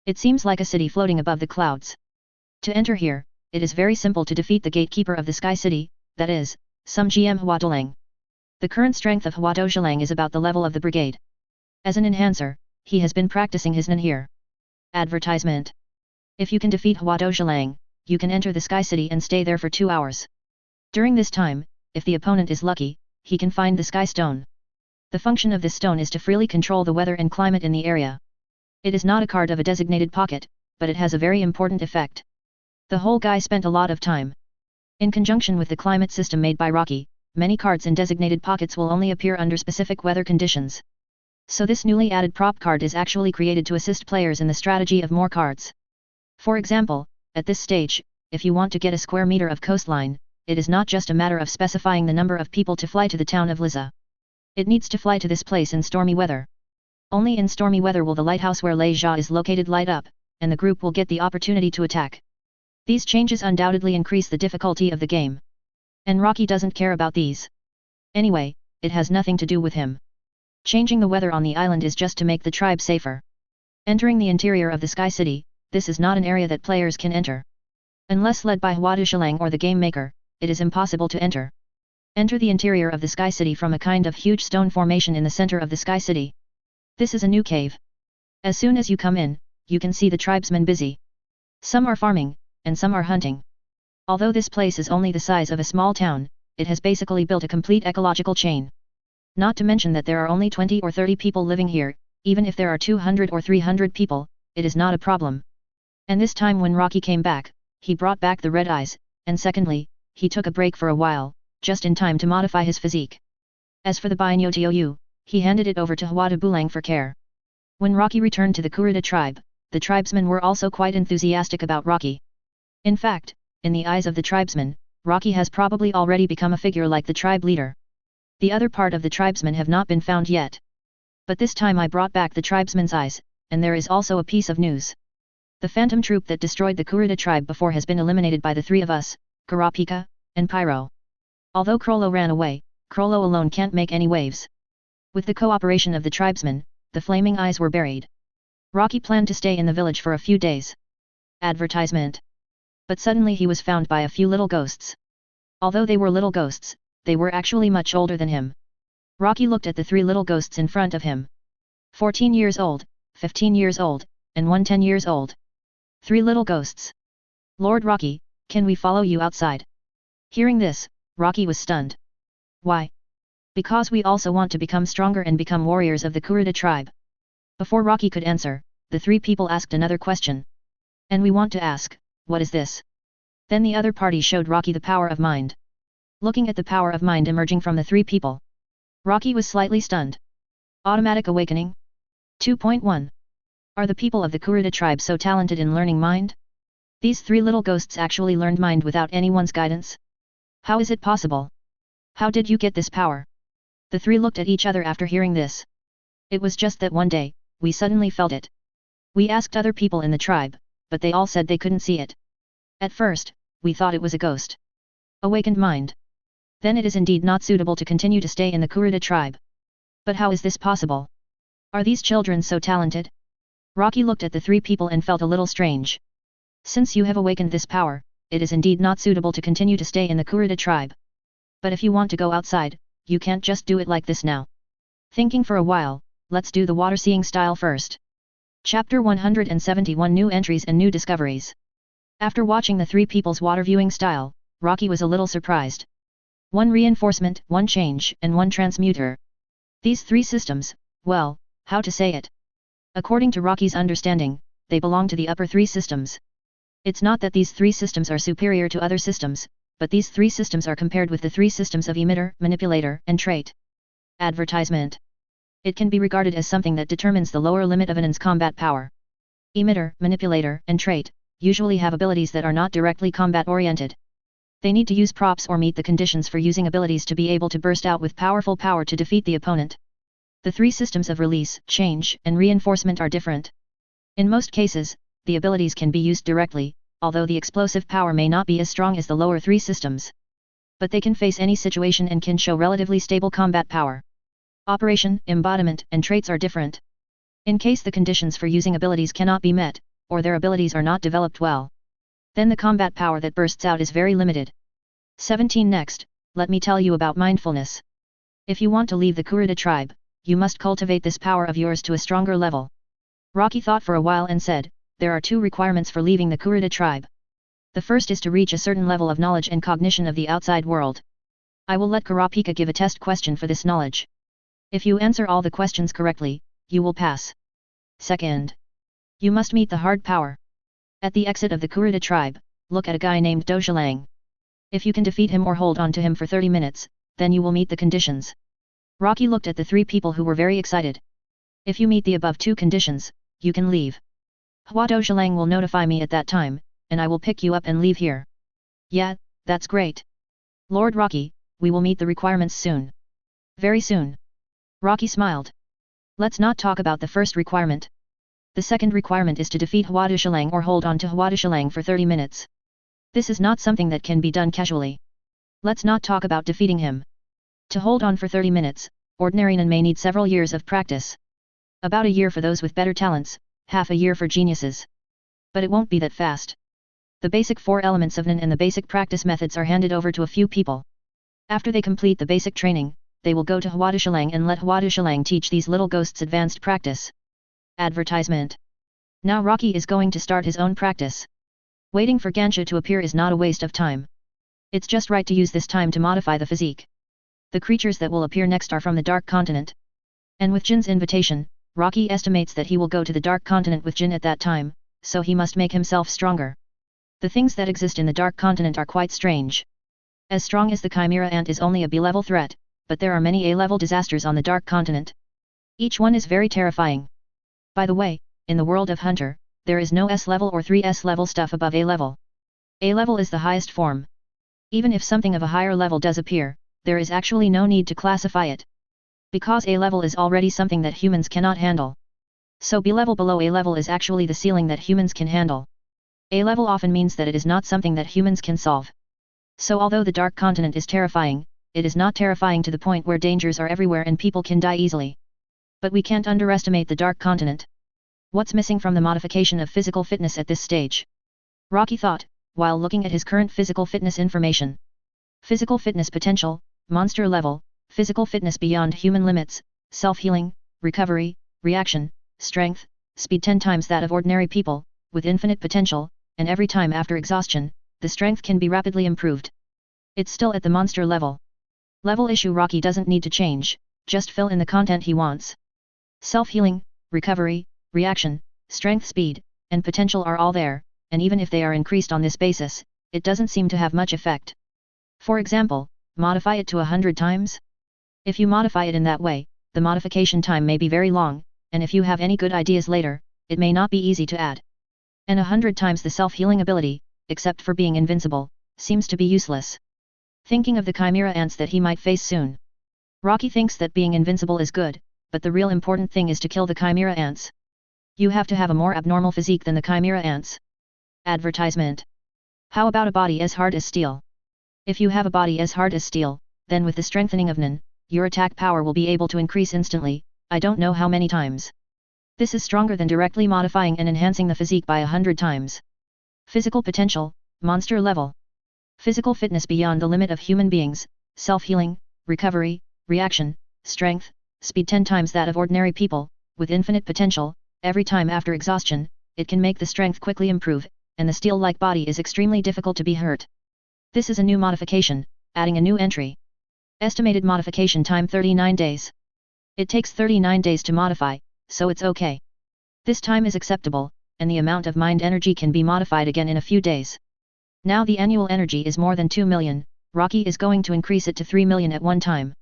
It seems like a city floating above the clouds. To enter here, it is very simple to defeat the gatekeeper of the Sky City, that is, some GM Huatolang. The current strength of Huatolang is about the level of the brigade. As an enhancer, he has been practicing his Nen here. Advertisement. If you can defeat Huatolang, you can enter the Sky City and stay there for 2 hours. During this time, if the opponent is lucky, he can find the Sky Stone. The function of this stone is to freely control the weather and climate in the area. It is not a card of a designated pocket, but it has a very important effect. The whole guy spent a lot of time. In conjunction with the climate system made by Rocky, many cards in designated pockets will only appear under specific weather conditions. So this newly added prop card is actually created to assist players in the strategy of more cards. For example, at this stage, if you want to get a square meter of coastline, it is not just a matter of specifying the number of people to fly to the town of Liza. It needs to fly to this place in stormy weather. Only in stormy weather will the lighthouse where Lei Jia is located light up, and the group will get the opportunity to attack. These changes undoubtedly increase the difficulty of the game. And Rocky doesn't care about these. Anyway, it has nothing to do with him. Changing the weather on the island is just to make the tribe safer. Entering the interior of the Sky City, this is not an area that players can enter. Unless led by Huatolang or the game maker, it is impossible to enter. Enter the interior of the Sky City from a kind of huge stone formation in the center of the Sky City. This is a new cave. As soon as you come in, you can see the tribesmen busy. Some are farming, and some are hunting. Although this place is only the size of a small town, it has basically built a complete ecological chain. Not to mention that there are only 20 or 30 people living here, even if there are 200 or 300 people, it is not a problem. And this time when Rocky came back, he brought back the red eyes, and secondly, he took a break for a while, just in time to modify his physique. As for the Binato, he handed it over to Huatolang for care. When Rocky returned to the Kurta tribe, the tribesmen were also quite enthusiastic about Rocky. In fact, in the eyes of the tribesmen, Rocky has probably already become a figure like the tribe leader. The other part of the tribesmen have not been found yet. But this time I brought back the tribesmen's eyes, and there is also a piece of news. The phantom troop that destroyed the Kurta tribe before has been eliminated by the three of us, Kurapika, and Pyro. Although Krollo ran away, Krollo alone can't make any waves. With the cooperation of the tribesmen, the flaming eyes were buried. Rocky planned to stay in the village for a few days. Advertisement. But suddenly he was found by a few little ghosts. Although they were little ghosts, they were actually much older than him. Rocky looked at the 3 little ghosts in front of him. 14 years old, 15 years old, and one 10 years old. 3 little ghosts. Lord Rocky, can we follow you outside? Hearing this, Rocky was stunned. Why? Because we also want to become stronger and become warriors of the Kurta tribe. Before Rocky could answer, the three people asked another question. And we want to ask, what is this? Then the other party showed Rocky the power of mind. Looking at the power of mind emerging from the three people, Rocky was slightly stunned. Automatic awakening? 2.1. Are the people of the Kurta tribe so talented in learning mind? These three little ghosts actually learned mind without anyone's guidance? How is it possible? How did you get this power? The three looked at each other after hearing this. It was just that one day, we suddenly felt it. We asked other people in the tribe, but they all said they couldn't see it. At first, we thought it was a ghost. Awakened mind. Then it is indeed not suitable to continue to stay in the Kurta tribe. But how is this possible? Are these children so talented? Rocky looked at the three people and felt a little strange. Since you have awakened this power, it is indeed not suitable to continue to stay in the Kurta tribe. But if you want to go outside, you can't just do it like this now. Thinking for a while, let's do the water seeing style first. Chapter 171 New Entries and New Discoveries. After watching the three people's water viewing style, Rocky was a little surprised. One reinforcement, one change, and one transmuter. These three systems, well, how to say it? According to Rocky's understanding, they belong to the upper three systems. It's not that these three systems are superior to other systems, but these three systems are compared with the three systems of emitter, manipulator, and trait. Advertisement. It can be regarded as something that determines the lower limit of an's combat power. Emitter, manipulator, and trait usually have abilities that are not directly combat-oriented. They need to use props or meet the conditions for using abilities to be able to burst out with powerful power to defeat the opponent. The three systems of release, change, and reinforcement are different. In most cases, the abilities can be used directly, although the explosive power may not be as strong as the lower three systems. But they can face any situation and can show relatively stable combat power. Operation, embodiment, and traits are different. In case the conditions for using abilities cannot be met, or their abilities are not developed well, then the combat power that bursts out is very limited. 17 Next, let me tell you about mindfulness. If you want to leave the Kurta tribe, you must cultivate this power of yours to a stronger level. Rocky thought for a while and said, there are two requirements for leaving the Kurta tribe. The first is to reach a certain level of knowledge and cognition of the outside world. I will let Kurapika give a test question for this knowledge. If you answer all the questions correctly, you will pass. Second, you must meet the hard power. At the exit of the Kurta tribe, look at a guy named Dojalang. If you can defeat him or hold on to him for 30 minutes, then you will meet the conditions. Rocky looked at the three people who were very excited. If you meet the above two conditions, you can leave. Hua Dojalang will notify me at that time, and I will pick you up and leave here. Yeah, that's great. Lord Rocky, we will meet the requirements soon. Very soon. Rocky smiled. Let's not talk about the first requirement. The second requirement is to defeat Hua Dojalang or hold on to Hua Dojalang for 30 minutes. This is not something that can be done casually. Let's not talk about defeating him. To hold on for 30 minutes, ordinary Nen may need several years of practice. About a year for those with better talents, half a year for geniuses. But it won't be that fast. The basic 4 elements of Nen and the basic practice methods are handed over to a few people. After they complete the basic training, they will go to Hua Dojalang and let Hua Dojalang teach these little ghosts advanced practice. Advertisement. Now Rocky is going to start his own practice. Waiting for Gansha to appear is not a waste of time. It's just right to use this time to modify the physique. The creatures that will appear next are from the Dark Continent. And with Jin's invitation, Rocky estimates that he will go to the Dark Continent with Jin at that time, so he must make himself stronger. The things that exist in the Dark Continent are quite strange. As strong as the Chimera Ant is only a B-level threat, but there are many A-level disasters on the Dark Continent. Each one is very terrifying. By the way, in the world of Hunter, there is no S-level or 3S level stuff above A-level. A-level is the highest form. Even if something of a higher level does appear, there is actually no need to classify it. Because A-level is already something that humans cannot handle. So B-level below A-level is actually the ceiling that humans can handle. A-level often means that it is not something that humans can solve. So although the Dark Continent is terrifying, it is not terrifying to the point where dangers are everywhere and people can die easily. But we can't underestimate the Dark Continent. What's missing from the modification of physical fitness at this stage? Rocky thought, while looking at his current physical fitness information. Physical fitness potential, monster level, physical fitness beyond human limits, self-healing, recovery, reaction, strength, speed 10 times that of ordinary people, with infinite potential, and every time after exhaustion, the strength can be rapidly improved. It's still at the monster level. Level issue. Rocky doesn't need to change, just fill in the content he wants. Self-healing, recovery, reaction, strength, speed, and potential are all there, and even if they are increased on this basis, it doesn't seem to have much effect. For example, modify it to 100 times? If you modify it in that way, the modification time may be very long, and if you have any good ideas later, it may not be easy to add. And 100 times the self-healing ability, except for being invincible, seems to be useless. Thinking of the chimera ants that he might face soon. Rocky thinks that being invincible is good, but the real important thing is to kill the chimera ants. You have to have a more abnormal physique than the chimera ants. Advertisement. How about a body as hard as steel? If you have a body as hard as steel, then with the strengthening of Nen, your attack power will be able to increase instantly, I don't know how many times. This is stronger than directly modifying and enhancing the physique by 100 times. Physical potential, monster level. Physical fitness beyond the limit of human beings, self-healing, recovery, reaction, strength, speed 10 times that of ordinary people, with infinite potential. Every time after exhaustion, it can make the strength quickly improve, and the steel-like body is extremely difficult to be hurt. This is a new modification, adding a new entry. Estimated modification time 39 days. It takes 39 days to modify, so it's okay. This time is acceptable, and the amount of mind energy can be modified again in a few days. Now the annual energy is more than 2 million, Rocky is going to increase it to 3 million at one time.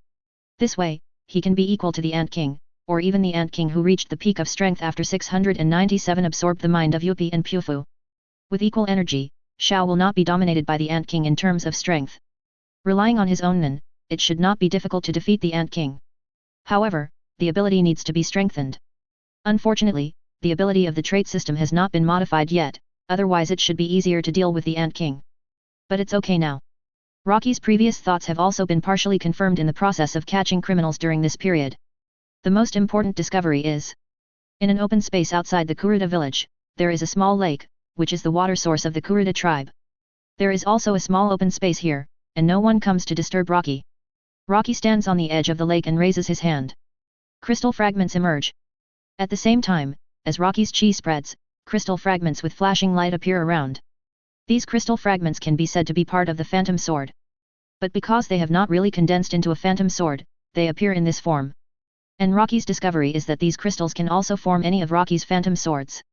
This way, he can be equal to the Ant King, or even the Ant King who reached the peak of strength after 697 absorbed the mind of Yupi and Pufu. With equal energy, Xiao will not be dominated by the Ant King in terms of strength. Relying on his own Nen, it should not be difficult to defeat the Ant King. However, the ability needs to be strengthened. Unfortunately, the ability of the trait system has not been modified yet, otherwise it should be easier to deal with the Ant King. But it's okay now. Rocky's previous thoughts have also been partially confirmed in the process of catching criminals during this period. The most important discovery is, in an open space outside the Kurta village, there is a small lake, which is the water source of the Kurta tribe. There is also a small open space here, and no one comes to disturb Rocky. Rocky stands on the edge of the lake and raises his hand. Crystal fragments emerge. At the same time, as Rocky's chi spreads, crystal fragments with flashing light appear around. These crystal fragments can be said to be part of the phantom sword. But because they have not really condensed into a phantom sword, they appear in this form. And Rocky's discovery is that these crystals can also form any of Rocky's phantom swords.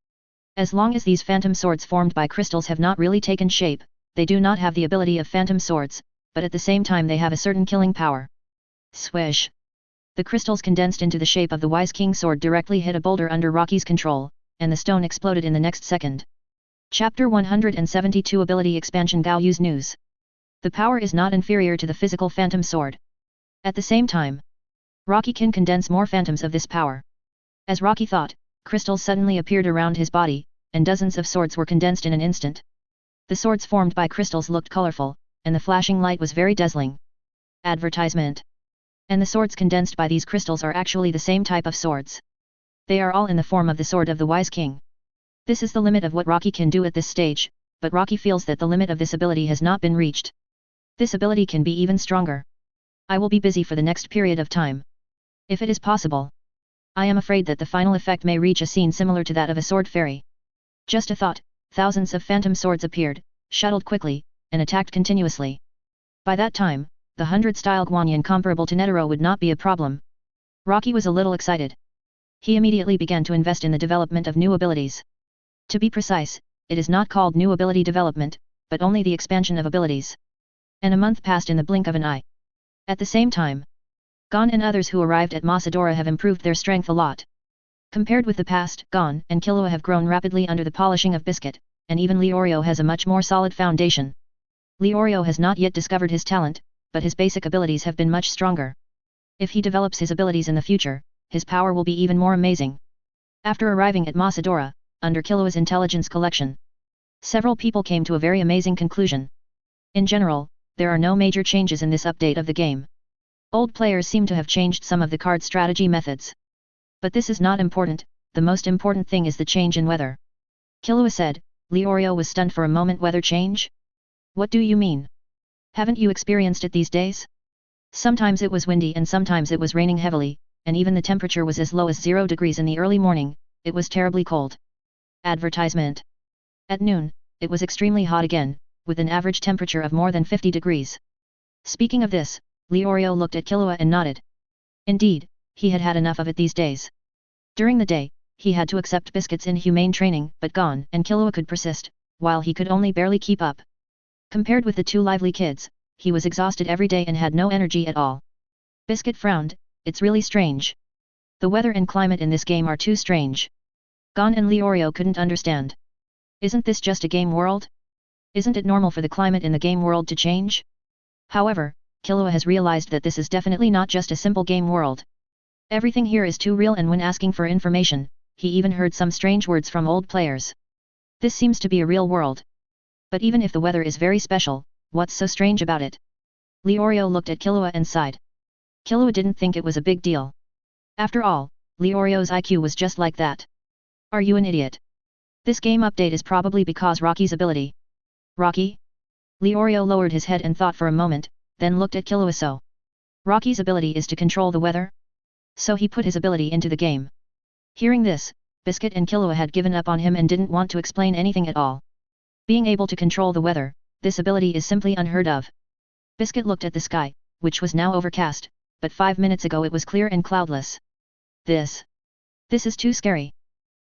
As long as these phantom swords formed by crystals have not really taken shape, they do not have the ability of phantom swords, but at the same time they have a certain killing power. Swish! The crystals condensed into the shape of the Wise King sword directly hit a boulder under Rocky's control, and the stone exploded in the next second. Chapter 172 Ability Expansion Gao Yu's News. The power is not inferior to the physical phantom sword. At the same time, Rocky can condense more phantoms of this power. As Rocky thought, crystals suddenly appeared around his body, and dozens of swords were condensed in an instant. The swords formed by crystals looked colorful, and the flashing light was very dazzling. Advertisement. And the swords condensed by these crystals are actually the same type of swords. They are all in the form of the sword of the Wise King. This is the limit of what Rocky can do at this stage, but Rocky feels that the limit of this ability has not been reached. This ability can be even stronger. I will be busy for the next period of time. If it is possible. I am afraid that the final effect may reach a scene similar to that of a sword fairy. Just a thought, thousands of phantom swords appeared, shuttled quickly, and attacked continuously. By that time, the 100-style Guanyin comparable to Netero would not be a problem. Rocky was a little excited. He immediately began to invest in the development of new abilities. To be precise, it is not called new ability development, but only the expansion of abilities. And a month passed in the blink of an eye. At the same time, Gon and others who arrived at Masadora have improved their strength a lot. Compared with the past, Gon and Killua have grown rapidly under the polishing of Biscuit, and even Leorio has a much more solid foundation. Leorio has not yet discovered his talent, but his basic abilities have been much stronger. If he develops his abilities in the future, his power will be even more amazing. After arriving at Masadora, under Killua's intelligence collection, several people came to a very amazing conclusion. In general, there are no major changes in this update of the game. Old players seem to have changed some of the card strategy methods. But this is not important, the most important thing is the change in weather. Killua said. Leorio was stunned for a moment. Weather change? What do you mean? Haven't you experienced it these days? Sometimes it was windy and sometimes it was raining heavily, and even the temperature was as low as 0 degrees in the early morning, it was terribly cold. Advertisement. At noon, it was extremely hot again, with an average temperature of more than 50 degrees. Speaking of this, Leorio looked at Killua and nodded. Indeed, he had had enough of it these days. During the day, he had to accept Biscuit's inhumane training, but Gon and Killua could persist, while he could only barely keep up. Compared with the two lively kids, he was exhausted every day and had no energy at all. Biscuit frowned. It's really strange. The weather and climate in this game are too strange. Gon and Leorio couldn't understand. Isn't this just a game world? Isn't it normal for the climate in the game world to change? However, Killua has realized that this is definitely not just a simple game world. Everything here is too real, and when asking for information, he even heard some strange words from old players. This seems to be a real world. But even if the weather is very special, what's so strange about it? Leorio looked at Killua and sighed. Killua didn't think it was a big deal. After all, Leorio's IQ was just like that. Are you an idiot? This game update is probably because Rocky's ability. Rocky? Leorio lowered his head and thought for a moment, then looked at Killua. So Rocky's ability is to control the weather? So he put his ability into the game. Hearing this, Biscuit and Killua had given up on him and didn't want to explain anything at all. Being able to control the weather, this ability is simply unheard of. Biscuit looked at the sky, which was now overcast, but 5 minutes ago it was clear and cloudless. This is too scary.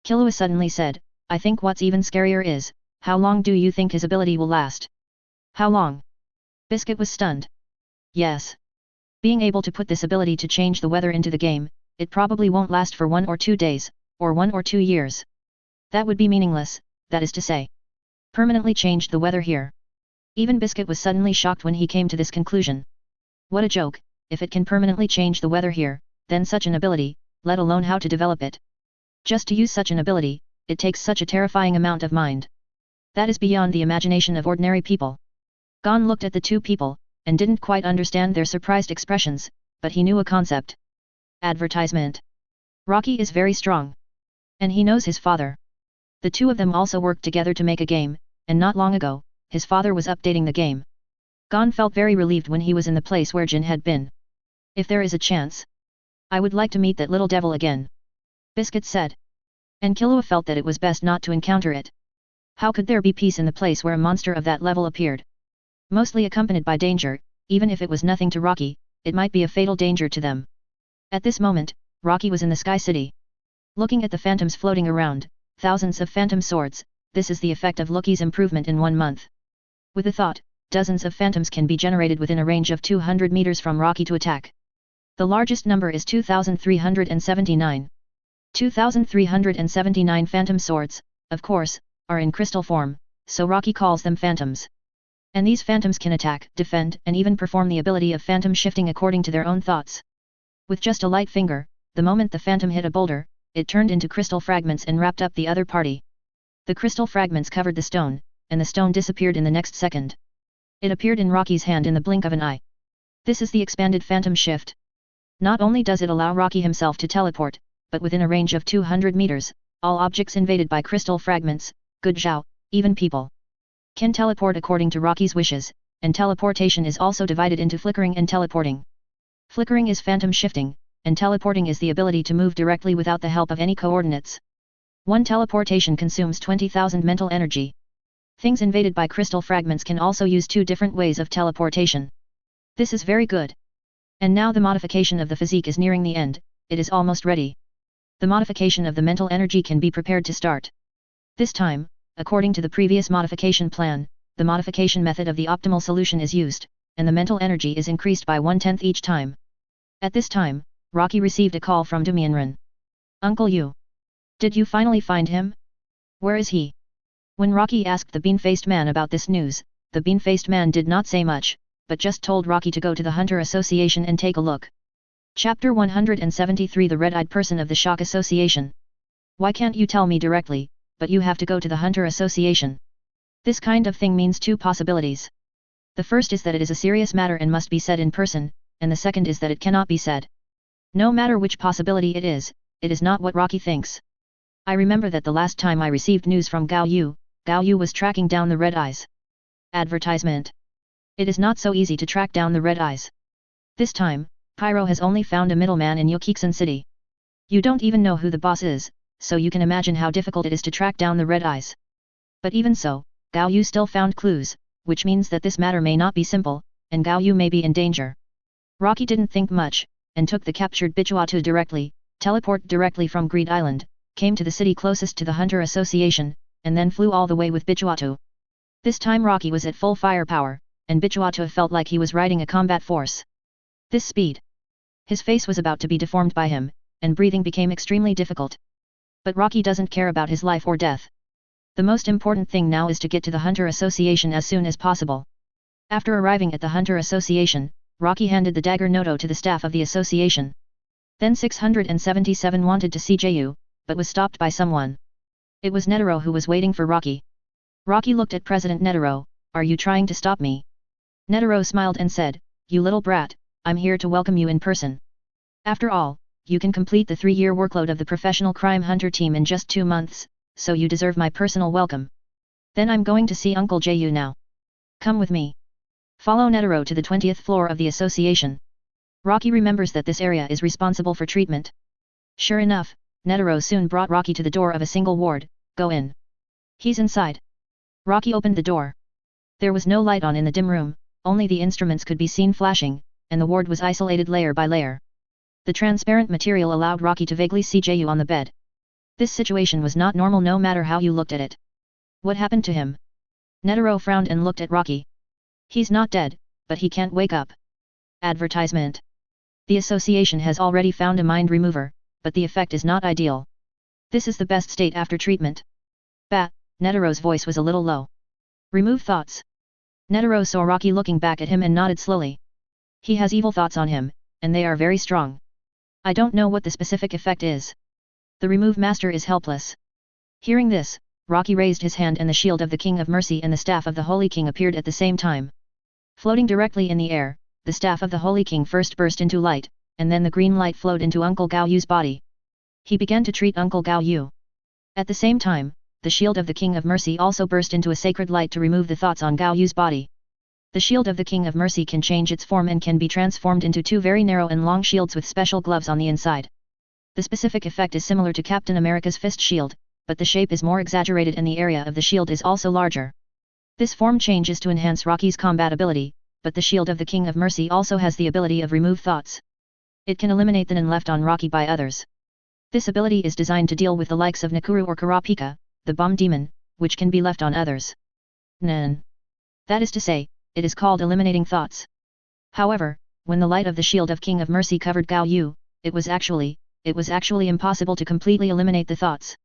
Killua suddenly said, I think what's even scarier is, how long do you think his ability will last? How long? Biscuit was stunned. Yes. Being able to put this ability to change the weather into the game, it probably won't last for 1 or 2 days, or 1 or 2 years. That would be meaningless, that is to say. Permanently changed the weather here. Even Biscuit was suddenly shocked when he came to this conclusion. What a joke, if it can permanently change the weather here, then such an ability, let alone how to develop it. Just to use such an ability, it takes such a terrifying amount of mind. That is beyond the imagination of ordinary people. Gon looked at the two people, and didn't quite understand their surprised expressions, but he knew a concept. Advertisement. Rocky is very strong. And he knows his father. The two of them also worked together to make a game, and not long ago, his father was updating the game. Gon felt very relieved when he was in the place where Jin had been. If there is a chance, I would like to meet that little devil again. Biscuit said. And Killua felt that it was best not to encounter it. How could there be peace in the place where a monster of that level appeared? Mostly accompanied by danger, even if it was nothing to Rocky, it might be a fatal danger to them. At this moment, Rocky was in the Sky City. Looking at the phantoms floating around, thousands of phantom swords, this is the effect of Loki's improvement in 1 month. With a thought, dozens of phantoms can be generated within a range of 200 meters from Rocky to attack. The largest number is 2,379. 2,379 phantom swords, of course, are in crystal form, so Rocky calls them phantoms. And these phantoms can attack, defend, and even perform the ability of phantom shifting according to their own thoughts. With just a light finger, the moment the phantom hit a boulder, it turned into crystal fragments and wrapped up the other party. The crystal fragments covered the stone, and the stone disappeared in the next second. It appeared in Rocky's hand in the blink of an eye. This is the expanded phantom shift. Not only does it allow Rocky himself to teleport, but within a range of 200 meters, all objects invaded by crystal fragments, good Zhao, even people, can teleport according to Rocky's wishes, and teleportation is also divided into flickering and teleporting. Flickering is phantom shifting, and teleporting is the ability to move directly without the help of any coordinates. One teleportation consumes 20,000 mental energy. Things invaded by crystal fragments can also use 2 different ways of teleportation. This is very good. And now the modification of the physique is nearing the end, it is almost ready. The modification of the mental energy can be prepared to start. This time, according to the previous modification plan, the modification method of the optimal solution is used, and the mental energy is increased by 1/10 each time. At this time, Rocky received a call from Dumianren. Uncle Yu. Did you finally find him? Where is he? When Rocky asked the bean-faced man about this news, the bean-faced man did not say much, but just told Rocky to go to the Hunter Association and take a look. Chapter 173 The Red-Eyed Person of the Shock Association. Why can't you tell me directly, but you have to go to the Hunter Association? This kind of thing means 2 possibilities. The first is that it is a serious matter and must be said in person, and the second is that it cannot be said. No matter which possibility it is not what Rocky thinks. I remember that the last time I received news from Gao Yu was tracking down the Red Eyes. Advertisement. It is not so easy to track down the Red Eyes. This time, Pyro has only found a middleman in Yokiksen City. You don't even know who the boss is, so you can imagine how difficult it is to track down the Red Eyes. But even so, Gao Yu still found clues, which means that this matter may not be simple, and Gao Yu may be in danger. Rocky didn't think much, and took the captured Bichuatu directly, teleported directly from Greed Island, came to the city closest to the Hunter Association, and then flew all the way with Bichuatu. This time Rocky was at full firepower, and Bichuatu felt like he was riding a combat force. This speed. His face was about to be deformed by him, and breathing became extremely difficult. But Rocky doesn't care about his life or death. The most important thing now is to get to the Hunter Association as soon as possible. After arriving at the Hunter Association, Rocky handed the dagger Noto to the staff of the association. Then 677 wanted to see Ju, but was stopped by someone. It was Netero who was waiting for Rocky. Rocky looked at President Netero. Are you trying to stop me? Netero smiled and said, you little brat, I'm here to welcome you in person. After all, you can complete the 3-year workload of the professional crime hunter team in just 2 months, so you deserve my personal welcome. Then I'm going to see Uncle Ju now. Come with me. Follow Netero to the 20th floor of the association. Rocky remembers that this area is responsible for treatment. Sure enough, Netero soon brought Rocky to the door of a single ward. Go in. He's inside. Rocky opened the door. There was no light on in the dim room, only the instruments could be seen flashing, and the ward was isolated layer by layer. The transparent material allowed Rocky to vaguely see Ju on the bed. This situation was not normal no matter how you looked at it. What happened to him? Netero frowned and looked at Rocky. He's not dead, but he can't wake up. Advertisement. The association has already found a mind remover, but the effect is not ideal. This is the best state after treatment. Bah, Netero's voice was a little low. Remove thoughts. Netero saw Rocky looking back at him and nodded slowly. He has evil thoughts on him, and they are very strong. I don't know what the specific effect is. The remove master is helpless. Hearing this, Rocky raised his hand and the shield of the King of Mercy and the staff of the Holy King appeared at the same time. Floating directly in the air, the staff of the Holy King first burst into light, and then the green light flowed into Uncle Gao Yu's body. He began to treat Uncle Gao Yu. At the same time, the shield of the King of Mercy also burst into a sacred light to remove the thoughts on Gao Yu's body. The shield of the King of Mercy can change its form and can be transformed into 2 very narrow and long shields with special gloves on the inside. The specific effect is similar to Captain America's fist shield, but the shape is more exaggerated and the area of the shield is also larger. This form change is to enhance Rocky's combat ability, but the shield of the King of Mercy also has the ability of remove thoughts. It can eliminate the Nen left on Rocky by others. This ability is designed to deal with the likes of Nakuru or Kurapika, the bomb demon, which can be left on others. Nen. That is to say, it is called eliminating thoughts. However, when the light of the shield of King of Mercy covered Gao Yu, it was actually impossible to completely eliminate the thoughts.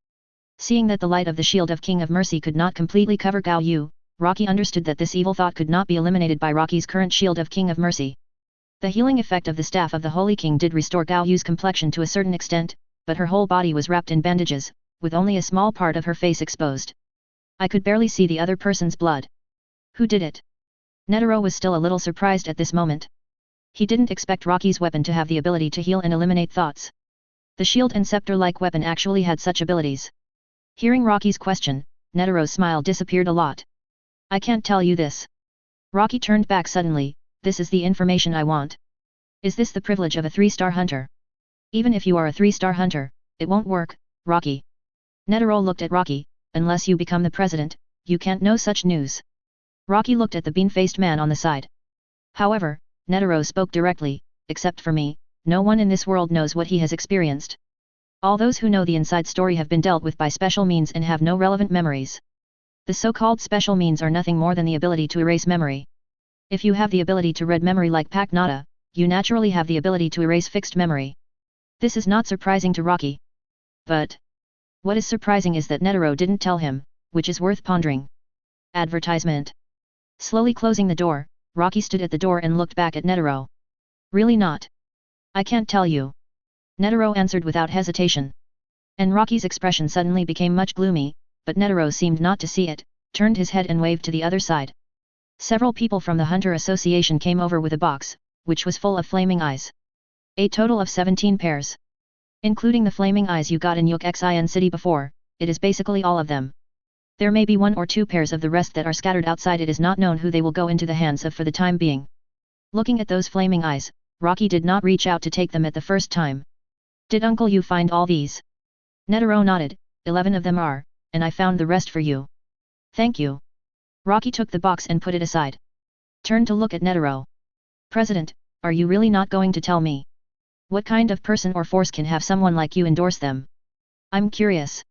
Seeing that the light of the shield of King of Mercy could not completely cover Gao Yu, Rocky understood that this evil thought could not be eliminated by Rocky's current shield of King of Mercy. The healing effect of the staff of the Holy King did restore Gao Yu's complexion to a certain extent, but her whole body was wrapped in bandages, with only a small part of her face exposed. I could barely see the other person's blood. Who did it? Netero was still a little surprised at this moment. He didn't expect Rocky's weapon to have the ability to heal and eliminate thoughts. The shield and scepter-like weapon actually had such abilities. Hearing Rocky's question, Netero's smile disappeared a lot. I can't tell you this. Rocky turned back suddenly. This is the information I want. Is this the privilege of a 3-star hunter? Even if you are a 3-star hunter, it won't work, Rocky. Netero looked at Rocky. Unless you become the president, you can't know such news. Rocky looked at the bean-faced man on the side. However, Netero spoke directly, except for me, no one in this world knows what he has experienced. All those who know the inside story have been dealt with by special means and have no relevant memories. The so-called special means are nothing more than the ability to erase memory. If you have the ability to read memory like Pak Nada, you naturally have the ability to erase fixed memory. This is not surprising to Rocky. But what is surprising is that Netero didn't tell him, which is worth pondering. Advertisement. Slowly closing the door, Rocky stood at the door and looked back at Netero. Really not? I can't tell you. Netero answered without hesitation. And Rocky's expression suddenly became much gloomy, but Netero seemed not to see it, turned his head and waved to the other side. Several people from the Hunter Association came over with a box, which was full of flaming eyes. A total of 17 pairs. Including the flaming eyes you got in Yuk Xin City before, it is basically all of them. There may be 1 or 2 pairs of the rest that are scattered outside. It is not known who they will go into the hands of for the time being. Looking at those flaming eyes, Rocky did not reach out to take them at the first time. Did Uncle you find all these? Netero nodded. 11 of them are, and I found the rest for you. Thank you. Rocky took the box and put it aside. Turned to look at Netero. President, are you really not going to tell me? What kind of person or force can have someone like you endorse them? I'm curious.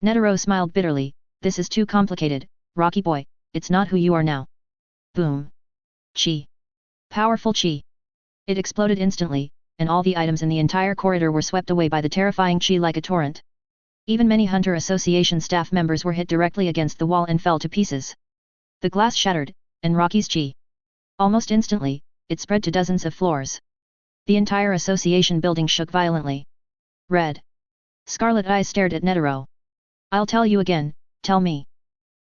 Netero smiled bitterly, this is too complicated, Rocky boy, it's not who you are now. Boom. Chi. Powerful chi. It exploded instantly, and all the items in the entire corridor were swept away by the terrifying chi like a torrent. Even many Hunter Association staff members were hit directly against the wall and fell to pieces. The glass shattered, and Rocky's chi. Almost instantly, it spread to dozens of floors. The entire association building shook violently. Red. Scarlet eyes stared at Netero. I'll tell you again, tell me.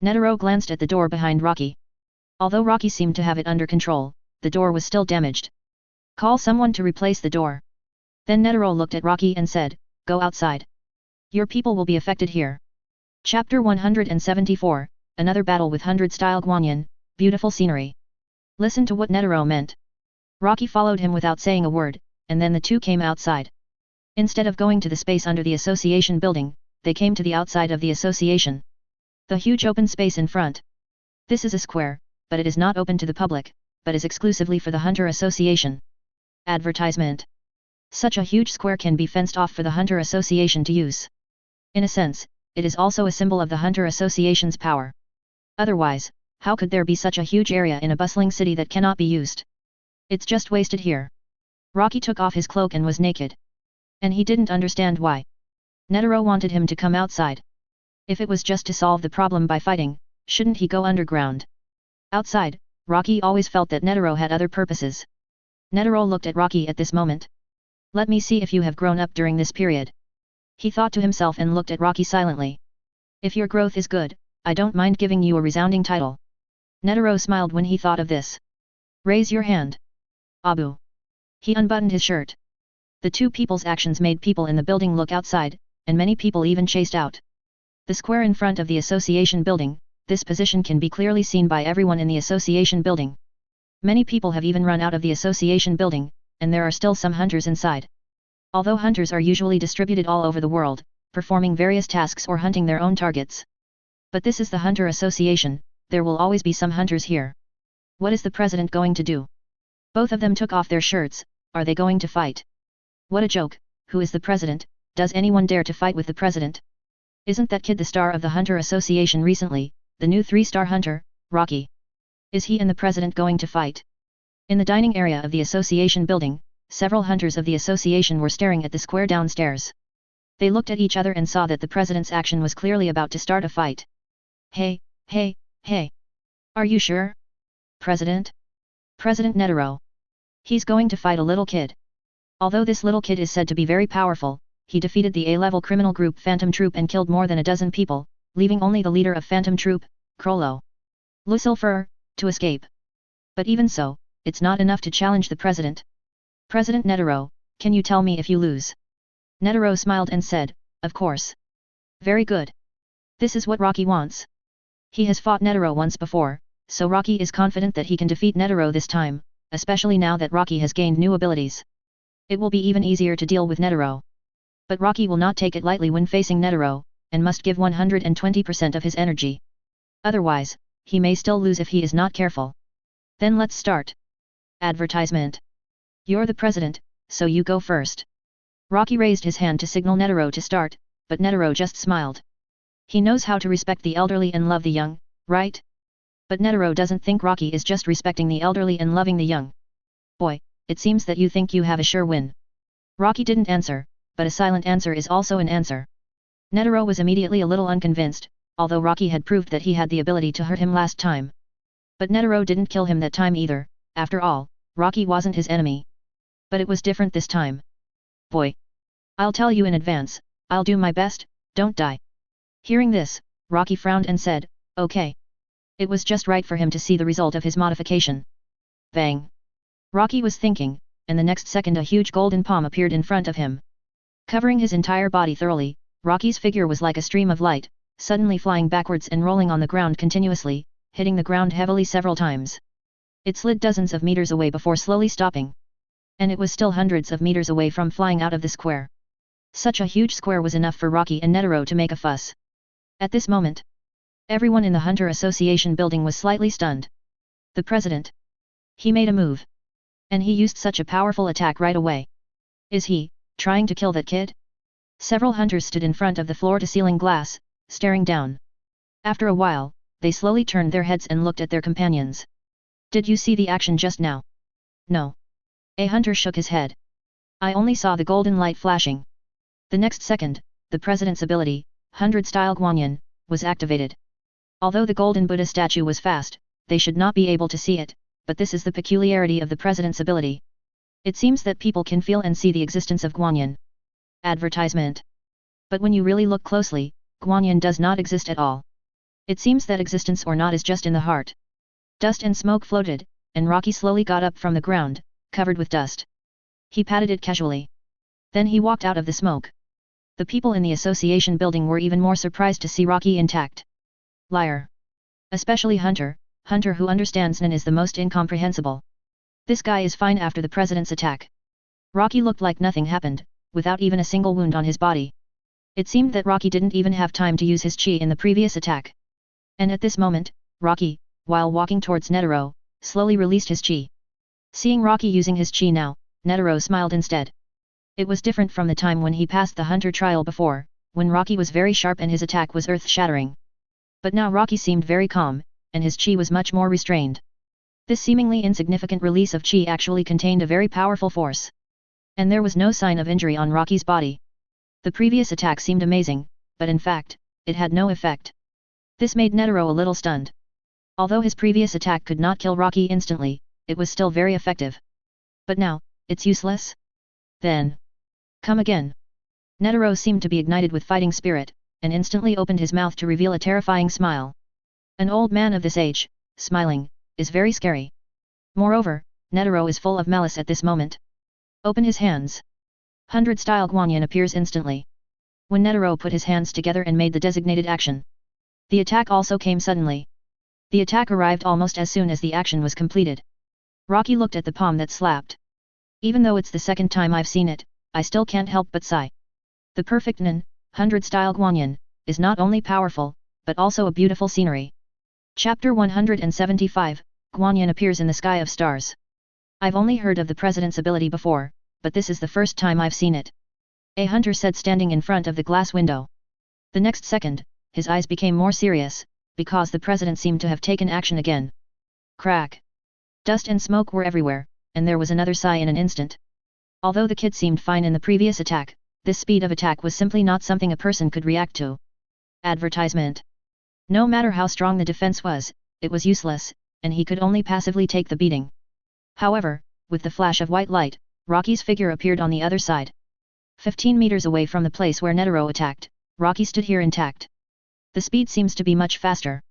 Netero glanced at the door behind Rocky. Although Rocky seemed to have it under control, the door was still damaged. Call someone to replace the door. Then Netero looked at Rocky and said, go outside. Your people will be affected here. Chapter 174, Another Battle with 100-Style Guanyin, Beautiful Scenery. Listen to what Netero meant. Rocky followed him without saying a word, and then the two came outside. Instead of going to the space under the association building, they came to the outside of the association. The huge open space in front. This is a square, but it is not open to the public, but is exclusively for the Hunter Association. Advertisement. Such a huge square can be fenced off for the Hunter Association to use. In a sense, it is also a symbol of the Hunter Association's power. Otherwise, how could there be such a huge area in a bustling city that cannot be used? It's just wasted here. Rocky took off his cloak and was naked. And he didn't understand why. Netero wanted him to come outside. If it was just to solve the problem by fighting, shouldn't he go underground? Outside, Rocky always felt that Netero had other purposes. Netero looked at Rocky at this moment. Let me see if you have grown up during this period. He thought to himself and looked at Rocky silently. If your growth is good, I don't mind giving you a resounding title. Netero smiled when he thought of this. Raise your hand. Abu. He unbuttoned his shirt. The two people's actions made people in the building look outside, and many people even chased out. The square in front of the association building, this position can be clearly seen by everyone in the association building. Many people have even run out of the association building, and there are still some hunters inside. Although hunters are usually distributed all over the world, performing various tasks or hunting their own targets. But this is the Hunter Association, there will always be some hunters here. What is the president going to do? Both of them took off their shirts, are they going to fight? What a joke, who is the president, does anyone dare to fight with the president? Isn't that kid the star of the Hunter Association recently, the new 3-star hunter, Rocky? Is he and the president going to fight? In the dining area of the association building, several hunters of the association were staring at the square downstairs. They looked at each other and saw that the president's action was clearly about to start a fight. Hey, hey, hey. Are you sure? President? President Netero. He's going to fight a little kid. Although this little kid is said to be very powerful, he defeated the A-level criminal group Phantom Troop and killed more than a dozen people, leaving only the leader of Phantom Troop, Krollo Lucifer, to escape. But even so, it's not enough to challenge the president. President Netero, can you tell me if you lose? Netero smiled and said, of course. Very good. This is what Rocky wants. He has fought Netero once before, so Rocky is confident that he can defeat Netero this time, especially now that Rocky has gained new abilities. It will be even easier to deal with Netero. But Rocky will not take it lightly when facing Netero, and must give 120% of his energy. Otherwise, he may still lose if he is not careful. Then let's start. Advertisement. You're the president, so you go first. Rocky raised his hand to signal Netero to start, but Netero just smiled. He knows how to respect the elderly and love the young, right? But Netero doesn't think Rocky is just respecting the elderly and loving the young. Boy, it seems that you think you have a sure win. Rocky didn't answer, but a silent answer is also an answer. Netero was immediately a little unconvinced, although Rocky had proved that he had the ability to hurt him last time. But Netero didn't kill him that time either, after all, Rocky wasn't his enemy. But it was different this time. Boy. I'll tell you in advance, I'll do my best, don't die. Hearing this, Rocky frowned and said, okay. It was just right for him to see the result of his modification. Bang. Rocky was thinking, and the next second a huge golden palm appeared in front of him. Covering his entire body thoroughly, Rocky's figure was like a stream of light, suddenly flying backwards and rolling on the ground continuously, hitting the ground heavily several times. It slid dozens of meters away before slowly stopping. And it was still hundreds of meters away from flying out of the square. Such a huge square was enough for Rocky and Netero to make a fuss. At this moment, everyone in the Hunter Association building was slightly stunned. The president. He made a move. And he used such a powerful attack right away. Is he trying to kill that kid? Several hunters stood in front of the floor-to-ceiling glass, staring down. After a while, they slowly turned their heads and looked at their companions. Did you see the action just now? No. A hunter shook his head. I only saw the golden light flashing. The next second, the president's ability, 100-style Guanyin, was activated. Although the golden Buddha statue was fast, they should not be able to see it, but this is the peculiarity of the president's ability. It seems that people can feel and see the existence of Guanyin. Advertisement. But when you really look closely, Guanyin does not exist at all. It seems that existence or not is just in the heart. Dust and smoke floated, and Rocky slowly got up from the ground, covered with dust. He patted it casually. Then he walked out of the smoke. The people in the association building were even more surprised to see Rocky intact. Liar. Especially Hunter who understands Nen is the most incomprehensible. This guy is fine after the president's attack. Rocky looked like nothing happened, without even a single wound on his body. It seemed that Rocky didn't even have time to use his chi in the previous attack. And at this moment, Rocky, while walking towards Netero, slowly released his chi. Seeing Rocky using his chi now, Netero smiled instead. It was different from the time when he passed the hunter trial before, when Rocky was very sharp and his attack was earth-shattering. But now Rocky seemed very calm, and his chi was much more restrained. This seemingly insignificant release of chi actually contained a very powerful force. And there was no sign of injury on Rocky's body. The previous attack seemed amazing, but in fact, it had no effect. This made Netero a little stunned. Although his previous attack could not kill Rocky instantly, it was still very effective. But now, it's useless? Then. Come again. Netero seemed to be ignited with fighting spirit, and instantly opened his mouth to reveal a terrifying smile. An old man of this age, smiling, is very scary. Moreover, Netero is full of malice at this moment. Open his hands. 100-style Guanyin appears instantly. When Netero put his hands together and made the designated action, the attack also came suddenly. The attack arrived almost as soon as the action was completed. Rocky looked at the palm that slapped. Even though it's the second time I've seen it, I still can't help but sigh. The perfect Nen, 100-style Guanyin, is not only powerful, but also a beautiful scenery. Chapter 175, Guanyin appears in the sky of stars. I've only heard of the president's ability before, but this is the first time I've seen it. A hunter said standing in front of the glass window. The next second, his eyes became more serious, because the president seemed to have taken action again. Crack. Dust and smoke were everywhere, and there was another sigh in an instant. Although the kid seemed fine in the previous attack, this speed of attack was simply not something a person could react to. Advertisement. No matter how strong the defense was, it was useless, and he could only passively take the beating. However, with the flash of white light, Rocky's figure appeared on the other side. 15 meters away from the place where Netero attacked, Rocky stood here intact. The speed seems to be much faster.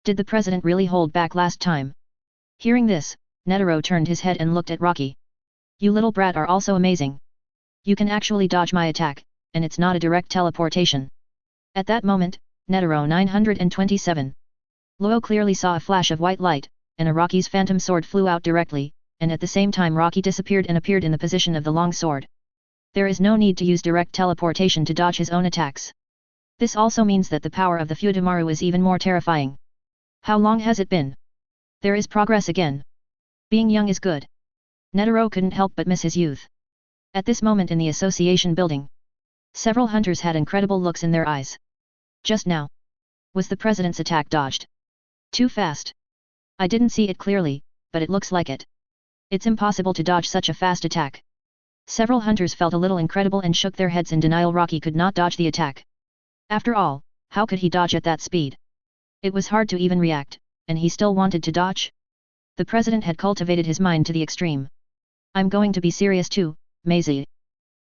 Did the president really hold back last time? Hearing this, Netero turned his head and looked at Rocky. You little brat are also amazing. You can actually dodge my attack, and it's not a direct teleportation. At that moment, Netero 927. Luo clearly saw a flash of white light, and a Rocky's phantom sword flew out directly, and at the same time Rocky disappeared and appeared in the position of the long sword. There is no need to use direct teleportation to dodge his own attacks. This also means that the power of the Fudomaru is even more terrifying. How long has it been? There is progress again. Being young is good. Netero couldn't help but miss his youth. At this moment in the association building, several hunters had incredible looks in their eyes. Just now. Was the president's attack dodged? Too fast. I didn't see it clearly, but it looks like it. It's impossible to dodge such a fast attack. Several hunters felt a little incredible and shook their heads in denial. Rocky could not dodge the attack. After all, how could he dodge at that speed? It was hard to even react, and he still wanted to dodge? The president had cultivated his mind to the extreme. I'm going to be serious too, Maisie.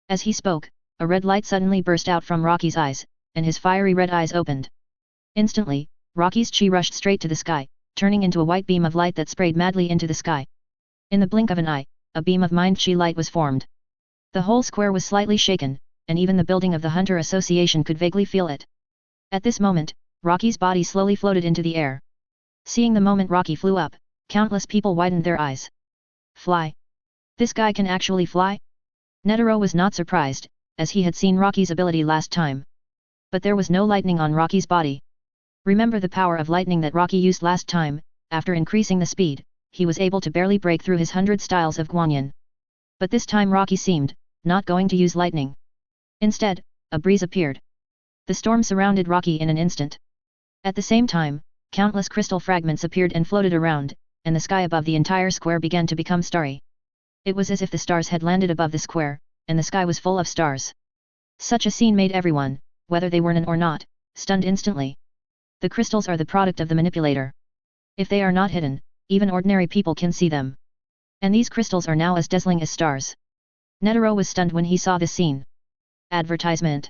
As he spoke, a red light suddenly burst out from Rocky's eyes, and his fiery red eyes opened. Instantly, Rocky's chi rushed straight to the sky, turning into a white beam of light that sprayed madly into the sky. In the blink of an eye, a beam of mind chi light was formed. The whole square was slightly shaken, and even the building of the Hunter Association could vaguely feel it. At this moment, Rocky's body slowly floated into the air. Seeing the moment Rocky flew up, countless people widened their eyes. Fly. This guy can actually fly? Netero was not surprised, as he had seen Rocky's ability last time. But there was no lightning on Rocky's body. Remember the power of lightning that Rocky used last time. After increasing the speed, he was able to barely break through his 100 styles of Guanyin. But this time Rocky seemed not going to use lightning. Instead, a breeze appeared. The storm surrounded Rocky in an instant. At the same time, countless crystal fragments appeared and floated around, and the sky above the entire square began to become starry. It was as if the stars had landed above the square, and the sky was full of stars. Such a scene made everyone, whether they were Nin or not, stunned instantly. The crystals are the product of the manipulator. If they are not hidden, even ordinary people can see them. And these crystals are now as dazzling as stars. Netero was stunned when he saw this scene. Advertisement.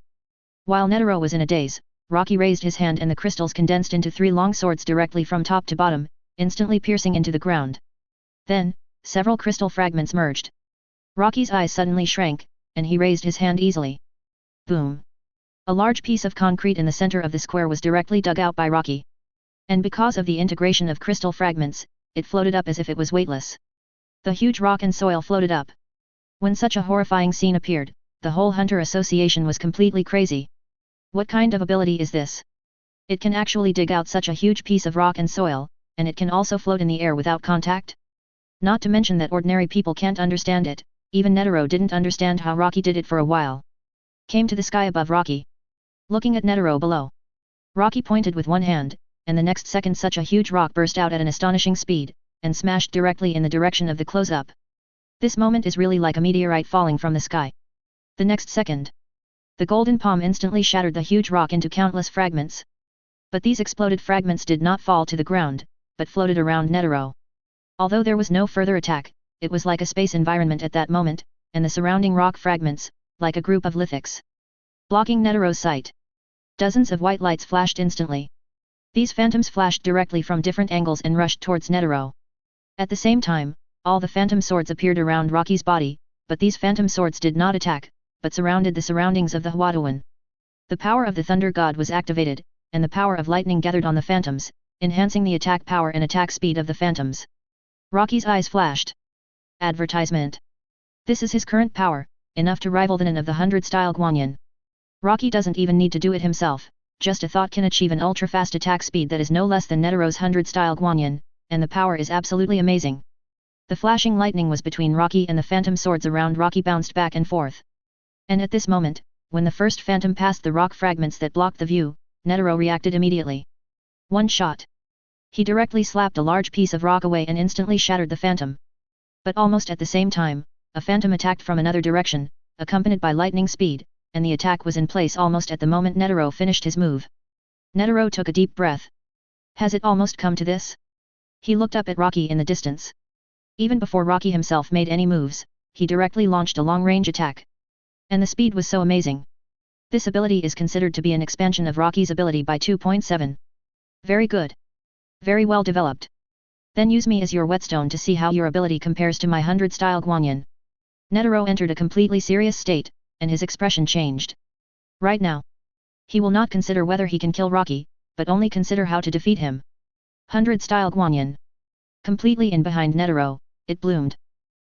While Netero was in a daze, Rocky raised his hand and the crystals condensed into 3 long swords directly from top to bottom, instantly piercing into the ground. Then, several crystal fragments merged. Rocky's eyes suddenly shrank, and he raised his hand easily. Boom! A large piece of concrete in the center of the square was directly dug out by Rocky. And because of the integration of crystal fragments, it floated up as if it was weightless. The huge rock and soil floated up. When such a horrifying scene appeared, the whole Hunter Association was completely crazy. What kind of ability is this? It can actually dig out such a huge piece of rock and soil, and it can also float in the air without contact? Not to mention that ordinary people can't understand it, even Netero didn't understand how Rocky did it for a while. Came to the sky above Rocky. Looking at Netero below. Rocky pointed with one hand, and the next second such a huge rock burst out at an astonishing speed, and smashed directly in the direction of the close-up. This moment is really like a meteorite falling from the sky. The next second. The golden palm instantly shattered the huge rock into countless fragments. But these exploded fragments did not fall to the ground, but floated around Netero. Although there was no further attack, it was like a space environment at that moment, and the surrounding rock fragments, like a group of lithics, blocking Netero's sight. Dozens of white lights flashed instantly. These phantoms flashed directly from different angles and rushed towards Netero. At the same time, all the phantom swords appeared around Rocky's body, but these phantom swords did not attack, but surrounded the surroundings of the Huaduan. The power of the Thunder God was activated, and the power of lightning gathered on the phantoms, enhancing the attack power and attack speed of the phantoms. Rocky's eyes flashed. Advertisement. This is his current power, enough to rival the Nin of the 100-style Guanyin. Rocky doesn't even need to do it himself, just a thought can achieve an ultra-fast attack speed that is no less than Netero's 100-style Guanyin, and the power is absolutely amazing. The flashing lightning was between Rocky and the phantom swords around Rocky bounced back and forth. And at this moment, when the first phantom passed the rock fragments that blocked the view, Netero reacted immediately. One shot. He directly slapped a large piece of rock away and instantly shattered the phantom. But almost at the same time, a phantom attacked from another direction, accompanied by lightning speed, and the attack was in place almost at the moment Netero finished his move. Netero took a deep breath. Has it almost come to this? He looked up at Rocky in the distance. Even before Rocky himself made any moves, he directly launched a long-range attack. And the speed was so amazing. This ability is considered to be an expansion of Rocky's ability by 2.7. Very good. Very well developed. Then use me as your whetstone to see how your ability compares to my 100-style Guanyin. Netero entered a completely serious state, and his expression changed. Right now. He will not consider whether he can kill Rocky, but only consider how to defeat him. 100-style Guanyin. Completely in behind Netero, it bloomed.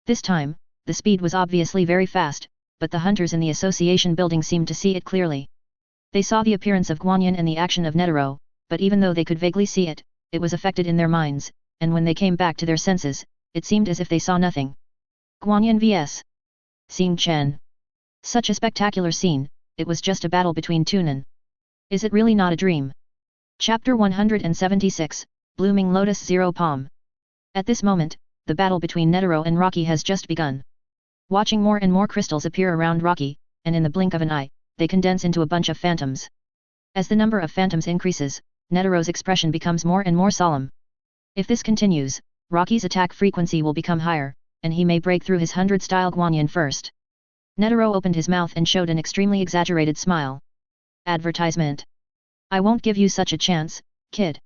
This time, the speed was obviously very fast, but the hunters in the association building seemed to see it clearly. They saw the appearance of Guanyin and the action of Netero, but even though they could vaguely see it, it was affected in their minds, and when they came back to their senses, it seemed as if they saw nothing. Guanyin vs. Xing Chen. Such a spectacular scene, it was just a battle between two Nin. Is it really not a dream? Chapter 176, Blooming Lotus Zero Palm. At this moment, the battle between Netero and Rocky has just begun. Watching more and more crystals appear around Rocky, and in the blink of an eye, they condense into a bunch of phantoms. As the number of phantoms increases, Netero's expression becomes more and more solemn. If this continues, Rocky's attack frequency will become higher, and he may break through his 100-style Guanyin first. Netero opened his mouth and showed an extremely exaggerated smile. Advertisement. I won't give you such a chance, kid.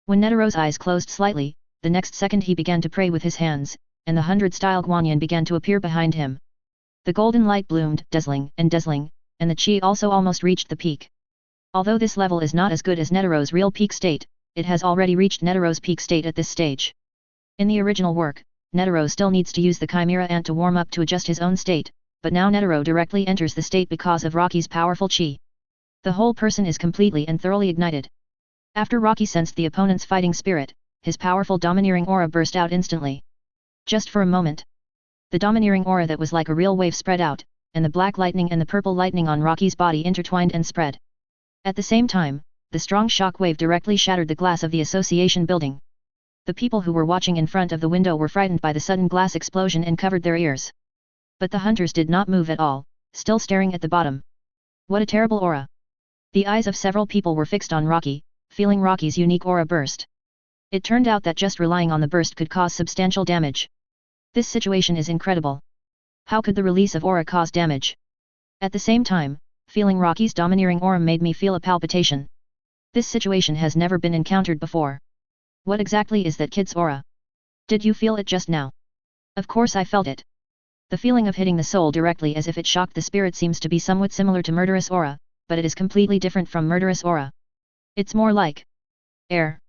When Netero's eyes closed slightly, the next second he began to pray with his hands, and the 100-style Guanyin began to appear behind him. The golden light bloomed, dazzling, and the chi also almost reached the peak. Although this level is not as good as Netero's real peak state, it has already reached Netero's peak state at this stage. In the original work, Netero still needs to use the Chimera Ant to warm up to adjust his own state, but now Netero directly enters the state because of Rocky's powerful chi. The whole person is completely and thoroughly ignited. After Rocky sensed the opponent's fighting spirit, his powerful domineering aura burst out instantly. Just for a moment. The domineering aura that was like a real wave spread out, and the black lightning and the purple lightning on Rocky's body intertwined and spread. At the same time, the strong shock wave directly shattered the glass of the association building. The people who were watching in front of the window were frightened by the sudden glass explosion and covered their ears. But the hunters did not move at all, still staring at the bottom. What a terrible aura! The eyes of several people were fixed on Rocky, feeling Rocky's unique aura burst. It turned out that just relying on the burst could cause substantial damage. This situation is incredible. How could the release of aura cause damage? At the same time, feeling Rocky's domineering aura made me feel a palpitation. This situation has never been encountered before. What exactly is that kid's aura? Did you feel it just now? Of course I felt it. The feeling of hitting the soul directly as if it shocked the spirit seems to be somewhat similar to murderous aura, but it is completely different from murderous aura. It's more like air.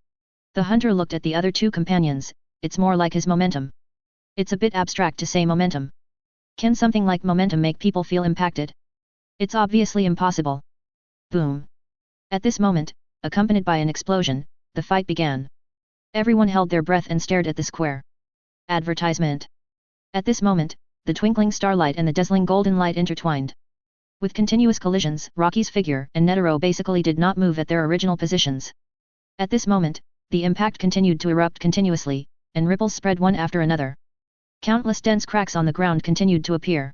The hunter looked at the other two companions. It's more like his momentum. It's a bit abstract to say momentum. Can something like momentum make people feel impacted? It's obviously impossible. Boom. At this moment, accompanied by an explosion, the fight began. Everyone held their breath and stared at the square. Advertisement. At this moment, the twinkling starlight and the dazzling golden light intertwined. With continuous collisions, Rocky's figure and Netero basically did not move at their original positions. At this moment, the impact continued to erupt continuously, and ripples spread one after another. Countless dense cracks on the ground continued to appear.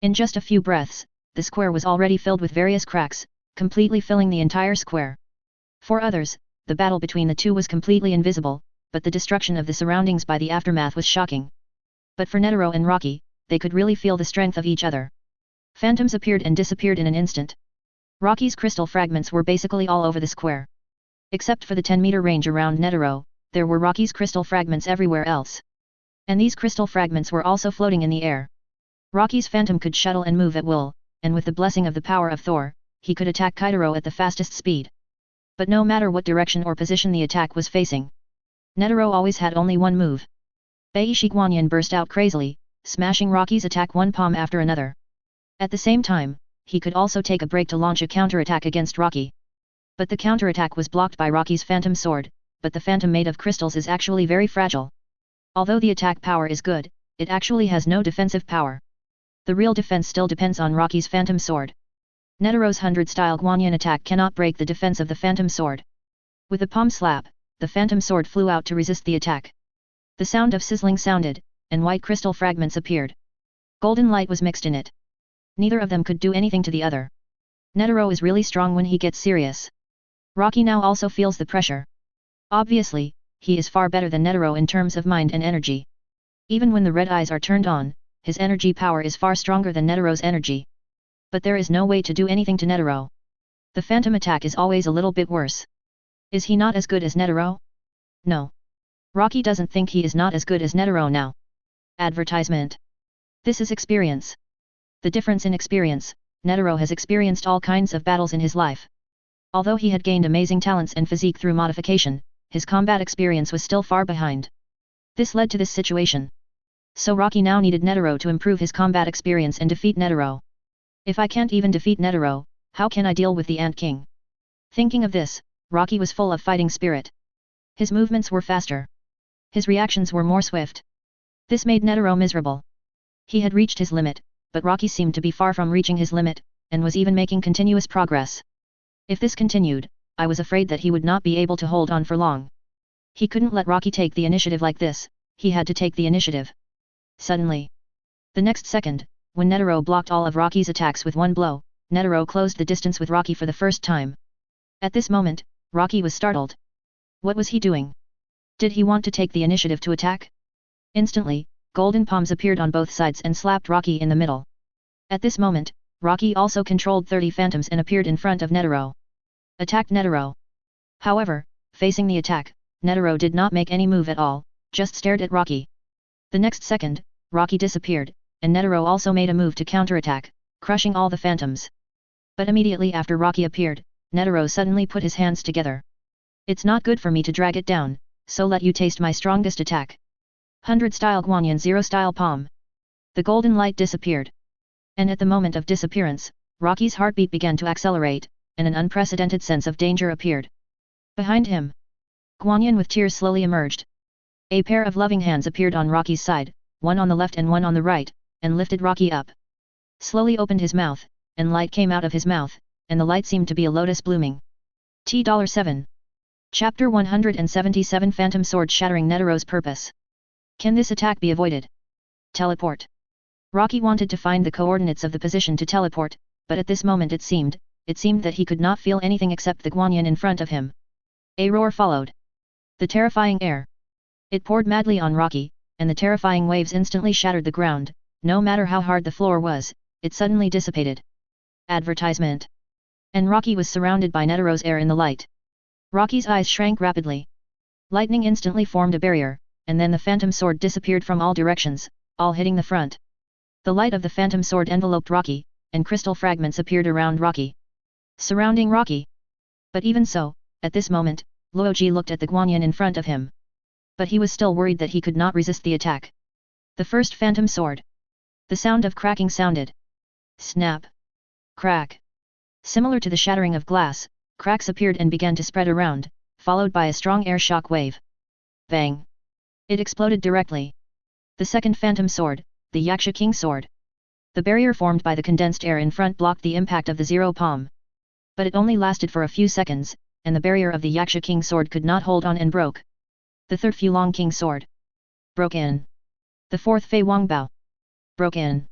In just a few breaths, the square was already filled with various cracks, completely filling the entire square. For others, the battle between the two was completely invisible, but the destruction of the surroundings by the aftermath was shocking. But for Netero and Rocky, they could really feel the strength of each other. Phantoms appeared and disappeared in an instant. Rocky's crystal fragments were basically all over the square. Except for the 10-meter range around Netero, there were Rocky's crystal fragments everywhere else. And these crystal fragments were also floating in the air. Rocky's phantom could shuttle and move at will, and with the blessing of the power of Thor, he could attack Kitaro at the fastest speed. But no matter what direction or position the attack was facing, Netero always had only one move. Beishi Guanyin burst out crazily, smashing Rocky's attack one palm after another. At the same time, he could also take a break to launch a counterattack against Rocky. But the counterattack was blocked by Rocky's phantom sword, but the phantom made of crystals is actually very fragile. Although the attack power is good, it actually has no defensive power. The real defense still depends on Rocky's phantom sword. Netero's 100-style Guanyin attack cannot break the defense of the phantom sword. With a palm slap, the phantom sword flew out to resist the attack. The sound of sizzling sounded, and white crystal fragments appeared. Golden light was mixed in it. Neither of them could do anything to the other. Netero is really strong when he gets serious. Rocky now also feels the pressure. Obviously, he is far better than Netero in terms of mind and energy. Even when the red eyes are turned on, his energy power is far stronger than Netero's energy. But there is no way to do anything to Netero. The phantom attack is always a little bit worse. Is he not as good as Netero? No. Rocky doesn't think he is not as good as Netero now. Advertisement. This is experience. The difference in experience, Netero has experienced all kinds of battles in his life. Although he had gained amazing talents and physique through modification, his combat experience was still far behind. This led to this situation. So Rocky now needed Netero to improve his combat experience and defeat Netero. If I can't even defeat Netero, how can I deal with the Ant King? Thinking of this, Rocky was full of fighting spirit. His movements were faster. His reactions were more swift. This made Netero miserable. He had reached his limit, but Rocky seemed to be far from reaching his limit, and was even making continuous progress. If this continued, I was afraid that he would not be able to hold on for long. He couldn't let Rocky take the initiative like this, he had to take the initiative. Suddenly. The next second, when Netero blocked all of Rocky's attacks with one blow, Netero closed the distance with Rocky for the first time. At this moment, Rocky was startled. What was he doing? Did he want to take the initiative to attack? Instantly, golden palms appeared on both sides and slapped Rocky in the middle. At this moment, Rocky also controlled 30 phantoms and appeared in front of Netero. Attacked Netero. However, facing the attack, Netero did not make any move at all, just stared at Rocky. The next second, Rocky disappeared, and Netero also made a move to counterattack, crushing all the phantoms. But immediately after Rocky appeared, Netero suddenly put his hands together. It's not good for me to drag it down, so let you taste my strongest attack. 100-style Guanyin 0-style palm. The golden light disappeared. And at the moment of disappearance, Rocky's heartbeat began to accelerate, and an unprecedented sense of danger appeared. Behind him. Guanyin with tears slowly emerged. A pair of loving hands appeared on Rocky's side, one on the left and one on the right, and lifted Rocky up. Slowly opened his mouth, and light came out of his mouth, and the light seemed to be a lotus blooming. $7. Chapter 177 Phantom Sword shattering Netero's purpose. Can this attack be avoided? Teleport. Rocky wanted to find the coordinates of the position to teleport, but at this moment it seemed that he could not feel anything except the Guanyin in front of him. A roar followed. The terrifying air. It poured madly on Rocky, and the terrifying waves instantly shattered the ground. No matter how hard the floor was, it suddenly dissipated. Advertisement. And Rocky was surrounded by Netero's air in the light. Rocky's eyes shrank rapidly. Lightning instantly formed a barrier, and then the phantom sword disappeared from all directions, all hitting the front. The light of the phantom sword enveloped Rocky, and crystal fragments appeared around Rocky, surrounding Rocky. But even so, at this moment, Luoji looked at the Guanyin in front of him. But he was still worried that he could not resist the attack. The first phantom sword. The sound of cracking sounded. Snap. Crack. Similar to the shattering of glass, cracks appeared and began to spread around, followed by a strong air shock wave. Bang. It exploded directly. The second phantom sword, the Yaksha King sword. The barrier formed by the condensed air in front blocked the impact of the zero palm. But it only lasted for a few seconds, and the barrier of the Yaksha King sword could not hold on and broke. The third Fulong King sword. Broke in. The fourth Fei Wang Bao. Broke in.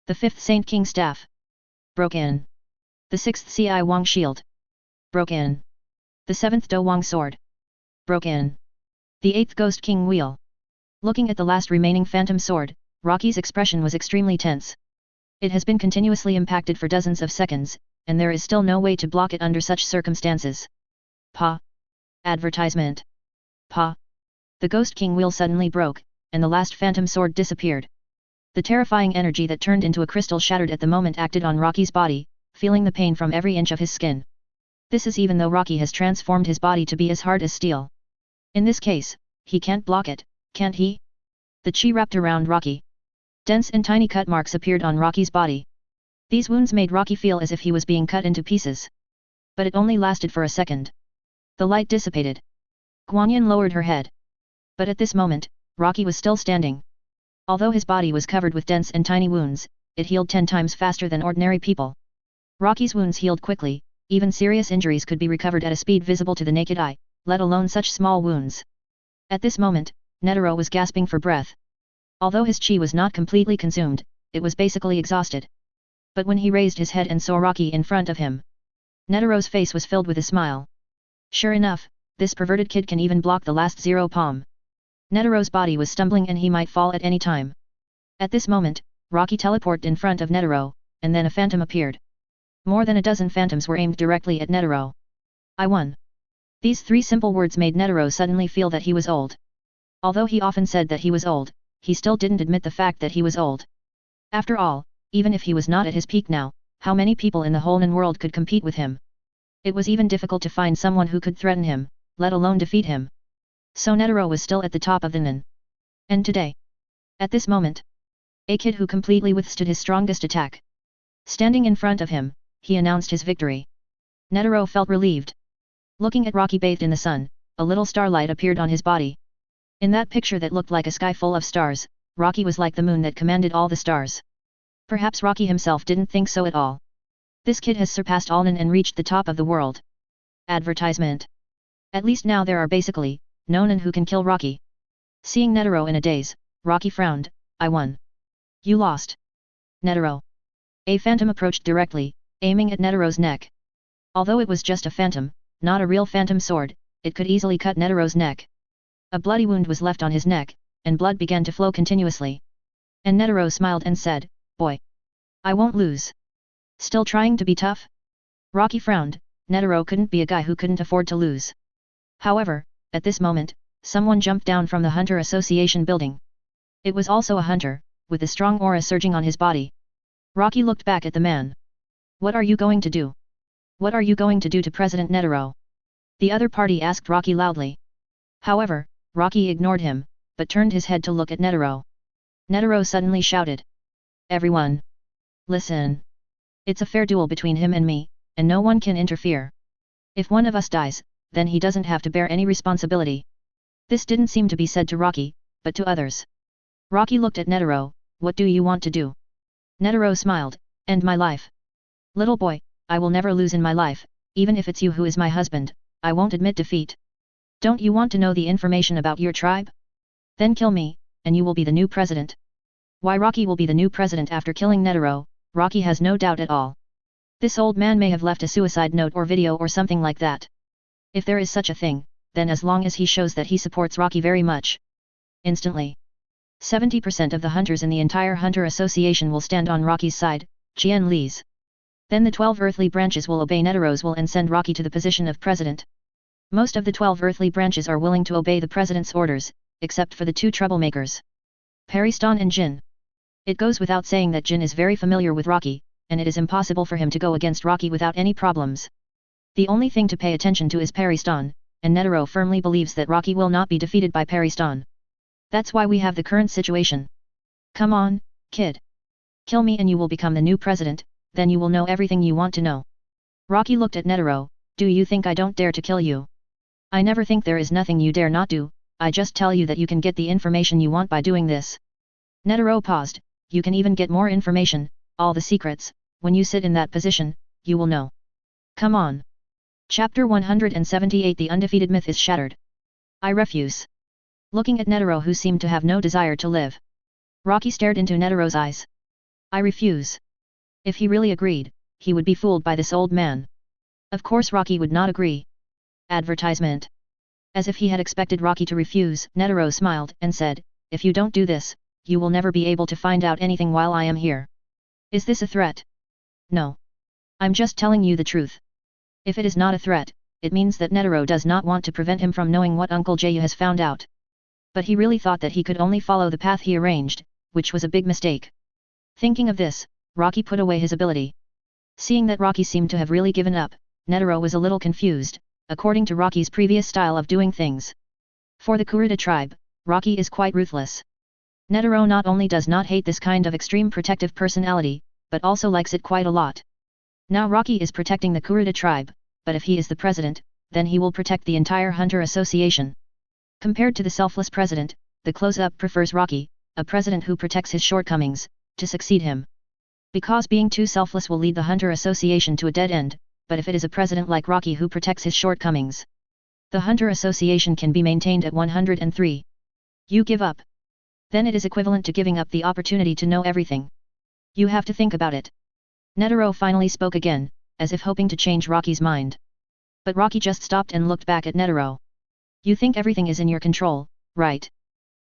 The fifth Saint King staff. Broke in. The sixth Ci Wang shield. Broke in. The seventh Do Wang sword. Broke in. The eighth Ghost King wheel. Looking at the last remaining phantom sword, Rocky's expression was extremely tense. It has been continuously impacted for dozens of seconds, and there is still no way to block it under such circumstances. Pa. Advertisement. Pa. The Ghost King wheel suddenly broke, and the last phantom sword disappeared. The terrifying energy that turned into a crystal shattered at the moment acted on Rocky's body, feeling the pain from every inch of his skin. This is even though Rocky has transformed his body to be as hard as steel. In this case, he can't block it, can't he? The chi wrapped around Rocky. Dense and tiny cut marks appeared on Rocky's body. These wounds made Rocky feel as if he was being cut into pieces. But it only lasted for a second. The light dissipated. Guanyin lowered her head. But at this moment, Rocky was still standing. Although his body was covered with dense and tiny wounds, it healed 10 times faster than ordinary people. Rocky's wounds healed quickly, even serious injuries could be recovered at a speed visible to the naked eye, let alone such small wounds. At this moment, Netero was gasping for breath. Although his chi was not completely consumed, it was basically exhausted. But when he raised his head and saw Rocky in front of him, Netero's face was filled with a smile. Sure enough, this perverted kid can even block the last zero palm. Netero's body was stumbling and he might fall at any time. At this moment, Rocky teleported in front of Netero, and then a phantom appeared. More than a dozen phantoms were aimed directly at Netero. I won. These 3 simple words made Netero suddenly feel that he was old. Although he often said that he was old, he still didn't admit the fact that he was old. After all, even if he was not at his peak now, how many people in the whole known world could compete with him? It was even difficult to find someone who could threaten him, let alone defeat him. So Netero was still at the top of the Nen. And today, at this moment, a kid who completely withstood his strongest attack. Standing in front of him, he announced his victory. Netero felt relieved. Looking at Rocky bathed in the sun, a little starlight appeared on his body. In that picture that looked like a sky full of stars, Rocky was like the moon that commanded all the stars. Perhaps Rocky himself didn't think so at all. This kid has surpassed all Nen and reached the top of the world. Advertisement. At least now there are basically no Nen who can kill Rocky. Seeing Netero in a daze, Rocky frowned. I won. You lost. Netero. A phantom approached directly, aiming at Netero's neck. Although it was just a phantom, not a real phantom sword, it could easily cut Netero's neck. A bloody wound was left on his neck, and blood began to flow continuously. And Netero smiled and said, Boy. I won't lose. Still trying to be tough? Rocky frowned. Netero couldn't be a guy who couldn't afford to lose. However, at this moment, someone jumped down from the Hunter Association building. It was also a hunter, with a strong aura surging on his body. Rocky looked back at the man. What are you going to do? What are you going to do to President Netero? The other party asked Rocky loudly. However, Rocky ignored him, but turned his head to look at Netero. Netero suddenly shouted. Everyone! Listen! It's a fair duel between him and me, and no one can interfere. If one of us dies, then he doesn't have to bear any responsibility. This didn't seem to be said to Rocky, but to others. Rocky looked at Netero. What do you want to do? Netero smiled. End my life. Little boy, I will never lose in my life, even if it's you who is my husband, I won't admit defeat. Don't you want to know the information about your tribe? Then kill me, and you will be the new president. Why Rocky will be the new president after killing Netero, Rocky has no doubt at all. This old man may have left a suicide note or video or something like that. If there is such a thing, then as long as he shows that he supports Rocky very much. Instantly. 70% of the hunters in the entire Hunter Association will stand on Rocky's side, Qian Li's. Then the 12 earthly branches will obey Netero's will and send Rocky to the position of president. Most of the 12 earthly branches are willing to obey the president's orders, except for the two troublemakers. Paristan and Jin. It goes without saying that Jin is very familiar with Rocky, and it is impossible for him to go against Rocky without any problems. The only thing to pay attention to is Paristan, and Netero firmly believes that Rocky will not be defeated by Paristan. That's why we have the current situation. Come on, kid. Kill me and you will become the new president, then you will know everything you want to know. Rocky looked at Netero. Do you think I don't dare to kill you? I never think there is nothing you dare not do, I just tell you that you can get the information you want by doing this. Netero paused. You can even get more information, all the secrets, when you sit in that position, you will know. Come on. Chapter 178 The undefeated myth is shattered. I refuse. Looking at Netero who seemed to have no desire to live. Rocky stared into Netero's eyes. I refuse. If he really agreed, he would be fooled by this old man. Of course Rocky would not agree. Advertisement. As if he had expected Rocky to refuse, Netero smiled and said, if you don't do this, you will never be able to find out anything while I am here. Is this a threat? No. I'm just telling you the truth. If it is not a threat, it means that Netero does not want to prevent him from knowing what Uncle Jayu has found out. But he really thought that he could only follow the path he arranged, which was a big mistake. Thinking of this, Rocky put away his ability. Seeing that Rocky seemed to have really given up, Netero was a little confused, according to Rocky's previous style of doing things. For the Kurta tribe, Rocky is quite ruthless. Netero not only does not hate this kind of extreme protective personality, but also likes it quite a lot. Now Rocky is protecting the Kurta tribe, but if he is the president, then he will protect the entire Hunter Association. Compared to the selfless president, the close-up prefers Rocky, a president who protects his shortcomings, to succeed him. Because being too selfless will lead the Hunter Association to a dead end, but if it is a president like Rocky who protects his shortcomings, the Hunter Association can be maintained at 103. You give up. Then it is equivalent to giving up the opportunity to know everything. You have to think about it. Netero finally spoke again, as if hoping to change Rocky's mind. But Rocky just stopped and looked back at Netero. You think everything is in your control, right?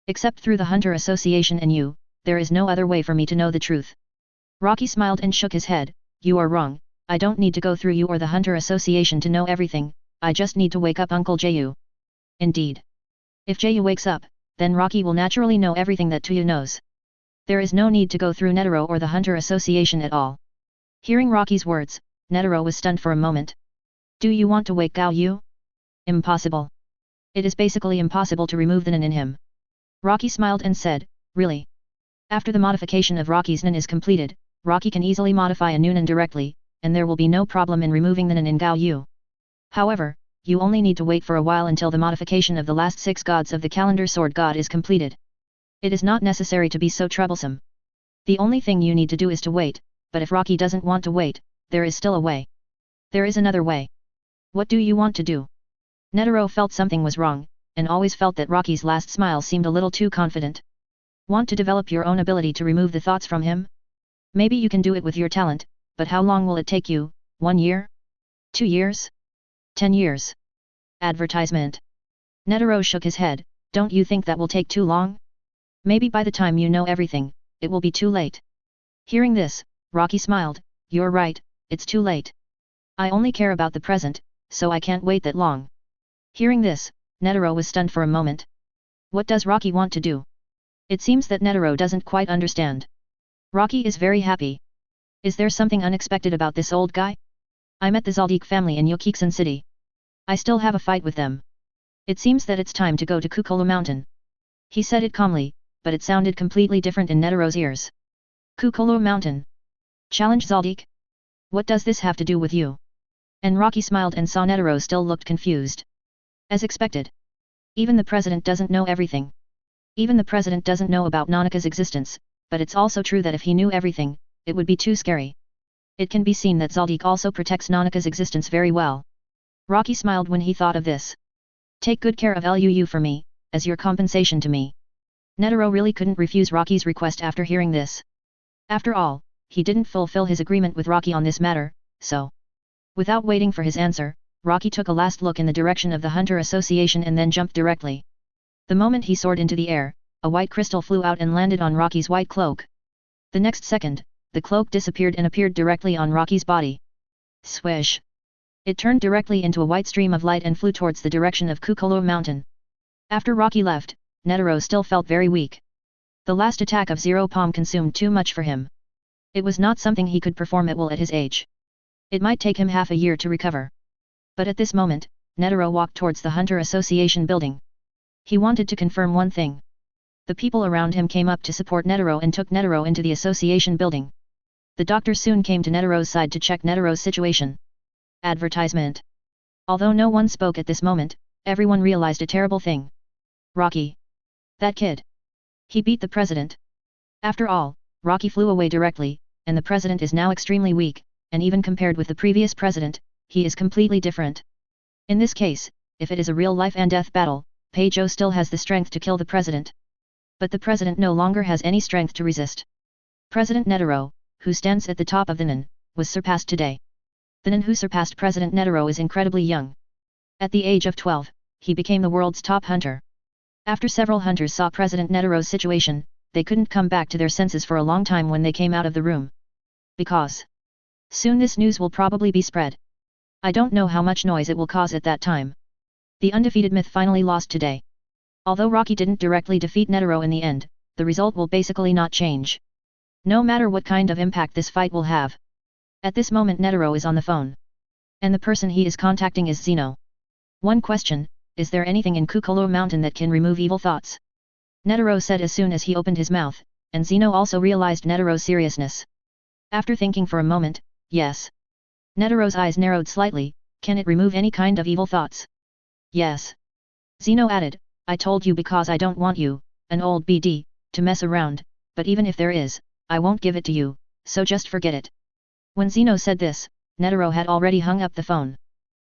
Except through the Hunter Association and you, there is no other way for me to know the truth. Rocky smiled and shook his head. You are wrong, I don't need to go through you or the Hunter Association to know everything, I just need to wake up Uncle Jayu. Indeed. If Jayu wakes up, then Rocky will naturally know everything that Tuyu knows. There is no need to go through Netero or the Hunter Association at all. Hearing Rocky's words, Netero was stunned for a moment. Do you want to wake Gao Yu? Impossible. It is basically impossible to remove the Nen in him. Rocky smiled and said, really? After the modification of Rocky's Nen is completed, Rocky can easily modify a new Nen directly, and there will be no problem in removing the Nen in Gao Yu. However, you only need to wait for a while until the modification of the last 6 gods of the calendar sword god is completed. It is not necessary to be so troublesome. The only thing you need to do is to wait, but if Rocky doesn't want to wait, there is still a way. There is another way. What do you want to do? Netero felt something was wrong, and always felt that Rocky's last smile seemed a little too confident. Want to develop your own ability to remove the thoughts from him? Maybe you can do it with your talent, but how long will it take you? 1 year? 2 years? 10 years. Advertisement. Netero shook his head. Don't you think that will take too long? Maybe by the time you know everything, it will be too late. Hearing this, Rocky smiled. You're right, it's too late. I only care about the present, so I can't wait that long. Hearing this, Netero was stunned for a moment. What does Rocky want to do? It seems that Netero doesn't quite understand. Rocky is very happy. Is there something unexpected about this old guy? I met the Zaldik family in Yokiksan City. I still have a fight with them. It seems that it's time to go to Kukulu Mountain. He said it calmly, but it sounded completely different in Netero's ears. Kukulu Mountain. Challenge Zaldik? What does this have to do with you? And Rocky smiled and saw Netero still looked confused. As expected. Even the president doesn't know everything. Even the president doesn't know about Nanaka's existence, but it's also true that if he knew everything, it would be too scary. It can be seen that Zaldik also protects Nanaka's existence very well. Rocky smiled when he thought of this. Take good care of Luu for me, as your compensation to me. Netero really couldn't refuse Rocky's request after hearing this. After all, he didn't fulfill his agreement with Rocky on this matter, so. Without waiting for his answer, Rocky took a last look in the direction of the Hunter Association and then jumped directly. The moment he soared into the air, a white crystal flew out and landed on Rocky's white cloak. The next second, the cloak disappeared and appeared directly on Rocky's body. Swish! It turned directly into a white stream of light and flew towards the direction of Kukolo Mountain. After Rocky left, Netero still felt very weak. The last attack of Zero Palm consumed too much for him. It was not something he could perform at will at his age. It might take him half a year to recover. But at this moment, Netero walked towards the Hunter Association building. He wanted to confirm one thing. The people around him came up to support Netero and took Netero into the association building. The doctor soon came to Netero's side to check Netero's situation. Advertisement. Although no one spoke at this moment, everyone realized a terrible thing. Rocky. That kid. He beat the president. After all, Rocky flew away directly, and the president is now extremely weak, and even compared with the previous president, he is completely different. In this case, if it is a real life and death battle, Peijo still has the strength to kill the president. But the president no longer has any strength to resist. President Netero, who stands at the top of the Nen, was surpassed today. The Nen who surpassed President Netero is incredibly young. At the age of 12, he became the world's top hunter. After several hunters saw President Netero's situation, they couldn't come back to their senses for a long time when they came out of the room. Because soon this news will probably be spread. I don't know how much noise it will cause at that time. The undefeated myth finally lost today. Although Rocky didn't directly defeat Netero in the end, the result will basically not change. No matter what kind of impact this fight will have. At this moment Netero is on the phone. And the person he is contacting is Zeno. One question, is there anything in Kukolo Mountain that can remove evil thoughts? Netero said as soon as he opened his mouth, and Zeno also realized Netero's seriousness. After thinking for a moment, yes. Netero's eyes narrowed slightly, can it remove any kind of evil thoughts? Yes. Zeno added, I told you because I don't want you, an old BD, to mess around, but even if there is, I won't give it to you, so just forget it. When Zeno said this, Netero had already hung up the phone.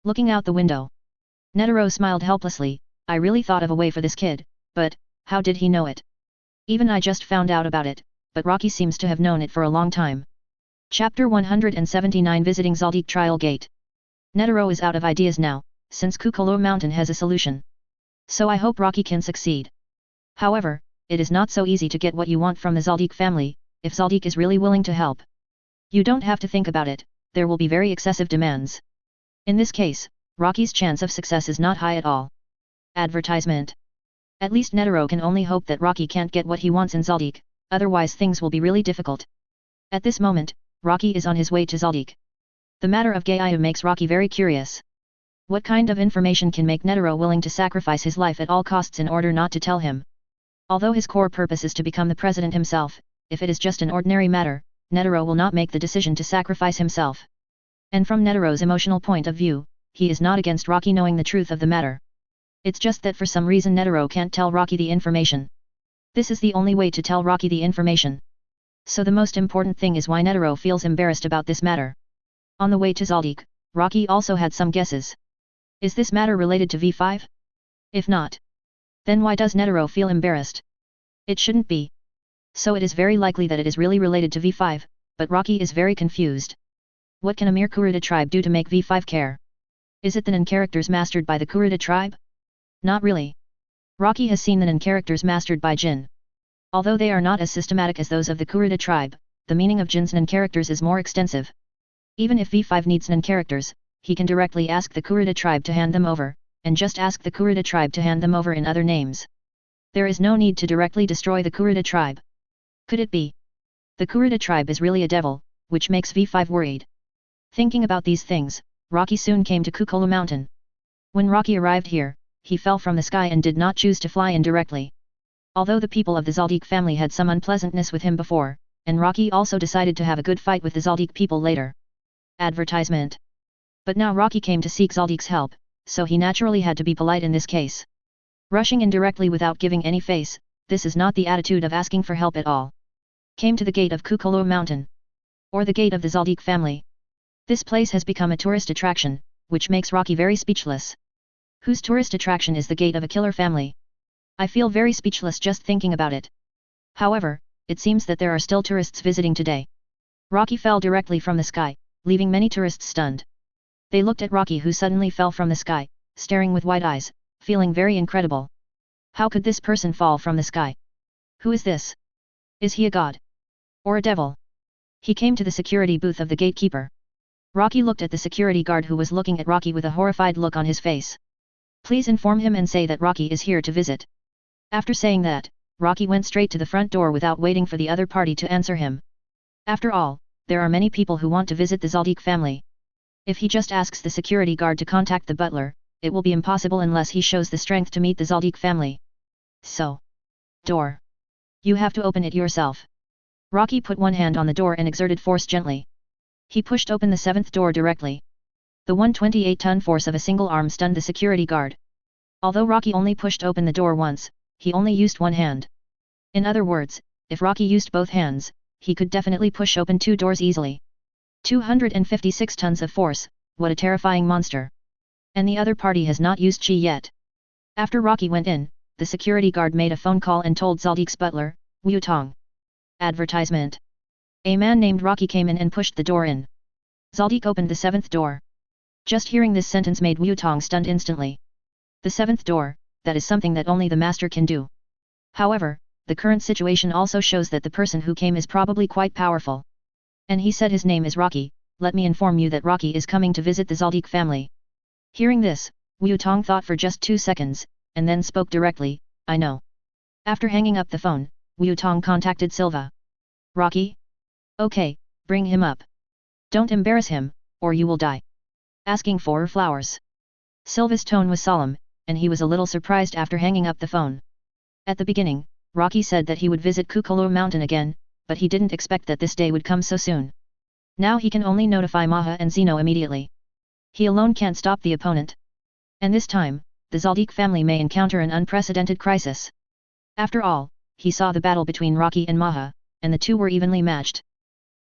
Looking out the window. Netero smiled helplessly, I really thought of a way for this kid, but, how did he know it? Even I just found out about it, but Rocky seems to have known it for a long time. Chapter 179 Visiting Zaldik Trial Gate. Netero is out of ideas now, since Kukolo Mountain has a solution. So I hope Rocky can succeed. However, it is not so easy to get what you want from the Zaldik family, if Zaldik is really willing to help. You don't have to think about it, there will be very excessive demands. In this case, Rocky's chance of success is not high at all. Advertisement. At least Netero can only hope that Rocky can't get what he wants in Zaldik, otherwise things will be really difficult. At this moment, Rocky is on his way to Zaldik. The matter of Gaiu makes Rocky very curious. What kind of information can make Netero willing to sacrifice his life at all costs in order not to tell him? Although his core purpose is to become the president himself, if it is just an ordinary matter, Netero will not make the decision to sacrifice himself. And from Netero's emotional point of view, he is not against Rocky knowing the truth of the matter. It's just that for some reason Netero can't tell Rocky the information. This is the only way to tell Rocky the information. So the most important thing is why Netero feels embarrassed about this matter. On the way to Zaldik, Rocky also had some guesses. Is this matter related to V5? If not, then why does Netero feel embarrassed? It shouldn't be. So it is very likely that it is really related to V5, but Rocky is very confused. What can a mere Kurta tribe do to make V5 care? Is it the Nen characters mastered by the Kurta tribe? Not really. Rocky has seen the Nen characters mastered by Jin. Although they are not as systematic as those of the Kurta tribe, the meaning of Jin's Nen characters is more extensive. Even if V5 needs Nen characters, he can directly ask the Kurta tribe to hand them over, and just ask the Kurta tribe to hand them over in other names. There is no need to directly destroy the Kurta tribe. Could it be? The Kurta tribe is really a devil, which makes V5 worried. Thinking about these things, Rocky soon came to Kukolo Mountain. When Rocky arrived here, he fell from the sky and did not choose to fly in directly. Although the people of the Zaldik family had some unpleasantness with him before, and Rocky also decided to have a good fight with the Zaldik people later. Advertisement. But now Rocky came to seek Zaldik's help, so he naturally had to be polite in this case. Rushing in directly without giving any face, this is not the attitude of asking for help at all. Came to the gate of Kukulu Mountain. Or the gate of the Zaldik family. This place has become a tourist attraction, which makes Rocky very speechless. Whose tourist attraction is the gate of a killer family? I feel very speechless just thinking about it. However, it seems that there are still tourists visiting today. Rocky fell directly from the sky, leaving many tourists stunned. They looked at Rocky, who suddenly fell from the sky, staring with wide eyes, feeling very incredible. How could this person fall from the sky? Who is this? Is he a god? Or a devil? He came to the security booth of the gatekeeper. Rocky looked at the security guard, who was looking at Rocky with a horrified look on his face. Please inform him and say that Rocky is here to visit. After saying that, Rocky went straight to the front door without waiting for the other party to answer him. After all, there are many people who want to visit the Zaldik family. If he just asks the security guard to contact the butler, it will be impossible unless he shows the strength to meet the Zaldik family. So. Door. You have to open it yourself. Rocky put one hand on the door and exerted force gently. He pushed open the 7th door directly. The 128-ton force of a single arm stunned the security guard. Although Rocky only pushed open the door once, he only used one hand. In other words, if Rocky used both hands, he could definitely push open 2 doors easily. 256 tons of force, what a terrifying monster. And the other party has not used chi yet. After Rocky went in, the security guard made a phone call and told Zaldik's butler, Wu Tong. Advertisement. A man named Rocky came in and pushed the door in. Zaldik opened the 7th door. Just hearing this sentence made Wu Tong stunned instantly. The 7th door, that is something that only the master can do. However, the current situation also shows that the person who came is probably quite powerful. And he said his name is Rocky. Let me inform you that Rocky is coming to visit the Zaldik family. Hearing this, Wu Tong thought for just 2 seconds, and then spoke directly, I know. After hanging up the phone, Wu Tong contacted Silva. Rocky? Okay, bring him up. Don't embarrass him, or you will die. Asking for flowers. Silva's tone was solemn, and he was a little surprised after hanging up the phone. At the beginning, Rocky said that he would visit Kukulu Mountain again, but he didn't expect that this day would come so soon. Now he can only notify Maha and Zeno immediately. He alone can't stop the opponent. And this time, the Zaldik family may encounter an unprecedented crisis. After all, he saw the battle between Rocky and Maha, and the two were evenly matched.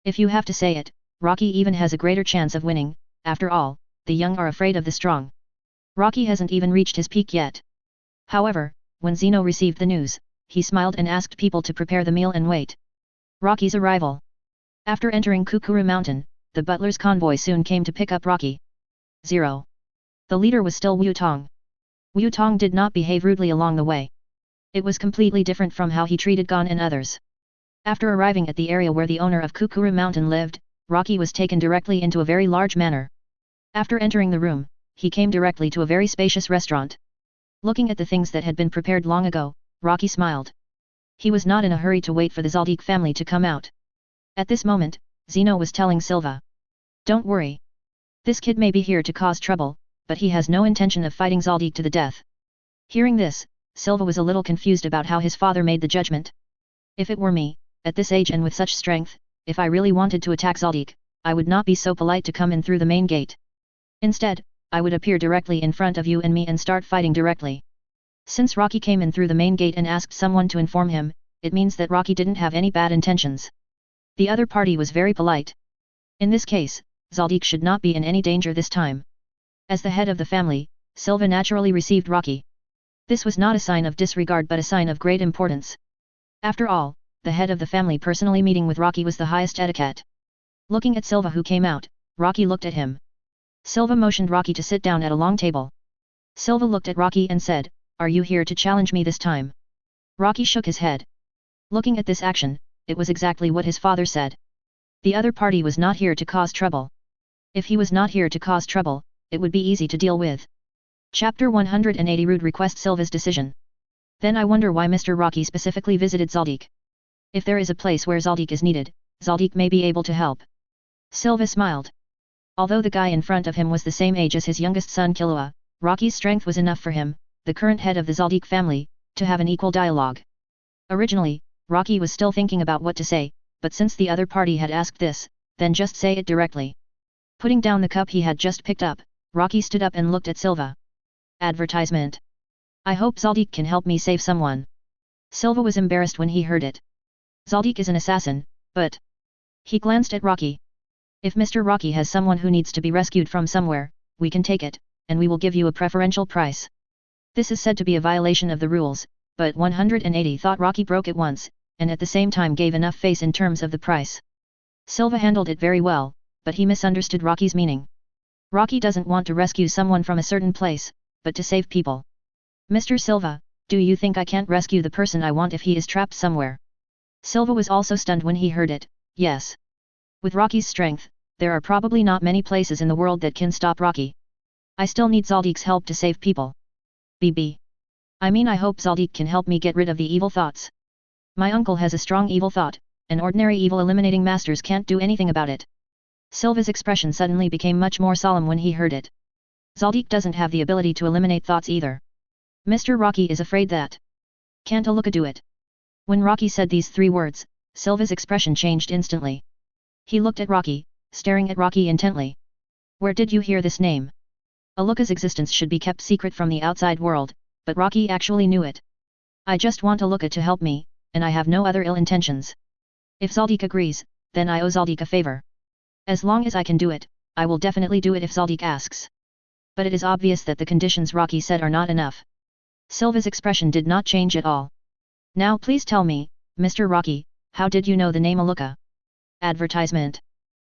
If you have to say it, Rocky even has a greater chance of winning. After all, the young are afraid of the strong. Rocky hasn't even reached his peak yet. However, when Zeno received the news, he smiled and asked people to prepare the meal and wait. Rocky's arrival. After entering Kukuru Mountain, the butler's convoy soon came to pick up Rocky. 0. The leader was still Wu Tong. Wu Tong did not behave rudely along the way. It was completely different from how he treated Gon and others. After arriving at the area where the owner of Kukuru Mountain lived, Rocky was taken directly into a very large manor. After entering the room, he came directly to a very spacious restaurant. Looking at the things that had been prepared long ago, Rocky smiled. He was not in a hurry to wait for the Zaldik family to come out. At this moment, Zeno was telling Silva. Don't worry. This kid may be here to cause trouble, but he has no intention of fighting Zaldik to the death. Hearing this, Silva was a little confused about how his father made the judgment. If it were me, at this age and with such strength, if I really wanted to attack Zaldik, I would not be so polite to come in through the main gate. Instead, I would appear directly in front of you and me and start fighting directly. Since Rocky came in through the main gate and asked someone to inform him, it means that Rocky didn't have any bad intentions. The other party was very polite. In this case, Zaldik should not be in any danger this time. As the head of the family, Silva naturally received Rocky. This was not a sign of disregard but a sign of great importance. After all, the head of the family personally meeting with Rocky was the highest etiquette. Looking at Silva who came out, Rocky looked at him. Silva motioned Rocky to sit down at a long table. Silva looked at Rocky and said, Are you here to challenge me this time? Rocky shook his head. Looking at this action, it was exactly what his father said. The other party was not here to cause trouble. If he was not here to cause trouble, it would be easy to deal with. Chapter 180 Rude request Silva's decision. Then I wonder why Mr. Rocky specifically visited Zaldik. If there is a place where Zaldik is needed, Zaldik may be able to help. Silva smiled. Although the guy in front of him was the same age as his youngest son Killua, Rocky's strength was enough for him, the current head of the Zaldik family, to have an equal dialogue. Originally, Rocky was still thinking about what to say, but since the other party had asked this, then just say it directly. Putting down the cup he had just picked up, Rocky stood up and looked at Silva. Advertisement. I hope Zaldik can help me save someone. Silva was embarrassed when he heard it. Zaldik is an assassin, but... He glanced at Rocky. If Mr. Rocky has someone who needs to be rescued from somewhere, we can take it, and we will give you a preferential price. This is said to be a violation of the rules, but 180 thought Rocky broke it once, and at the same time gave enough face in terms of the price. Silva handled it very well, but he misunderstood Rocky's meaning. Rocky doesn't want to rescue someone from a certain place, but to save people. Mr. Silva, do you think I can't rescue the person I want if he is trapped somewhere? Silva was also stunned when he heard it. Yes. With Rocky's strength, there are probably not many places in the world that can stop Rocky. I still need Zaldik's help to save people. BB. I mean, I hope Zaldik can help me get rid of the evil thoughts. My uncle has a strong evil thought, and ordinary evil eliminating masters can't do anything about it. Silva's expression suddenly became much more solemn when he heard it. Zaldik doesn't have the ability to eliminate thoughts either. Mr. Rocky is afraid that. Can't Aluka do it? When Rocky said these 3 words, Silva's expression changed instantly. He looked at Rocky, staring at Rocky intently. Where did you hear this name? Aluka's existence should be kept secret from the outside world, but Rocky actually knew it. I just want Aluka to help me, and I have no other ill intentions. If Zaldik agrees, then I owe Zaldik a favor. As long as I can do it, I will definitely do it if Zaldik asks. But it is obvious that the conditions Rocky said are not enough. Silva's expression did not change at all. Now please tell me, Mr. Rocky, how did you know the name Aluka? Advertisement.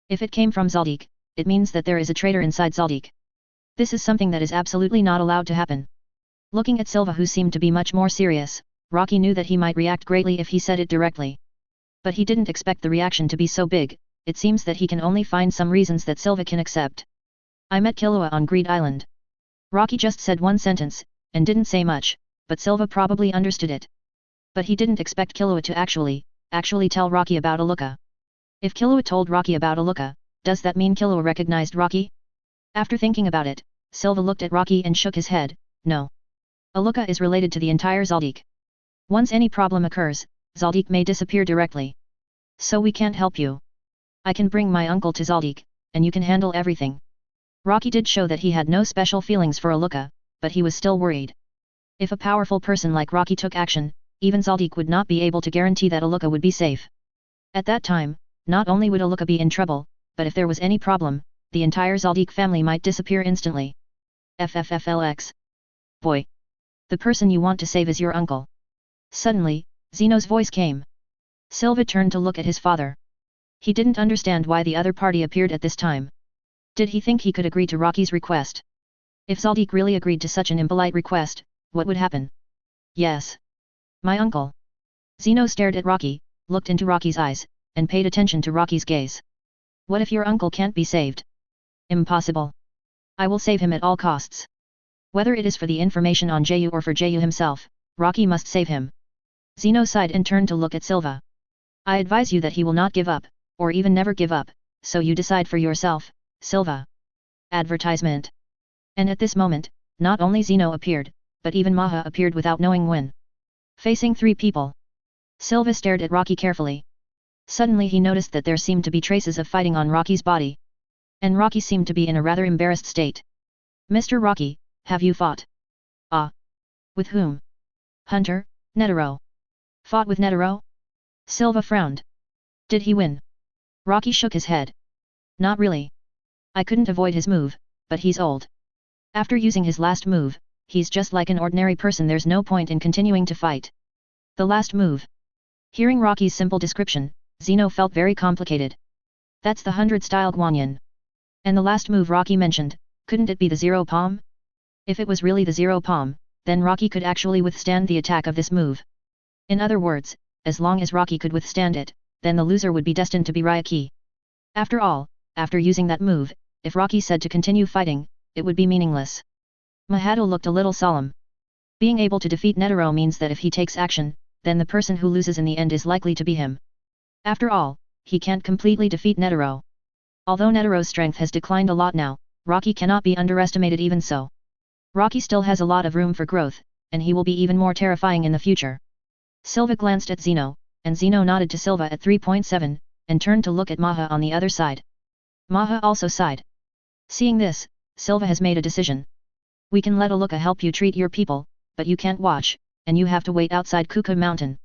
If it came from Zaldik, it means that there is a traitor inside Zaldik. This is something that is absolutely not allowed to happen. Looking at Silva, who seemed to be much more serious, Rocky knew that he might react greatly if he said it directly. But he didn't expect the reaction to be so big. It seems that he can only find some reasons that Silva can accept. I met Killua on Greed Island. Rocky just said one sentence, and didn't say much, but Silva probably understood it. But he didn't expect Killua to actually tell Rocky about Aluka. If Killua told Rocky about Aluka, does that mean Killua recognized Rocky? After thinking about it, Silva looked at Rocky and shook his head. No. Aluka is related to the entire Zaldik. Once any problem occurs, Zaldik may disappear directly. So we can't help you. I can bring my uncle to Zaldik, and you can handle everything. Rocky did show that he had no special feelings for Aluka, but he was still worried. If a powerful person like Rocky took action, even Zaldik would not be able to guarantee that Aluka would be safe. At that time, not only would Aluka be in trouble, but if there was any problem, the entire Zaldik family might disappear instantly. FFFLX. Boy. The person you want to save is your uncle. Suddenly, Zeno's voice came. Silva turned to look at his father. He didn't understand why the other party appeared at this time. Did he think he could agree to Rocky's request? If Zaldik really agreed to such an impolite request, what would happen? Yes. My uncle. Zeno stared at Rocky, looked into Rocky's eyes, and paid attention to Rocky's gaze. What if your uncle can't be saved? Impossible. I will save him at all costs. Whether it is for the information on Ju or for Ju himself, Rocky must save him. Zeno sighed and turned to look at Silva. I advise you that he will not give up, or even never give up, so you decide for yourself, Silva. Advertisement. And at this moment, not only Zeno appeared, but even Maha appeared without knowing when. Facing 3 people. Silva stared at Rocky carefully. Suddenly he noticed that there seemed to be traces of fighting on Rocky's body. And Rocky seemed to be in a rather embarrassed state. Mr. Rocky, have you fought? Ah. With whom? Hunter, Netero. Fought with Netero? Silva frowned. Did he win? Rocky shook his head. Not really. I couldn't avoid his move, but he's old. After using his last move, he's just like an ordinary person, there's no point in continuing to fight. The last move. Hearing Rocky's simple description, Zeno felt very complicated. That's the 100-style Guanyin. And the last move Rocky mentioned, couldn't it be the zero palm? If it was really the zero palm, then Rocky could actually withstand the attack of this move. In other words, as long as Rocky could withstand it, then the loser would be destined to be Ryuki. After all, after using that move, if Rocky said to continue fighting, it would be meaningless. Mahato looked a little solemn. Being able to defeat Netero means that if he takes action, then the person who loses in the end is likely to be him. After all, he can't completely defeat Netero. Although Netero's strength has declined a lot now, Rocky cannot be underestimated even so. Rocky still has a lot of room for growth, and he will be even more terrifying in the future. Silva glanced at Zeno, and Zeno nodded to Silva at 3.7, and turned to look at Maha on the other side. Maha also sighed. Seeing this, Silva has made a decision. We can let Aluka help you treat your people, but you can't watch, and you have to wait outside Kuka mountain.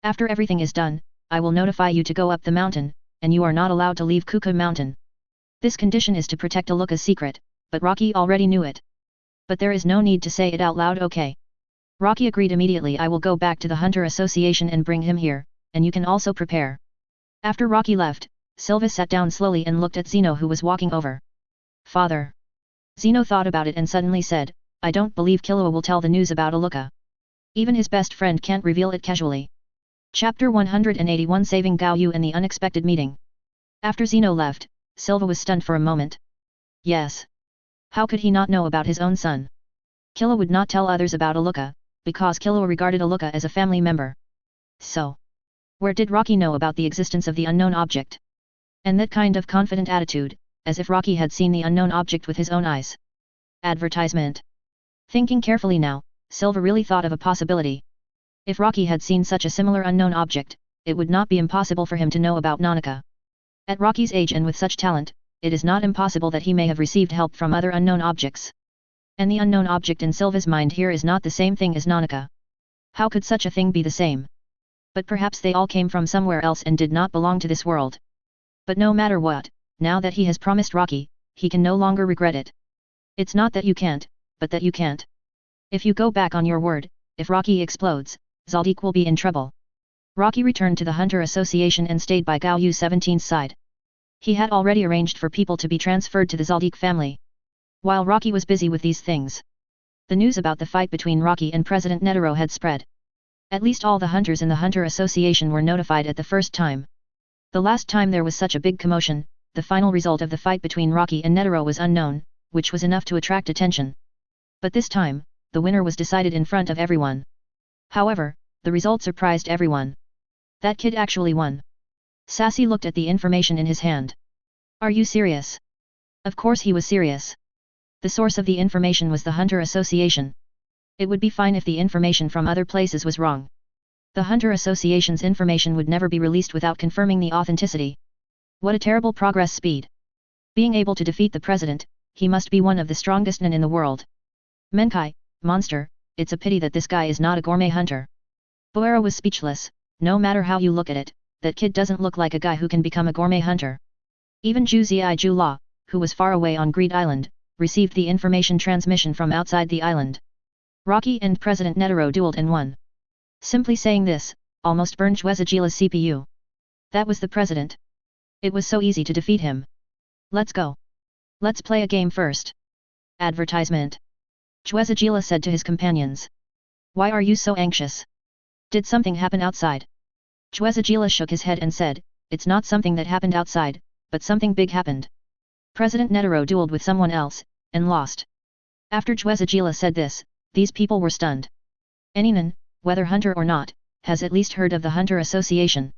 After everything is done, I will notify you to go up the mountain, and you are not allowed to leave Kuka mountain. This condition is to protect Aluka's secret, but Rocky already knew it. But there is no need to say it out loud, okay? Rocky agreed immediately. I will go back to the Hunter Association and bring him here, and you can also prepare. After Rocky left, Silva sat down slowly and looked at Zeno, who was walking over. Father. Zeno thought about it and suddenly said, I don't believe Killua will tell the news about Aluka. Even his best friend can't reveal it casually. Chapter 181 Saving Gao Yu and the Unexpected Meeting. After Zeno left, Silva was stunned for a moment. Yes. How could he not know about his own son? Killua would not tell others about Aluka, because Killua regarded Aluka as a family member. So, where did Rocky know about the existence of the unknown object? And that kind of confident attitude, as if Rocky had seen the unknown object with his own eyes. Advertisement. Thinking carefully now, Silva really thought of a possibility. If Rocky had seen such a similar unknown object, it would not be impossible for him to know about Nanaka. At Rocky's age and with such talent, it is not impossible that he may have received help from other unknown objects. And the unknown object in Silva's mind here is not the same thing as Nanaka. How could such a thing be the same? But perhaps they all came from somewhere else and did not belong to this world. But no matter what, now that he has promised Rocky, he can no longer regret it. It's not that you can't, but that you can't. If you go back on your word, if Rocky explodes, Zaldik will be in trouble. Rocky returned to the Hunter Association and stayed by Gao Yu 17's side. He had already arranged for people to be transferred to the Zaldik family. While Rocky was busy with these things, the news about the fight between Rocky and President Netero had spread. At least all the hunters in the Hunter Association were notified at the first time. The last time there was such a big commotion, the final result of the fight between Rocky and Netero was unknown, which was enough to attract attention. But this time, the winner was decided in front of everyone. However, the result surprised everyone. That kid actually won. Sassy looked at the information in his hand. Are you serious? Of course he was serious. The source of the information was the Hunter Association. It would be fine if the information from other places was wrong. The Hunter Association's information would never be released without confirming the authenticity. What a terrible progress speed. Being able to defeat the president, he must be one of the strongest nin in the world. Menkai, monster, it's a pity that this guy is not a gourmet hunter. Boera was speechless. No matter how you look at it, that kid doesn't look like a guy who can become a gourmet hunter. Even Zhu Ziai Zhu La, who was far away on Greed Island, received the information transmission from outside the island. Rocky and President Netero dueled and won. Simply saying this, almost burned Zhuezijila's CPU. That was the president. It was so easy to defeat him. Let's go. Let's play a game first. Advertisement. Zhuezijila said to his companions. Why are you so anxious? Did something happen outside? Zhuezijila shook his head and said, it's not something that happened outside, but something big happened. President Netero dueled with someone else, and lost. After Zhuezijila said this, these people were stunned. Anyone, whether hunter or not, has at least heard of the Hunter Association.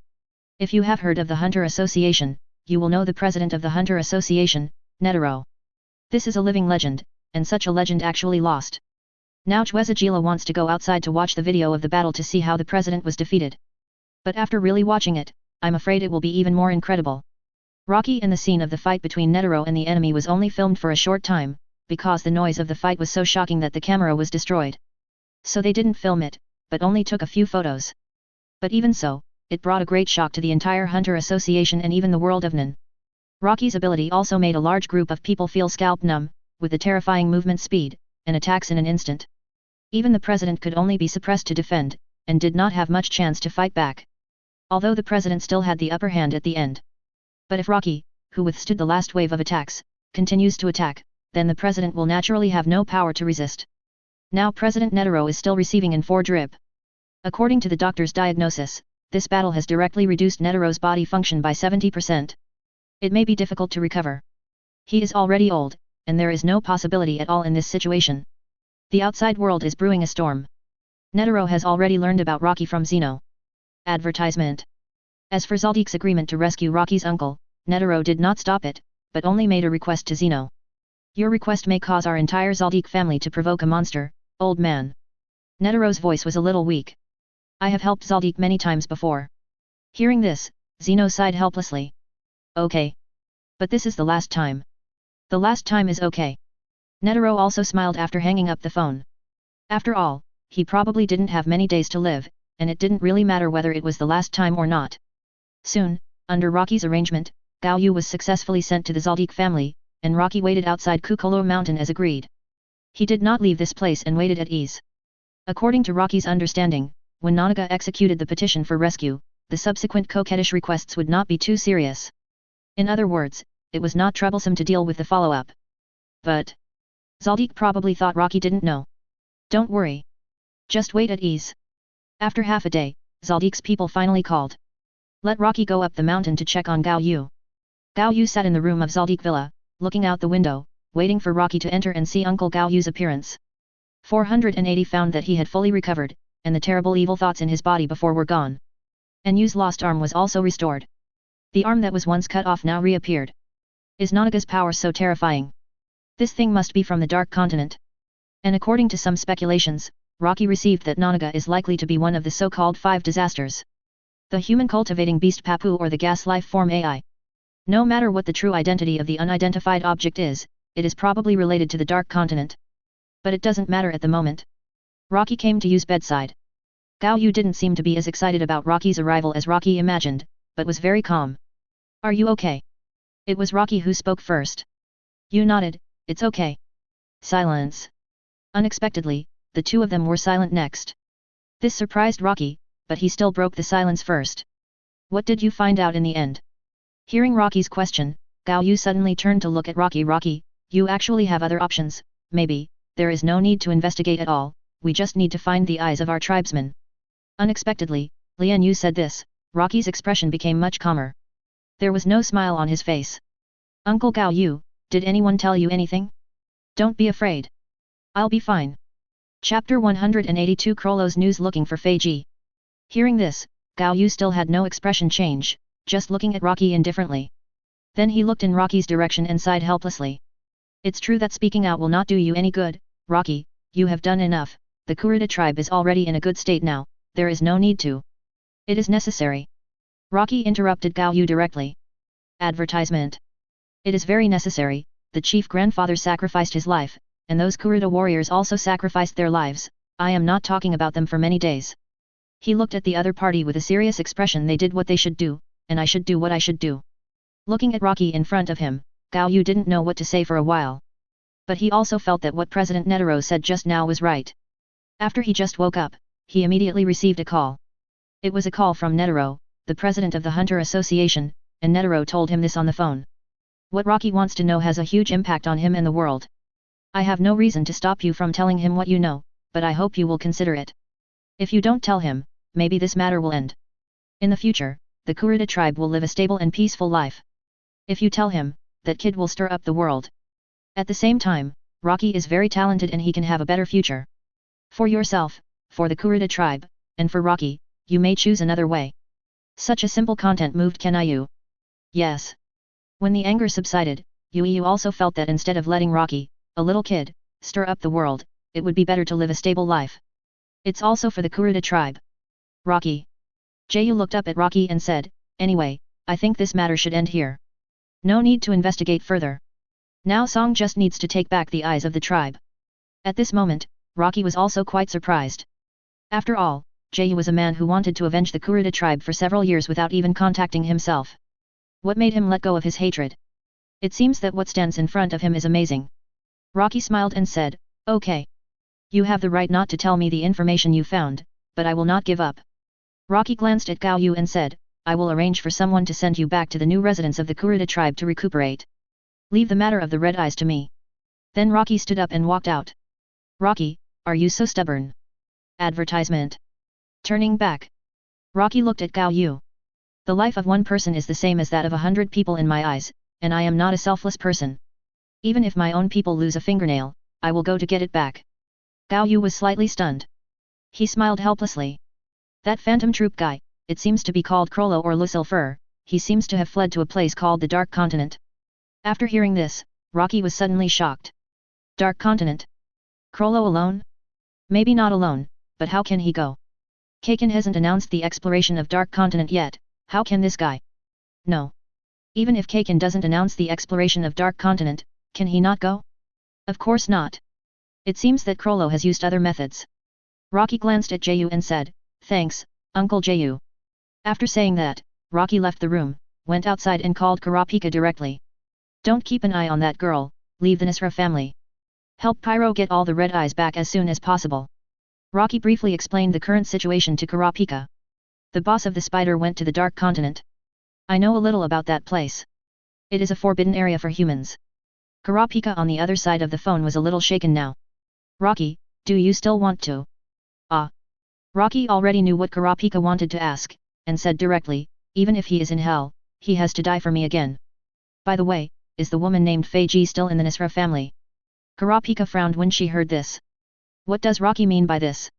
If you have heard of the Hunter Association, you will know the president of the Hunter Association, Netero. This is a living legend, and such a legend actually lost. Now Zhuezijila wants to go outside to watch the video of the battle to see how the president was defeated. But after really watching it, I'm afraid it will be even more incredible. Rocky and the scene of the fight between Netero and the enemy was only filmed for a short time, because the noise of the fight was so shocking that the camera was destroyed. So they didn't film it, but only took a few photos. But even so, it brought a great shock to the entire Hunter Association and even the world of Nin. Rocky's ability also made a large group of people feel scalp numb, with the terrifying movement speed, and attacks in an instant. Even the president could only be suppressed to defend, and did not have much chance to fight back. Although the president still had the upper hand at the end. But if Rocky, who withstood the last wave of attacks, continues to attack, then the president will naturally have no power to resist. Now President Netero is still receiving in 4 drip. According to the doctor's diagnosis, this battle has directly reduced Netero's body function by 70%. It may be difficult to recover. He is already old, and there is no possibility at all in this situation. The outside world is brewing a storm. Netero has already learned about Rocky from Zeno. Advertisement. As for Zaldik's agreement to rescue Rocky's uncle, Netero did not stop it, but only made a request to Zeno. Your request may cause our entire Zaldik family to provoke a monster, old man. Netero's voice was a little weak. I have helped Zaldik many times before. Hearing this, Zeno sighed helplessly. Okay. But this is the last time. The last time is okay. Netero also smiled after hanging up the phone. After all, he probably didn't have many days to live, and it didn't really matter whether it was the last time or not. Soon, under Rocky's arrangement, Gao Yu was successfully sent to the Zaldik family, and Rocky waited outside Kukolo Mountain as agreed. He did not leave this place and waited at ease. According to Rocky's understanding, when Nanaga executed the petition for rescue, the subsequent coquettish requests would not be too serious. In other words, it was not troublesome to deal with the follow-up. But Zaldik probably thought Rocky didn't know. Don't worry. Just wait at ease. After half a day, Zaldik's people finally called. Let Rocky go up the mountain to check on Gao Yu. Gao Yu sat in the room of Zaldik Villa, looking out the window, waiting for Rocky to enter and see Uncle Gao Yu's appearance. 480 found that he had fully recovered, and the terrible evil thoughts in his body before were gone. And Yu's lost arm was also restored. The arm that was once cut off now reappeared. Is Nanaga's power so terrifying? This thing must be from the Dark Continent. And according to some speculations, Rocky received that Nanaga is likely to be one of the so-called 5 disasters. The human cultivating beast Papu or the gas life form AI. No matter what the true identity of the unidentified object is, it is probably related to the Dark Continent. But it doesn't matter at the moment. Rocky came to Yu's bedside. Gao Yu didn't seem to be as excited about Rocky's arrival as Rocky imagined, but was very calm. Are you okay? It was Rocky who spoke first. Yu nodded, it's okay. Silence. Unexpectedly, the two of them were silent next. This surprised Rocky, but he still broke the silence first. What did you find out in the end? Hearing Rocky's question, Gao Yu suddenly turned to look at Rocky. Rocky, you actually have other options, maybe, there is no need to investigate at all, we just need to find the eyes of our tribesmen. Unexpectedly, Lian Yu said this, Rocky's expression became much calmer. There was no smile on his face. Uncle Gao Yu, did anyone tell you anything? Don't be afraid. I'll be fine. Chapter 182 Krollo's news looking for Fei Ji. Hearing this, Gao Yu still had no expression change, just looking at Rocky indifferently. Then he looked in Rocky's direction and sighed helplessly. It's true that speaking out will not do you any good, Rocky, you have done enough, the Kurta tribe is already in a good state now, there is no need to. It is necessary. Rocky interrupted Gao Yu directly. Advertisement. It is very necessary, the chief grandfather sacrificed his life, and those Kurta warriors also sacrificed their lives, I am not talking about them for many days. He looked at the other party with a serious expression. They did what they should do, and I should do what I should do. Looking at Rocky in front of him, Gao Yu didn't know what to say for a while. But he also felt that what President Netero said just now was right. After he just woke up, he immediately received a call. It was a call from Netero, the president of the Hunter Association, and Netero told him this on the phone. What Rocky wants to know has a huge impact on him and the world. I have no reason to stop you from telling him what you know, but I hope you will consider it. If you don't tell him, maybe this matter will end. In the future, the Kurta tribe will live a stable and peaceful life. If you tell him, that kid will stir up the world. At the same time, Rocky is very talented and he can have a better future. For yourself, for the Kurta tribe, and for Rocky, you may choose another way. Such a simple content moved Yu. Yes. When the anger subsided, Yu also felt that instead of letting Rocky, a little kid, stir up the world, it would be better to live a stable life. It's also for the Kurta tribe. Rocky. Yu looked up at Rocky and said, anyway, I think this matter should end here. No need to investigate further. Now Song just needs to take back the eyes of the tribe. At this moment, Rocky was also quite surprised. After all, Yu was a man who wanted to avenge the Kurta tribe for several years without even contacting himself. What made him let go of his hatred? It seems that what stands in front of him is amazing. Rocky smiled and said, okay. You have the right not to tell me the information you found, but I will not give up. Rocky glanced at Gao Yu and said, I will arrange for someone to send you back to the new residence of the Kurta tribe to recuperate. Leave the matter of the red eyes to me. Then Rocky stood up and walked out. Rocky, are you so stubborn? Advertisement. Turning back. Rocky looked at Gao Yu. The life of one person is the same as that of 100 people in my eyes, and I am not a selfless person. Even if my own people lose a fingernail, I will go to get it back. Gao Yu was slightly stunned. He smiled helplessly. That phantom troop guy, it seems to be called Krollo or Lucilfer, he seems to have fled to a place called the Dark Continent. After hearing this, Rocky was suddenly shocked. Dark Continent? Krollo alone? Maybe not alone, but how can he go? Kaken hasn't announced the exploration of Dark Continent yet, how can this guy? No. Even if Kaken doesn't announce the exploration of Dark Continent, can he not go? Of course not. It seems that Krollo has used other methods. Rocky glanced at Jayu and said, "Thanks, Uncle Jayu." After saying that, Rocky left the room, went outside and called Kurapika directly. "Don't keep an eye on that girl, leave the Nisra family. Help Pyro get all the red eyes back as soon as possible." Rocky briefly explained the current situation to Kurapika. The boss of the spider went to the Dark Continent. "I know a little about that place. It is a forbidden area for humans." Kurapika on the other side of the phone was a little shaken now. "Rocky, do you still want to?" "Ah." Rocky already knew what Kurapika wanted to ask, and said directly, "Even if he is in hell, he has to die for me again. By the way, is the woman named Feiji still in the Nisra family?" Kurapika frowned when she heard this. What does Rocky mean by this?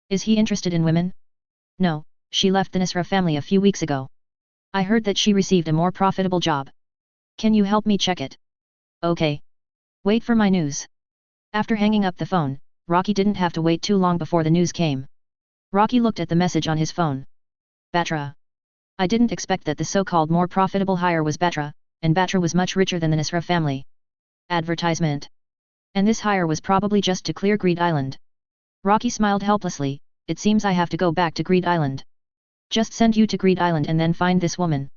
Is he interested in women? "No, she left the Nisra family a few weeks ago. I heard that she received a more profitable job. Can you help me check it?" "Okay. Wait for my news." After hanging up the phone, Rocky didn't have to wait too long before the news came. Rocky looked at the message on his phone. Batra. I didn't expect that the so-called more profitable hire was Batra, and Batra was much richer than the Nisra family. Advertisement. And this hire was probably just to clear Greed Island. Rocky smiled helplessly. "It seems I have to go back to Greed Island. Just send you to Greed Island and then find this woman."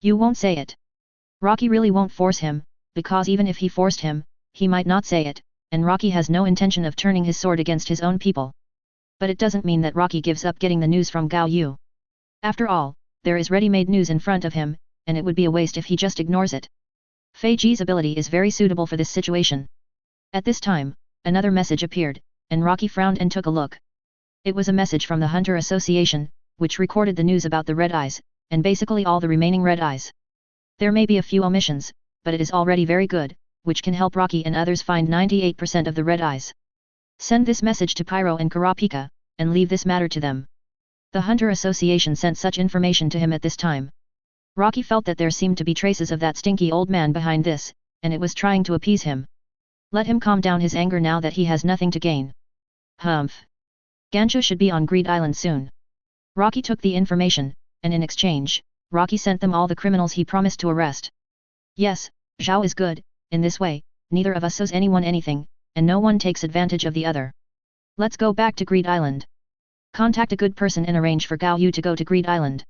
"You won't say it." Rocky really won't force him, because even if he forced him, he might not say it, and Rocky has no intention of turning his sword against his own people. But it doesn't mean that Rocky gives up getting the news from Gao Yu. After all, there is ready-made news in front of him, and it would be a waste if he just ignores it. Feiji's ability is very suitable for this situation. At this time, another message appeared, and Rocky frowned and took a look. It was a message from the Hunter Association, which recorded the news about the red eyes, and basically all the remaining red eyes. There may be a few omissions, but it is already very good, which can help Rocky and others find 98% of the red eyes. Send this message to Pyro and Kurapika, and leave this matter to them. The Hunter Association sent such information to him at this time. Rocky felt that there seemed to be traces of that stinky old man behind this, and it was trying to appease him. Let him calm down his anger now that he has nothing to gain. Humph. Ganshu should be on Greed Island soon. Rocky took the information, and in exchange, Rocky sent them all the criminals he promised to arrest. Yes, Zhao is good, in this way, neither of us owes anyone anything, and no one takes advantage of the other. Let's go back to Greed Island. Contact a good person and arrange for Gao Yu to go to Greed Island.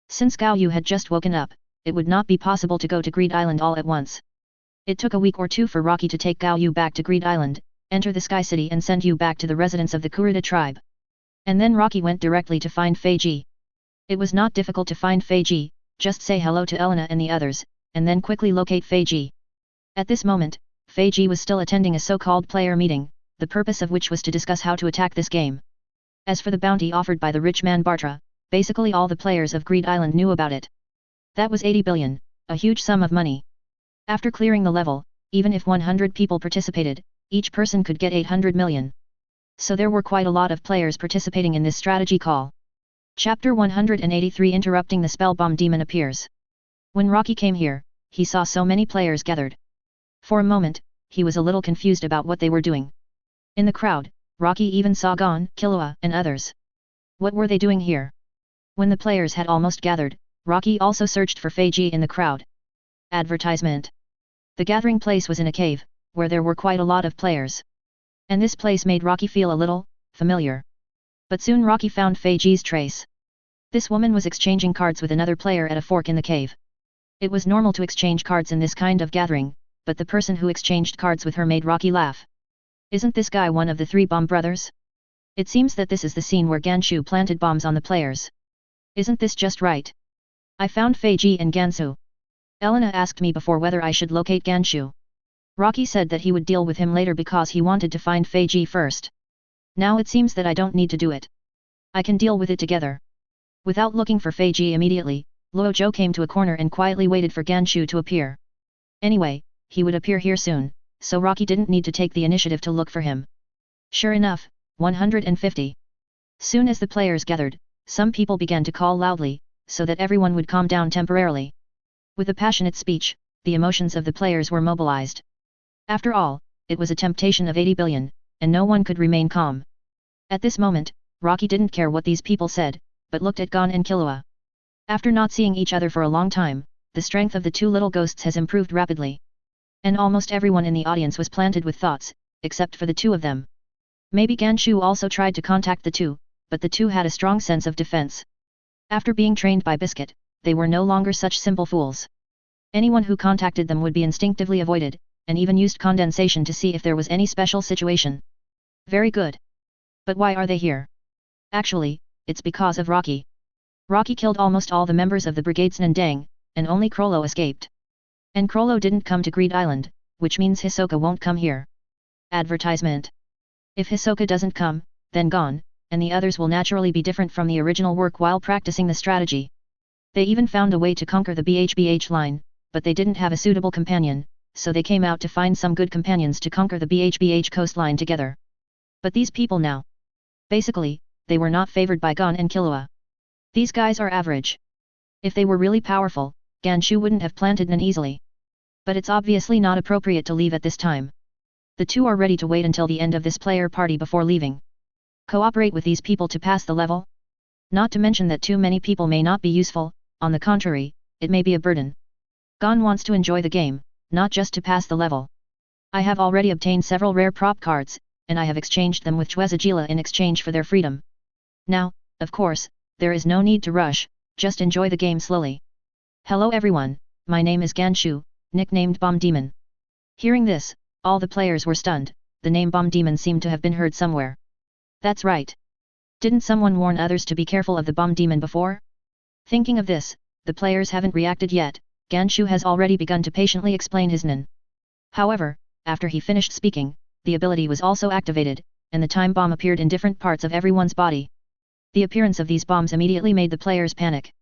Since Gao Yu had just woken up, it would not be possible to go to Greed Island all at once. It took a week or two for Rocky to take Gao Yu back to Greed Island, enter the Sky City and send you back to the residence of the Kurta tribe. And then Rocky went directly to find Feiji. It was not difficult to find Feiji, just say hello to Elena and the others, and then quickly locate Feiji. At this moment, Feiji was still attending a so-called player meeting, the purpose of which was to discuss how to attack this game. As for the bounty offered by the rich man Bartra, basically all the players of Greed Island knew about it. That was 80 billion, a huge sum of money. After clearing the level, even if 100 people participated, each person could get 800 million. So there were quite a lot of players participating in this strategy call. Chapter 183 Interrupting the Spell Bomb Demon appears. When Rocky came here, he saw so many players gathered. For a moment, he was a little confused about what they were doing. In the crowd, Rocky even saw Gon, Killua, and others. What were they doing here? When the players had almost gathered, Rocky also searched for Feiji in the crowd. Advertisement. The gathering place was in a cave, where there were quite a lot of players. And this place made Rocky feel a little familiar. But soon Rocky found Feiji's trace. This woman was exchanging cards with another player at a fork in the cave. It was normal to exchange cards in this kind of gathering, but the person who exchanged cards with her made Rocky laugh. Isn't this guy one of the 3 bomb brothers? It seems that this is the scene where Ganshu planted bombs on the players. Isn't this just right? I found Feiji and Gansu. Elena asked me before whether I should locate Ganshu. Rocky said that he would deal with him later because he wanted to find Feiji first. Now it seems that I don't need to do it. I can deal with it together. Without looking for Feiji immediately, Luo Zhou came to a corner and quietly waited for Ganshu to appear. Anyway, he would appear here soon, so Rocky didn't need to take the initiative to look for him. Sure enough, 150. Soon as the players gathered, some people began to call loudly, so that everyone would calm down temporarily. With a passionate speech, the emotions of the players were mobilized. After all, it was a temptation of 80 billion, and no one could remain calm. At this moment, Rocky didn't care what these people said, but looked at Gon and Killua. After not seeing each other for a long time, the strength of the 2 little ghosts has improved rapidly. And almost everyone in the audience was planted with thoughts, except for the two of them. Maybe Ganshu also tried to contact the two, but the two had a strong sense of defense. After being trained by Biscuit, they were no longer such simple fools. Anyone who contacted them would be instinctively avoided, and even used condensation to see if there was any special situation. Very good. But why are they here? Actually, it's because of Rocky. Rocky killed almost all the members of the Brigade's Nandang, and only Krollo escaped. And Krollo didn't come to Greed Island, which means Hisoka won't come here. Advertisement. If Hisoka doesn't come, then gone, and the others will naturally be different from the original work while practicing the strategy. They even found a way to conquer the BHBH line, but they didn't have a suitable companion, so they came out to find some good companions to conquer the BHBH coastline together. But these people now. Basically, they were not favored by Gon and Killua. These guys are average. If they were really powerful, Ganshu wouldn't have planted Nan easily. But it's obviously not appropriate to leave at this time. The two are ready to wait until the end of this player party before leaving. Cooperate with these people to pass the level? Not to mention that too many people may not be useful, on the contrary, it may be a burden. Gon wants to enjoy the game, not just to pass the level. I have already obtained several rare prop cards, and I have exchanged them with Chwezagila in exchange for their freedom. Now, of course, there is no need to rush, just enjoy the game slowly. Hello everyone, my name is Ganshu, nicknamed Bomb Demon. Hearing this, all the players were stunned, the name Bomb Demon seemed to have been heard somewhere. That's right. Didn't someone warn others to be careful of the Bomb Demon before? Thinking of this, the players haven't reacted yet, Ganshu has already begun to patiently explain his Nen. However, after he finished speaking, the ability was also activated, and the time bomb appeared in different parts of everyone's body. The appearance of these bombs immediately made the players panic.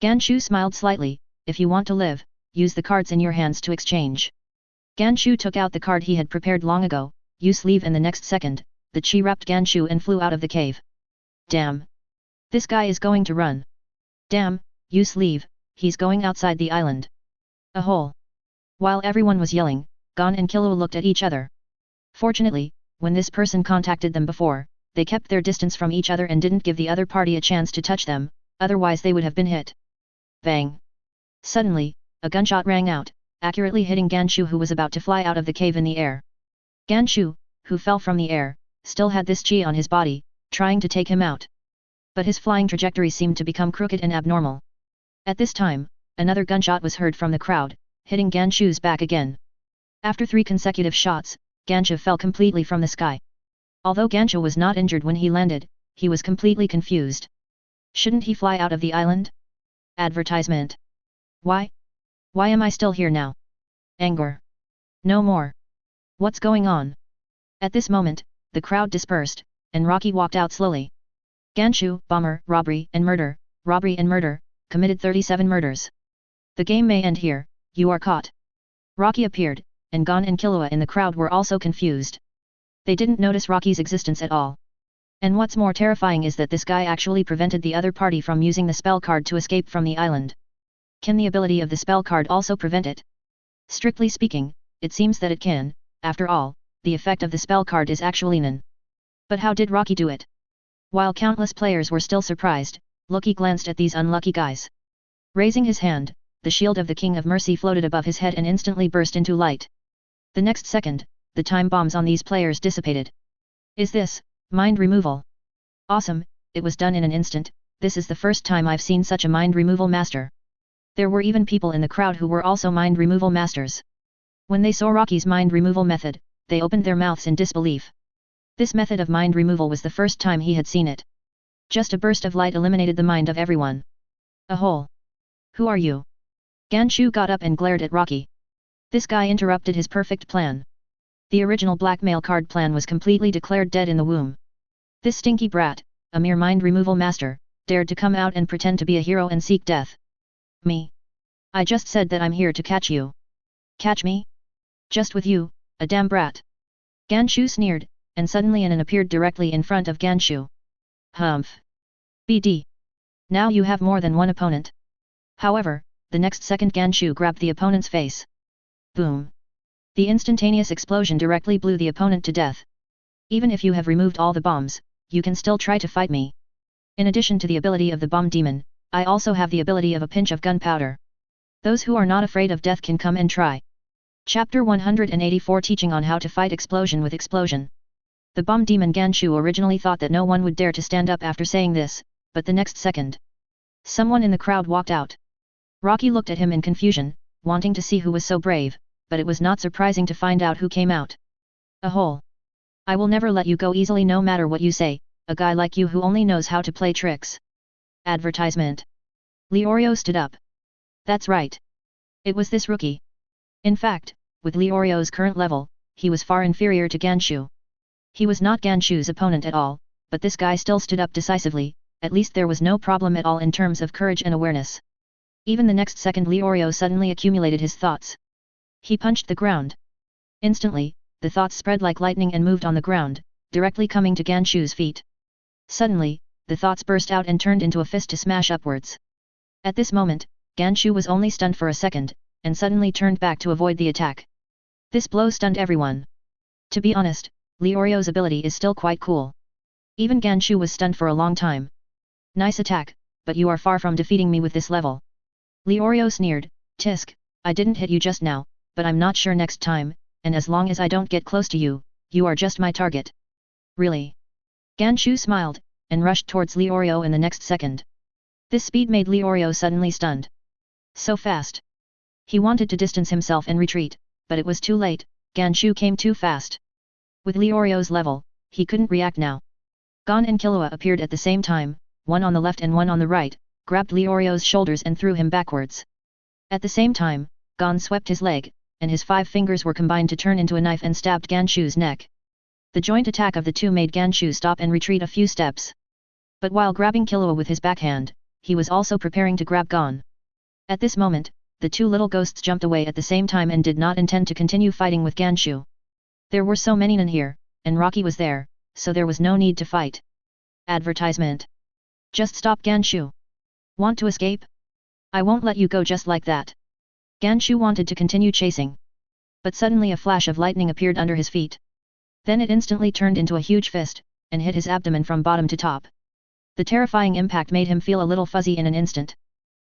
Ganshu smiled slightly, if you want to live, use the cards in your hands to exchange. Ganshu took out the card he had prepared long ago, use leave, and the next second, the chi wrapped Ganshu and flew out of the cave. Damn! This guy is going to run. Damn, use leave, he's going outside the island. A hole. While everyone was yelling, Gon and Killua looked at each other. Fortunately, when this person contacted them before, they kept their distance from each other and didn't give the other party a chance to touch them, otherwise they would have been hit. Bang! Suddenly, a gunshot rang out, accurately hitting Ganshu, who was about to fly out of the cave in the air. Ganshu, who fell from the air, still had this chi on his body, trying to take him out. But his flying trajectory seemed to become crooked and abnormal. At this time, another gunshot was heard from the crowd, hitting Ganshu's back again. After 3 consecutive shots, Ganshu fell completely from the sky. Although Ganshu was not injured when he landed, he was completely confused. Shouldn't he fly out of the island? Advertisement. Why? Why am I still here now? Anger. No more. What's going on? At this moment, the crowd dispersed, and Rocky walked out slowly. Ganshu, bomber, robbery and murder, committed 37 murders. The game may end here, you are caught. Rocky appeared, and Gon and Killua in the crowd were also confused. They didn't notice Rocky's existence at all. And what's more terrifying is that this guy actually prevented the other party from using the spell card to escape from the island. Can the ability of the spell card also prevent it? Strictly speaking, it seems that it can. After all, the effect of the spell card is actually none. But how did Rocky do it? While countless players were still surprised, Loki glanced at these unlucky guys. Raising his hand, the shield of the King of Mercy floated above his head and instantly burst into light. The next second, the time bombs on these players dissipated. Is this mind removal? Awesome, it was done in an instant. This is the first time I've seen such a mind removal master. There were even people in the crowd who were also mind removal masters. When they saw Rocky's mind removal method, they opened their mouths in disbelief. This method of mind removal was the first time he had seen it. Just a burst of light eliminated the mind of everyone. A hole. Who are you? Ganshu got up and glared at Rocky. This guy interrupted his perfect plan. The original blackmail card plan was completely declared dead in the womb. This stinky brat, a mere mind removal master, dared to come out and pretend to be a hero and seek death. Me? I just said that I'm here to catch you. Catch me? Just with you, a damn brat. Ganshu sneered, and suddenly Anan appeared directly in front of Ganshu. Humph. BD. Now you have more than one opponent. However, the next second Ganshu grabbed the opponent's face. Boom. The instantaneous explosion directly blew the opponent to death. Even if you have removed all the bombs, you can still try to fight me. In addition to the ability of the bomb demon, I also have the ability of a pinch of gunpowder. Those who are not afraid of death can come and try. Chapter 184 Teaching on how to fight explosion with explosion. The bomb demon Ganshu originally thought that no one would dare to stand up after saying this, but the next second, someone in the crowd walked out. Rocky looked at him in confusion, wanting to see who was so brave, but it was not surprising to find out who came out. A hole. I will never let you go easily no matter what you say, a guy like you who only knows how to play tricks. Advertisement. Leorio stood up. That's right. It was this rookie. In fact, with Leorio's current level, he was far inferior to Ganshu. He was not Ganshu's opponent at all, but this guy still stood up decisively, at least there was no problem at all in terms of courage and awareness. Even the next second Leorio suddenly accumulated his thoughts. He punched the ground. Instantly, the thoughts spread like lightning and moved on the ground, directly coming to Ganshu's feet. Suddenly, the thoughts burst out and turned into a fist to smash upwards. At this moment, Ganshu was only stunned for a second, and suddenly turned back to avoid the attack. This blow stunned everyone. To be honest, Leorio's ability is still quite cool. Even Ganshu was stunned for a long time. Nice attack, but you are far from defeating me with this level. Leorio sneered, Tisk, I didn't hit you just now, but I'm not sure next time, and as long as I don't get close to you, you are just my target. Really? Ganshu smiled, and rushed towards Leorio in the next second. This speed made Leorio suddenly stunned. So fast. He wanted to distance himself and retreat, but it was too late, Ganshu came too fast. With Leorio's level, he couldn't react now. Gon and Killua appeared at the same time, one on the left and one on the right, grabbed Leorio's shoulders and threw him backwards. At the same time, Gon swept his leg, and his 5 fingers were combined to turn into a knife and stabbed Ganshu's neck. The joint attack of the two made Ganshu stop and retreat a few steps. But while grabbing Killua with his backhand, he was also preparing to grab Gon. At this moment, the two little ghosts jumped away at the same time and did not intend to continue fighting with Ganshu. There were so many Nin here, and Rocky was there, so there was no need to fight. Advertisement. Just stop Ganshu. Want to escape? I won't let you go just like that. Ganshu wanted to continue chasing. But suddenly a flash of lightning appeared under his feet. Then it instantly turned into a huge fist, and hit his abdomen from bottom to top. The terrifying impact made him feel a little fuzzy in an instant.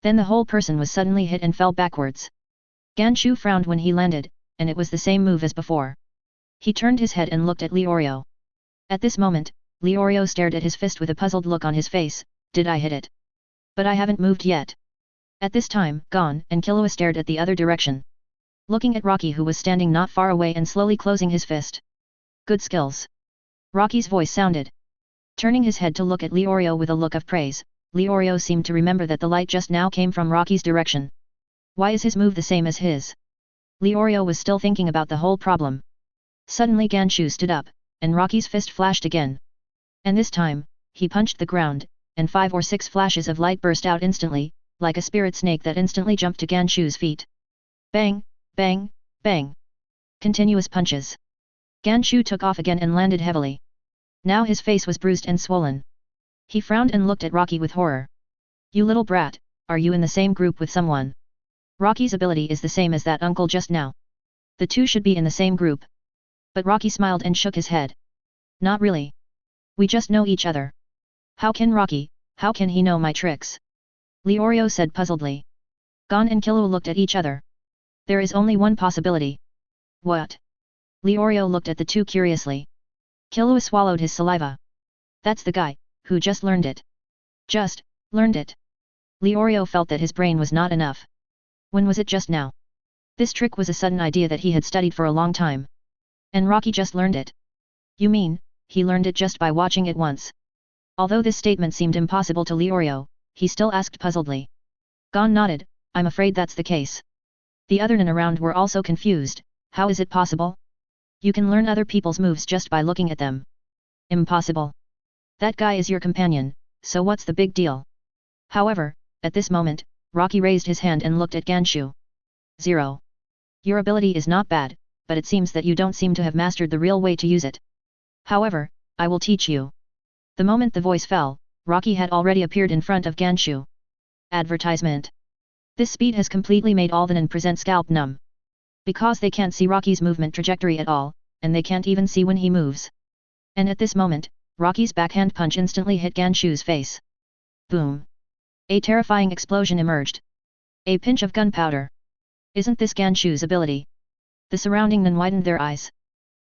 Then the whole person was suddenly hit and fell backwards. Ganshu frowned when he landed, and it was the same move as before. He turned his head and looked at Leorio. At this moment, Leorio stared at his fist with a puzzled look on his face, did I hit it? But I haven't moved yet. At this time, Gon and Killua stared at the other direction. Looking at Rocky who was standing not far away and slowly closing his fist. Good skills. Rocky's voice sounded. Turning his head to look at Leorio with a look of praise, Leorio seemed to remember that the light just now came from Rocky's direction. Why is his move the same as his? Leorio was still thinking about the whole problem. Suddenly Ganshu stood up, and Rocky's fist flashed again. And this time, he punched the ground, and 5 or 6 flashes of light burst out instantly, like a spirit snake that instantly jumped to Ganshu's feet. Bang, bang, bang. Continuous punches. Ganshu took off again and landed heavily. Now his face was bruised and swollen. He frowned and looked at Rocky with horror. You little brat, are you in the same group with someone? Rocky's ability is the same as that uncle just now. The two should be in the same group. But Rocky smiled and shook his head. Not really. We just know each other. How can he know my tricks? Leorio said puzzledly. Gon and Killua looked at each other. There is only one possibility. What? Leorio looked at the two curiously. Killua swallowed his saliva. That's the guy, who just learned it. Just, learned it. Leorio felt that his brain was not enough. When was it just now? This trick was a sudden idea that he had studied for a long time. And Rocky just learned it. You mean, he learned it just by watching it once? Although this statement seemed impossible to Leorio, he still asked puzzledly. Gon nodded, I'm afraid that's the case. The other Nin around were also confused, how is it possible? You can learn other people's moves just by looking at them. Impossible. That guy is your companion, so what's the big deal? However, at this moment, Rocky raised his hand and looked at Ganshu. 0. Your ability is not bad, but it seems that you don't seem to have mastered the real way to use it. However, I will teach you. The moment the voice fell, Rocky had already appeared in front of Ganshu. Advertisement. This speed has completely made all the Nin present scalp numb. Because they can't see Rocky's movement trajectory at all, and they can't even see when he moves. And at this moment, Rocky's backhand punch instantly hit Ganshu's face. Boom. A terrifying explosion emerged. A pinch of gunpowder. Isn't this Ganshu's ability? The surrounding men widened their eyes.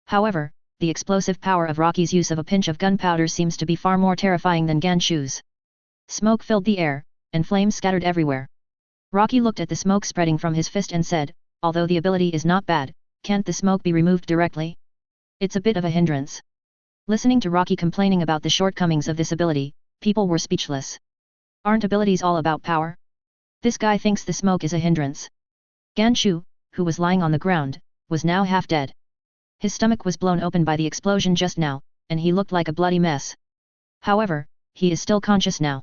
However, the explosive power of Rocky's use of a pinch of gunpowder seems to be far more terrifying than Ganshu's. Smoke filled the air, and flames scattered everywhere. Rocky looked at the smoke spreading from his fist and said, although the ability is not bad, can't the smoke be removed directly? It's a bit of a hindrance. Listening to Rocky complaining about the shortcomings of this ability, people were speechless. Aren't abilities all about power? This guy thinks the smoke is a hindrance. Ganshu, who was lying on the ground, was now half dead. His stomach was blown open by the explosion just now, and he looked like a bloody mess. However, he is still conscious now.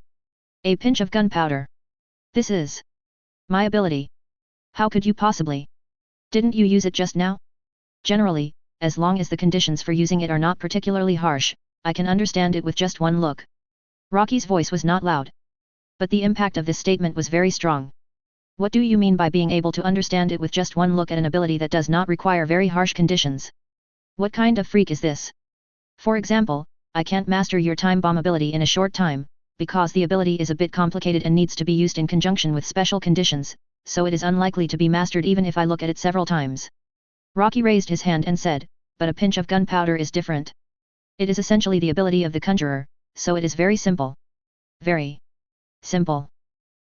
A pinch of gunpowder. This is my ability. How could you possibly? Didn't you use it just now? Generally, as long as the conditions for using it are not particularly harsh, I can understand it with just one look. Rocky's voice was not loud. But the impact of this statement was very strong. What do you mean by being able to understand it with just one look at an ability that does not require very harsh conditions? What kind of freak is this? For example, I can't master your time bomb ability in a short time, because the ability is a bit complicated and needs to be used in conjunction with special conditions, so it is unlikely to be mastered even if I look at it several times. Rocky raised his hand and said, but a pinch of gunpowder is different. It is essentially the ability of the conjurer, so it is very simple. Very simple.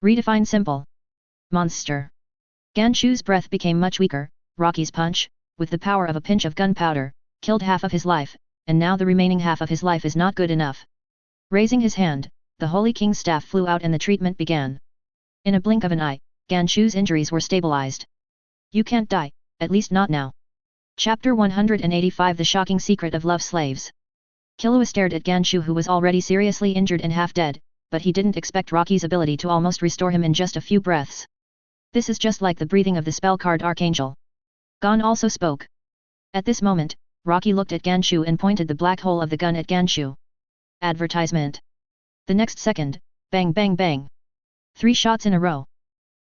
Redefine simple. Monster. Ganshu's breath became much weaker. Rocky's punch, with the power of a pinch of gunpowder, killed half of his life, and now the remaining half of his life is not good enough. Raising his hand, the Holy King's staff flew out and the treatment began. In a blink of an eye, Ganshu's injuries were stabilized. You can't die, at least not now. Chapter 185 The Shocking Secret of Love Slaves. Killua stared at Ganshu, who was already seriously injured and half dead, but he didn't expect Rocky's ability to almost restore him in just a few breaths. This is just like the breathing of the spell card Archangel. Gon also spoke. At this moment, Rocky looked at Ganshu and pointed the black hole of the gun at Ganshu. Advertisement. The next second, bang bang bang. 3 shots in a row.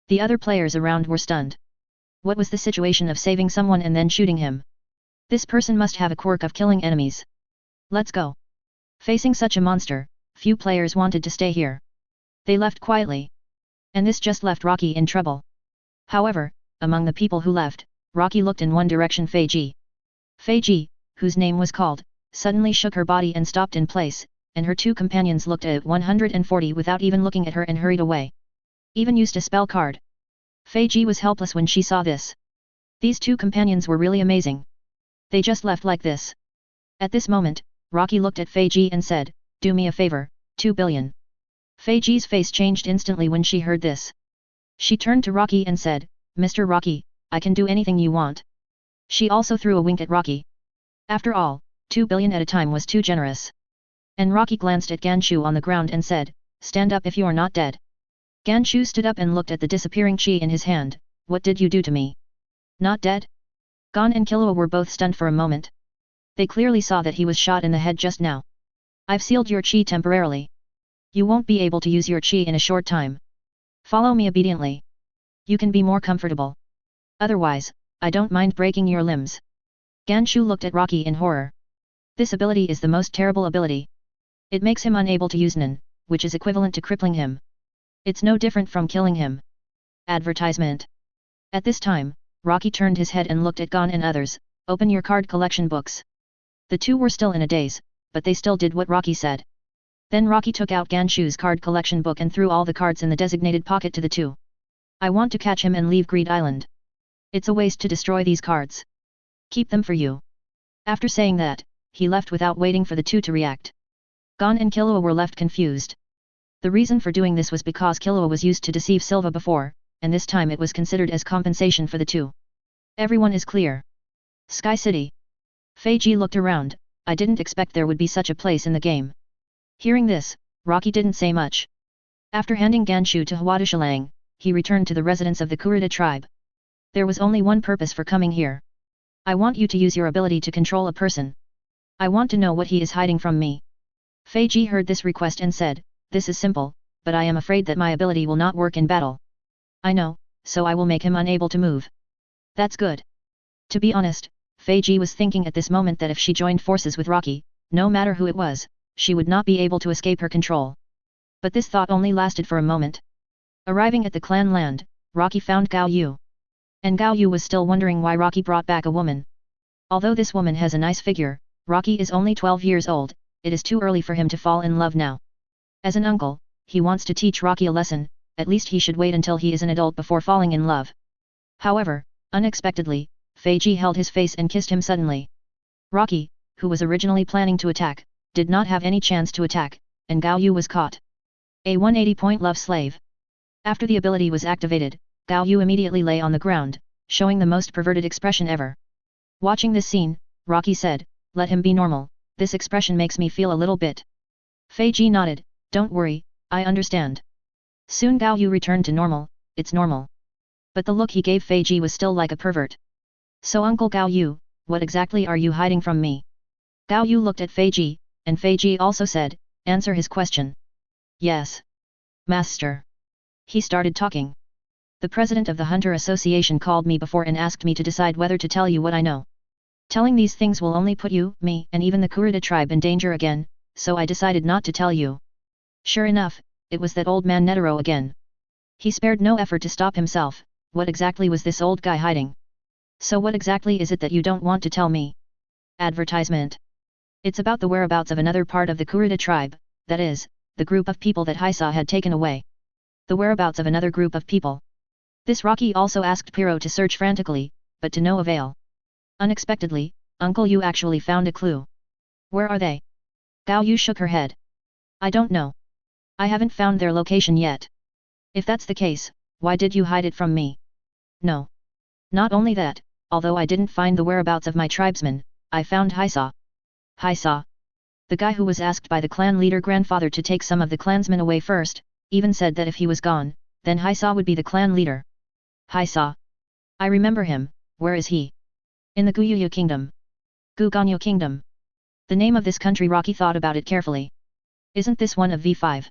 The other players around were stunned. What was the situation of saving someone and then shooting him? This person must have a quirk of killing enemies. Let's go. Facing such a monster, few players wanted to stay here. They left quietly. And this just left Rocky in trouble. However, among the people who left, Rocky looked in one direction. Feiji. Feiji, whose name was called, suddenly shook her body and stopped in place, and her 2 companions looked at 140 without even looking at her and hurried away. Even used a spell card. Feiji was helpless when she saw this. These 2 companions were really amazing. They just left like this. At this moment, Rocky looked at Feiji and said, do me a favor, 2 billion. Feiji's face changed instantly when she heard this. She turned to Rocky and said, Mr. Rocky, I can do anything you want. She also threw a wink at Rocky. After all, 2 billion at a time was too generous. And Rocky glanced at Ganshu on the ground and said, stand up if you are not dead. Ganshu stood up and looked at the disappearing chi in his hand. What did you do to me? Not dead? Gon and Killua were both stunned for a moment. They clearly saw that he was shot in the head just now. I've sealed your chi temporarily. You won't be able to use your chi in a short time. Follow me obediently. You can be more comfortable. Otherwise, I don't mind breaking your limbs. Ganshu looked at Rocky in horror. This ability is the most terrible ability. It makes him unable to use Nen, which is equivalent to crippling him. It's no different from killing him. Advertisement. At this time, Rocky turned his head and looked at Gon and others. Open your card collection books. The 2 were still in a daze, but they still did what Rocky said. Then Rocky took out Ganshu's card collection book and threw all the cards in the designated pocket to the 2. I want to catch him and leave Greed Island. It's a waste to destroy these cards. Keep them for you. After saying that, he left without waiting for the 2 to react. Gon and Killua were left confused. The reason for doing this was because Killua was used to deceive Silva before, and this time it was considered as compensation for the 2. Everyone is clear. Sky City. Feiji looked around. I didn't expect there would be such a place in the game. Hearing this, Rocky didn't say much. After handing Ganshu to Hwadashalang, he returned to the residence of the Kurta tribe. There was only one purpose for coming here. I want you to use your ability to control a person. I want to know what he is hiding from me. Feiji heard this request and said, this is simple, but I am afraid that my ability will not work in battle. I know, so I will make him unable to move. That's good. To be honest, Feiji was thinking at this moment that if she joined forces with Rocky, no matter who it was, she would not be able to escape her control. But this thought only lasted for a moment. Arriving at the clan land, Rocky found Gao Yu. And Gao Yu was still wondering why Rocky brought back a woman. Although this woman has a nice figure, Rocky is only 12 years old, it is too early for him to fall in love now. As an uncle, he wants to teach Rocky a lesson, at least he should wait until he is an adult before falling in love. However, unexpectedly, Fei Ji held his face and kissed him suddenly. Rocky, who was originally planning to attack, did not have any chance to attack, and Gao Yu was caught. A 180-point love slave. After the ability was activated, Gao Yu immediately lay on the ground, showing the most perverted expression ever. Watching this scene, Rocky said, "Let him be normal, this expression makes me feel a little bit." Fei Ji nodded, "Don't worry, I understand." Soon Gao Yu returned to normal, "It's normal." But the look he gave Fei Ji was still like a pervert. "So Uncle Gao Yu, what exactly are you hiding from me?" Gao Yu looked at Fei Ji, and Fei Ji also said, "Answer his question." "Yes, Master." He started talking. "The president of the Hunter Association called me before and asked me to decide whether to tell you what I know. Telling these things will only put you, me, and even the Kurta tribe in danger again, so I decided not to tell you." Sure enough, it was that old man Netero again. He spared no effort to stop himself. What exactly was this old guy hiding? "So what exactly is it that you don't want to tell me?" Advertisement. It's about the whereabouts of another part of the Kurta tribe, that is, the group of people that Haisa had taken away. The whereabouts of another group of people. This Rocky also asked Piro to search frantically, but to no avail. Unexpectedly, Uncle Yu actually found a clue. "Where are they?" Gao Yu shook her head. "I don't know. I haven't found their location yet." "If that's the case, why did you hide it from me?" "No. Not only that, although I didn't find the whereabouts of my tribesmen, I found Haisa." Haisa. The guy who was asked by the clan leader grandfather to take some of the clansmen away first, even said that if he was gone, then Haisa would be the clan leader. Haisa. I remember him, where is he? In the Guyuyu kingdom. Guganyu kingdom. The name of this country. Rocky thought about it carefully. Isn't this one of V5?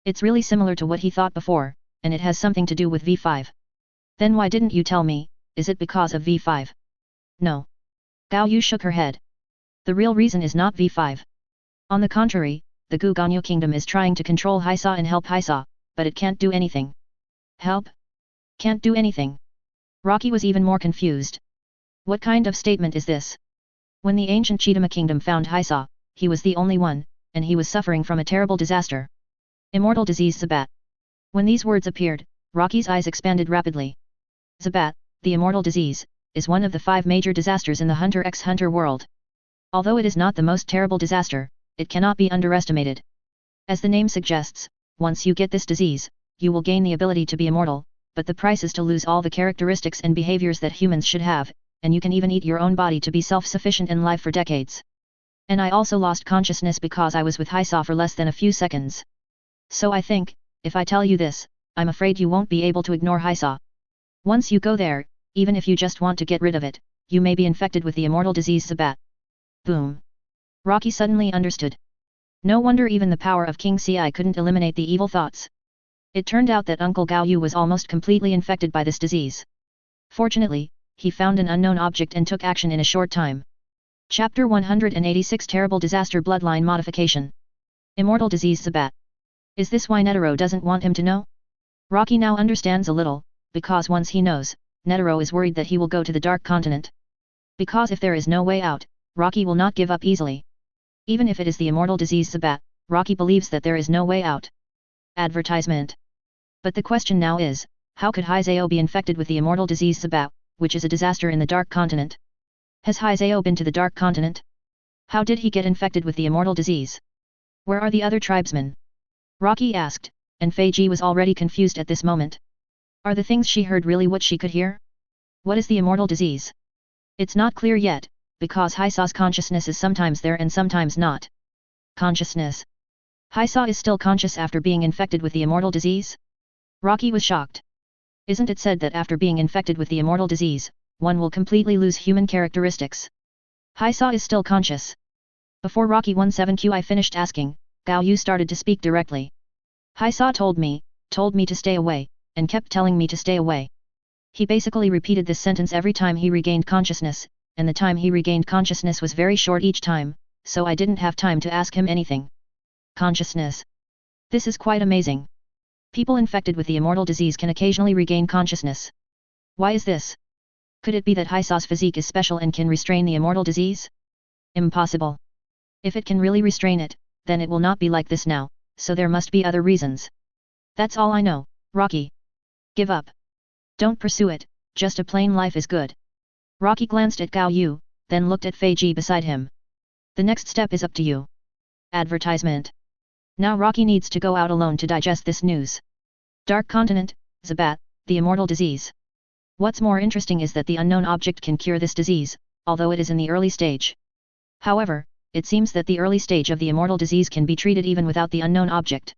It's really similar to what he thought before, and it has something to do with V5. Then why didn't you tell me, is it because of V5? No. Gao Yu shook her head. The real reason is not V5. On the contrary, the Guganyu kingdom is trying to control Haisa and help Haisa, but it can't do anything. Help? Can't do anything. Rocky was even more confused. What kind of statement is this? When the ancient Chitama kingdom found Haisa, he was the only one, and he was suffering from a terrible disaster. Immortal disease Zabat. When these words appeared, Rocky's eyes expanded rapidly. Zabat, the immortal disease, is one of the 5 major disasters in the Hunter x Hunter world. Although it is not the most terrible disaster, it cannot be underestimated. As the name suggests, once you get this disease, you will gain the ability to be immortal, but the price is to lose all the characteristics and behaviors that humans should have, and you can even eat your own body to be self-sufficient in life for decades. And I also lost consciousness because I was with Haisa for less than a few seconds. So I think, if I tell you this, I'm afraid you won't be able to ignore Haisa. Once you go there, even if you just want to get rid of it, you may be infected with the immortal disease Zabat. Boom. Rocky suddenly understood. No wonder even the power of King Ci couldn't eliminate the evil thoughts. It turned out that Uncle Gao Yu was almost completely infected by this disease. Fortunately, he found an unknown object and took action in a short time. Chapter 186 Terrible Disaster Bloodline Modification. Immortal Disease Zabat. Is this why Netero doesn't want him to know? Rocky now understands a little, because once he knows, Netero is worried that he will go to the Dark Continent. Because if there is no way out, Rocky will not give up easily. Even if it is the immortal disease Zabat, Rocky believes that there is no way out. Advertisement. But the question now is, how could Haizao be infected with the immortal disease Zabat, which is a disaster in the Dark Continent? Has Haizao been to the Dark Continent? How did he get infected with the immortal disease? Where are the other tribesmen? Rocky asked, and Fei Ji was already confused at this moment. Are the things she heard really what she could hear? What is the immortal disease? It's not clear yet, because Haisa's consciousness is sometimes there and sometimes not. Consciousness. Haisa is still conscious after being infected with the immortal disease? Rocky was shocked. Isn't it said that after being infected with the immortal disease, one will completely lose human characteristics? Haisa is still conscious. Before Rocky 17Qi finished asking, Gao Yu started to speak directly. Haisa told me to stay away, and kept telling me to stay away. He basically repeated this sentence every time he regained consciousness, and the time he regained consciousness was very short each time, so I didn't have time to ask him anything. Consciousness. This is quite amazing. People infected with the immortal disease can occasionally regain consciousness. Why is this? Could it be that Hisa's physique is special and can restrain the immortal disease? Impossible. If it can really restrain it, then it will not be like this now, so there must be other reasons. That's all I know, Rocky. Give up. Don't pursue it, just a plain life is good. Rocky glanced at Gao Yu, then looked at Fei Ji beside him. The next step is up to you. Advertisement. Now Rocky needs to go out alone to digest this news. Dark Continent, Zabat, the immortal disease. What's more interesting is that the unknown object can cure this disease, although it is in the early stage. However, it seems that the early stage of the immortal disease can be treated even without the unknown object.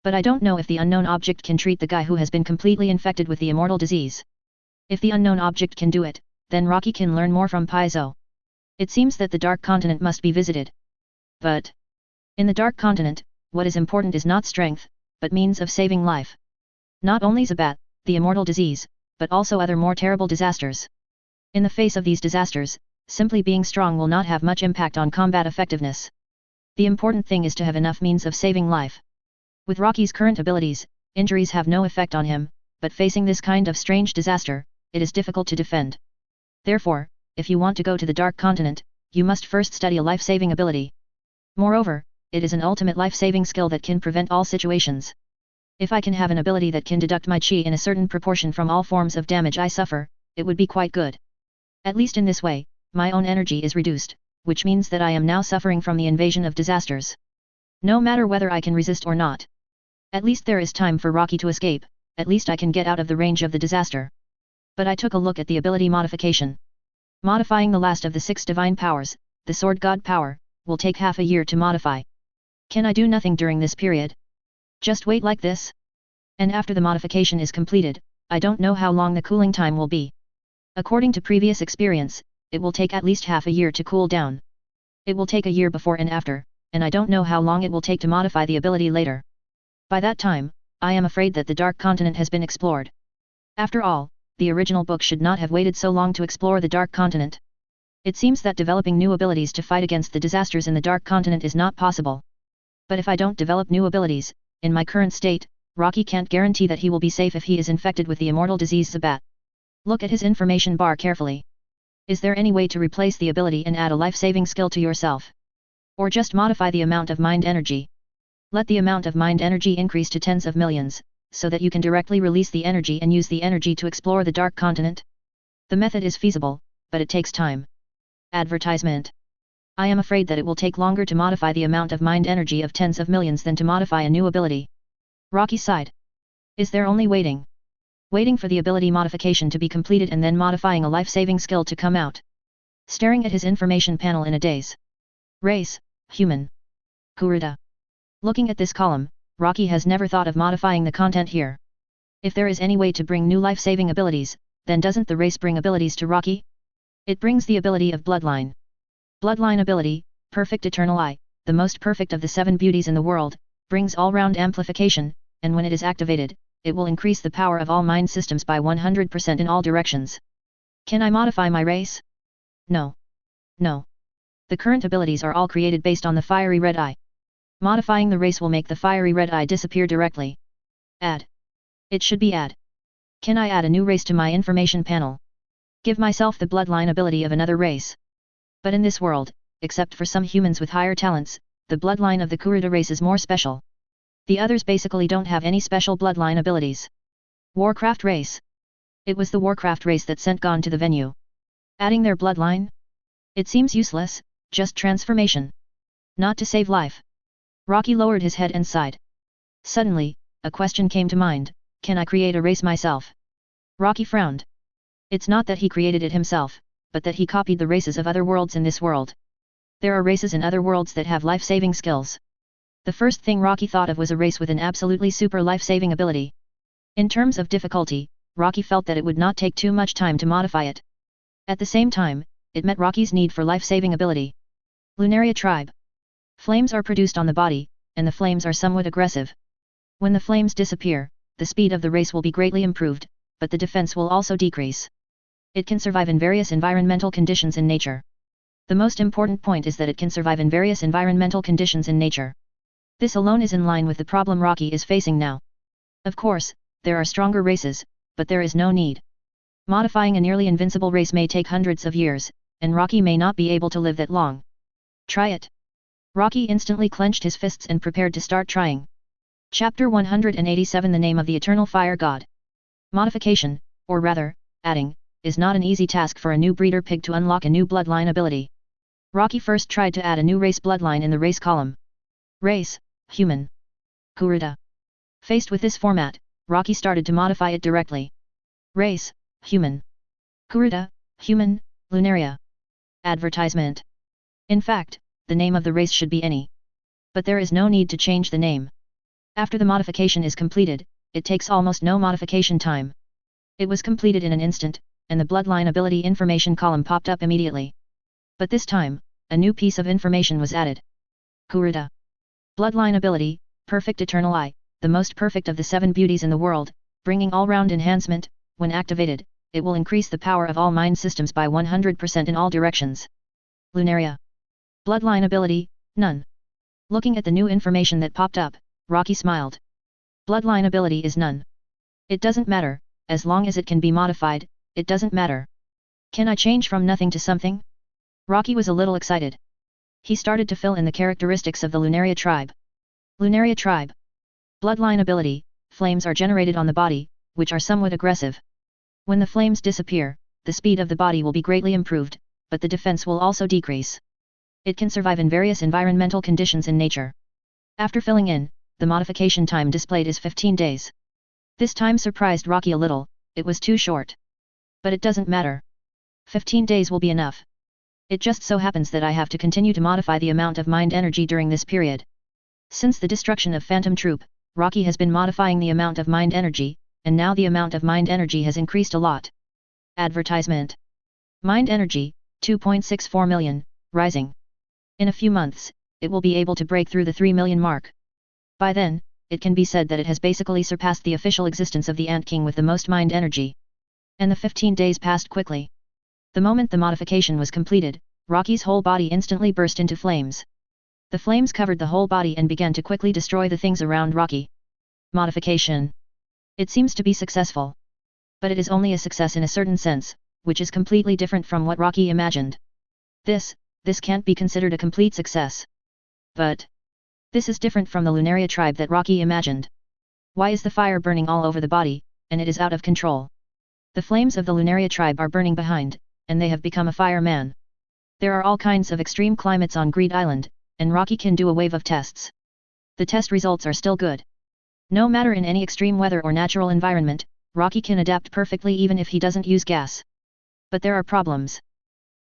But I don't know if the unknown object can treat the guy who has been completely infected with the immortal disease. If the unknown object can do it, then Rocky can learn more from Paizo. It seems that the Dark Continent must be visited. But in the Dark Continent, what is important is not strength, but means of saving life. Not only Zabat, the immortal disease, but also other more terrible disasters. In the face of these disasters, simply being strong will not have much impact on combat effectiveness. The important thing is to have enough means of saving life. With Rocky's current abilities, injuries have no effect on him, but facing this kind of strange disaster, it is difficult to defend. Therefore, if you want to go to the Dark Continent, you must first study a life-saving ability. Moreover, it is an ultimate life-saving skill that can prevent all situations. If I can have an ability that can deduct my chi in a certain proportion from all forms of damage I suffer, it would be quite good. At least in this way, my own energy is reduced, which means that I am now suffering from the invasion of disasters. No matter whether I can resist or not. At least there is time for Rocky to escape, at least I can get out of the range of the disaster. But I took a look at the ability modification. Modifying the last of the 6 divine powers, the Sword God power, will take half a year to modify. Can I do nothing during this period? Just wait like this? And after the modification is completed, I don't know how long the cooling time will be. According to previous experience, it will take at least half a year to cool down. It will take a year before and after, and I don't know how long it will take to modify the ability later. By that time, I am afraid that the Dark Continent has been explored. After all, the original book should not have waited so long to explore the Dark Continent. It seems that developing new abilities to fight against the disasters in the Dark Continent is not possible. But if I don't develop new abilities, in my current state, Rocky can't guarantee that he will be safe if he is infected with the immortal disease Zabat. Look at his information bar carefully. Is there any way to replace the ability and add a life-saving skill to yourself? Or just modify the amount of mind energy? Let the amount of mind energy increase to tens of millions, so that you can directly release the energy and use the energy to explore the Dark Continent. The method is feasible, but it takes time. Advertisement. I am afraid that it will take longer to modify the amount of mind energy of tens of millions than to modify a new ability. Rocky sighed. Is there only waiting? Waiting for the ability modification to be completed and then modifying a life-saving skill to come out. Staring at his information panel in a daze. Race, human. Kurta. Looking at this column, Rocky has never thought of modifying the content here. If there is any way to bring new life-saving abilities, then doesn't the race bring abilities to Rocky? It brings the ability of Bloodline. Bloodline ability, Perfect Eternal Eye, the most perfect of the 7 beauties in the world, brings all-round amplification, and when it is activated, it will increase the power of all mind systems by 100% in all directions. Can I modify my race? No. No. The current abilities are all created based on the fiery red eye. Modifying the race will make the fiery red eye disappear directly. Add. It should be add. Can I add a new race to my information panel? Give myself the bloodline ability of another race. But in this world, except for some humans with higher talents, the bloodline of the Kurta race is more special. The others basically don't have any special bloodline abilities. Warcraft race. It was the Warcraft race that sent Gon to the venue. Adding their bloodline? It seems useless, just transformation. Not to save life. Rocky lowered his head and sighed. Suddenly, a question came to mind, can I create a race myself? Rocky frowned. It's not that he created it himself, but that he copied the races of other worlds in this world. There are races in other worlds that have life-saving skills. The first thing Rocky thought of was a race with an absolutely super life-saving ability. In terms of difficulty, Rocky felt that it would not take too much time to modify it. At the same time, it met Rocky's need for life-saving ability. Lunaria tribe. Flames are produced on the body, and the flames are somewhat aggressive. When the flames disappear, the speed of the race will be greatly improved, but the defense will also decrease. It can survive in various environmental conditions in nature. The most important point is that it can survive in various environmental conditions in nature. This alone is in line with the problem Rocky is facing now. Of course, there are stronger races, but there is no need. Modifying a nearly invincible race may take hundreds of years, and Rocky may not be able to live that long. Try it. Rocky instantly clenched his fists and prepared to start trying. Chapter 187 The Name of the Eternal Fire God. Modification, or rather, adding, is not an easy task for a new breeder pig to unlock a new bloodline ability. Rocky first tried to add a new race bloodline in the race column. Race, human. Kurta. Faced with this format, Rocky started to modify it directly. Race, human. Kurta, human, Lunaria. Advertisement. In fact, the name of the race should be any. But there is no need to change the name. After the modification is completed, it takes almost no modification time. It was completed in an instant, and the bloodline ability information column popped up immediately. But this time, a new piece of information was added. Kurta. Bloodline ability, Perfect Eternal Eye, the most perfect of the 7 beauties in the world, bringing all-round enhancement. When activated, it will increase the power of all mind systems by 100% in all directions. Lunaria. Bloodline ability, None. Looking at the new information that popped up, Rocky smiled. Bloodline ability is none. It doesn't matter, as long as it can be modified, it doesn't matter. Can I change from nothing to something? Rocky was a little excited. He started to fill in the characteristics of the Lunaria tribe. Lunaria tribe. Bloodline ability, flames are generated on the body, which are somewhat aggressive. When the flames disappear, the speed of the body will be greatly improved, but the defense will also decrease. It can survive in various environmental conditions in nature. After filling in, the modification time displayed is 15 days. This time surprised Rocky a little, it was too short. But it doesn't matter. 15 days will be enough. It just so happens that I have to continue to modify the amount of mind energy during this period. Since the destruction of Phantom Troop, Rocky has been modifying the amount of mind energy, and now the amount of mind energy has increased a lot. Advertisement. Mind energy, 2.64 million, rising. In a few months, it will be able to break through the 3 million mark. By then, it can be said that it has basically surpassed the official existence of the Ant King with the most mind energy. And the 15 days passed quickly. The moment the modification was completed, Rocky's whole body instantly burst into flames. The flames covered the whole body and began to quickly destroy the things around Rocky. Modification. It seems to be successful. But it is only a success in a certain sense, which is completely different from what Rocky imagined. This can't be considered a complete success. But this is different from the Lunaria tribe that Rocky imagined. Why is the fire burning all over the body, and it is out of control? The flames of the Lunaria tribe are burning behind, and they have become a fireman. There are all kinds of extreme climates on Greed Island, and Rocky can do a wave of tests. The test results are still good. No matter in any extreme weather or natural environment, Rocky can adapt perfectly even if he doesn't use gas. But there are problems.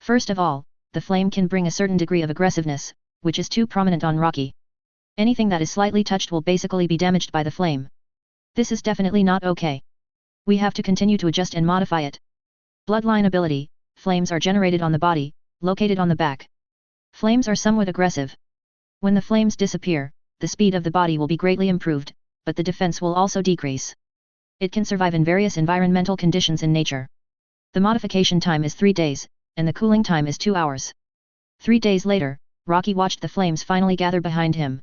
First of all, the flame can bring a certain degree of aggressiveness, which is too prominent on Rocky. Anything that is slightly touched will basically be damaged by the flame. This is definitely not okay. We have to continue to adjust and modify it. Bloodline ability, flames are generated on the body, located on the back. Flames are somewhat aggressive. When the flames disappear, the speed of the body will be greatly improved, but the defense will also decrease. It can survive in various environmental conditions in nature. The modification time is 3 days, and the cooling time is 2 hours. 3 days later, Rocky watched the flames finally gather behind him.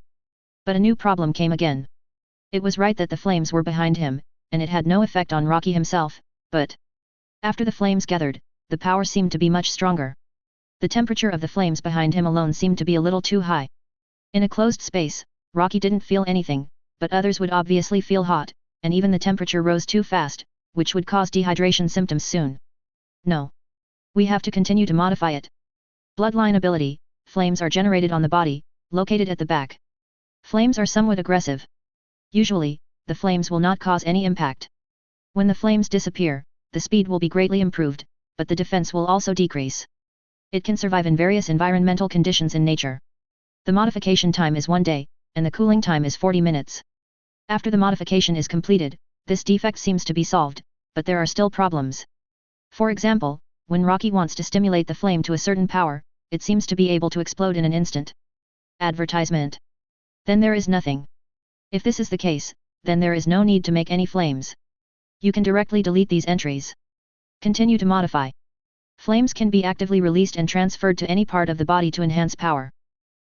But a new problem came again. It was right that the flames were behind him, and it had no effect on Rocky himself, but after the flames gathered, the power seemed to be much stronger. The temperature of the flames behind him alone seemed to be a little too high. In a closed space, Rocky didn't feel anything, but others would obviously feel hot, and even the temperature rose too fast, which would cause dehydration symptoms soon. No. We have to continue to modify it. Bloodline ability, flames are generated on the body, located at the back. Flames are somewhat aggressive. Usually, the flames will not cause any impact. When the flames disappear, the speed will be greatly improved, but the defense will also decrease. It can survive in various environmental conditions in nature. The modification time is 1 day, and the cooling time is 40 minutes. After the modification is completed, this defect seems to be solved, but there are still problems. For example, when Rocky wants to stimulate the flame to a certain power, it seems to be able to explode in an instant. Advertisement. Then there is nothing. If this is the case, then there is no need to make any flames. You can directly delete these entries. Continue to modify. Flames can be actively released and transferred to any part of the body to enhance power.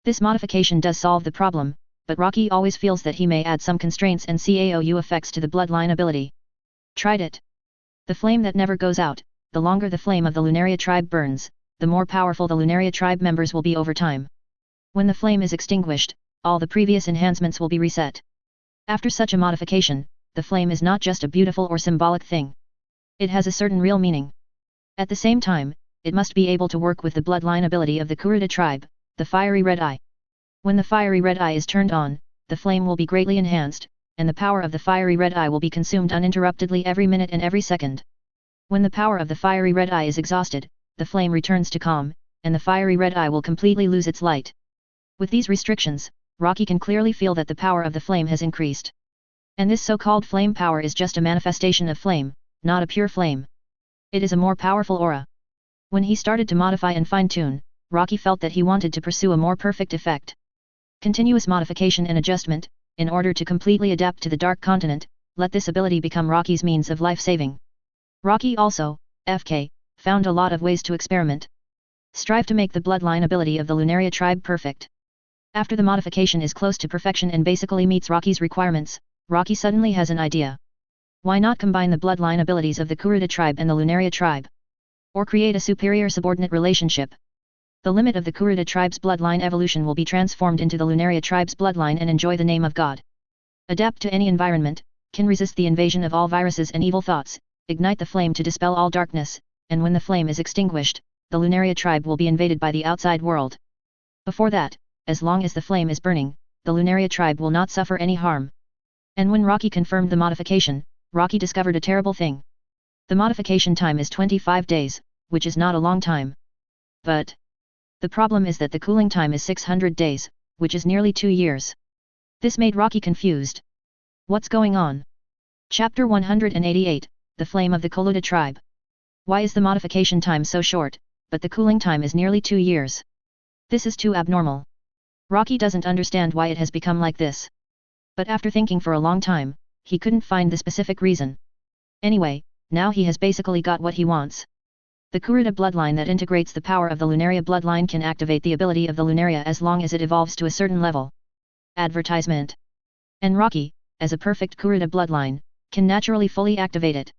This modification does solve the problem, but Rocky always feels that he may add some constraints and CAOU effects to the bloodline ability. Tried it. The flame that never goes out, the longer the flame of the Lunaria tribe burns, the more powerful the Lunaria tribe members will be over time. When the flame is extinguished, all the previous enhancements will be reset. After such a modification, the flame is not just a beautiful or symbolic thing. It has a certain real meaning. At the same time, it must be able to work with the bloodline ability of the Kurta tribe, the fiery red eye. When the fiery red eye is turned on, the flame will be greatly enhanced, and the power of the fiery red eye will be consumed uninterruptedly every minute and every second. When the power of the fiery red eye is exhausted, the flame returns to calm, and the fiery red eye will completely lose its light. With these restrictions, Rocky can clearly feel that the power of the flame has increased. And this so-called flame power is just a manifestation of flame, not a pure flame. It is a more powerful aura. When he started to modify and fine-tune, Rocky felt that he wanted to pursue a more perfect effect. Continuous modification and adjustment, in order to completely adapt to the Dark Continent, let this ability become Rocky's means of life-saving. Rocky also, FK, found a lot of ways to experiment. Strive to make the bloodline ability of the Lunaria tribe perfect. After the modification is close to perfection and basically meets Rocky's requirements, Rocky suddenly has an idea. Why not combine the bloodline abilities of the Kurta tribe and the Lunaria tribe? Or create a superior subordinate relationship. The limit of the Kurta tribe's bloodline evolution will be transformed into the Lunaria tribe's bloodline and enjoy the name of God. Adapt to any environment, can resist the invasion of all viruses and evil thoughts, ignite the flame to dispel all darkness, and when the flame is extinguished, the Lunaria tribe will be invaded by the outside world. Before that, as long as the flame is burning, the Lunaria tribe will not suffer any harm. And when Rocky confirmed the modification, Rocky discovered a terrible thing. The modification time is 25 days, which is not a long time. But the problem is that the cooling time is 600 days, which is nearly 2 years. This made Rocky confused. What's going on? Chapter 188, The Flame of the Kurta Tribe. Why is the modification time so short, but the cooling time is nearly 2 years? This is too abnormal. Rocky doesn't understand why it has become like this. But after thinking for a long time, he couldn't find the specific reason. Anyway, now he has basically got what he wants. The Kurta bloodline that integrates the power of the Lunaria bloodline can activate the ability of the Lunaria as long as it evolves to a certain level. Advertisement. And Rocky, as a perfect Kurta bloodline, can naturally fully activate it.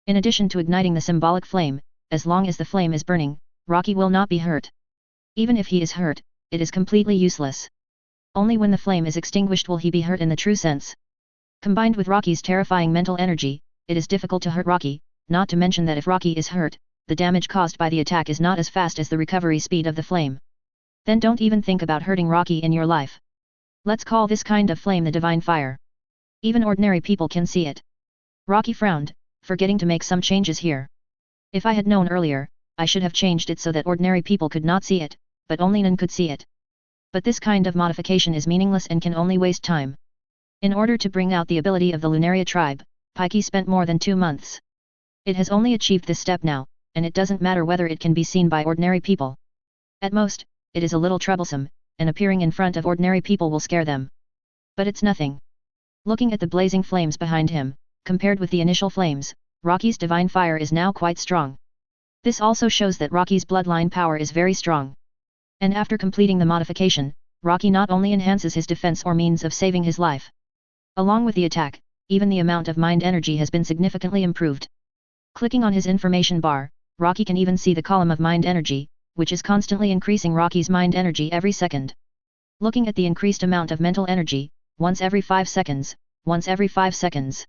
In addition to igniting the symbolic flame, as long as the flame is burning, Rocky will not be hurt. Even if he is hurt, it is completely useless. Only when the flame is extinguished will he be hurt in the true sense. Combined with Rocky's terrifying mental energy, it is difficult to hurt Rocky, not to mention that if Rocky is hurt, the damage caused by the attack is not as fast as the recovery speed of the flame. Then don't even think about hurting Rocky in your life. Let's call this kind of flame the divine fire. Even ordinary people can see it. Rocky frowned, forgetting to make some changes here. If I had known earlier, I should have changed it so that ordinary people could not see it, but only Nan could see it. But this kind of modification is meaningless and can only waste time. In order to bring out the ability of the Lunaria tribe, Pikey spent more than 2 months. It has only achieved this step now, and it doesn't matter whether it can be seen by ordinary people. At most, it is a little troublesome, and appearing in front of ordinary people will scare them. But it's nothing. Looking at the blazing flames behind him, compared with the initial flames, Rocky's divine fire is now quite strong. This also shows that Rocky's bloodline power is very strong. And after completing the modification, Rocky not only enhances his defense or means of saving his life. Along with the attack, even the amount of mind energy has been significantly improved. Clicking on his information bar, Rocky can even see the column of mind energy, which is constantly increasing Rocky's mind energy every second. Looking at the increased amount of mental energy, once every 5 seconds, once every 5 seconds.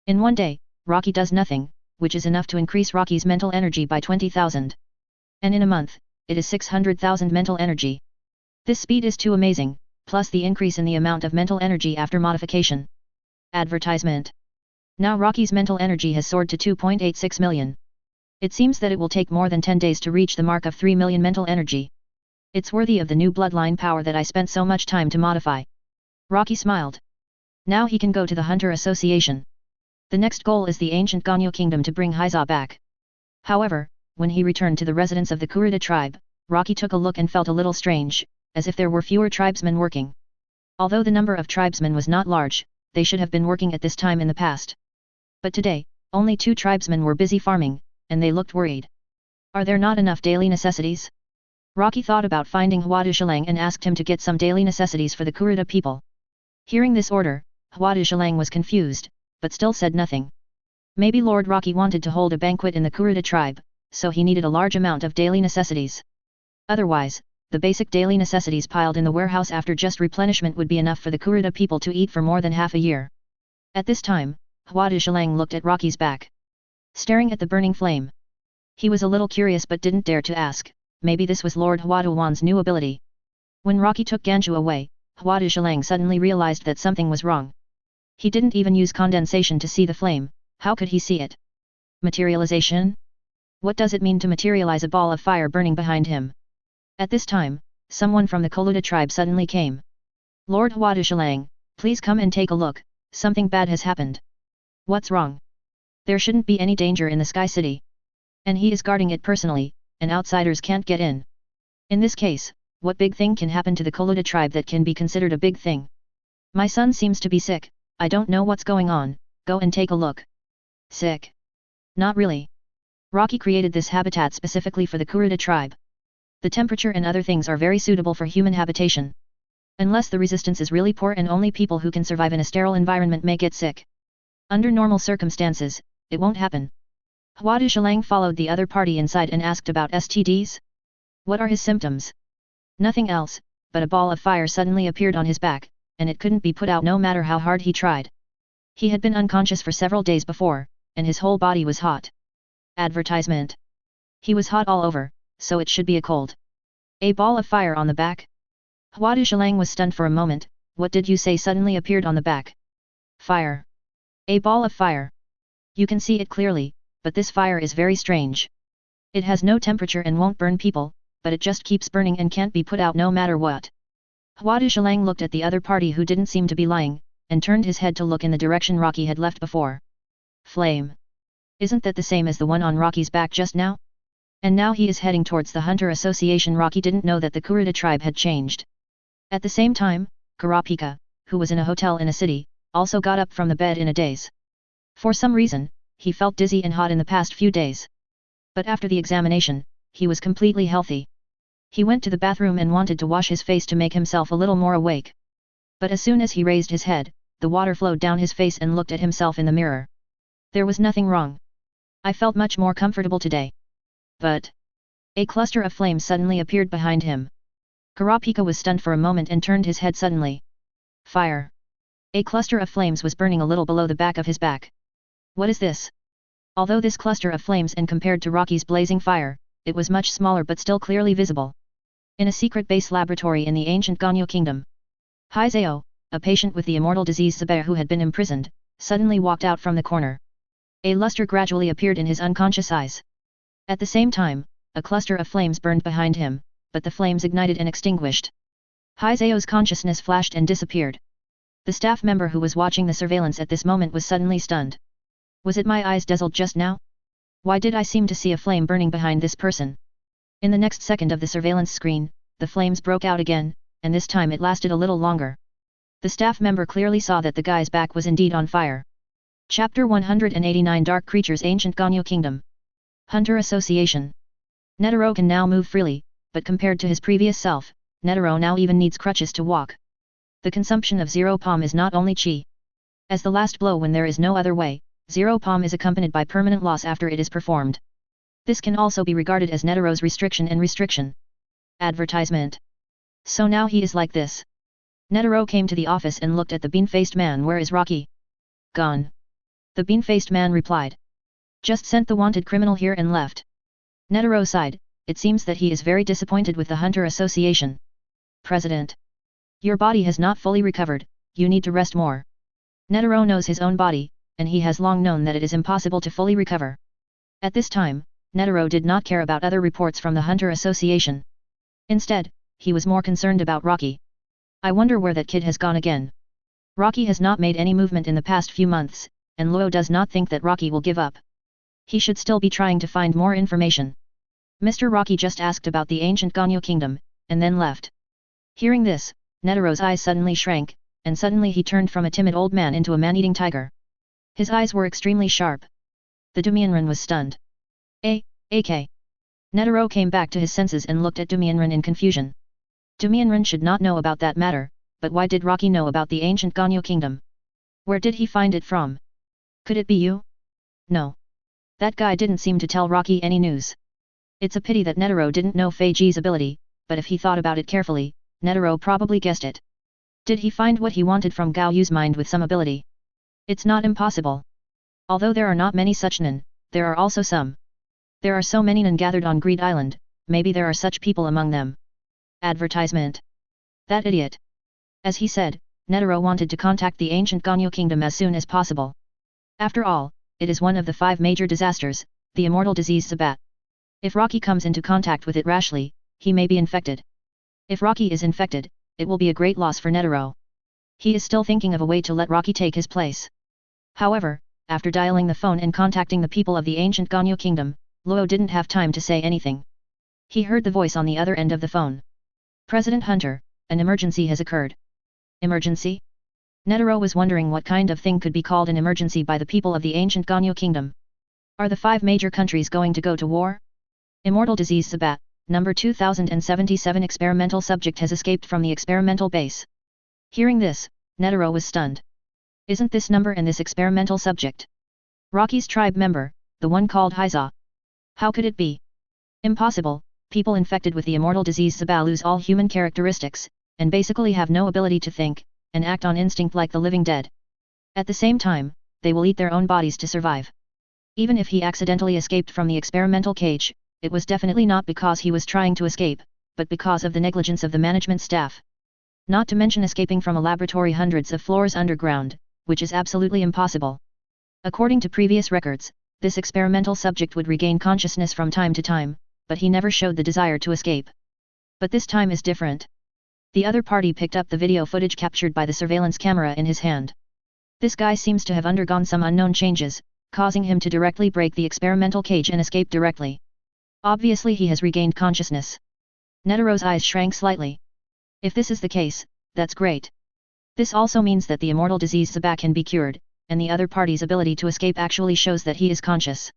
In one day, Rocky does nothing, which is enough to increase Rocky's mental energy by 20,000. And in a month, it is 600,000 mental energy. This speed is too amazing, plus the increase in the amount of mental energy after modification. Advertisement. Now Rocky's mental energy has soared to 2.86 million. It seems that it will take more than 10 days to reach the mark of 3 million mental energy. It's worthy of the new bloodline power that I spent so much time to modify. Rocky smiled. Now he can go to the Hunter Association. The next goal is the ancient Ganyu kingdom to bring Haiza back. However, when he returned to the residence of the Kurta tribe, Rocky took a look and felt a little strange, as if there were fewer tribesmen working. Although the number of tribesmen was not large, they should have been working at this time in the past. But today, only 2 tribesmen were busy farming, and they looked worried. Are there not enough daily necessities? Rocky thought about finding Hua Dushilang and asked him to get some daily necessities for the Kurta people. Hearing this order, Hua Dushilang was confused, but still said nothing. Maybe Lord Rocky wanted to hold a banquet in the Kurta tribe, so he needed a large amount of daily necessities. Otherwise, the basic daily necessities piled in the warehouse after just replenishment would be enough for the Kurta people to eat for more than half a year. At this time, Hua Dushilang looked at Rocky's back, staring at the burning flame. He was a little curious but didn't dare to ask, maybe this was Lord Hua Duwan's new ability. When Rocky took Ganju away, Hua Dushilang suddenly realized that something was wrong. He didn't even use condensation to see the flame, how could he see it? Materialization? What does it mean to materialize a ball of fire burning behind him? At this time, someone from the Koluta tribe suddenly came. Lord Hua Dushilang, please come and take a look, something bad has happened. What's wrong? There shouldn't be any danger in the Sky City. And he is guarding it personally, and outsiders can't get in. In this case, what big thing can happen to the Koluta tribe that can be considered a big thing? My son seems to be sick, I don't know what's going on, go and take a look. Sick? Not really. Rocky created this habitat specifically for the Kurta tribe. The temperature and other things are very suitable for human habitation. Unless the resistance is really poor and only people who can survive in a sterile environment may get sick. Under normal circumstances, it won't happen. Hua Dushilang followed the other party inside and asked about STDs. What are his symptoms? Nothing else, but a ball of fire suddenly appeared on his back, and it couldn't be put out no matter how hard he tried. He had been unconscious for several days before, and his whole body was hot. Advertisement. He was hot all over, so it should be a cold. A ball of fire on the back? Hua Dushilang was stunned for a moment, what did you say suddenly appeared on the back? Fire. A ball of fire. You can see it clearly, but this fire is very strange. It has no temperature and won't burn people, but it just keeps burning and can't be put out no matter what. Hua Dushilang looked at the other party who didn't seem to be lying, and turned his head to look in the direction Rocky had left before. Flame. Isn't that the same as the one on Rocky's back just now? And now he is heading towards the Hunter Association. Rocky didn't know that the Kurta tribe had changed. At the same time, Kurapika, who was in a hotel in a city, also got up from the bed in a daze. For some reason, he felt dizzy and hot in the past few days. But after the examination, he was completely healthy. He went to the bathroom and wanted to wash his face to make himself a little more awake. But as soon as he raised his head, the water flowed down his face and looked at himself in the mirror. There was nothing wrong. I felt much more comfortable today. But a cluster of flames suddenly appeared behind him. Kurapika was stunned for a moment and turned his head suddenly. Fire. A cluster of flames was burning a little below the back of his back. What is this? Although this cluster of flames and compared to Rocky's blazing fire, it was much smaller but still clearly visible. In a secret base laboratory in the ancient Ganyu kingdom. Haizeo, a patient with the immortal disease Saber who had been imprisoned, suddenly walked out from the corner. A luster gradually appeared in his unconscious eyes. At the same time, a cluster of flames burned behind him, but the flames ignited and extinguished. Haizeo's consciousness flashed and disappeared. The staff member who was watching the surveillance at this moment was suddenly stunned. Was it my eyes dazzled just now? Why did I seem to see a flame burning behind this person? In the next second of the surveillance screen, the flames broke out again, and this time it lasted a little longer. The staff member clearly saw that the guy's back was indeed on fire. Chapter 189 Dark Creatures Ancient Ganyu Kingdom. Hunter Association. Netero can now move freely, but compared to his previous self, Netero now even needs crutches to walk. The consumption of zero palm is not only chi. As the last blow when there is no other way, zero palm is accompanied by permanent loss after it is performed. This can also be regarded as Netero's restriction and restriction. Advertisement. So now he is like this. Netero came to the office and looked at the bean-faced man. Where is Rocky? Gone. The bean-faced man replied. Just sent the wanted criminal here and left. Netero sighed, it seems that he is very disappointed with the Hunter Association. President. Your body has not fully recovered, you need to rest more. Netero knows his own body, and he has long known that it is impossible to fully recover. At this time, Netero did not care about other reports from the Hunter Association. Instead, he was more concerned about Rocky. I wonder where that kid has gone again. Rocky has not made any movement in the past few months, and Luo does not think that Rocky will give up. He should still be trying to find more information. Mr. Rocky just asked about the ancient Ganyu kingdom, and then left. Hearing this, Netero's eyes suddenly shrank, and suddenly he turned from a timid old man into a man-eating tiger. His eyes were extremely sharp. The Dumianren was stunned. AK. Netero came back to his senses and looked at Dumianren in confusion. Dumianren should not know about that matter, but why did Rocky know about the ancient Ganyu kingdom? Where did he find it from? Could it be you? No. That guy didn't seem to tell Rocky any news. It's a pity that Netero didn't know Fei Ji's ability, but if he thought about it carefully, Netero probably guessed it. Did he find what he wanted from Gao Yu's mind with some ability? It's not impossible. Although there are not many such Nen, there are also some. There are so many Nen gathered on Greed Island, maybe there are such people among them. Advertisement. That idiot. As he said, Netero wanted to contact the ancient Ganyu kingdom as soon as possible. After all, it is one of the 5 major disasters, the immortal disease Sabat. If Rocky comes into contact with it rashly, he may be infected. If Rocky is infected, it will be a great loss for Netero. He is still thinking of a way to let Rocky take his place. However, after dialing the phone and contacting the people of the ancient Ganyu kingdom, Luo didn't have time to say anything. He heard the voice on the other end of the phone. President Hunter, an emergency has occurred. Emergency? Netero was wondering what kind of thing could be called an emergency by the people of the ancient Ganyu kingdom. Are the 5 major countries going to go to war? Immortal disease Sabat, number 2077 experimental subject has escaped from the experimental base. Hearing this, Netero was stunned. Isn't this number and this experimental subject Rocky's tribe member, the one called Haiza? How could it be? Impossible. People infected with the immortal disease Sabat lose all human characteristics, and basically have no ability to think, and act on instinct like the living dead. At the same time, they will eat their own bodies to survive. Even if he accidentally escaped from the experimental cage, it was definitely not because he was trying to escape, but because of the negligence of the management staff. Not to mention escaping from a laboratory hundreds of floors underground, which is absolutely impossible. According to previous records, this experimental subject would regain consciousness from time to time, but he never showed the desire to escape. But this time is different. The other party picked up the video footage captured by the surveillance camera in his hand. This guy seems to have undergone some unknown changes, causing him to directly break the experimental cage and escape directly. Obviously he has regained consciousness. Netero's eyes shrank slightly. If this is the case, that's great. This also means that the immortal disease Sabat can be cured, and the other party's ability to escape actually shows that he is conscious.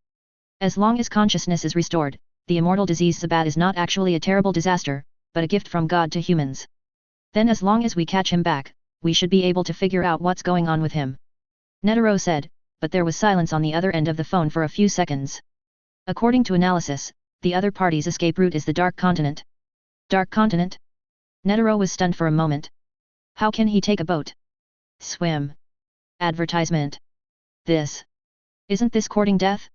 As long as consciousness is restored, the immortal disease Sabat is not actually a terrible disaster, but a gift from God to humans. Then as long as we catch him back, we should be able to figure out what's going on with him. Netero said, but there was silence on the other end of the phone for a few seconds. According to analysis, the other party's escape route is the Dark Continent. Dark Continent? Netero was stunned for a moment. How can he take a boat? Swim. Advertisement. This. Isn't this courting death?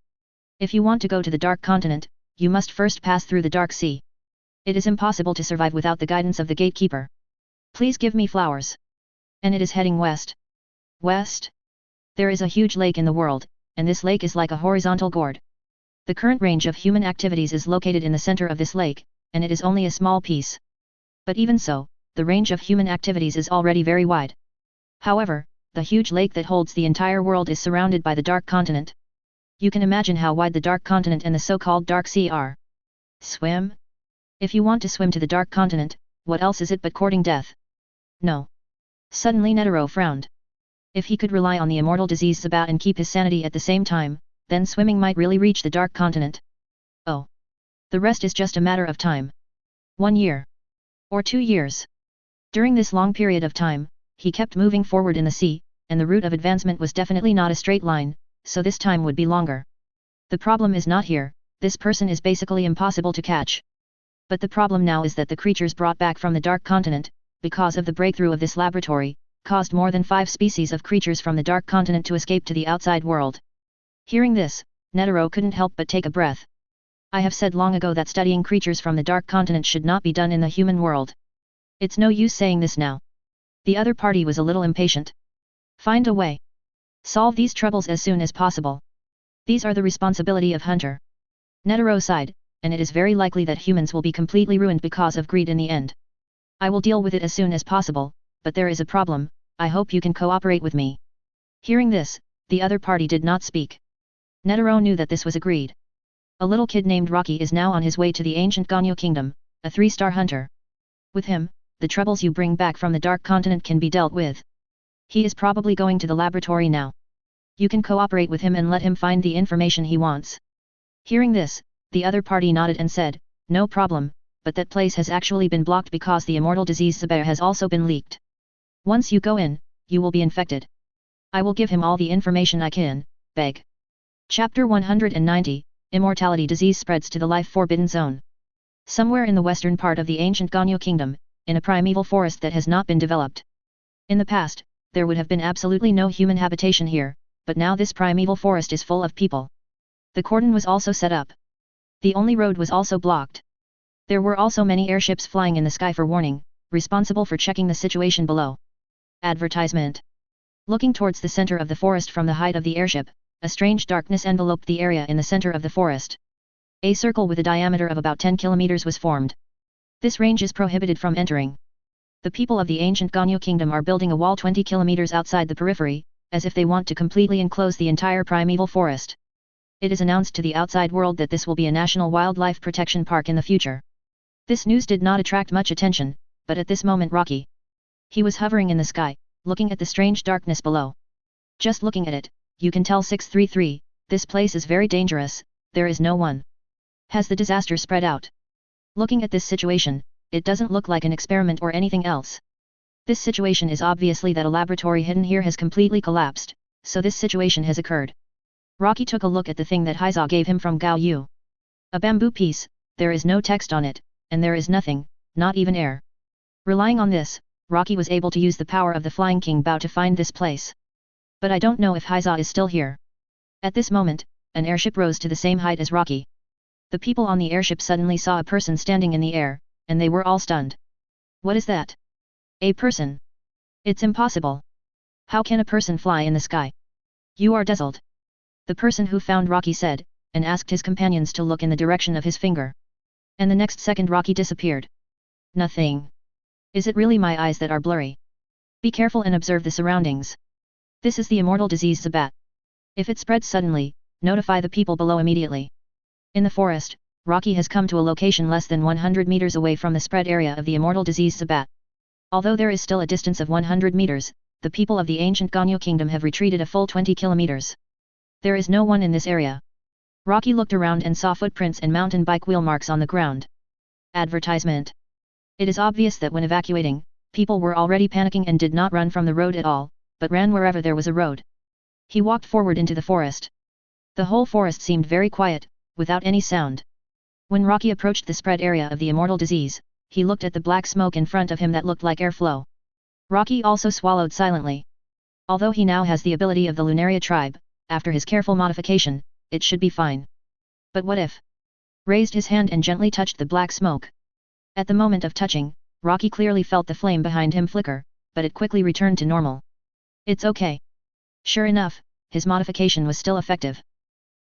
If you want to go to the Dark Continent, you must first pass through the Dark Sea. It is impossible to survive without the guidance of the gatekeeper. Please give me flowers. And it is heading west. West? There is a huge lake in the world, and this lake is like a horizontal gourd. The current range of human activities is located in the center of this lake, and it is only a small piece. But even so, the range of human activities is already very wide. However, the huge lake that holds the entire world is surrounded by the Dark Continent. You can imagine how wide the Dark Continent and the so-called Dark Sea are. Swim? If you want to swim to the Dark Continent, what else is it but courting death? No. Suddenly Netero frowned. If he could rely on the immortal disease Sabat and keep his sanity at the same time, then swimming might really reach the Dark Continent. Oh. The rest is just a matter of time. 1 year. Or 2 years. During this long period of time, he kept moving forward in the sea, and the route of advancement was definitely not a straight line, so this time would be longer. The problem is not here, this person is basically impossible to catch. But the problem now is that the creatures brought back from the Dark Continent, because of the breakthrough of this laboratory, caused more than 5 species of creatures from the Dark Continent to escape to the outside world. Hearing this, Netero couldn't help but take a breath. I have said long ago that studying creatures from the Dark Continent should not be done in the human world. It's no use saying this now. The other party was a little impatient. Find a way. Solve these troubles as soon as possible. These are the responsibility of Hunter. Netero sighed, and it is very likely that humans will be completely ruined because of greed in the end. I will deal with it as soon as possible, but there is a problem, I hope you can cooperate with me. Hearing this, the other party did not speak. Netero knew that this was agreed. A little kid named Rocky is now on his way to the ancient Ganyu kingdom, a 3-star hunter. With him, the troubles you bring back from the Dark Continent can be dealt with. He is probably going to the laboratory now. You can cooperate with him and let him find the information he wants. Hearing this, the other party nodded and said, no problem, but that place has actually been blocked because the immortal disease Sabat has also been leaked. Once you go in, you will be infected. I will give him all the information I can, beg. Chapter 190, Immortality Disease Spreads to the Life Forbidden Zone. Somewhere in the western part of the ancient Ganyu kingdom, in a primeval forest that has not been developed. In the past, there would have been absolutely no human habitation here, but now this primeval forest is full of people. The cordon was also set up. The only road was also blocked. There were also many airships flying in the sky for warning, responsible for checking the situation below. Advertisement. Looking towards the center of the forest from the height of the airship, a strange darkness enveloped the area in the center of the forest. A circle with a diameter of about 10 kilometers was formed. This range is prohibited from entering. The people of the ancient Ganyu kingdom are building a wall 20 kilometers outside the periphery, as if they want to completely enclose the entire primeval forest. It is announced to the outside world that this will be a national wildlife protection park in the future. This news did not attract much attention, but at this moment Rocky. He was hovering in the sky, looking at the strange darkness below. Just looking at it, you can tell 633, this place is very dangerous, there is no one. Has the disaster spread out? Looking at this situation, it doesn't look like an experiment or anything else. This situation is obviously that a laboratory hidden here has completely collapsed, so this situation has occurred. Rocky took a look at the thing that Heiza gave him from Gao Yu. A bamboo piece, there is no text on it, and there is nothing, not even air. Relying on this, Rocky was able to use the power of the Flying King Bao to find this place. But I don't know if Heiza is still here. At this moment, an airship rose to the same height as Rocky. The people on the airship suddenly saw a person standing in the air, and they were all stunned. What is that? A person? It's impossible. How can a person fly in the sky? You are dazzled. The person who found Rocky said, and asked his companions to look in the direction of his finger. And the next second Rocky disappeared. Nothing. Is it really my eyes that are blurry? Be careful and observe the surroundings. This is the immortal disease Zabat. If it spreads suddenly, notify the people below immediately. In the forest, Rocky has come to a location less than 100 meters away from the spread area of the immortal disease Zabat. Although there is still a distance of 100 meters, the people of the ancient Ganyu kingdom have retreated a full 20 kilometers. There is no one in this area. Rocky looked around and saw footprints and mountain bike wheel marks on the ground. Advertisement. It is obvious that when evacuating, people were already panicking and did not run from the road at all, but ran wherever there was a road. He walked forward into the forest. The whole forest seemed very quiet, without any sound. When Rocky approached the spread area of the immortal disease, he looked at the black smoke in front of him that looked like airflow. Rocky also swallowed silently. Although he now has the ability of the Lunaria tribe, after his careful modification, it should be fine. But what if? Raised his hand and gently touched the black smoke. At the moment of touching, Rocky clearly felt the flame behind him flicker, but it quickly returned to normal. It's okay. Sure enough, his modification was still effective.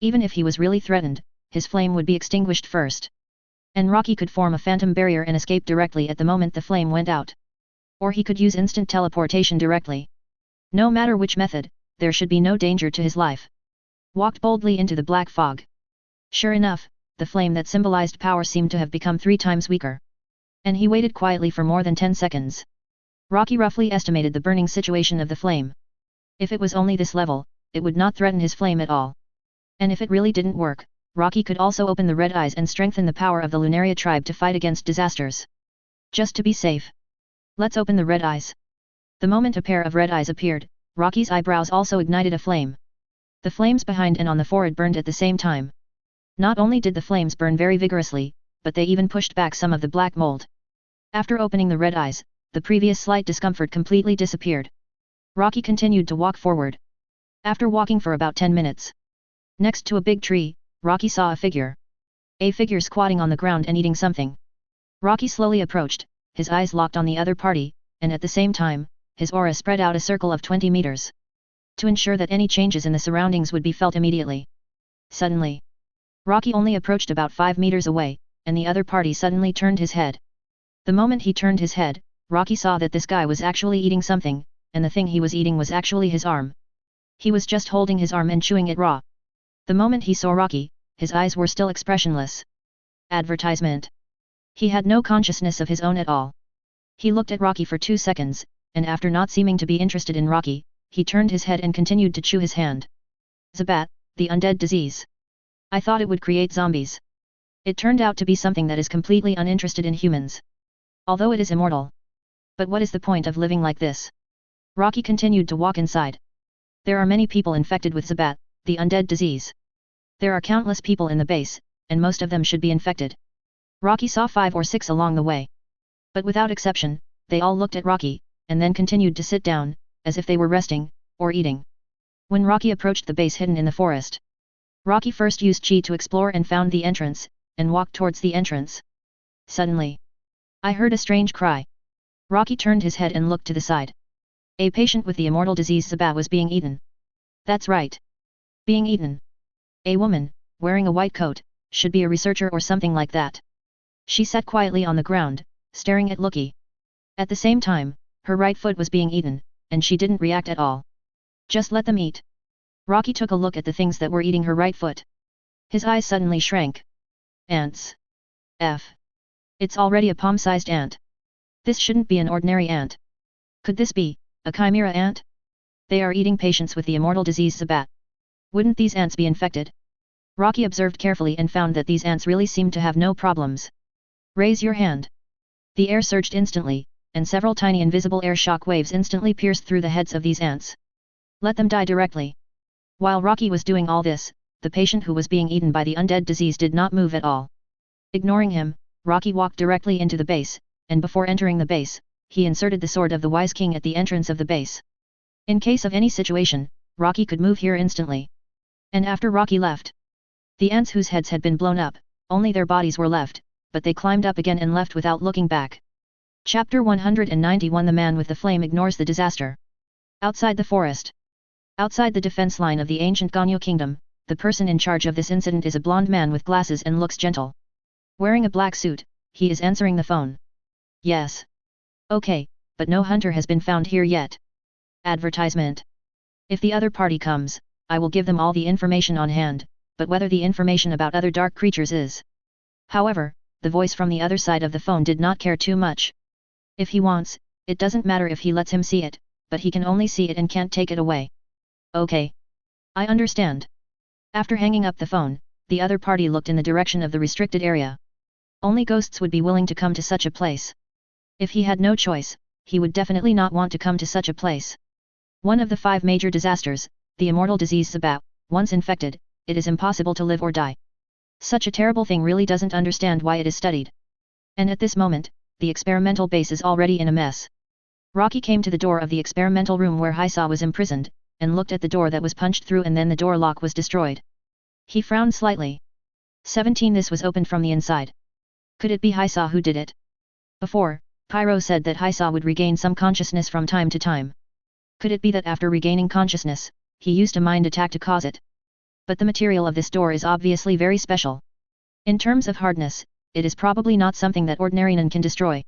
Even if he was really threatened, his flame would be extinguished first. And Rocky could form a phantom barrier and escape directly at the moment the flame went out. Or he could use instant teleportation directly. No matter which method, there should be no danger to his life. Walked boldly into the black fog. Sure enough, the flame that symbolized power seemed to have become 3 times weaker. And he waited quietly for more than 10 seconds. Rocky roughly estimated the burning situation of the flame. If it was only this level, it would not threaten his flame at all. And if it really didn't work, Rocky could also open the red eyes and strengthen the power of the Lunaria tribe to fight against disasters. Just to be safe. Let's open the red eyes. The moment a pair of red eyes appeared, Rocky's eyebrows also ignited a flame. The flames behind and on the forehead burned at the same time. Not only did the flames burn very vigorously, but they even pushed back some of the black mold. After opening the red eyes, the previous slight discomfort completely disappeared. Rocky continued to walk forward. After walking for about 10 minutes. Next to a big tree, Rocky saw a figure. A figure squatting on the ground and eating something. Rocky slowly approached, his eyes locked on the other party, and at the same time, his aura spread out a circle of 20 meters. To ensure that any changes in the surroundings would be felt immediately. Suddenly, Rocky only approached about 5 meters away, and the other party suddenly turned his head. The moment he turned his head, Rocky saw that this guy was actually eating something, and the thing he was eating was actually his arm. He was just holding his arm and chewing it raw. The moment he saw Rocky, his eyes were still expressionless. Advertisement. He had no consciousness of his own at all. He looked at Rocky for 2 seconds, and after not seeming to be interested in Rocky, he turned his head and continued to chew his hand. Zabat, the undead disease. I thought it would create zombies. It turned out to be something that is completely uninterested in humans. Although it is immortal. But what is the point of living like this? Rocky continued to walk inside. There are many people infected with Zabat, the undead disease. There are countless people in the base, and most of them should be infected. Rocky saw 5 or 6 along the way. But without exception, they all looked at Rocky, and then continued to sit down, as if they were resting, or eating. When Rocky approached the base hidden in the forest, Rocky first used Chi to explore and found the entrance, and walked towards the entrance. Suddenly, I heard a strange cry. Rocky turned his head and looked to the side. A patient with the immortal disease Zabat was being eaten. That's right. Being eaten. A woman, wearing a white coat, should be a researcher or something like that. She sat quietly on the ground, staring at Loki. At the same time, her right foot was being eaten, and she didn't react at all. Just let them eat. Rocky took a look at the things that were eating her right foot. His eyes suddenly shrank. Ants. It's already a palm-sized ant. This shouldn't be an ordinary ant. Could this be a chimera ant? They are eating patients with the immortal disease Zabat. Wouldn't these ants be infected? Rocky observed carefully and found that these ants really seemed to have no problems. Raise your hand. The air surged instantly, and several tiny invisible air shock waves instantly pierced through the heads of these ants. Let them die directly. While Rocky was doing all this, the patient who was being eaten by the undead disease did not move at all. Ignoring him, Rocky walked directly into the base, and before entering the base, he inserted the sword of the wise king at the entrance of the base. In case of any situation, Rocky could move here instantly. And after Rocky left, the ants whose heads had been blown up, only their bodies were left, but they climbed up again and left without looking back. Chapter 191 The Man with the Flame ignores the disaster. Outside the forest. Outside the defense line of the ancient Ganyu kingdom, the person in charge of this incident is a blonde man with glasses and looks gentle. Wearing a black suit, he is answering the phone. Yes. Okay, but no hunter has been found here yet. Advertisement. If the other party comes, I will give them all the information on hand, but whether the information about other dark creatures is. However, the voice from the other side of the phone did not care too much. If he wants, it doesn't matter if he lets him see it, but he can only see it and can't take it away. Okay. I understand. After hanging up the phone, the other party looked in the direction of the restricted area. Only ghosts would be willing to come to such a place. If he had no choice, he would definitely not want to come to such a place. One of the 5 major disasters, the immortal disease Zabat, once infected, it is impossible to live or die. Such a terrible thing really doesn't understand why it is studied. And at this moment, the experimental base is already in a mess. Rocky came to the door of the experimental room where Haisa was imprisoned, and looked at the door that was punched through and then the door lock was destroyed. He frowned slightly. 17 This was opened from the inside. Could it be Haisa who did it? Before, Pyro said that Haisa would regain some consciousness from time to time. Could it be that after regaining consciousness, he used a mind attack to cause it? But the material of this door is obviously very special. In terms of hardness, it is probably not something that ordinary Nen can destroy.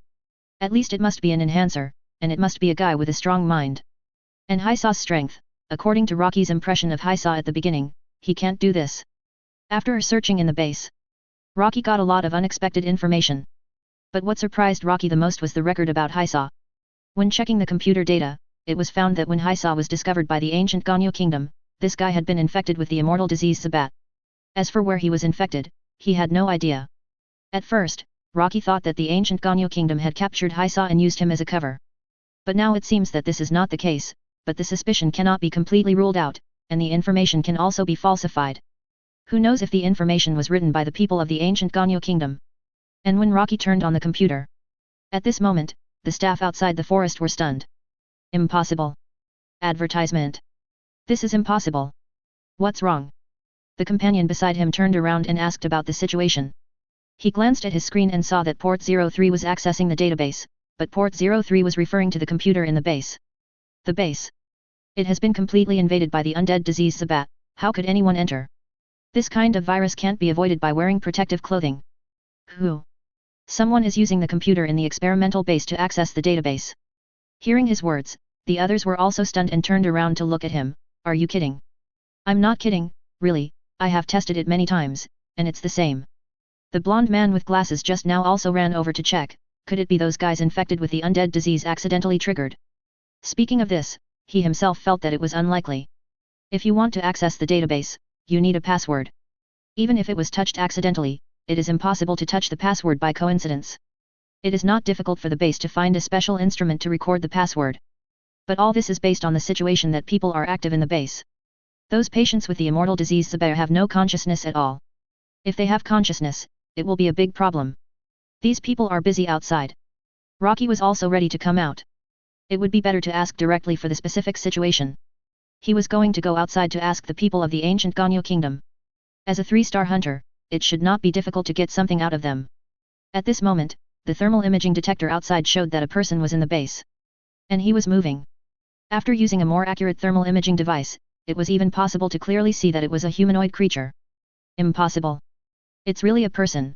At least it must be an enhancer, and it must be a guy with a strong mind. And Haisa's strength, according to Rocky's impression of Haisa at the beginning, he can't do this. After searching in the base, Rocky got a lot of unexpected information. But what surprised Rocky the most was the record about Haisa. When checking the computer data, it was found that when Haisa was discovered by the ancient Ganyu kingdom, this guy had been infected with the immortal disease Zabat. As for where he was infected, he had no idea. At first, Rocky thought that the ancient Ganyu kingdom had captured Haisa and used him as a cover. But now it seems that this is not the case, but the suspicion cannot be completely ruled out, and the information can also be falsified. Who knows if the information was written by the people of the ancient Ganyu kingdom? And when Rocky turned on the computer. At this moment, the staff outside the forest were stunned. Impossible. Advertisement. This is impossible. What's wrong? The companion beside him turned around and asked about the situation. He glanced at his screen and saw that port 03 was accessing the database, but port 03 was referring to the computer in the base. The base. It has been completely invaded by the undead disease Zabat. How could anyone enter? This kind of virus can't be avoided by wearing protective clothing. Who? Someone is using the computer in the experimental base to access the database. Hearing his words, the others were also stunned and turned around to look at him. Are you kidding? I'm not kidding, really, I have tested it many times, and it's the same. The blonde man with glasses just now also ran over to check. Could it be those guys infected with the undead disease accidentally triggered? Speaking of this, he himself felt that it was unlikely. If you want to access the database, you need a password. Even if it was touched accidentally, it is impossible to touch the password by coincidence. It is not difficult for the base to find a special instrument to record the password. But all this is based on the situation that people are active in the base. Those patients with the immortal disease Zaber have no consciousness at all. If they have consciousness, it will be a big problem. These people are busy outside. Rocky was also ready to come out. It would be better to ask directly for the specific situation. He was going to go outside to ask the people of the ancient Ganyu kingdom. As a 3-star hunter, it should not be difficult to get something out of them. At this moment, the thermal imaging detector outside showed that a person was in the base. And he was moving. After using a more accurate thermal imaging device, it was even possible to clearly see that it was a humanoid creature. Impossible. It's really a person.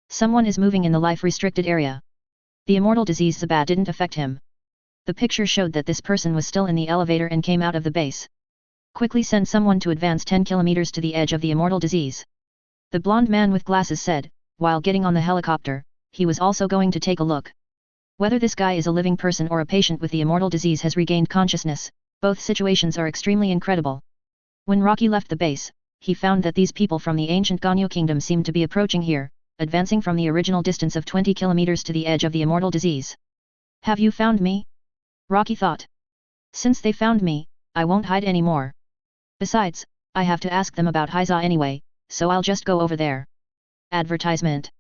Someone is moving in the life-restricted area. The immortal disease Zabat didn't affect him. The picture showed that this person was still in the elevator and came out of the base. Quickly send someone to advance 10 kilometers to the edge of the immortal disease. The blonde man with glasses said, while getting on the helicopter, he was also going to take a look. Whether this guy is a living person or a patient with the immortal disease has regained consciousness, both situations are extremely incredible. When Rocky left the base, he found that these people from the ancient Ganyu kingdom seemed to be approaching here, advancing from the original distance of 20 kilometers to the edge of the immortal disease. Have you found me? Rocky thought. Since they found me, I won't hide anymore. Besides, I have to ask them about Haiza anyway, so I'll just go over there. Advertisement.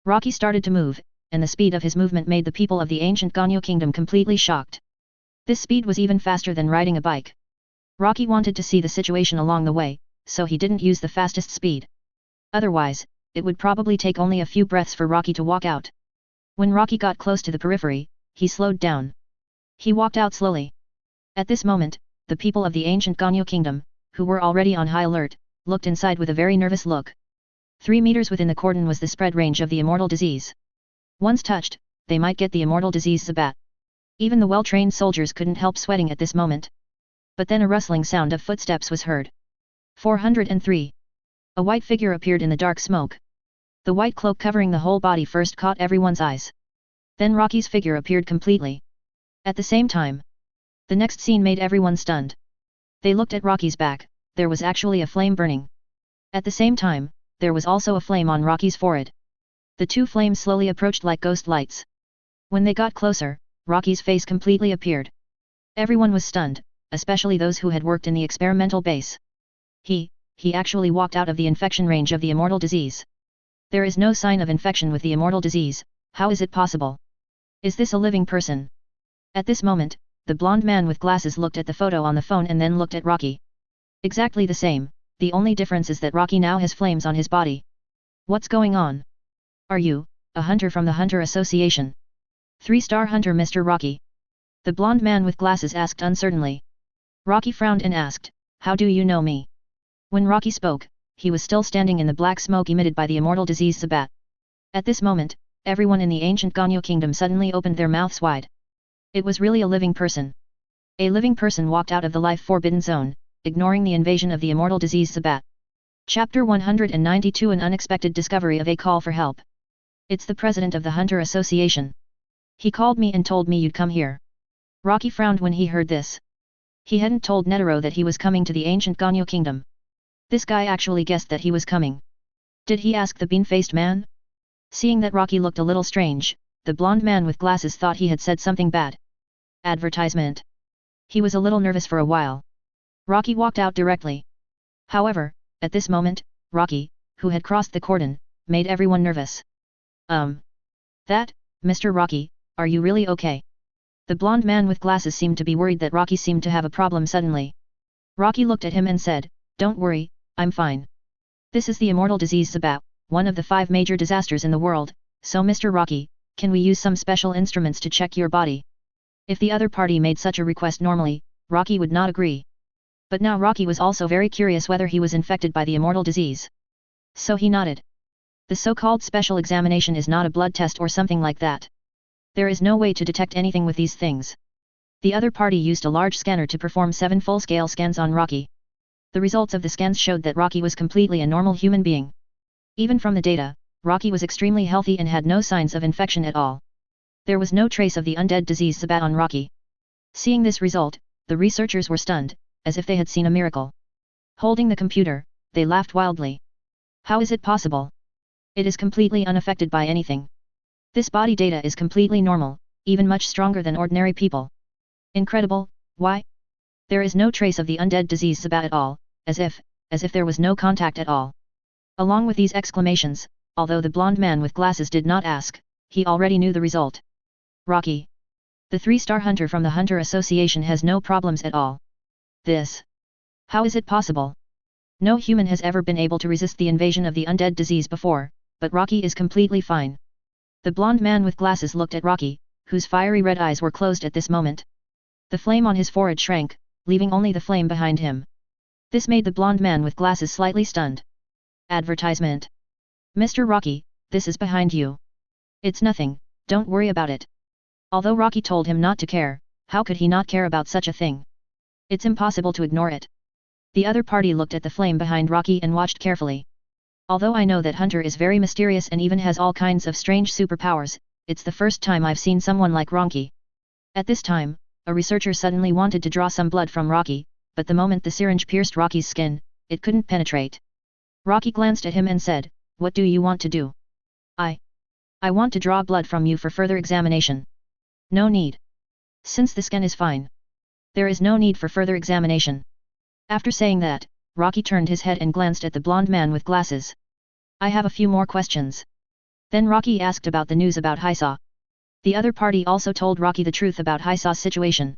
Rocky started to move, and the speed of his movement made the people of the ancient Ganyu kingdom completely shocked. This speed was even faster than riding a bike. Rocky wanted to see the situation along the way, so he didn't use the fastest speed. Otherwise, it would probably take only a few breaths for Rocky to walk out. When Rocky got close to the periphery, he slowed down. He walked out slowly. At this moment, the people of the ancient Ganyu kingdom, who were already on high alert, looked inside with a very nervous look. 3 meters within the cordon was the spread range of the immortal disease. Once touched, they might get the immortal disease Zabat. Even the well-trained soldiers couldn't help sweating at this moment. But then a rustling sound of footsteps was heard. 403. A white figure appeared in the dark smoke. The white cloak covering the whole body first caught everyone's eyes. Then Rocky's figure appeared completely. At the same time, the next scene made everyone stunned. They looked at Rocky's back, there was actually a flame burning. At the same time, there was also a flame on Rocky's forehead. The two flames slowly approached like ghost lights. When they got closer, Rocky's face completely appeared. Everyone was stunned, especially those who had worked in the experimental base. He actually walked out of the infection range of the immortal disease. There is no sign of infection with the immortal disease, how is it possible? Is this a living person? At this moment, the blonde man with glasses looked at the photo on the phone and then looked at Rocky. Exactly the same, the only difference is that Rocky now has flames on his body. What's going on? Are you, a hunter from the Hunter Association? 3-star hunter Mr. Rocky? The blonde man with glasses asked uncertainly. Rocky frowned and asked, how do you know me? When Rocky spoke, he was still standing in the black smoke emitted by the immortal disease Zabat. At this moment, everyone in the ancient Ganyu kingdom suddenly opened their mouths wide. It was really a living person. A living person walked out of the life forbidden zone, ignoring the invasion of the immortal disease Zabat. Chapter 192 An unexpected discovery of a call for help. It's the president of the Hunter Association. He called me and told me you'd come here. Rocky frowned when he heard this. He hadn't told Netero that he was coming to the ancient Ganyu kingdom. This guy actually guessed that he was coming. Did he ask the bean-faced man? Seeing that Rocky looked a little strange, the blonde man with glasses thought he had said something bad. Advertisement. He was a little nervous for a while. Rocky walked out directly. However, at this moment, Rocky, who had crossed the cordon, made everyone nervous. That, Mr. Rocky, are you really okay? The blonde man with glasses seemed to be worried that Rocky seemed to have a problem suddenly. Rocky looked at him and said, don't worry, I'm fine. This is the immortal disease Zabat, one of the 5 major disasters in the world, so Mr. Rocky, can we use some special instruments to check your body? If the other party made such a request normally, Rocky would not agree. But now Rocky was also very curious whether he was infected by the immortal disease. So he nodded. The so-called special examination is not a blood test or something like that. There is no way to detect anything with these things. The other party used a large scanner to perform 7 full-scale scans on Rocky. The results of the scans showed that Rocky was completely a normal human being. Even from the data, Rocky was extremely healthy and had no signs of infection at all. There was no trace of the undead disease Zabat on Rocky. Seeing this result, the researchers were stunned, as if they had seen a miracle. Holding the computer, they laughed wildly. How is it possible? It is completely unaffected by anything. This body data is completely normal, even much stronger than ordinary people. Incredible, why? There is no trace of the undead disease Zabat at all, as if there was no contact at all. Along with these exclamations, although the blonde man with glasses did not ask, he already knew the result. Rocky. The 3-star hunter from the Hunter Association has no problems at all. This. How is it possible? No human has ever been able to resist the invasion of the undead disease before, but Rocky is completely fine. The blonde man with glasses looked at Rocky, whose fiery red eyes were closed at this moment. The flame on his forehead shrank, leaving only the flame behind him. This made the blonde man with glasses slightly stunned. Advertisement. Mr. Rocky, this is behind you. It's nothing, don't worry about it. Although Rocky told him not to care, how could he not care about such a thing? It's impossible to ignore it. The other party looked at the flame behind Rocky and watched carefully. Although I know that Hunter is very mysterious and even has all kinds of strange superpowers, it's the first time I've seen someone like Rocky. At this time, a researcher suddenly wanted to draw some blood from Rocky, but the moment the syringe pierced Rocky's skin, it couldn't penetrate. Rocky glanced at him and said, "What do you want to do?" I want to draw blood from you for further examination." "No need. Since the skin is fine. There is no need for further examination." After saying that, Rocky turned his head and glanced at the blonde man with glasses. "I have a few more questions." Then Rocky asked about the news about Hisaw. The other party also told Rocky the truth about Hisaw's situation.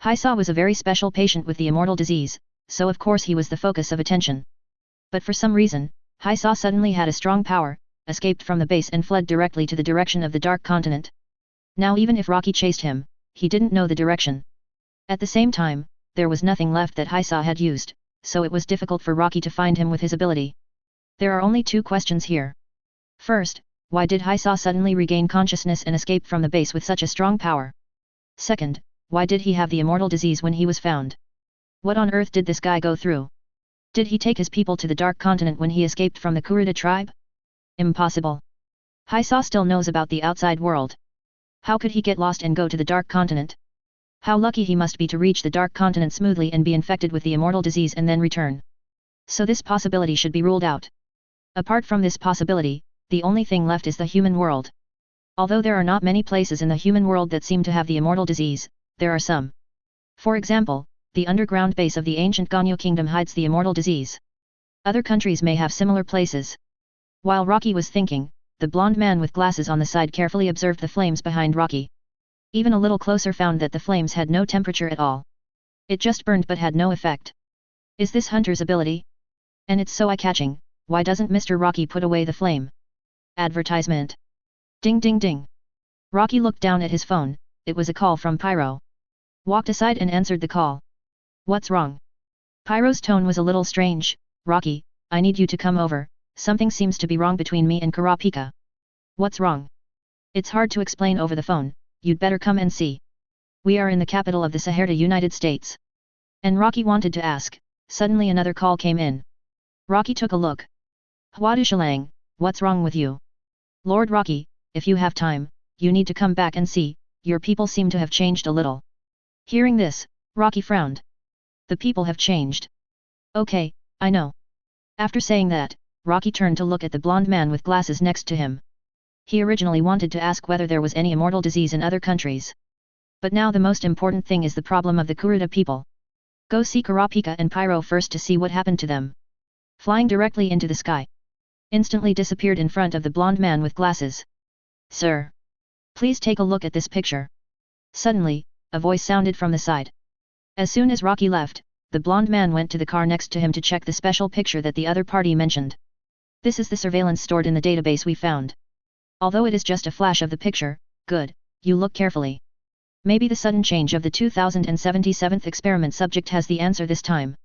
Hisaw was a very special patient with the immortal disease, so of course he was the focus of attention. But for some reason, Hisaw suddenly had a strong power, escaped from the base and fled directly to the direction of the Dark Continent. Now even if Rocky chased him, he didn't know the direction. At the same time, there was nothing left that Hisaw had used, so it was difficult for Rocky to find him with his ability. There are only two questions here. First, why did Hisaw suddenly regain consciousness and escape from the base with such a strong power? Second, why did he have the immortal disease when he was found? What on earth did this guy go through? Did he take his people to the Dark Continent when he escaped from the Kurta tribe? Impossible. Hisaw still knows about the outside world. How could he get lost and go to the Dark Continent? How lucky he must be to reach the Dark Continent smoothly and be infected with the immortal disease and then return. So this possibility should be ruled out. Apart from this possibility, the only thing left is the human world. Although there are not many places in the human world that seem to have the immortal disease, there are some. For example, the underground base of the ancient Ganyu kingdom hides the immortal disease. Other countries may have similar places. While Rocky was thinking, the blonde man with glasses on the side carefully observed the flames behind Rocky. Even a little closer found that the flames had no temperature at all. It just burned but had no effect. Is this Hunter's ability? And it's so eye-catching, why doesn't Mr. Rocky put away the flame? Advertisement. Ding ding ding. Rocky looked down at his phone, it was a call from Pyro. Walked aside and answered the call. What's wrong? Pyro's tone was a little strange. Rocky, I need you to come over, something seems to be wrong between me and Kurapika. What's wrong? It's hard to explain over the phone, you'd better come and see. We are in the capital of the Sahara, United States. And Rocky wanted to ask, suddenly another call came in. Rocky took a look. Huadushalang, what's wrong with you? Lord Rocky, if you have time, you need to come back and see, your people seem to have changed a little. Hearing this, Rocky frowned. The people have changed. Okay, I know. After saying that, Rocky turned to look at the blonde man with glasses next to him. He originally wanted to ask whether there was any immortal disease in other countries. But now the most important thing is the problem of the Kurta people. Go see Kurapika and Pyro first to see what happened to them. Flying directly into the sky. Instantly disappeared in front of the blonde man with glasses. Sir. Please take a look at this picture. Suddenly, a voice sounded from the side. As soon as Rocky left, the blonde man went to the car next to him to check the special picture that the other party mentioned. This is the surveillance stored in the database we found. Although it is just a flash of the picture, good, you look carefully. Maybe the sudden change of the 2077th experiment subject has the answer this time.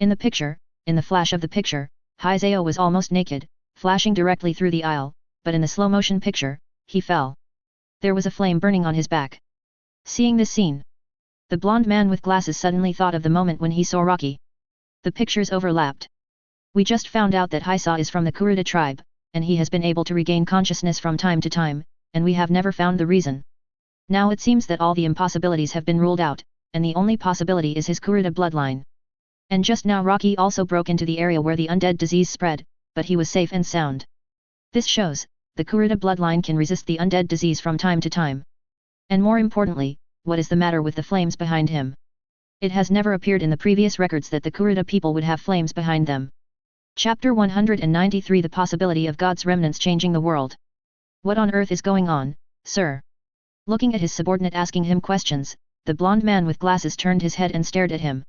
In the picture, in the flash of the picture, Hisao was almost naked, flashing directly through the aisle, but in the slow motion picture, he fell. There was a flame burning on his back. Seeing this scene, the blonde man with glasses suddenly thought of the moment when he saw Rocky. The pictures overlapped. We just found out that Hisaw is from the Kurta tribe, and he has been able to regain consciousness from time to time, and we have never found the reason. Now it seems that all the impossibilities have been ruled out, and the only possibility is his Kurta bloodline. And just now Rocky also broke into the area where the undead disease spread, but he was safe and sound. This shows, the Kurta bloodline can resist the undead disease from time to time. And more importantly, what is the matter with the flames behind him? It has never appeared in the previous records that the Kurta people would have flames behind them. Chapter 193 The possibility of God's remnants changing the world. What on earth is going on, sir? Looking at his subordinate asking him questions, the blond man with glasses turned his head and stared at him.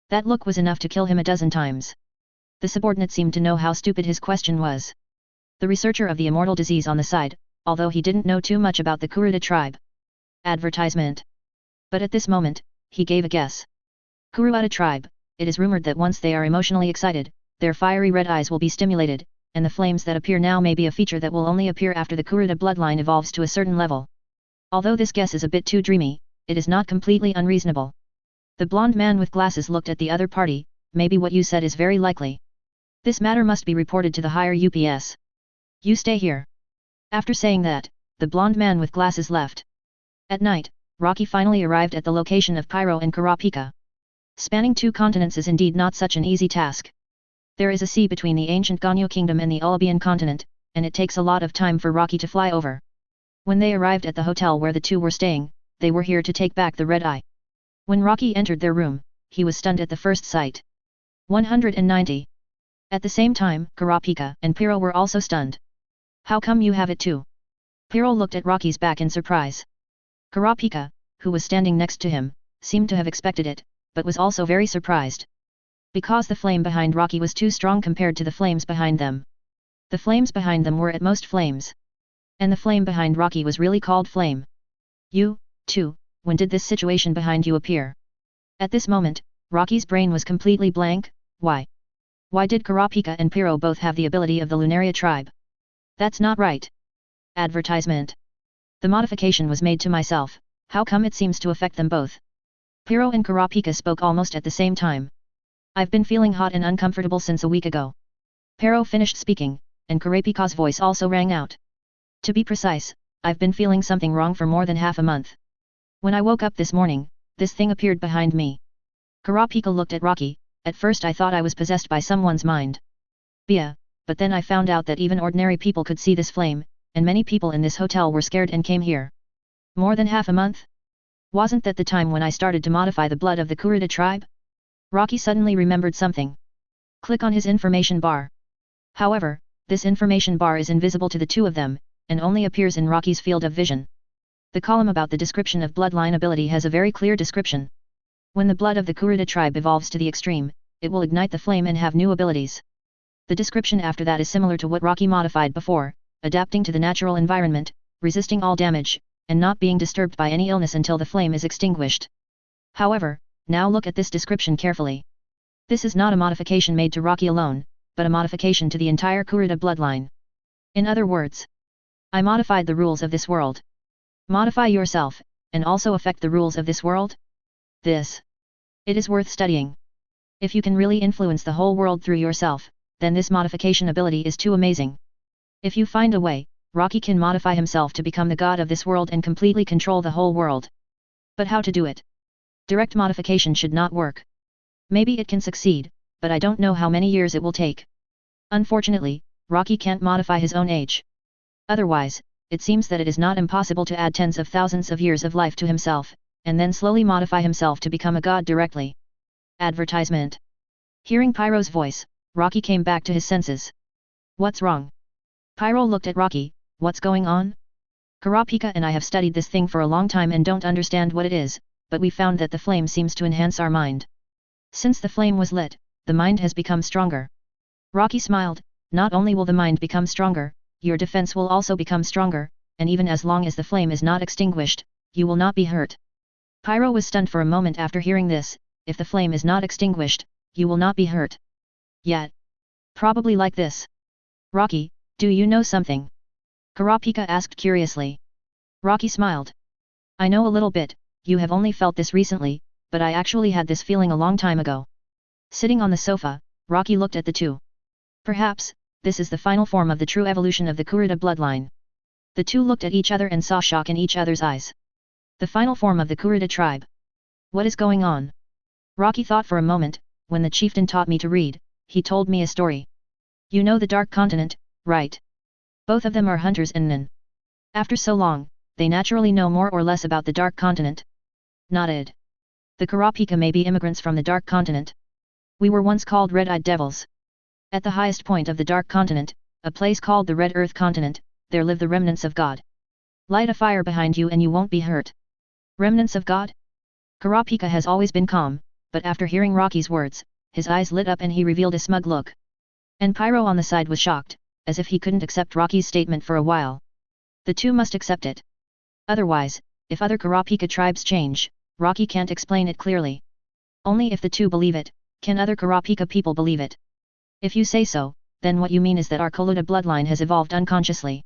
That look was enough to kill him a dozen times. The subordinate seemed to know how stupid his question was. The researcher of the immortal disease on the side, although he didn't know too much about the Kurta tribe. Advertisement. But at this moment, he gave a guess. Kurta tribe, it is rumored that once they are emotionally excited, their fiery red eyes will be stimulated, and the flames that appear now may be a feature that will only appear after the Kurta bloodline evolves to a certain level. Although this guess is a bit too dreamy, it is not completely unreasonable. The blond man with glasses looked at the other party. Maybe what you said is very likely. This matter must be reported to the higher UPS. You stay here. After saying that, the blond man with glasses left. At night, Rocky finally arrived at the location of Pyro and Kurapika. Spanning 2 continents is indeed not such an easy task. There is a sea between the ancient Ganyu kingdom and the Ulubian continent, and it takes a lot of time for Rocky to fly over. When they arrived at the hotel where the two were staying, they were here to take back the red eye. When Rocky entered their room, he was stunned at the first sight. 190. At the same time, Kurapika and Pyro were also stunned. How come you have it too? Pyro looked at Rocky's back in surprise. Kurapika, who was standing next to him, seemed to have expected it, but was also very surprised. Because the flame behind Rocky was too strong compared to the flames behind them. The flames behind them were at most flames. And the flame behind Rocky was really called flame. You, too, when did this situation behind you appear? At this moment, Rocky's brain was completely blank. Why? Why did Kurapika and Pyro both have the ability of the Lunaria tribe? That's not right. Advertisement. The modification was made to myself, how come it seems to affect them both? Pyro and Kurapika spoke almost at the same time. I've been feeling hot and uncomfortable since a week ago. Pyro finished speaking, and Kurapika's voice also rang out. To be precise, I've been feeling something wrong for more than half a month. When I woke up this morning, this thing appeared behind me. Kurapika looked at Rocky. At first I thought I was possessed by someone's mind. But then I found out that even ordinary people could see this flame, and many people in this hotel were scared and came here. More than half a month? Wasn't that the time when I started to modify the blood of the Kurta tribe? Rocky suddenly remembered something. Click on his information bar. However, this information bar is invisible to the two of them, and only appears in Rocky's field of vision. The column about the description of bloodline ability has a very clear description. When the blood of the Kurta tribe evolves to the extreme, it will ignite the flame and have new abilities. The description after that is similar to what Rocky modified before, adapting to the natural environment, resisting all damage, and not being disturbed by any illness until the flame is extinguished. However, now look at this description carefully. This is not a modification made to Rocky alone, but a modification to the entire Kurta bloodline. In other words, I modified the rules of this world. Modify yourself, and also affect the rules of this world? It is worth studying. If you can really influence the whole world through yourself, then this modification ability is too amazing. If you find a way, Rocky can modify himself to become the god of this world and completely control the whole world. But how to do it? Direct modification should not work. Maybe it can succeed, but I don't know how many years it will take. Unfortunately, Rocky can't modify his own age. Otherwise, it seems that it is not impossible to add tens of thousands of years of life to himself, and then slowly modify himself to become a god directly. Advertisement. Hearing Pyro's voice, Rocky came back to his senses. What's wrong? Pyro looked at Rocky. What's going on? Kurapika and I have studied this thing for a long time and don't understand what it is, but we found that the flame seems to enhance our mind. Since the flame was lit, the mind has become stronger. Rocky smiled. Not only will the mind become stronger, your defense will also become stronger, and even as long as the flame is not extinguished, you will not be hurt. Pyro was stunned for a moment after hearing this. If the flame is not extinguished, you will not be hurt. Yet. Probably like this. Rocky, do you know something? Kurapika asked curiously. Rocky smiled. I know a little bit. You have only felt this recently, but I actually had this feeling a long time ago. Sitting on the sofa, Rocky looked at the two. Perhaps, this is the final form of the true evolution of the Kurta bloodline. The two looked at each other and saw shock in each other's eyes. The final form of the Kurta tribe. What is going on? Rocky thought for a moment. When the chieftain taught me to read, he told me a story. You know the Dark Continent, right? Both of them are hunters in Nen. After so long, they naturally know more or less about the Dark Continent. Nodded. The Kurapika may be immigrants from the Dark Continent. We were once called Red-Eyed Devils. At the highest point of the Dark Continent, a place called the Red Earth Continent, there live the remnants of God. Light a fire behind you and you won't be hurt. Remnants of God? Kurapika has always been calm, but after hearing Rocky's words, his eyes lit up and he revealed a smug look. And Pyro on the side was shocked, as if he couldn't accept Rocky's statement for a while. The two must accept it. Otherwise, if other Kurapika tribes change, Rocky can't explain it clearly. Only if the two believe it, can other Kurapika people believe it. If you say so, then what you mean is that our Kurta bloodline has evolved unconsciously.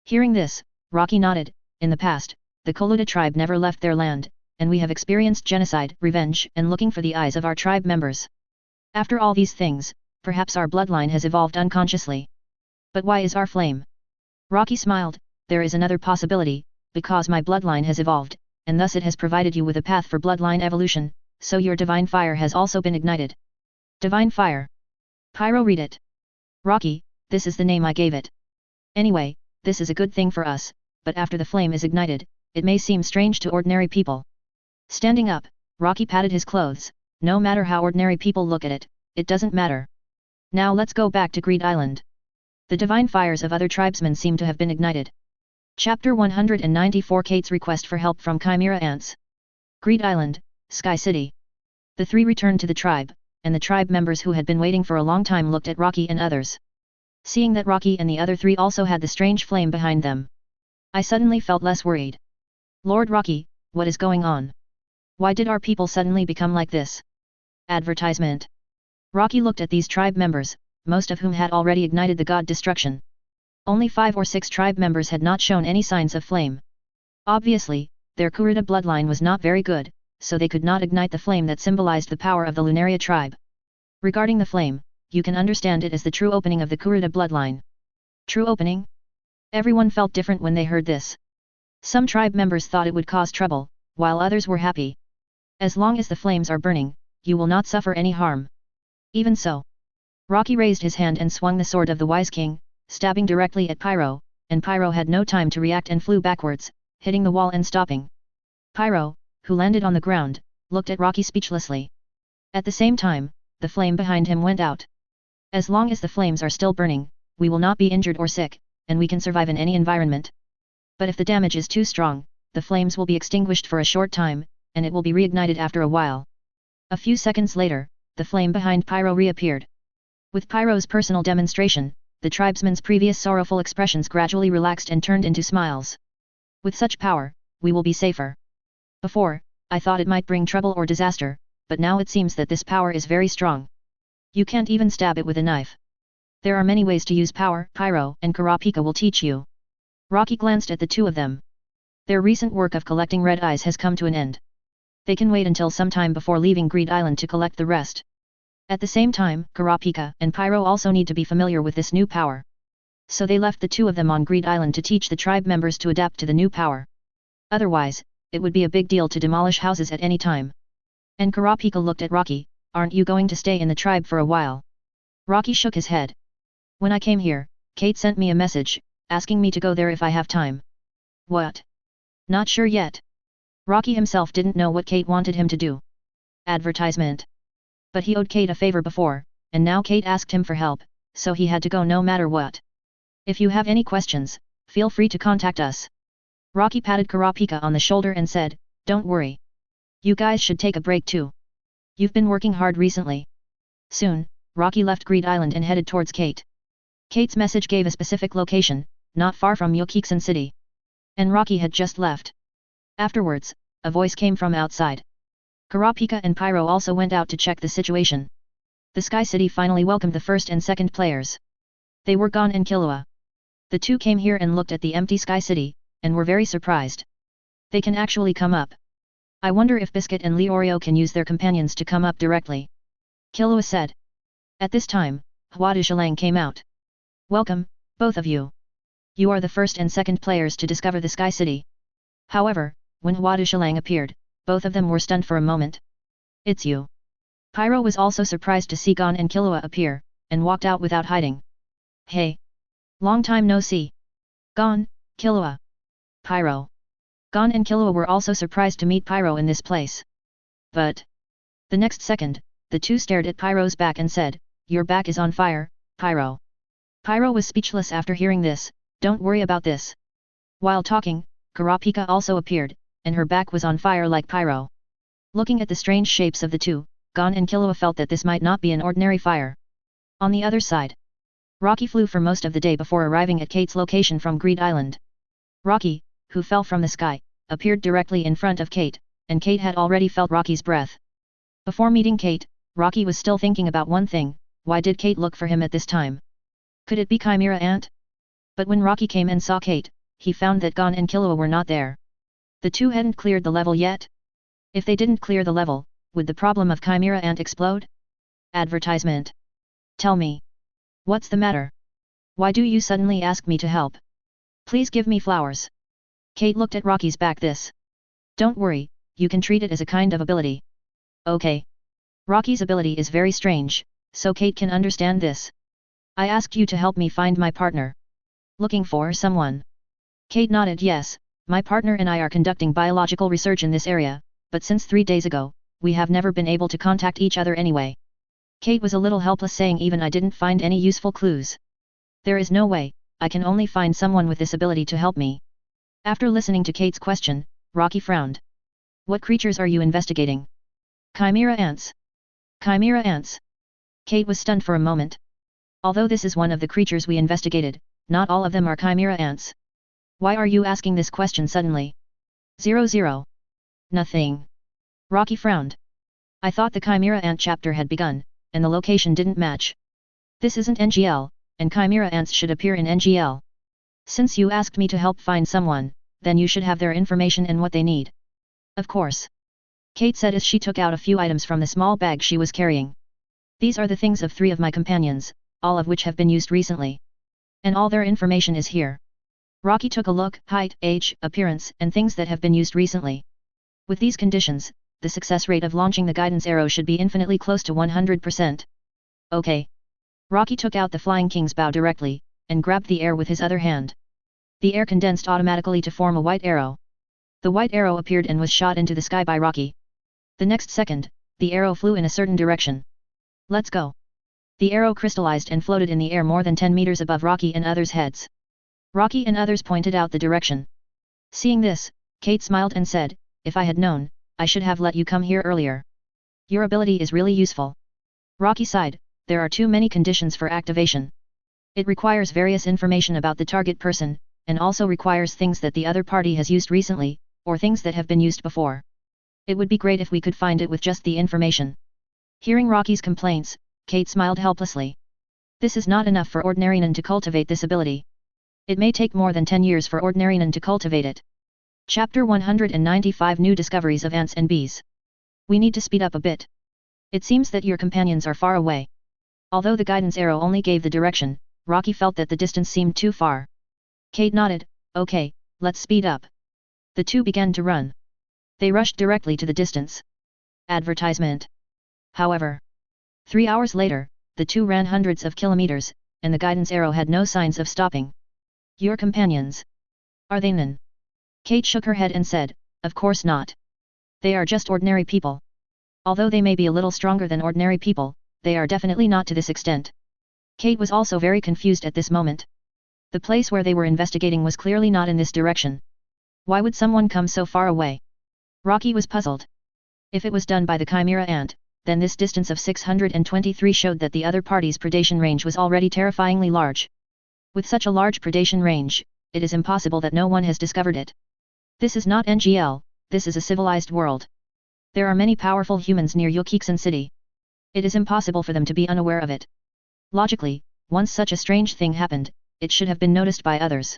Hearing this, Rocky nodded. In the past, the Kurta tribe never left their land, and we have experienced genocide, revenge, and looking for the eyes of our tribe members. After all these things, perhaps our bloodline has evolved unconsciously. But why is our flame? Rocky smiled. There is another possibility, because my bloodline has evolved, and thus it has provided you with a path for bloodline evolution, so your divine fire has also been ignited. Divine fire. Pyro, read it. Rocky, this is the name I gave it. Anyway, this is a good thing for us, but after the flame is ignited, it may seem strange to ordinary people. Standing up, Rocky patted his clothes. No matter how ordinary people look at it, it doesn't matter. Now let's go back to Greed Island. The divine fires of other tribesmen seem to have been ignited. Chapter 194, Kate's request for help from Chimera Ants. Greed Island, Sky City. The three returned to the tribe, and the tribe members who had been waiting for a long time looked at Rocky and others. Seeing that Rocky and the other three also had the strange flame behind them, I suddenly felt less worried. Lord Rocky, what is going on? Why did our people suddenly become like this? Advertisement. Rocky looked at these tribe members, most of whom had already ignited the god destruction. Only 5 or 6 tribe members had not shown any signs of flame. Obviously, their Kurta bloodline was not very good, so they could not ignite the flame that symbolized the power of the Lunaria tribe. Regarding the flame, you can understand it as the true opening of the Kurta bloodline. True opening? Everyone felt different when they heard this. Some tribe members thought it would cause trouble, while others were happy. As long as the flames are burning, you will not suffer any harm. Even so. Rocky raised his hand and swung the sword of the Wise King, stabbing directly at Pyro, and Pyro had no time to react and flew backwards, hitting the wall and stopping. Pyro, who landed on the ground, looked at Rocky speechlessly. At the same time, the flame behind him went out. As long as the flames are still burning, we will not be injured or sick, and we can survive in any environment. But if the damage is too strong, the flames will be extinguished for a short time, and it will be reignited after a while. A few seconds later, the flame behind Pyro reappeared. With Pyro's personal demonstration, the tribesmen's previous sorrowful expressions gradually relaxed and turned into smiles. With such power, we will be safer. Before, I thought it might bring trouble or disaster, but now it seems that this power is very strong. You can't even stab it with a knife. There are many ways to use power. Pyro and Kurapika will teach you. Rocky glanced at the two of them. Their recent work of collecting red eyes has come to an end. They can wait until some time before leaving Greed Island to collect the rest. At the same time, Kurapika and Pyro also need to be familiar with this new power. So they left the two of them on Greed Island to teach the tribe members to adapt to the new power. Otherwise, it would be a big deal to demolish houses at any time. And Kurapika looked at Rocky. Aren't you going to stay in the tribe for a while? Rocky shook his head. When I came here, Kate sent me a message, asking me to go there if I have time. What? Not sure yet. Rocky himself didn't know what Kate wanted him to do. Advertisement. But he owed Kate a favor before, and now Kate asked him for help, so he had to go no matter what. If you have any questions, feel free to contact us. Rocky patted Kurapika on the shoulder and said, don't worry. You guys should take a break too. You've been working hard recently. Soon, Rocky left Greed Island and headed towards Kate. Kate's message gave a specific location, not far from Yokiksen City. And Rocky had just left. Afterwards, a voice came from outside. Kurapika and Pyro also went out to check the situation. The Sky City finally welcomed the first and second players. They were Gon and Killua. The two came here and looked at the empty Sky City, and were very surprised. They can actually come up. I wonder if Biscuit and Leorio can use their companions to come up directly. Killua said. At this time, Huadishalang came out. Welcome, both of you. You are the first and second players to discover the Sky City. However, when Huadishalang appeared, both of them were stunned for a moment. It's you. Pyro was also surprised to see Gon and Killua appear, and walked out without hiding. Hey! Long time no see. Gon, Killua. Pyro. Gon and Killua were also surprised to meet Pyro in this place. but... The next second, the two stared at Pyro's back and said, "Your back is on fire, Pyro." Pyro was speechless after hearing this. "Don't worry about this." While talking, Kurapika also appeared, and her back was on fire like Pyro. Looking at the strange shapes of the two, Gon and Killua felt that this might not be an ordinary fire. On the other side, Rocky flew for most of the day before arriving at Kate's location from Greed Island. Rocky, who fell from the sky, appeared directly in front of Kate, and Kate had already felt Rocky's breath. Before meeting Kate, Rocky was still thinking about one thing: why did Kate look for him at this time? Could it be Chimera Ant? But when Rocky came and saw Kate, he found that Gon and Killua were not there. The two hadn't cleared the level yet. If they didn't clear the level, would the problem of Chimera Ant explode? Advertisement. Tell me. What's the matter? Why do you suddenly ask me to help? Please give me flowers. Kate looked at Rocky's back. This. Don't worry, you can treat it as a kind of ability. Okay. Rocky's ability is very strange, so Kate can understand this. I asked you to help me find my partner. Looking for someone? Kate nodded. Yes, my partner and I are conducting biological research in this area, but since 3 days ago, we have never been able to contact each other anyway. Kate was a little helpless, saying even I didn't find any useful clues. There is no way, I can only find someone with this ability to help me. After listening to Kate's question, Rocky frowned. What creatures are you investigating? Chimera ants. Chimera ants. Kate was stunned for a moment. Although this is one of the creatures we investigated, not all of them are chimera ants. Why are you asking this question suddenly? 00. Nothing. Rocky frowned. I thought the chimera ant chapter had begun, and the location didn't match. This isn't NGL, and chimera ants should appear in NGL. Since you asked me to help find someone, then you should have their information and what they need. Of course. Kate said as she took out a few items from the small bag she was carrying. These are the things of 3 of my companions, all of which have been used recently. And all their information is here. Rocky took a look: height, age, appearance, and things that have been used recently. With these conditions, the success rate of launching the guidance arrow should be infinitely close to 100%. Okay. Rocky took out the Flying King's bow directly, and grabbed the air with his other hand. The air condensed automatically to form a white arrow. The white arrow appeared and was shot into the sky by Rocky. The next second, the arrow flew in a certain direction. Let's go. The arrow crystallized and floated in the air more than 10 meters above Rocky and others' heads. Rocky and others pointed out the direction. Seeing this, Kate smiled and said, if I had known, I should have let you come here earlier. Your ability is really useful. Rocky sighed. There are too many conditions for activation. It requires various information about the target person, and also requires things that the other party has used recently, or things that have been used before. It would be great if we could find it with just the information. Hearing Rocky's complaints, Kate smiled helplessly. This is not enough for ordinary Nen to cultivate this ability. It may take more than 10 years for ordinary Nen to cultivate it. Chapter 195 New Discoveries of Ants and Bees. We need to speed up a bit. It seems that your companions are far away. Although the guidance arrow only gave the direction, Rocky felt that the distance seemed too far. Kate nodded. Okay, let's speed up. The two began to run. They rushed directly to the distance. Advertisement. However, 3 hours later, the two ran hundreds of kilometers, and the guidance arrow had no signs of stopping. Your companions. Are they Nen? Kate shook her head and said, of course not. They are just ordinary people. Although they may be a little stronger than ordinary people, they are definitely not to this extent. Kate was also very confused at this moment. The place where they were investigating was clearly not in this direction. Why would someone come so far away? Rocky was puzzled. If it was done by the Chimera Ant, then this distance of 623 showed that the other party's predation range was already terrifyingly large. With such a large predation range, it is impossible that no one has discovered it. This is not NGL, this is a civilized world. There are many powerful humans near Yokiksen City. It is impossible for them to be unaware of it. Logically, once such a strange thing happened, it should have been noticed by others.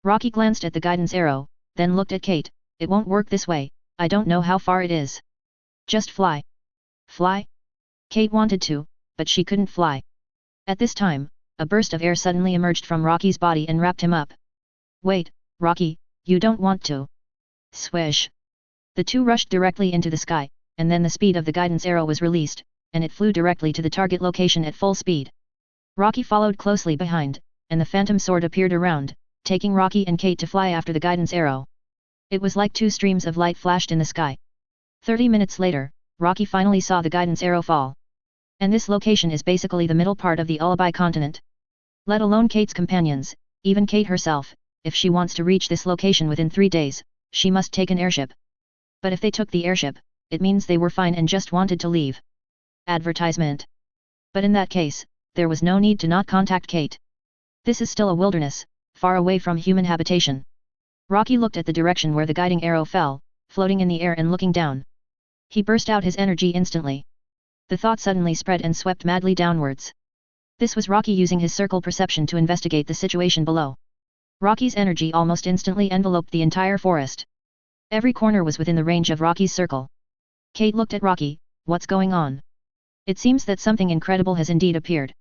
Rocky glanced at the guidance arrow, then looked at Kate. It won't work this way, I don't know how far it is. Just fly. Fly? Kate wanted to, but she couldn't fly. At this time, a burst of air suddenly emerged from Rocky's body and wrapped him up. Wait, Rocky, you don't want to. Swish. The two rushed directly into the sky, and then the speed of the guidance arrow was released, and it flew directly to the target location at full speed. Rocky followed closely behind, and the phantom sword appeared around, taking Rocky and Kate to fly after the guidance arrow. It was like 2 streams of light flashed in the sky. 30 minutes later, Rocky finally saw the guidance arrow fall. And this location is basically the middle part of the Ulubai continent. Let alone Kate's companions, even Kate herself, if she wants to reach this location within 3 days, she must take an airship. But if they took the airship, it means they were fine and just wanted to leave. Advertisement. But in that case, there was no need to not contact Kate. This is still a wilderness, far away from human habitation. Rocky looked at the direction where the guiding arrow fell, floating in the air and looking down. He burst out his energy instantly. The thought suddenly spread and swept madly downwards. This was Rocky using his circle perception to investigate the situation below. Rocky's energy almost instantly enveloped the entire forest. Every corner was within the range of Rocky's circle. Kate looked at Rocky. What's going on? It seems that something incredible has indeed appeared.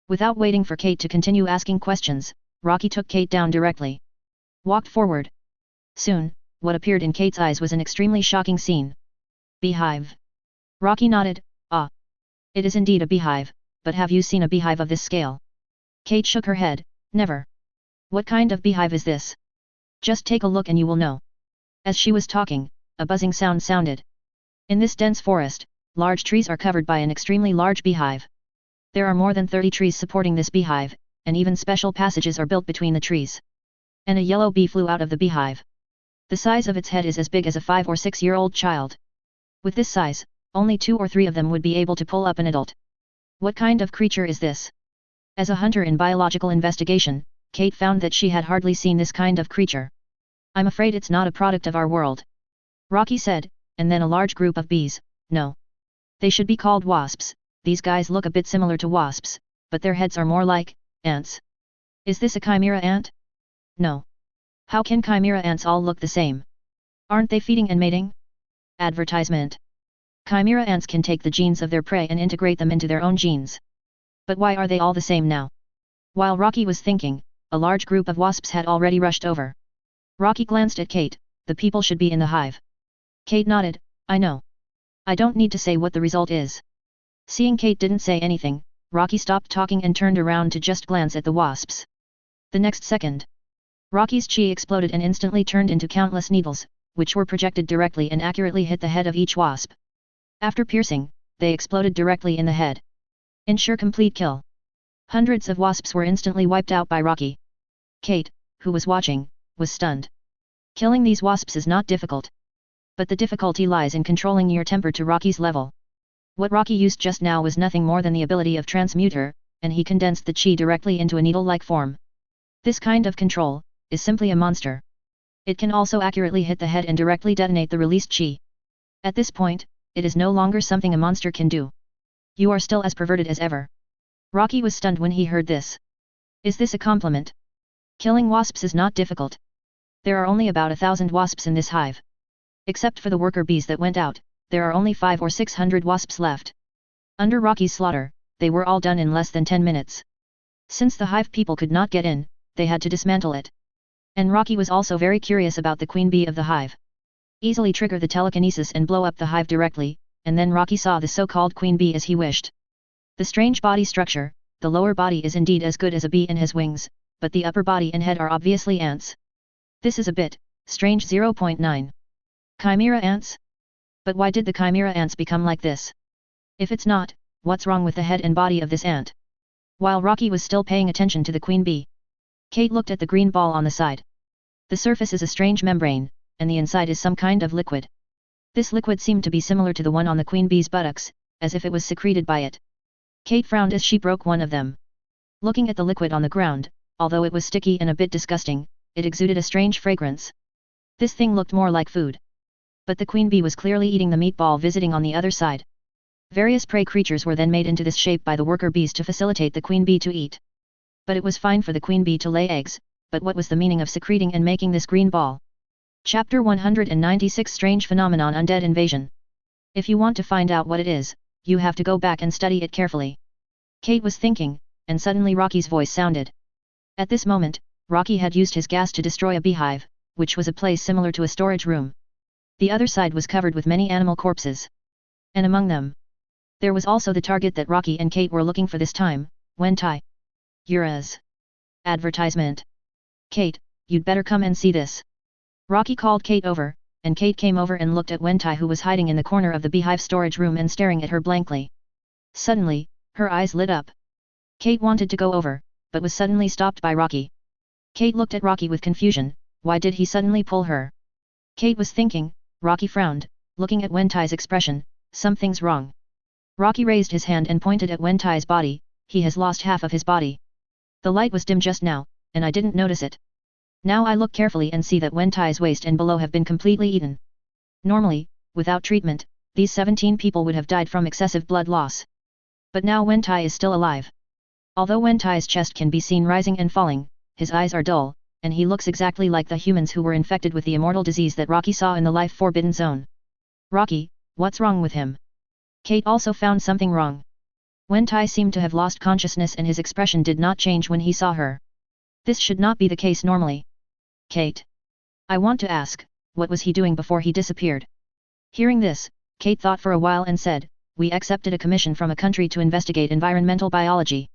Without waiting for Kate to continue asking questions, Rocky took Kate down directly. Walked forward. Soon, what appeared in Kate's eyes was an extremely shocking scene. Beehive. Rocky nodded. Ah. It is indeed a beehive, but have you seen a beehive of this scale? Kate shook her head. Never. What kind of beehive is this? Just take a look and you will know. As she was talking, a buzzing sound sounded. In this dense forest, large trees are covered by an extremely large beehive. There are more than 30 trees supporting this beehive, and even special passages are built between the trees. And a yellow bee flew out of the beehive. The size of its head is as big as a 5 or 6-year-old child. With this size, only 2 or 3 of them would be able to pull up an adult. What kind of creature is this? As a hunter in biological investigation, Kate found that she had hardly seen this kind of creature. I'm afraid it's not a product of our world. Rocky said, and then a large group of bees, no. They should be called wasps. These guys look a bit similar to wasps, but their heads are more like ants. Is this a chimera ant? No. How can chimera ants all look the same? Aren't they feeding and mating? Advertisement. Chimera ants can take the genes of their prey and integrate them into their own genes. But why are they all the same now? While Rocky was thinking, a large group of wasps had already rushed over. Rocky glanced at Kate. The people should be in the hive. Kate nodded. I know. I don't need to say what the result is. Seeing Kate didn't say anything, Rocky stopped talking and turned around to just glance at the wasps. The next second, Rocky's chi exploded and instantly turned into countless needles, which were projected directly and accurately hit the head of each wasp. After piercing, they exploded directly in the head. Ensure complete kill. Hundreds of wasps were instantly wiped out by Rocky. Kate, who was watching, was stunned. Killing these wasps is not difficult. But the difficulty lies in controlling your temper to Rocky's level. What Rocky used just now was nothing more than the ability of transmuter, and he condensed the chi directly into a needle-like form. This kind of control is simply a monster. It can also accurately hit the head and directly detonate the released chi. At this point, it is no longer something a monster can do. You are still as perverted as ever. Rocky was stunned when he heard this. Is this a compliment? Killing wasps is not difficult. There are only about 1,000 wasps in this hive. Except for the worker bees that went out, there are only 500 or 600 wasps left. Under Rocky's slaughter, they were all done in less than 10 minutes. Since the hive people could not get in, they had to dismantle it. And Rocky was also very curious about the queen bee of the hive. Easily trigger the telekinesis and blow up the hive directly, and then Rocky saw the so-called queen bee as he wished. The strange body structure, the lower body is indeed as good as a bee and has wings, but the upper body and head are obviously ants. This is a bit strange. 0.9. Chimera ants? But why did the chimera ants become like this? If it's not, what's wrong with the head and body of this ant? While Rocky was still paying attention to the queen bee, Kate looked at the green ball on the side. The surface is a strange membrane, and the inside is some kind of liquid. This liquid seemed to be similar to the one on the queen bee's buttocks, as if it was secreted by it. Kate frowned as she broke one of them. Looking at the liquid on the ground, although it was sticky and a bit disgusting, it exuded a strange fragrance. This thing looked more like food. But the queen bee was clearly eating the meatball visiting on the other side. Various prey creatures were then made into this shape by the worker bees to facilitate the queen bee to eat. But it was fine for the queen bee to lay eggs, but what was the meaning of secreting and making this green ball? Chapter 196 Strange Phenomenon Undead Invasion. If you want to find out what it is, you have to go back and study it carefully. Kate was thinking, and suddenly Rocky's voice sounded. At this moment, Rocky had used his gas to destroy a beehive, which was a place similar to a storage room. The other side was covered with many animal corpses. And among them, there was also the target that Rocky and Kate were looking for this time, Wentai. Ura's. Advertisement. Kate, you'd better come and see this. Rocky called Kate over, and Kate came over and looked at Wentai, who was hiding in the corner of the beehive storage room and staring at her blankly. Suddenly, her eyes lit up. Kate wanted to go over, but was suddenly stopped by Rocky. Kate looked at Rocky with confusion. Why did he suddenly pull her? Kate was thinking. Rocky frowned, looking at Wentai's expression. Something's wrong. Rocky raised his hand and pointed at Wentai's body. He has lost half of his body. The light was dim just now, and I didn't notice it. Now I look carefully and see that Wentai's waist and below have been completely eaten. Normally, without treatment, these 17 people would have died from excessive blood loss. But now Wentai is still alive. Although Wentai's chest can be seen rising and falling, his eyes are dull, and he looks exactly like the humans who were infected with the immortal disease that Rocky saw in the life forbidden zone. Rocky, what's wrong with him? Kate also found something wrong. Wentai seemed to have lost consciousness and his expression did not change when he saw her. This should not be the case normally. Kate. I want to ask, what was he doing before he disappeared? Hearing this, Kate thought for a while and said, we accepted a commission from a country to investigate environmental biology.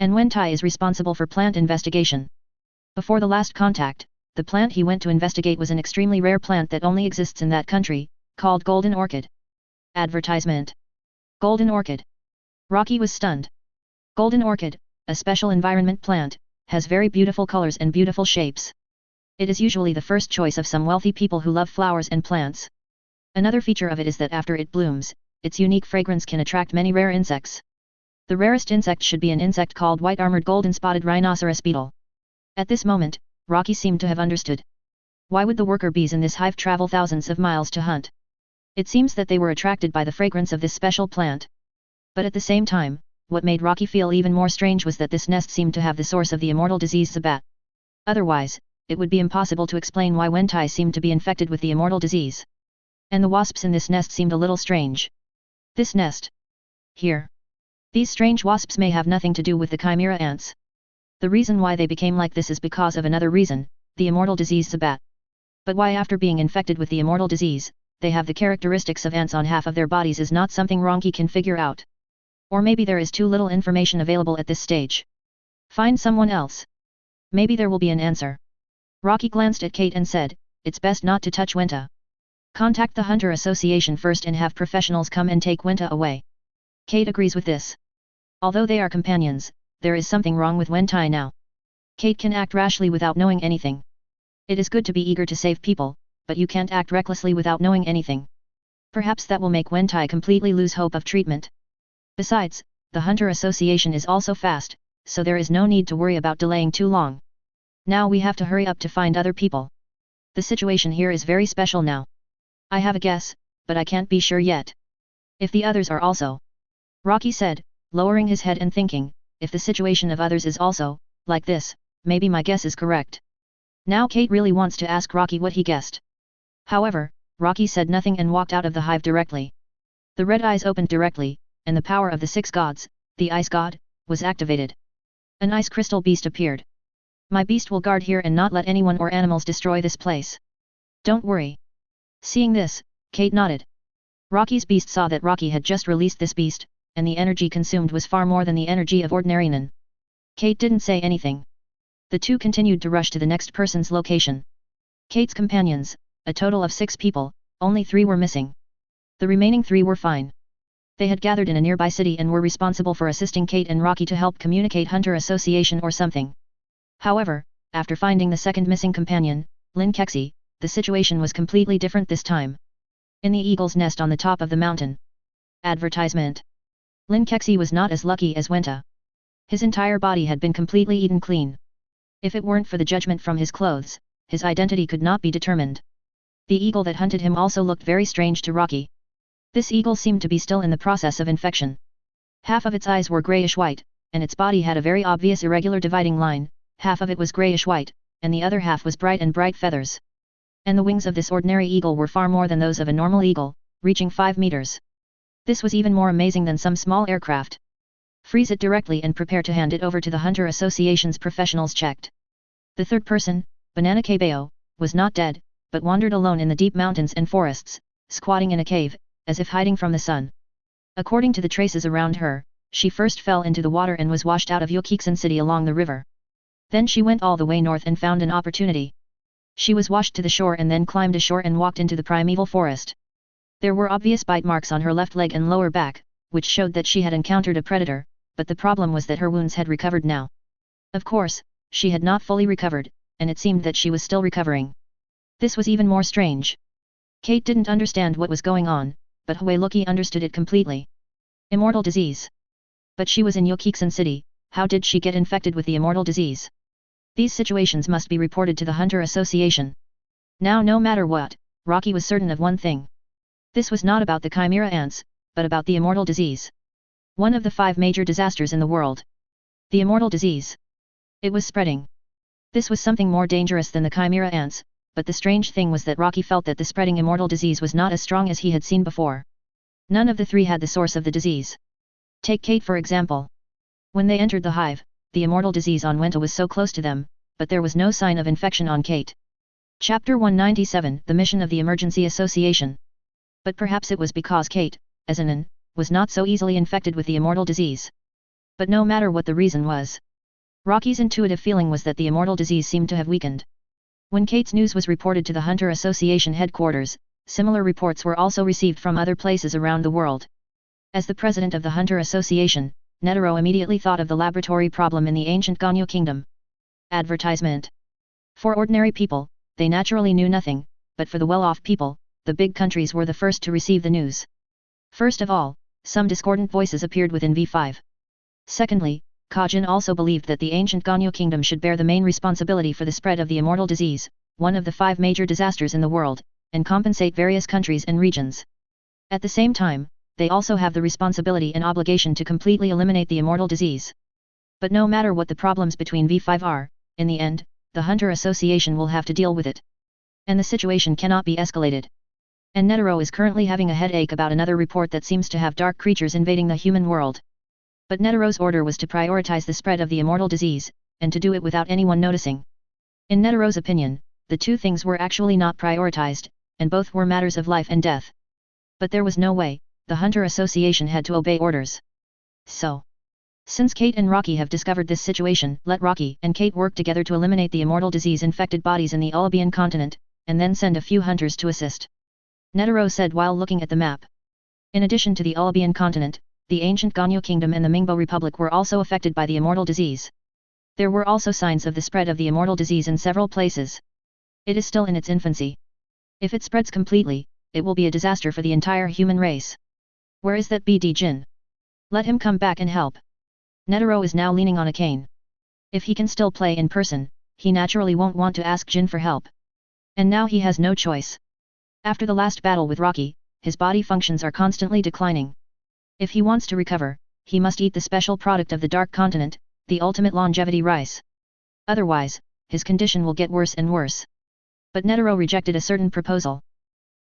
And Wentai is responsible for plant investigation. Before the last contact, the plant he went to investigate was an extremely rare plant that only exists in that country, called Golden Orchid. Advertisement. Golden Orchid. Rocky was stunned. Golden Orchid, a special environment plant, has very beautiful colors and beautiful shapes. It is usually the first choice of some wealthy people who love flowers and plants. Another feature of it is that after it blooms, its unique fragrance can attract many rare insects. The rarest insect should be an insect called white-armored golden-spotted rhinoceros beetle. At this moment, Rocky seemed to have understood. Why would the worker bees in this hive travel thousands of miles to hunt? It seems that they were attracted by the fragrance of this special plant. But at the same time, what made Rocky feel even more strange was that this nest seemed to have the source of the immortal disease Sabat. Otherwise, it would be impossible to explain why Wentai seemed to be infected with the immortal disease. And the wasps in this nest seemed a little strange. This nest. Here. These strange wasps may have nothing to do with the chimera ants. The reason why they became like this is because of another reason, the immortal disease Sabat. But why after being infected with the immortal disease, they have the characteristics of ants on half of their bodies is not something Rocky can figure out. Or maybe there is too little information available at this stage. Find someone else. Maybe there will be an answer. Rocky glanced at Kate and said, it's best not to touch Wenta. Contact the Hunter Association first and have professionals come and take Wenta away. Kate agrees with this. Although they are companions, there is something wrong with Wentai now. Kate can act rashly without knowing anything. It is good to be eager to save people, but you can't act recklessly without knowing anything. Perhaps that will make Wentai completely lose hope of treatment. Besides, the Hunter Association is also fast, so there is no need to worry about delaying too long. Now we have to hurry up to find other people. The situation here is very special now. I have a guess, but I can't be sure yet. If the others are also. Rocky said, lowering his head and thinking, if the situation of others is also, like this, maybe my guess is correct. Now Kate really wants to ask Rocky what he guessed. However, Rocky said nothing and walked out of the hive directly. The red eyes opened directly, and the power of the 6 gods, the ice god, was activated. An ice crystal beast appeared. My beast will guard here and not let anyone or animals destroy this place. Don't worry. Seeing this, Kate nodded. Rocky's beast saw that Rocky had just released this beast, and the energy consumed was far more than the energy of ordinary Nin. Kate didn't say anything. The two continued to rush to the next person's location. Kate's companions, a total of 6 people, only 3 were missing. The remaining 3 were fine. They had gathered in a nearby city and were responsible for assisting Kate and Rocky to help communicate Hunter Association or something. However, after finding the second missing companion, Lin Kexi, the situation was completely different this time. In the eagle's nest on the top of the mountain. Advertisement. Lin Kexi was not as lucky as Wenta. His entire body had been completely eaten clean. If it weren't for the judgment from his clothes, his identity could not be determined. The eagle that hunted him also looked very strange to Rocky. This eagle seemed to be still in the process of infection. Half of its eyes were grayish-white, and its body had a very obvious irregular dividing line, half of it was grayish-white, and the other half was bright feathers. And the wings of this ordinary eagle were far more than those of a normal eagle, reaching 5 meters. This was even more amazing than some small aircraft. Freeze it directly and prepare to hand it over to the Hunter Association's professionals checked. The third person, Banana Cabello, was not dead, but wandered alone in the deep mountains and forests, squatting in a cave, as if hiding from the sun. According to the traces around her, she first fell into the water and was washed out of Yokiksen city along the river. Then she went all the way north and found an opportunity. She was washed to the shore and then climbed ashore and walked into the primeval forest. There were obvious bite marks on her left leg and lower back, which showed that she had encountered a predator, but the problem was that her wounds had recovered now. Of course, she had not fully recovered, and it seemed that she was still recovering. This was even more strange. Kate didn't understand what was going on, but Hueluki understood it completely. Immortal disease. But she was in Yokiksen City, how did she get infected with the immortal disease? These situations must be reported to the Hunter Association. Now no matter what, Rocky was certain of one thing. This was not about the chimera ants, but about the immortal disease. One of the 5 major disasters in the world. The immortal disease. It was spreading. This was something more dangerous than the chimera ants, but the strange thing was that Rocky felt that the spreading immortal disease was not as strong as he had seen before. None of the 3 had the source of the disease. Take Kate for example. When they entered the hive, the immortal disease on Wenta was so close to them, but there was no sign of infection on Kate. Chapter 197 The Mission of the Emergency Association. But perhaps it was because Kate, as an N, was not so easily infected with the immortal disease. But no matter what the reason was, Rocky's intuitive feeling was that the immortal disease seemed to have weakened. When Kate's news was reported to the Hunter Association headquarters, similar reports were also received from other places around the world. As the president of the Hunter Association, Netero immediately thought of the laboratory problem in the ancient Ganyu kingdom. Advertisement. For ordinary people, they naturally knew nothing, but for the well-off people, the big countries were the first to receive the news. First of all, some discordant voices appeared within V5. Secondly, Kajin also believed that the ancient Ganyu kingdom should bear the main responsibility for the spread of the immortal disease, one of the 5 major disasters in the world, and compensate various countries and regions. At the same time, they also have the responsibility and obligation to completely eliminate the immortal disease. But no matter what the problems between V5 are, in the end, the Hunter Association will have to deal with it. And the situation cannot be escalated. And Netero is currently having a headache about another report that seems to have dark creatures invading the human world. But Netero's order was to prioritize the spread of the immortal disease, and to do it without anyone noticing. In Netero's opinion, the 2 things were actually not prioritized, and both were matters of life and death. But there was no way, the Hunter Association had to obey orders. So, since Kate and Rocky have discovered this situation, let Rocky and Kate work together to eliminate the immortal disease-infected bodies in the Ulubian continent, and then send a few hunters to assist. Netero said while looking at the map. In addition to the Ulubian continent, the ancient Ganyu kingdom and the Mingbo Republic were also affected by the immortal disease. There were also signs of the spread of the immortal disease in several places. It is still in its infancy. If it spreads completely, it will be a disaster for the entire human race. Where is that BD Jin? Let him come back and help. Netero is now leaning on a cane. If he can still play in person, he naturally won't want to ask Jin for help. And now he has no choice. After the last battle with Rocky, his body functions are constantly declining. If he wants to recover, he must eat the special product of the Dark Continent, the ultimate longevity rice. Otherwise, his condition will get worse and worse. But Netero rejected a certain proposal.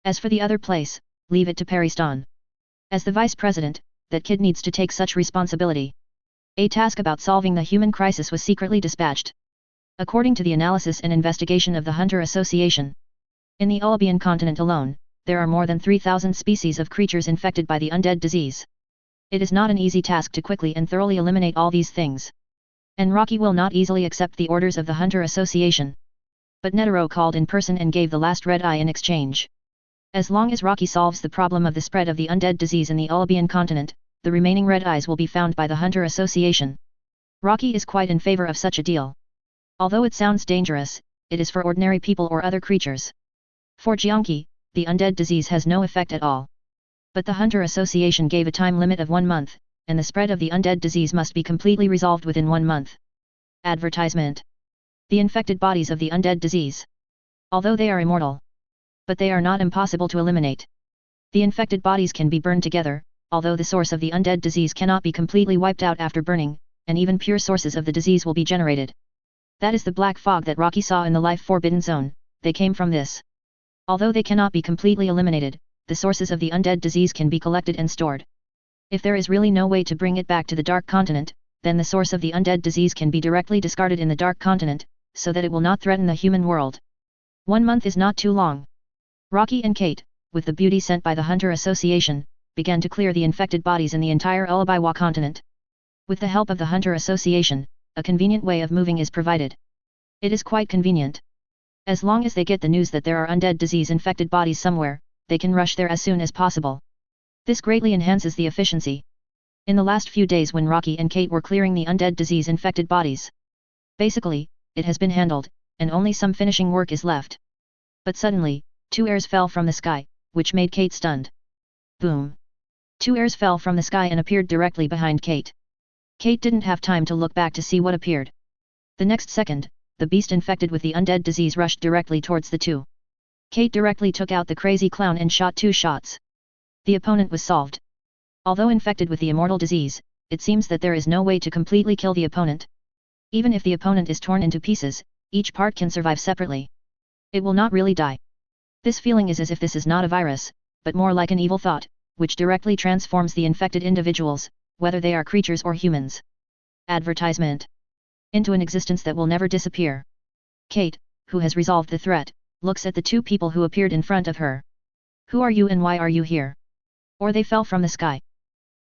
As for the other place, leave it to Paristan. As the vice president, that kid needs to take such responsibility. A task about solving the human crisis was secretly dispatched. According to the analysis and investigation of the Hunter Association, in the Ulubian continent alone, there are more than 3,000 species of creatures infected by the undead disease. It is not an easy task to quickly and thoroughly eliminate all these things. And Rocky will not easily accept the orders of the Hunter Association. But Netero called in person and gave the last red eye in exchange. As long as Rocky solves the problem of the spread of the undead disease in the Ulubian continent, the remaining red eyes will be found by the Hunter Association. Rocky is quite in favor of such a deal. Although it sounds dangerous, it is for ordinary people or other creatures. For Jiangqi, the undead disease has no effect at all. But the Hunter Association gave a time limit of 1 month, and the spread of the undead disease must be completely resolved within 1 month. Advertisement. The infected bodies of the undead disease. Although they are immortal, but they are not impossible to eliminate. The infected bodies can be burned together, although the source of the undead disease cannot be completely wiped out after burning, and even pure sources of the disease will be generated. That is the black fog that Rocky saw in the Life Forbidden Zone, they came from this. Although they cannot be completely eliminated, the sources of the undead disease can be collected and stored. If there is really no way to bring it back to the Dark Continent, then the source of the undead disease can be directly discarded in the Dark Continent, so that it will not threaten the human world. 1 month is not too long. Rocky and Kate, with the beauty sent by the Hunter Association, began to clear the infected bodies in the entire Ulubiwa continent. With the help of the Hunter Association, a convenient way of moving is provided. It is quite convenient. As long as they get the news that there are undead disease-infected bodies somewhere, they can rush there as soon as possible. This greatly enhances the efficiency. In the last few days when Rocky and Kate were clearing the undead disease-infected bodies, basically, it has been handled, and only some finishing work is left. But suddenly, 2 airs fell from the sky, which made Kate stunned. Boom! 2 airs fell from the sky and appeared directly behind Kate. Kate didn't have time to look back to see what appeared. The next second, the beast infected with the undead disease rushed directly towards the two. Kate directly took out the crazy clown and shot 2 shots. The opponent was solved. Although infected with the immortal disease, it seems that there is no way to completely kill the opponent. Even if the opponent is torn into pieces, each part can survive separately. It will not really die. This feeling is as if this is not a virus, but more like an evil thought, which directly transforms the infected individuals, whether they are creatures or humans. Advertisement. Into an existence that will never disappear. Kate, who has resolved the threat, looks at the 2 people who appeared in front of her. Who are you and why are you here? Or they fell from the sky.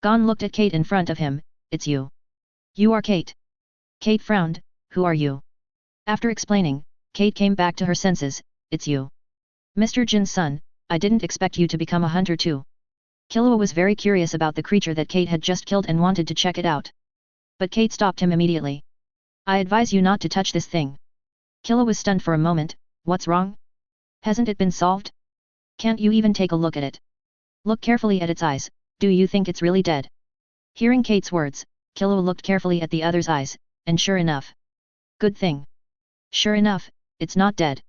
Gon looked at Kate in front of him. It's you. You are Kate. Kate frowned. Who are you? After explaining, Kate came back to her senses. It's you. Mr. Jin's son, I didn't expect you to become a hunter too. Killua was very curious about the creature that Kate had just killed and wanted to check it out. But Kate stopped him immediately. I advise you not to touch this thing. Killua was stunned for a moment. What's wrong? Hasn't it been solved? Can't you even take a look at it? Look carefully at its eyes. Do you think it's really dead? Hearing Kate's words, Killua looked carefully at the other's eyes, and sure enough. Good thing. Sure enough, it's not dead.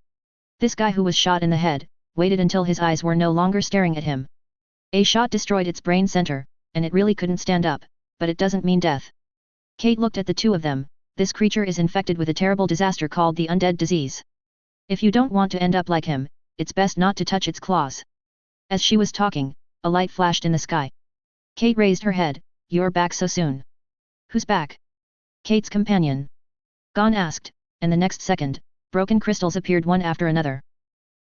This guy who was shot in the head, waited until his eyes were no longer staring at him. A shot destroyed its brain center, and it really couldn't stand up, but it doesn't mean death. Kate looked at the 2 of them. This creature is infected with a terrible disaster called the undead disease. If you don't want to end up like him, it's best not to touch its claws. As she was talking, a light flashed in the sky. Kate raised her head. You're back so soon. Who's back? Kate's companion. Gon asked, and the next second, broken crystals appeared one after another.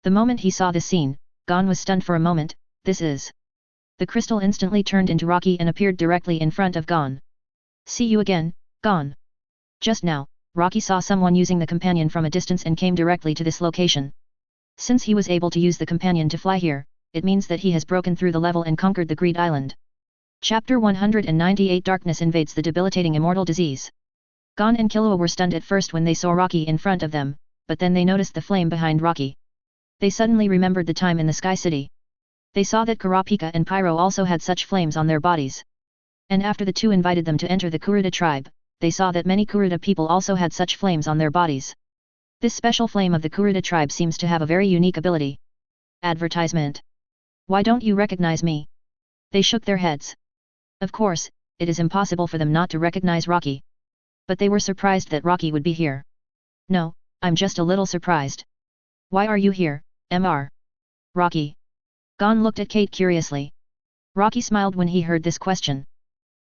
The moment he saw this scene, Gon was stunned for a moment. This is... The crystal instantly turned into Rocky and appeared directly in front of Gon. See you again, Gon. Just now, Rocky saw someone using the companion from a distance and came directly to this location. Since he was able to use the companion to fly here, it means that he has broken through the level and conquered the Greed Island. Chapter 198 Darkness invades the debilitating immortal disease. Gon and Killua were stunned at first when they saw Rocky in front of them, but then they noticed the flame behind Rocky. They suddenly remembered the time in the Sky City. They saw that Kurapika and Pyro also had such flames on their bodies. And after the 2 invited them to enter the Kurta tribe, they saw that many Kurta people also had such flames on their bodies. This special flame of the Kurta tribe seems to have a very unique ability. Advertisement. Why don't you recognize me? They shook their heads. Of course, it is impossible for them not to recognize Rocky. But they were surprised that Rocky would be here. No, I'm just a little surprised. Why are you here, Mr. Rocky? Gon looked at Kate curiously. Rocky smiled when he heard this question.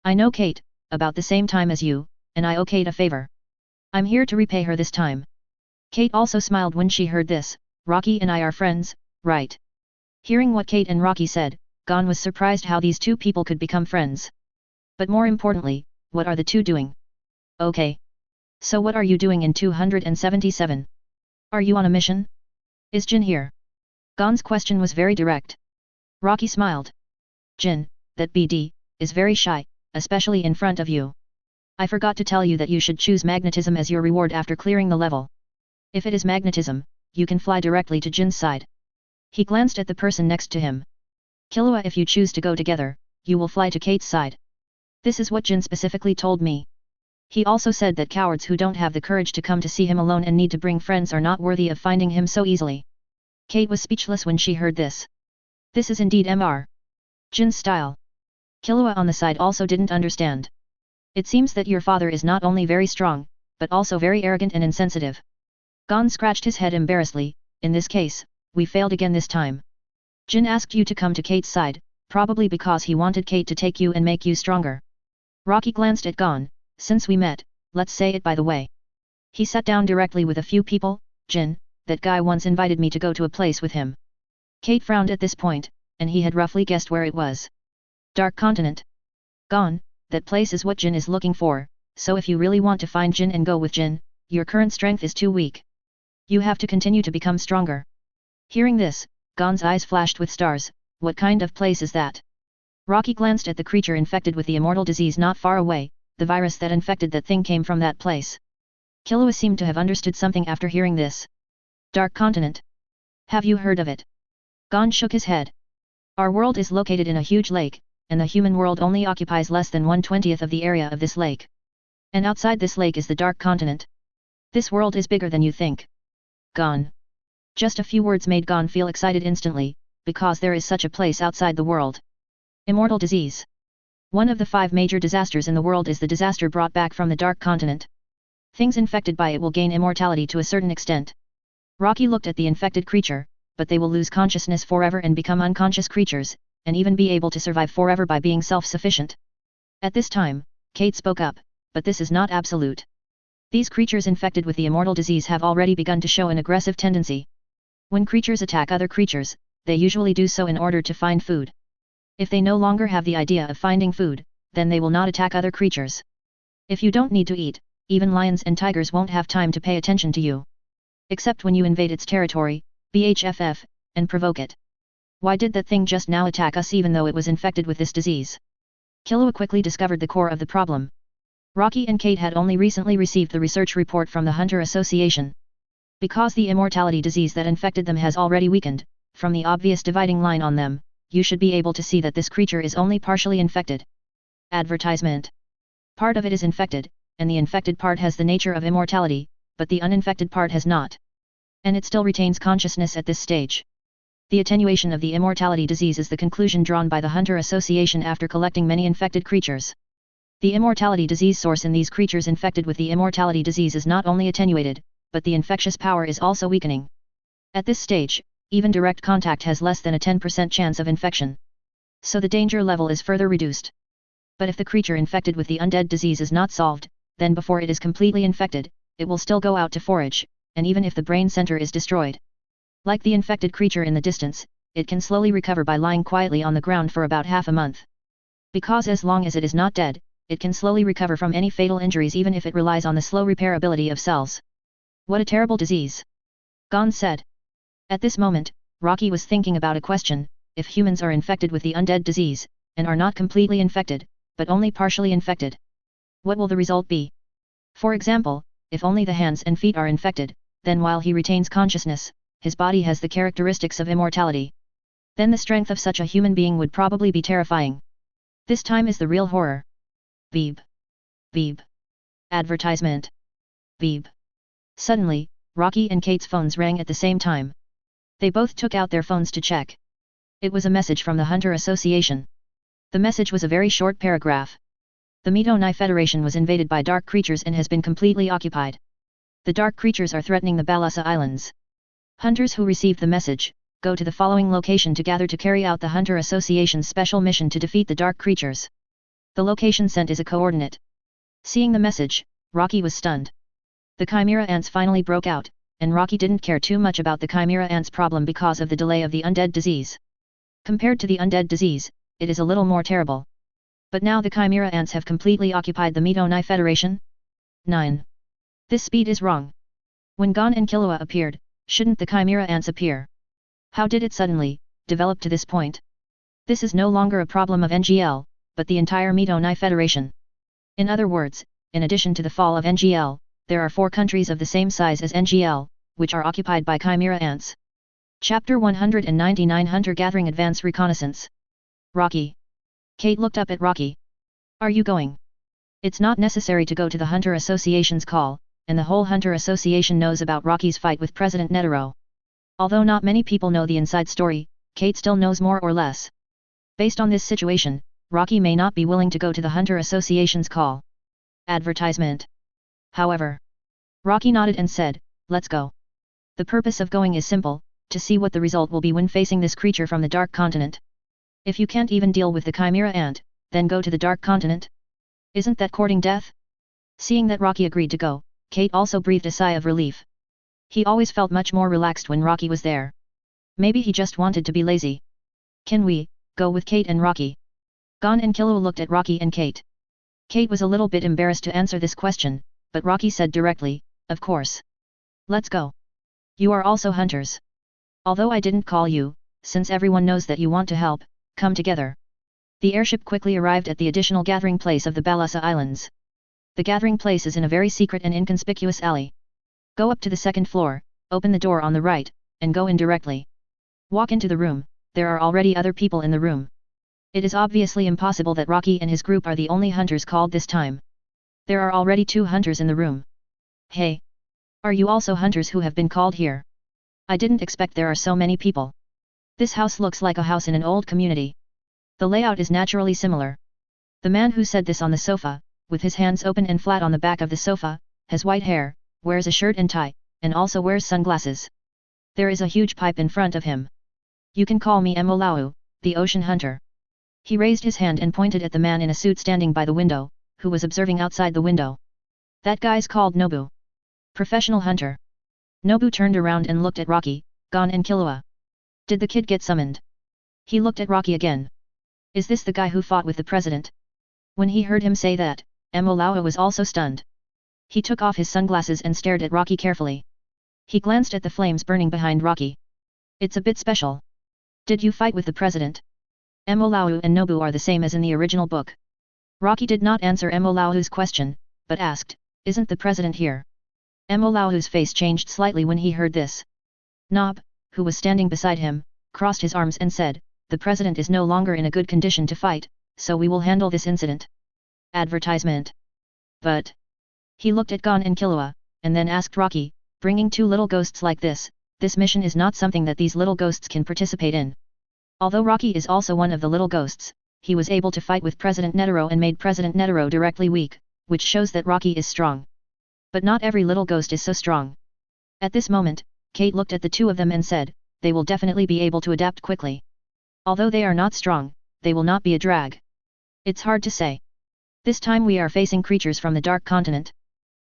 I know Kate, about the same time as you, and I owe Kate a favor. I'm here to repay her this time. Kate also smiled when she heard this. Rocky and I are friends, right? Hearing what Kate and Rocky said, Gon was surprised how these 2 people could become friends. But more importantly, what are the 2 doing? Okay. So what are you doing in 277? Are you on a mission? Is Jin here? Gon's question was very direct. Rocky smiled. Jin, that BD, is very shy, especially in front of you. I forgot to tell you that you should choose magnetism as your reward after clearing the level. If it is magnetism, you can fly directly to Jin's side. He glanced at the person next to him. Killua, if you choose to go together, you will fly to Kate's side. This is what Jin specifically told me. He also said that cowards who don't have the courage to come to see him alone and need to bring friends are not worthy of finding him so easily. Kate was speechless when she heard this. This is indeed Mr. Jin's style. Killua on the side also didn't understand. It seems that your father is not only very strong, but also very arrogant and insensitive. Gon scratched his head embarrassedly. In this case, we failed again this time. Jin asked you to come to Kate's side, probably because he wanted Kate to take you and make you stronger. Rocky glanced at Gon. Since we met, let's say it by the way. He sat down directly with a few people. Jin, that guy once invited me to go to a place with him. Kate frowned at this point, and he had roughly guessed where it was. Dark Continent. Gon, that place is what Jin is looking for, so if you really want to find Jin and go with Jin, your current strength is too weak. You have to continue to become stronger. Hearing this, Gon's eyes flashed with stars. What kind of place is that? Rocky glanced at the creature infected with the immortal disease not far away. The virus that infected that thing came from that place. Killua seemed to have understood something after hearing this. Dark Continent. Have you heard of it? Gon shook his head. Our world is located in a huge lake, and the human world only occupies less than 1/20th of the area of this lake. And outside this lake is the Dark Continent. This world is bigger than you think. Gon. Just a few words made Gon feel excited instantly, because there is such a place outside the world. Immortal disease. One of the 5 major disasters in the world is the disaster brought back from the Dark Continent. Things infected by it will gain immortality to a certain extent. Rocky looked at the infected creature, but they will lose consciousness forever and become unconscious creatures, and even be able to survive forever by being self-sufficient. At this time, Kate spoke up, but this is not absolute. These creatures infected with the immortal disease have already begun to show an aggressive tendency. When creatures attack other creatures, they usually do so in order to find food. If they no longer have the idea of finding food, then they will not attack other creatures. If you don't need to eat, even lions and tigers won't have time to pay attention to you. Except when you invade its territory, BHFF, and provoke it. Why did that thing just now attack us even though it was infected with this disease? Killua quickly discovered the core of the problem. Rocky and Kate had only recently received the research report from the Hunter Association. Because the immortality disease that infected them has already weakened, from the obvious dividing line on them, you should be able to see that this creature is only partially infected. Advertisement. Part of it is infected, and the infected part has the nature of immortality, but the uninfected part has not. And it still retains consciousness at this stage. The attenuation of the immortality disease is the conclusion drawn by the Hunter Association after collecting many infected creatures. The immortality disease source in these creatures infected with the immortality disease is not only attenuated, but the infectious power is also weakening. At this stage, even direct contact has less than a 10% chance of infection. So the danger level is further reduced. But if the creature infected with the undead disease is not solved, then before it is completely infected, it will still go out to forage, and even if the brain center is destroyed. Like the infected creature in the distance, it can slowly recover by lying quietly on the ground for about half a month. Because as long as it is not dead, it can slowly recover from any fatal injuries even if it relies on the slow repairability of cells. What a terrible disease! Gon said. At this moment, Rocky was thinking about a question: if humans are infected with the undead disease, and are not completely infected, but only partially infected, what will the result be? For example, if only the hands and feet are infected, then while he retains consciousness, his body has the characteristics of immortality. Then the strength of such a human being would probably be terrifying. This time is the real horror. Beep. Beep. Advertisement. Beep. Suddenly, Rocky and Kate's phones rang at the same time. They both took out their phones to check. It was a message from the Hunter Association. The message was a very short paragraph. The Mitonai Federation was invaded by dark creatures and has been completely occupied. The dark creatures are threatening the Balasa Islands. Hunters who received the message, go to the following location to gather to carry out the Hunter Association's special mission to defeat the dark creatures. The location sent is a coordinate. Seeing the message, Rocky was stunned. The Chimera ants finally broke out, and Rocky didn't care too much about the Chimera ants' problem because of the delay of the undead disease. Compared to the undead disease, it is a little more terrible. But now the Chimera ants have completely occupied the Mitonai Federation? 9. This speed is wrong. When Gon and Killua appeared, shouldn't the Chimera ants appear? How did it suddenly develop to this point? This is no longer a problem of NGL, but the entire Mitonai Federation. In other words, in addition to the fall of NGL, there are 4 countries of the same size as NGL, which are occupied by Chimera ants. Chapter 199 Hunter-Gathering Advance Reconnaissance. Rocky. Kate looked up at Rocky. Are you going? It's not necessary to go to the Hunter Association's call, and the whole Hunter Association knows about Rocky's fight with President Netero. Although not many people know the inside story, Kate still knows more or less. Based on this situation, Rocky may not be willing to go to the Hunter Association's call. Advertisement. However, Rocky nodded and said, let's go. The purpose of going is simple, to see what the result will be when facing this creature from the Dark Continent. If you can't even deal with the Chimera ant, then go to the Dark Continent? Isn't that courting death? Seeing that Rocky agreed to go, Kate also breathed a sigh of relief. He always felt much more relaxed when Rocky was there. Maybe he just wanted to be lazy. Can we go with Kate and Rocky? Gon and Killua looked at Rocky and Kate. Kate was a little bit embarrassed to answer this question, but Rocky said directly, of course. Let's go. You are also hunters. Although I didn't call you, since everyone knows that you want to help, come together. The airship quickly arrived at the additional gathering place of the Balasa Islands. The gathering place is in a very secret and inconspicuous alley. Go up to the second floor, open the door on the right, and go in directly. Walk into the room, there are already other people in the room. It is obviously impossible that Rocky and his group are the only hunters called this time. There are already 2 hunters in the room. Hey! Are you also hunters who have been called here? I didn't expect there are so many people. This house looks like a house in an old community. The layout is naturally similar. The man who said this on the sofa, with his hands open and flat on the back of the sofa, has white hair, wears a shirt and tie, and also wears sunglasses. There is a huge pipe in front of him. You can call me Emolau, the ocean hunter. He raised his hand and pointed at the man in a suit standing by the window, who was observing outside the window. That guy's called Nobu. Professional hunter. Nobu turned around and looked at Rocky, Gon and Killua. Did the kid get summoned? He looked at Rocky again. Is this the guy who fought with the president? When he heard him say that, Emolau was also stunned. He took off his sunglasses and stared at Rocky carefully. He glanced at the flames burning behind Rocky. It's a bit special. Did you fight with the president? Emolau and Nobu are the same as in the original book. Rocky did not answer Emolau's question, but asked, isn't the president here? Emolau's face changed slightly when he heard this. Nob, who was standing beside him, crossed his arms and said, the president is no longer in a good condition to fight, so we will handle this incident. Advertisement. But... He looked at Gon and Killua, and then asked Rocky, bringing 2 little ghosts like this mission is not something that these little ghosts can participate in. Although Rocky is also one of the little ghosts, he was able to fight with President Netero and made President Netero directly weak, which shows that Rocky is strong. But not every little ghost is so strong. At this moment, Kate looked at the 2 of them and said, they will definitely be able to adapt quickly. Although they are not strong, they will not be a drag. It's hard to say. This time we are facing creatures from the Dark Continent.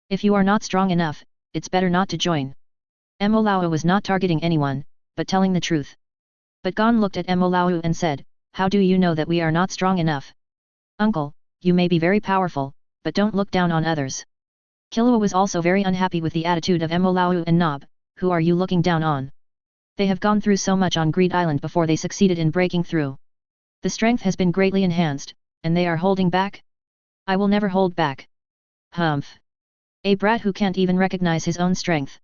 If you are not strong enough, it's better not to join. Emolau was not targeting anyone, but telling the truth. But Gon looked at Emolau and said, how do you know that we are not strong enough? Uncle, you may be very powerful, but don't look down on others. Killua was also very unhappy with the attitude of Emolau and Nob, who are you looking down on? They have gone through so much on Greed Island before they succeeded in breaking through. The strength has been greatly enhanced, and they are holding back? I will never hold back. Humph. A brat who can't even recognize his own strength.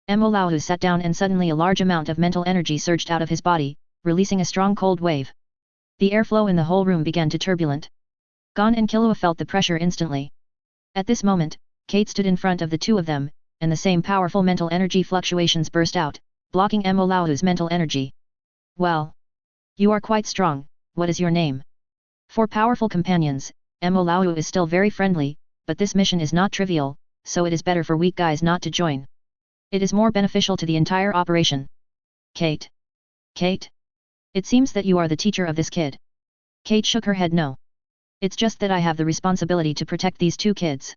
Emolau sat down and suddenly a large amount of mental energy surged out of his body, releasing a strong cold wave. The airflow in the whole room began to turbulent. Gon and Killua felt the pressure instantly. At this moment, Kate stood in front of the 2 of them, and the same powerful mental energy fluctuations burst out, blocking Emolau's mental energy. Well. You are quite strong, what is your name? For powerful companions, Emolau is still very friendly, but this mission is not trivial, so it is better for weak guys not to join. It is more beneficial to the entire operation. Kate. Kate? It seems that you are the teacher of this kid. Kate shook her head no. It's just that I have the responsibility to protect these 2 kids.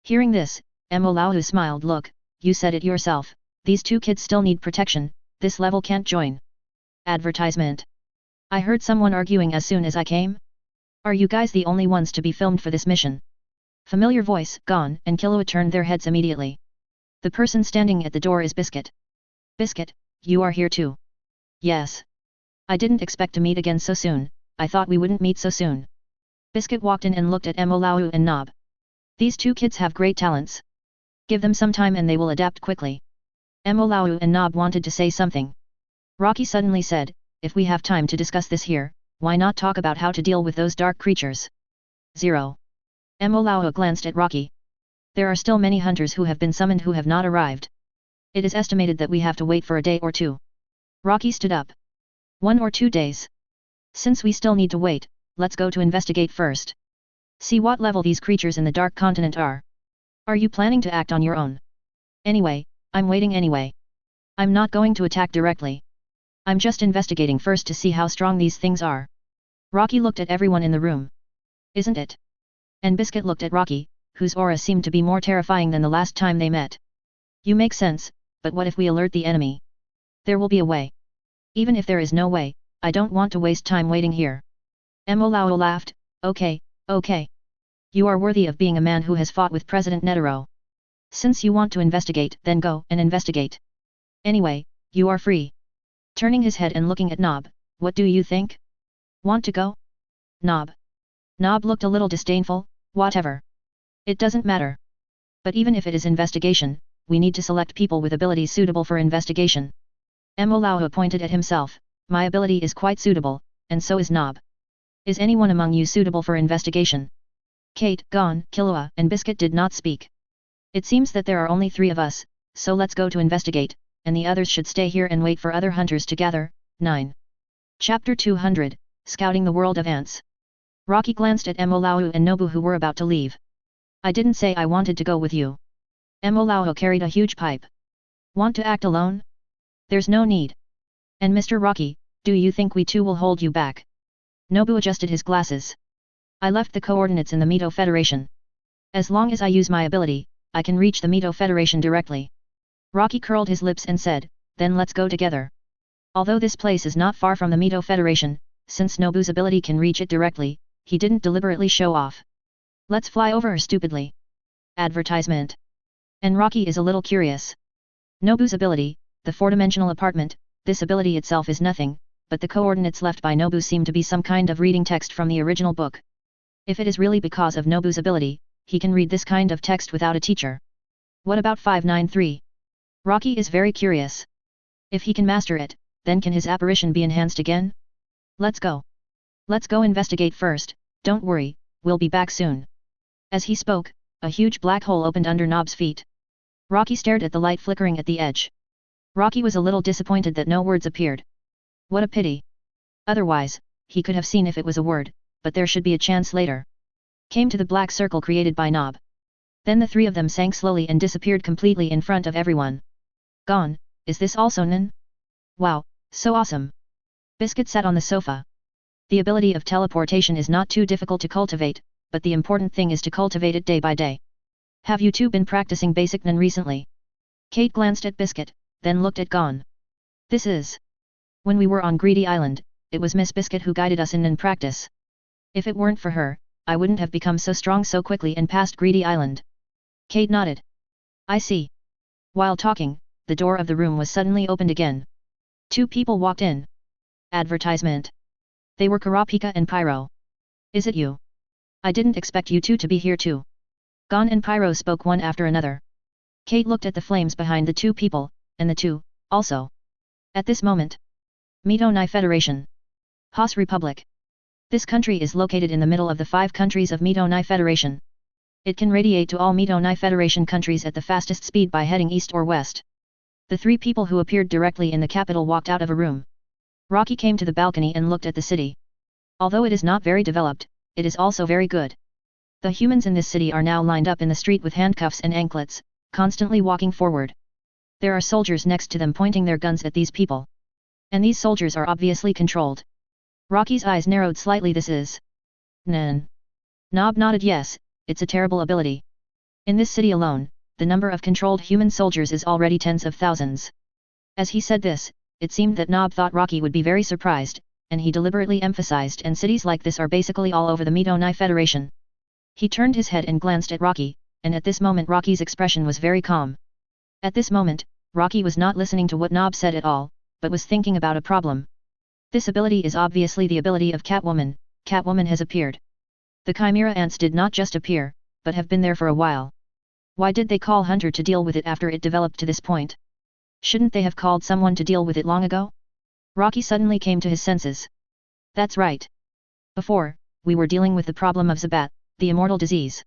Hearing this, Emolau smiled look, you said it yourself, these 2 kids still need protection, this level can't join. Advertisement. I heard someone arguing as soon as I came. Are you guys the only ones to be filmed for this mission? Familiar voice, Gon and Killua turned their heads immediately. The person standing at the door is Biscuit. Biscuit, you are here too. Yes. I didn't expect to meet again so soon, I thought we wouldn't meet so soon. Biscuit walked in and looked at Emolau and Nob. These 2 kids have great talents. Give them some time and they will adapt quickly. Emolau and Nob wanted to say something. Rocky suddenly said, if we have time to discuss this here, why not talk about how to deal with those dark creatures? 0. Emolau glanced at Rocky. There are still many hunters who have been summoned who have not arrived. It is estimated that we have to wait for a day or 2. Rocky stood up. 1 or 2 days. Since we still need to wait, let's go to investigate first. See what level these creatures in the Dark Continent are. Are you planning to act on your own? Anyway, I'm waiting anyway. I'm not going to attack directly. I'm just investigating first to see how strong these things are. Rocky looked at everyone in the room. Isn't it? And Biscuit looked at Rocky, whose aura seemed to be more terrifying than the last time they met. You make sense, but what if we alert the enemy? There will be a way. Even if there is no way, I don't want to waste time waiting here. Emolau laughed, okay, okay. You are worthy of being a man who has fought with President Netero. Since you want to investigate, then go and investigate. Anyway, you are free. Turning his head and looking at Nob, what do you think? Want to go? Nob. Nob looked a little disdainful, whatever. It doesn't matter. But even if it is investigation, we need to select people with abilities suitable for investigation. Mo pointed at himself, my ability is quite suitable, and so is Nob. Is anyone among you suitable for investigation? Kate, Gon, Killua, and Biscuit did not speak. It seems that there are only 3 of us, so let's go to investigate, and the others should stay here and wait for other hunters to gather. 9. Chapter 200, Scouting the World of Ants. Rocky glanced at Mo and Nobu who were about to leave. I didn't say I wanted to go with you. Mo carried a huge pipe. Want to act alone? There's no need. And Mr. Rocky, do you think we too will hold you back? Nobu adjusted his glasses. I left the coordinates in the Mito Federation. As long as I use my ability, I can reach the Mito Federation directly. Rocky curled his lips and said, then let's go together. Although this place is not far from the Mito Federation, since Nobu's ability can reach it directly, he didn't deliberately show off. Let's fly over stupidly. Advertisement. And Rocky is a little curious. Nobu's ability, the 4-dimensional apartment, this ability itself is nothing, but the coordinates left by Nobu seem to be some kind of reading text from the original book. If it is really because of Nobu's ability, he can read this kind of text without a teacher. What about 593? Rocky is very curious. If he can master it, then can his apparition be enhanced again? Let's go. Let's go investigate first, don't worry, we'll be back soon. As he spoke, a huge black hole opened under Nob's feet. Rocky stared at the light flickering at the edge. Rocky was a little disappointed that no words appeared. What a pity. Otherwise, he could have seen if it was a word, but there should be a chance later. Came to the black circle created by Nob. Then the 3 of them sank slowly and disappeared completely in front of everyone. Gone, is this also Nen? Wow, so awesome. Biscuit sat on the sofa. The ability of teleportation is not too difficult to cultivate, but the important thing is to cultivate it day by day. Have you two been practicing basic Nen recently? Kate glanced at Biscuit, then looked at Gon. This is. When we were on Greedy Island, it was Miss Biscuit who guided us in Nen practice. If it weren't for her, I wouldn't have become so strong so quickly and passed Greedy Island. Kate nodded. I see. While talking, the door of the room was suddenly opened again. 2 people walked in. Advertisement. They were Kurapika and Pyro. Is it you? I didn't expect you two to be here too. Gon and Pyro spoke one after another. Kate looked at the flames behind the 2 people, and the 2, also. At this moment. Mito-Nai Federation. Haas Republic. This country is located in the middle of the 5 countries of Mito-Nai Federation. It can radiate to all Mito-Nai Federation countries at the fastest speed by heading east or west. The 3 people who appeared directly in the capital walked out of a room. Rocky came to the balcony and looked at the city. Although it is not very developed, it is also very good. The humans in this city are now lined up in the street with handcuffs and anklets, constantly walking forward. There are soldiers next to them pointing their guns at these people. And these soldiers are obviously controlled. Rocky's eyes narrowed slightly. This is Nen. Nob nodded yes, it's a terrible ability. In this city alone, the number of controlled human soldiers is already tens of thousands. As he said this, it seemed that Nob thought Rocky would be very surprised, and he deliberately emphasized, and cities like this are basically all over the Mito-Nai Federation. He turned his head and glanced at Rocky, and at this moment Rocky's expression was very calm. At this moment, Rocky was not listening to what Nob said at all, but was thinking about a problem. This ability is obviously the ability of Catwoman. Catwoman has appeared. The Chimera ants did not just appear, but have been there for a while. Why did they call Hunter to deal with it after it developed to this point? Shouldn't they have called someone to deal with it long ago? Rocky suddenly came to his senses. That's right. Before, we were dealing with the problem of Zabat, the immortal disease.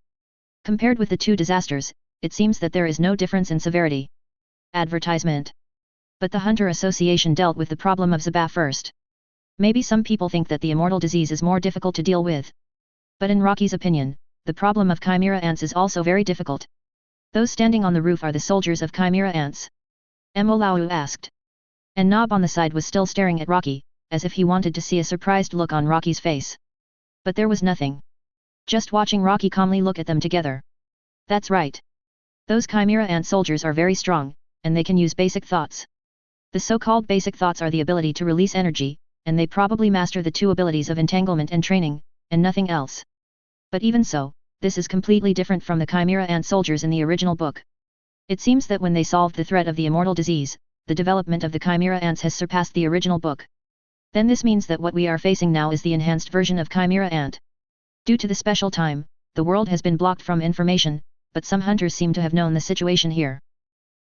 Compared with the 2 disasters, it seems that there is no difference in severity. Advertisement. But the Hunter Association dealt with the problem of Zabat first. Maybe some people think that the immortal disease is more difficult to deal with. But in Rocky's opinion, the problem of Chimera ants is also very difficult. Those standing on the roof are the soldiers of Chimera ants. Mo asked. And Nob on the side was still staring at Rocky, as if he wanted to see a surprised look on Rocky's face. But there was nothing. Just watching Rocky calmly look at them together. That's right. Those Chimera ant soldiers are very strong, and they can use basic thoughts. The so-called basic thoughts are the ability to release energy, and they probably master the 2 abilities of entanglement and training, and nothing else. But even so, this is completely different from the Chimera ant soldiers in the original book. It seems that when they solved the threat of the immortal disease, the development of the Chimera ants has surpassed the original book. Then this means that what we are facing now is the enhanced version of Chimera ant. Due to the special time, the world has been blocked from information, but some hunters seem to have known the situation here.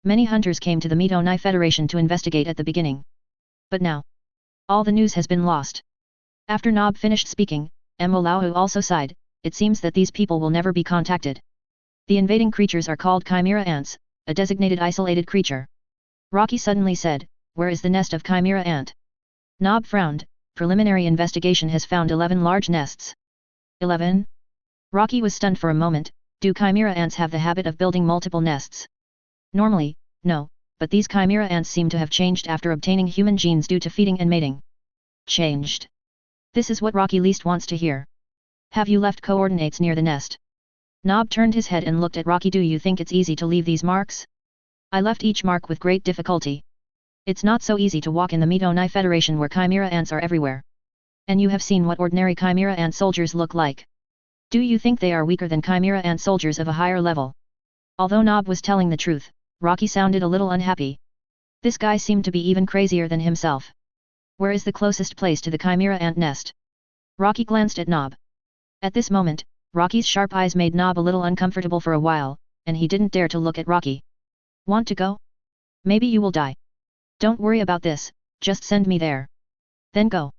Many hunters came to the Mitonai Federation to investigate at the beginning. But now, all the news has been lost. After Nob finished speaking, Mwolau also sighed. It seems that these people will never be contacted. The invading creatures are called Chimera ants, a designated isolated creature. Rocky suddenly said, "Where is the nest of Chimera ant?" Nob frowned. Preliminary investigation has found 11 large nests. 11? Rocky was stunned for a moment. Do Chimera ants have the habit of building multiple nests? Normally, no, but these Chimera ants seem to have changed after obtaining human genes due to feeding and mating. Changed. This is what Rocky least wants to hear. Have you left coordinates near the nest? Nob turned his head and looked at Rocky. Do you think it's easy to leave these marks? I left each mark with great difficulty. It's not so easy to walk in the Mitonai Federation where Chimera ants are everywhere. And you have seen what ordinary Chimera ant soldiers look like. Do you think they are weaker than Chimera ant soldiers of a higher level? Although Nob was telling the truth, Rocky sounded a little unhappy. This guy seemed to be even crazier than himself. Where is the closest place to the Chimera ant nest? Rocky glanced at Nob. At this moment, Rocky's sharp eyes made Nob a little uncomfortable for a while, and he didn't dare to look at Rocky. Want to go? Maybe you will die. Don't worry about this, just send me there. Then go.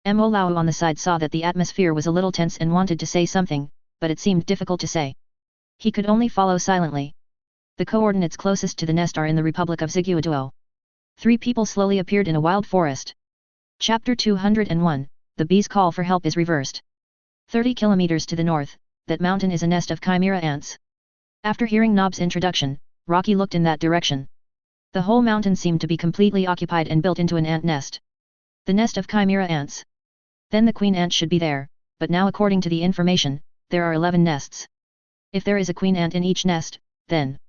Mwolau on the side saw that the atmosphere was a little tense and wanted to say something, but it seemed difficult to say. He could only follow silently. The coordinates closest to the nest are in the Republic of Ziguaduo. 3 people slowly appeared in a wild forest. Chapter 201, The bee's call for help is reversed. 30 kilometers to the north, that mountain is a nest of Chimera ants. After hearing Nob's introduction, Rocky looked in that direction. The whole mountain seemed to be completely occupied and built into an ant nest. The nest of Chimera ants. Then the queen ant should be there, but now according to the information, there are 11 nests. If there is a queen ant in each nest, then...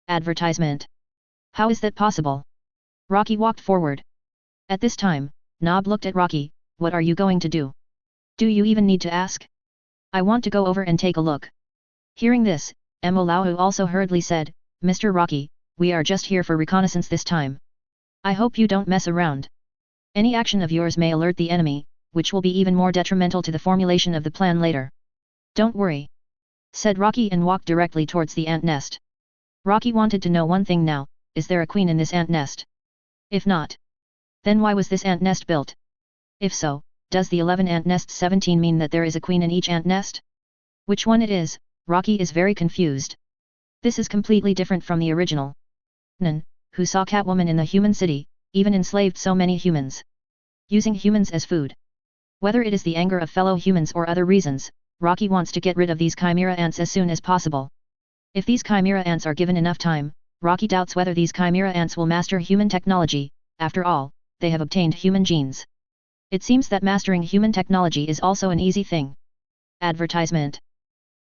Advertisement. How is that possible? Rocky walked forward. At this time, Nob looked at Rocky. What are you going to do? Do you even need to ask? I want to go over and take a look. Hearing this, Mwolau also hurriedly said, Mr. Rocky, we are just here for reconnaissance this time. I hope you don't mess around. Any action of yours may alert the enemy, which will be even more detrimental to the formulation of the plan later. Don't worry, said Rocky and walked directly towards the ant nest. Rocky wanted to know one thing now, is there a queen in this ant nest? If not, then why was this ant nest built? If so, does the 11 ant nests 17 mean that there is a queen in each ant nest? Which one it is, Rocky is very confused. This is completely different from the original. Nan, who saw Catwoman in the human city, even enslaved so many humans. Using humans as food. Whether it is the anger of fellow humans or other reasons, Rocky wants to get rid of these Chimera ants as soon as possible. If these Chimera ants are given enough time, Rocky doubts whether these Chimera ants will master human technology. After all, they have obtained human genes. It seems that mastering human technology is also an easy thing. Advertisement.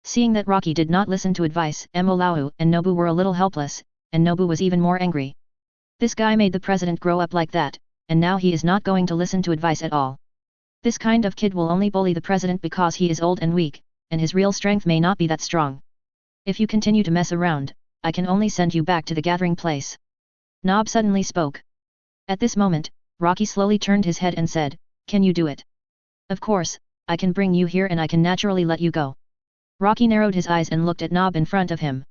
Seeing that Rocky did not listen to advice, Mwolau and Nobu were a little helpless, and Nobu was even more angry. This guy made the president grow up like that, and now he is not going to listen to advice at all. This kind of kid will only bully the president because he is old and weak, and his real strength may not be that strong. If you continue to mess around, I can only send you back to the gathering place. Nob suddenly spoke. At this moment, Rocky slowly turned his head and said, Can you do it? Of course, I can bring you here and I can naturally let you go. Rocky narrowed his eyes and looked at Nob in front of him.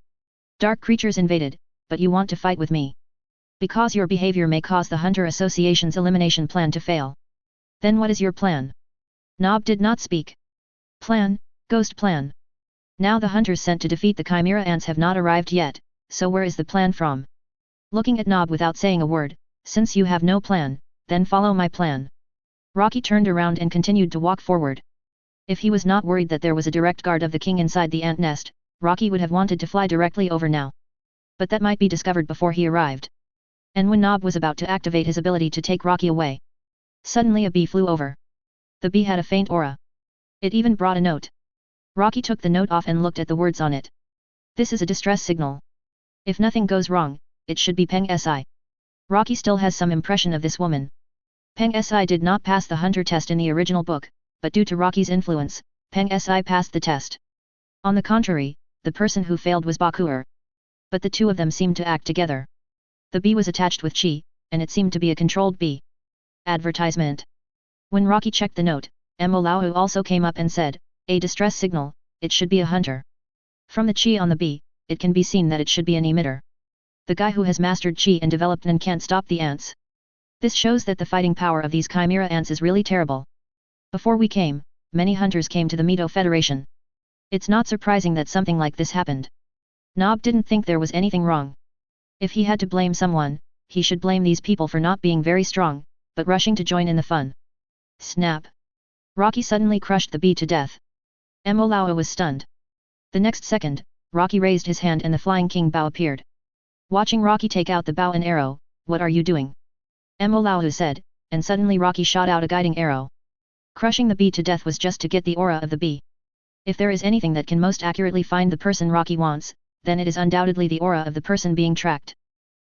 Dark creatures invaded, but you want to fight with me. Because your behavior may cause the Hunter Association's elimination plan to fail. Then what is your plan? Nob did not speak. Plan, ghost plan. Now the hunters sent to defeat the Chimera ants have not arrived yet, so where is the plan from? Looking at Nob without saying a word, since you have no plan, then follow my plan. Rocky turned around and continued to walk forward. If he was not worried that there was a direct guard of the king inside the ant nest, Rocky would have wanted to fly directly over now. But that might be discovered before he arrived. And when Nob was about to activate his ability to take Rocky away, suddenly a bee flew over. The bee had a faint aura. It even brought a note. Rocky took the note off and looked at the words on it. This is a distress signal. If nothing goes wrong, it should be Peng Si. Rocky still has some impression of this woman. Peng Si did not pass the hunter test in the original book, but due to Rocky's influence, Peng Si passed the test. On the contrary, the person who failed was Bakuer. But the two of them seemed to act together. The bee was attached with Qi, and it seemed to be a controlled bee. Advertisement. When Rocky checked the note, Lau also came up and said, "A distress signal, it should be a hunter. From the chi on the bee, it can be seen that it should be an emitter. The guy who has mastered chi and developed Nen can't stop the ants. This shows that the fighting power of these chimera ants is really terrible. Before we came, many hunters came to the Mito Federation. It's not surprising that something like this happened." Nob didn't think there was anything wrong. If he had to blame someone, he should blame these people for not being very strong, but rushing to join in the fun. Snap! Rocky suddenly crushed the bee to death. Lau was stunned. The next second, Rocky raised his hand and the flying king bow appeared. Watching Rocky take out the bow and arrow, "What are you doing?" Lau said, and suddenly Rocky shot out a guiding arrow. Crushing the bee to death was just to get the aura of the bee. If there is anything that can most accurately find the person Rocky wants, then it is undoubtedly the aura of the person being tracked.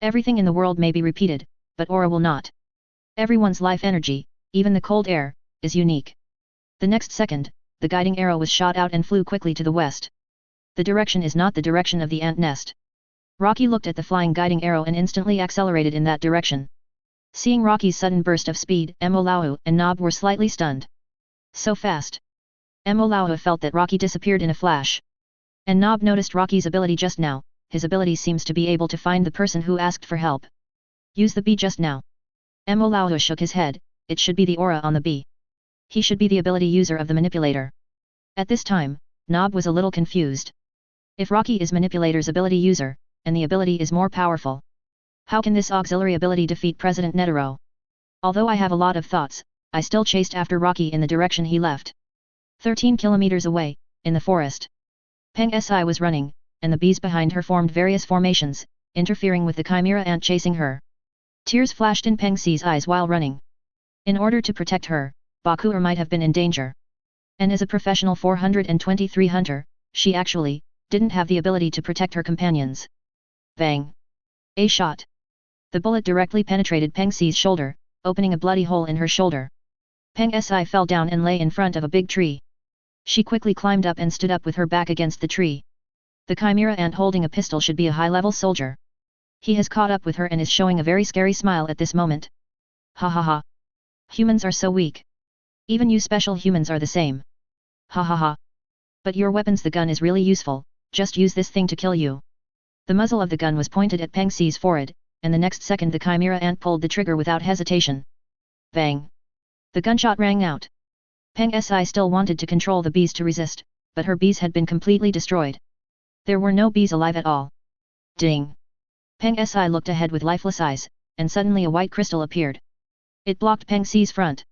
Everything in the world may be repeated, but aura will not. Everyone's life energy, even the cold air, is unique. The next second, the guiding arrow was shot out and flew quickly to the west. The direction is not the direction of the ant nest. Rocky looked at the flying guiding arrow and instantly accelerated in that direction. Seeing Rocky's sudden burst of speed, Lau and Nob were slightly stunned. So fast. Lau felt that Rocky disappeared in a flash. And Nob noticed Rocky's ability just now. His ability seems to be able to find the person who asked for help. Use the bee just now. Lau shook his head, it should be the aura on the bee. He should be the ability user of the manipulator. At this time, Nob was a little confused. If Rocky is manipulator's ability user, and the ability is more powerful, how can this auxiliary ability defeat President Netero? Although I have a lot of thoughts, I still chased after Rocky in the direction he left. 13 kilometers away, in the forest. Peng Si was running, and the bees behind her formed various formations, interfering with the chimera ant chasing her. Tears flashed in Peng Si's eyes while running. In order to protect her, Bakuer might have been in danger. And as a professional 423 hunter, she actually didn't have the ability to protect her companions. Bang! A shot. The bullet directly penetrated Peng Si's shoulder, opening a bloody hole in her shoulder. Peng Si fell down and lay in front of a big tree. She quickly climbed up and stood up with her back against the tree. The chimera ant holding a pistol should be a high-level soldier. He has caught up with her and is showing a very scary smile at this moment. Ha ha ha. Humans are so weak. Even you special humans are the same. Ha ha ha. But your weapons, the gun is really useful, just use this thing to kill you. The muzzle of the gun was pointed at Peng Si's forehead, and the next second the chimera ant pulled the trigger without hesitation. Bang! The gunshot rang out. Peng Si still wanted to control the bees to resist, but her bees had been completely destroyed. There were no bees alive at all. Ding! Peng Si looked ahead with lifeless eyes, and suddenly a white crystal appeared. It blocked Peng Si's front.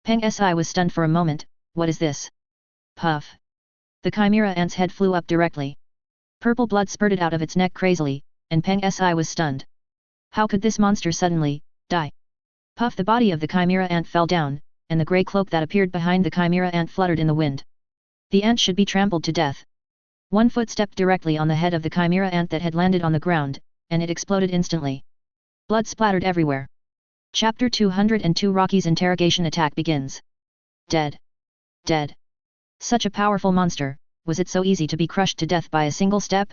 Peng Si was stunned for a moment. What is this? Puff! The chimera ant's head flew up directly. Purple blood spurted out of its neck crazily, and Peng Si was stunned. How could this monster suddenly die? Puff! The body of the chimera ant fell down, and the grey cloak that appeared behind the chimera ant fluttered in the wind. The ant should be trampled to death. One foot stepped directly on the head of the chimera ant that had landed on the ground, and it exploded instantly. Blood splattered everywhere. Chapter 202 Rocky's interrogation attack begins. Dead. Dead. Such a powerful monster, was it so easy to be crushed to death by a single step?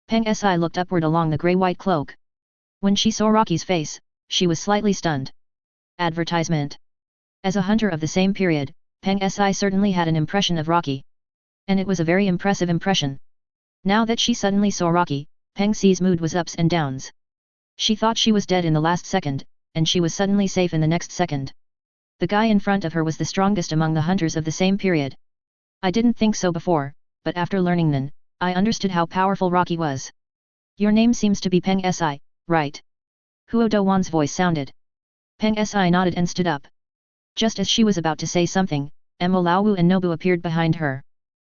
Peng Si looked upward along the grey-white cloak. When she saw Rocky's face, she was slightly stunned. Advertisement. As a hunter of the same period, Peng Si certainly had an impression of Rocky. And it was a very impressive impression. Now that she suddenly saw Rocky, Peng Si's mood was ups and downs. She thought she was dead in the last second, and she was suddenly safe in the next second. The guy in front of her was the strongest among the hunters of the same period. I didn't think so before, but after learning Nen, I understood how powerful Rocky was. Your name seems to be Peng Si, right? Huo Dowan's voice sounded. Peng Si nodded and stood up. Just as she was about to say something, Lao and Nobu appeared behind her.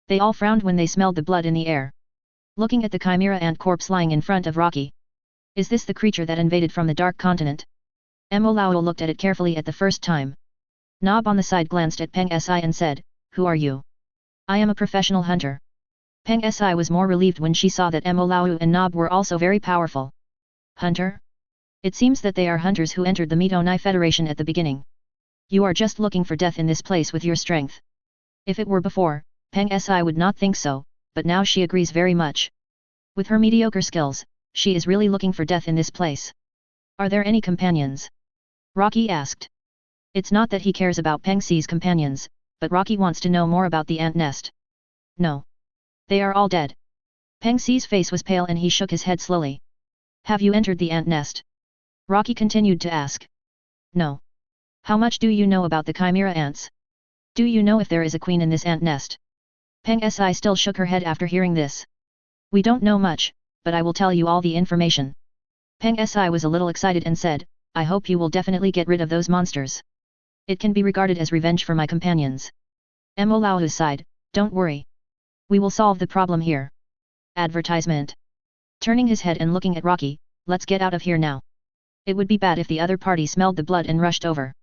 They all frowned when they smelled the blood in the air. Looking at the chimera ant corpse lying in front of Rocky. Is this the creature that invaded from the Dark Continent? Lao looked at it carefully at the first time. Nob on the side glanced at Peng Si and said, "Who are you?" "I am a professional hunter." Peng Si was more relieved when she saw that Lao and Nob were also very powerful. Hunter? It seems that they are hunters who entered the Mito Federation at the beginning. You are just looking for death in this place with your strength. If it were before, Peng Si would not think so, but now she agrees very much. With her mediocre skills, she is really looking for death in this place. Are there any companions? Rocky asked. It's not that he cares about Peng Si's companions, but Rocky wants to know more about the ant nest. No. They are all dead. Peng Si's face was pale and he shook his head slowly. Have you entered the ant nest? Rocky continued to ask. No. How much do you know about the chimera ants? Do you know if there is a queen in this ant nest? Peng Si still shook her head after hearing this. We don't know much, but I will tell you all the information. Peng Si was a little excited and said, I hope you will definitely get rid of those monsters. It can be regarded as revenge for my companions. Mo Lao sighed, don't worry. We will solve the problem here. Advertisement. Turning his head and looking at Rocky, let's get out of here now. It would be bad if the other party smelled the blood and rushed over.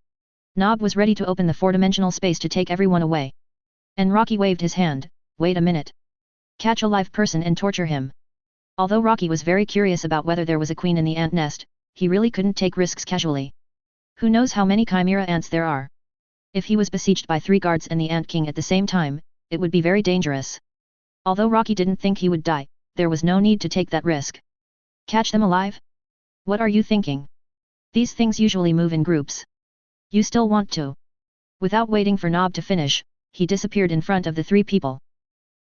Nob was ready to open the four-dimensional space to take everyone away. And Rocky waved his hand, wait a minute. Catch a live person and torture him. Although Rocky was very curious about whether there was a queen in the ant nest, he really couldn't take risks casually. Who knows how many chimera ants there are? If he was besieged by 3 guards and the Ant King at the same time, it would be very dangerous. Although Rocky didn't think he would die, there was no need to take that risk. Catch them alive? What are you thinking? These things usually move in groups. You still want to? Without waiting for Nob to finish, he disappeared in front of the 3 people.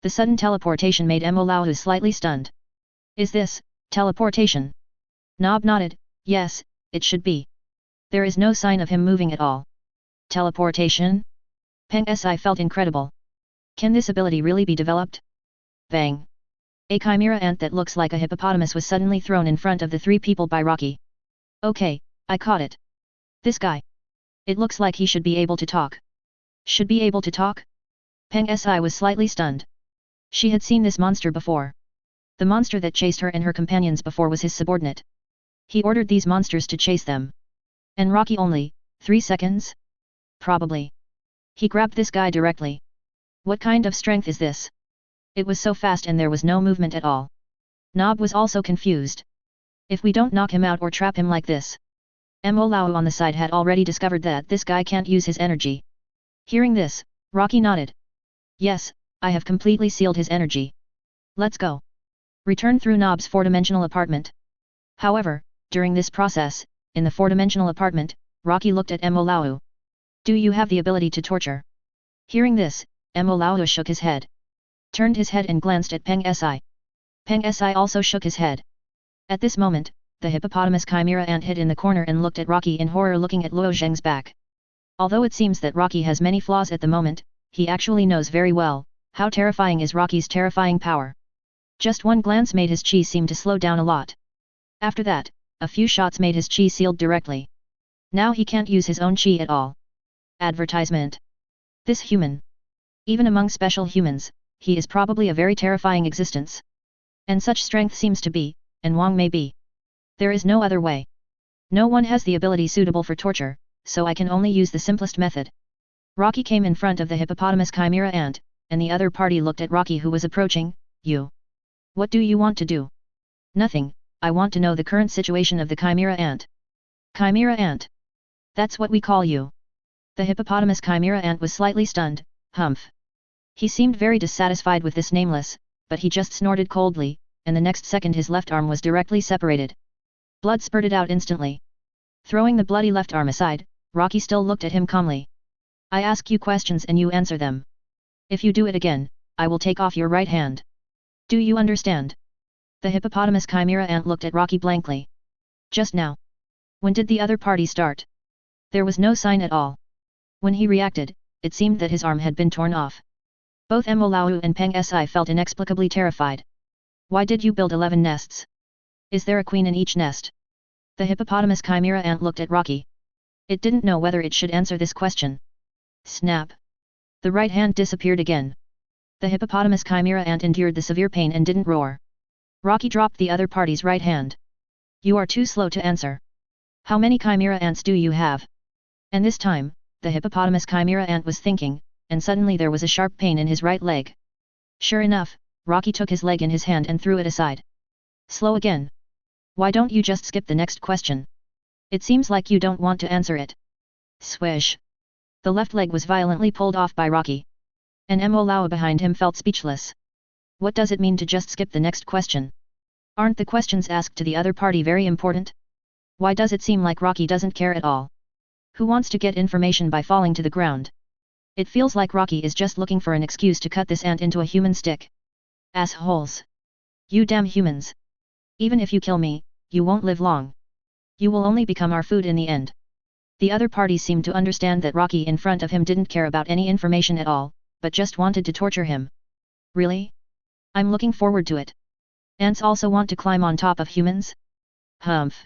The sudden teleportation made Mo Lao slightly stunned. Is this teleportation? Nob nodded, yes, it should be. There is no sign of him moving at all. Teleportation? Peng Si felt incredible. Can this ability really be developed? Bang! A chimera ant that looks like a hippopotamus was suddenly thrown in front of the 3 people by Rocky. Okay, I caught it. This guy. It looks like he should be able to talk. Should be able to talk? Peng Si was slightly stunned. She had seen this monster before. The monster that chased her and her companions before was his subordinate. He ordered these monsters to chase them. And Rocky only, 3 seconds? Probably. He grabbed this guy directly. What kind of strength is this? It was so fast and there was no movement at all. Nob was also confused. If we don't knock him out or trap him like this. Mo Lao on the side had already discovered that this guy can't use his energy. Hearing this, Rocky nodded. Yes, I have completely sealed his energy. Let's go. Return through Nob's 4-dimensional apartment. However, during this process, in the 4-dimensional apartment, Rocky looked at Mo Lao. Do you have the ability to torture? Hearing this, Mo Lao shook his head. Turned his head and glanced at Peng Si. Peng Si also shook his head. At this moment, the hippopotamus chimera ant hid in the corner and looked at Rocky in horror, looking at Luo Zheng's back. Although it seems that Rocky has many flaws at the moment, he actually knows very well how terrifying is Rocky's terrifying power. Just one glance made his chi seem to slow down a lot. After that, a few shots made his chi sealed directly. Now he can't use his own chi at all. Advertisement. This human. Even among special humans, he is probably a very terrifying existence. And such strength seems to be, and Wang may be. There is no other way. No one has the ability suitable for torture, so I can only use the simplest method. Rocky came in front of the hippopotamus chimera ant, and the other party looked at Rocky who was approaching. You. What do you want to do? Nothing, I want to know the current situation of the chimera ant. Chimera ant. That's what we call you. The hippopotamus chimera ant was slightly stunned, humph. He seemed very dissatisfied with this nameless, but he just snorted coldly, and the next second his left arm was directly separated. Blood spurted out instantly. Throwing the bloody left arm aside, Rocky still looked at him calmly. I ask you questions and you answer them. If you do it again, I will take off your right hand. Do you understand? The hippopotamus chimera ant looked at Rocky blankly. Just now. When did the other party start? There was no sign at all. When he reacted, it seemed that his arm had been torn off. Both Mo Lao and Peng Si felt inexplicably terrified. Why did you build 11 nests? Is there a queen in each nest? The hippopotamus chimera ant looked at Rocky. It didn't know whether it should answer this question. Snap. The right hand disappeared again. The hippopotamus chimera ant endured the severe pain and didn't roar. Rocky dropped the other party's right hand. You are too slow to answer. How many chimera ants do you have? And this time, the hippopotamus chimera ant was thinking, and suddenly there was a sharp pain in his right leg. Sure enough, Rocky took his leg in his hand and threw it aside. Slow again. Why don't you just skip the next question? It seems like you don't want to answer it. Swish. The left leg was violently pulled off by Rocky. And Mo Lao behind him felt speechless. What does it mean to just skip the next question? Aren't the questions asked to the other party very important? Why does it seem like Rocky doesn't care at all? Who wants to get information by falling to the ground? It feels like Rocky is just looking for an excuse to cut this ant into a human stick. Assholes. You damn humans. Even if you kill me, you won't live long. You will only become our food in the end. The other party seemed to understand that Rocky in front of him didn't care about any information at all, but just wanted to torture him. Really? I'm looking forward to it. Ants also want to climb on top of humans? Humph.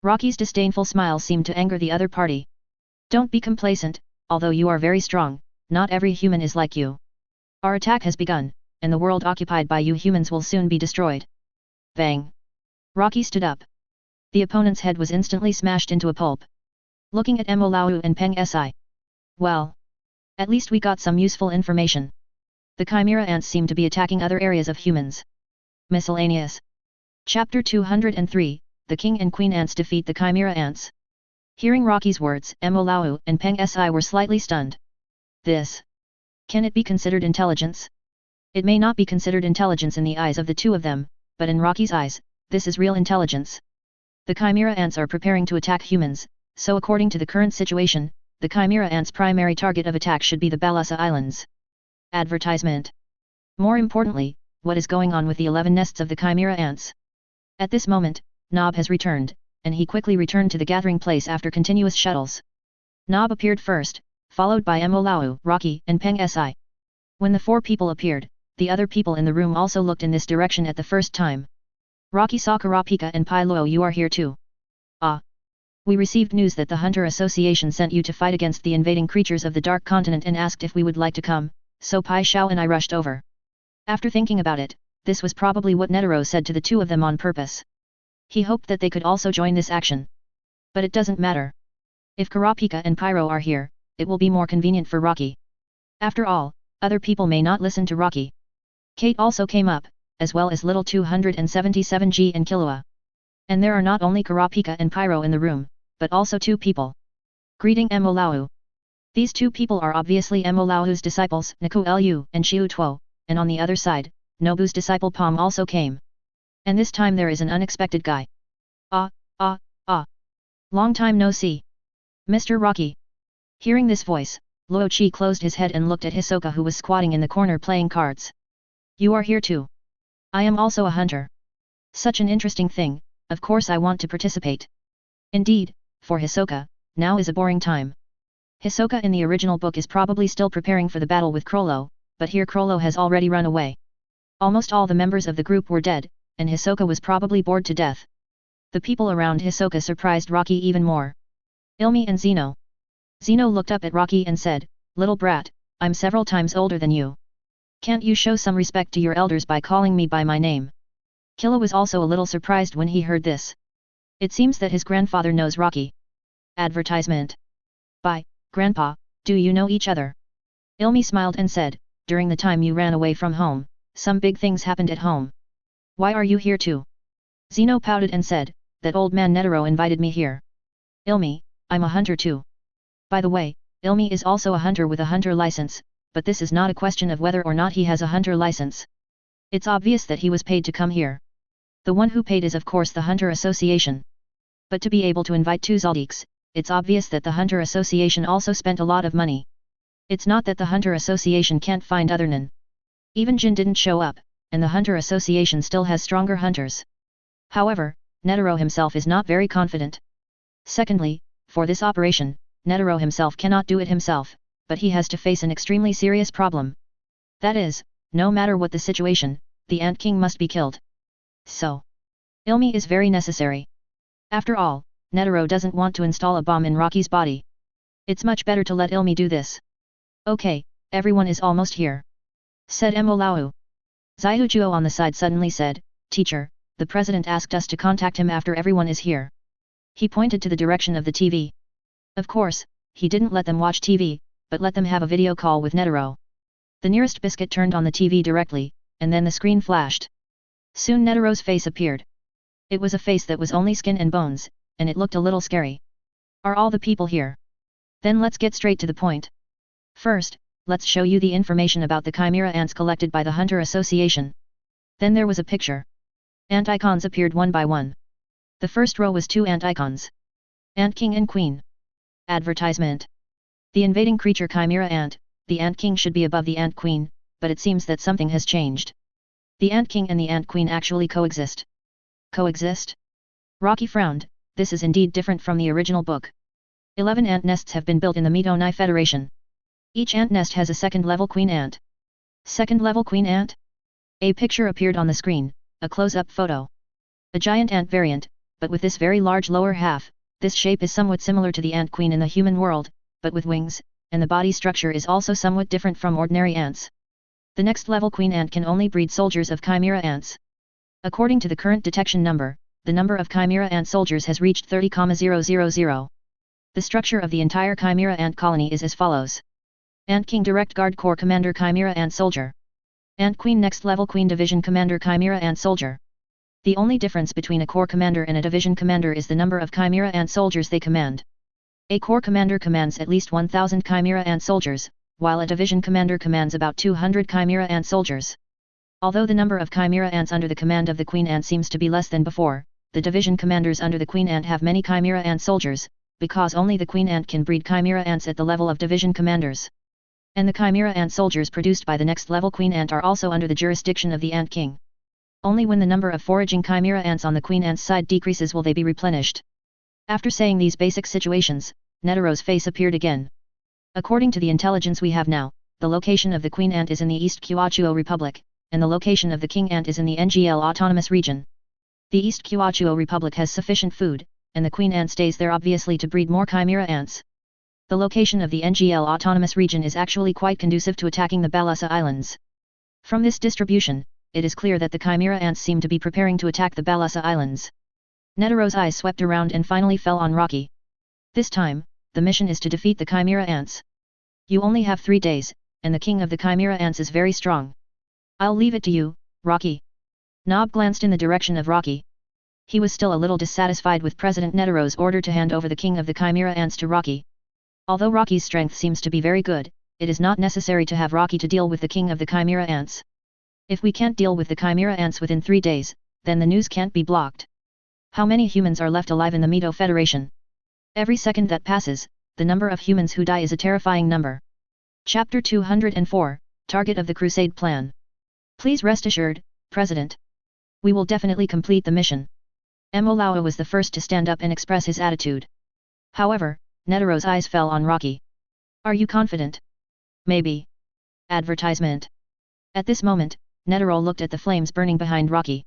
Rocky's disdainful smile seemed to anger the other party. Don't be complacent, although you are very strong, not every human is like you. Our attack has begun, and the world occupied by you humans will soon be destroyed. Bang. Rocky stood up. The opponent's head was instantly smashed into a pulp. Looking at Mo Lao and Peng Si. Well. At least we got some useful information. The Chimera ants seem to be attacking other areas of humans. Miscellaneous. Chapter 203, The King and Queen Ants Defeat the Chimera Ants. Hearing Rocky's words, Mo Lao and Peng Si were slightly stunned. This. Can it be considered intelligence? It may not be considered intelligence in the eyes of the two of them, but in Rocky's eyes, this is real intelligence. The Chimera ants are preparing to attack humans, so according to the current situation, the Chimera ants' primary target of attack should be the Balasa Islands. Advertisement. More importantly, what is going on with the 11 nests of the Chimera ants? At this moment, Nob has returned, and he quickly returned to the gathering place after continuous shuttles. Nob appeared first, followed by Mo Lao, Rocky, and Peng Si. When the four people appeared, the other people in the room also looked in this direction at the first time. Rocky saw Kurapika and Pai Luo. You are here too. Ah. We received news that the Hunter Association sent you to fight against the invading creatures of the Dark Continent and asked if we would like to come, so Pai Xiao and I rushed over. After thinking about it, this was probably what Netero said to the two of them on purpose. He hoped that they could also join this action. But it doesn't matter. If Kurapika and Pyro are here, it will be more convenient for Rocky. After all, other people may not listen to Rocky. Kate also came up, as well as little 277G and Killua. And there are not only Kurapika and Pyro in the room, but also two people. Greeting Mo Lao. These two people are obviously Mo Lao's disciples, Niku Lu and Xiu Tuo, and on the other side, Nobu's disciple Pom also came. And this time there is an unexpected guy. Ah. Long time no see. Mr. Rocky. Hearing this voice, Luo Qi closed his head and looked at Hisoka, who was squatting in the corner playing cards. You are here too. I am also a hunter. Such an interesting thing, of course I want to participate. Indeed, for Hisoka, now is a boring time. Hisoka in the original book is probably still preparing for the battle with Crollo, but here Crollo has already run away. Almost all the members of the group were dead, and Hisoka was probably bored to death. The people around Hisoka surprised Rocky even more. Ilmi and Zeno. Zeno looked up at Rocky and said, "Little brat, I'm several times older than you. Can't you show some respect to your elders by calling me by my name?" Killa was also a little surprised when he heard this. It seems that his grandfather knows Rocky. Advertisement. By Grandpa, do you know each other? Ilmi smiled and said, "During the time you ran away from home, some big things happened at home. Why are you here too?" Zeno pouted and said, "That old man Netero invited me here." Ilmi, I'm a hunter too. By the way, Ilmi is also a hunter with a hunter license, but this is not a question of whether or not he has a hunter license. It's obvious that he was paid to come here. The one who paid is of course the Hunter Association. But to be able to invite two Zaldiks, it's obvious that the Hunter Association also spent a lot of money. It's not that the Hunter Association can't find other Nin. Even Jin didn't show up, and the Hunter Association still has stronger hunters. However, Netero himself is not very confident. Secondly, for this operation, Netero himself cannot do it himself, but he has to face an extremely serious problem. That is, no matter what the situation, the Ant King must be killed. So, Ilmi is very necessary. After all, Netero doesn't want to install a bomb in Rocky's body. It's much better to let Ilmi do this. Okay, everyone is almost here. Said Mo Lao. Zaihujuo on the side suddenly said, "Teacher, the president asked us to contact him after everyone is here." He pointed to the direction of the TV. Of course, he didn't let them watch TV, but let them have a video call with Netero. The nearest biscuit turned on the TV directly, and then the screen flashed. Soon Netero's face appeared. It was a face that was only skin and bones, and it looked a little scary. Are all the people here? Then let's get straight to the point. First, let's show you the information about the Chimera ants collected by the Hunter Association. Then there was a picture. Ant icons appeared one by one. The first row was 2 ant icons. Ant King and Queen. Advertisement. The invading creature Chimera Ant, the Ant King should be above the Ant Queen, but it seems that something has changed. The Ant King and the Ant Queen actually coexist. Coexist? Rocky frowned, this is indeed different from the original book. 11 ant nests have been built in the Mido-Nai Federation. Each ant nest has a second-level queen ant. Second-level queen ant? A picture appeared on the screen, a close-up photo. A giant ant variant, but with this very large lower half. This shape is somewhat similar to the ant queen in the human world, but with wings, and the body structure is also somewhat different from ordinary ants. The next level queen ant can only breed soldiers of chimera ants. According to the current detection number, the number of chimera ant soldiers has reached 30,000. The structure of the entire chimera ant colony is as follows. Ant King Direct Guard Corps Commander Chimera Ant Soldier. Ant Queen Next Level Queen Division Commander Chimera Ant Soldier. The only difference between a corps commander and a division commander is the number of chimera ant soldiers they command. A corps commander commands at least 1,000 chimera ant soldiers, while a division commander commands about 200 chimera ant soldiers. Although the number of chimera ants under the command of the queen ant seems to be less than before, the division commanders under the queen ant have many chimera ant soldiers, because only the queen ant can breed chimera ants at the level of division commanders. And the chimera ant soldiers produced by the next level queen ant are also under the jurisdiction of the Ant King. Only when the number of foraging chimera ants on the queen ant's side decreases will they be replenished. After saying these basic situations, Netaro's face appeared again. According to the intelligence we have now, the location of the queen ant is in the East Kuachuo Republic, and the location of the king ant is in the NGL Autonomous Region. The East Kuachuo Republic has sufficient food, and the queen ant stays there obviously to breed more chimera ants. The location of the NGL Autonomous Region is actually quite conducive to attacking the Balusa Islands. From this distribution, it is clear that the chimera ants seem to be preparing to attack the Balusa Islands. Netaro's eyes swept around and finally fell on Rocky. This time, the mission is to defeat the chimera ants. You only have 3 days, and the king of the chimera ants is very strong. I'll leave it to you, Rocky. Nob glanced in the direction of Rocky. He was still a little dissatisfied with President Netaro's order to hand over the king of the chimera ants to Rocky. Although Rocky's strength seems to be very good, it is not necessary to have Rocky to deal with the king of the chimera ants. If we can't deal with the chimera ants within 3 days, then the news can't be blocked. How many humans are left alive in the Mido Federation? Every second that passes, the number of humans who die is a terrifying number. Chapter 204, Target of the Crusade Plan. Please rest assured, President. We will definitely complete the mission. Emolawa was the first to stand up and express his attitude. However, Netaro's eyes fell on Rocky. Are you confident? Maybe. Advertisement. At this moment, Netero looked at the flames burning behind Rocky.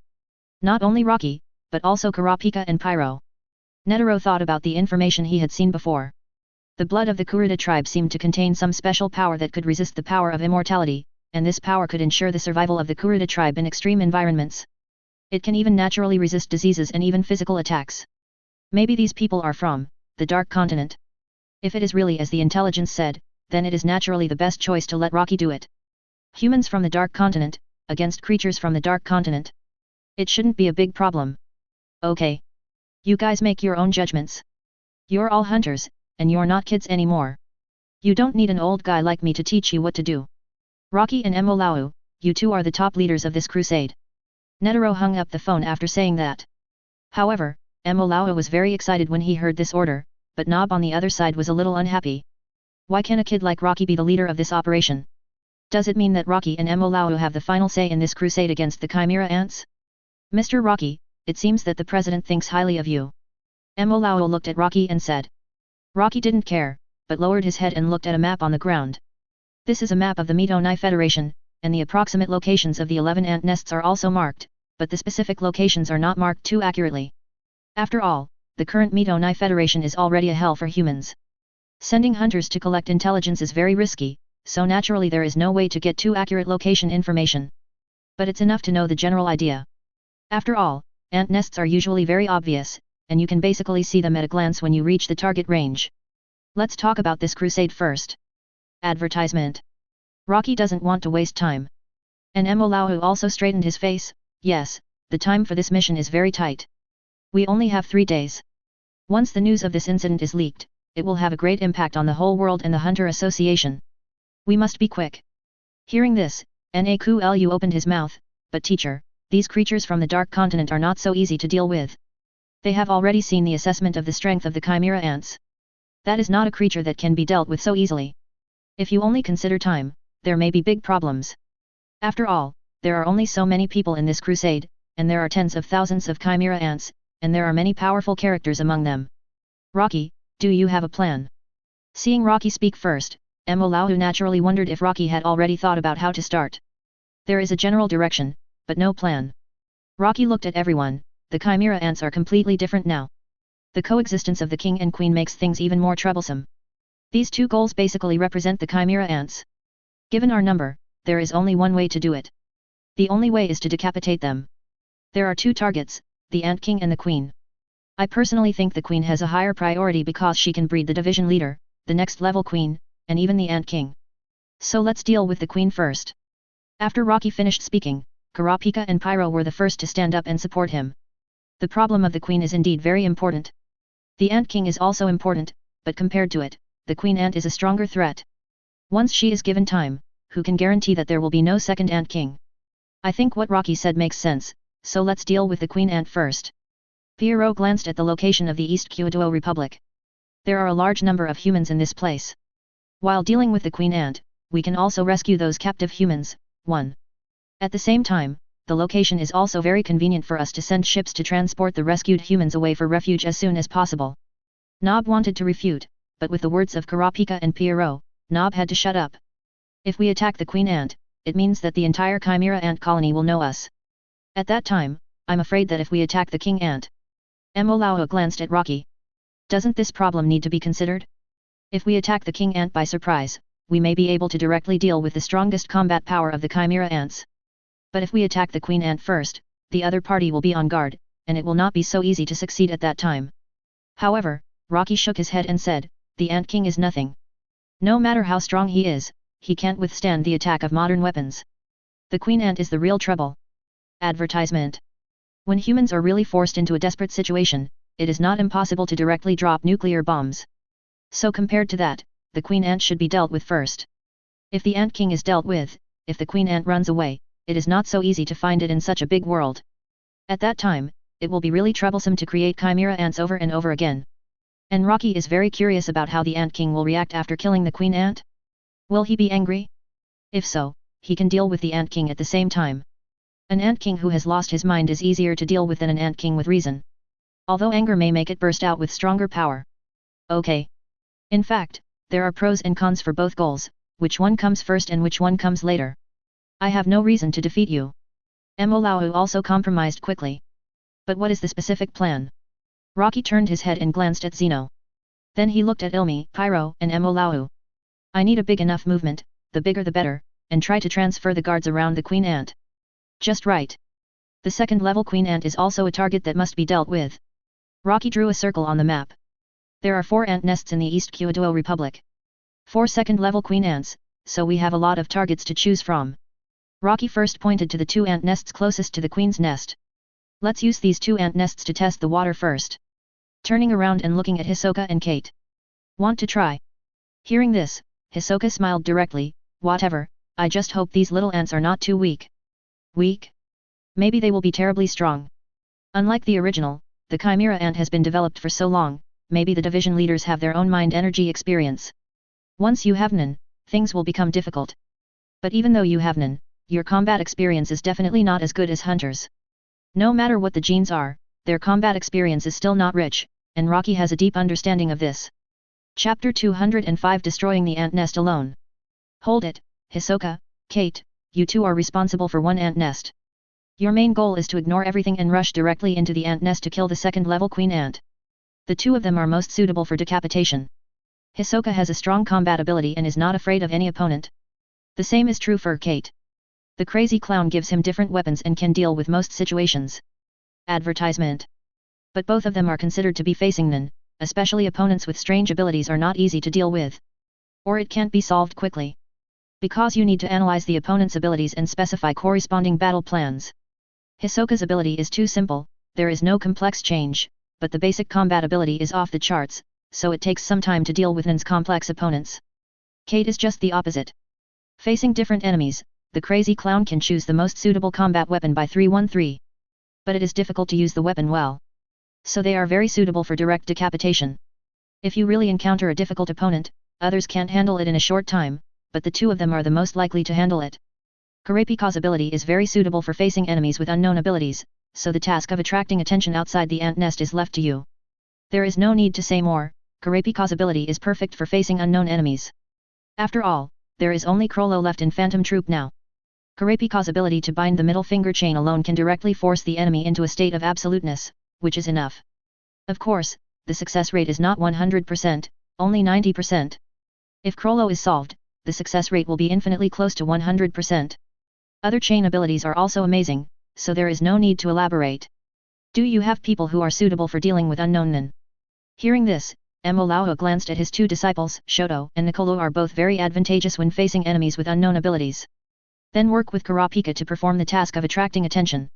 Not only Rocky, but also Kurapika and Pyro. Netero thought about the information he had seen before. The blood of the Kurta tribe seemed to contain some special power that could resist the power of immortality, and this power could ensure the survival of the Kurta tribe in extreme environments. It can even naturally resist diseases and even physical attacks. Maybe these people are from the Dark Continent. If it is really as the intelligence said, then it is naturally the best choice to let Rocky do it. Humans from the Dark Continent, against creatures from the Dark Continent. It shouldn't be a big problem. Okay. You guys make your own judgments. You're all hunters, and you're not kids anymore. You don't need an old guy like me to teach you what to do. Rocky and Emolawu, you two are the top leaders of this crusade. Netero hung up the phone after saying that. However, Emolawu was very excited when he heard this order, but Nob on the other side was a little unhappy. Why can a kid like Rocky be the leader of this operation? Does it mean that Rocky and Emolawu have the final say in this crusade against the chimera ants? Mr. Rocky, it seems that the president thinks highly of you. Emolawu looked at Rocky and said. Rocky didn't care, but lowered his head and looked at a map on the ground. This is a map of the Mido-Nai Federation, and the approximate locations of the 11 ant nests are also marked, but the specific locations are not marked too accurately. After all, the current Mido-Nai Federation is already a hell for humans. Sending hunters to collect intelligence is very risky, so naturally there is no way to get too accurate location information. But it's enough to know the general idea. After all, ant nests are usually very obvious, and you can basically see them at a glance when you reach the target range. Let's talk about this crusade first. Advertisement. Rocky doesn't want to waste time. And Emolawu also straightened his face. Yes, the time for this mission is very tight. We only have 3 days. Once the news of this incident is leaked, it will have a great impact on the whole world and the Hunter Association. We must be quick. Hearing this, Nakulu opened his mouth, but teacher, these creatures from the Dark Continent are not so easy to deal with. They have already seen the assessment of the strength of the chimera ants. That is not a creature that can be dealt with so easily. If you only consider time, there may be big problems. After all, there are only so many people in this crusade, and there are tens of thousands of chimera ants, and there are many powerful characters among them. Rocky, do you have a plan? Seeing Rocky speak first, Emolao naturally wondered if Rocky had already thought about how to start. There is a general direction, but no plan. Rocky looked at everyone. The chimera ants are completely different now. The coexistence of the king and queen makes things even more troublesome. These two goals basically represent the chimera ants. Given our number, there is only one way to do it. The only way is to decapitate them. There are two targets, the ant king and the queen. I personally think the queen has a higher priority because she can breed the division leader, the next level queen, and even the ant king. So let's deal with the queen first. After Rocky finished speaking, Kurapika and Pyro were the first to stand up and support him. The problem of the queen is indeed very important. The ant king is also important, but compared to it, the queen ant is a stronger threat. Once she is given time, who can guarantee that there will be no second ant king? I think what Rocky said makes sense, so let's deal with the queen ant first. Pierrot glanced at the location of the East Kyoto Republic. There are a large number of humans in this place. While dealing with the queen ant, we can also rescue those captive humans. 1. At the same time, the location is also very convenient for us to send ships to transport the rescued humans away for refuge as soon as possible. Nob wanted to refute, but with the words of Kurapika and Pierrot, Nob had to shut up. If we attack the queen ant, it means that the entire chimera ant colony will know us. At that time, I'm afraid that if we attack the king ant. Emolao glanced at Rocky. Doesn't this problem need to be considered? If we attack the king ant by surprise, we may be able to directly deal with the strongest combat power of the chimera ants. But if we attack the queen ant first, the other party will be on guard, and it will not be so easy to succeed at that time. However, Rocky shook his head and said, the ant king is nothing. No matter how strong he is, he can't withstand the attack of modern weapons. The queen ant is the real trouble. Advertisement. When humans are really forced into a desperate situation, it is not impossible to directly drop nuclear bombs. So compared to that, the queen ant should be dealt with first. If the ant king is dealt with, if the queen ant runs away, it is not so easy to find it in such a big world. At that time, it will be really troublesome to create chimera ants over and over again. And Rocky is very curious about how the ant king will react after killing the queen ant. Will he be angry? If so, he can deal with the ant king at the same time. An ant king who has lost his mind is easier to deal with than an ant king with reason. Although anger may make it burst out with stronger power. Okay. In fact, there are pros and cons for both goals, which one comes first and which one comes later. I have no reason to defeat you. Emolao also compromised quickly. But what is the specific plan? Rocky turned his head and glanced at Zeno. Then he looked at Ilmi, Pyro, and Emolao. I need a big enough movement, the bigger the better, and try to transfer the guards around the queen ant. Just right. The second level queen ant is also a target that must be dealt with. Rocky drew a circle on the map. There are 4 ant nests in the East Kyoto Republic. 4 second level queen ants, so we have a lot of targets to choose from. Rocky first pointed to the 2 ant nests closest to the queen's nest. Let's use these 2 ant nests to test the water first. Turning around and looking at Hisoka and Kate. Want to try? Hearing this, Hisoka smiled directly, whatever, I just hope these little ants are not too weak. Weak? Maybe they will be terribly strong. Unlike the original, the chimera ant has been developed for so long, maybe the division leaders have their own mind energy experience. Once you have none, things will become difficult. But even though you have none, your combat experience is definitely not as good as hunters. No matter what the genes are, their combat experience is still not rich, and Rocky has a deep understanding of this. Chapter 205 Destroying the Ant Nest Alone. Hold it, Hisoka, Kate, you two are responsible for one ant nest. Your main goal is to ignore everything and rush directly into the ant nest to kill the second-level queen ant. The 2 of them are most suitable for decapitation. Hisoka has a strong combat ability and is not afraid of any opponent. The same is true for Kate. The crazy clown gives him different weapons and can deal with most situations. Advertisement. But both of them are considered to be facing none, especially opponents with strange abilities are not easy to deal with. Or it can't be solved quickly. Because you need to analyze the opponent's abilities and specify corresponding battle plans. Hisoka's ability is too simple, there is no complex change, but the basic combat ability is off the charts, so it takes some time to deal with Nan's complex opponents. Kate is just the opposite. Facing different enemies, the crazy clown can choose the most suitable combat weapon by 313. But it is difficult to use the weapon well. so they are very suitable for direct decapitation. If you really encounter a difficult opponent, others can't handle it in a short time, but the two of them are the most likely to handle it. Kurapika's ability is very suitable for facing enemies with unknown abilities, so the task of attracting attention outside the ant nest is left to you. There is no need to say more, Kurapika's ability is perfect for facing unknown enemies. After all, there is only Krollo left in Phantom Troop now. Kurapika's ability to bind the middle finger chain alone can directly force the enemy into a state of absoluteness, which is enough. Of course, the success rate is not 100%, only 90%. If Krollo is solved, the success rate will be infinitely close to 100%. Other chain abilities are also amazing, so there is no need to elaborate. Do you have people who are suitable for dealing with unknown nen? Hearing this, Emolao glanced at his two disciples. Shoto and Nicolo are both very advantageous when facing enemies with unknown abilities. Then work with Kurapika to perform the task of attracting attention.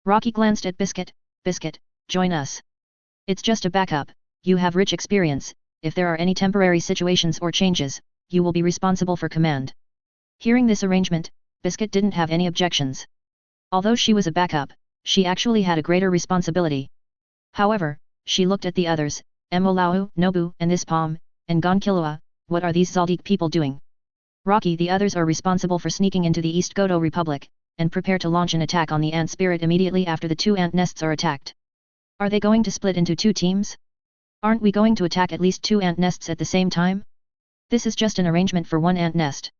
Rocky glanced at Biscuit. Biscuit, join us. It's just a backup, you have rich experience, if there are any temporary situations or changes, you will be responsible for command. Hearing this arrangement, Biscuit didn't have any objections. Although she was a backup, she actually had a greater responsibility. However, she looked at the others, Emolao, Nobu and this Palm, and Gonkilua. What are these Zaldik people doing? Rocky, the others are responsible for sneaking into the East Godo Republic, and prepare to launch an attack on the ant spirit immediately after the two ant nests are attacked. Are they going to split into two teams? Aren't we going to attack at least two ant nests at the same time? This is just an arrangement for one ant nest.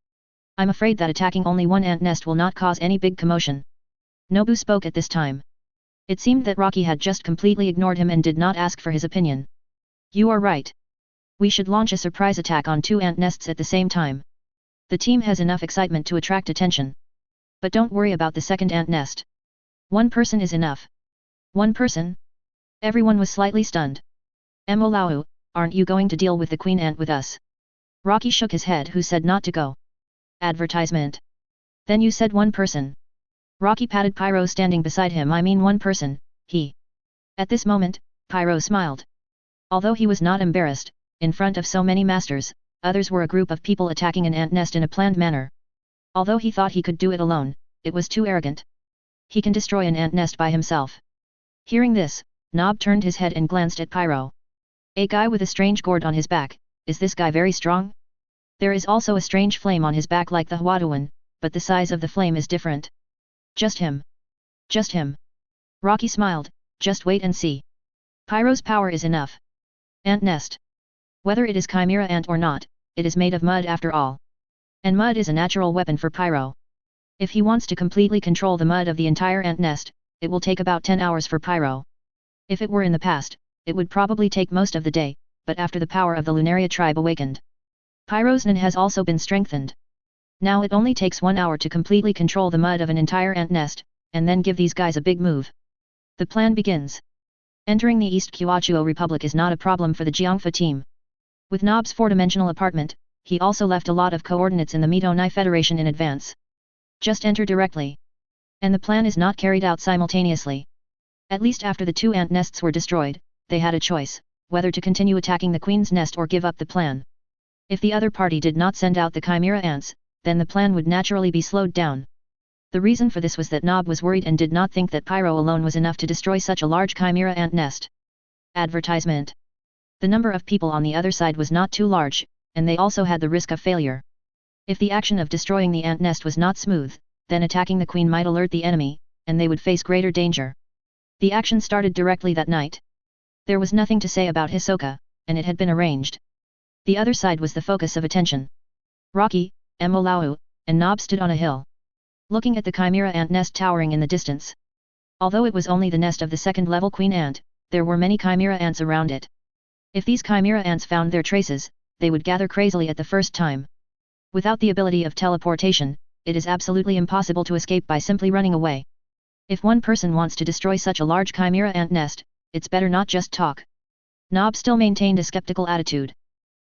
I'm afraid that attacking only one ant nest will not cause any big commotion. Nobu spoke at this time. It seemed that Rocky had just completely ignored him and did not ask for his opinion. You are right. We should launch a surprise attack on two ant nests at the same time. The team has enough excitement to attract attention. But don't worry about the second ant nest. One person is enough. One person? Everyone was slightly stunned. Emolao, aren't you going to deal with the queen ant with us? Rocky shook his head, who said not to go. Advertisement. Then you said one person. Rocky patted Pyro standing beside him. I mean one person, he. At this moment, Pyro smiled. Although he was not embarrassed, in front of so many masters, others were a group of people attacking an ant nest in a planned manner. Although he thought he could do it alone, it was too arrogant. He can destroy an ant nest by himself. Hearing this, Nob turned his head and glanced at Pyro. A guy with a strange gourd on his back, is this guy very strong? There is also a strange flame on his back like the Hwaduan, but the size of the flame is different. Just him. Just him. Rocky smiled, just wait and see. Pyro's power is enough. Ant nest. Whether it is chimera ant or not, it is made of mud after all. And mud is a natural weapon for Pyro. If he wants to completely control the mud of the entire ant nest, it will take about 10 hours for Pyro. If it were in the past, it would probably take most of the day, but after the power of the Lunaria tribe awakened, Pyro's Nen has also been strengthened. Now it only takes 1 hour to completely control the mud of an entire ant nest, and then give these guys a big move. The plan begins. Entering the East Kyochuo Republic is not a problem for the Jiangfa team. With Nob's 4-dimensional apartment, he also left a lot of coordinates in the Mito-Nai Federation in advance. Just enter directly. And the plan is not carried out simultaneously. At least after the two ant nests were destroyed, they had a choice, whether to continue attacking the queen's nest or give up the plan. If the other party did not send out the chimera ants, then the plan would naturally be slowed down. The reason for this was that Nob was worried and did not think that Pyro alone was enough to destroy such a large chimera ant nest. Advertisement. The number of people on the other side was not too large, and they also had the risk of failure. If the action of destroying the ant nest was not smooth, then attacking the queen might alert the enemy, and they would face greater danger. The action started directly that night. There was nothing to say about Hisoka, and it had been arranged. The other side was the focus of attention. Rocky, Emolao, and Nob stood on a hill, looking at the chimera ant nest towering in the distance. Although it was only the nest of the second-level queen ant, there were many chimera ants around it. If these chimera ants found their traces, they would gather crazily at the first time. Without the ability of teleportation, it is absolutely impossible to escape by simply running away. If one person wants to destroy such a large chimera ant nest, it's better not just talk. Nob still maintained a skeptical attitude.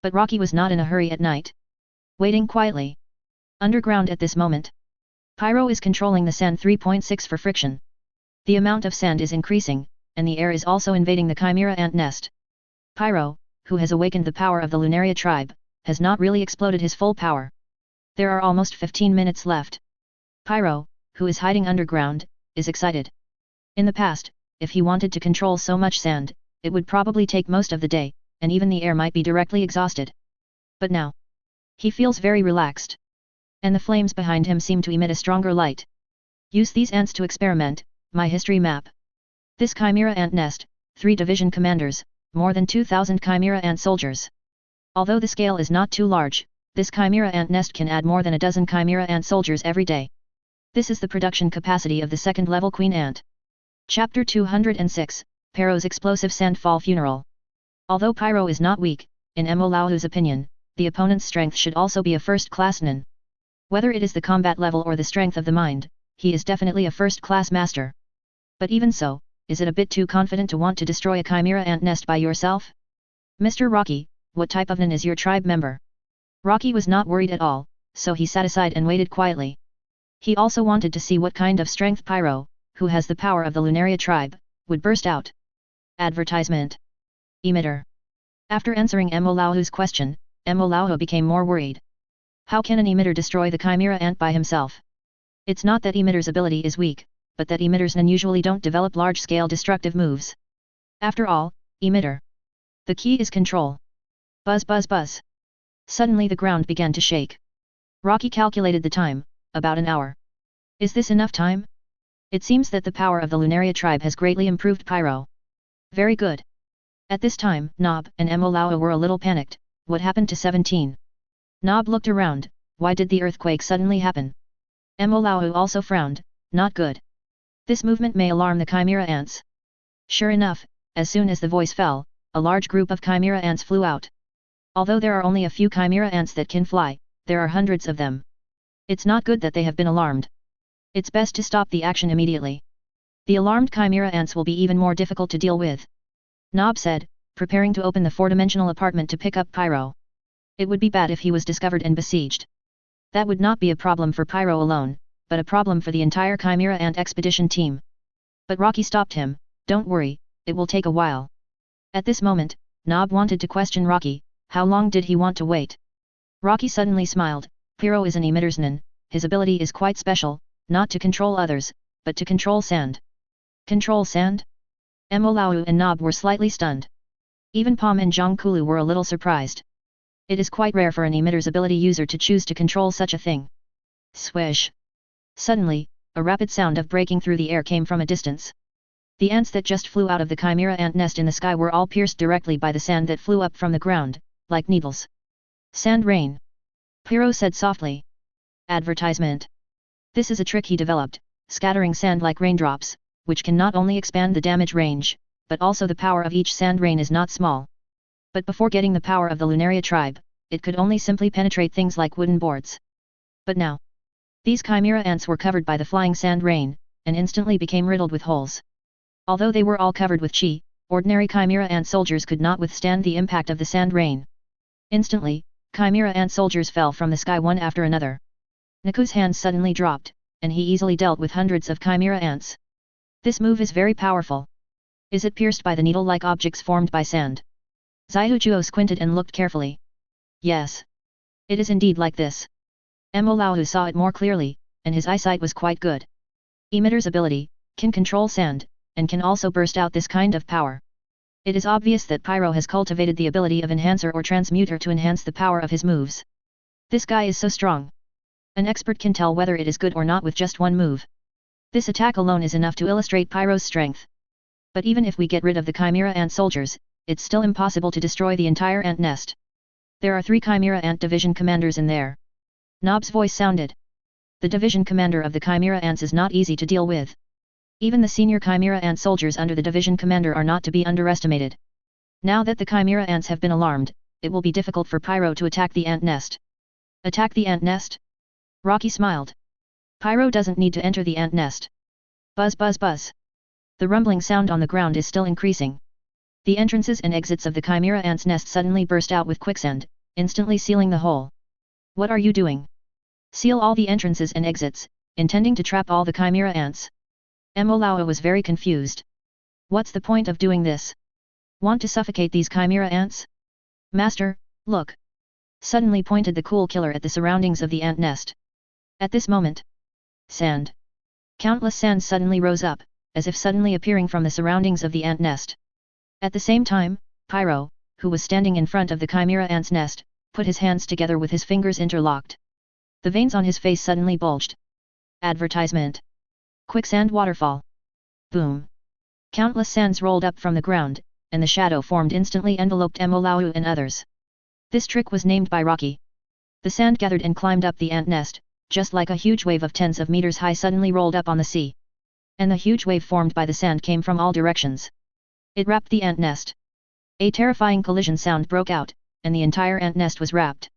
But Rocky was not in a hurry at night. Waiting quietly. Underground at this moment. Pyro is controlling the sand 3.6 for friction. The amount of sand is increasing, and the air is also invading the chimera ant nest. Pyro, who has awakened the power of the Lunaria tribe, has not really exploded his full power. There are almost 15 minutes left. Pyro, who is hiding underground, is excited. In the past, if he wanted to control so much sand, it would probably take most of the day, and even the air might be directly exhausted. But now, he feels very relaxed. And the flames behind him seem to emit a stronger light. Use these ants to experiment, my history map. This Chimera ant nest, 3 division commanders, more than 2,000 Chimera ant soldiers. Although the scale is not too large, this Chimera ant nest can add more than a dozen Chimera ant soldiers every day. This is the production capacity of the second-level queen ant. Chapter 206, Pyro's explosive sandfall funeral. Although Pyro is not weak, in Mo Laohu's opinion, the opponent's strength should also be a first-class nin. Whether it is the combat level or the strength of the mind, he is definitely a first-class master. But even so, is it a bit too confident to want to destroy a Chimera ant nest by yourself? Mr. Rocky, what type of nin is your tribe member? Rocky was not worried at all, so he sat aside and waited quietly. He also wanted to see what kind of strength Pyro, who has the power of the Lunaria tribe, would burst out. Advertisement. Emitter. After answering Mo Laohu's question, Mo Laohu became more worried. How can an emitter destroy the Chimera ant by himself? It's not that emitter's ability is weak, but that emitters usually don't develop large-scale destructive moves. After all, emitter. The key is control. Buzz buzz buzz. Suddenly the ground began to shake. Rocky calculated the time, about an hour. Is this enough time? It seems that the power of the Lunaria tribe has greatly improved Pyro. Very good. At this time, Nob and Mo Laohu were a little panicked. What happened to 17? Nob looked around. Why did the earthquake suddenly happen? Mo Laohu also frowned. Not good. This movement may alarm the Chimera ants. Sure enough, as soon as the voice fell, a large group of Chimera ants flew out. Although there are only a few Chimera ants that can fly, there are hundreds of them. It's not good that they have been alarmed. It's best to stop the action immediately. The alarmed Chimera ants will be even more difficult to deal with. Nob said, preparing to open the 4-dimensional apartment to pick up Pyro. It would be bad if he was discovered and besieged. That would not be a problem for Pyro alone, but a problem for the entire Chimera ant expedition team. But Rocky stopped him. Don't worry, it will take a while. At this moment, Nob wanted to question Rocky. How long did he want to wait? Rocky suddenly smiled. Pyro is an emitter's nin. His ability is quite special, not to control others, but to control sand. Control sand? Mo Laohu and Nob were slightly stunned. Even Pom and Zhang Kulu were a little surprised. It is quite rare for an emitter's ability user to choose to control such a thing. Swish. Suddenly, a rapid sound of breaking through the air came from a distance. The ants that just flew out of the Chimera ant nest in the sky were all pierced directly by the sand that flew up from the ground, like needles. Sand rain. Pyro said softly. Advertisement. This is a trick he developed, scattering sand like raindrops, which can not only expand the damage range, but also the power of each sand rain is not small. But before getting the power of the Lunaria tribe, it could only simply penetrate things like wooden boards. But now, these Chimera ants were covered by the flying sand rain, and instantly became riddled with holes. Although they were all covered with chi, ordinary Chimera ant soldiers could not withstand the impact of the sand rain. Instantly, Chimera ant soldiers fell from the sky one after another. Niku's hands suddenly dropped, and he easily dealt with hundreds of Chimera ants. This move is very powerful. Is it pierced by the needle-like objects formed by sand? Zaihujuo squinted and looked carefully. Yes. It is indeed like this. Mo Laohu saw it more clearly, and his eyesight was quite good. Emitter's ability, can control sand, and can also burst out this kind of power. It is obvious that Pyro has cultivated the ability of Enhancer or Transmuter to enhance the power of his moves. This guy is so strong. An expert can tell whether it is good or not with just one move. This attack alone is enough to illustrate Pyro's strength. But even if we get rid of the Chimera ant soldiers, it's still impossible to destroy the entire ant nest. There are 3 Chimera ant division commanders in there. Nob's voice sounded. The division commander of the Chimera ants is not easy to deal with. Even the senior Chimera ant soldiers under the division commander are not to be underestimated. Now that the Chimera ants have been alarmed, it will be difficult for Pyro to attack the ant nest. Attack the ant nest? Rocky smiled. Pyro doesn't need to enter the ant nest. Buzz buzz buzz. The rumbling sound on the ground is still increasing. The entrances and exits of the Chimera ant's nest suddenly burst out with quicksand, instantly sealing the hole. What are you doing? Seal all the entrances and exits, intending to trap all the Chimera ants. Mo Laohu was very confused. What's the point of doing this? Want to suffocate these Chimera ants? Master, look. Suddenly pointed the cool killer at the surroundings of the ant nest. At this moment, sand. Countless sands suddenly rose up, as if suddenly appearing from the surroundings of the ant nest. At the same time, Pyro, who was standing in front of the chimera ant's nest, put his hands together with his fingers interlocked. The veins on his face suddenly bulged. Advertisement. Quicksand waterfall. Boom. Countless sands rolled up from the ground, and the shadow formed instantly enveloped Emolao and others. This trick was named by Rocky. The sand gathered and climbed up the ant nest, just like a huge wave of tens of meters high suddenly rolled up on the sea. And the huge wave formed by the sand came from all directions. It wrapped the ant nest. A terrifying collision sound broke out, and the entire ant nest was wrapped.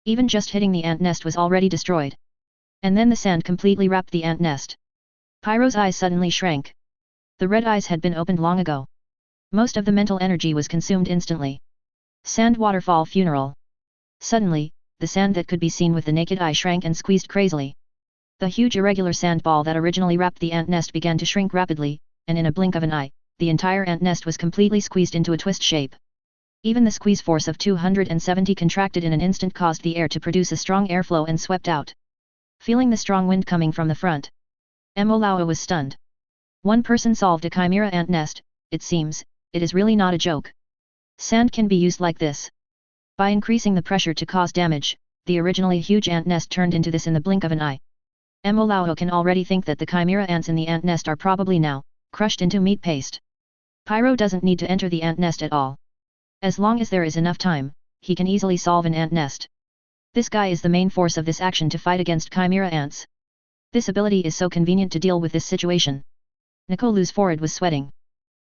Even just hitting the ant nest was already destroyed. And then the sand completely wrapped the ant nest. Pyro's eyes suddenly shrank. The red eyes had been opened long ago. Most of the mental energy was consumed instantly. Sand waterfall funeral. Suddenly, the sand that could be seen with the naked eye shrank and squeezed crazily. The huge irregular sand ball that originally wrapped the ant nest began to shrink rapidly, and in a blink of an eye, the entire ant nest was completely squeezed into a twist shape. Even the squeeze force of 270 contracted in an instant caused the air to produce a strong airflow and swept out. Feeling the strong wind coming from the front, Emolao was stunned. One person solved a chimera ant nest. It seems, it is really not a joke. Sand can be used like this. By increasing the pressure to cause damage, the originally huge ant nest turned into this in the blink of an eye. Emolao can already think that the chimera ants in the ant nest are probably now crushed into meat paste. Pyro doesn't need to enter the ant nest at all. As long as there is enough time, he can easily solve an ant nest. This guy is the main force of this action to fight against chimera ants. This ability is so convenient to deal with this situation. Nicolu's forehead was sweating.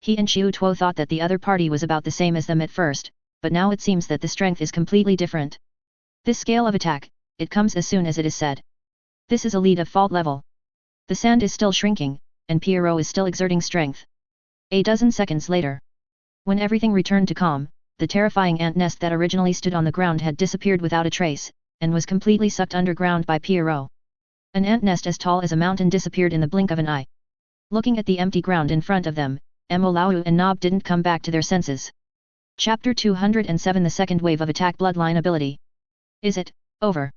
He and Xiu Tuo thought that the other party was about the same as them at first, but now it seems that the strength is completely different. This scale of attack, it comes as soon as it is said. This is a lead of fault level. The sand is still shrinking, and Pierrot is still exerting strength. A dozen seconds later, when everything returned to calm, the terrifying ant nest that originally stood on the ground had disappeared without a trace, and was completely sucked underground by Pierrot. An ant nest as tall as a mountain disappeared in the blink of an eye. Looking at the empty ground in front of them, Emolao and Nob didn't come back to their senses. Chapter 207 The Second Wave of Attack Bloodline Ability. Is it over?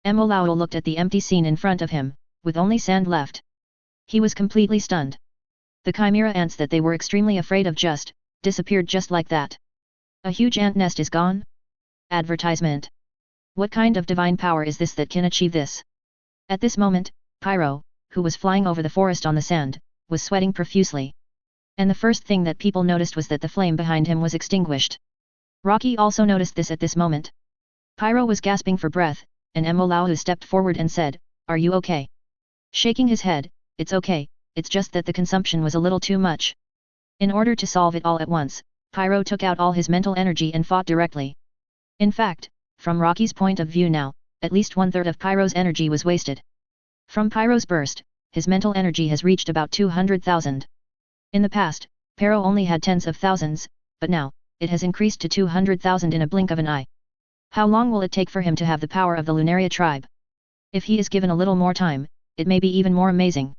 Emolao looked at the empty scene in front of him, with only sand left. He was completely stunned. The chimera ants that they were extremely afraid of just disappeared just like that. A huge ant nest is gone? Advertisement. What kind of divine power is this that can achieve this? At this moment, Pyro, who was flying over the forest on the sand, was sweating profusely. And the first thing that people noticed was that the flame behind him was extinguished. Rocky also noticed this at this moment. Pyro was gasping for breath, and Emolao stepped forward and said, "Are you okay?" Shaking his head, "It's okay, it's just that the consumption was a little too much." In order to solve it all at once, Pyro took out all his mental energy and fought directly. In fact, from Rocky's point of view now, at least 1/3 of Pyro's energy was wasted. From Pyro's burst, his mental energy has reached about 200,000. In the past, Pyro only had tens of thousands, but now, it has increased to 200,000 in a blink of an eye. How long will it take for him to have the power of the Lunaria tribe? If he is given a little more time, it may be even more amazing.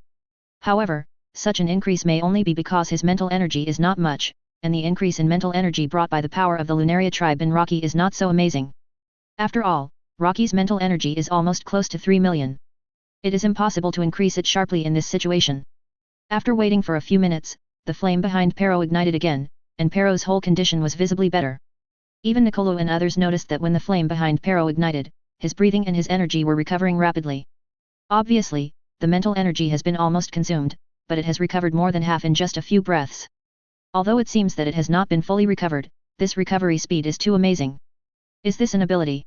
However, such an increase may only be because his mental energy is not much, and the increase in mental energy brought by the power of the Lunaria tribe in Rocky is not so amazing. After all, Rocky's mental energy is almost close to 3 million. It is impossible to increase it sharply in this situation. After waiting for a few minutes, the flame behind Pyro ignited again, and Pyro's whole condition was visibly better. Even Nicolo and others noticed that when the flame behind Pyro ignited, his breathing and his energy were recovering rapidly. Obviously, the mental energy has been almost consumed, but it has recovered more than half in just a few breaths. Although it seems that it has not been fully recovered, this recovery speed is too amazing. Is this an ability?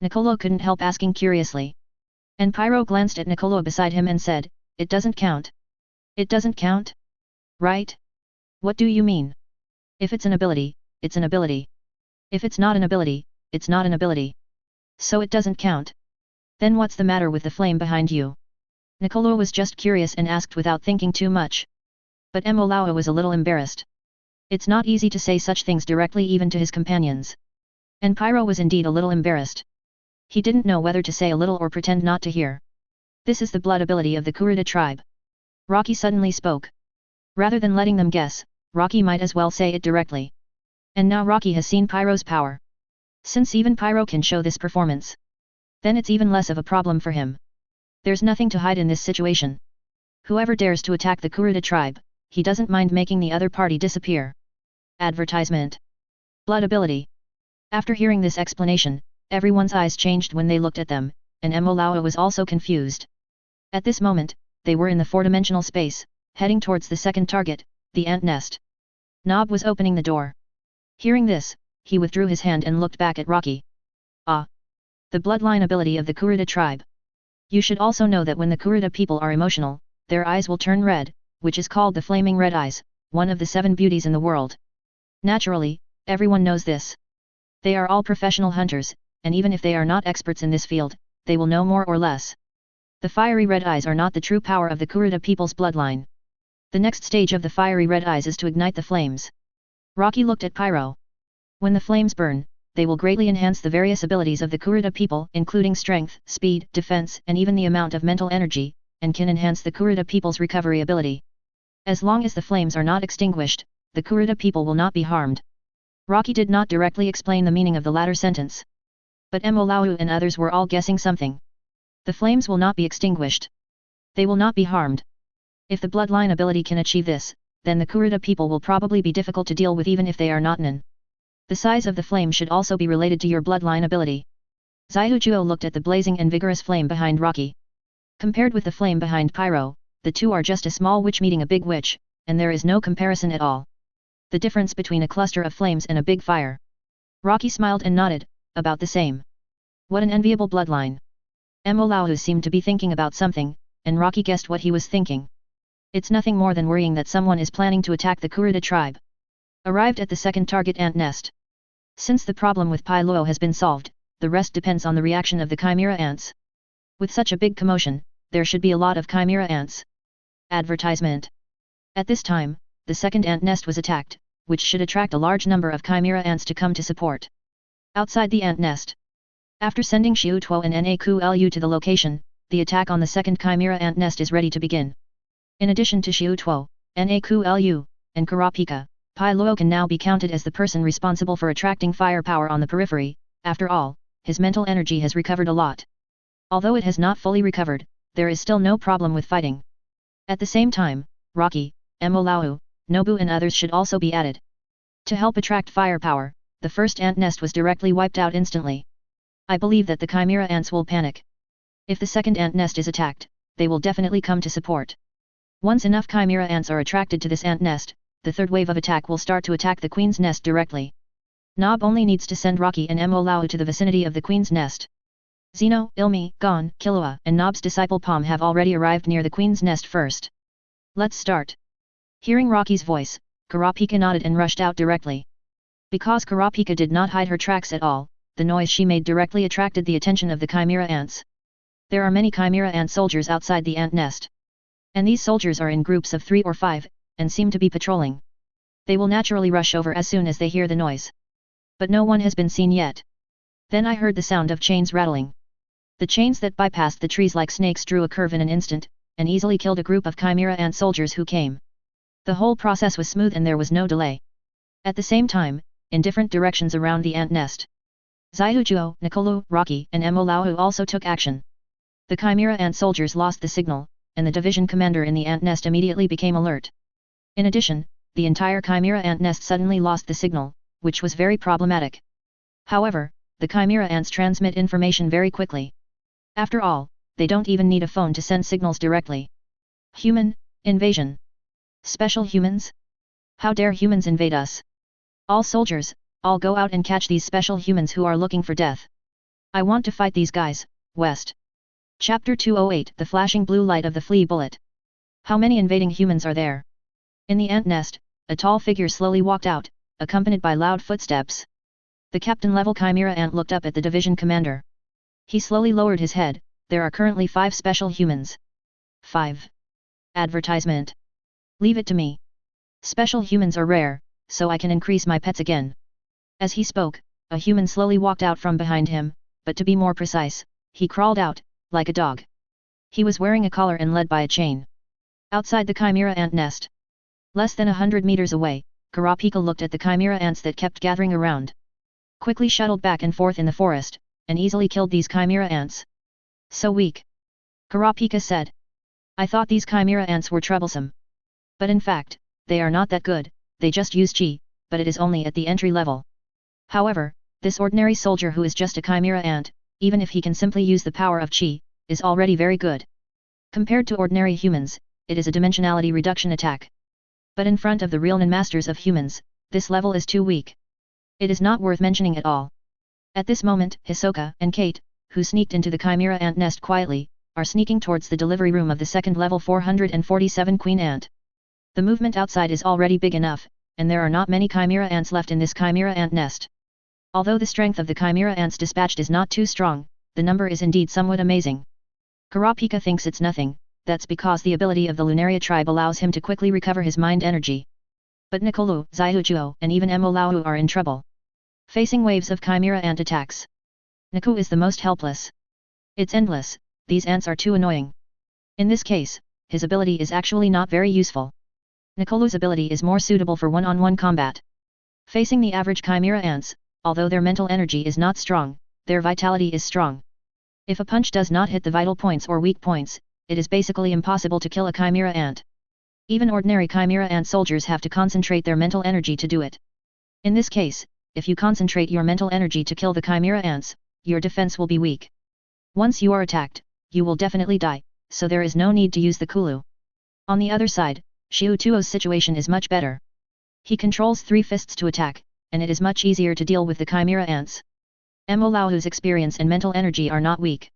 Nicolo couldn't help asking curiously. And Pyro glanced at Nicolo beside him and said, "It doesn't count." "It doesn't count? Right? What do you mean? If it's an ability, it's an ability. If it's not an ability, it's not an ability. So it doesn't count. Then what's the matter with the flame behind you?" Nicolo was just curious and asked without thinking too much. But Emolao was a little embarrassed. It's not easy to say such things directly even to his companions. And Pyro was indeed a little embarrassed. He didn't know whether to say a little or pretend not to hear. "This is the blood ability of the Kurta tribe." Rocky suddenly spoke. Rather than letting them guess, Rocky might as well say it directly. And now Rocky has seen Pyro's power. Since even Pyro can show this performance, then it's even less of a problem for him. There's nothing to hide in this situation. Whoever dares to attack the Kurta tribe, he doesn't mind making the other party disappear. Advertisement. Blood ability. After hearing this explanation, everyone's eyes changed when they looked at them, and Emolao was also confused. At this moment, they were in the four-dimensional space, heading towards the second target, the ant nest. Nob was opening the door. Hearing this, he withdrew his hand and looked back at Rocky. Ah! The bloodline ability of the Kurta tribe. You should also know that when the Kurta people are emotional, their eyes will turn red, which is called the flaming red eyes, one of the 7 beauties in the world. Naturally, everyone knows this. They are all professional hunters, and even if they are not experts in this field, they will know more or less. The fiery red eyes are not the true power of the Kurta people's bloodline. The next stage of the fiery red eyes is to ignite the flames. Rocky looked at Pyro. When the flames burn, they will greatly enhance the various abilities of the Kurta people, including strength, speed, defense, and even the amount of mental energy, and can enhance the Kurta people's recovery ability. As long as the flames are not extinguished, the Kurta people will not be harmed. Rocky did not directly explain the meaning of the latter sentence. But Emolao and others were all guessing something. The flames will not be extinguished. They will not be harmed. If the bloodline ability can achieve this, then the Kurta people will probably be difficult to deal with even if they are not Nin. The size of the flame should also be related to your bloodline ability. Xiaojuo looked at the blazing and vigorous flame behind Rocky. Compared with the flame behind Pyro, the two are just a small witch meeting a big witch, and there is no comparison at all. The difference between a cluster of flames and a big fire. Rocky smiled and nodded, about the same. What an enviable bloodline. Emolao seemed to be thinking about something, and Rocky guessed what he was thinking. It's nothing more than worrying that someone is planning to attack the Kurta tribe. Arrived at the second target ant nest. Since the problem with Pai Luo has been solved, the rest depends on the reaction of the chimera ants. With such a big commotion, there should be a lot of chimera ants. Advertisement. At this time, the second ant nest was attacked, which should attract a large number of chimera ants to come to support. Outside the ant nest. After sending Xiu Tuo and Naqlu to the location, the attack on the second chimera ant nest is ready to begin. In addition to Xiu Tuo, Naqlu, and Kurapika, Pai Luo can now be counted as the person responsible for attracting firepower on the periphery. After all, his mental energy has recovered a lot. Although it has not fully recovered, there is still no problem with fighting. At the same time, Rocky, Emolao, Nobu and others should also be added. To help attract firepower, the first ant nest was directly wiped out instantly. I believe that the chimera ants will panic. If the second ant nest is attacked, they will definitely come to support. Once enough chimera ants are attracted to this ant nest, the third wave of attack will start to attack the queen's nest directly. Nob only needs to send Rocky and Emolao to the vicinity of the queen's nest. Zeno, Ilmi, Gon, Killua and Nob's disciple Palm have already arrived near the queen's nest first. Let's start. Hearing Rocky's voice, Kurapika nodded and rushed out directly. Because Kurapika did not hide her tracks at all, the noise she made directly attracted the attention of the chimera ants. There are many chimera ant soldiers outside the ant nest. And these soldiers are in groups of 3 or 5, and seem to be patrolling. They will naturally rush over as soon as they hear the noise. But no one has been seen yet. Then I heard the sound of chains rattling. The chains that bypassed the trees like snakes drew a curve in an instant, and easily killed a group of chimera ant soldiers who came. The whole process was smooth and there was no delay. At the same time, in different directions around the ant nest, Xiaojuo, Nicolu, Rocky and Emolao also took action. The chimera ant soldiers lost the signal, and the division commander in the ant nest immediately became alert. In addition, the entire chimera ant nest suddenly lost the signal, which was very problematic. However, the chimera ants transmit information very quickly. After all, they don't even need a phone to send signals directly. Human invasion. Special humans? How dare humans invade us? All soldiers, all go out and catch these special humans who are looking for death. I want to fight these guys. West. Chapter 208 The Flashing Blue Light of the Flea Bullet. How many invading humans are there? In the ant nest, a tall figure slowly walked out, accompanied by loud footsteps. The captain-level chimera ant looked up at the division commander. He slowly lowered his head. There are currently 5 special humans. 5. Advertisement. Leave it to me. Special humans are rare, so I can increase my pets again. As he spoke, a human slowly walked out from behind him, but to be more precise, he crawled out, like a dog. He was wearing a collar and led by a chain. Outside the chimera ant nest. Less than 100 meters away, Kurapika looked at the chimera ants that kept gathering around. Quickly shuttled back and forth in the forest, and easily killed these chimera ants. So weak. Kurapika said. I thought these chimera ants were troublesome. But in fact, they are not that good, they just use chi, but it is only at the entry level. However, this ordinary soldier who is just a chimera ant, even if he can simply use the power of chi, is already very good. Compared to ordinary humans, it is a dimensionality reduction attack. But in front of the real non-masters of humans, this level is too weak. It is not worth mentioning at all. At this moment, Hisoka and Kate, who sneaked into the chimera ant nest quietly, are sneaking towards the delivery room of the second level 447 queen ant. The movement outside is already big enough, and there are not many chimera ants left in this chimera ant nest. Although the strength of the chimera ants dispatched is not too strong, the number is indeed somewhat amazing. Kurapika thinks it's nothing, that's because the ability of the Lunaria tribe allows him to quickly recover his mind energy. But Nicolu, Zyujuo and even Emolau are in trouble. Facing waves of chimera ant attacks. Niku is the most helpless. It's endless, these ants are too annoying. In this case, his ability is actually not very useful. Nicolu's ability is more suitable for one-on-one combat. Facing the average chimera ants, although their mental energy is not strong, their vitality is strong. If a punch does not hit the vital points or weak points, it is basically impossible to kill a chimera ant. Even ordinary chimera ant soldiers have to concentrate their mental energy to do it. In this case, if you concentrate your mental energy to kill the chimera ants, your defense will be weak. Once you are attacked, you will definitely die, so there is no need to use the Kulu. On the other side, Xiutuo's situation is much better. He controls 3 fists to attack, and it is much easier to deal with the chimera ants. Emolau's experience and mental energy are not weak.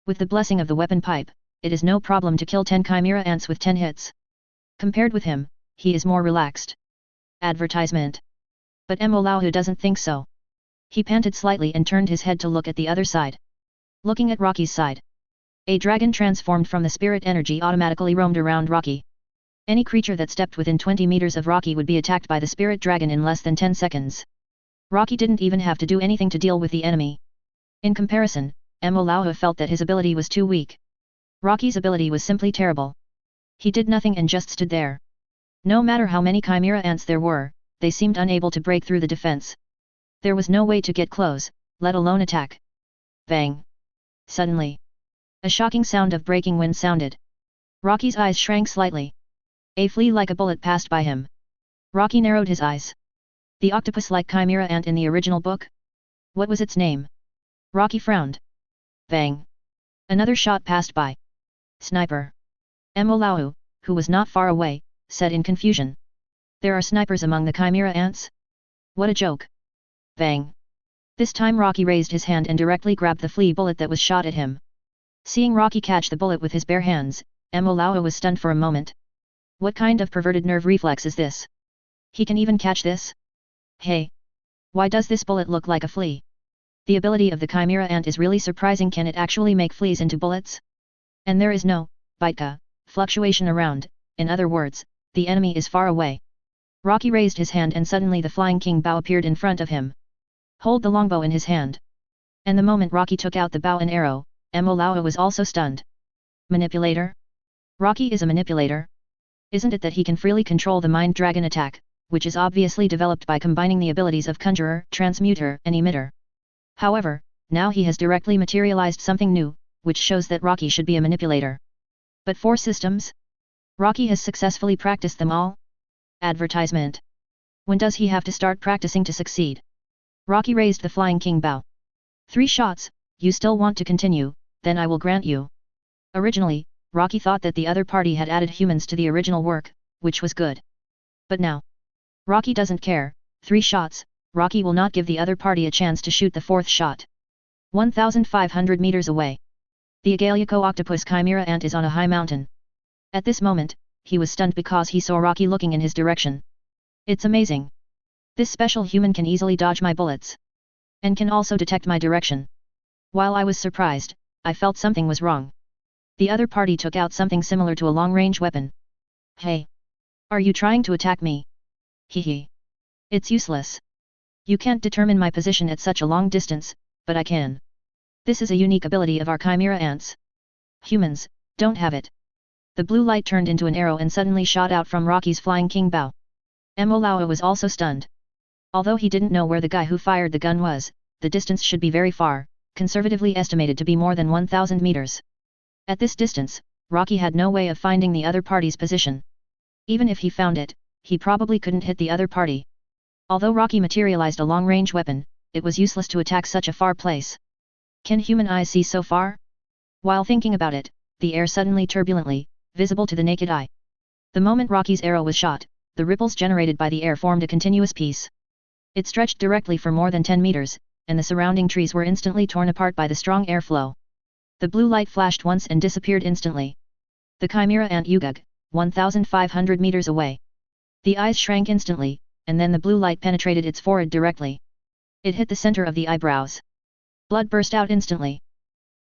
With the blessing of the weapon pipe, it is no problem to kill 10 chimera ants with 10 hits. Compared with him, he is more relaxed. Advertisement. But Emolau doesn't think so. He panted slightly and turned his head to look at the other side. Looking at Rocky's side. A dragon transformed from the spirit energy automatically roamed around Rocky. Any creature that stepped within 20 meters of Rocky would be attacked by the spirit dragon in less than 10 seconds. Rocky didn't even have to do anything to deal with the enemy. In comparison, Emolau felt that his ability was too weak. Rocky's ability was simply terrible. He did nothing and just stood there. No matter how many chimera ants there were, they seemed unable to break through the defense. There was no way to get close, let alone attack. Bang! Suddenly, a shocking sound of breaking wind sounded. Rocky's eyes shrank slightly. A flea like a bullet passed by him. Rocky narrowed his eyes. The octopus-like chimera ant in the original book? What was its name? Rocky frowned. Bang! Another shot passed by. Sniper. Emolau, who was not far away, said in confusion. There are snipers among the chimera ants? What a joke. Bang! This time Rocky raised his hand and directly grabbed the flea bullet that was shot at him. Seeing Rocky catch the bullet with his bare hands, Emolau was stunned for a moment. What kind of perverted nerve reflex is this? He can even catch this? Hey! Why does this bullet look like a flea? The ability of the chimera ant is really surprising. Can it actually make fleas into bullets? And there is no bitka fluctuation around, in other words, the enemy is far away. Rocky raised his hand and suddenly the flying king bow appeared in front of him. Hold the longbow in his hand. And the moment Rocky took out the bow and arrow, Emolau was also stunned. Manipulator? Rocky is a manipulator? Isn't it that he can freely control the mind dragon attack, which is obviously developed by combining the abilities of conjurer, transmuter and emitter? However, now he has directly materialized something new, which shows that Rocky should be a manipulator. But 4 systems? Rocky has successfully practiced them all? Advertisement. When does he have to start practicing to succeed? Rocky raised the flying king bow. 3 shots, you still want to continue, then I will grant you. Originally, Rocky thought that the other party had added humans to the original work, which was good. But now, Rocky doesn't care. 3 shots, Rocky will not give the other party a chance to shoot the 4th shot. 1,500 meters away. The Agaliaco octopus chimera ant is on a high mountain. At this moment, he was stunned because he saw Rocky looking in his direction. It's amazing. This special human can easily dodge my bullets. And can also detect my direction. While I was surprised, I felt something was wrong. The other party took out something similar to a long-range weapon. Hey! Are you trying to attack me? Hehe. It's useless. You can't determine my position at such a long distance, but I can. This is a unique ability of our chimera ants. Humans don't have it. The blue light turned into an arrow and suddenly shot out from Rocky's flying king bow. Emolau was also stunned. Although he didn't know where the guy who fired the gun was, the distance should be very far, conservatively estimated to be more than 1,000 meters. At this distance, Rocky had no way of finding the other party's position. Even if he found it, he probably couldn't hit the other party. Although Rocky materialized a long-range weapon, it was useless to attack such a far place. Can human eyes see so far? While thinking about it, the air suddenly turbulently, visible to the naked eye. The moment Rocky's arrow was shot, the ripples generated by the air formed a continuous piece. It stretched directly for more than 10 meters, and the surrounding trees were instantly torn apart by the strong airflow. The blue light flashed once and disappeared instantly. The Chimera ant Ugug, 1,500 meters away. The eyes shrank instantly, and then the blue light penetrated its forehead directly. It hit the center of the eyebrows. Blood burst out instantly.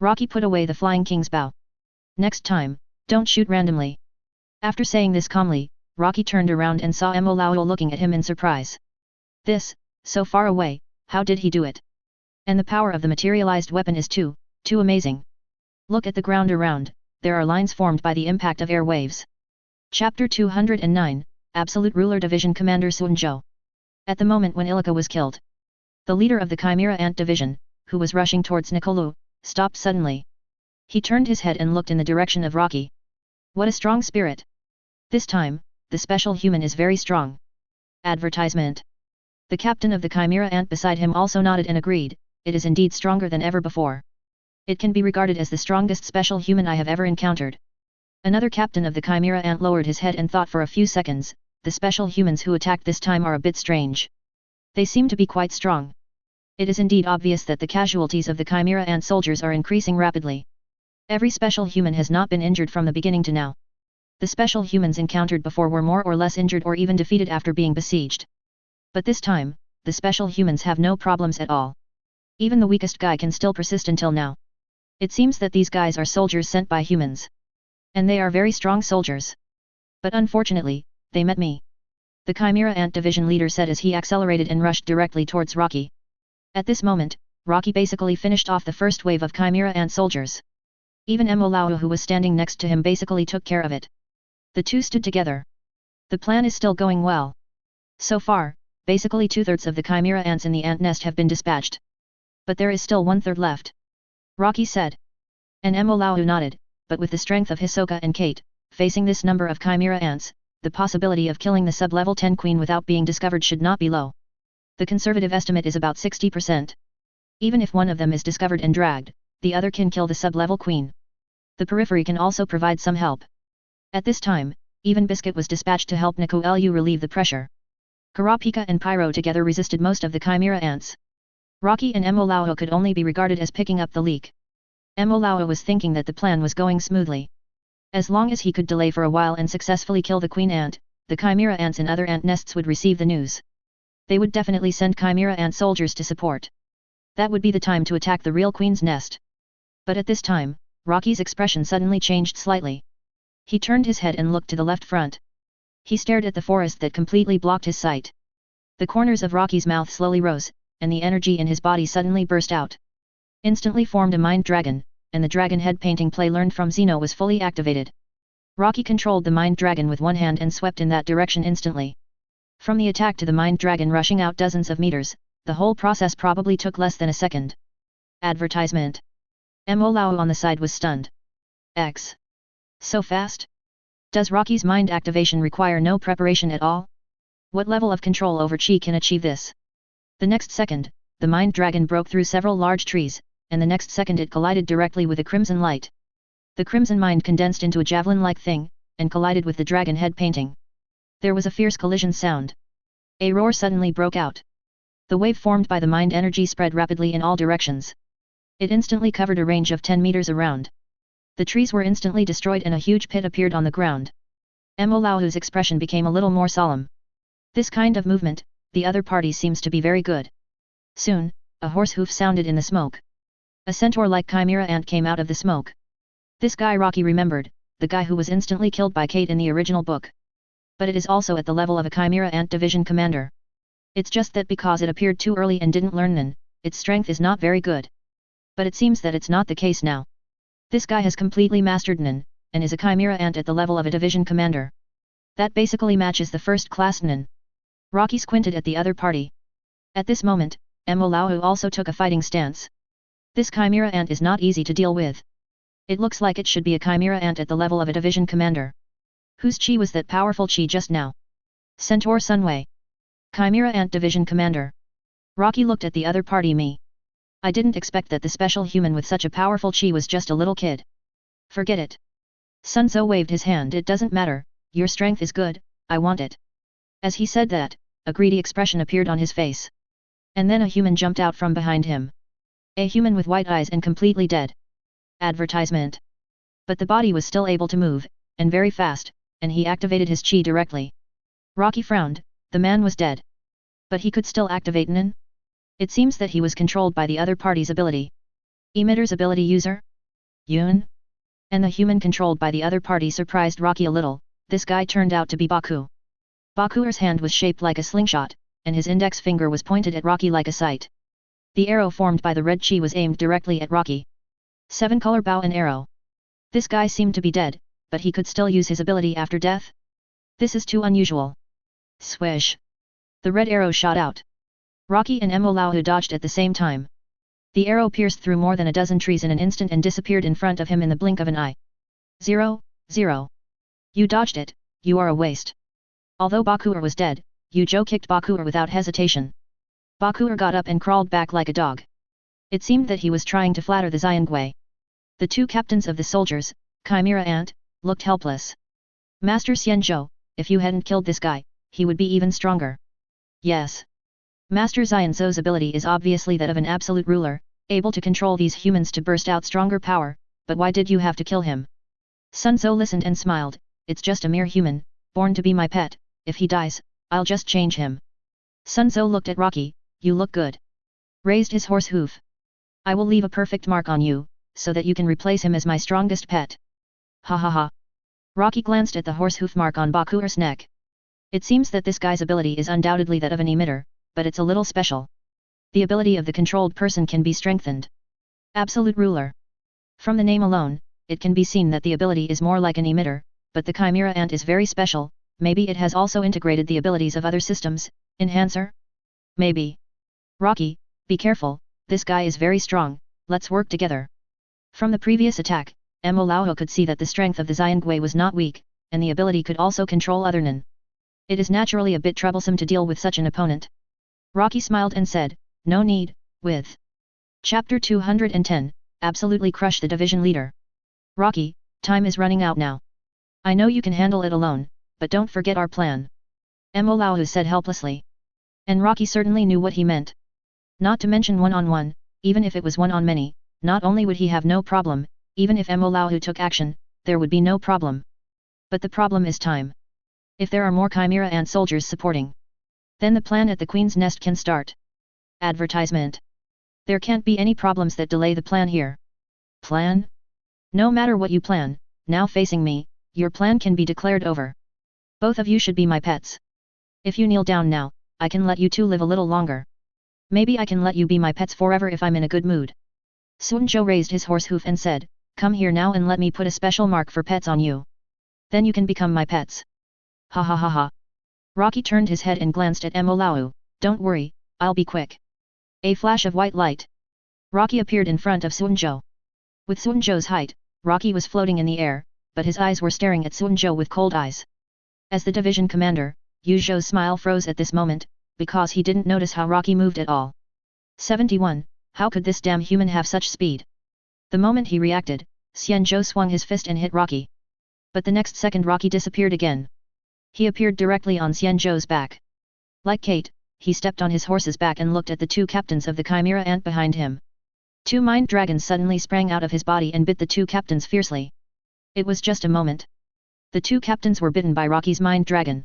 Rocky put away the Flying King's bow. Next time, don't shoot randomly. After saying this calmly, Rocky turned around and saw Emolao looking at him in surprise. This, so far away, how did he do it? And the power of the materialized weapon is too amazing. Look at the ground around, there are lines formed by the impact of air waves. Chapter 209, Absolute Ruler Division Commander Sunzhou. At the moment when Ilika was killed, the leader of the Chimera Ant Division, who was rushing towards Nikolu, stopped suddenly. He turned his head and looked in the direction of Rocky. What a strong spirit! This time, the special human is very strong. Advertisement. The captain of the Chimera Ant beside him also nodded and agreed, it is indeed stronger than ever before. It can be regarded as the strongest special human I have ever encountered. Another captain of the Chimera Ant lowered his head and thought for a few seconds, the special humans who attacked this time are a bit strange. They seem to be quite strong. It is indeed obvious that the casualties of the Chimera Ant soldiers are increasing rapidly. Every special human has not been injured from the beginning to now. The special humans encountered before were more or less injured or even defeated after being besieged. But this time, the special humans have no problems at all. Even the weakest guy can still persist until now. It seems that these guys are soldiers sent by humans. And they are very strong soldiers. But unfortunately, they met me. The Chimera Ant Division leader said as he accelerated and rushed directly towards Rocky. At this moment, Rocky basically finished off the first wave of Chimera Ant soldiers. Even Emolao who was standing next to him basically took care of it. The two stood together. The plan is still going well. So far, basically 2/3 of the Chimera Ants in the ant nest have been dispatched. But there is still 1/3 left. Rocky said. And Emolao nodded, but with the strength of Hisoka and Kate, facing this number of Chimera Ants, the possibility of killing the sub-level 10 queen without being discovered should not be low. The conservative estimate is about 60%. Even if one of them is discovered and dragged, the other can kill the sub-level queen. The periphery can also provide some help. At this time, even Biscuit was dispatched to help Nikolu relieve the pressure. Kurapika and Pyro together resisted most of the Chimera Ants. Rocky and Emolao could only be regarded as picking up the leak. Emolao was thinking that the plan was going smoothly. As long as he could delay for a while and successfully kill the queen ant, the Chimera Ants in other ant nests would receive the news. They would definitely send Chimera Ant soldiers to support. That would be the time to attack the real queen's nest. But at this time, Rocky's expression suddenly changed slightly. He turned his head and looked to the left front. He stared at the forest that completely blocked his sight. The corners of Rocky's mouth slowly rose, and the energy in his body suddenly burst out. Instantly formed a mind dragon, and the dragon head painting play learned from Zeno was fully activated. Rocky controlled the mind dragon with one hand and swept in that direction instantly. From the attack to the mind dragon rushing out dozens of meters, the whole process probably took less than a second. Advertisement. Emolao on the side was stunned. X. So fast? Does Rocky's mind activation require no preparation at all? What level of control over Chi can achieve this? The next second, the mind dragon broke through several large trees, and the next second it collided directly with a crimson light. The crimson mind condensed into a javelin-like thing, and collided with the dragon head painting. There was a fierce collision sound. A roar suddenly broke out. The wave formed by the mind energy spread rapidly in all directions. It instantly covered a range of 10 meters around. The trees were instantly destroyed and a huge pit appeared on the ground. Emolao's expression became a little more solemn. This kind of movement, the other party seems to be very good. Soon, a horse hoof sounded in the smoke. A centaur-like Chimera Ant came out of the smoke. This guy Rocky remembered, the guy who was instantly killed by Kate in the original book. But it is also at the level of a Chimera Ant Division commander. It's just that because it appeared too early and didn't learn Nen, its strength is not very good. But it seems that it's not the case now. This guy has completely mastered Nen, and is a Chimera Ant at the level of a division commander. That basically matches the first class Nen. Rocky squinted at the other party. At this moment, Emolao also took a fighting stance. This Chimera Ant is not easy to deal with. It looks like it should be a chimera ant at the level of a division commander. Whose chi was that powerful chi just now? Centaur Sunway. Chimera ant division commander. Rocky looked at the other party. Me. I didn't expect that the special human with such a powerful chi was just a little kid. Forget it. Sun Tzu waved his hand. It doesn't matter, your strength is good, I want it. As he said that, a greedy expression appeared on his face. And then a human jumped out from behind him. A human with white eyes and completely dead. Advertisement. But the body was still able to move, and very fast, and he activated his chi directly. Rocky frowned, the man was dead. But he could still activate Nen? It seems that he was controlled by the other party's ability. Emitter's ability user? Yun? And the human controlled by the other party surprised Rocky a little. This guy turned out to be Baku. Baku's hand was shaped like a slingshot, and his index finger was pointed at Rocky like a sight. The arrow formed by the red chi was aimed directly at Rocky. 7-color bow and arrow. This guy seemed to be dead, but he could still use his ability after death? This is too unusual. Swish. The red arrow shot out. Rocky and Mo dodged at the same time. The arrow pierced through more than a dozen trees in an instant and disappeared in front of him in the blink of an eye. 0, 0. You dodged it, you are a waste. Although Bakur was dead, Yujo kicked Bakur without hesitation. Bakur got up and crawled back like a dog. It seemed that he was trying to flatter the Xiangui. The two captains of the soldiers, Chimera Ant, looked helpless. Master Xianzhou, if you hadn't killed this guy, he would be even stronger. Yes. Master Xianzhou's ability is obviously that of an absolute ruler, able to control these humans to burst out stronger power, but why did you have to kill him? Sun Tzu listened and smiled, it's just a mere human, born to be my pet, if he dies, I'll just change him. Sun Tzu looked at Rocky, you look good. Raised his horse hoof. I will leave a perfect mark on you, so that you can replace him as my strongest pet. Ha ha ha. Rocky glanced at the horse hoof mark on Bakur's neck. It seems that this guy's ability is undoubtedly that of an emitter, but it's a little special. The ability of the controlled person can be strengthened. Absolute ruler. From the name alone, it can be seen that the ability is more like an emitter, but the Chimera Ant is very special, maybe it has also integrated the abilities of other systems, enhancer? Maybe. Rocky, be careful, this guy is very strong, let's work together. From the previous attack, Mo Lao could see that the strength of the Xiangui was not weak, and the ability could also control other Nen. It is naturally a bit troublesome to deal with such an opponent. Rocky smiled and said, no need, with. Chapter 210, absolutely crush the division leader. Rocky, time is running out now. I know you can handle it alone, but don't forget our plan. Mo Lao said helplessly. And Rocky certainly knew what he meant. Not to mention one-on-one, even if it was one-on-many, not only would he have no problem, even if Mo Lao took action, there would be no problem. But the problem is time. If there are more Chimera Ant soldiers supporting, then the plan at the Queen's Nest can start. Advertisement. There can't be any problems that delay the plan here. Plan? No matter what you plan, now facing me, your plan can be declared over. Both of you should be my pets. If you kneel down now, I can let you two live a little longer. Maybe I can let you be my pets forever if I'm in a good mood. Sunzhou raised his horse hoof and said, come here now and let me put a special mark for pets on you. Then you can become my pets. Ha ha ha ha. Rocky turned his head and glanced at Mo Lao. Don't worry, I'll be quick. A flash of white light. Rocky appeared in front of Sunzhou. With Sunzhou's height, Rocky was floating in the air, but his eyes were staring at Sunzhou with cold eyes. As the division commander, Yu Zhou's smile froze at this moment, because he didn't notice how Rocky moved at all. 71, how could this damn human have such speed? The moment he reacted, Xianzhou swung his fist and hit Rocky. But the next second Rocky disappeared again. He appeared directly on Xianzhou's back. Like Kate, he stepped on his horse's back and looked at the two captains of the Chimera Ant behind him. Two mind dragons suddenly sprang out of his body and bit the two captains fiercely. It was just a moment. The two captains were bitten by Rocky's mind dragon.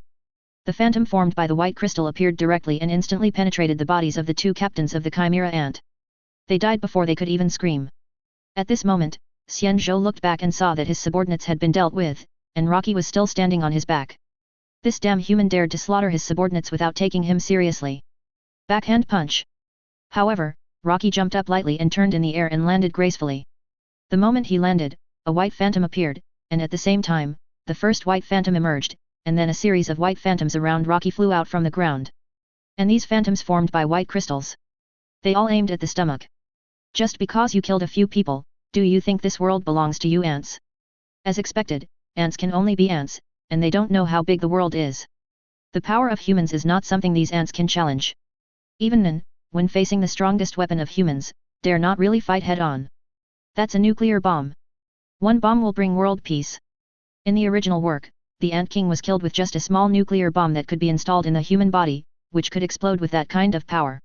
The phantom formed by the white crystal appeared directly and instantly penetrated the bodies of the two captains of the Chimera Ant. They died before they could even scream. At this moment, Xianzhou looked back and saw that his subordinates had been dealt with, and Rocky was still standing on his back. This damn human dared to slaughter his subordinates without taking him seriously. Backhand punch. However, Rocky jumped up lightly and turned in the air and landed gracefully. The moment he landed, a white phantom appeared, and at the same time, the first white phantom emerged, and then a series of white phantoms around Rocky flew out from the ground. And these phantoms formed by white crystals. They all aimed at the stomach. Just because you killed a few people, Do you think this world belongs to you ants? As expected, ants can only be ants, and they don't know how big the world is. The power of humans is not something these ants can challenge. Even then, when facing the strongest weapon of humans, dare not really fight head-on. That's a nuclear bomb. One bomb will bring world peace. In the original work, the Ant King was killed with just a small nuclear bomb that could be installed in the human body, which could explode with that kind of power.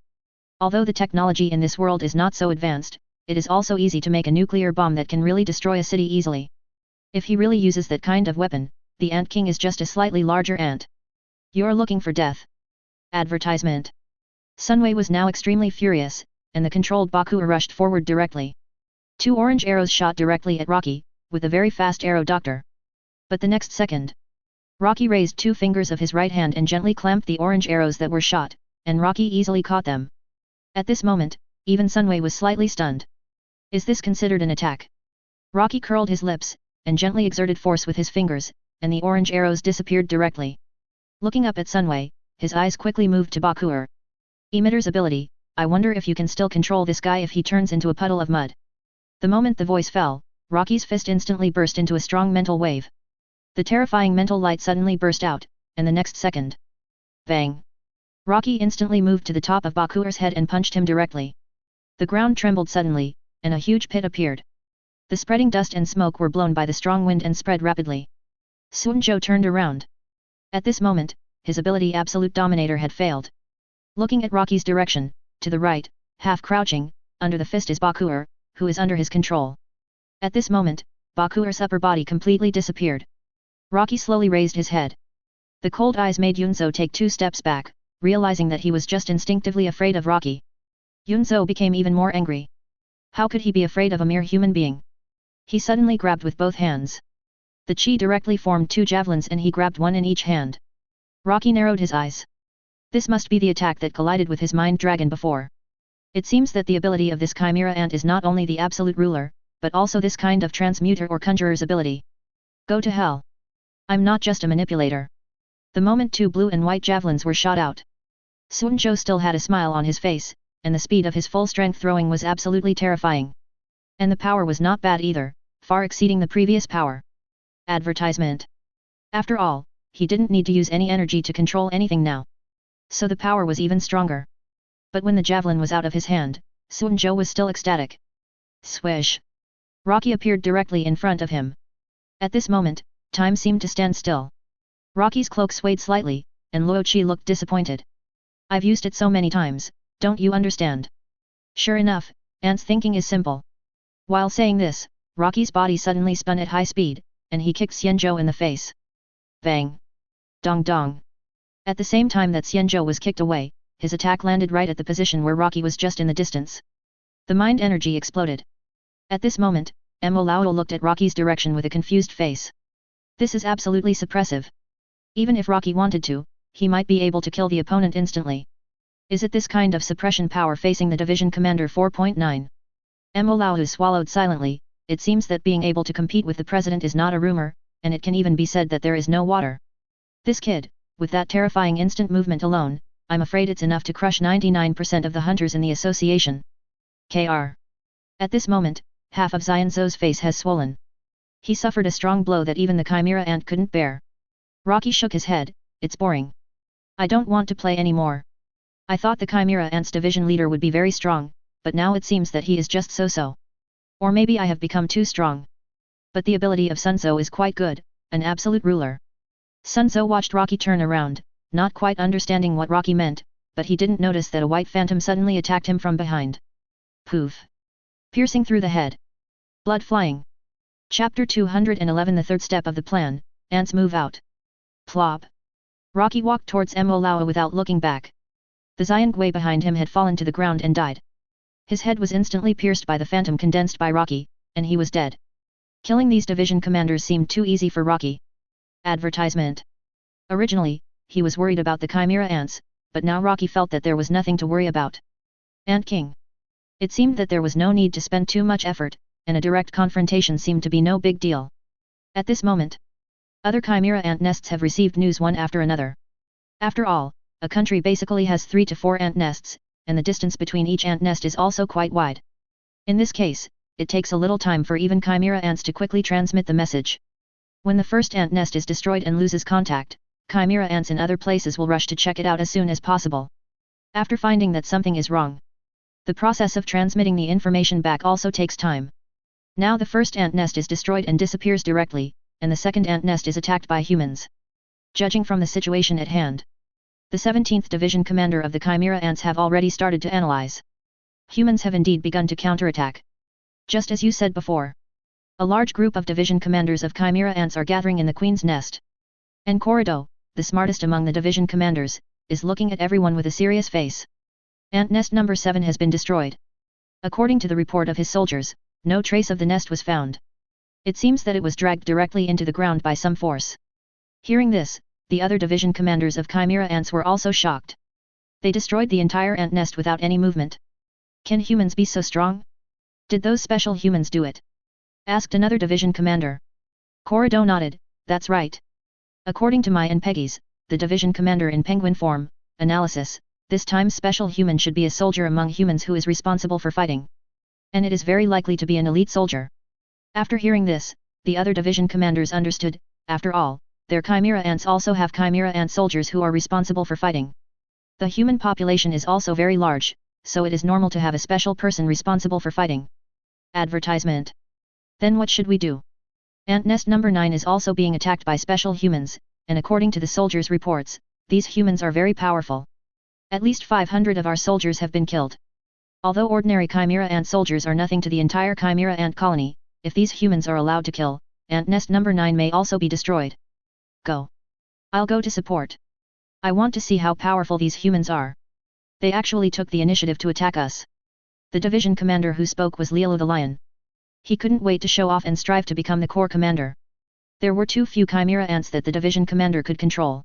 Although the technology in this world is not so advanced, it is also easy to make a nuclear bomb that can really destroy a city easily. If he really uses that kind of weapon, the Ant King is just a slightly larger ant. You're looking for death. Advertisement. Sunway was now extremely furious, and the controlled Bakura rushed forward directly. 2 orange arrows shot directly at Rocky, with a very fast arrow doctor. But the next second, Rocky raised 2 fingers of his right hand and gently clamped the orange arrows that were shot, and Rocky easily caught them. At this moment, even Sunway was slightly stunned. Is this considered an attack? Rocky curled his lips, and gently exerted force with his fingers, and the orange arrows disappeared directly. Looking up at Sunway, his eyes quickly moved to Bakura. Emitter's ability, I wonder if you can still control this guy if he turns into a puddle of mud. The moment the voice fell, Rocky's fist instantly burst into a strong mental wave. The terrifying mental light suddenly burst out, and the next second, bang! Rocky instantly moved to the top of Bakura's head and punched him directly. The ground trembled suddenly, and a huge pit appeared. The spreading dust and smoke were blown by the strong wind and spread rapidly. Sunjo turned around. At this moment, his ability Absolute Dominator had failed. Looking at Rocky's direction, to the right, half crouching, under the fist is Bakura, who is under his control. At this moment, Bakura's upper body completely disappeared. Rocky slowly raised his head. The cold eyes made Yunzo take 2 steps back, realizing that he was just instinctively afraid of Rocky. Yunzo became even more angry. How could he be afraid of a mere human being? He suddenly grabbed with both hands. The chi directly formed 2 javelins and he grabbed one in each hand. Rocky narrowed his eyes. This must be the attack that collided with his mind dragon before. It seems that the ability of this chimera ant is not only the absolute ruler, but also this kind of transmuter or conjurer's ability. Go to hell. I'm not just a manipulator. The moment 2 blue and white javelins were shot out, Sunjo still had a smile on his face, and the speed of his full strength throwing was absolutely terrifying. And the power was not bad either, far exceeding the previous power. Advertisement. After all, he didn't need to use any energy to control anything now. So the power was even stronger. But when the javelin was out of his hand, Sunjo was still ecstatic. Swish! Rocky appeared directly in front of him. At this moment, time seemed to stand still. Rocky's cloak swayed slightly, and Luochi looked disappointed. I've used it so many times, don't you understand? Sure enough, Ant's thinking is simple. While saying this, Rocky's body suddenly spun at high speed, and he kicked Xianzhou in the face. Bang! Dong dong! At the same time that Xianzhou was kicked away, his attack landed right at the position where Rocky was just in the distance. The mind energy exploded. At this moment, Mo Lao looked at Rocky's direction with a confused face. This is absolutely suppressive. Even if Rocky wanted to, he might be able to kill the opponent instantly. Is it this kind of suppression power facing the Division Commander 4.9? Mo Lao swallowed silently. It seems that being able to compete with the president is not a rumor, and it can even be said that there is no water. This kid, with that terrifying instant movement alone, I'm afraid it's enough to crush 99% of the hunters in the association. Kr. At this moment, half of Xianzhou's face has swollen. He suffered a strong blow that even the chimera ant couldn't bear. Rocky shook his head, it's boring. I don't want to play anymore. I thought the chimera ant's division leader would be very strong, but now it seems that he is just so-so. Or maybe I have become too strong. But the ability of Sunzo is quite good, an absolute ruler. Sunzo watched Rocky turn around, not quite understanding what Rocky meant, but he didn't notice that a white phantom suddenly attacked him from behind. Poof! Piercing through the head. Blood flying. Chapter 211. The third step of the plan, ants move out. Plop! Rocky walked towards Mo Lao without looking back. The Xiangui behind him had fallen to the ground and died. His head was instantly pierced by the phantom condensed by Rocky, and he was dead. Killing these division commanders seemed too easy for Rocky. Advertisement. Originally, he was worried about the chimera ants, but now Rocky felt that there was nothing to worry about. Ant King. It seemed that there was no need to spend too much effort, and a direct confrontation seemed to be no big deal. At this moment, other chimera ant nests have received news one after another. After all, a country basically has 3 to 4 ant nests, and the distance between each ant nest is also quite wide. In this case, it takes a little time for even chimera ants to quickly transmit the message. When the first ant nest is destroyed and loses contact, chimera ants in other places will rush to check it out as soon as possible. After finding that something is wrong, the process of transmitting the information back also takes time. Now the first ant nest is destroyed and disappears directly, and the second ant nest is attacked by humans. Judging from the situation at hand, the 17th Division commander of the chimera ants have already started to analyze. Humans have indeed begun to counterattack. Just as you said before. A large group of division commanders of chimera ants are gathering in the queen's nest. And Kurta, the smartest among the division commanders, is looking at everyone with a serious face. Ant nest number 7 has been destroyed. According to the report of his soldiers, no trace of the nest was found. It seems that it was dragged directly into the ground by some force. Hearing this, the other division commanders of chimera ants were also shocked. They destroyed the entire ant nest without any movement. Can humans be so strong? Did those special humans do it? Asked another division commander. Kurta nodded, that's right. According to my and Peggy's, the division commander in penguin form, analysis, this time special human should be a soldier among humans who is responsible for fighting. And it is very likely to be an elite soldier. After hearing this, the other division commanders understood, after all, their chimera ants also have chimera ant soldiers who are responsible for fighting. The human population is also very large, so it is normal to have a special person responsible for fighting. Advertisement. Then what should we do? Ant nest number 9 is also being attacked by special humans, and according to the soldiers' reports, these humans are very powerful. At least 500 of our soldiers have been killed. Although ordinary chimera ant soldiers are nothing to the entire chimera ant colony, if these humans are allowed to kill, ant nest number 9 may also be destroyed. Go. I'll go to support. I want to see how powerful these humans are. They actually took the initiative to attack us. The division commander who spoke was Lilo the Lion. He couldn't wait to show off and strive to become the corps commander. There were too few chimera ants that the division commander could control.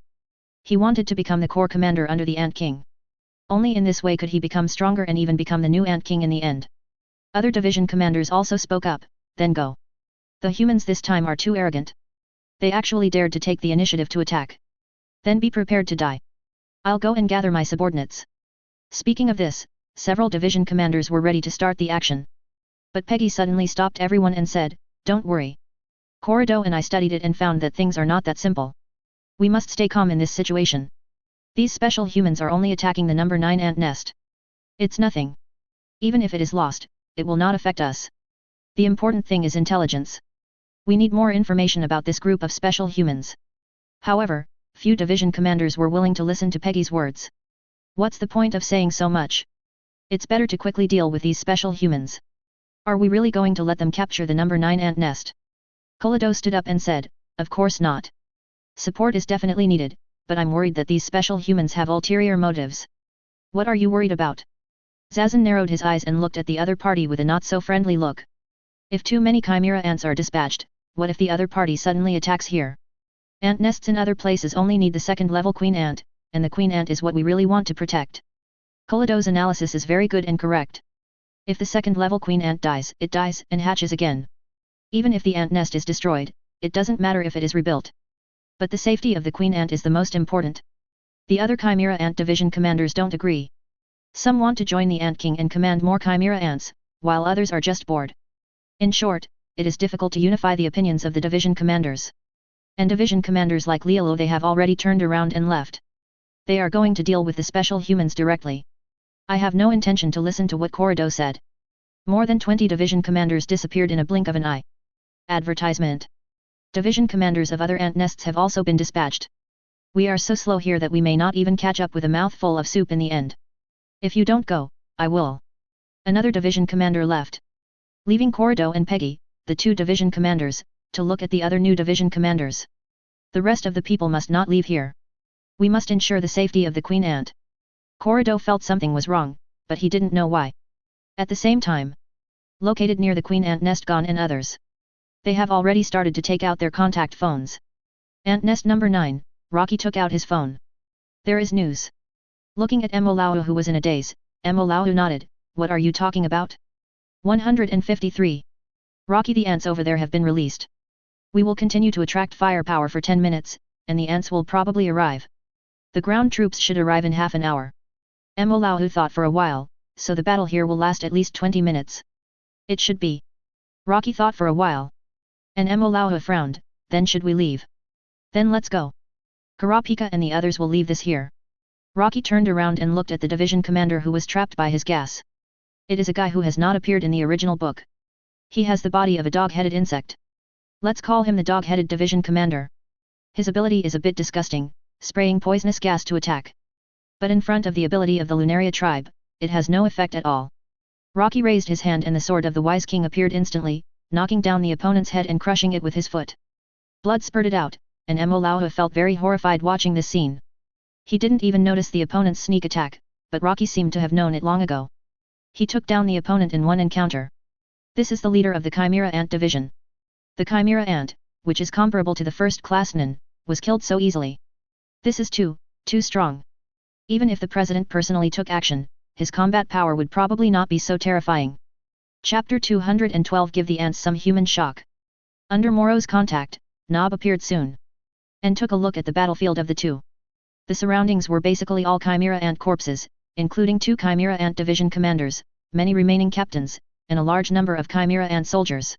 He wanted to become the corps commander under the Ant King. Only in this way could he become stronger and even become the new Ant King in the end. Other division commanders also spoke up, then go. The humans this time are too arrogant. They actually dared to take the initiative to attack. Then be prepared to die. I'll go and gather my subordinates. Speaking of this, several division commanders were ready to start the action. But Peggy suddenly stopped everyone and said, don't worry. Kurta and I studied it and found that things are not that simple. We must stay calm in this situation. These special humans are only attacking the number 9 ant nest. It's nothing. Even if it is lost, it will not affect us. The important thing is intelligence. We need more information about this group of special humans. However, few division commanders were willing to listen to Peggy's words. What's the point of saying so much? It's better to quickly deal with these special humans. Are we really going to let them capture the number 9 ant nest? Kurta stood up and said, of course not. Support is definitely needed, but I'm worried that these special humans have ulterior motives. What are you worried about? Zazan narrowed his eyes and looked at the other party with a not-so-friendly look. If too many chimera ants are dispatched, what if the other party suddenly attacks here? Ant nests in other places only need the second-level queen ant, and the queen ant is what we really want to protect. Kurta's analysis is very good and correct. If the second-level queen ant dies, it dies and hatches again. Even if the ant nest is destroyed, it doesn't matter if it is rebuilt. But the safety of the queen ant is the most important. The other chimera ant division commanders don't agree. Some want to join the Ant King and command more chimera ants, while others are just bored. In short, it is difficult to unify the opinions of the division commanders. And division commanders like Lilo they have already turned around and left. They are going to deal with the special humans directly. I have no intention to listen to what Kurta said. More than 20 division commanders disappeared in a blink of an eye. Advertisement. Division commanders of other ant nests have also been dispatched. We are so slow here that we may not even catch up with a mouthful of soup in the end. If you don't go, I will. Another division commander left. Leaving Kurta and Peggy, the two division commanders, to look at the other new division commanders. The rest of the people must not leave here. We must ensure the safety of the queen ant. Kurta felt something was wrong, but he didn't know why. At the same time, located near the queen ant nest Gon and others. They have already started to take out their contact phones. Ant nest number 9, Rocky took out his phone. There is news. Looking at Emolau who was in a daze, Emolau nodded, what are you talking about? 153. Rocky, the ants over there have been released. We will continue to attract firepower for 10 minutes, and the ants will probably arrive. The ground troops should arrive in half an hour. Emolau thought for a while, so the battle here will last at least 20 minutes. It should be. Rocky thought for a while. And Molao frowned, then should we leave? Then let's go. Kurapika and the others will leave this here. Rocky turned around and looked at the division commander who was trapped by his gas. It is a guy who has not appeared in the original book. He has the body of a dog-headed insect. Let's call him the dog-headed division commander. His ability is a bit disgusting, spraying poisonous gas to attack. But in front of the ability of the Lunaria tribe, it has no effect at all. Rocky raised his hand and the sword of the wise king appeared instantly, knocking down the opponent's head and crushing it with his foot. Blood spurted out, and Molao felt very horrified watching this scene. He didn't even notice the opponent's sneak attack, but Rocky seemed to have known it long ago. He took down the opponent in one encounter. This is the leader of the Chimera Ant division. The Chimera Ant, which is comparable to the first-class Nin, was killed so easily. This is too strong. Even if the president personally took action, his combat power would probably not be so terrifying. Chapter 212 Give the ants some human shock. Under Moro's contact, Nob appeared soon. And took a look at the battlefield of the two. The surroundings were basically all Chimera Ant corpses, including 2 Chimera Ant division commanders, many remaining captains, and a large number of Chimera Ant soldiers.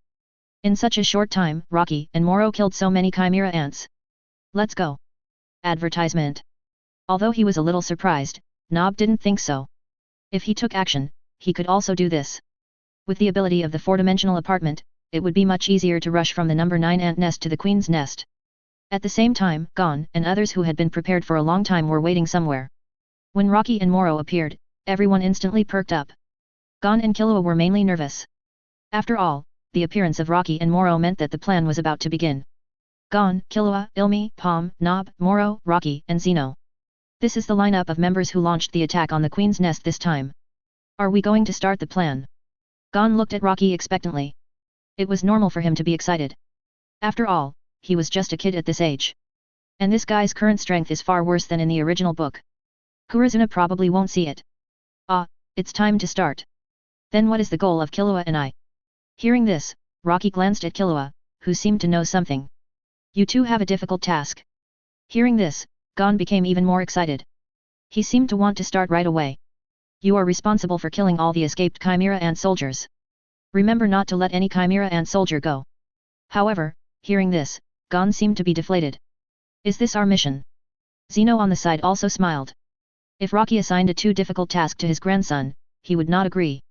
In such a short time, Rocky and Moro killed so many Chimera Ants. Let's go. Advertisement. Although he was a little surprised, Nob didn't think so. If he took action, he could also do this. With the ability of the 4-dimensional apartment, it would be much easier to rush from the number 9 ant nest to the queen's nest. At the same time, Gon and others who had been prepared for a long time were waiting somewhere. When Rocky and Moro appeared, everyone instantly perked up. Gon and Killua were mainly nervous. After all, the appearance of Rocky and Moro meant that the plan was about to begin. Gon, Killua, Ilmi, Palm, Nob, Moro, Rocky, and Zeno. This is the lineup of members who launched the attack on the queen's nest this time. Are we going to start the plan? Gon looked at Rocky expectantly. It was normal for him to be excited. After all, he was just a kid at this age. And this guy's current strength is far worse than in the original book. Kurazuna probably won't see it. Ah, it's time to start. Then what is the goal of Killua and I? Hearing this, Rocky glanced at Killua, who seemed to know something. You two have a difficult task. Hearing this, Gon became even more excited. He seemed to want to start right away. You are responsible for killing all the escaped Chimera Ant soldiers. Remember not to let any Chimera Ant soldier go. However, hearing this, Gon seemed to be deflated. Is this our mission? Zeno on the side also smiled. If Rocky assigned a too difficult task to his grandson, he would not agree.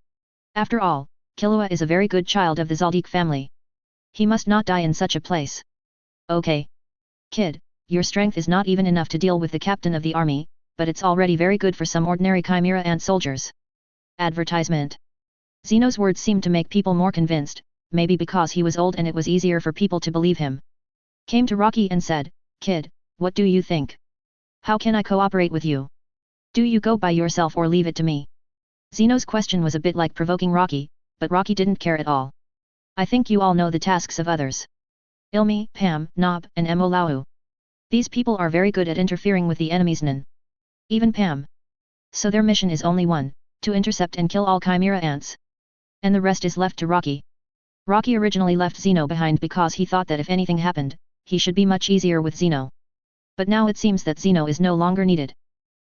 After all, Killua is a very good child of the Zaldik family. He must not die in such a place. Okay. Kid, your strength is not even enough to deal with the captain of the army, but it's already very good for some ordinary Chimera Ant soldiers. Advertisement. Zeno's words seemed to make people more convinced, maybe because he was old and it was easier for people to believe him. Came to Rocky and said, Kid, what do you think? How can I cooperate with you? Do you go by yourself or leave it to me? Zeno's question was a bit like provoking Rocky, but Rocky didn't care at all. I think you all know the tasks of others. Ilmi, Pam, Nob, and Molao. These people are very good at interfering with the enemy's Nin. Even Pam. So their mission is only one, to intercept and kill all Chimera Ants. And the rest is left to Rocky. Rocky originally left Zeno behind because he thought that if anything happened, he should be much easier with Zeno. But now it seems that Zeno is no longer needed.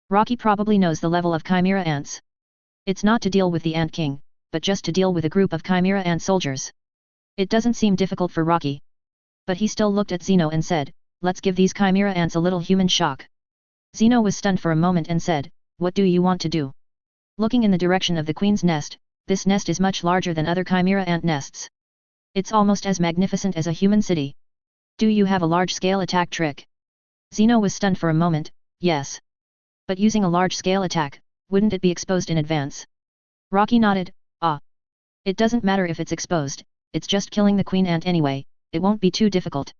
Rocky probably knows the level of Chimera Ants. It's not to deal with the Ant King, but just to deal with a group of Chimera Ant soldiers. It doesn't seem difficult for Rocky. But he still looked at Zeno and said, let's give these Chimera Ants a little human shock. Zeno was stunned for a moment and said, what do you want to do? Looking in the direction of the queen's nest, this nest is much larger than other Chimera Ant nests. It's almost as magnificent as a human city. Do you have a large-scale attack trick? Zeno was stunned for a moment, yes. But using a large-scale attack, wouldn't it be exposed in advance? Rocky nodded, ah. It doesn't matter if it's exposed, it's just killing the queen ant anyway, it won't be too difficult.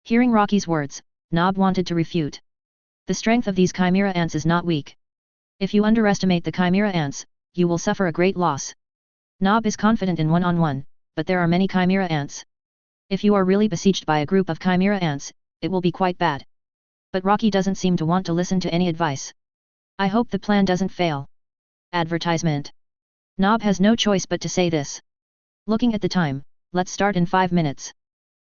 Hearing Rocky's words, Nob wanted to refute. The strength of these Chimera Ants is not weak. If you underestimate the Chimera Ants, you will suffer a great loss. Nob is confident in one-on-one, but there are many Chimera Ants. If you are really besieged by a group of Chimera Ants, it will be quite bad. But Rocky doesn't seem to want to listen to any advice. I hope the plan doesn't fail. Advertisement. Nob has no choice but to say this. Looking at the time, let's start in 5 minutes.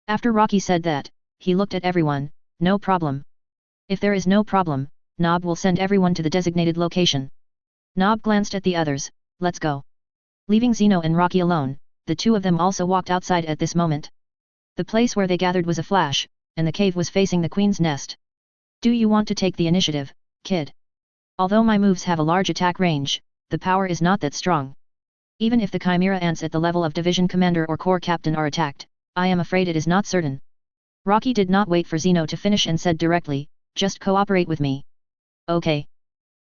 After Rocky said that, he looked at everyone, no problem. If there is no problem, Nob will send everyone to the designated location. Nob glanced at the others, let's go. Leaving Zeno and Rocky alone, the two of them also walked outside at this moment. The place where they gathered was a flash, and the cave was facing the queen's nest. Do you want to take the initiative, kid? Although my moves have a large attack range, the power is not that strong. Even if the Chimera ants at the level of division commander or corps captain are attacked, I am afraid it is not certain. Rocky did not wait for Zeno to finish and said directly, just cooperate with me. Okay.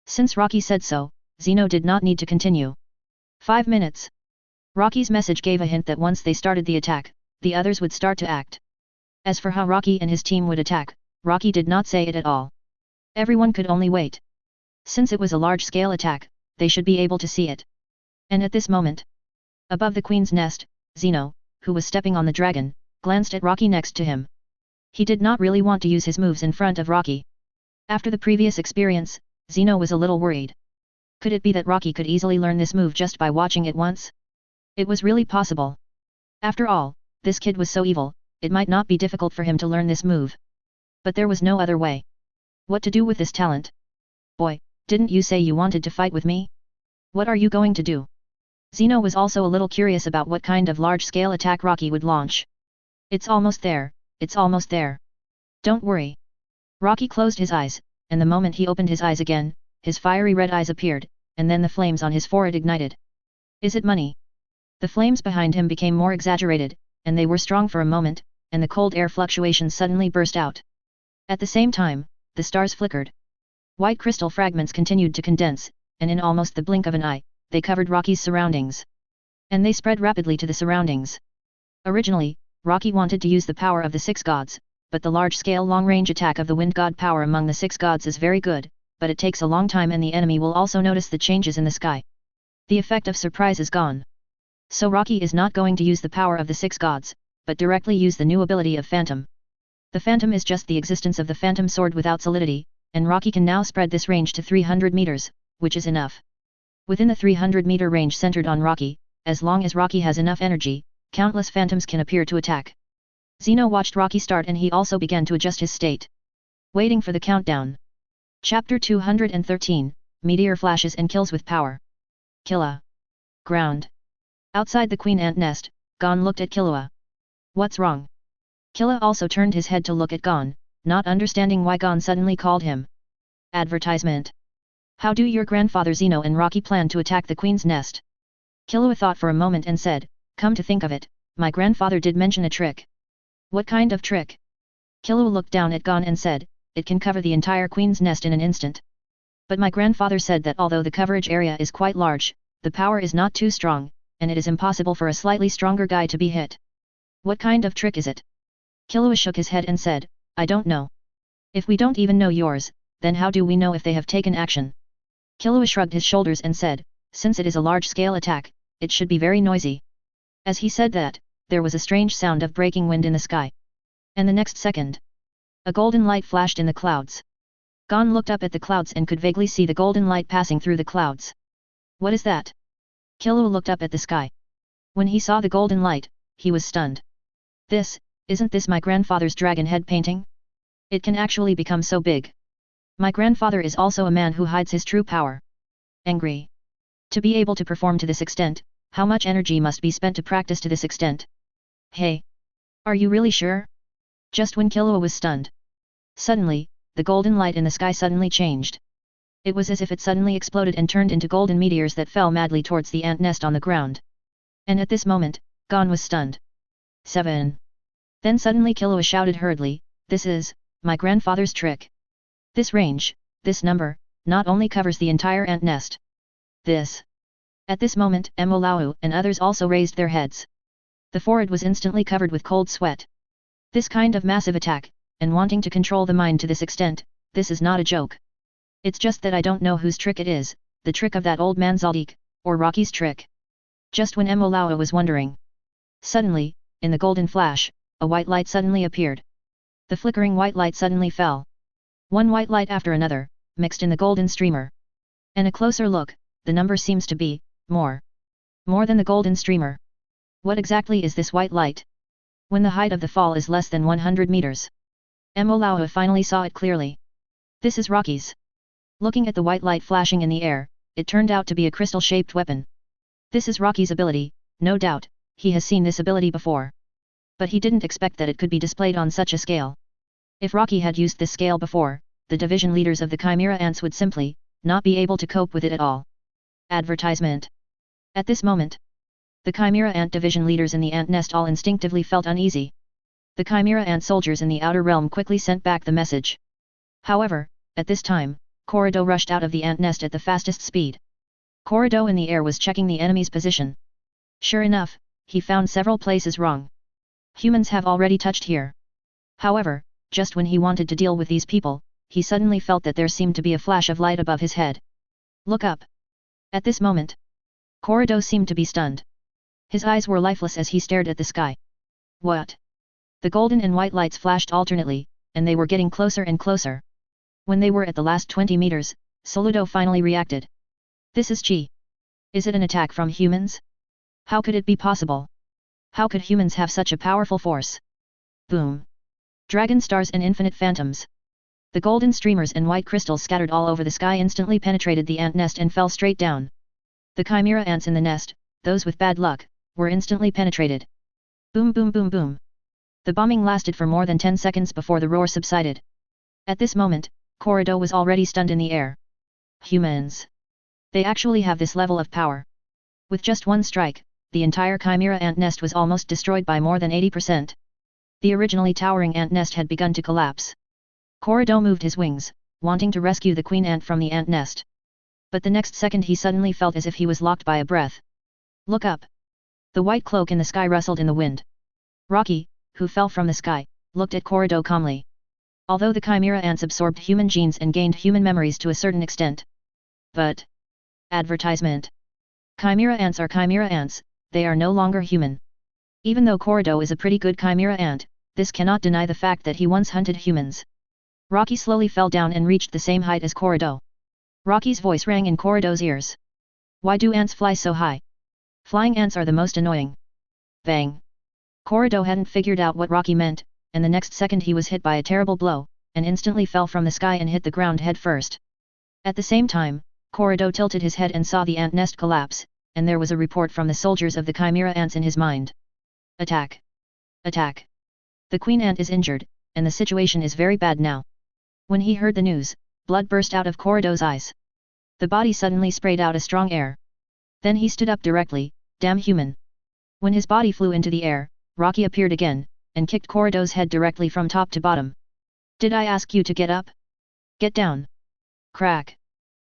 Since Rocky said so, Zeno did not need to continue. 5 minutes. Rocky's message gave a hint that once they started the attack, the others would start to act. As for how Rocky and his team would attack, Rocky did not say it at all. Everyone could only wait. Since it was a large-scale attack, they should be able to see it. And at this moment, above the queen's nest, Zeno, who was stepping on the dragon, glanced at Rocky next to him. He did not really want to use his moves in front of Rocky. After the previous experience, Zeno was a little worried. Could it be that Rocky could easily learn this move just by watching it once? It was really possible. After all, this kid was so evil, it might not be difficult for him to learn this move. But there was no other way. What to do with this talent? Boy, didn't you say you wanted to fight with me? What are you going to do? Zeno was also a little curious about what kind of large-scale attack Rocky would launch. It's almost there, it's almost there. Don't worry. Rocky closed his eyes, and the moment he opened his eyes again, his fiery red eyes appeared, and then the flames on his forehead ignited. Is it money? The flames behind him became more exaggerated, and they were strong for a moment, and the cold air fluctuations suddenly burst out. At the same time, the stars flickered. White crystal fragments continued to condense, and in almost the blink of an eye, they covered Rocky's surroundings. And they spread rapidly to the surroundings. Originally, Rocky wanted to use the power of the 6 gods, but the large-scale long-range attack of the wind god power among the 6 gods is very good, but it takes a long time and the enemy will also notice the changes in the sky. The effect of surprise is gone. So Rocky is not going to use the power of the 6 gods, but directly use the new ability of Phantom. The Phantom is just the existence of the Phantom sword without solidity, and Rocky can now spread this range to 300 meters, which is enough. Within the 300-meter range centered on Rocky, as long as Rocky has enough energy, countless phantoms can appear to attack. Zeno watched Rocky start and he also began to adjust his state. Waiting for the countdown. Chapter 213, Meteor Flashes and Kills with Power. Killua. Ground. Outside the queen ant nest, Gon looked at Killua. What's wrong? Killua also turned his head to look at Gon, not understanding why Gon suddenly called him. Advertisement. How do your grandfather Zeno and Rocky plan to attack the queen's nest? Killua thought for a moment and said, come to think of it, my grandfather did mention a trick. What kind of trick? Killua looked down at Gon and said, it can cover the entire queen's nest in an instant. But my grandfather said that although the coverage area is quite large, the power is not too strong, and it is impossible for a slightly stronger guy to be hit. What kind of trick is it? Killua shook his head and said, I don't know. If we don't even know yours, then how do we know if they have taken action? Killua shrugged his shoulders and said, since it is a large-scale attack, it should be very noisy. As he said that, there was a strange sound of breaking wind in the sky. And the next second, a golden light flashed in the clouds. Gon looked up at the clouds and could vaguely see the golden light passing through the clouds. What is that? Killua looked up at the sky. When he saw the golden light, he was stunned. Isn't this my grandfather's dragon head painting? It can actually become so big. My grandfather is also a man who hides his true power. Angry. To be able to perform to this extent, how much energy must be spent to practice to this extent? Hey! Are you really sure? Just when Killua was stunned. Suddenly, the golden light in the sky suddenly changed. It was as if it suddenly exploded and turned into golden meteors that fell madly towards the ant nest on the ground. And at this moment, Gon was stunned. 7. Then suddenly Killua shouted hurriedly, this is my grandfather's trick. This range, this number, not only covers the entire ant nest. This. At this moment, Emolawu and others also raised their heads. The forehead was instantly covered with cold sweat. This kind of massive attack, and wanting to control the mind to this extent, this is not a joke. It's just that I don't know whose trick it is, the trick of that old man Zaldik, or Rocky's trick. Just when Emolawu was wondering. Suddenly, in the golden flash, a white light suddenly appeared. The flickering white light suddenly fell. One white light after another, mixed in the golden streamer. And a closer look, the number seems to be more than the golden streamer. What exactly is this white light? When the height of the fall is less than 100 meters. Emolawu finally saw it clearly. This is Rocky's. Looking at the white light flashing in the air, it turned out to be a crystal-shaped weapon. This is Rocky's ability, no doubt, he has seen this ability before. But he didn't expect that it could be displayed on such a scale. If Rocky had used this scale before, the division leaders of the Chimera Ants would simply not be able to cope with it at all. Advertisement. At this moment, the Chimera Ant division leaders in the ant nest all instinctively felt uneasy. The Chimera Ant soldiers in the outer realm quickly sent back the message. However, at this time, Kurta rushed out of the ant nest at the fastest speed. Kurta in the air was checking the enemy's position. Sure enough, he found several places wrong. Humans have already touched here. However, just when he wanted to deal with these people, he suddenly felt that there seemed to be a flash of light above his head. Look up. At this moment, Kurta seemed to be stunned. His eyes were lifeless as he stared at the sky. What? The golden and white lights flashed alternately, and they were getting closer and closer. When they were at the last 20 meters, Soludo finally reacted. This is Chi. Is it an attack from humans? How could it be possible? How could humans have such a powerful force? Boom. Dragon stars and infinite phantoms. The golden streamers and white crystals scattered all over the sky instantly penetrated the ant nest and fell straight down. The Chimera Ants in the nest, those with bad luck, were instantly penetrated. Boom boom boom boom. The bombing lasted for more than 10 seconds before the roar subsided. At this moment, Kurta was already stunned in the air. Humans. They actually have this level of power. With just one strike, the entire Chimera Ant nest was almost destroyed by more than 80%. The originally towering ant nest had begun to collapse. Kurta moved his wings, wanting to rescue the queen ant from the ant nest. But the next second he suddenly felt as if he was locked by a breath. Look up. The white cloak in the sky rustled in the wind. Rocky, who fell from the sky, looked at Kurta calmly. Although the Chimera Ants absorbed human genes and gained human memories to a certain extent. But. Advertisement. Chimera Ants are Chimera Ants, they are no longer human. Even though Kurta is a pretty good Chimera Ant, this cannot deny the fact that he once hunted humans. Rocky slowly fell down and reached the same height as Kurta. Rocky's voice rang in Kurta's ears. Why do ants fly so high? Flying ants are the most annoying. Bang. Kurta hadn't figured out what Rocky meant, and the next second he was hit by a terrible blow, and instantly fell from the sky and hit the ground head first. At the same time, Kurta tilted his head and saw the ant nest collapse, and there was a report from the soldiers of the Chimera Ants in his mind. Attack! Attack! The queen ant is injured, and the situation is very bad now. When he heard the news, blood burst out of Kurta's eyes. The body suddenly sprayed out a strong air. Then he stood up directly, damn human. When his body flew into the air, Rocky appeared again, and kicked Kurta's head directly from top to bottom. Did I ask you to get up? Get down. Crack.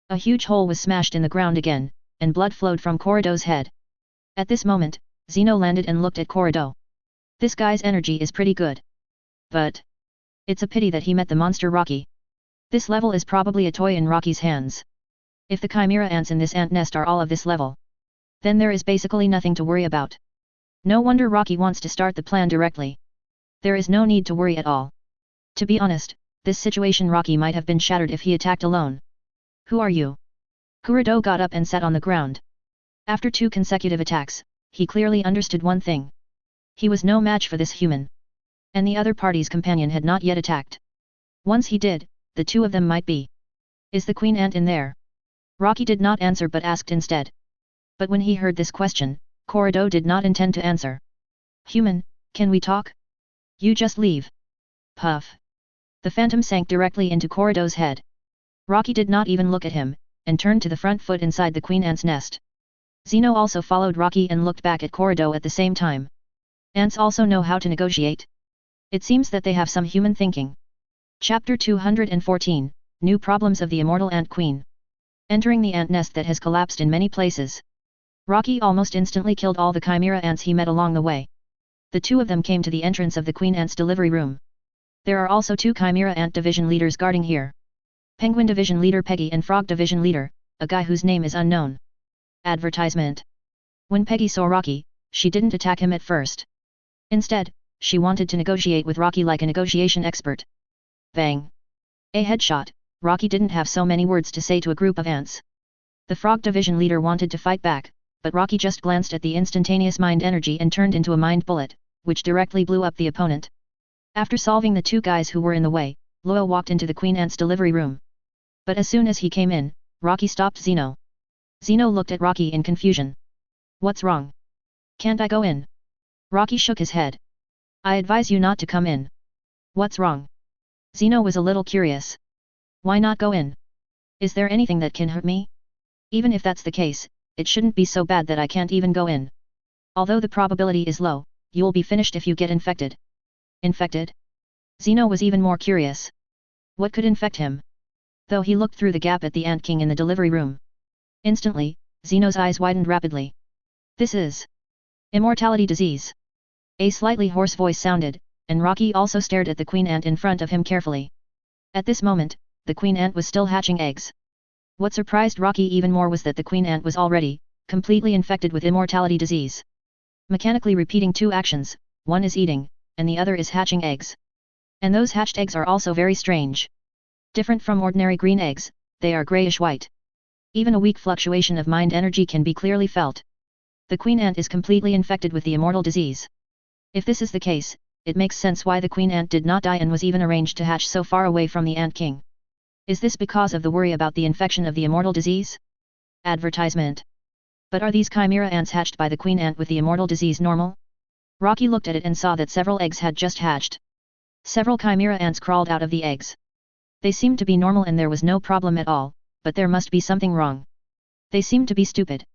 A huge hole was smashed in the ground again, and blood flowed from Kurta's head. At this moment, Zeno landed and looked at Kurta. This guy's energy is pretty good. But it's a pity that he met the monster Rocky. This level is probably a toy in Rocky's hands. If the Chimera Ants in this ant nest are all of this level, then there is basically nothing to worry about. No wonder Rocky wants to start the plan directly. There is no need to worry at all. To be honest, this situation Rocky might have been shattered if he attacked alone. Who are you? Kurta got up and sat on the ground. After 2 consecutive attacks, he clearly understood one thing. He was no match for this human. And the other party's companion had not yet attacked. Once he did, the two of them might be. Is the queen ant in there? Rocky did not answer but asked instead. But when he heard this question, Kurta did not intend to answer. Human, can we talk? You just leave. Puff. The phantom sank directly into Kurta's head. Rocky did not even look at him, and turned to the front foot inside the queen ant's nest. Zeno also followed Rocky and looked back at Kurta at the same time. Ants also know how to negotiate. It seems that they have some human thinking. Chapter 214, New Problems of the Immortal Ant Queen. Entering the ant nest that has collapsed in many places. Rocky almost instantly killed all the Chimera Ants he met along the way. The two of them came to the entrance of the Queen Ant's delivery room. There are also 2 Chimera Ant Division leaders guarding here. Penguin Division leader Peggy and Frog Division leader, a guy whose name is unknown. Advertisement. When Peggy saw Rocky, she didn't attack him at first. Instead, she wanted to negotiate with Rocky like a negotiation expert. Bang. A headshot. Rocky didn't have so many words to say to a group of ants. The Frog Division leader wanted to fight back, but Rocky just glanced at the instantaneous mind energy and turned into a mind bullet, which directly blew up the opponent. After solving the 2 guys who were in the way, Lowell walked into the Queen Ant's delivery room. But as soon as he came in, Rocky stopped Zeno. Zeno looked at Rocky in confusion. What's wrong? Can't I go in? Rocky shook his head. I advise you not to come in. What's wrong? Zeno was a little curious. Why not go in? Is there anything that can hurt me? Even if that's the case, it shouldn't be so bad that I can't even go in. Although the probability is low, you'll be finished if you get infected. Infected? Zeno was even more curious. What could infect him? Though he looked through the gap at the Ant King in the delivery room. Instantly, Zeno's eyes widened rapidly. This is immortality disease. A slightly hoarse voice sounded, and Rocky also stared at the queen ant in front of him carefully. At this moment, the queen ant was still hatching eggs. What surprised Rocky even more was that the queen ant was already completely infected with immortality disease. Mechanically repeating two actions, one is eating, and the other is hatching eggs. And those hatched eggs are also very strange. Different from ordinary green eggs, they are grayish-white. Even a weak fluctuation of mind energy can be clearly felt. The queen ant is completely infected with the immortal disease. If this is the case, it makes sense why the queen ant did not die and was even arranged to hatch so far away from the Ant King. Is this because of the worry about the infection of the immortal disease? Advertisement. But are these chimera ants hatched by the queen ant with the immortal disease normal? Rocky looked at it and saw that several eggs had just hatched. Several chimera ants crawled out of the eggs. They seemed to be normal and there was no problem at all, but there must be something wrong. They seemed to be stupid.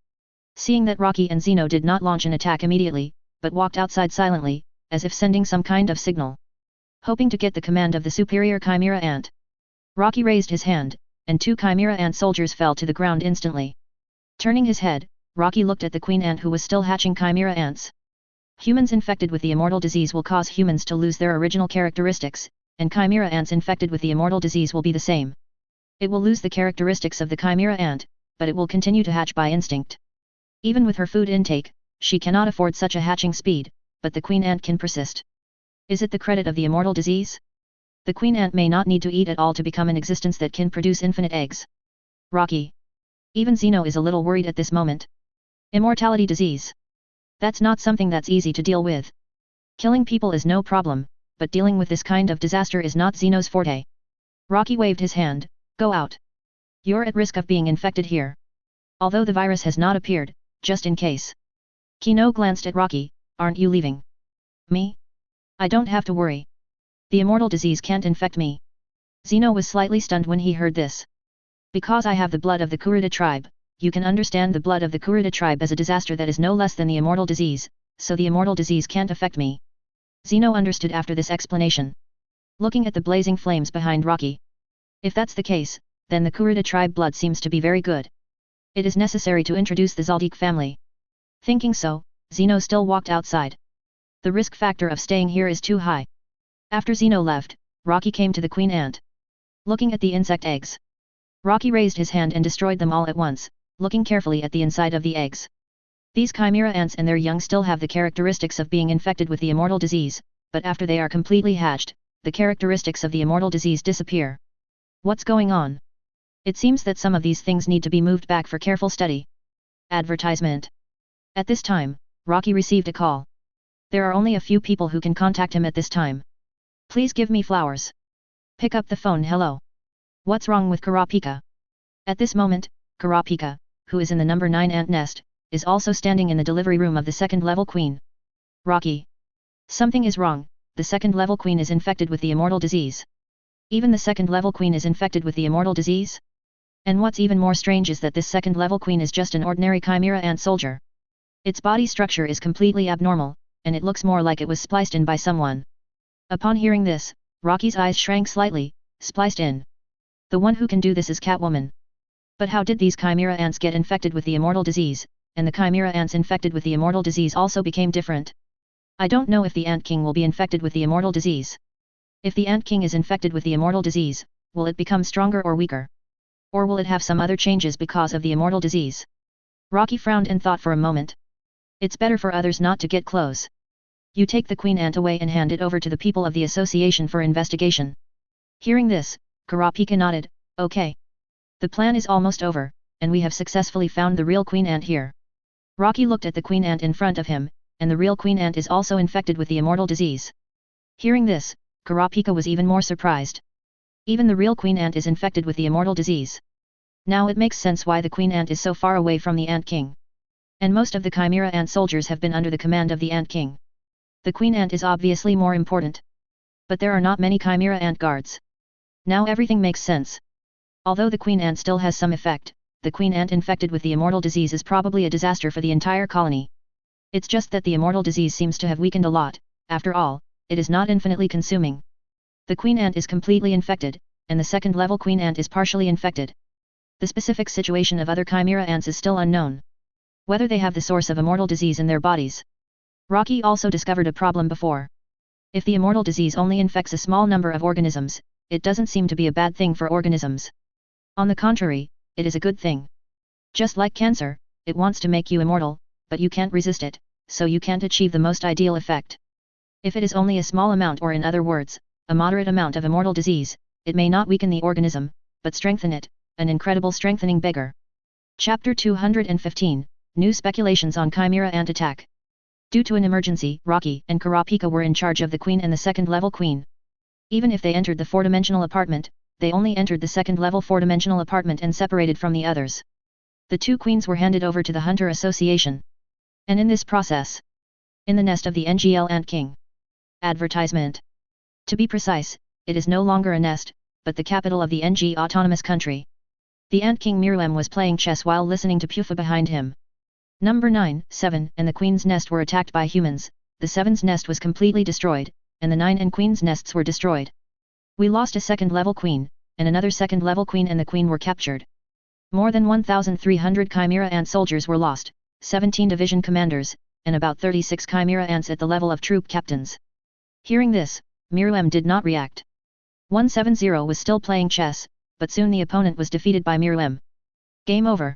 Seeing that Rocky and Zeno did not launch an attack immediately, but walked outside silently, as if sending some kind of signal. Hoping to get the command of the superior chimera ant. Rocky raised his hand, and two chimera ant soldiers fell to the ground instantly. Turning his head, Rocky looked at the queen ant who was still hatching chimera ants. Humans infected with the immortal disease will cause humans to lose their original characteristics, and chimera ants infected with the immortal disease will be the same. It will lose the characteristics of the chimera ant, but it will continue to hatch by instinct. Even with her food intake, she cannot afford such a hatching speed, but the queen ant can persist. Is it the credit of the immortal disease? The queen ant may not need to eat at all to become an existence that can produce infinite eggs. Rocky. Even Zeno is a little worried at this moment. Immortality disease. That's not something that's easy to deal with. Killing people is no problem, but dealing with this kind of disaster is not Zeno's forte. Rocky waved his hand, go out. You're at risk of being infected here. Although the virus has not appeared, just in case. Kino glanced at Rocky, aren't you leaving? Me? I don't have to worry. The immortal disease can't infect me. Zeno was slightly stunned when he heard this. Because I have the blood of the Kurta tribe, you can understand the blood of the Kurta tribe as a disaster that is no less than the immortal disease, so the immortal disease can't affect me. Zeno understood after this explanation. Looking at the blazing flames behind Rocky. If that's the case, then the Kurta tribe blood seems to be very good. It is necessary to introduce the Zaldik family. Thinking so, Zeno still walked outside. The risk factor of staying here is too high. After Zeno left, Rocky came to the queen ant. Looking at the insect eggs. Rocky raised his hand and destroyed them all at once, looking carefully at the inside of the eggs. These chimera ants and their young still have the characteristics of being infected with the immortal disease, but after they are completely hatched, the characteristics of the immortal disease disappear. What's going on? It seems that some of these things need to be moved back for careful study. Advertisement. At this time, Rocky received a call. There are only a few people who can contact him at this time. Please give me flowers. Pick up the phone. Hello. What's wrong with Kurapika? At this moment, Kurapika, who is in the number 9 ant nest, is also standing in the delivery room of the second level queen. Rocky. Something is wrong, the second level queen is infected with the immortal disease. Even the second level queen is infected with the immortal disease? And what's even more strange is that this second level queen is just an ordinary chimera ant soldier. Its body structure is completely abnormal, and it looks more like it was spliced in by someone. Upon hearing this, Rocky's eyes shrank slightly. Spliced in. The one who can do this is Catwoman. But how did these chimera ants get infected with the immortal disease, and the chimera ants infected with the immortal disease also became different? I don't know if the Ant King will be infected with the immortal disease. If the Ant King is infected with the immortal disease, will it become stronger or weaker? Or will it have some other changes because of the immortal disease? Rocky frowned and thought for a moment. It's better for others not to get close. You take the queen ant away and hand it over to the people of the association for investigation. Hearing this, Kurapika nodded, okay. The plan is almost over, and we have successfully found the real queen ant here. Rocky looked at the queen ant in front of him, and the real queen ant is also infected with the immortal disease. Hearing this, Kurapika was even more surprised. Even the real queen ant is infected with the immortal disease. Now it makes sense why the queen ant is so far away from the Ant King. And most of the chimera ant soldiers have been under the command of the Ant King. The queen ant is obviously more important. But there are not many chimera ant guards. Now everything makes sense. Although the queen ant still has some effect, the queen ant infected with the immortal disease is probably a disaster for the entire colony. It's just that the immortal disease seems to have weakened a lot. After all, it is not infinitely consuming. The queen ant is completely infected, and the second-level queen ant is partially infected. The specific situation of other chimera ants is still unknown. Whether they have the source of immortal disease in their bodies. Rocky also discovered a problem before. If the immortal disease only infects a small number of organisms, it doesn't seem to be a bad thing for organisms. On the contrary, it is a good thing. Just like cancer, it wants to make you immortal, but you can't resist it, so you can't achieve the most ideal effect. If it is only a small amount, or in other words, a moderate amount of immortal disease, it may not weaken the organism, but strengthen it, an incredible strengthening beggar. Chapter 215, New Speculations on Chimera Ant Attack. Due to an emergency, Rocky and Kurapika were in charge of the queen and the second-level queen. Even if they entered the four-dimensional apartment, they only entered the second-level four-dimensional apartment and separated from the others. The two queens were handed over to the Hunter Association. And in this process, in the nest of the NGL Ant King. Advertisement. To be precise, it is no longer a nest, but the capital of the NG Autonomous Country. The Ant King Mirlem was playing chess while listening to Pufa behind him. Number 9, 7 and the Queen's nest were attacked by humans, the 7's nest was completely destroyed, and the 9 and Queen's nests were destroyed. We lost a second-level queen, and another second-level queen, and the queen were captured. More than 1,300 Chimera Ant soldiers were lost, 17 division commanders, and about 36 Chimera Ants at the level of troop captains. Hearing this, Mirlem did not react. 170 was still playing chess, but soon the opponent was defeated by Mirlem. Game over.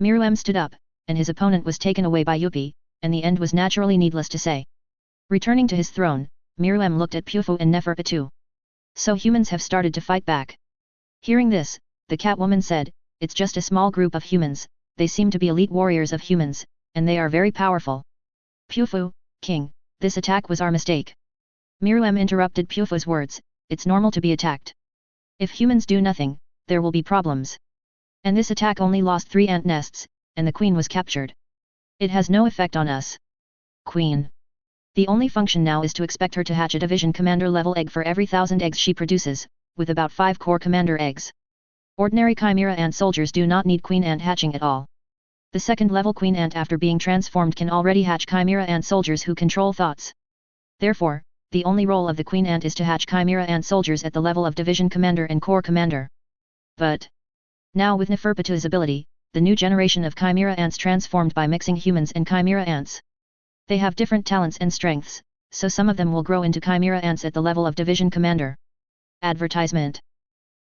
Mirlem stood up, and his opponent was taken away by Yuppie, and the end was naturally needless to say. Returning to his throne, Mirlem looked at Pufu and Neferpitu. So humans have started to fight back. Hearing this, the Catwoman said, it's just a small group of humans, they seem to be elite warriors of humans, and they are very powerful. Pufu, King, this attack was our mistake. Mirlem interrupted Pufu's words, it's normal to be attacked. If humans do nothing, there will be problems. And this attack only lost 3 ant nests, and the queen was captured. It has no effect on us. Queen. The only function now is to expect her to hatch a division commander level egg for every 1,000 eggs she produces, with about 5 core commander eggs. Ordinary chimera ant soldiers do not need queen ant hatching at all. The second level queen ant after being transformed can already hatch chimera ant soldiers who control thoughts. Therefore, the only role of the queen ant is to hatch chimera ant soldiers at the level of division commander and corps commander. But now with Neferpitu's ability, the new generation of chimera ants transformed by mixing humans and chimera ants. They have different talents and strengths, so some of them will grow into chimera ants at the level of division commander. Advertisement.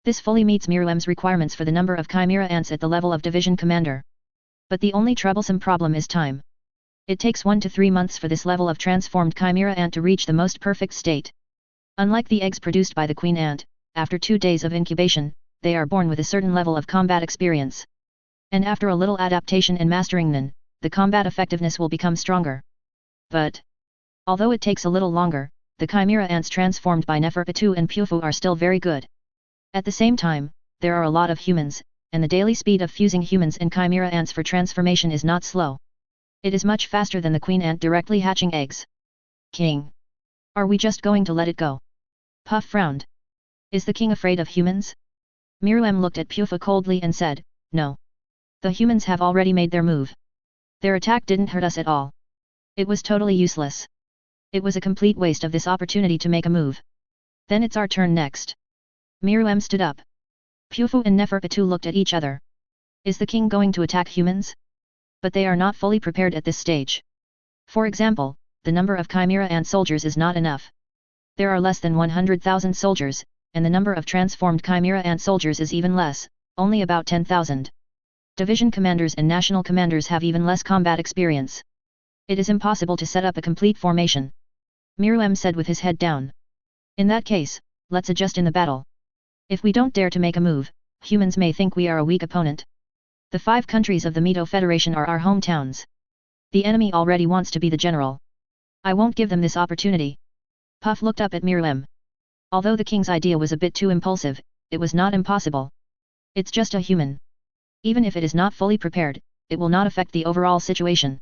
This fully meets Mirlem's requirements for the number of chimera ants at the level of division commander. But the only troublesome problem is time. It takes 1 to 3 months for this level of transformed chimera ant to reach the most perfect state. Unlike the eggs produced by the queen ant, after 2 days of incubation, they are born with a certain level of combat experience. And after a little adaptation and mastering then, the combat effectiveness will become stronger. But although it takes a little longer, the chimera ants transformed by Neferpitu and Pufu are still very good. At the same time, there are a lot of humans, and the daily speed of fusing humans and chimera ants for transformation is not slow. It is much faster than the queen ant directly hatching eggs. King. Are we just going to let it go? Puff frowned. Is the king afraid of humans? Mirlem looked at Pufu coldly and said, no. The humans have already made their move. Their attack didn't hurt us at all. It was totally useless. It was a complete waste of this opportunity to make a move. Then it's our turn next. Mirlem stood up. Pufu and Neferpitu looked at each other. Is the king going to attack humans? But they are not fully prepared at this stage. For example, the number of chimera ant soldiers is not enough. There are less than 100,000 soldiers, and the number of transformed chimera ant soldiers is even less, only about 10,000. Division commanders and national commanders have even less combat experience. It is impossible to set up a complete formation. Mirlem said with his head down. In that case, let's adjust in the battle. If we don't dare to make a move, humans may think we are a weak opponent. The 5 countries of the Mito Federation are our hometowns. The enemy already wants to be the general. I won't give them this opportunity. Puff looked up at Mirlem. Although the king's idea was a bit too impulsive, it was not impossible. It's just a human. Even if it is not fully prepared, it will not affect the overall situation.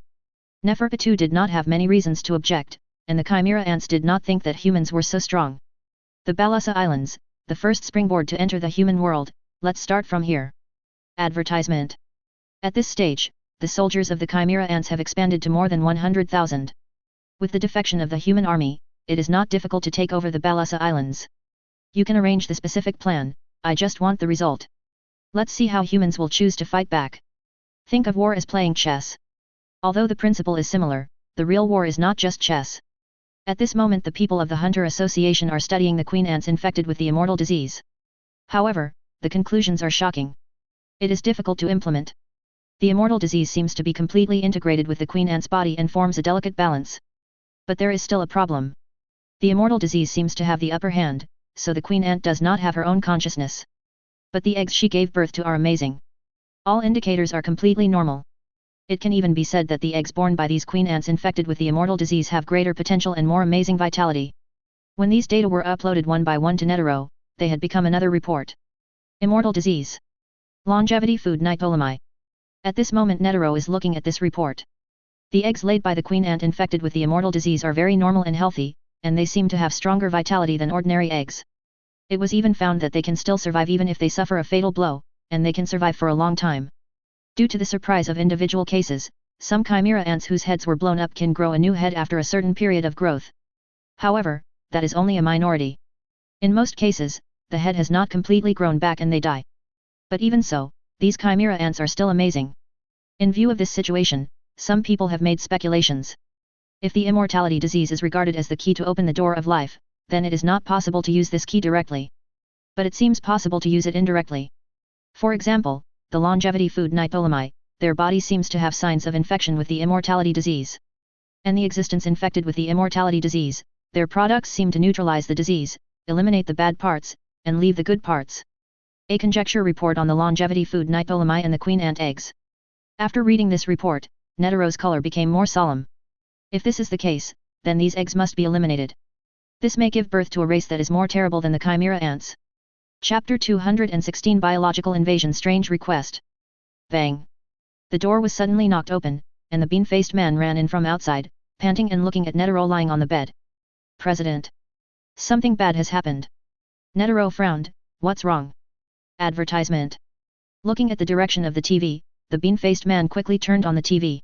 Neferpitu did not have many reasons to object, and the Chimera ants did not think that humans were so strong. The Balasa Islands, the first springboard to enter the human world, let's start from here. Advertisement. At this stage, the soldiers of the Chimera ants have expanded to more than 100,000. With the defection of the human army, it is not difficult to take over the Balasa Islands. You can arrange the specific plan, I just want the result. Let's see how humans will choose to fight back. Think of war as playing chess. Although the principle is similar, the real war is not just chess. At this moment the people of the Hunter Association are studying the queen ants infected with the immortal disease. However, the conclusions are shocking. It is difficult to implement. The immortal disease seems to be completely integrated with the queen ant's body and forms a delicate balance. But there is still a problem. The immortal disease seems to have the upper hand, so the queen ant does not have her own consciousness. But the eggs she gave birth to are amazing. All indicators are completely normal. It can even be said that the eggs born by these queen ants infected with the immortal disease have greater potential and more amazing vitality. When these data were uploaded one by one to Netero, they had become another report. Immortal disease. Longevity food Nitolami. At this moment Netero is looking at this report. The eggs laid by the queen ant infected with the immortal disease are very normal and healthy, and they seem to have stronger vitality than ordinary eggs. It was even found that they can still survive even if they suffer a fatal blow, and they can survive for a long time. Due to the surprise of individual cases, some chimera ants whose heads were blown up can grow a new head after a certain period of growth. However, that is only a minority. In most cases, the head has not completely grown back and they die. But even so, these chimera ants are still amazing. In view of this situation, some people have made speculations. If the immortality disease is regarded as the key to open the door of life, then it is not possible to use this key directly. But it seems possible to use it indirectly. For example, the longevity food Nitolami, their body seems to have signs of infection with the immortality disease. And the existence infected with the immortality disease, their products seem to neutralize the disease, eliminate the bad parts, and leave the good parts. A conjecture report on the longevity food Nitolami and the queen ant eggs. After reading this report, Netero's color became more solemn. If this is the case, then these eggs must be eliminated. This may give birth to a race that is more terrible than the chimera ants. Chapter 216 Biological Invasion Strange Request. Bang! The door was suddenly knocked open, and the bean-faced man ran in from outside, panting and looking at Netero lying on the bed. President! Something bad has happened. Netero frowned, what's wrong? Advertisement. Looking at the direction of the TV, the bean-faced man quickly turned on the TV.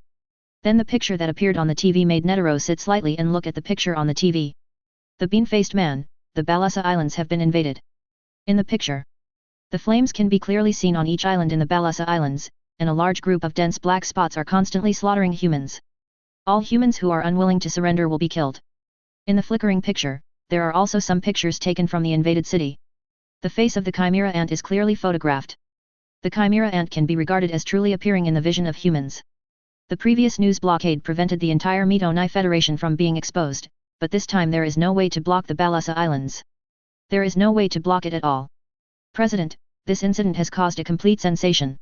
Then the picture that appeared on the TV made Netero sit slightly and look at the picture on the TV. The bean-faced man, the Balasa Islands have been invaded. In the picture, the flames can be clearly seen on each island in the Balasa Islands, and a large group of dense black spots are constantly slaughtering humans. All humans who are unwilling to surrender will be killed. In the flickering picture, there are also some pictures taken from the invaded city. The face of the chimera ant is clearly photographed. The chimera ant can be regarded as truly appearing in the vision of humans. The previous news blockade prevented the entire Mitonai Federation from being exposed, but this time there is no way to block the Balasa Islands. There is no way to block it at all. President, this incident has caused a complete sensation.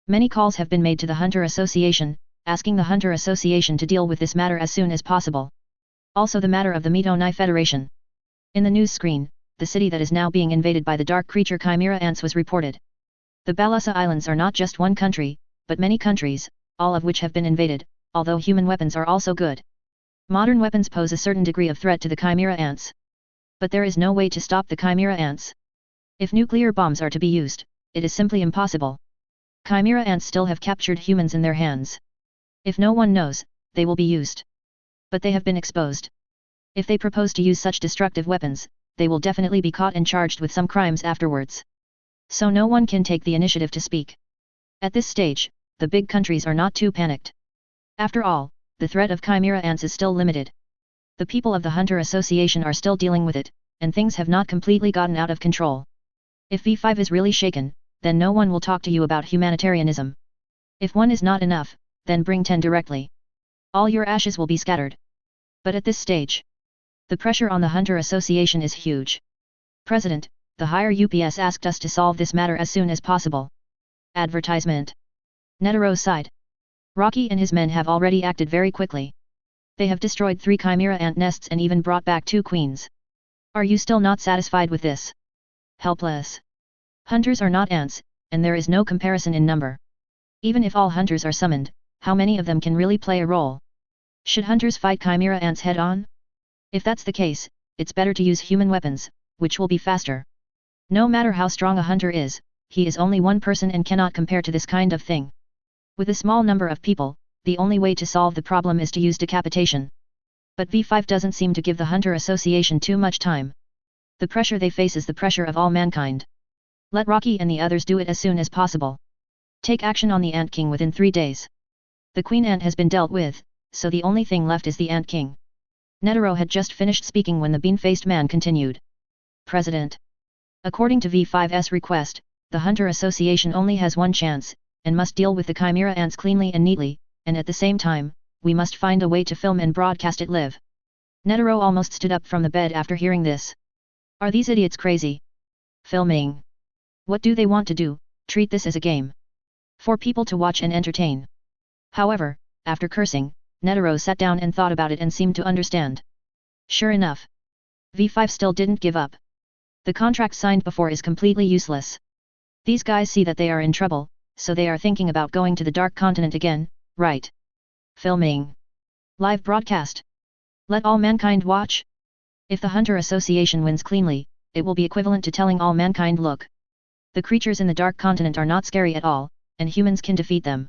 Many calls have been made to the Hunter Association, asking the Hunter Association to deal with this matter as soon as possible. Also the matter of the Mitonai Federation. In the news screen, the city that is now being invaded by the dark creature chimera ants was reported. The Balasa Islands are not just one country, but many countries, all of which have been invaded, although human weapons are also good. Modern weapons pose a certain degree of threat to the chimera ants. But there is no way to stop the chimera ants. If nuclear bombs are to be used, it is simply impossible. Chimera ants still have captured humans in their hands. If no one knows, they will be used. But they have been exposed. If they propose to use such destructive weapons, they will definitely be caught and charged with some crimes afterwards. So no one can take the initiative to speak. At this stage, the big countries are not too panicked. After all, the threat of chimera ants is still limited. The people of the Hunter Association are still dealing with it, and things have not completely gotten out of control. If V5 is really shaken, then no one will talk to you about humanitarianism. If 1 is not enough, then bring 10 directly. All your ashes will be scattered. But at this stage, the pressure on the Hunter Association is huge. President, the higher UPS asked us to solve this matter as soon as possible. Advertisement. Netero sighed. Rocky and his men have already acted very quickly. They have destroyed 3 chimera ant nests and even brought back 2 queens. Are you still not satisfied with this? Helpless. Hunters are not ants, and there is no comparison in number. Even if all hunters are summoned, how many of them can really play a role? Should hunters fight chimera ants head-on? If that's the case, it's better to use human weapons, which will be faster. No matter how strong a hunter is, he is only one person and cannot compare to this kind of thing. With a small number of people, the only way to solve the problem is to use decapitation. But V5 doesn't seem to give the Hunter Association too much time. The pressure they face is the pressure of all mankind. Let Rocky and the others do it as soon as possible. Take action on the Ant King within 3 days. The Queen Ant has been dealt with, so the only thing left is the Ant King. Netero had just finished speaking when the bean-faced man continued. President. According to V5's request, the Hunter Association only has one chance, and must deal with the Chimera Ants cleanly and neatly, and at the same time, we must find a way to film and broadcast it live. Netero almost stood up from the bed after hearing this. Are these idiots crazy? Filming. What do they want to do? Treat this as a game. For people to watch and entertain. However, after cursing, Netero sat down and thought about it and seemed to understand. Sure enough. V5 still didn't give up. The contract signed before is completely useless. These guys see that they are in trouble, so they are thinking about going to the Dark Continent again, right? Filming. Live broadcast. Let all mankind watch. If the Hunter Association wins cleanly, it will be equivalent to telling all mankind, look. The creatures in the Dark Continent are not scary at all, and humans can defeat them.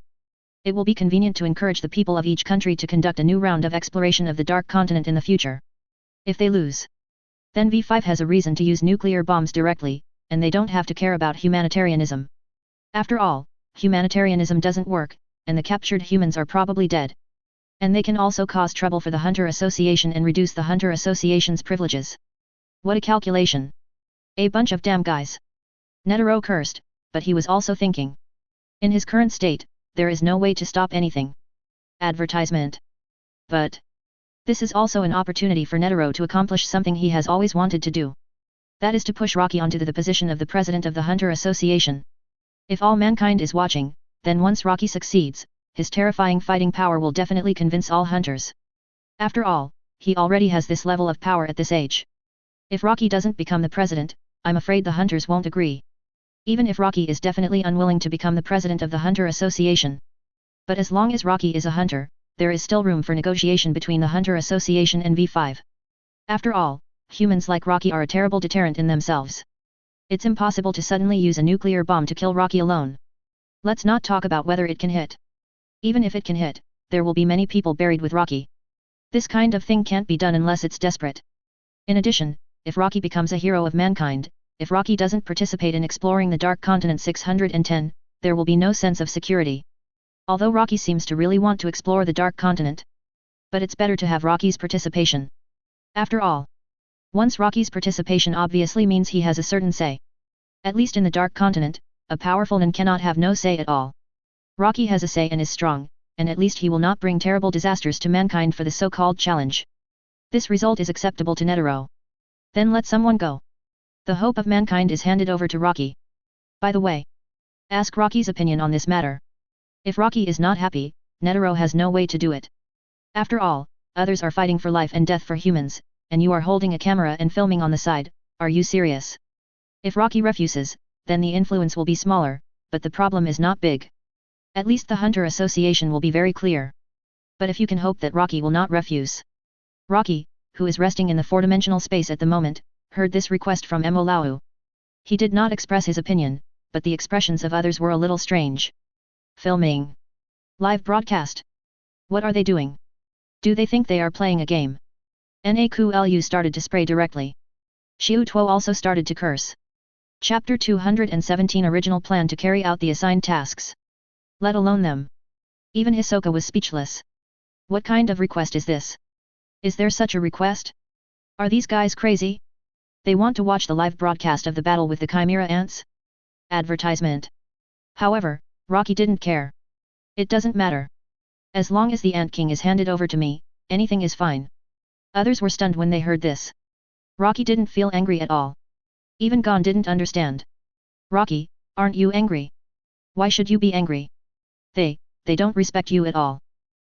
It will be convenient to encourage the people of each country to conduct a new round of exploration of the Dark Continent in the future. If they lose, then V5 has a reason to use nuclear bombs directly, and they don't have to care about humanitarianism. After all, humanitarianism doesn't work, and the captured humans are probably dead. And they can also cause trouble for the Hunter Association and reduce the Hunter Association's privileges. What a calculation! A bunch of damn guys. Netero cursed, but he was also thinking. In his current state, there is no way to stop anything. Advertisement. But this is also an opportunity for Netero to accomplish something he has always wanted to do. That is to push Rocky onto the position of the president of the Hunter Association. If all mankind is watching, then once Rocky succeeds, his terrifying fighting power will definitely convince all hunters. After all, he already has this level of power at this age. If Rocky doesn't become the president, I'm afraid the hunters won't agree. Even if Rocky is definitely unwilling to become the president of the Hunter Association. But as long as Rocky is a hunter, there is still room for negotiation between the Hunter Association and V5. After all, humans like Rocky are a terrible deterrent in themselves. It's impossible to suddenly use a nuclear bomb to kill Rocky alone. Let's not talk about whether it can hit. Even if it can hit, there will be many people buried with Rocky. This kind of thing can't be done unless it's desperate. In addition, if Rocky becomes a hero of mankind, if Rocky doesn't participate in exploring the Dark Continent 610, there will be no sense of security. Although Rocky seems to really want to explore the Dark Continent. But it's better to have Rocky's participation. After all, once Rocky's participation obviously means he has a certain say. At least in the Dark Continent, a powerful man cannot have no say at all. Rocky has a say and is strong, and at least he will not bring terrible disasters to mankind for the so-called challenge. This result is acceptable to Netero. Then let someone go. The hope of mankind is handed over to Rocky. By the way, ask Rocky's opinion on this matter. If Rocky is not happy, Netero has no way to do it. After all, others are fighting for life and death for humans, and you are holding a camera and filming on the side, are you serious? If Rocky refuses, then the influence will be smaller, but the problem is not big. At least the Hunter Association will be very clear. But if you can hope that Rocky will not refuse. Rocky, who is resting in the four-dimensional space at the moment, heard this request from Molau. He did not express his opinion, but the expressions of others were a little strange. Filming. Live broadcast. What are they doing? Do they think they are playing a game? Naqlu started to spray directly. Xiu Tuo also started to curse. Chapter 217 Original plan to carry out the assigned tasks. Let alone them. Even Hisoka was speechless. What kind of request is this? Is there such a request? Are these guys crazy? They want to watch the live broadcast of the battle with the Chimera Ants? Advertisement. However, Rocky didn't care. It doesn't matter. As long as the Ant King is handed over to me, anything is fine. Others were stunned when they heard this. Rocky didn't feel angry at all. Even Gon didn't understand. Rocky, aren't you angry? Why should you be angry? They don't respect you at all.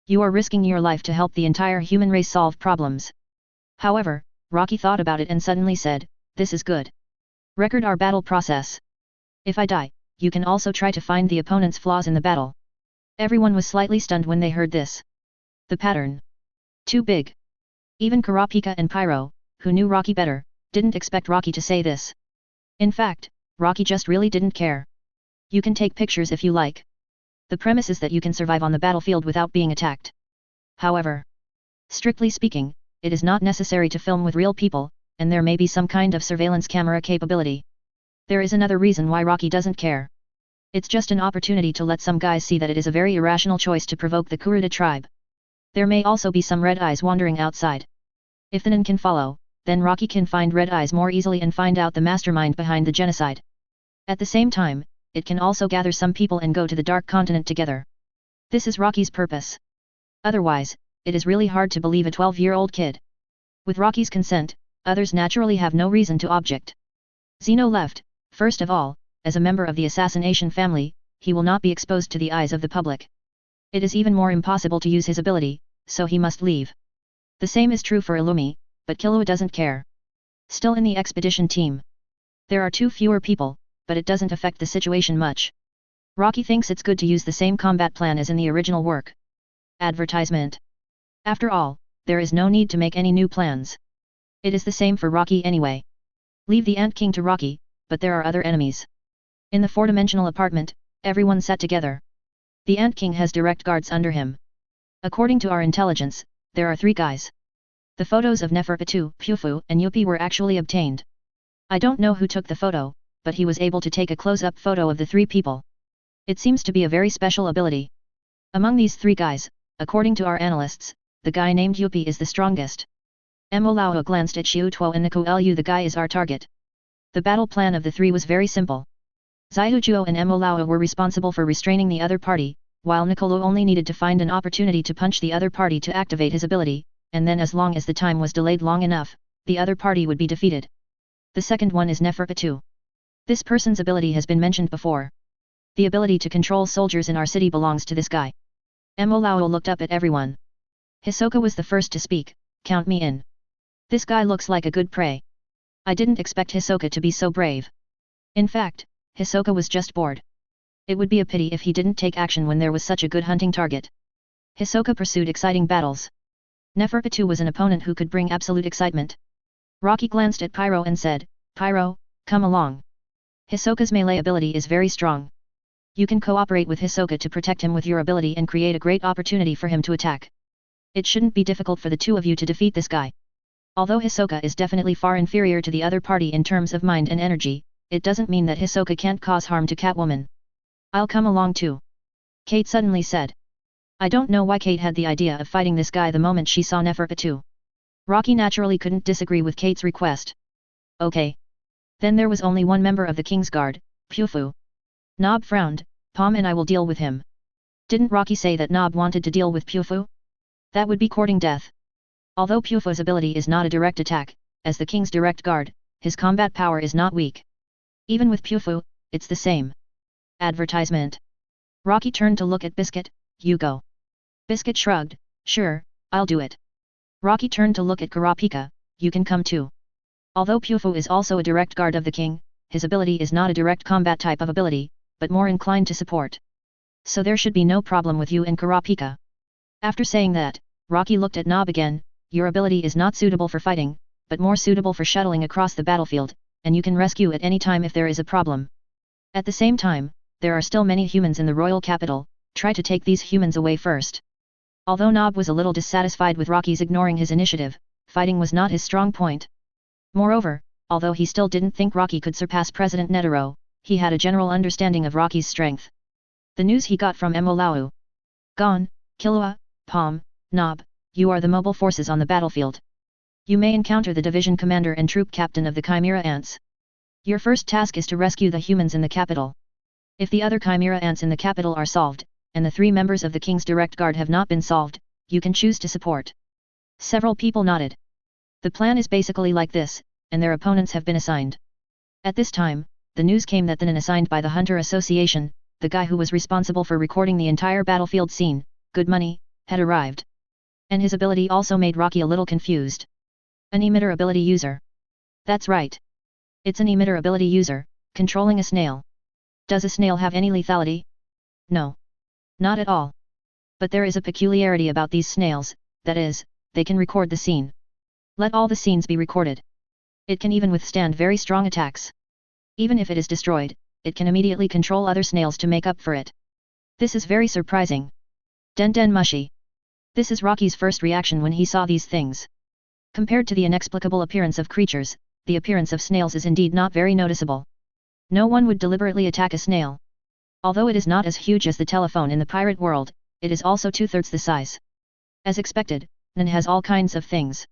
You are risking your life to help the entire human race solve problems. However, Rocky thought about it and suddenly said, this is good. Record our battle process. If I die, you can also try to find the opponent's flaws in the battle. Everyone was slightly stunned when they heard this. The pattern. Too big. Even Kurapika and Pyro, who knew Rocky better, didn't expect Rocky to say this. In fact, Rocky just really didn't care. You can take pictures if you like. The premise is that you can survive on the battlefield without being attacked. However, strictly speaking, it is not necessary to film with real people, and there may be some kind of surveillance camera capability. There is another reason why Rocky doesn't care. It's just an opportunity to let some guys see that it is a very irrational choice to provoke the Kurta tribe. There may also be some red eyes wandering outside. If the Nin can follow, then Rocky can find red eyes more easily and find out the mastermind behind the genocide. At the same time, it can also gather some people and go to the Dark Continent together. This is Rocky's purpose. Otherwise, it is really hard to believe a 12-year-old kid. With Rocky's consent, others naturally have no reason to object. Zeno left. First of all, as a member of the assassination family, he will not be exposed to the eyes of the public. It is even more impossible to use his ability, so he must leave. The same is true for Illumi, but Killua doesn't care. Still in the expedition team. There are 2 fewer people, but it doesn't affect the situation much. Rocky thinks it's good to use the same combat plan as in the original work. Advertisement. After all, there is no need to make any new plans. It is the same for Rocky anyway. Leave the Ant King to Rocky, but there are other enemies. In the 4-dimensional apartment, everyone sat together. The Ant King has direct guards under him. According to our intelligence, there are 3 guys. The photos of Neferpitu, Pufu, and Yuppie were actually obtained. I don't know who took the photo, but he was able to take a close-up photo of the 3 people. It seems to be a very special ability. Among these 3 guys, according to our analysts, the guy named Yuppie is the strongest. Molao glanced at Xiutuo and Niku the guy is our target. The battle plan of the 3 was very simple. Xiutuo and Molao were responsible for restraining the other party, while Nicolo only needed to find an opportunity to punch the other party to activate his ability, and then as long as the time was delayed long enough, the other party would be defeated. The second one is Neferpitu. This person's ability has been mentioned before. The ability to control soldiers in our city belongs to this guy. Molao looked up at everyone. Hisoka was the first to speak. Count me in. This guy looks like a good prey. I didn't expect Hisoka to be so brave. In fact, Hisoka was just bored. It would be a pity if he didn't take action when there was such a good hunting target. Hisoka pursued exciting battles. Neferpitu was an opponent who could bring absolute excitement. Rocky glanced at Pyro and said, Pyro, come along. Hisoka's melee ability is very strong. You can cooperate with Hisoka to protect him with your ability and create a great opportunity for him to attack. It shouldn't be difficult for the 2 of you to defeat this guy. Although Hisoka is definitely far inferior to the other party in terms of mind and energy, it doesn't mean that Hisoka can't cause harm to Catwoman. I'll come along too. Kate suddenly said. I don't know why Kate had the idea of fighting this guy the moment she saw Neferpitu. Rocky naturally couldn't disagree with Kate's request. Okay. Then there was only one member of the King's Guard, Pufu. Nob frowned. Pom and I will deal with him. Didn't Rocky say that Nob wanted to deal with Pufu? That would be courting death. Although Pufu's ability is not a direct attack, as the King's direct guard, his combat power is not weak. Even with Pufu, it's the same. Advertisement. Rocky turned to look at Biscuit. You go. Biscuit shrugged. Sure, I'll do it. Rocky turned to look at Kurapika. You can come too. Although Pufu is also a direct guard of the king, his ability is not a direct combat type of ability, but more inclined to support. So there should be no problem with you and Kurapika. After saying that, Rocky looked at Nob again. Your ability is not suitable for fighting, but more suitable for shuttling across the battlefield, and you can rescue at any time if there is a problem. At the same time, there are still many humans in the royal capital, try to take these humans away first. Although Nob was a little dissatisfied with Rocky's ignoring his initiative, fighting was not his strong point. Moreover, although he still didn't think Rocky could surpass President Netero, he had a general understanding of Rocky's strength. The news he got from Molao. Gone, Killua, Pom, Nob, you are the mobile forces on the battlefield. You may encounter the division commander and troop captain of the Chimera Ants. Your first task is to rescue the humans in the capital. If the other Chimera Ants in the capital are solved, and the 3 members of the King's Direct Guard have not been solved, you can choose to support. Several people nodded. The plan is basically like this, and their opponents have been assigned. At this time, the news came that the Nin assigned by the Hunter Association, the guy who was responsible for recording the entire battlefield scene, Good Money, had arrived. And his ability also made Rocky a little confused. An emitter ability user. That's right. It's an emitter ability user, controlling a snail. Does a snail have any lethality? No. Not at all. But there is a peculiarity about these snails, that is, they can record the scene. Let all the scenes be recorded. It can even withstand very strong attacks. Even if it is destroyed, it can immediately control other snails to make up for it. This is very surprising. Den Den Mushi. This is Rocky's first reaction when he saw these things. Compared to the inexplicable appearance of creatures, the appearance of snails is indeed not very noticeable. No one would deliberately attack a snail. Although it is not as huge as the telephone in the pirate world, it is also 2/3 the size. As expected, Nan has all kinds of things.